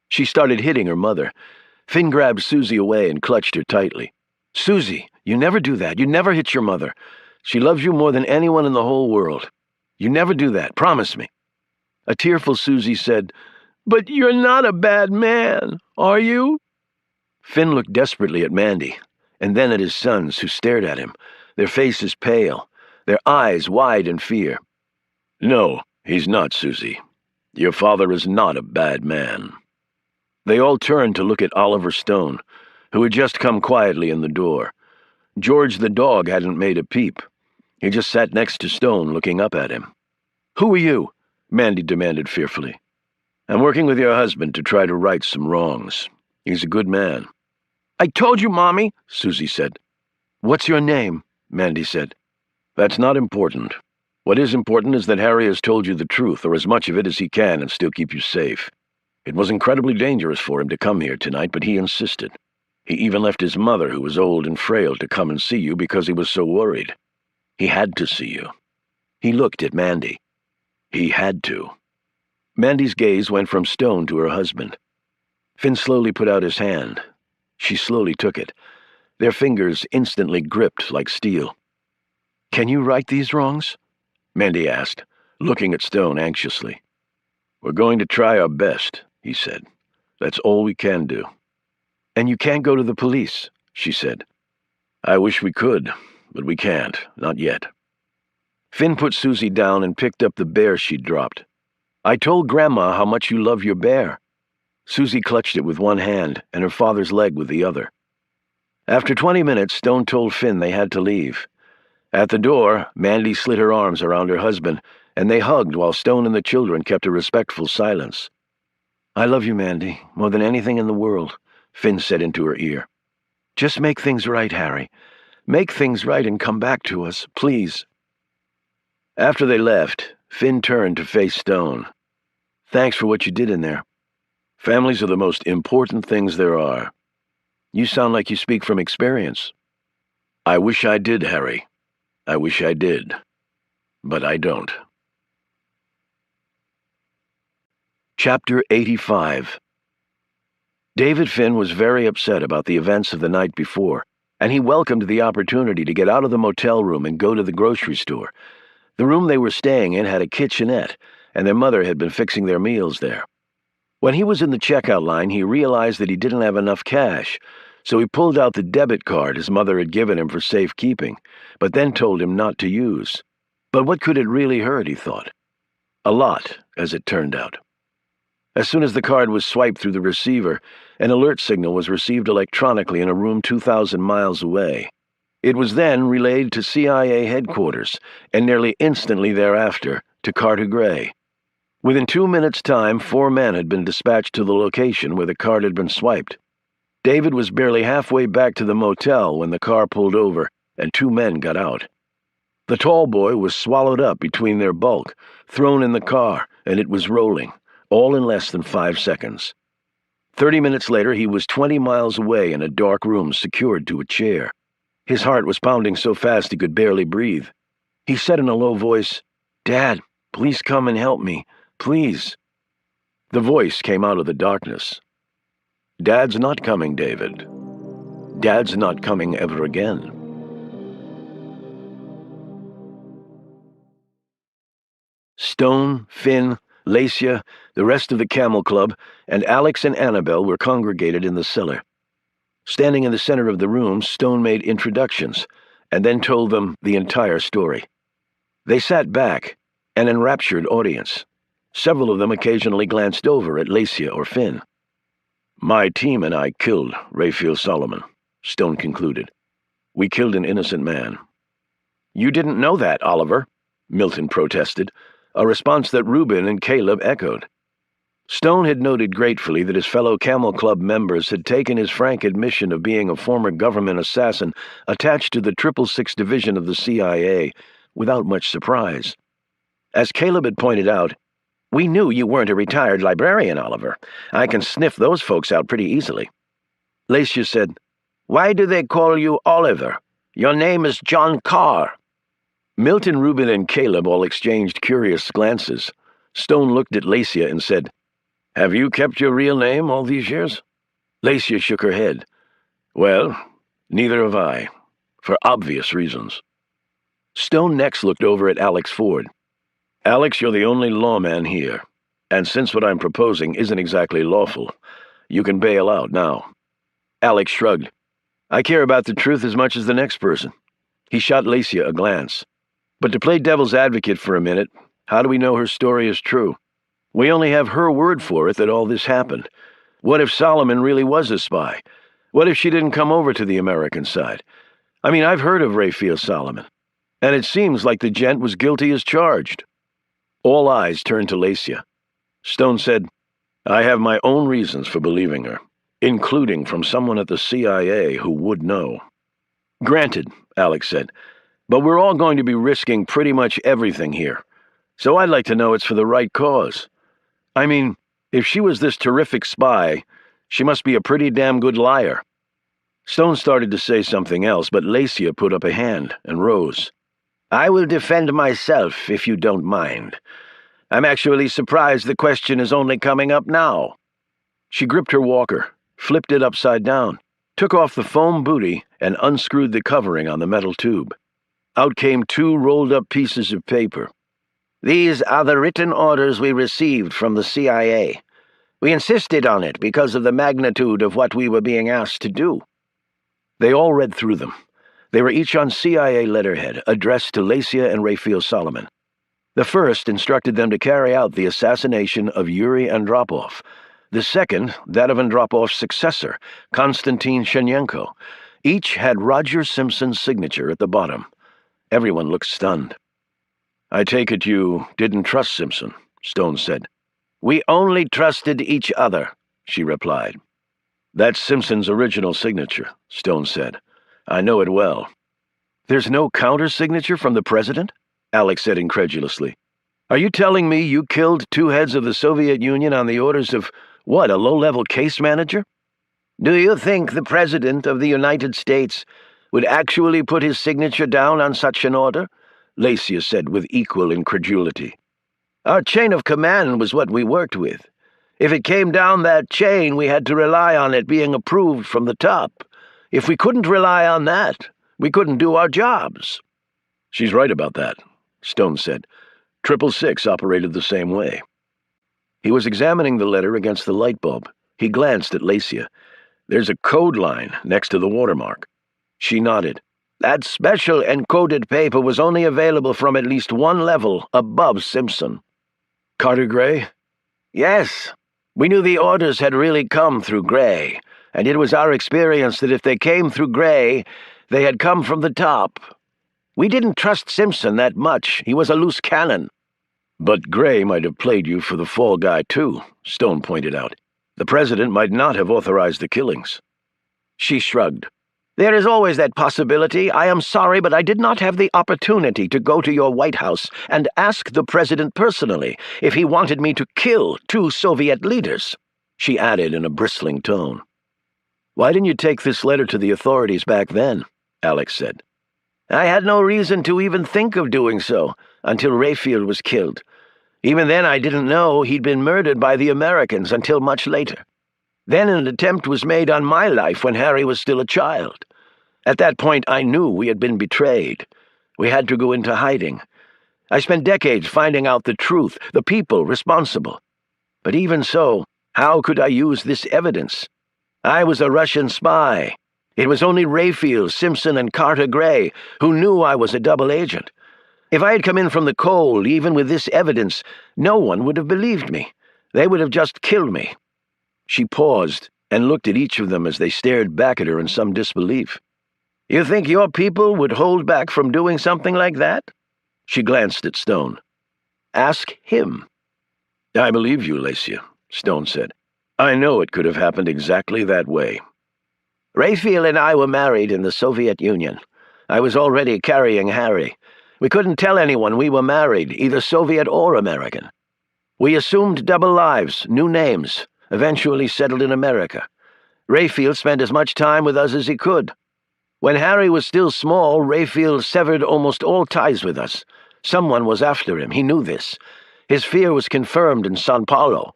She started hitting her mother. Finn grabbed Susie away and clutched her tightly. "Susie, you never do that. You never hit your mother. She loves you more than anyone in the whole world. You never do that. Promise me." A tearful Susie said, "But you're not a bad man, are you?" Finn looked desperately at Mandy, and then at his sons, who stared at him, their faces pale, their eyes wide in fear. "No, he's not, Susie. Your father is not a bad man." They all turned to look at Oliver Stone, who had just come quietly in the door. George the dog hadn't made a peep. He just sat next to Stone, looking up at him. "Who are you?" Mandy demanded fearfully. "I'm working with your husband to try to right some wrongs. He's a good man." "I told you, Mommy," Susie said. "What's your name?" Mandy said. "That's not important. What is important is that Harry has told you the truth, or as much of it as he can, and still keep you safe. It was incredibly dangerous for him to come here tonight, but he insisted. He even left his mother, who was old and frail, to come and see you because he was so worried. He had to see you." He looked at Mandy. "He had to." Mandy's gaze went from Stone to her husband. Finn slowly put out his hand. She slowly took it. Their fingers instantly gripped like steel. "Can you right these wrongs?" Mandy asked, looking at Stone anxiously. "We're going to try our best," he said. "That's all we can do." "And you can't go to the police," she said. "I wish we could, but we can't, not yet." Finn put Susie down and picked up the bear she'd dropped. "I told Grandma how much you love your bear." Susie clutched it with one hand and her father's leg with the other. After 20 minutes, Stone told Finn they had to leave. At the door, Mandy slid her arms around her husband, and they hugged while Stone and the children kept a respectful silence. "I love you, Mandy, more than anything in the world," Finn said into her ear. "Just make things right, Harry. Make things right and come back to us, please." After they left, Finn turned to face Stone. "Thanks for what you did in there. Families are the most important things there are. You sound like you speak from experience." "I wish I did, Harry. I wish I did. But I don't." Chapter 85. David Finn was very upset about the events of the night before, and he welcomed the opportunity to get out of the motel room and go to the grocery store. The room they were staying in had a kitchenette, and their mother had been fixing their meals there. When he was in the checkout line, he realized that he didn't have enough cash, so he pulled out the debit card his mother had given him for safekeeping, but then told him not to use. But what could it really hurt, he thought? A lot, as it turned out. As soon as the card was swiped through the receiver, an alert signal was received electronically in a room 2,000 miles away. It was then relayed to CIA headquarters, and nearly instantly thereafter to Carter Gray. Within 2 minutes' time, 4 men had been dispatched to the location where the card had been swiped. David was barely halfway back to the motel when the car pulled over and 2 men got out. The tall boy was swallowed up between their bulk, thrown in the car, and it was rolling, all in less than 5 seconds. 30 minutes later, he was 20 miles away in a dark room secured to a chair. His heart was pounding so fast he could barely breathe. He said in a low voice, "Dad, please come and help me, please." The voice came out of the darkness. "Dad's not coming, David. Dad's not coming ever again." Stone, Finn, Lacia, the rest of the Camel Club, and Alex and Annabelle were congregated in the cellar. Standing in the center of the room, Stone made introductions, and then told them the entire story. They sat back, an enraptured audience. Several of them occasionally glanced over at Lacia or Finn. "My team and I killed Raphael Solomon," Stone concluded. "We killed an innocent man." "You didn't know that, Oliver," Milton protested, a response that Reuben and Caleb echoed. Stone had noted gratefully that his fellow Camel Club members had taken his frank admission of being a former government assassin attached to the 666 Division of the CIA without much surprise. As Caleb had pointed out, "We knew you weren't a retired librarian, Oliver. I can sniff those folks out pretty easily." Lacia said, "Why do they call you Oliver? Your name is John Carr." Milton, Reuben, and Caleb all exchanged curious glances. Stone looked at Lacia and said, "Have you kept your real name all these years?" Lacia shook her head. "Well, neither have I, for obvious reasons." Stone next looked over at Alex Ford. "Alex, you're the only lawman here, and since what I'm proposing isn't exactly lawful, you can bail out now." Alex shrugged. "I care about the truth as much as the next person." He shot Lacia a glance. "But to play devil's advocate for a minute, how do we know her story is true? We only have her word for it that all this happened. What if Solomon really was a spy? What if she didn't come over to the American side? I mean, I've heard of Raphael Solomon, and it seems like the gent was guilty as charged." All eyes turned to Lacia. Stone said, "I have my own reasons for believing her, including from someone at the CIA who would know." "Granted," Alex said, "but we're all going to be risking pretty much everything here. So I'd like to know it's for the right cause. I mean, if she was this terrific spy, she must be a pretty damn good liar." Stone started to say something else, but Lacia put up a hand and rose. "I will defend myself, if you don't mind. I'm actually surprised the question is only coming up now." She gripped her walker, flipped it upside down, took off the foam booty, and unscrewed the covering on the metal tube. Out came 2 rolled-up pieces of paper. "These are the written orders we received from the CIA. We insisted on it because of the magnitude of what we were being asked to do." They all read through them. They were each on CIA letterhead, addressed to Lacia and Raphael Solomon. The first instructed them to carry out the assassination of Yuri Andropov. The second, that of Andropov's successor, Konstantin Shenyenko. Each had Roger Simpson's signature at the bottom. Everyone looked stunned. "I take it you didn't trust Simpson," Stone said. "We only trusted each other," she replied. "That's Simpson's original signature," Stone said. "I know it well." "There's no counter-signature from the president?" Alex said incredulously. "Are you telling me you killed 2 heads of the Soviet Union on the orders of, what, a low-level case manager?" "Do you think the President of the United States would actually put his signature down on such an order?" Lacia said with equal incredulity. "Our chain of command was what we worked with. If it came down that chain, we had to rely on it being approved from the top. If we couldn't rely on that, we couldn't do our jobs." "She's right about that," Stone said. 666 operated the same way. He was examining the letter against the light bulb. He glanced at Lacia. "There's a code line next to the watermark." She nodded. "That special encoded paper was only available from at least one level above Simpson." "Carter Gray?" "Yes. We knew the orders had really come through Gray, and it was our experience that if they came through Gray, they had come from the top. We didn't trust Simpson that much. He was a loose cannon. But Gray might have played you for the fall guy, too, Stone pointed out. The president might not have authorized the killings. She shrugged. There is always that possibility. I am sorry, but I did not have the opportunity to go to your White House and ask the president personally if he wanted me to kill 2 Soviet leaders, she added in a bristling tone. Why didn't you take this letter to the authorities back then? Alex said. I had no reason to even think of doing so until Rayfield was killed. Even then I didn't know he'd been murdered by the Americans until much later. Then an attempt was made on my life when Harry was still a child. At that point, I knew we had been betrayed. We had to go into hiding. I spent decades finding out the truth, the people responsible. But even so, how could I use this evidence? I was a Russian spy. It was only Rayfield, Simpson, and Carter Gray who knew I was a double agent. If I had come in from the cold, even with this evidence, no one would have believed me. They would have just killed me. She paused and looked at each of them as they stared back at her in some disbelief. You think your people would hold back from doing something like that? She glanced at Stone. Ask him. I believe you, Lacia, Stone said. I know it could have happened exactly that way. Rayfield and I were married in the Soviet Union. I was already carrying Harry. We couldn't tell anyone we were married, either Soviet or American. We assumed double lives, new names, eventually settled in America. Rayfield spent as much time with us as he could. When Harry was still small, Rayfield severed almost all ties with us. Someone was after him. He knew this. His fear was confirmed in São Paulo.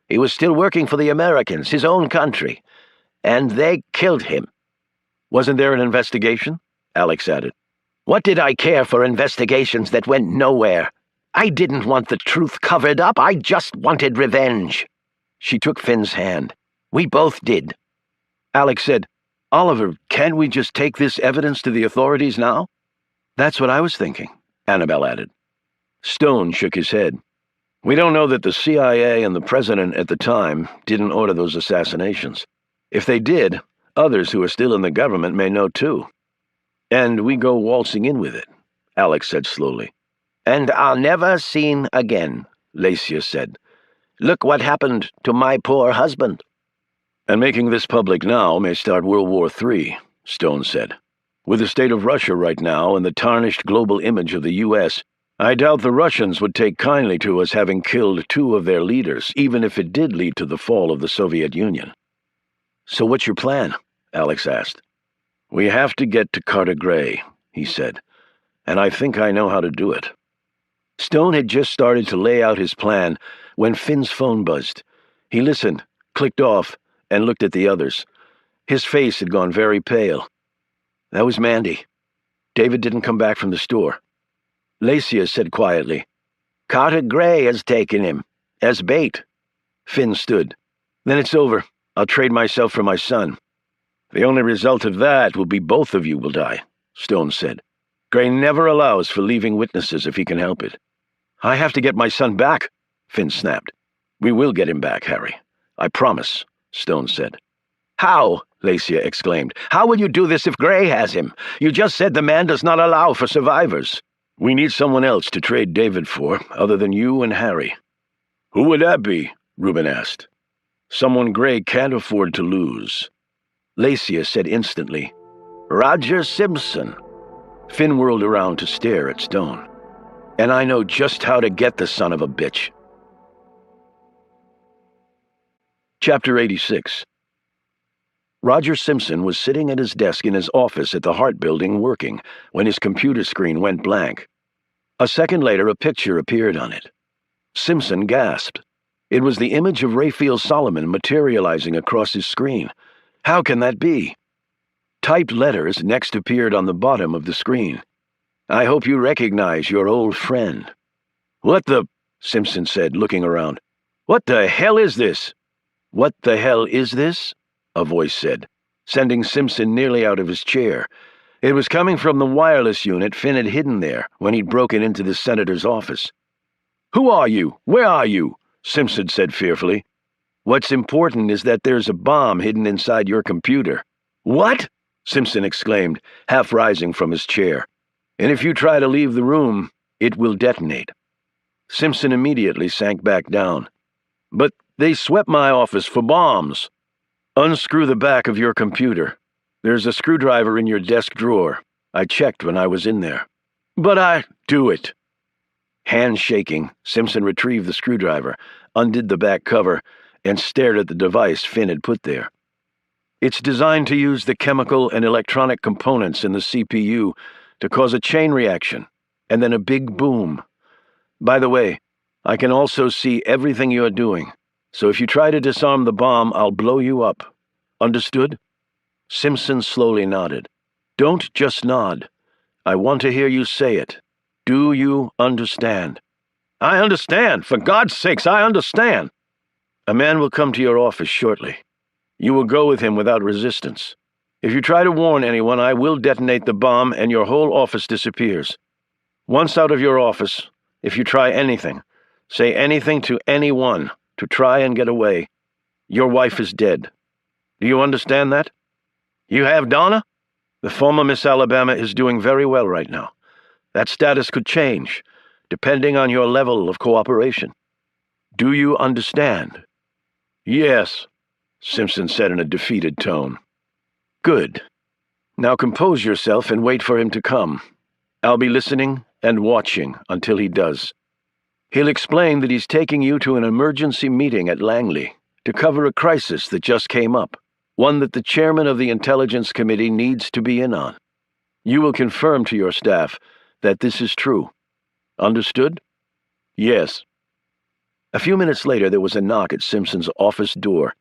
He was still working for the Americans, his own country. And they killed him. Wasn't there an investigation? Alex added. What did I care for investigations that went nowhere? I didn't want the truth covered up. I just wanted revenge. She took Finn's hand. We both did. Alex said, Oliver, can't we just take this evidence to the authorities now? That's what I was thinking, Annabelle added. Stone shook his head. We don't know that the CIA and the president at the time didn't order those assassinations. If they did, others who are still in the government may know too. And we go waltzing in with it, Alex said slowly. And are never seen again, Lacia said. Look what happened to my poor husband. And making this public now may start World War III, Stone said. With the state of Russia right now and the tarnished global image of the U.S., I doubt the Russians would take kindly to us having killed 2 of their leaders, even if it did lead to the fall of the Soviet Union. So what's your plan? Alex asked. We have to get to Carter Gray, he said, and I think I know how to do it. Stone had just started to lay out his plan when Finn's phone buzzed. He listened, clicked off, and looked at the others. His face had gone very pale. That was Mandy. David didn't come back from the store. Lacia said quietly, Carter Gray has taken him, as bait. Finn stood. Then it's over. I'll trade myself for my son. The only result of that will be both of you will die, Stone said. Gray never allows for leaving witnesses if he can help it. I have to get my son back, Finn snapped. We will get him back, Harry. I promise, Stone said. How? Lacia exclaimed. How will you do this if Gray has him? You just said the man does not allow for survivors. We need someone else to trade David for, other than you and Harry. Who would that be? Reuben asked. Someone Gray can't afford to lose. Lacia said instantly, Roger Simpson. Finn whirled around to stare at Stone. And I know just how to get the son of a bitch. Chapter 86. Roger Simpson was sitting at his desk in his office at the Hart Building working when his computer screen went blank. A second later, a picture appeared on it. Simpson gasped. It was the image of Rayfield Solomon materializing across his screen. How can that be? Typed letters next appeared on the bottom of the screen. I hope you recognize your old friend. What the... Simpson said, looking around. What the hell is this? What the hell is this? A voice said, sending Simpson nearly out of his chair. It was coming from the wireless unit Finn had hidden there when he'd broken into the senator's office. Who are you? Where are you? Simpson said fearfully. What's important is that there's a bomb hidden inside your computer." "What?" Simpson exclaimed, half rising from his chair. "And if you try to leave the room, it will detonate." Simpson immediately sank back down. "But they swept my office for bombs." "Unscrew the back of your computer. There's a screwdriver in your desk drawer. I checked when I was in there." "But I—" "Do it." Hands shaking, Simpson retrieved the screwdriver, undid the back cover, and stared at the device Finn had put there. "It's designed to use the chemical and electronic components in the CPU to cause a chain reaction, and then a big boom. By the way, I can also see everything you're doing, so if you try to disarm the bomb, I'll blow you up. Understood?" Simpson slowly nodded. "Don't just nod. I want to hear you say it. Do you understand?" "I understand. For God's sakes, I understand." "A man will come to your office shortly. You will go with him without resistance. If you try to warn anyone, I will detonate the bomb and your whole office disappears. Once out of your office, if you try anything, say anything to anyone to try and get away, your wife is dead. Do you understand that?" "You have Donna?" "The former Miss Alabama is doing very well right now. That status could change, depending on your level of cooperation. Do you understand?" "Yes," Simpson said in a defeated tone. "Good. Now compose yourself and wait for him to come. I'll be listening and watching until he does. He'll explain that he's taking you to an emergency meeting at Langley to cover a crisis that just came up, one that the chairman of the Intelligence Committee needs to be in on. You will confirm to your staff that this is true. Understood?" "Yes." A few minutes later, there was a knock at Simpson's office door.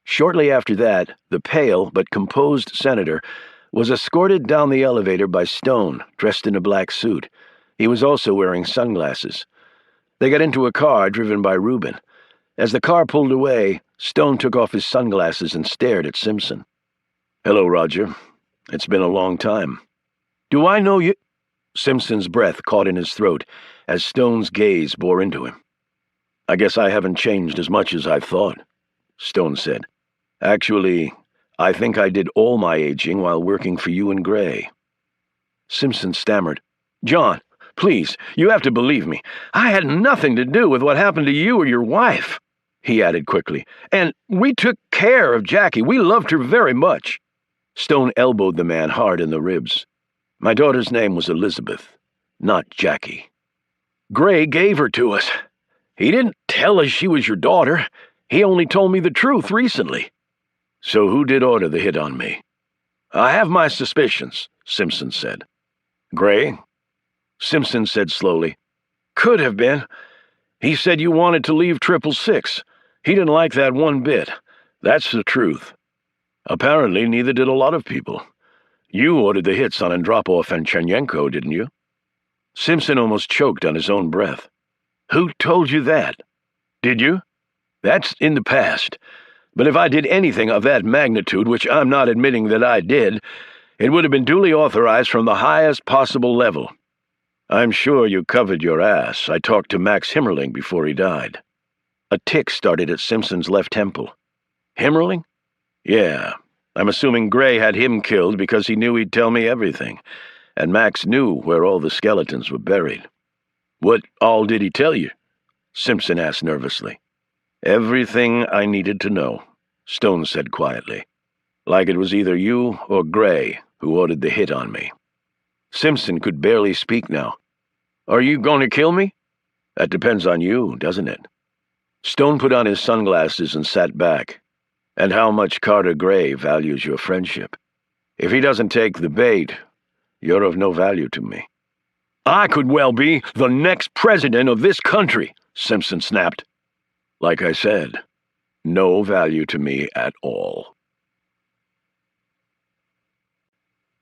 Shortly after that, the pale but composed senator was escorted down the elevator by Stone, dressed in a black suit. He was also wearing sunglasses. They got into a car driven by Rubin. As the car pulled away, Stone took off his sunglasses and stared at Simpson. "Hello, Roger. It's been a long time." "Do I know you—" Simpson's breath caught in his throat as Stone's gaze bore into him. "I guess I haven't changed as much as I thought," Stone said. "Actually, I think I did all my aging while working for you and Gray." Simpson stammered. "John, please, you have to believe me. I had nothing to do with what happened to you or your wife," he added quickly. "And we took care of Jackie. We loved her very much." Stone elbowed the man hard in the ribs. "My daughter's name was Elizabeth, not Jackie. Gray gave her to us. He didn't tell us she was your daughter. He only told me the truth recently." "So who did order the hit on me?" "I have my suspicions," Simpson said. "Gray?" Simpson said slowly. "Could have been. He said you wanted to leave 666. He didn't like that one bit. That's the truth. Apparently, neither did a lot of people. You ordered the hits on Andropov and Chernyenko, didn't you?" Simpson almost choked on his own breath. "Who told you that?" "Did you?" "That's in the past. But if I did anything of that magnitude, which I'm not admitting that I did, it would have been duly authorized from the highest possible level. I'm sure you covered your ass. I talked to Max Himmerling before he died." A tic started at Simpson's left temple. "Himmerling?" "Yeah. I'm assuming Gray had him killed because he knew he'd tell me everything, and Max knew where all the skeletons were buried." "What all did he tell you?" Simpson asked nervously. "Everything I needed to know," Stone said quietly. "Like it was either you or Gray who ordered the hit on me." Simpson could barely speak now. "Are you going to kill me?" "That depends on you, doesn't it?" Stone put on his sunglasses and sat back. "And how much Carter Gray values your friendship. If he doesn't take the bait, you're of no value to me." "I could well be the next president of this country," Simpson snapped. "Like I said, no value to me at all."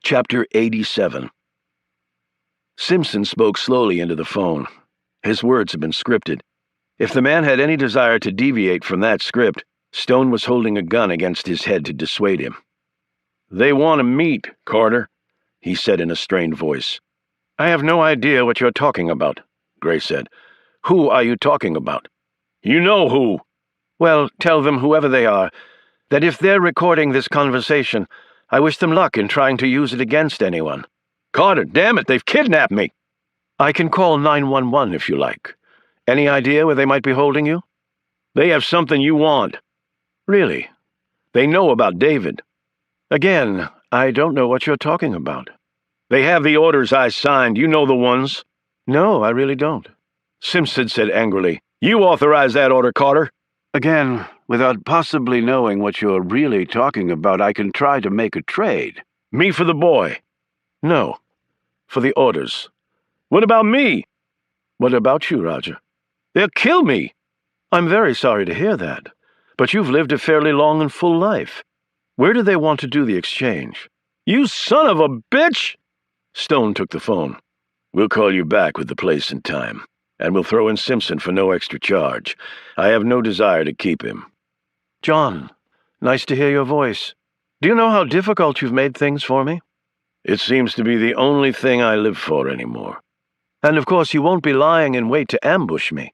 Chapter 87. Simpson spoke slowly into the phone. His words had been scripted. If the man had any desire to deviate from that script, Stone was holding a gun against his head to dissuade him. "They want to meet, Carter," he said in a strained voice. "I have no idea what you're talking about," Gray said. "Who are you talking about?" "You know who." Well, tell them, whoever they are, that if they're recording this conversation, I wish them luck in trying to use it against anyone. Carter, damn it, they've kidnapped me! I can call 911 if you like. Any idea where they might be holding you? They have something you want. Really? They know about David. Again, I don't know what you're talking about. They have the orders I signed. You know the ones. No, I really don't. Simpson said angrily, You authorized that order, Carter. Again, without possibly knowing what you're really talking about, I can try to make a trade. Me for the boy. No, for the orders. What about me? What about you, Roger? They'll kill me. I'm very sorry to hear that, but you've lived a fairly long and full life. Where do they want to do the exchange? You son of a bitch! Stone took the phone. We'll call you back with the place and time, and we'll throw in Simpson for no extra charge. I have no desire to keep him. John, nice to hear your voice. Do you know how difficult you've made things for me? It seems to be the only thing I live for anymore. And of course you won't be lying in wait to ambush me.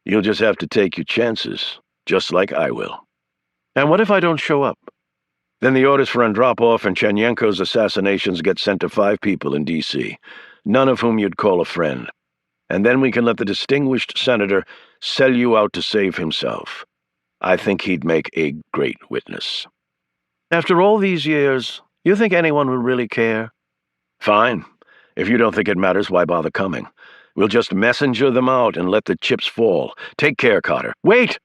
You'll just have to take your chances, just like I will. And what if I don't show up? Then the orders for Andropov and Chernyenko's assassinations get sent to 5 people in D.C., none of whom you'd call a friend. And then we can let the distinguished senator sell you out to save himself. I think he'd make a great witness. After all these years, you think anyone will really care? Fine. If you don't think it matters, why bother coming? We'll just messenger them out and let the chips fall. Take care, Carter. Wait!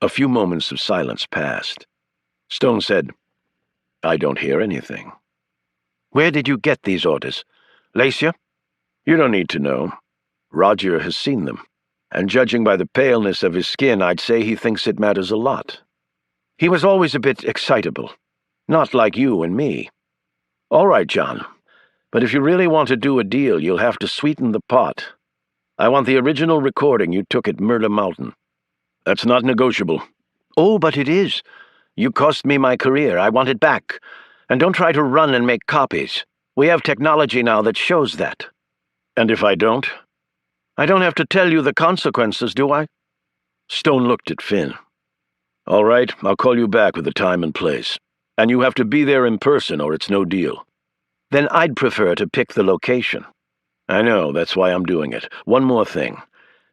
A few moments of silence passed. Stone said, I don't hear anything. Where did you get these orders? Lacia? You don't need to know. Roger has seen them, and judging by the paleness of his skin, I'd say he thinks it matters a lot. He was always a bit excitable, not like you and me. All right, John, but if you really want to do a deal, you'll have to sweeten the pot. I want the original recording you took at Murder Mountain. That's not negotiable. Oh, but it is. You cost me my career. I want it back. And don't try to run and make copies. We have technology now that shows that. And if I don't? I don't have to tell you the consequences, do I? Stone looked at Finn. All right, I'll call you back with the time and place. And you have to be there in person or it's no deal. Then I'd prefer to pick the location. I know, that's why I'm doing it. One more thing.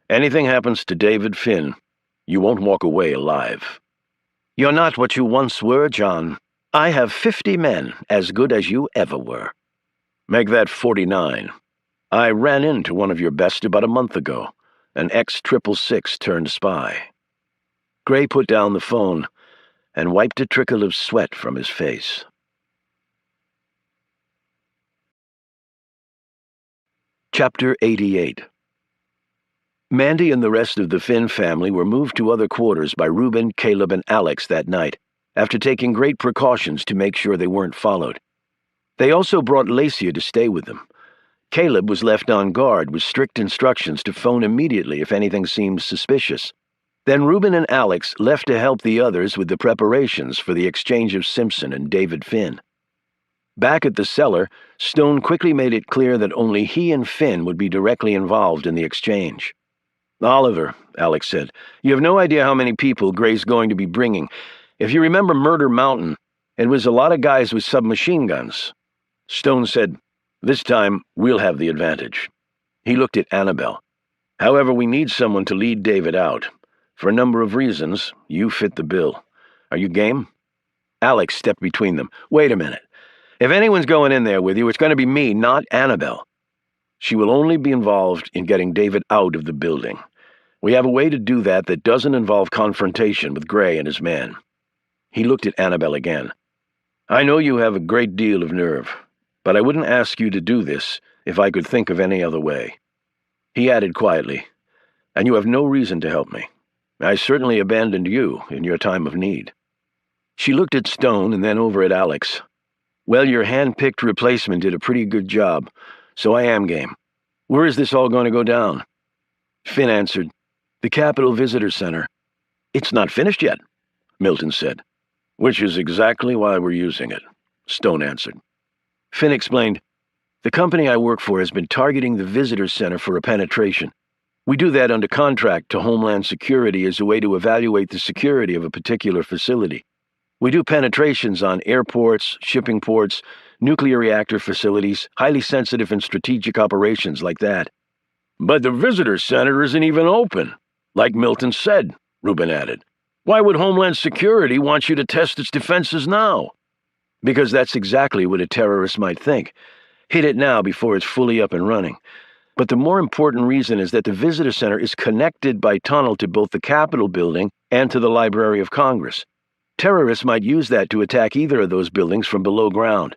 Anything happens to David Finn, you won't walk away alive. You're not what you once were, John. I have 50 men, as good as you ever were. Make that 49. I ran into one of your best about a month ago, an ex-666 turned spy. Gray put down the phone and wiped a trickle of sweat from his face. Chapter 88. Mandy and the rest of the Finn family were moved to other quarters by Reuben, Caleb, and Alex that night, after taking great precautions to make sure they weren't followed. They also brought Lacia to stay with them. Caleb was left on guard with strict instructions to phone immediately if anything seemed suspicious. Then Reuben and Alex left to help the others with the preparations for the exchange of Simpson and David Finn. Back at the cellar, Stone quickly made it clear that only he and Finn would be directly involved in the exchange. Oliver, Alex said, you have no idea how many people Gray's going to be bringing. If you remember Murder Mountain, it was a lot of guys with submachine guns. Stone said, this time we'll have the advantage. He looked at Annabelle. However, we need someone to lead David out. For a number of reasons, you fit the bill. Are you game? Alex stepped between them. Wait a minute. If anyone's going in there with you, it's going to be me, not Annabelle. She will only be involved in getting David out of the building. We have a way to do that that doesn't involve confrontation with Gray and his men. He looked at Annabelle again. I know you have a great deal of nerve, but I wouldn't ask you to do this if I could think of any other way. He added quietly, and you have no reason to help me. I certainly abandoned you in your time of need. She looked at Stone and then over at Alex. Well, your hand-picked replacement did a pretty good job, so I am game. Where is this all going to go down? Finn answered, the Capitol Visitor Center. It's not finished yet, Milton said. Which is exactly why we're using it, Stone answered. Finn explained, the company I work for has been targeting the Visitor Center for a penetration. We do that under contract to Homeland Security as a way to evaluate the security of a particular facility. We do penetrations on airports, shipping ports, nuclear reactor facilities, highly sensitive and strategic operations like that. But the visitor center isn't even open. Like Milton said, Rubin added. Why would Homeland Security want you to test its defenses now? Because that's exactly what a terrorist might think. Hit it now before it's fully up and running. But the more important reason is that the visitor center is connected by tunnel to both the Capitol building and to the Library of Congress. Terrorists might use that to attack either of those buildings from below ground.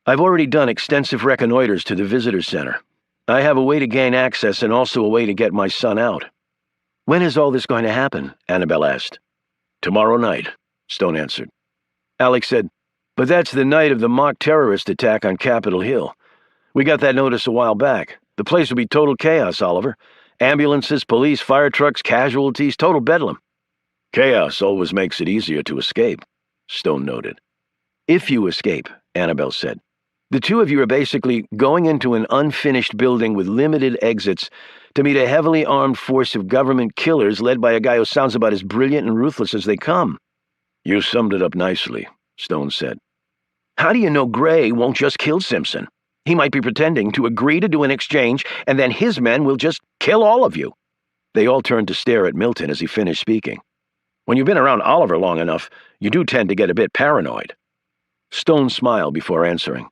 I've already done extensive reconnoiters to the visitor center. I have a way to gain access and also a way to get my son out. When is all this going to happen? Annabelle asked. Tomorrow night, Stone answered. Alex said, but that's the night of the mock terrorist attack on Capitol Hill. We got that notice a while back. The place would be total chaos, Oliver. Ambulances, police, fire trucks, casualties, total bedlam. Chaos always makes it easier to escape, Stone noted. If you escape, Annabelle said. The two of you are basically going into an unfinished building with limited exits to meet a heavily armed force of government killers led by a guy who sounds about as brilliant and ruthless as they come. You summed it up nicely, Stone said. How do you know Gray won't just kill Simpson? He might be pretending to agree to do an exchange, and then his men will just kill all of you. They all turned to stare at Milton as he finished speaking. When you've been around Oliver long enough, you do tend to get a bit paranoid. Stone smiled before answering.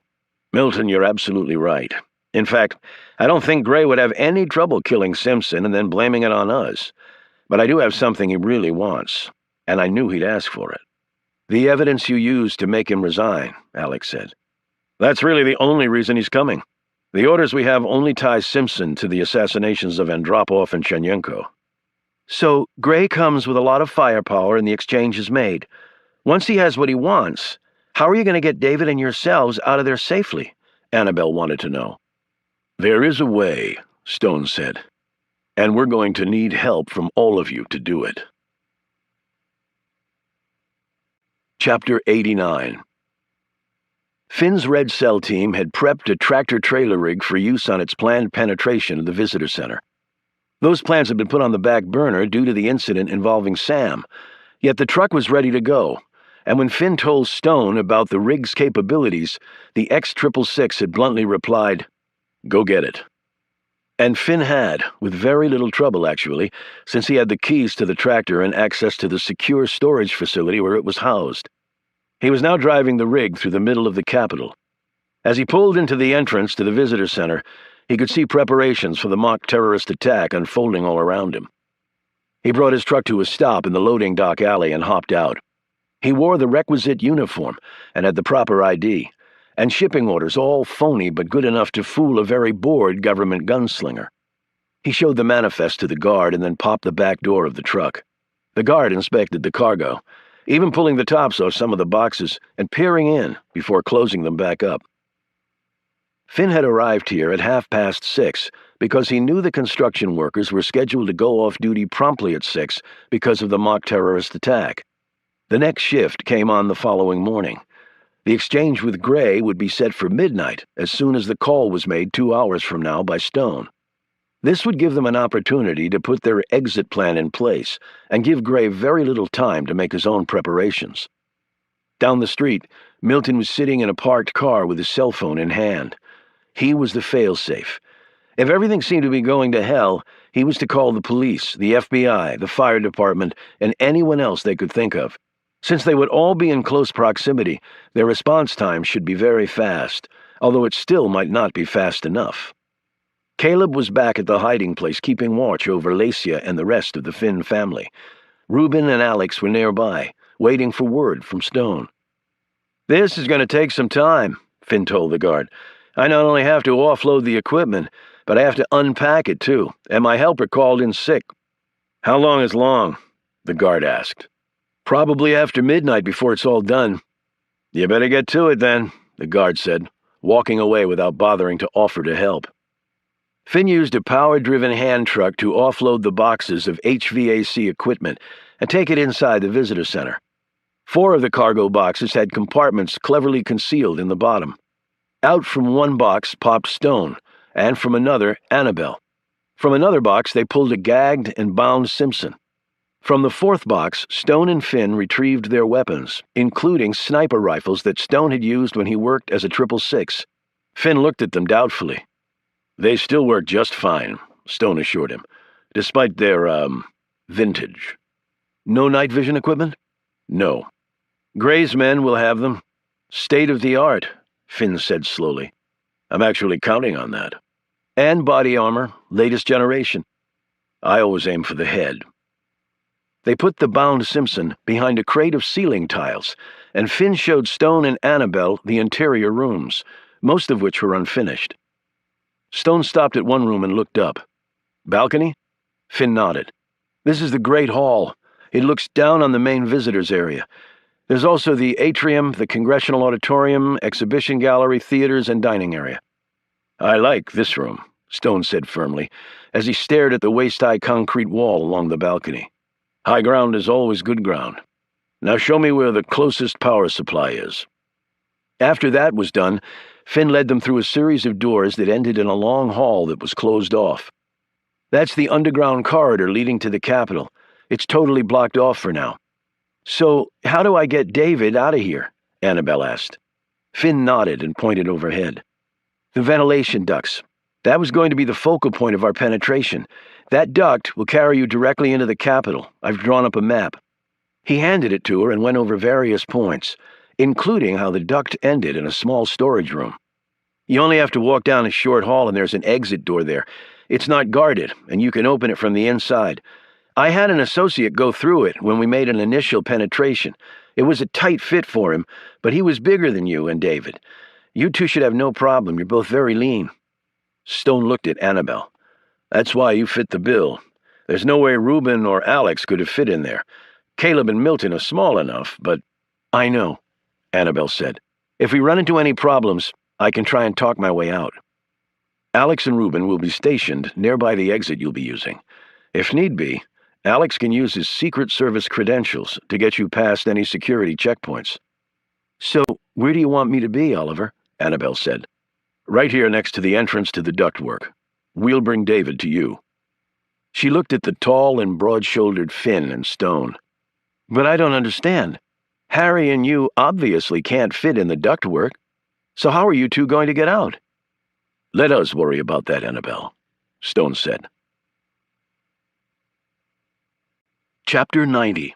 Milton, you're absolutely right. In fact, I don't think Gray would have any trouble killing Simpson and then blaming it on us. But I do have something he really wants, and I knew he'd ask for it. The evidence you used to make him resign, Alex said. That's really the only reason he's coming. The orders we have only tie Simpson to the assassinations of Andropov and Chernyenko. So Gray comes with a lot of firepower and the exchange is made. Once he has what he wants, how are you going to get David and yourselves out of there safely? Annabelle wanted to know. There is a way, Stone said, and we're going to need help from all of you to do it. Chapter 89. Finn's Red Cell team had prepped a tractor-trailer rig for use on its planned penetration of the visitor center. Those plans had been put on the back burner due to the incident involving Sam, yet the truck was ready to go, and when Finn told Stone about the rig's capabilities, the X-666 had bluntly replied, "Go get it." And Finn had, with very little trouble actually, since he had the keys to the tractor and access to the secure storage facility where it was housed. He was now driving the rig through the middle of the Capitol. As he pulled into the entrance to the visitor center, he could see preparations for the mock terrorist attack unfolding all around him. He brought his truck to a stop in the loading dock alley and hopped out. He wore the requisite uniform and had the proper ID, and shipping orders all phony but good enough to fool a very bored government gunslinger. He showed the manifest to the guard and then popped the back door of the truck. The guard inspected the cargo, even pulling the tops off some of the boxes and peering in before closing them back up. Finn had arrived here at 6:30 because he knew the construction workers were scheduled to go off duty promptly at 6 because of the mock terrorist attack. The next shift came on the following morning. The exchange with Gray would be set for midnight as soon as the call was made 2 hours from now by Stone. This would give them an opportunity to put their exit plan in place and give Gray very little time to make his own preparations. Down the street, Milton was sitting in a parked car with his cell phone in hand. He was the failsafe. If everything seemed to be going to hell, he was to call the police, the FBI, the fire department, and anyone else they could think of. Since they would all be in close proximity, their response time should be very fast, although it still might not be fast enough. Caleb was back at the hiding place keeping watch over Lacia and the rest of the Finn family. Reuben and Alex were nearby, waiting for word from Stone. "This is going to take some time," Finn told the guard. "I not only have to offload the equipment, but I have to unpack it too, and my helper called in sick." "How long is long?" the guard asked. "Probably after midnight before it's all done." "You better get to it then," the guard said, walking away without bothering to offer to help. Finn used a power-driven hand truck to offload the boxes of HVAC equipment and take it inside the visitor center. 4 of the cargo boxes had compartments cleverly concealed in the bottom. Out from one box popped Stone, and from another, Annabelle. From another box, they pulled a gagged and bound Simpson. From the fourth box, Stone and Finn retrieved their weapons, including sniper rifles that Stone had used when he worked as a 666. Finn looked at them doubtfully. "They still work just fine," Stone assured him, "despite their, vintage." "No night vision equipment?" "No. Gray's men will have them. State of the art," Finn said slowly. "I'm actually counting on that. And body armor, latest generation. I always aim for the head." They put the bound Simpson behind a crate of ceiling tiles, and Finn showed Stone and Annabelle the interior rooms, most of which were unfinished. Stone stopped at one room and looked up. "Balcony?" Finn nodded. "This is the Great Hall. It looks down on the main visitors area. There's also the atrium, the Congressional Auditorium, exhibition gallery, theaters, and dining area." "I like this room," Stone said firmly, as he stared at the waist-high concrete wall along the balcony. "High ground is always good ground. Now show me where the closest power supply is." After that was done, Finn led them through a series of doors that ended in a long hall that was closed off. "That's the underground corridor leading to the Capitol. It's totally blocked off for now." "So, how do I get David out of here?" Annabelle asked. Finn nodded and pointed overhead. "The ventilation ducts. That was going to be the focal point of our penetration. That duct will carry you directly into the Capitol. I've drawn up a map." He handed it to her and went over various points, including how the duct ended in a small storage room. "You only have to walk down a short hall and there's an exit door there. It's not guarded, and you can open it from the inside. I had an associate go through it when we made an initial penetration. It was a tight fit for him, but he was bigger than you and David. You two should have no problem. You're both very lean." Stone looked at Annabelle. "That's why you fit the bill. There's no way Reuben or Alex could have fit in there. Caleb and Milton are small enough, but—" "I know," Annabelle said. "If we run into any problems, I can try and talk my way out. Alex and Reuben will be stationed nearby the exit you'll be using. If need be, Alex can use his Secret Service credentials to get you past any security checkpoints." "So, where do you want me to be, Oliver?" Annabelle said. "Right here next to the entrance to the ductwork. We'll bring David to you." She looked at the tall and broad-shouldered Finn and Stone. "But I don't understand. Harry and you obviously can't fit in the ductwork. So how are you two going to get out?" "Let us worry about that, Annabelle," Stone said. Chapter 90.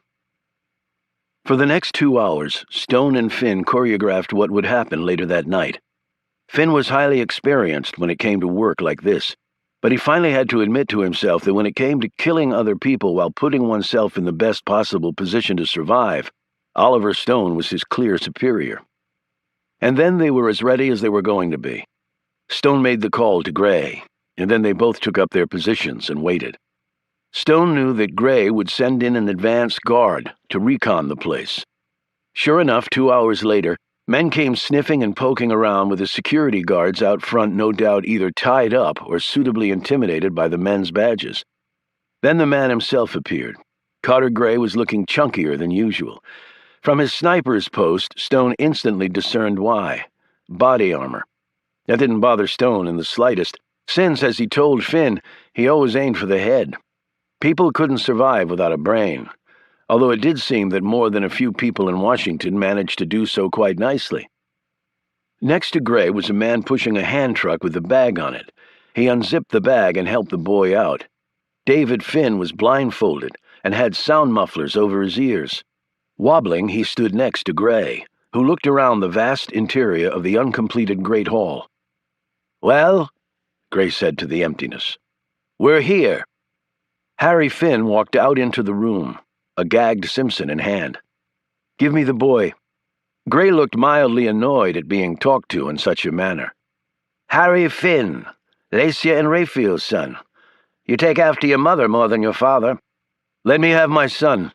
For the next 2 hours, Stone and Finn choreographed what would happen later that night. Finn was highly experienced when it came to work like this, but he finally had to admit to himself that when it came to killing other people while putting oneself in the best possible position to survive, Oliver Stone was his clear superior. And then they were as ready as they were going to be. Stone made the call to Gray, and then they both took up their positions and waited. Stone knew that Gray would send in an advance guard to recon the place. Sure enough, 2 hours later, men came sniffing and poking around with the security guards out front no doubt either tied up or suitably intimidated by the men's badges. Then the man himself appeared. Carter Gray was looking chunkier than usual. From his sniper's post, Stone instantly discerned why. Body armor. That didn't bother Stone in the slightest, since, as he told Finn, he always aimed for the head. People couldn't survive without a brain, although it did seem that more than a few people in Washington managed to do so quite nicely. Next to Gray was a man pushing a hand truck with a bag on it. He unzipped the bag and helped the boy out. David Finn was blindfolded and had sound mufflers over his ears. Wobbling, he stood next to Gray, who looked around the vast interior of the uncompleted Great Hall. "Well," Gray said to the emptiness, "we're here." Harry Finn walked out into the room, a gagged Simpson in hand. "Give me the boy." Gray looked mildly annoyed at being talked to in such a manner. "Harry Finn, Lacia and Raphael's son. You take after your mother more than your father. Let me have my son.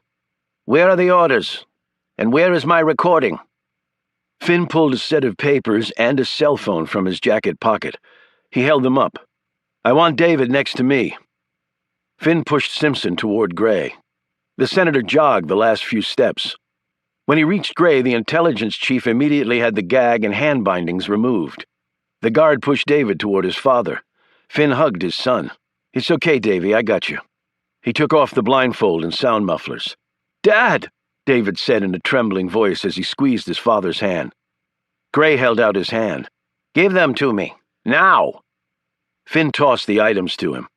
Where are the orders? And where is my recording?" Finn pulled a set of papers and a cell phone from his jacket pocket. He held them up. "I want David next to me." Finn pushed Simpson toward Gray. The senator jogged the last few steps. When he reached Gray, the intelligence chief immediately had the gag and hand bindings removed. The guard pushed David toward his father. Finn hugged his son. It's okay, Davy, I got you. He took off the blindfold and sound mufflers. Dad, David said in a trembling voice as he squeezed his father's hand. Gray held out his hand. Give them to me. Now! Finn tossed the items to him.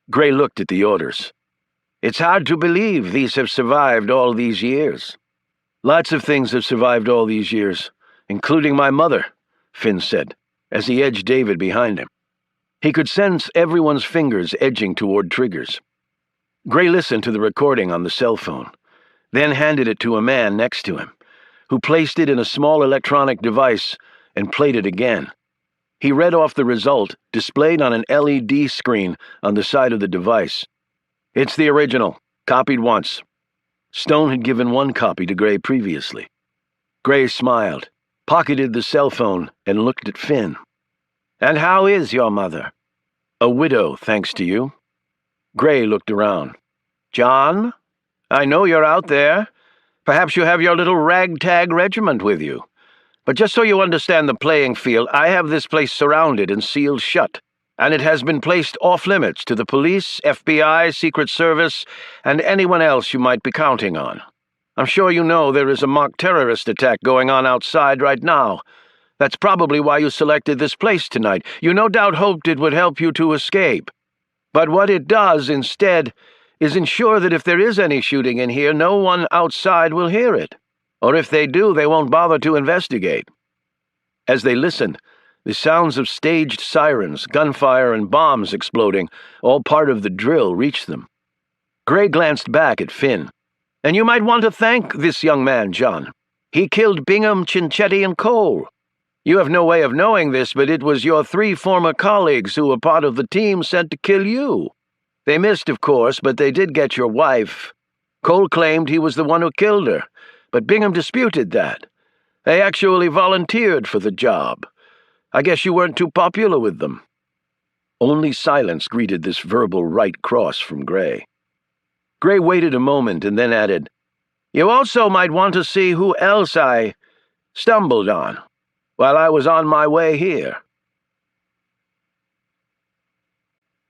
Gray looked at the orders. It's hard to believe these have survived all these years. Lots of things have survived all these years, including my mother, Finn said, as he edged David behind him. He could sense everyone's fingers edging toward triggers. Gray listened to the recording on the cell phone, then handed it to a man next to him, who placed it in a small electronic device and played it again. He read off the result, displayed on an LED screen on the side of the device. It's the original, copied once. Stone had given one copy to Gray previously. Gray smiled, pocketed the cell phone, and looked at Finn. And how is your mother? A widow, thanks to you. Gray looked around. John, I know you're out there. Perhaps you have your little ragtag regiment with you. But just so you understand the playing field, I have this place surrounded and sealed shut, and it has been placed off-limits to the police, FBI, Secret Service, and anyone else you might be counting on. I'm sure you know there is a mock terrorist attack going on outside right now. That's probably why you selected this place tonight. You no doubt hoped it would help you to escape. But what it does, instead, is ensure that if there is any shooting in here, no one outside will hear it. Or if they do, they won't bother to investigate. As they listened, the sounds of staged sirens, gunfire, and bombs exploding, all part of the drill, reached them. Gray glanced back at Finn. And you might want to thank this young man, John. He killed Bingham, Cincetti, and Cole. You have no way of knowing this, but it was your 3 former colleagues who were part of the team sent to kill you. They missed, of course, but they did get your wife. Cole claimed he was the one who killed her, but Bingham disputed that. They actually volunteered for the job. I guess you weren't too popular with them. Only silence greeted this verbal right cross from Gray. Gray waited a moment and then added, You also might want to see who else I stumbled on while I was on my way here.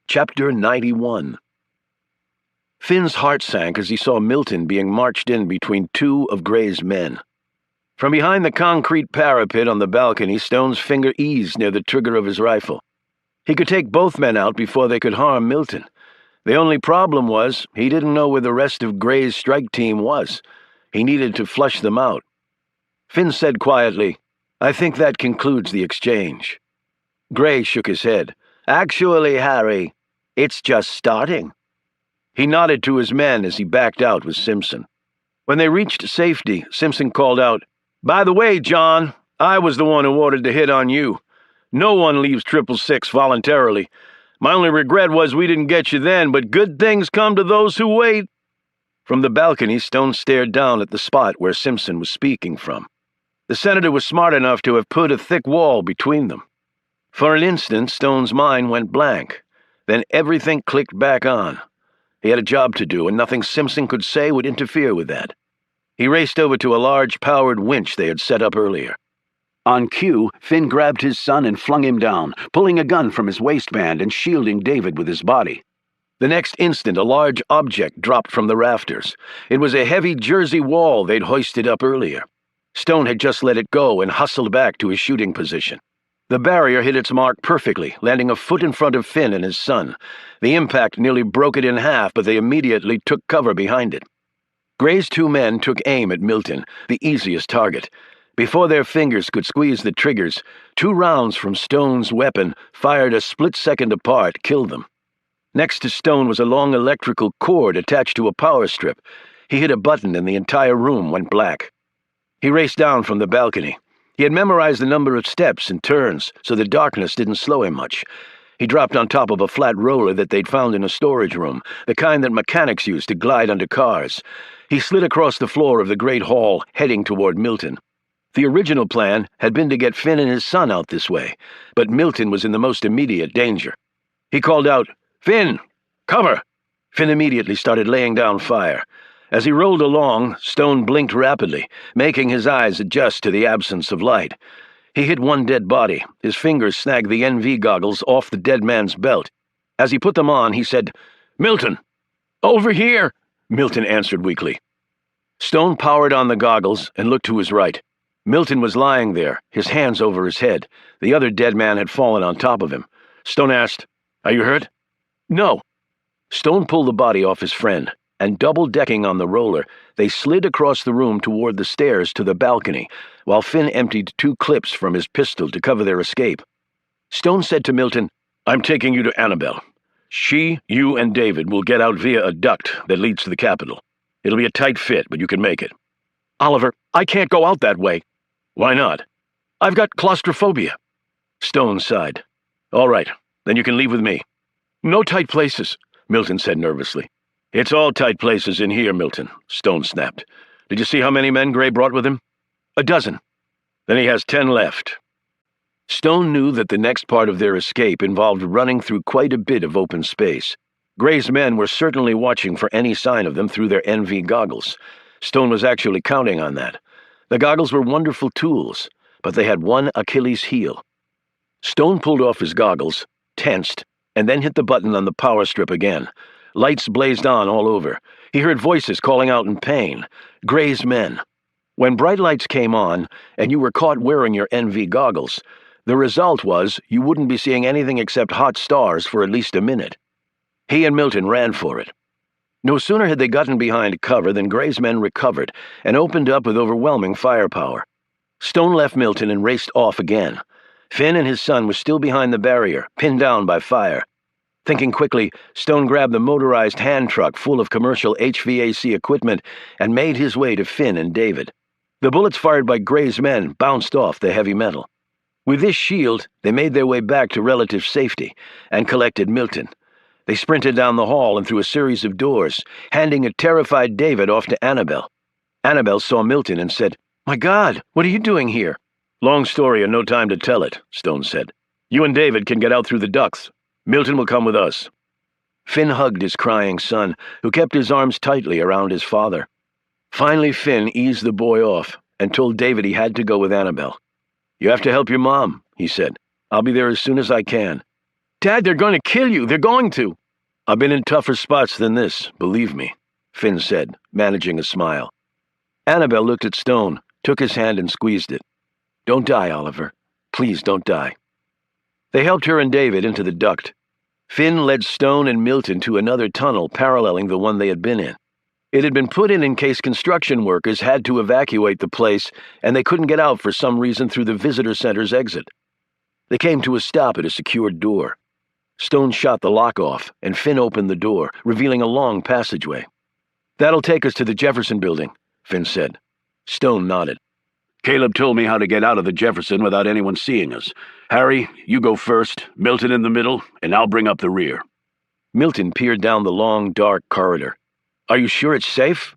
Chapter 91. Finn's heart sank as he saw Milton being marched in between 2 of Gray's men. From behind the concrete parapet on the balcony, Stone's finger eased near the trigger of his rifle. He could take both men out before they could harm Milton. The only problem was he didn't know where the rest of Gray's strike team was. He needed to flush them out. Finn said quietly, I think that concludes the exchange. Gray shook his head. Actually, Harry, it's just starting. He nodded to his men as he backed out with Simpson. When they reached safety, Simpson called out, By the way, John, I was the one who ordered the hit on you. No one leaves 666 voluntarily. My only regret was we didn't get you then, but good things come to those who wait. From the balcony, Stone stared down at the spot where Simpson was speaking from. The senator was smart enough to have put a thick wall between them. For an instant, Stone's mind went blank. Then everything clicked back on. He had a job to do, and nothing Simpson could say would interfere with that. He raced over to a large, powered winch they had set up earlier. On cue, Finn grabbed his son and flung him down, pulling a gun from his waistband and shielding David with his body. The next instant, a large object dropped from the rafters. It was a heavy Jersey wall they'd hoisted up earlier. Stone had just let it go and hustled back to his shooting position. The barrier hit its mark perfectly, landing a foot in front of Finn and his son. The impact nearly broke it in half, but they immediately took cover behind it. Gray's 2 men took aim at Milton, the easiest target. Before their fingers could squeeze the triggers, 2 rounds from Stone's weapon, fired a split second apart, killed them. Next to Stone was a long electrical cord attached to a power strip. He hit a button and the entire room went black. He raced down from the balcony. He had memorized the number of steps and turns, so the darkness didn't slow him much. He dropped on top of a flat roller that they'd found in a storage room, the kind that mechanics use to glide under cars. He slid across the floor of the great hall, heading toward Milton. The original plan had been to get Finn and his son out this way, but Milton was in the most immediate danger. He called out, Finn, cover! Finn immediately started laying down fire. As he rolled along, Stone blinked rapidly, making his eyes adjust to the absence of light. He hit one dead body. His fingers snagged the NV goggles off the dead man's belt. As he put them on, he said, "Milton!" "Over here," Milton answered weakly. Stone powered on the goggles and looked to his right. Milton was lying there, his hands over his head. The other dead man had fallen on top of him. Stone asked, "Are you hurt?" "No." Stone pulled the body off his friend, and double-decking on the roller, they slid across the room toward the stairs to the balcony, while Finn emptied 2 clips from his pistol to cover their escape. Stone said to Milton, "I'm taking you to Annabelle. She, you, and David will get out via a duct that leads to the Capitol. It'll be a tight fit, but you can make it." "Oliver, I can't go out that way." "Why not?" "I've got claustrophobia." Stone sighed. "All right, then you can leave with me." "No tight places," Milton said nervously. "It's all tight places in here, Milton," Stone snapped. "Did you see how many men Gray brought with him?" "A dozen." "Then he has 10 left." Stone knew that the next part of their escape involved running through quite a bit of open space. Gray's men were certainly watching for any sign of them through their NV goggles. Stone was actually counting on that. The goggles were wonderful tools, but they had one Achilles heel. Stone pulled off his goggles, tensed, and then hit the button on the power strip again. Lights blazed on all over. He heard voices calling out in pain. Gray's men. When bright lights came on, and you were caught wearing your NV goggles, the result was you wouldn't be seeing anything except hot stars for at least a minute. He and Milton ran for it. No sooner had they gotten behind cover than Gray's men recovered and opened up with overwhelming firepower. Stone left Milton and raced off again. Finn and his son were still behind the barrier, pinned down by fire. Thinking quickly, Stone grabbed the motorized hand truck full of commercial HVAC equipment and made his way to Finn and David. The bullets fired by Gray's men bounced off the heavy metal. With this shield, they made their way back to relative safety and collected Milton. They sprinted down the hall and through a series of doors, handing a terrified David off to Annabelle. Annabelle saw Milton and said, "My God, what are you doing here?" "Long story and no time to tell it," Stone said. "You and David can get out through the ducts. Milton will come with us." Finn hugged his crying son, who kept his arms tightly around his father. Finally, Finn eased the boy off and told David he had to go with Annabelle. "You have to help your mom," he said. "I'll be there as soon as I can." "Dad, they're going to kill you. They're going to." "I've been in tougher spots than this, believe me," Finn said, managing a smile. Annabelle looked at Stone, took his hand and squeezed it. "Don't die, Oliver. Please don't die." They helped her and David into the duct. Finn led Stone and Milton to another tunnel paralleling the one they had been in. It had been put in case construction workers had to evacuate the place and they couldn't get out for some reason through the visitor center's exit. They came to a stop at a secured door. Stone shot the lock off, and Finn opened the door, revealing a long passageway. "That'll take us to the Jefferson building," Finn said. Stone nodded. "Caleb told me how to get out of the Jefferson without anyone seeing us. Harry, you go first, Milton in the middle, and I'll bring up the rear." Milton peered down the long, dark corridor. "Are you sure it's safe?"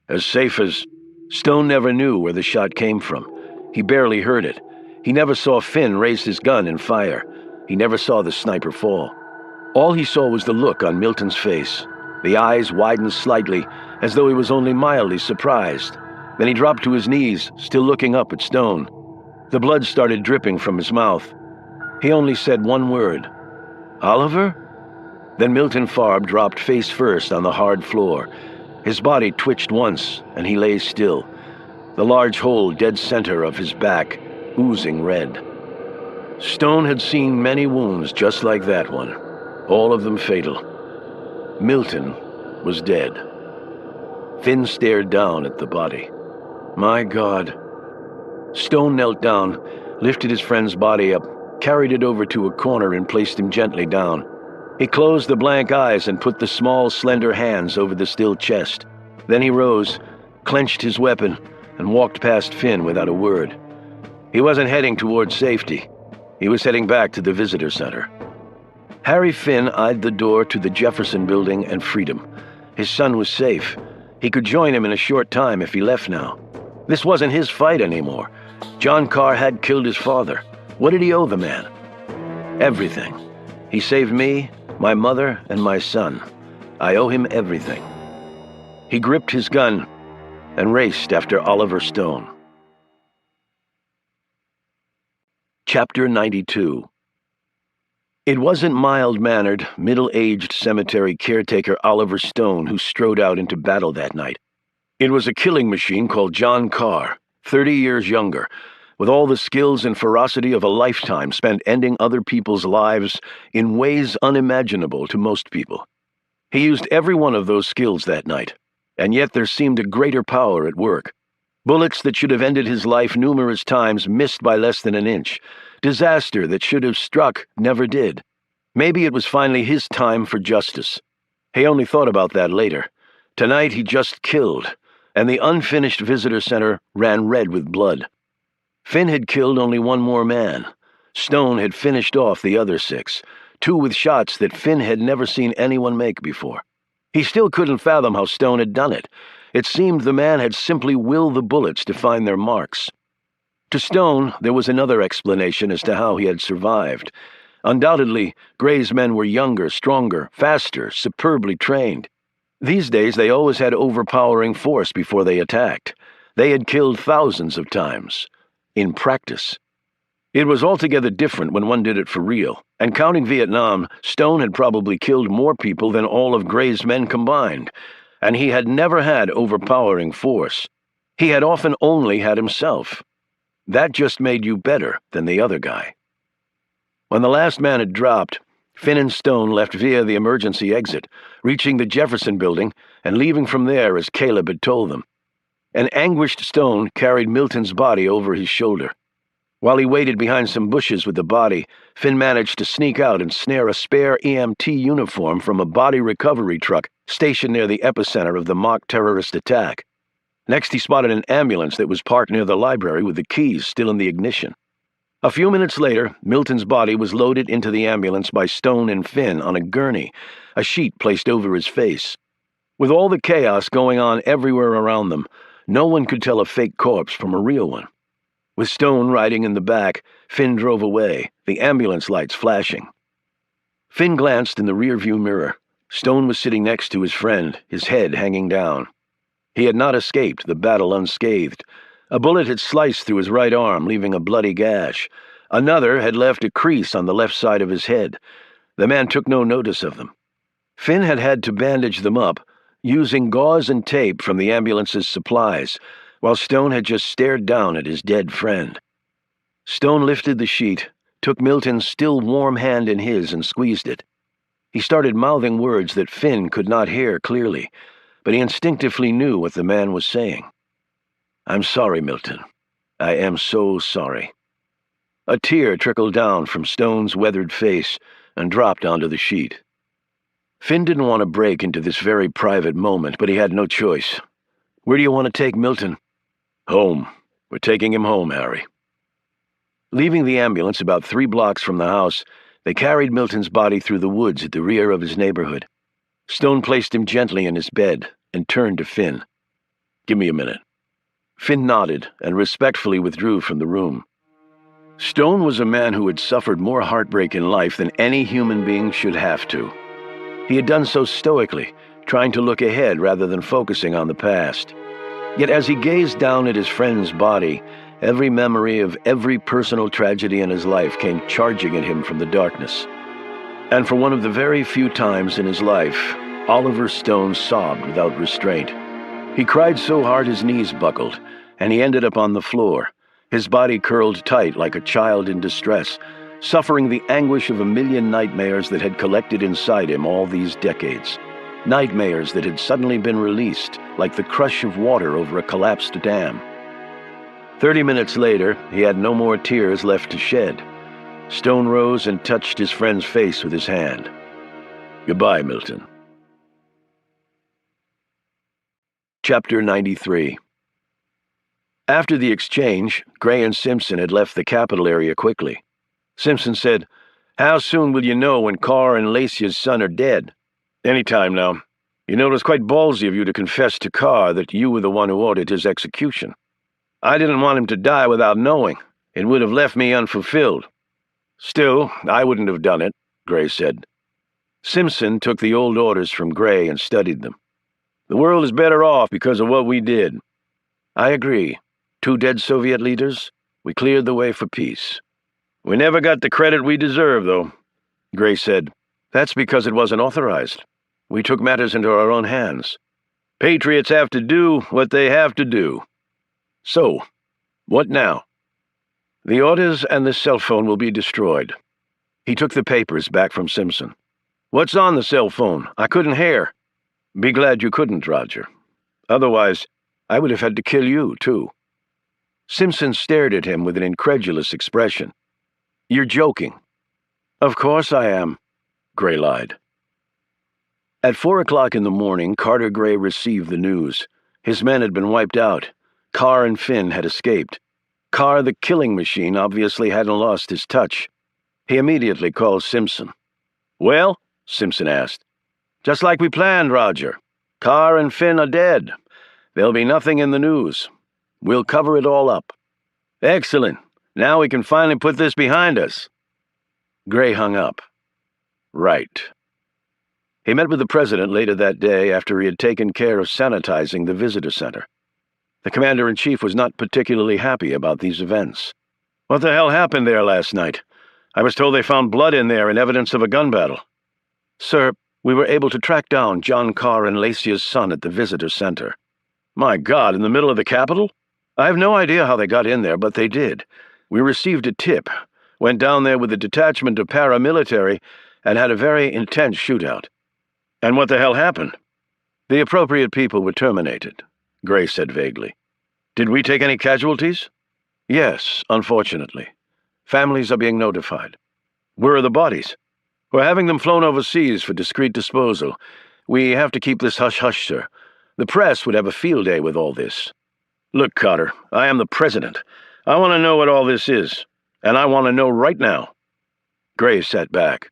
"As safe as—" Stone never knew where the shot came from. He barely heard it. He never saw Finn raise his gun and fire. He never saw the sniper fall. All he saw was the look on Milton's face. The eyes widened slightly, as though he was only mildly surprised. Then he dropped to his knees, still looking up at Stone. The blood started dripping from his mouth. He only said one word, "Oliver?" Then Milton Farb dropped face first on the hard floor. His body twitched once, and he lay still, the large hole dead center of his back, oozing red. Stone had seen many wounds just like that one, all of them fatal. Milton was dead. Finn stared down at the body. My God. Stone knelt down, lifted his friend's body up, carried it over to a corner and placed him gently down. He closed the blank eyes and put the small, slender hands over the still chest. Then he rose, clenched his weapon, and walked past Finn without a word. He wasn't heading toward safety. He was heading back to the visitor center. Harry Finn eyed the door to the Jefferson building and freedom. His son was safe. He could join him in a short time if he left now. This wasn't his fight anymore. John Carr had killed his father. What did he owe the man? Everything. He saved me, my mother, and my son. I owe him everything. He gripped his gun and raced after Oliver Stone. Chapter 92. It wasn't mild-mannered, middle-aged cemetery caretaker Oliver Stone who strode out into battle that night. It was a killing machine called John Carr, 30 years younger, with all the skills and ferocity of a lifetime spent ending other people's lives in ways unimaginable to most people. He used every one of those skills that night, and yet there seemed a greater power at work. Bullets that should have ended his life numerous times missed by less than an inch. Disaster that should have struck never did. Maybe it was finally his time for justice. He only thought about that later. Tonight he just killed, and the unfinished visitor center ran red with blood. Finn had killed only one more man. Stone had finished off the other 6, 2 with shots that Finn had never seen anyone make before. He still couldn't fathom how Stone had done it. It seemed the man had simply willed the bullets to find their marks. To Stone, there was another explanation as to how he had survived. Undoubtedly, Gray's men were younger, stronger, faster, superbly trained. These days, they always had overpowering force before they attacked. They had killed thousands of times. In practice. It was altogether different when one did it for real, and counting Vietnam, Stone had probably killed more people than all of Gray's men combined, and he had never had overpowering force. He had often only had himself. That just made you better than the other guy. When the last man had dropped, Finn and Stone left via the emergency exit, reaching the Jefferson Building and leaving from there as Caleb had told them. An anguished Stone carried Milton's body over his shoulder. While he waited behind some bushes with the body, Finn managed to sneak out and snare a spare EMT uniform from a body recovery truck stationed near the epicenter of the mock terrorist attack. Next, he spotted an ambulance that was parked near the library with the keys still in the ignition. A few minutes later, Milton's body was loaded into the ambulance by Stone and Finn on a gurney, a sheet placed over his face. With all the chaos going on everywhere around them, no one could tell a fake corpse from a real one. With Stone riding in the back, Finn drove away, the ambulance lights flashing. Finn glanced in the rearview mirror. Stone was sitting next to his friend, his head hanging down. He had not escaped the battle unscathed. A bullet had sliced through his right arm, leaving a bloody gash. Another had left a crease on the left side of his head. The man took no notice of them. Finn had had to bandage them up, using gauze and tape from the ambulance's supplies, while Stone had just stared down at his dead friend. Stone lifted the sheet, took Milton's still warm hand in his and squeezed it. He started mouthing words that Finn could not hear clearly, but he instinctively knew what the man was saying. "I'm sorry, Milton. I am so sorry." A tear trickled down from Stone's weathered face and dropped onto the sheet. Finn didn't want to break into this very private moment, but he had no choice. "Where do you want to take Milton?" "Home. We're taking him home, Harry." Leaving the ambulance about 3 blocks from the house, they carried Milton's body through the woods at the rear of his neighborhood. Stone placed him gently in his bed and turned to Finn. "Give me a minute." Finn nodded and respectfully withdrew from the room. Stone was a man who had suffered more heartbreak in life than any human being should have to. He had done so stoically, trying to look ahead rather than focusing on the past. Yet as he gazed down at his friend's body, every memory of every personal tragedy in his life came charging at him from the darkness. And for one of the very few times in his life, Oliver Stone sobbed without restraint. He cried so hard his knees buckled, and he ended up on the floor, his body curled tight like a child in distress, suffering the anguish of a million nightmares that had collected inside him all these decades. Nightmares that had suddenly been released, like the crush of water over a collapsed dam. 30 minutes later, he had no more tears left to shed. Stone rose and touched his friend's face with his hand. "Goodbye, Milton." Chapter 93. After the exchange, Gray and Simpson had left the capital area quickly. Simpson said, "How soon will you know when Carr and Lacia's son are dead?" "Any time now. You know, it was quite ballsy of you to confess to Carr that you were the one who ordered his execution. I didn't want him to die without knowing. It would have left me unfulfilled." "Still, I wouldn't have done it," Gray said. Simpson took the old orders from Gray and studied them. "The world is better off because of what we did." "I agree. 2 dead Soviet leaders. We cleared the way for peace." "We never got the credit we deserve, though. Gray said, "That's because it wasn't authorized. We took matters into our own hands. Patriots have to do what they have to do. So, what now?" "The orders and the cell phone will be destroyed." He took the papers back from Simpson. "What's on the cell phone? I couldn't hear." "Be glad you couldn't, Roger. Otherwise, I would have had to kill you, too." Simpson stared at him with an incredulous expression. "You're joking." "Of course I am," Gray lied. At 4 o'clock in the morning, Carter Gray received the news. His men had been wiped out. Carr and Finn had escaped. Carr, the killing machine, obviously hadn't lost his touch. He immediately called Simpson. "Well?" Simpson asked. "Just like we planned, Roger. Carr and Finn are dead. There'll be nothing in the news. We'll cover it all up." "Excellent. Now we can finally put this behind us." Gray hung up. Right. He met with the president later that day after he had taken care of sanitizing the visitor center. The commander-in-chief was not particularly happy about these events. "What the hell happened there last night? I was told they found blood in there and evidence of a gun battle." "Sir, we were able to track down John Carr and Lacia's son at the visitor center." "My God, in the middle of the Capitol? I have no idea how they got in there, but they did. We received a tip, went down there with a detachment of paramilitary, and had a very intense shootout." "And what the hell happened?" "The appropriate people were terminated," Gray said vaguely. "Did we take any casualties?" "Yes, unfortunately. Families are being notified." "Where are the bodies?" "We're having them flown overseas for discreet disposal. We have to keep this hush-hush, sir. The press would have a field day with all this." "Look, Carter, I am the president. I want to know what all this is, and I want to know right now." Gray sat back.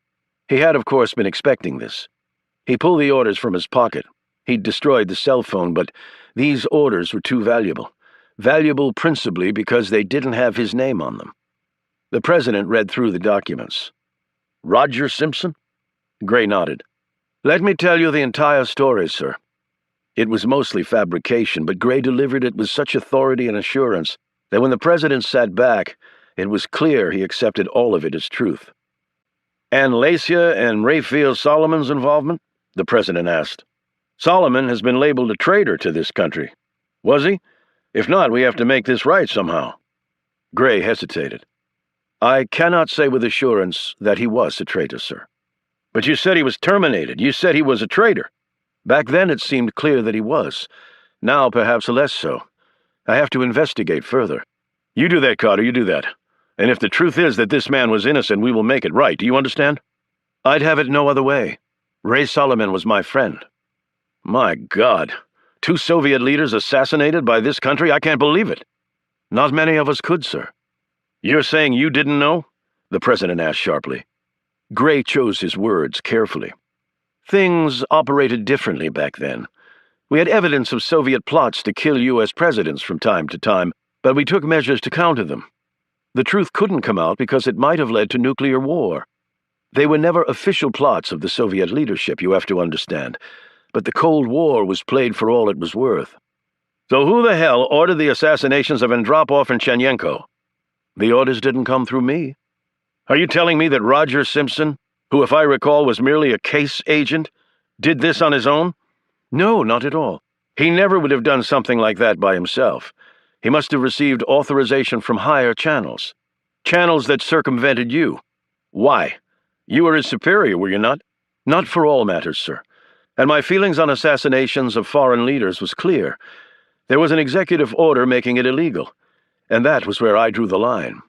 He had, of course, been expecting this. He pulled the orders from his pocket. He'd destroyed the cell phone, but these orders were too valuable. Valuable principally because they didn't have his name on them. The president read through the documents. "Roger Simpson?" Gray nodded. "Let me tell you the entire story, sir." It was mostly fabrication, but Gray delivered it with such authority and assurance that when the president sat back, it was clear he accepted all of it as truth. "And Lacia and Raphael Solomon's involvement?" the president asked. "Solomon has been labeled a traitor to this country. Was he? If not, we have to make this right somehow." Gray hesitated. "I cannot say with assurance that he was a traitor, sir." "But you said he was terminated. You said he was a traitor." "Back then it seemed clear that he was. Now perhaps less so. I have to investigate further." "You do that, Carter, you do that. And if the truth is that this man was innocent, we will make it right. Do you understand?" "I'd have it no other way. Ray Solomon was my friend." "My God. 2 Soviet leaders assassinated by this country? I can't believe it." "Not many of us could, sir." "You're saying you didn't know?" the president asked sharply. Gray chose his words carefully. "Things operated differently back then. We had evidence of Soviet plots to kill U.S. presidents from time to time, but we took measures to counter them. The truth couldn't come out because it might have led to nuclear war. They were never official plots of the Soviet leadership, you have to understand, but the Cold War was played for all it was worth." "So who the hell ordered the assassinations of Andropov and Cheryenko?" "The orders didn't come through me." "Are you telling me that Roger Simpson, who, if I recall, was merely a case agent, did this on his own?" "No, not at all. He never would have done something like that by himself. He must have received authorization from higher channels. Channels that circumvented you. Why? You were his superior, were you not?" "Not for all matters, sir. And my feelings on assassinations of foreign leaders was clear. There was an executive order making it illegal, and that was where I drew the line."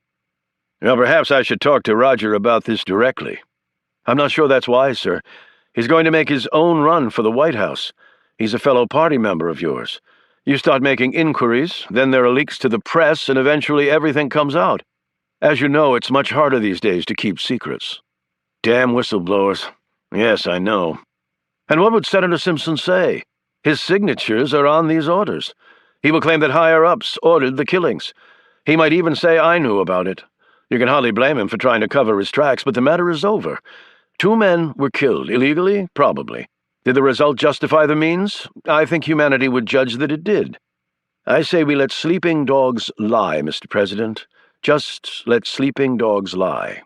"Well, perhaps I should talk to Roger about this directly." "I'm not sure that's wise, sir. He's going to make his own run for the White House. He's a fellow party member of yours. You start making inquiries, then there are leaks to the press, and eventually everything comes out. As you know, it's much harder these days to keep secrets." "Damn whistleblowers. Yes, I know." "And what would Senator Simpson say? His signatures are on these orders. He will claim that higher-ups ordered the killings. He might even say I knew about it. You can hardly blame him for trying to cover his tracks, but the matter is over. 2 men were killed, illegally, probably. Did the result justify the means? I think humanity would judge that it did. I say we let sleeping dogs lie, Mr. President. Just let sleeping dogs lie."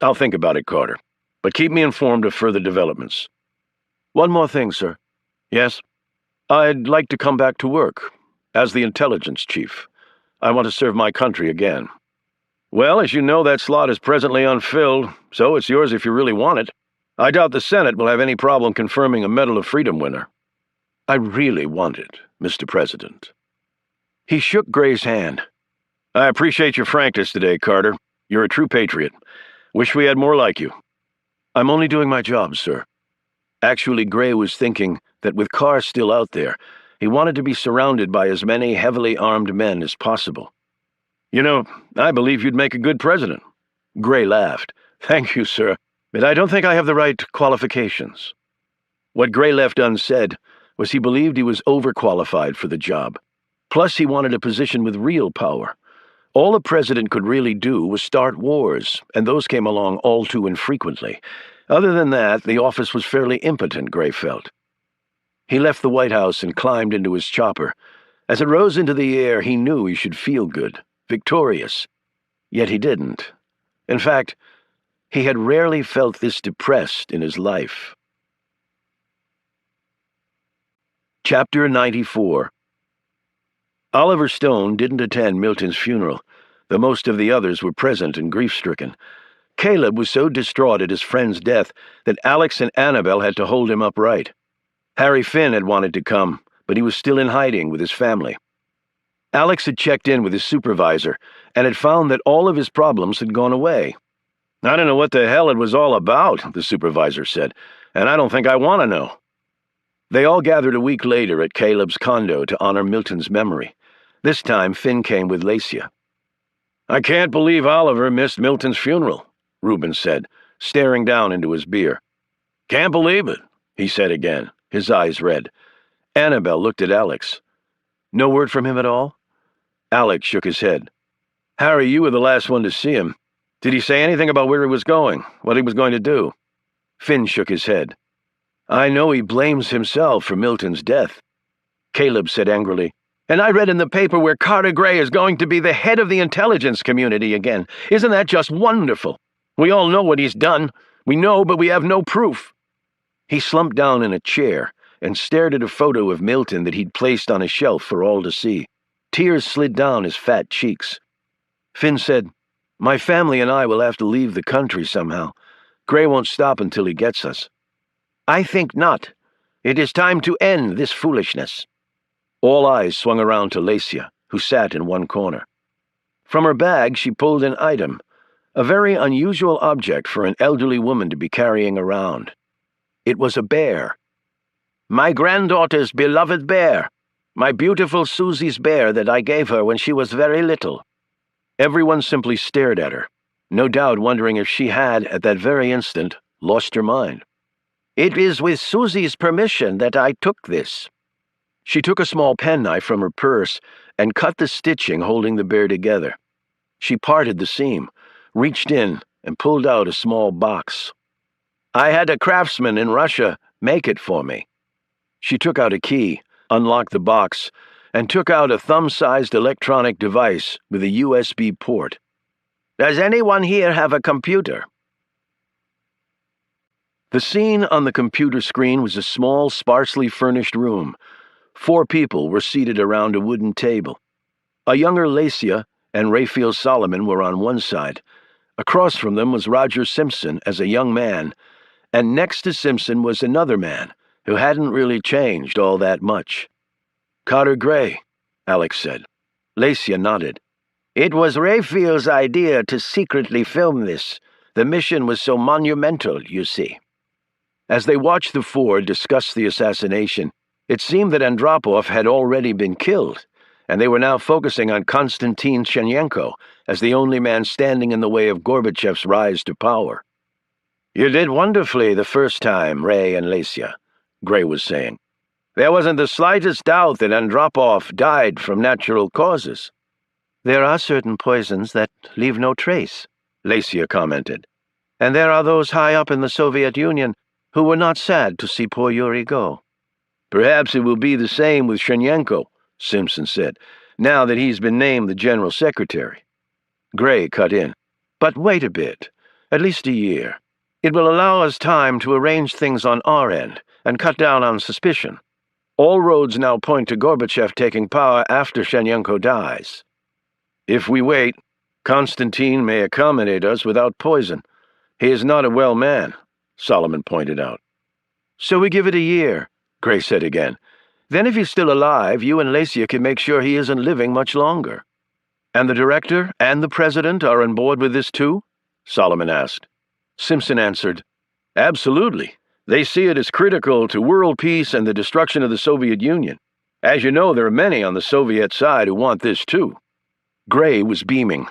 "I'll think about it, Carter. but keep me informed of further developments. One more thing, sir. Yes? I'd like to come back to work, as the intelligence chief. I want to serve my country again. Well, as you know, that slot is presently unfilled, so it's yours if you really want it. I doubt the Senate will have any problem confirming a Medal of Freedom winner. I really want it, Mr. President. He shook Gray's hand. I appreciate your frankness today, Carter. You're a true patriot. Wish we had more like you. I'm only doing my job, sir. Actually, Gray was thinking that with Carr still out there, he wanted to be surrounded by as many heavily armed men as possible. You know, I believe you'd make a good president. Gray laughed. Thank you, sir, but I don't think I have the right qualifications. What Gray left unsaid was he believed he was overqualified for the job. Plus, he wanted a position with real power. All a president could really do was start wars, and those came along all too infrequently. Other than that, the office was fairly impotent, Gray felt. He left the White House and climbed into his chopper. As it rose into the air, he knew he should feel good, victorious. Yet he didn't. In fact, he had rarely felt this depressed in his life. Chapter 94. Oliver Stone didn't attend Milton's funeral, though most of the others were present and grief-stricken. Caleb was so distraught at his friend's death that Alex and Annabelle had to hold him upright. Harry Finn had wanted to come, but he was still in hiding with his family. Alex had checked in with his supervisor and had found that all of his problems had gone away. I don't know what the hell it was all about, the supervisor said, and I don't think I want to know. They all gathered a week later at Caleb's condo to honor Milton's memory. This time, Finn came with Lacia. I can't believe Oliver missed Milton's funeral, Reuben said, staring down into his beer. Can't believe it, he said again, his eyes red. Annabelle looked at Alex. No word from him at all? Alex shook his head. Harry, you were the last one to see him. Did he say anything about where he was going, what he was going to do? Finn shook his head. I know he blames himself for Milton's death. Caleb said angrily, and I read in the paper where Carter Gray is going to be the head of the intelligence community again. Isn't that just wonderful? We all know what he's done. We know, but we have no proof. He slumped down in a chair and stared at a photo of Milton that he'd placed on a shelf for all to see. Tears slid down his fat cheeks. Finn said, My family and I will have to leave the country somehow. Gray won't stop until he gets us. I think not. It is time to end this foolishness. All eyes swung around to Lacia, who sat in one corner. From her bag, she pulled an item, a very unusual object for an elderly woman to be carrying around. It was a bear. My granddaughter's beloved bear. My beautiful Susie's bear that I gave her when she was very little. Everyone simply stared at her, no doubt wondering if she had, at that very instant, lost her mind. It is with Susie's permission that I took this. She took a small penknife from her purse and cut the stitching holding the bear together. She parted the seam, reached in, and pulled out a small box. I had a craftsman in Russia make it for me. She took out a key, unlocked the box, and took out a thumb-sized electronic device with a USB port. Does anyone here have a computer? The scene on the computer screen was a small, sparsely furnished room. 4 people were seated around a wooden table. A younger Lacia and Raphael Solomon were on one side. Across from them was Roger Simpson as a young man, and next to Simpson was another man who hadn't really changed all that much. Carter Gray, Alex said. Lacia nodded. It was Raphael's idea to secretly film this. The mission was so monumental, you see. As they watched the 4 discuss the assassination, it seemed that Andropov had already been killed, and they were now focusing on Konstantin Chernenko as the only man standing in the way of Gorbachev's rise to power. You did wonderfully the first time, Ray and Lacia, Gray was saying. There wasn't the slightest doubt that Andropov died from natural causes. There are certain poisons that leave no trace, Lacia commented. And there are those high up in the Soviet Union who were not sad to see poor Yuri go. Perhaps it will be the same with Chernenko, Simpson said, now that he's been named the General Secretary. Gray cut in. But wait a bit. At least a year. It will allow us time to arrange things on our end and cut down on suspicion. All roads now point to Gorbachev taking power after Shenyenko dies. If we wait, Konstantin may accommodate us without poison. He is not a well man, Solomon pointed out. So we give it a year, Gray said again. Then if he's still alive, you and Lacia can make sure he isn't living much longer. And the director and the president are on board with this too? Solomon asked. Simpson answered, Absolutely. They see it as critical to world peace and the destruction of the Soviet Union. As you know, there are many on the Soviet side who want this too. Gray was beaming.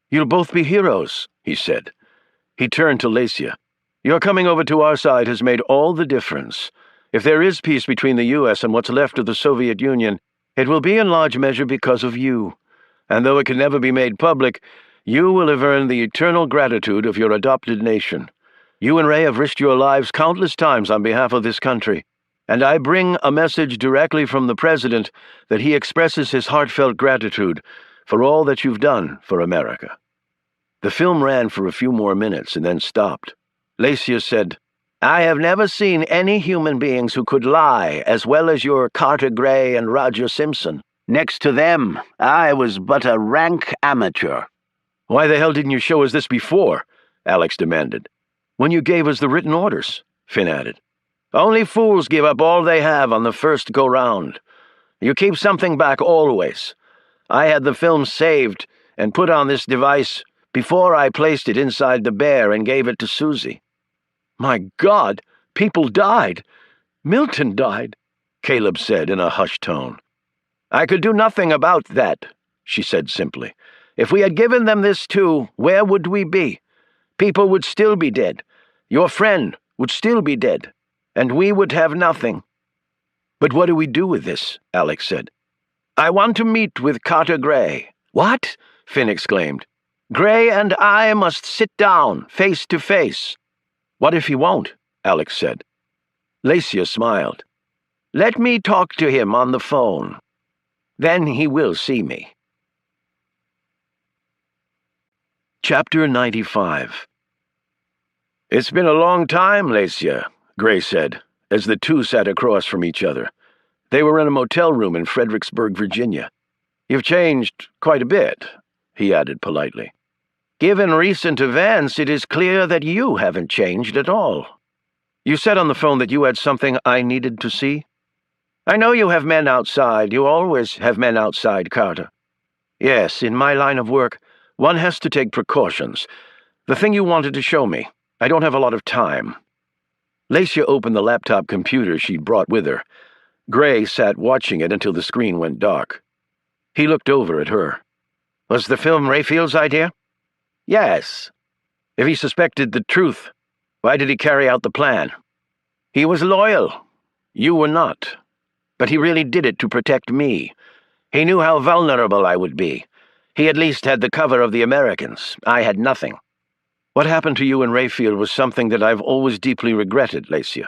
You'll both be heroes, he said. He turned to Lacia. Your coming over to our side has made all the difference. If there is peace between the U.S. and what's left of the Soviet Union, it will be in large measure because of you. And though it can never be made public, you will have earned the eternal gratitude of your adopted nation. You and Ray have risked your lives countless times on behalf of this country, and I bring a message directly from the President that he expresses his heartfelt gratitude for all that you've done for America. The film ran for a few more minutes and then stopped. Lacia said, I have never seen any human beings who could lie as well as your Carter Gray and Roger Simpson. Next to them, I was but a rank amateur. Why the hell didn't you show us this before? Alex demanded. When you gave us the written orders, Finn added. Only fools give up all they have on the first go-round. You keep something back always. I had the film saved and put on this device before I placed it inside the bear and gave it to Susie. My God, people died. Milton died, Caleb said in a hushed tone. I could do nothing about that, she said simply. If we had given them this too, where would we be? People would still be dead. Your friend would still be dead, and we would have nothing. But what do we do with this? Alex said. I want to meet with Carter Gray. What? Finn exclaimed. Gray and I must sit down, face to face. What if he won't? Alex said. Lacia smiled. Let me talk to him on the phone. Then he will see me. Chapter 95. It's been a long time, Lacia, Gray said, as the two sat across from each other. They were in a motel room in Fredericksburg, Virginia. You've changed quite a bit, he added politely. Given recent events, it is clear that you haven't changed at all. You said on the phone that you had something I needed to see? I know you have men outside. You always have men outside, Carter. Yes, in my line of work, one has to take precautions. The thing you wanted to show me. I don't have a lot of time. Lacia opened the laptop computer she'd brought with her. Gray sat watching it until the screen went dark. He looked over at her. Was the film Rayfield's idea? Yes. If he suspected the truth, why did he carry out the plan? He was loyal. You were not. But he really did it to protect me. He knew how vulnerable I would be. He at least had the cover of the Americans. I had nothing. What happened to you and Rayfield was something that I've always deeply regretted, Lacia.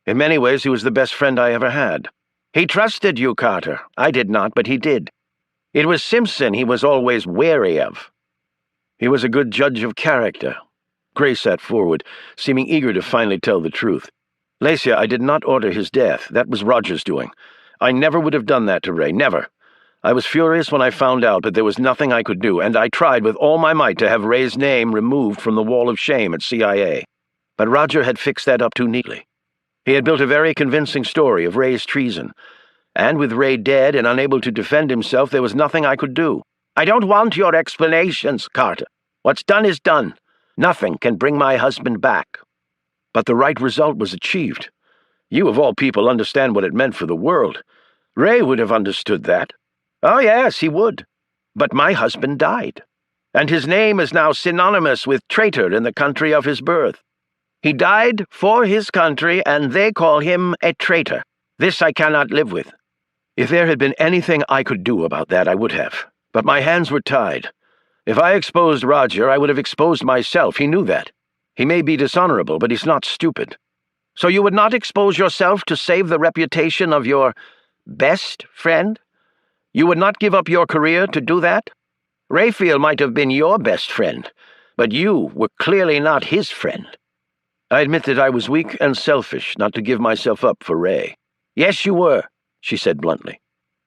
In many ways, he was the best friend I ever had. He trusted you, Carter. I did not, but he did. It was Simpson he was always wary of. He was a good judge of character. Gray sat forward, seeming eager to finally tell the truth. Lacia, I did not order his death. That was Roger's doing. I never would have done that to Ray, never. I was furious when I found out, but there was nothing I could do, and I tried with all my might to have Ray's name removed from the wall of shame at CIA. But Roger had fixed that up too neatly. He had built a very convincing story of Ray's treason, and with Ray dead and unable to defend himself, there was nothing I could do. I don't want your explanations, Carter. What's done is done. Nothing can bring my husband back. But the right result was achieved. You, of all people, understand what it meant for the world. Ray would have understood that. Oh, yes, he would. But my husband died, and his name is now synonymous with traitor in the country of his birth. He died for his country, and they call him a traitor. This I cannot live with. If there had been anything I could do about that, I would have. But my hands were tied. If I exposed Roger, I would have exposed myself. He knew that. He may be dishonorable, but he's not stupid. So you would not expose yourself to save the reputation of your best friend? You would not give up your career to do that? Rayfield might have been your best friend, but you were clearly not his friend. I admit that I was weak and selfish not to give myself up for Ray. Yes, you were, she said bluntly.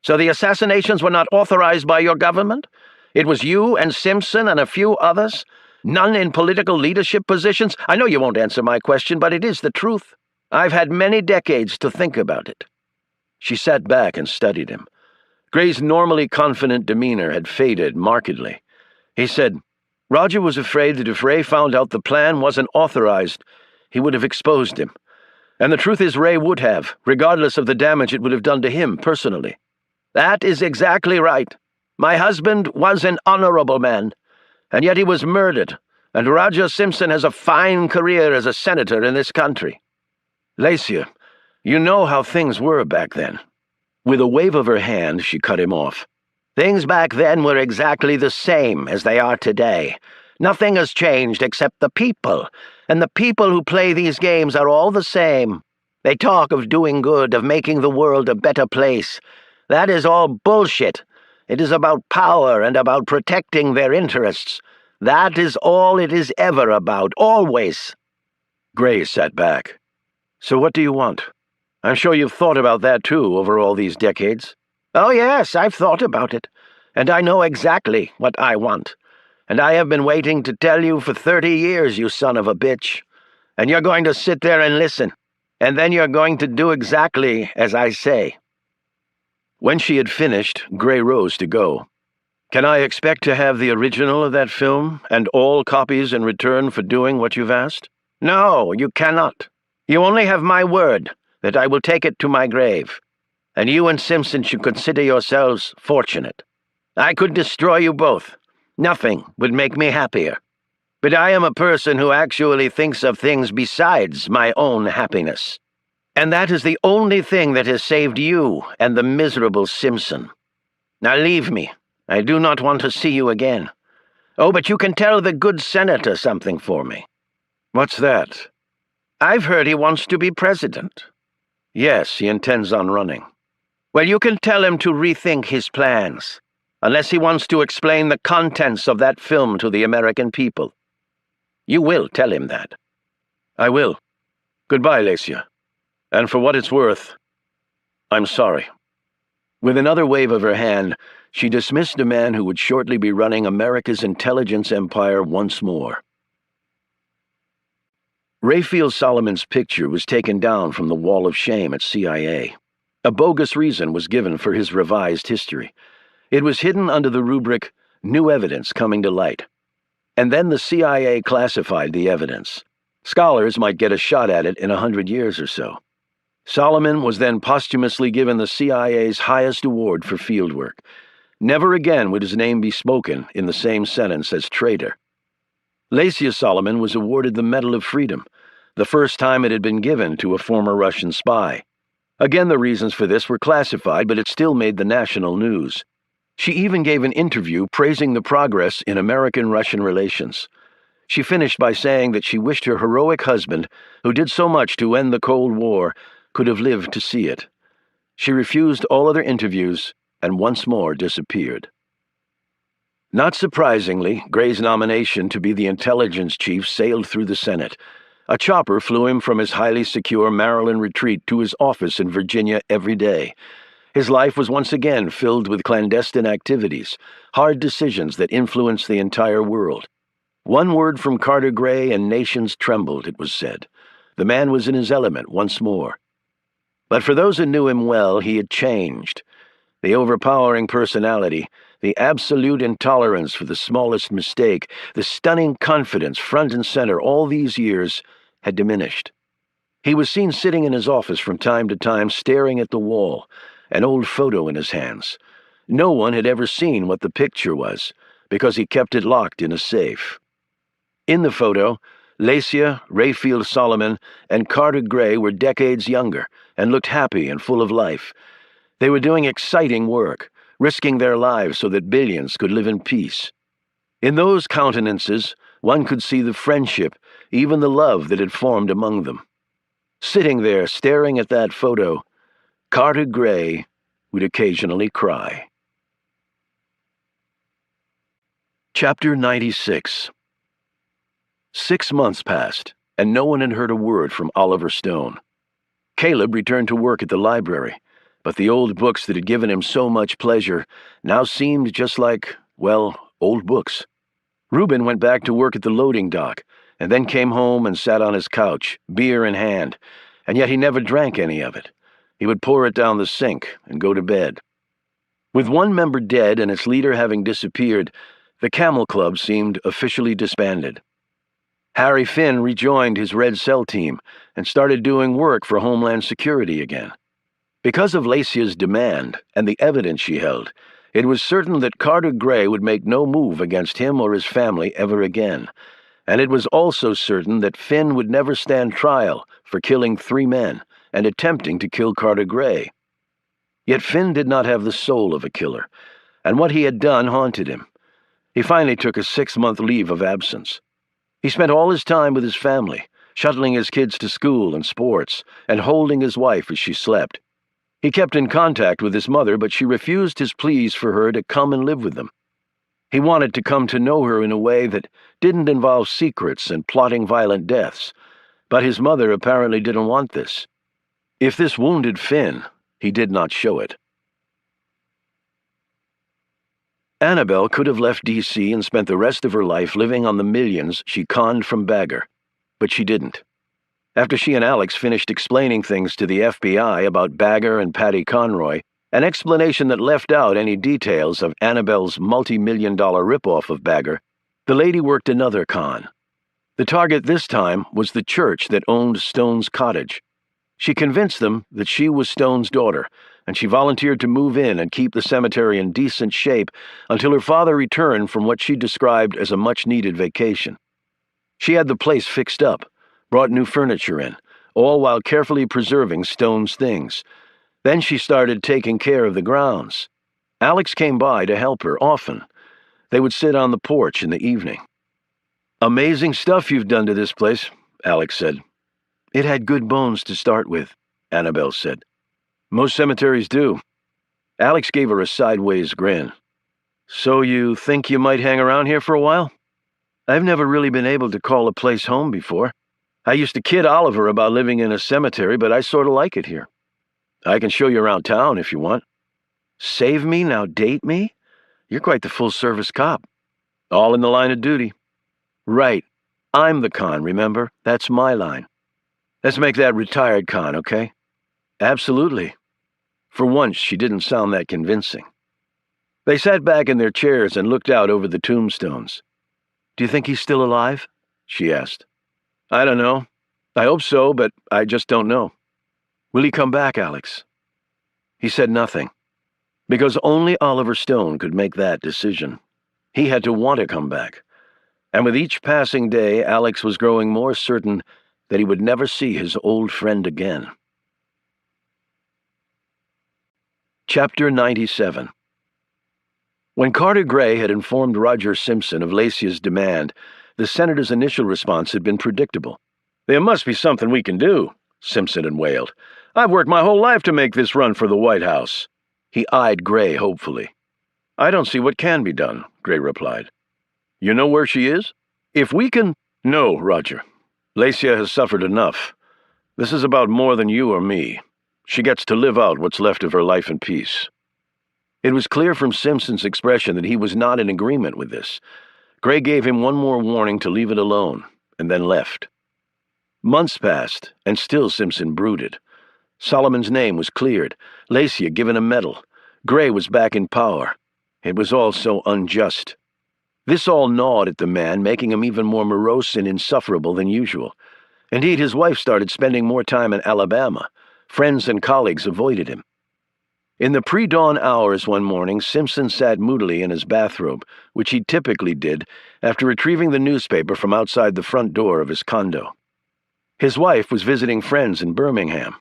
So the assassinations were not authorized by your government? It was you and Simpson and a few others? None in political leadership positions? I know you won't answer my question, but it is the truth. I've had many decades to think about it. She sat back and studied him. Gray's normally confident demeanor had faded markedly. He said, Roger was afraid that if Ray found out the plan wasn't authorized, he would have exposed him. And the truth is Ray would have, regardless of the damage it would have done to him personally. That is exactly right. My husband was an honorable man, and yet he was murdered, and Roger Simpson has a fine career as a senator in this country. Lacia, you know how things were back then. With a wave of her hand, she cut him off. Things back then were exactly the same as they are today. Nothing has changed except the people, and the people who play these games are all the same. They talk of doing good, of making the world a better place. That is all bullshit. It is about power and about protecting their interests. That is all it is ever about, always. Gray sat back. So what do you want? I'm sure you've thought about that too over all these decades. Oh yes, I've thought about it, and I know exactly what I want. And I have been waiting to tell you for 30 years, you son of a bitch. And you're going to sit there and listen, and then you're going to do exactly as I say. When she had finished, Gray rose to go. Can I expect to have the original of that film, and all copies in return for doing what you've asked? No, you cannot. You only have my word that I will take it to my grave, and you and Simpson should consider yourselves fortunate. I could destroy you both. Nothing would make me happier. But I am a person who actually thinks of things besides my own happiness. And that is the only thing that has saved you and the miserable Simpson. Now leave me. I do not want to see you again. Oh, but you can tell the good senator something for me. What's that? I've heard he wants to be president. Yes, he intends on running. Well, you can tell him to rethink his plans, unless he wants to explain the contents of that film to the American people. You will tell him that. I will. Goodbye, Lacia. And for what it's worth, I'm sorry. With another wave of her hand, she dismissed a man who would shortly be running America's intelligence empire once more. Raphael Solomon's picture was taken down from the Wall of Shame at CIA. A bogus reason was given for his revised history. It was hidden under the rubric, New Evidence Coming to Light. And then the CIA classified the evidence. Scholars might get a shot at it in 100 years or so. Solomon was then posthumously given the CIA's highest award for fieldwork. Never again would his name be spoken in the same sentence as traitor. Lacia Solomon was awarded the Medal of Freedom, the first time it had been given to a former Russian spy. Again, the reasons for this were classified, but it still made the national news. She even gave an interview praising the progress in American-Russian relations. She finished by saying that she wished her heroic husband, who did so much to end the Cold War, could have lived to see it. She refused all other interviews and once more disappeared. Not surprisingly, Gray's nomination to be the intelligence chief sailed through the Senate. A chopper flew him from his highly secure Maryland retreat to his office in Virginia every day. His life was once again filled with clandestine activities, hard decisions that influenced the entire world. One word from Carter Gray and nations trembled, it was said. The man was in his element once more. But for those who knew him well, he had changed. The overpowering personality, the absolute intolerance for the smallest mistake, the stunning confidence front and center all these years had diminished. He was seen sitting in his office from time to time staring at the wall, an old photo in his hands. No one had ever seen what the picture was, because he kept it locked in a safe. In the photo, Lacia, Raphael Solomon, and Carter Gray were decades younger and looked happy and full of life. They were doing exciting work, risking their lives so that billions could live in peace. In those countenances, one could see the friendship, even the love that had formed among them. Sitting there staring at that photo, Carter Gray would occasionally cry. Chapter 96. 6 months passed, and no one had heard a word from Oliver Stone. Caleb returned to work at the library, but the old books that had given him so much pleasure now seemed just like, well, old books. Reuben went back to work at the loading dock, and then came home and sat on his couch, beer in hand, and yet he never drank any of it. He would pour it down the sink and go to bed. With one member dead and its leader having disappeared, the Camel Club seemed officially disbanded. Harry Finn rejoined his Red Cell team and started doing work for Homeland Security again. Because of Lacia's demand and the evidence she held, it was certain that Carter Gray would make no move against him or his family ever again, and it was also certain that Finn would never stand trial for killing 3 men and attempting to kill Carter Gray. Yet Finn did not have the soul of a killer, and what he had done haunted him. He finally took a 6-month leave of absence. He spent all his time with his family, shuttling his kids to school and sports, and holding his wife as she slept. He kept in contact with his mother, but she refused his pleas for her to come and live with them. He wanted to come to know her in a way that didn't involve secrets and plotting violent deaths, but his mother apparently didn't want this. If this wounded Finn, he did not show it. Annabelle could have left D.C. and spent the rest of her life living on the millions she conned from Bagger, but she didn't. After she and Alex finished explaining things to the FBI about Bagger and Patty Conroy, an explanation that left out any details of Annabelle's multi-million-dollar ripoff of Bagger, the lady worked another con. The target this time was the church that owned Stone's cottage. She convinced them that she was Stone's daughter, and she volunteered to move in and keep the cemetery in decent shape until her father returned from what she described as a much-needed vacation. She had the place fixed up, brought new furniture in, all while carefully preserving Stone's things. Then she started taking care of the grounds. Alex came by to help her often. They would sit on the porch in the evening. "Amazing stuff you've done to this place," Alex said. "It had good bones to start with," Annabelle said. "Most cemeteries do." Alex gave her a sideways grin. "So you think you might hang around here for a while? I've never really been able to call a place home before. I used to kid Oliver about living in a cemetery, but I sort of like it here. I can show you around town if you want." "Save me, now date me? You're quite the full-service cop." "All in the line of duty." "Right. I'm the con, remember? That's my line. Let's make that retired con, okay?" "Absolutely." For once, she didn't sound that convincing. They sat back in their chairs and looked out over the tombstones. "Do you think he's still alive?" she asked. "I don't know. I hope so, but I just don't know." "Will he come back, Alex?" He said nothing, because only Oliver Stone could make that decision. He had to want to come back, and with each passing day, Alex was growing more certain that he would never see his old friend again. Chapter 97. When Carter Gray had informed Roger Simpson of Lacia's demand, the senator's initial response had been predictable. "There must be something we can do," Simpson had wailed. "I've worked my whole life to make this run for the White House." He eyed Gray hopefully. "I don't see what can be done," Gray replied. "You know where she is? If we can—" "No, Roger. Lacia has suffered enough. This is about more than you or me. She gets to live out what's left of her life in peace." It was clear from Simpson's expression that he was not in agreement with this. Gray gave him one more warning to leave it alone, and then left. Months passed, and still Simpson brooded. Solomon's name was cleared, Lacia given a medal. Gray was back in power. It was all so unjust. This all gnawed at the man, making him even more morose and insufferable than usual. Indeed, his wife started spending more time in Alabama. Friends and colleagues avoided him. In the pre-dawn hours one morning, Simpson sat moodily in his bathrobe, which he typically did after retrieving the newspaper from outside the front door of his condo. His wife was visiting friends in Birmingham.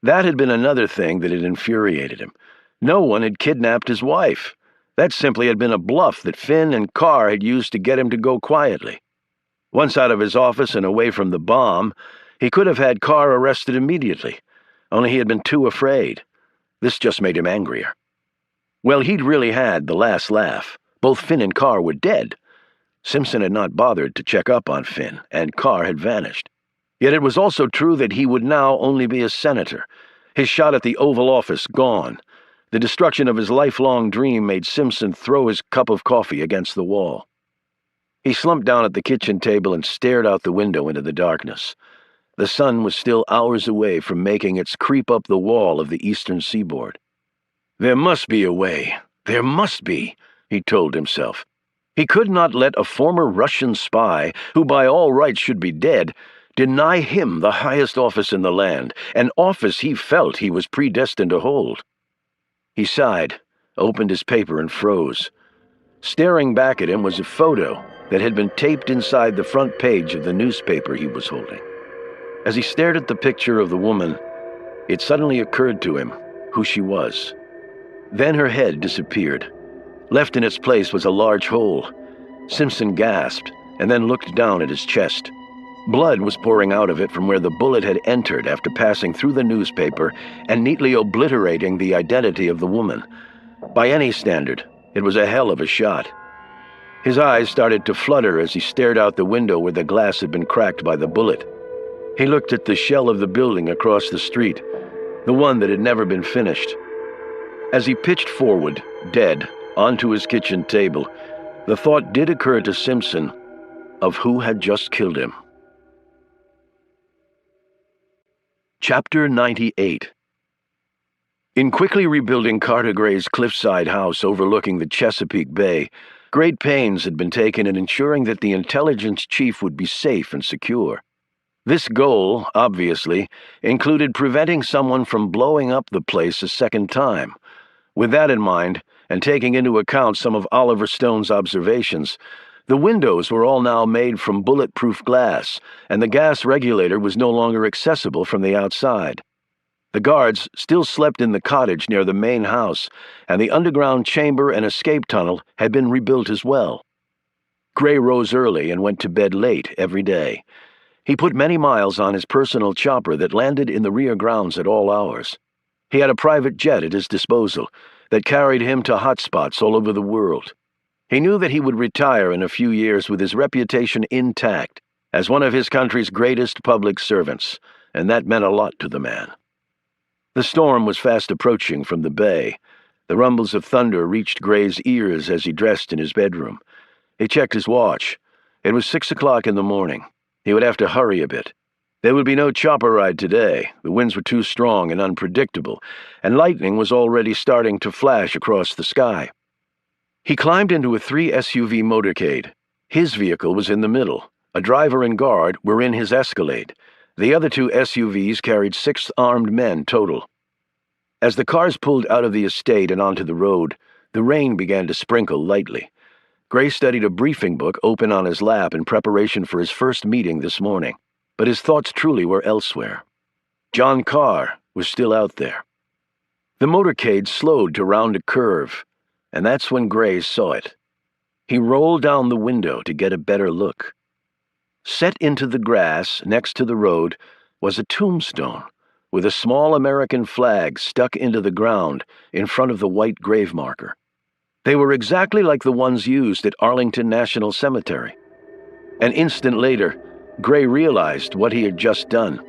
That had been another thing that had infuriated him. No one had kidnapped his wife. That simply had been a bluff that Finn and Carr had used to get him to go quietly. Once out of his office and away from the bomb, he could have had Carr arrested immediately, only he had been too afraid. This just made him angrier. Well, he'd really had the last laugh. Both Finn and Carr were dead. Simpson had not bothered to check up on Finn, and Carr had vanished. Yet it was also true that he would now only be a senator, his shot at the Oval Office gone. The destruction of his lifelong dream made Simpson throw his cup of coffee against the wall. He slumped down at the kitchen table and stared out the window into the darkness. The sun was still hours away from making its creep up the wall of the eastern seaboard. There must be a way. There must be, he told himself. He could not let a former Russian spy, who by all rights should be dead, deny him the highest office in the land, an office he felt he was predestined to hold. He sighed, opened his paper, and froze. Staring back at him was a photo that had been taped inside the front page of the newspaper he was holding. As he stared at the picture of the woman, it suddenly occurred to him who she was. Then her head disappeared. Left in its place was a large hole. Simpson gasped and then looked down at his chest. Blood was pouring out of it from where the bullet had entered after passing through the newspaper and neatly obliterating the identity of the woman. By any standard, it was a hell of a shot. His eyes started to flutter as he stared out the window where the glass had been cracked by the bullet. He looked at the shell of the building across the street, the one that had never been finished. As he pitched forward, dead, onto his kitchen table, the thought did occur to Simpson of who had just killed him. Chapter 98. In quickly rebuilding Carter Gray's cliffside house overlooking the Chesapeake Bay, great pains had been taken in ensuring that the intelligence chief would be safe and secure. This goal, obviously, included preventing someone from blowing up the place a second time. With that in mind, and taking into account some of Oliver Stone's observations, the windows were all now made from bulletproof glass, and the gas regulator was no longer accessible from the outside. The guards still slept in the cottage near the main house, and the underground chamber and escape tunnel had been rebuilt as well. Gray rose early and went to bed late every day. He put many miles on his personal chopper that landed in the rear grounds at all hours. He had a private jet at his disposal that carried him to hotspots all over the world. He knew that he would retire in a few years with his reputation intact as one of his country's greatest public servants, and that meant a lot to the man. The storm was fast approaching from the bay. The rumbles of thunder reached Gray's ears as he dressed in his bedroom. He checked his watch. It was 6 o'clock in the morning. He would have to hurry a bit. There would be no chopper ride today. The winds were too strong and unpredictable, and lightning was already starting to flash across the sky. He climbed into a 3 SUV motorcade. His vehicle was in the middle. A driver and guard were in his Escalade. The other 2 SUVs carried 6 armed men total. As the cars pulled out of the estate and onto the road, the rain began to sprinkle lightly. Gray studied a briefing book open on his lap in preparation for his first meeting this morning, but his thoughts truly were elsewhere. John Carr was still out there. The motorcade slowed to round a curve, and that's when Gray saw it. He rolled down the window to get a better look. Set into the grass next to the road was a tombstone with a small American flag stuck into the ground in front of the white grave marker. They were exactly like the ones used at Arlington National Cemetery. An instant later, Gray realized what he had just done.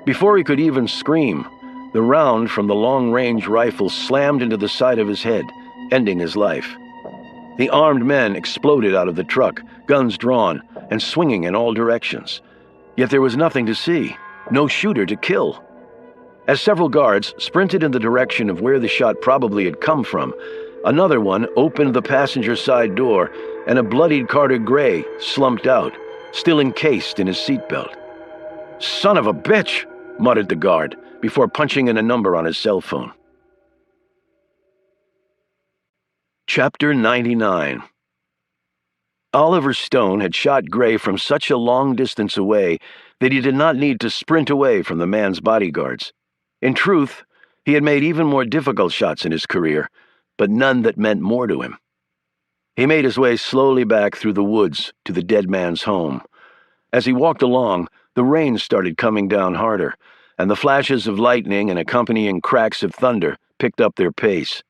Before he could even scream, the round from the long-range rifle slammed into the side of his head, ending his life. The armed men exploded out of the truck, guns drawn and swinging in all directions. Yet there was nothing to see, no shooter to kill. As several guards sprinted in the direction of where the shot probably had come from, another one opened the passenger side door, and a bloodied Carter Gray slumped out, still encased in his seatbelt. "Son of a bitch!" muttered the guard, before punching in a number on his cell phone. Chapter 99. Oliver Stone had shot Gray from such a long distance away that he did not need to sprint away from the man's bodyguards. In truth, he had made even more difficult shots in his career, but none that meant more to him. He made his way slowly back through the woods to the dead man's home. As he walked along, the rain started coming down harder, and the flashes of lightning and accompanying cracks of thunder picked up their pace.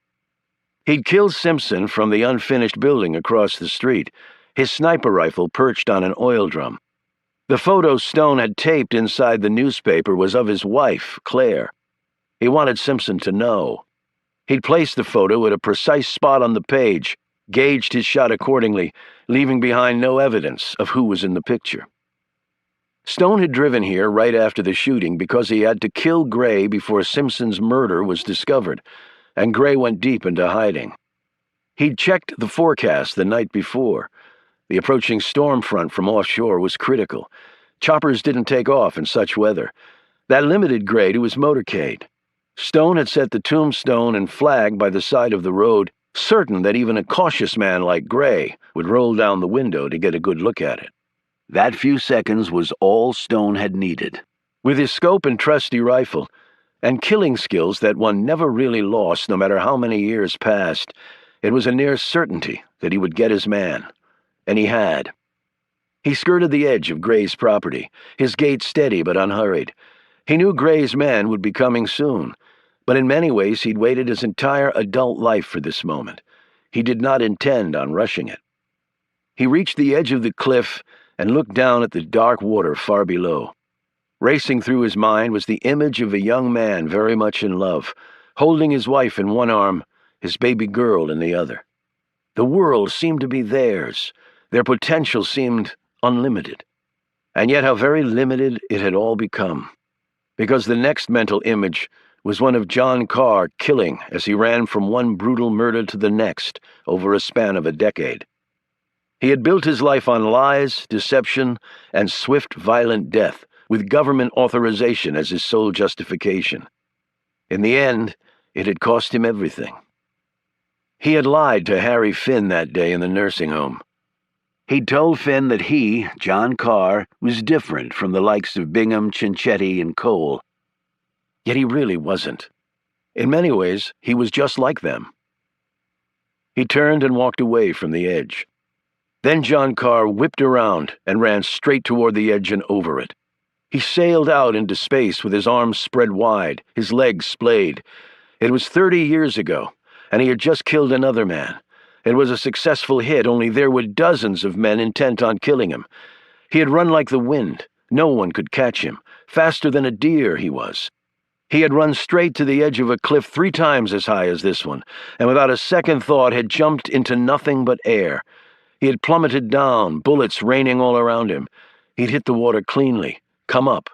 He'd killed Simpson from the unfinished building across the street, his sniper rifle perched on an oil drum. The photo Stone had taped inside the newspaper was of his wife, Claire. He wanted Simpson to know. He'd placed the photo at a precise spot on the page, gauged his shot accordingly, leaving behind no evidence of who was in the picture. Stone had driven here right after the shooting because he had to kill Gray before Simpson's murder was discovered, and Gray went deep into hiding. He'd checked the forecast the night before. The approaching storm front from offshore was critical. Choppers didn't take off in such weather. That limited Gray to his motorcade. Stone had set the tombstone and flag by the side of the road, certain that even a cautious man like Gray would roll down the window to get a good look at it. That few seconds was all Stone had needed. With his scope and trusty rifle, and killing skills that one never really lost no matter how many years passed, it was a near certainty that he would get his man. And he had. He skirted the edge of Gray's property, his gait steady but unhurried. He knew Gray's man would be coming soon, but in many ways he'd waited his entire adult life for this moment. He did not intend on rushing it. He reached the edge of the cliff and looked down at the dark water far below. Racing through his mind was the image of a young man very much in love, holding his wife in one arm, his baby girl in the other. The world seemed to be theirs. Their potential seemed unlimited. And yet how very limited it had all become. Because the next mental image was one of John Carr killing as he ran from one brutal murder to the next over a span of a decade. He had built his life on lies, deception, and swift, violent death, with government authorization as his sole justification. In the end, it had cost him everything. He had lied to Harry Finn that day in the nursing home. He'd told Finn that he, John Carr, was different from the likes of Bingham, Cincetti, and Cole. Yet he really wasn't. In many ways, he was just like them. He turned and walked away from the edge. Then John Carr whipped around and ran straight toward the edge and over it. He sailed out into space with his arms spread wide, his legs splayed. It was 30 years ago, and he had just killed another man. It was a successful hit, only there were dozens of men intent on killing him. He had run like the wind. No one could catch him. Faster than a deer, he was. He had run straight to the edge of a cliff 3 times as high as this one, and without a second thought had jumped into nothing but air. He had plummeted down, bullets raining all around him. He'd hit the water cleanly, come up,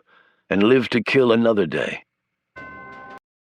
and lived to kill another day.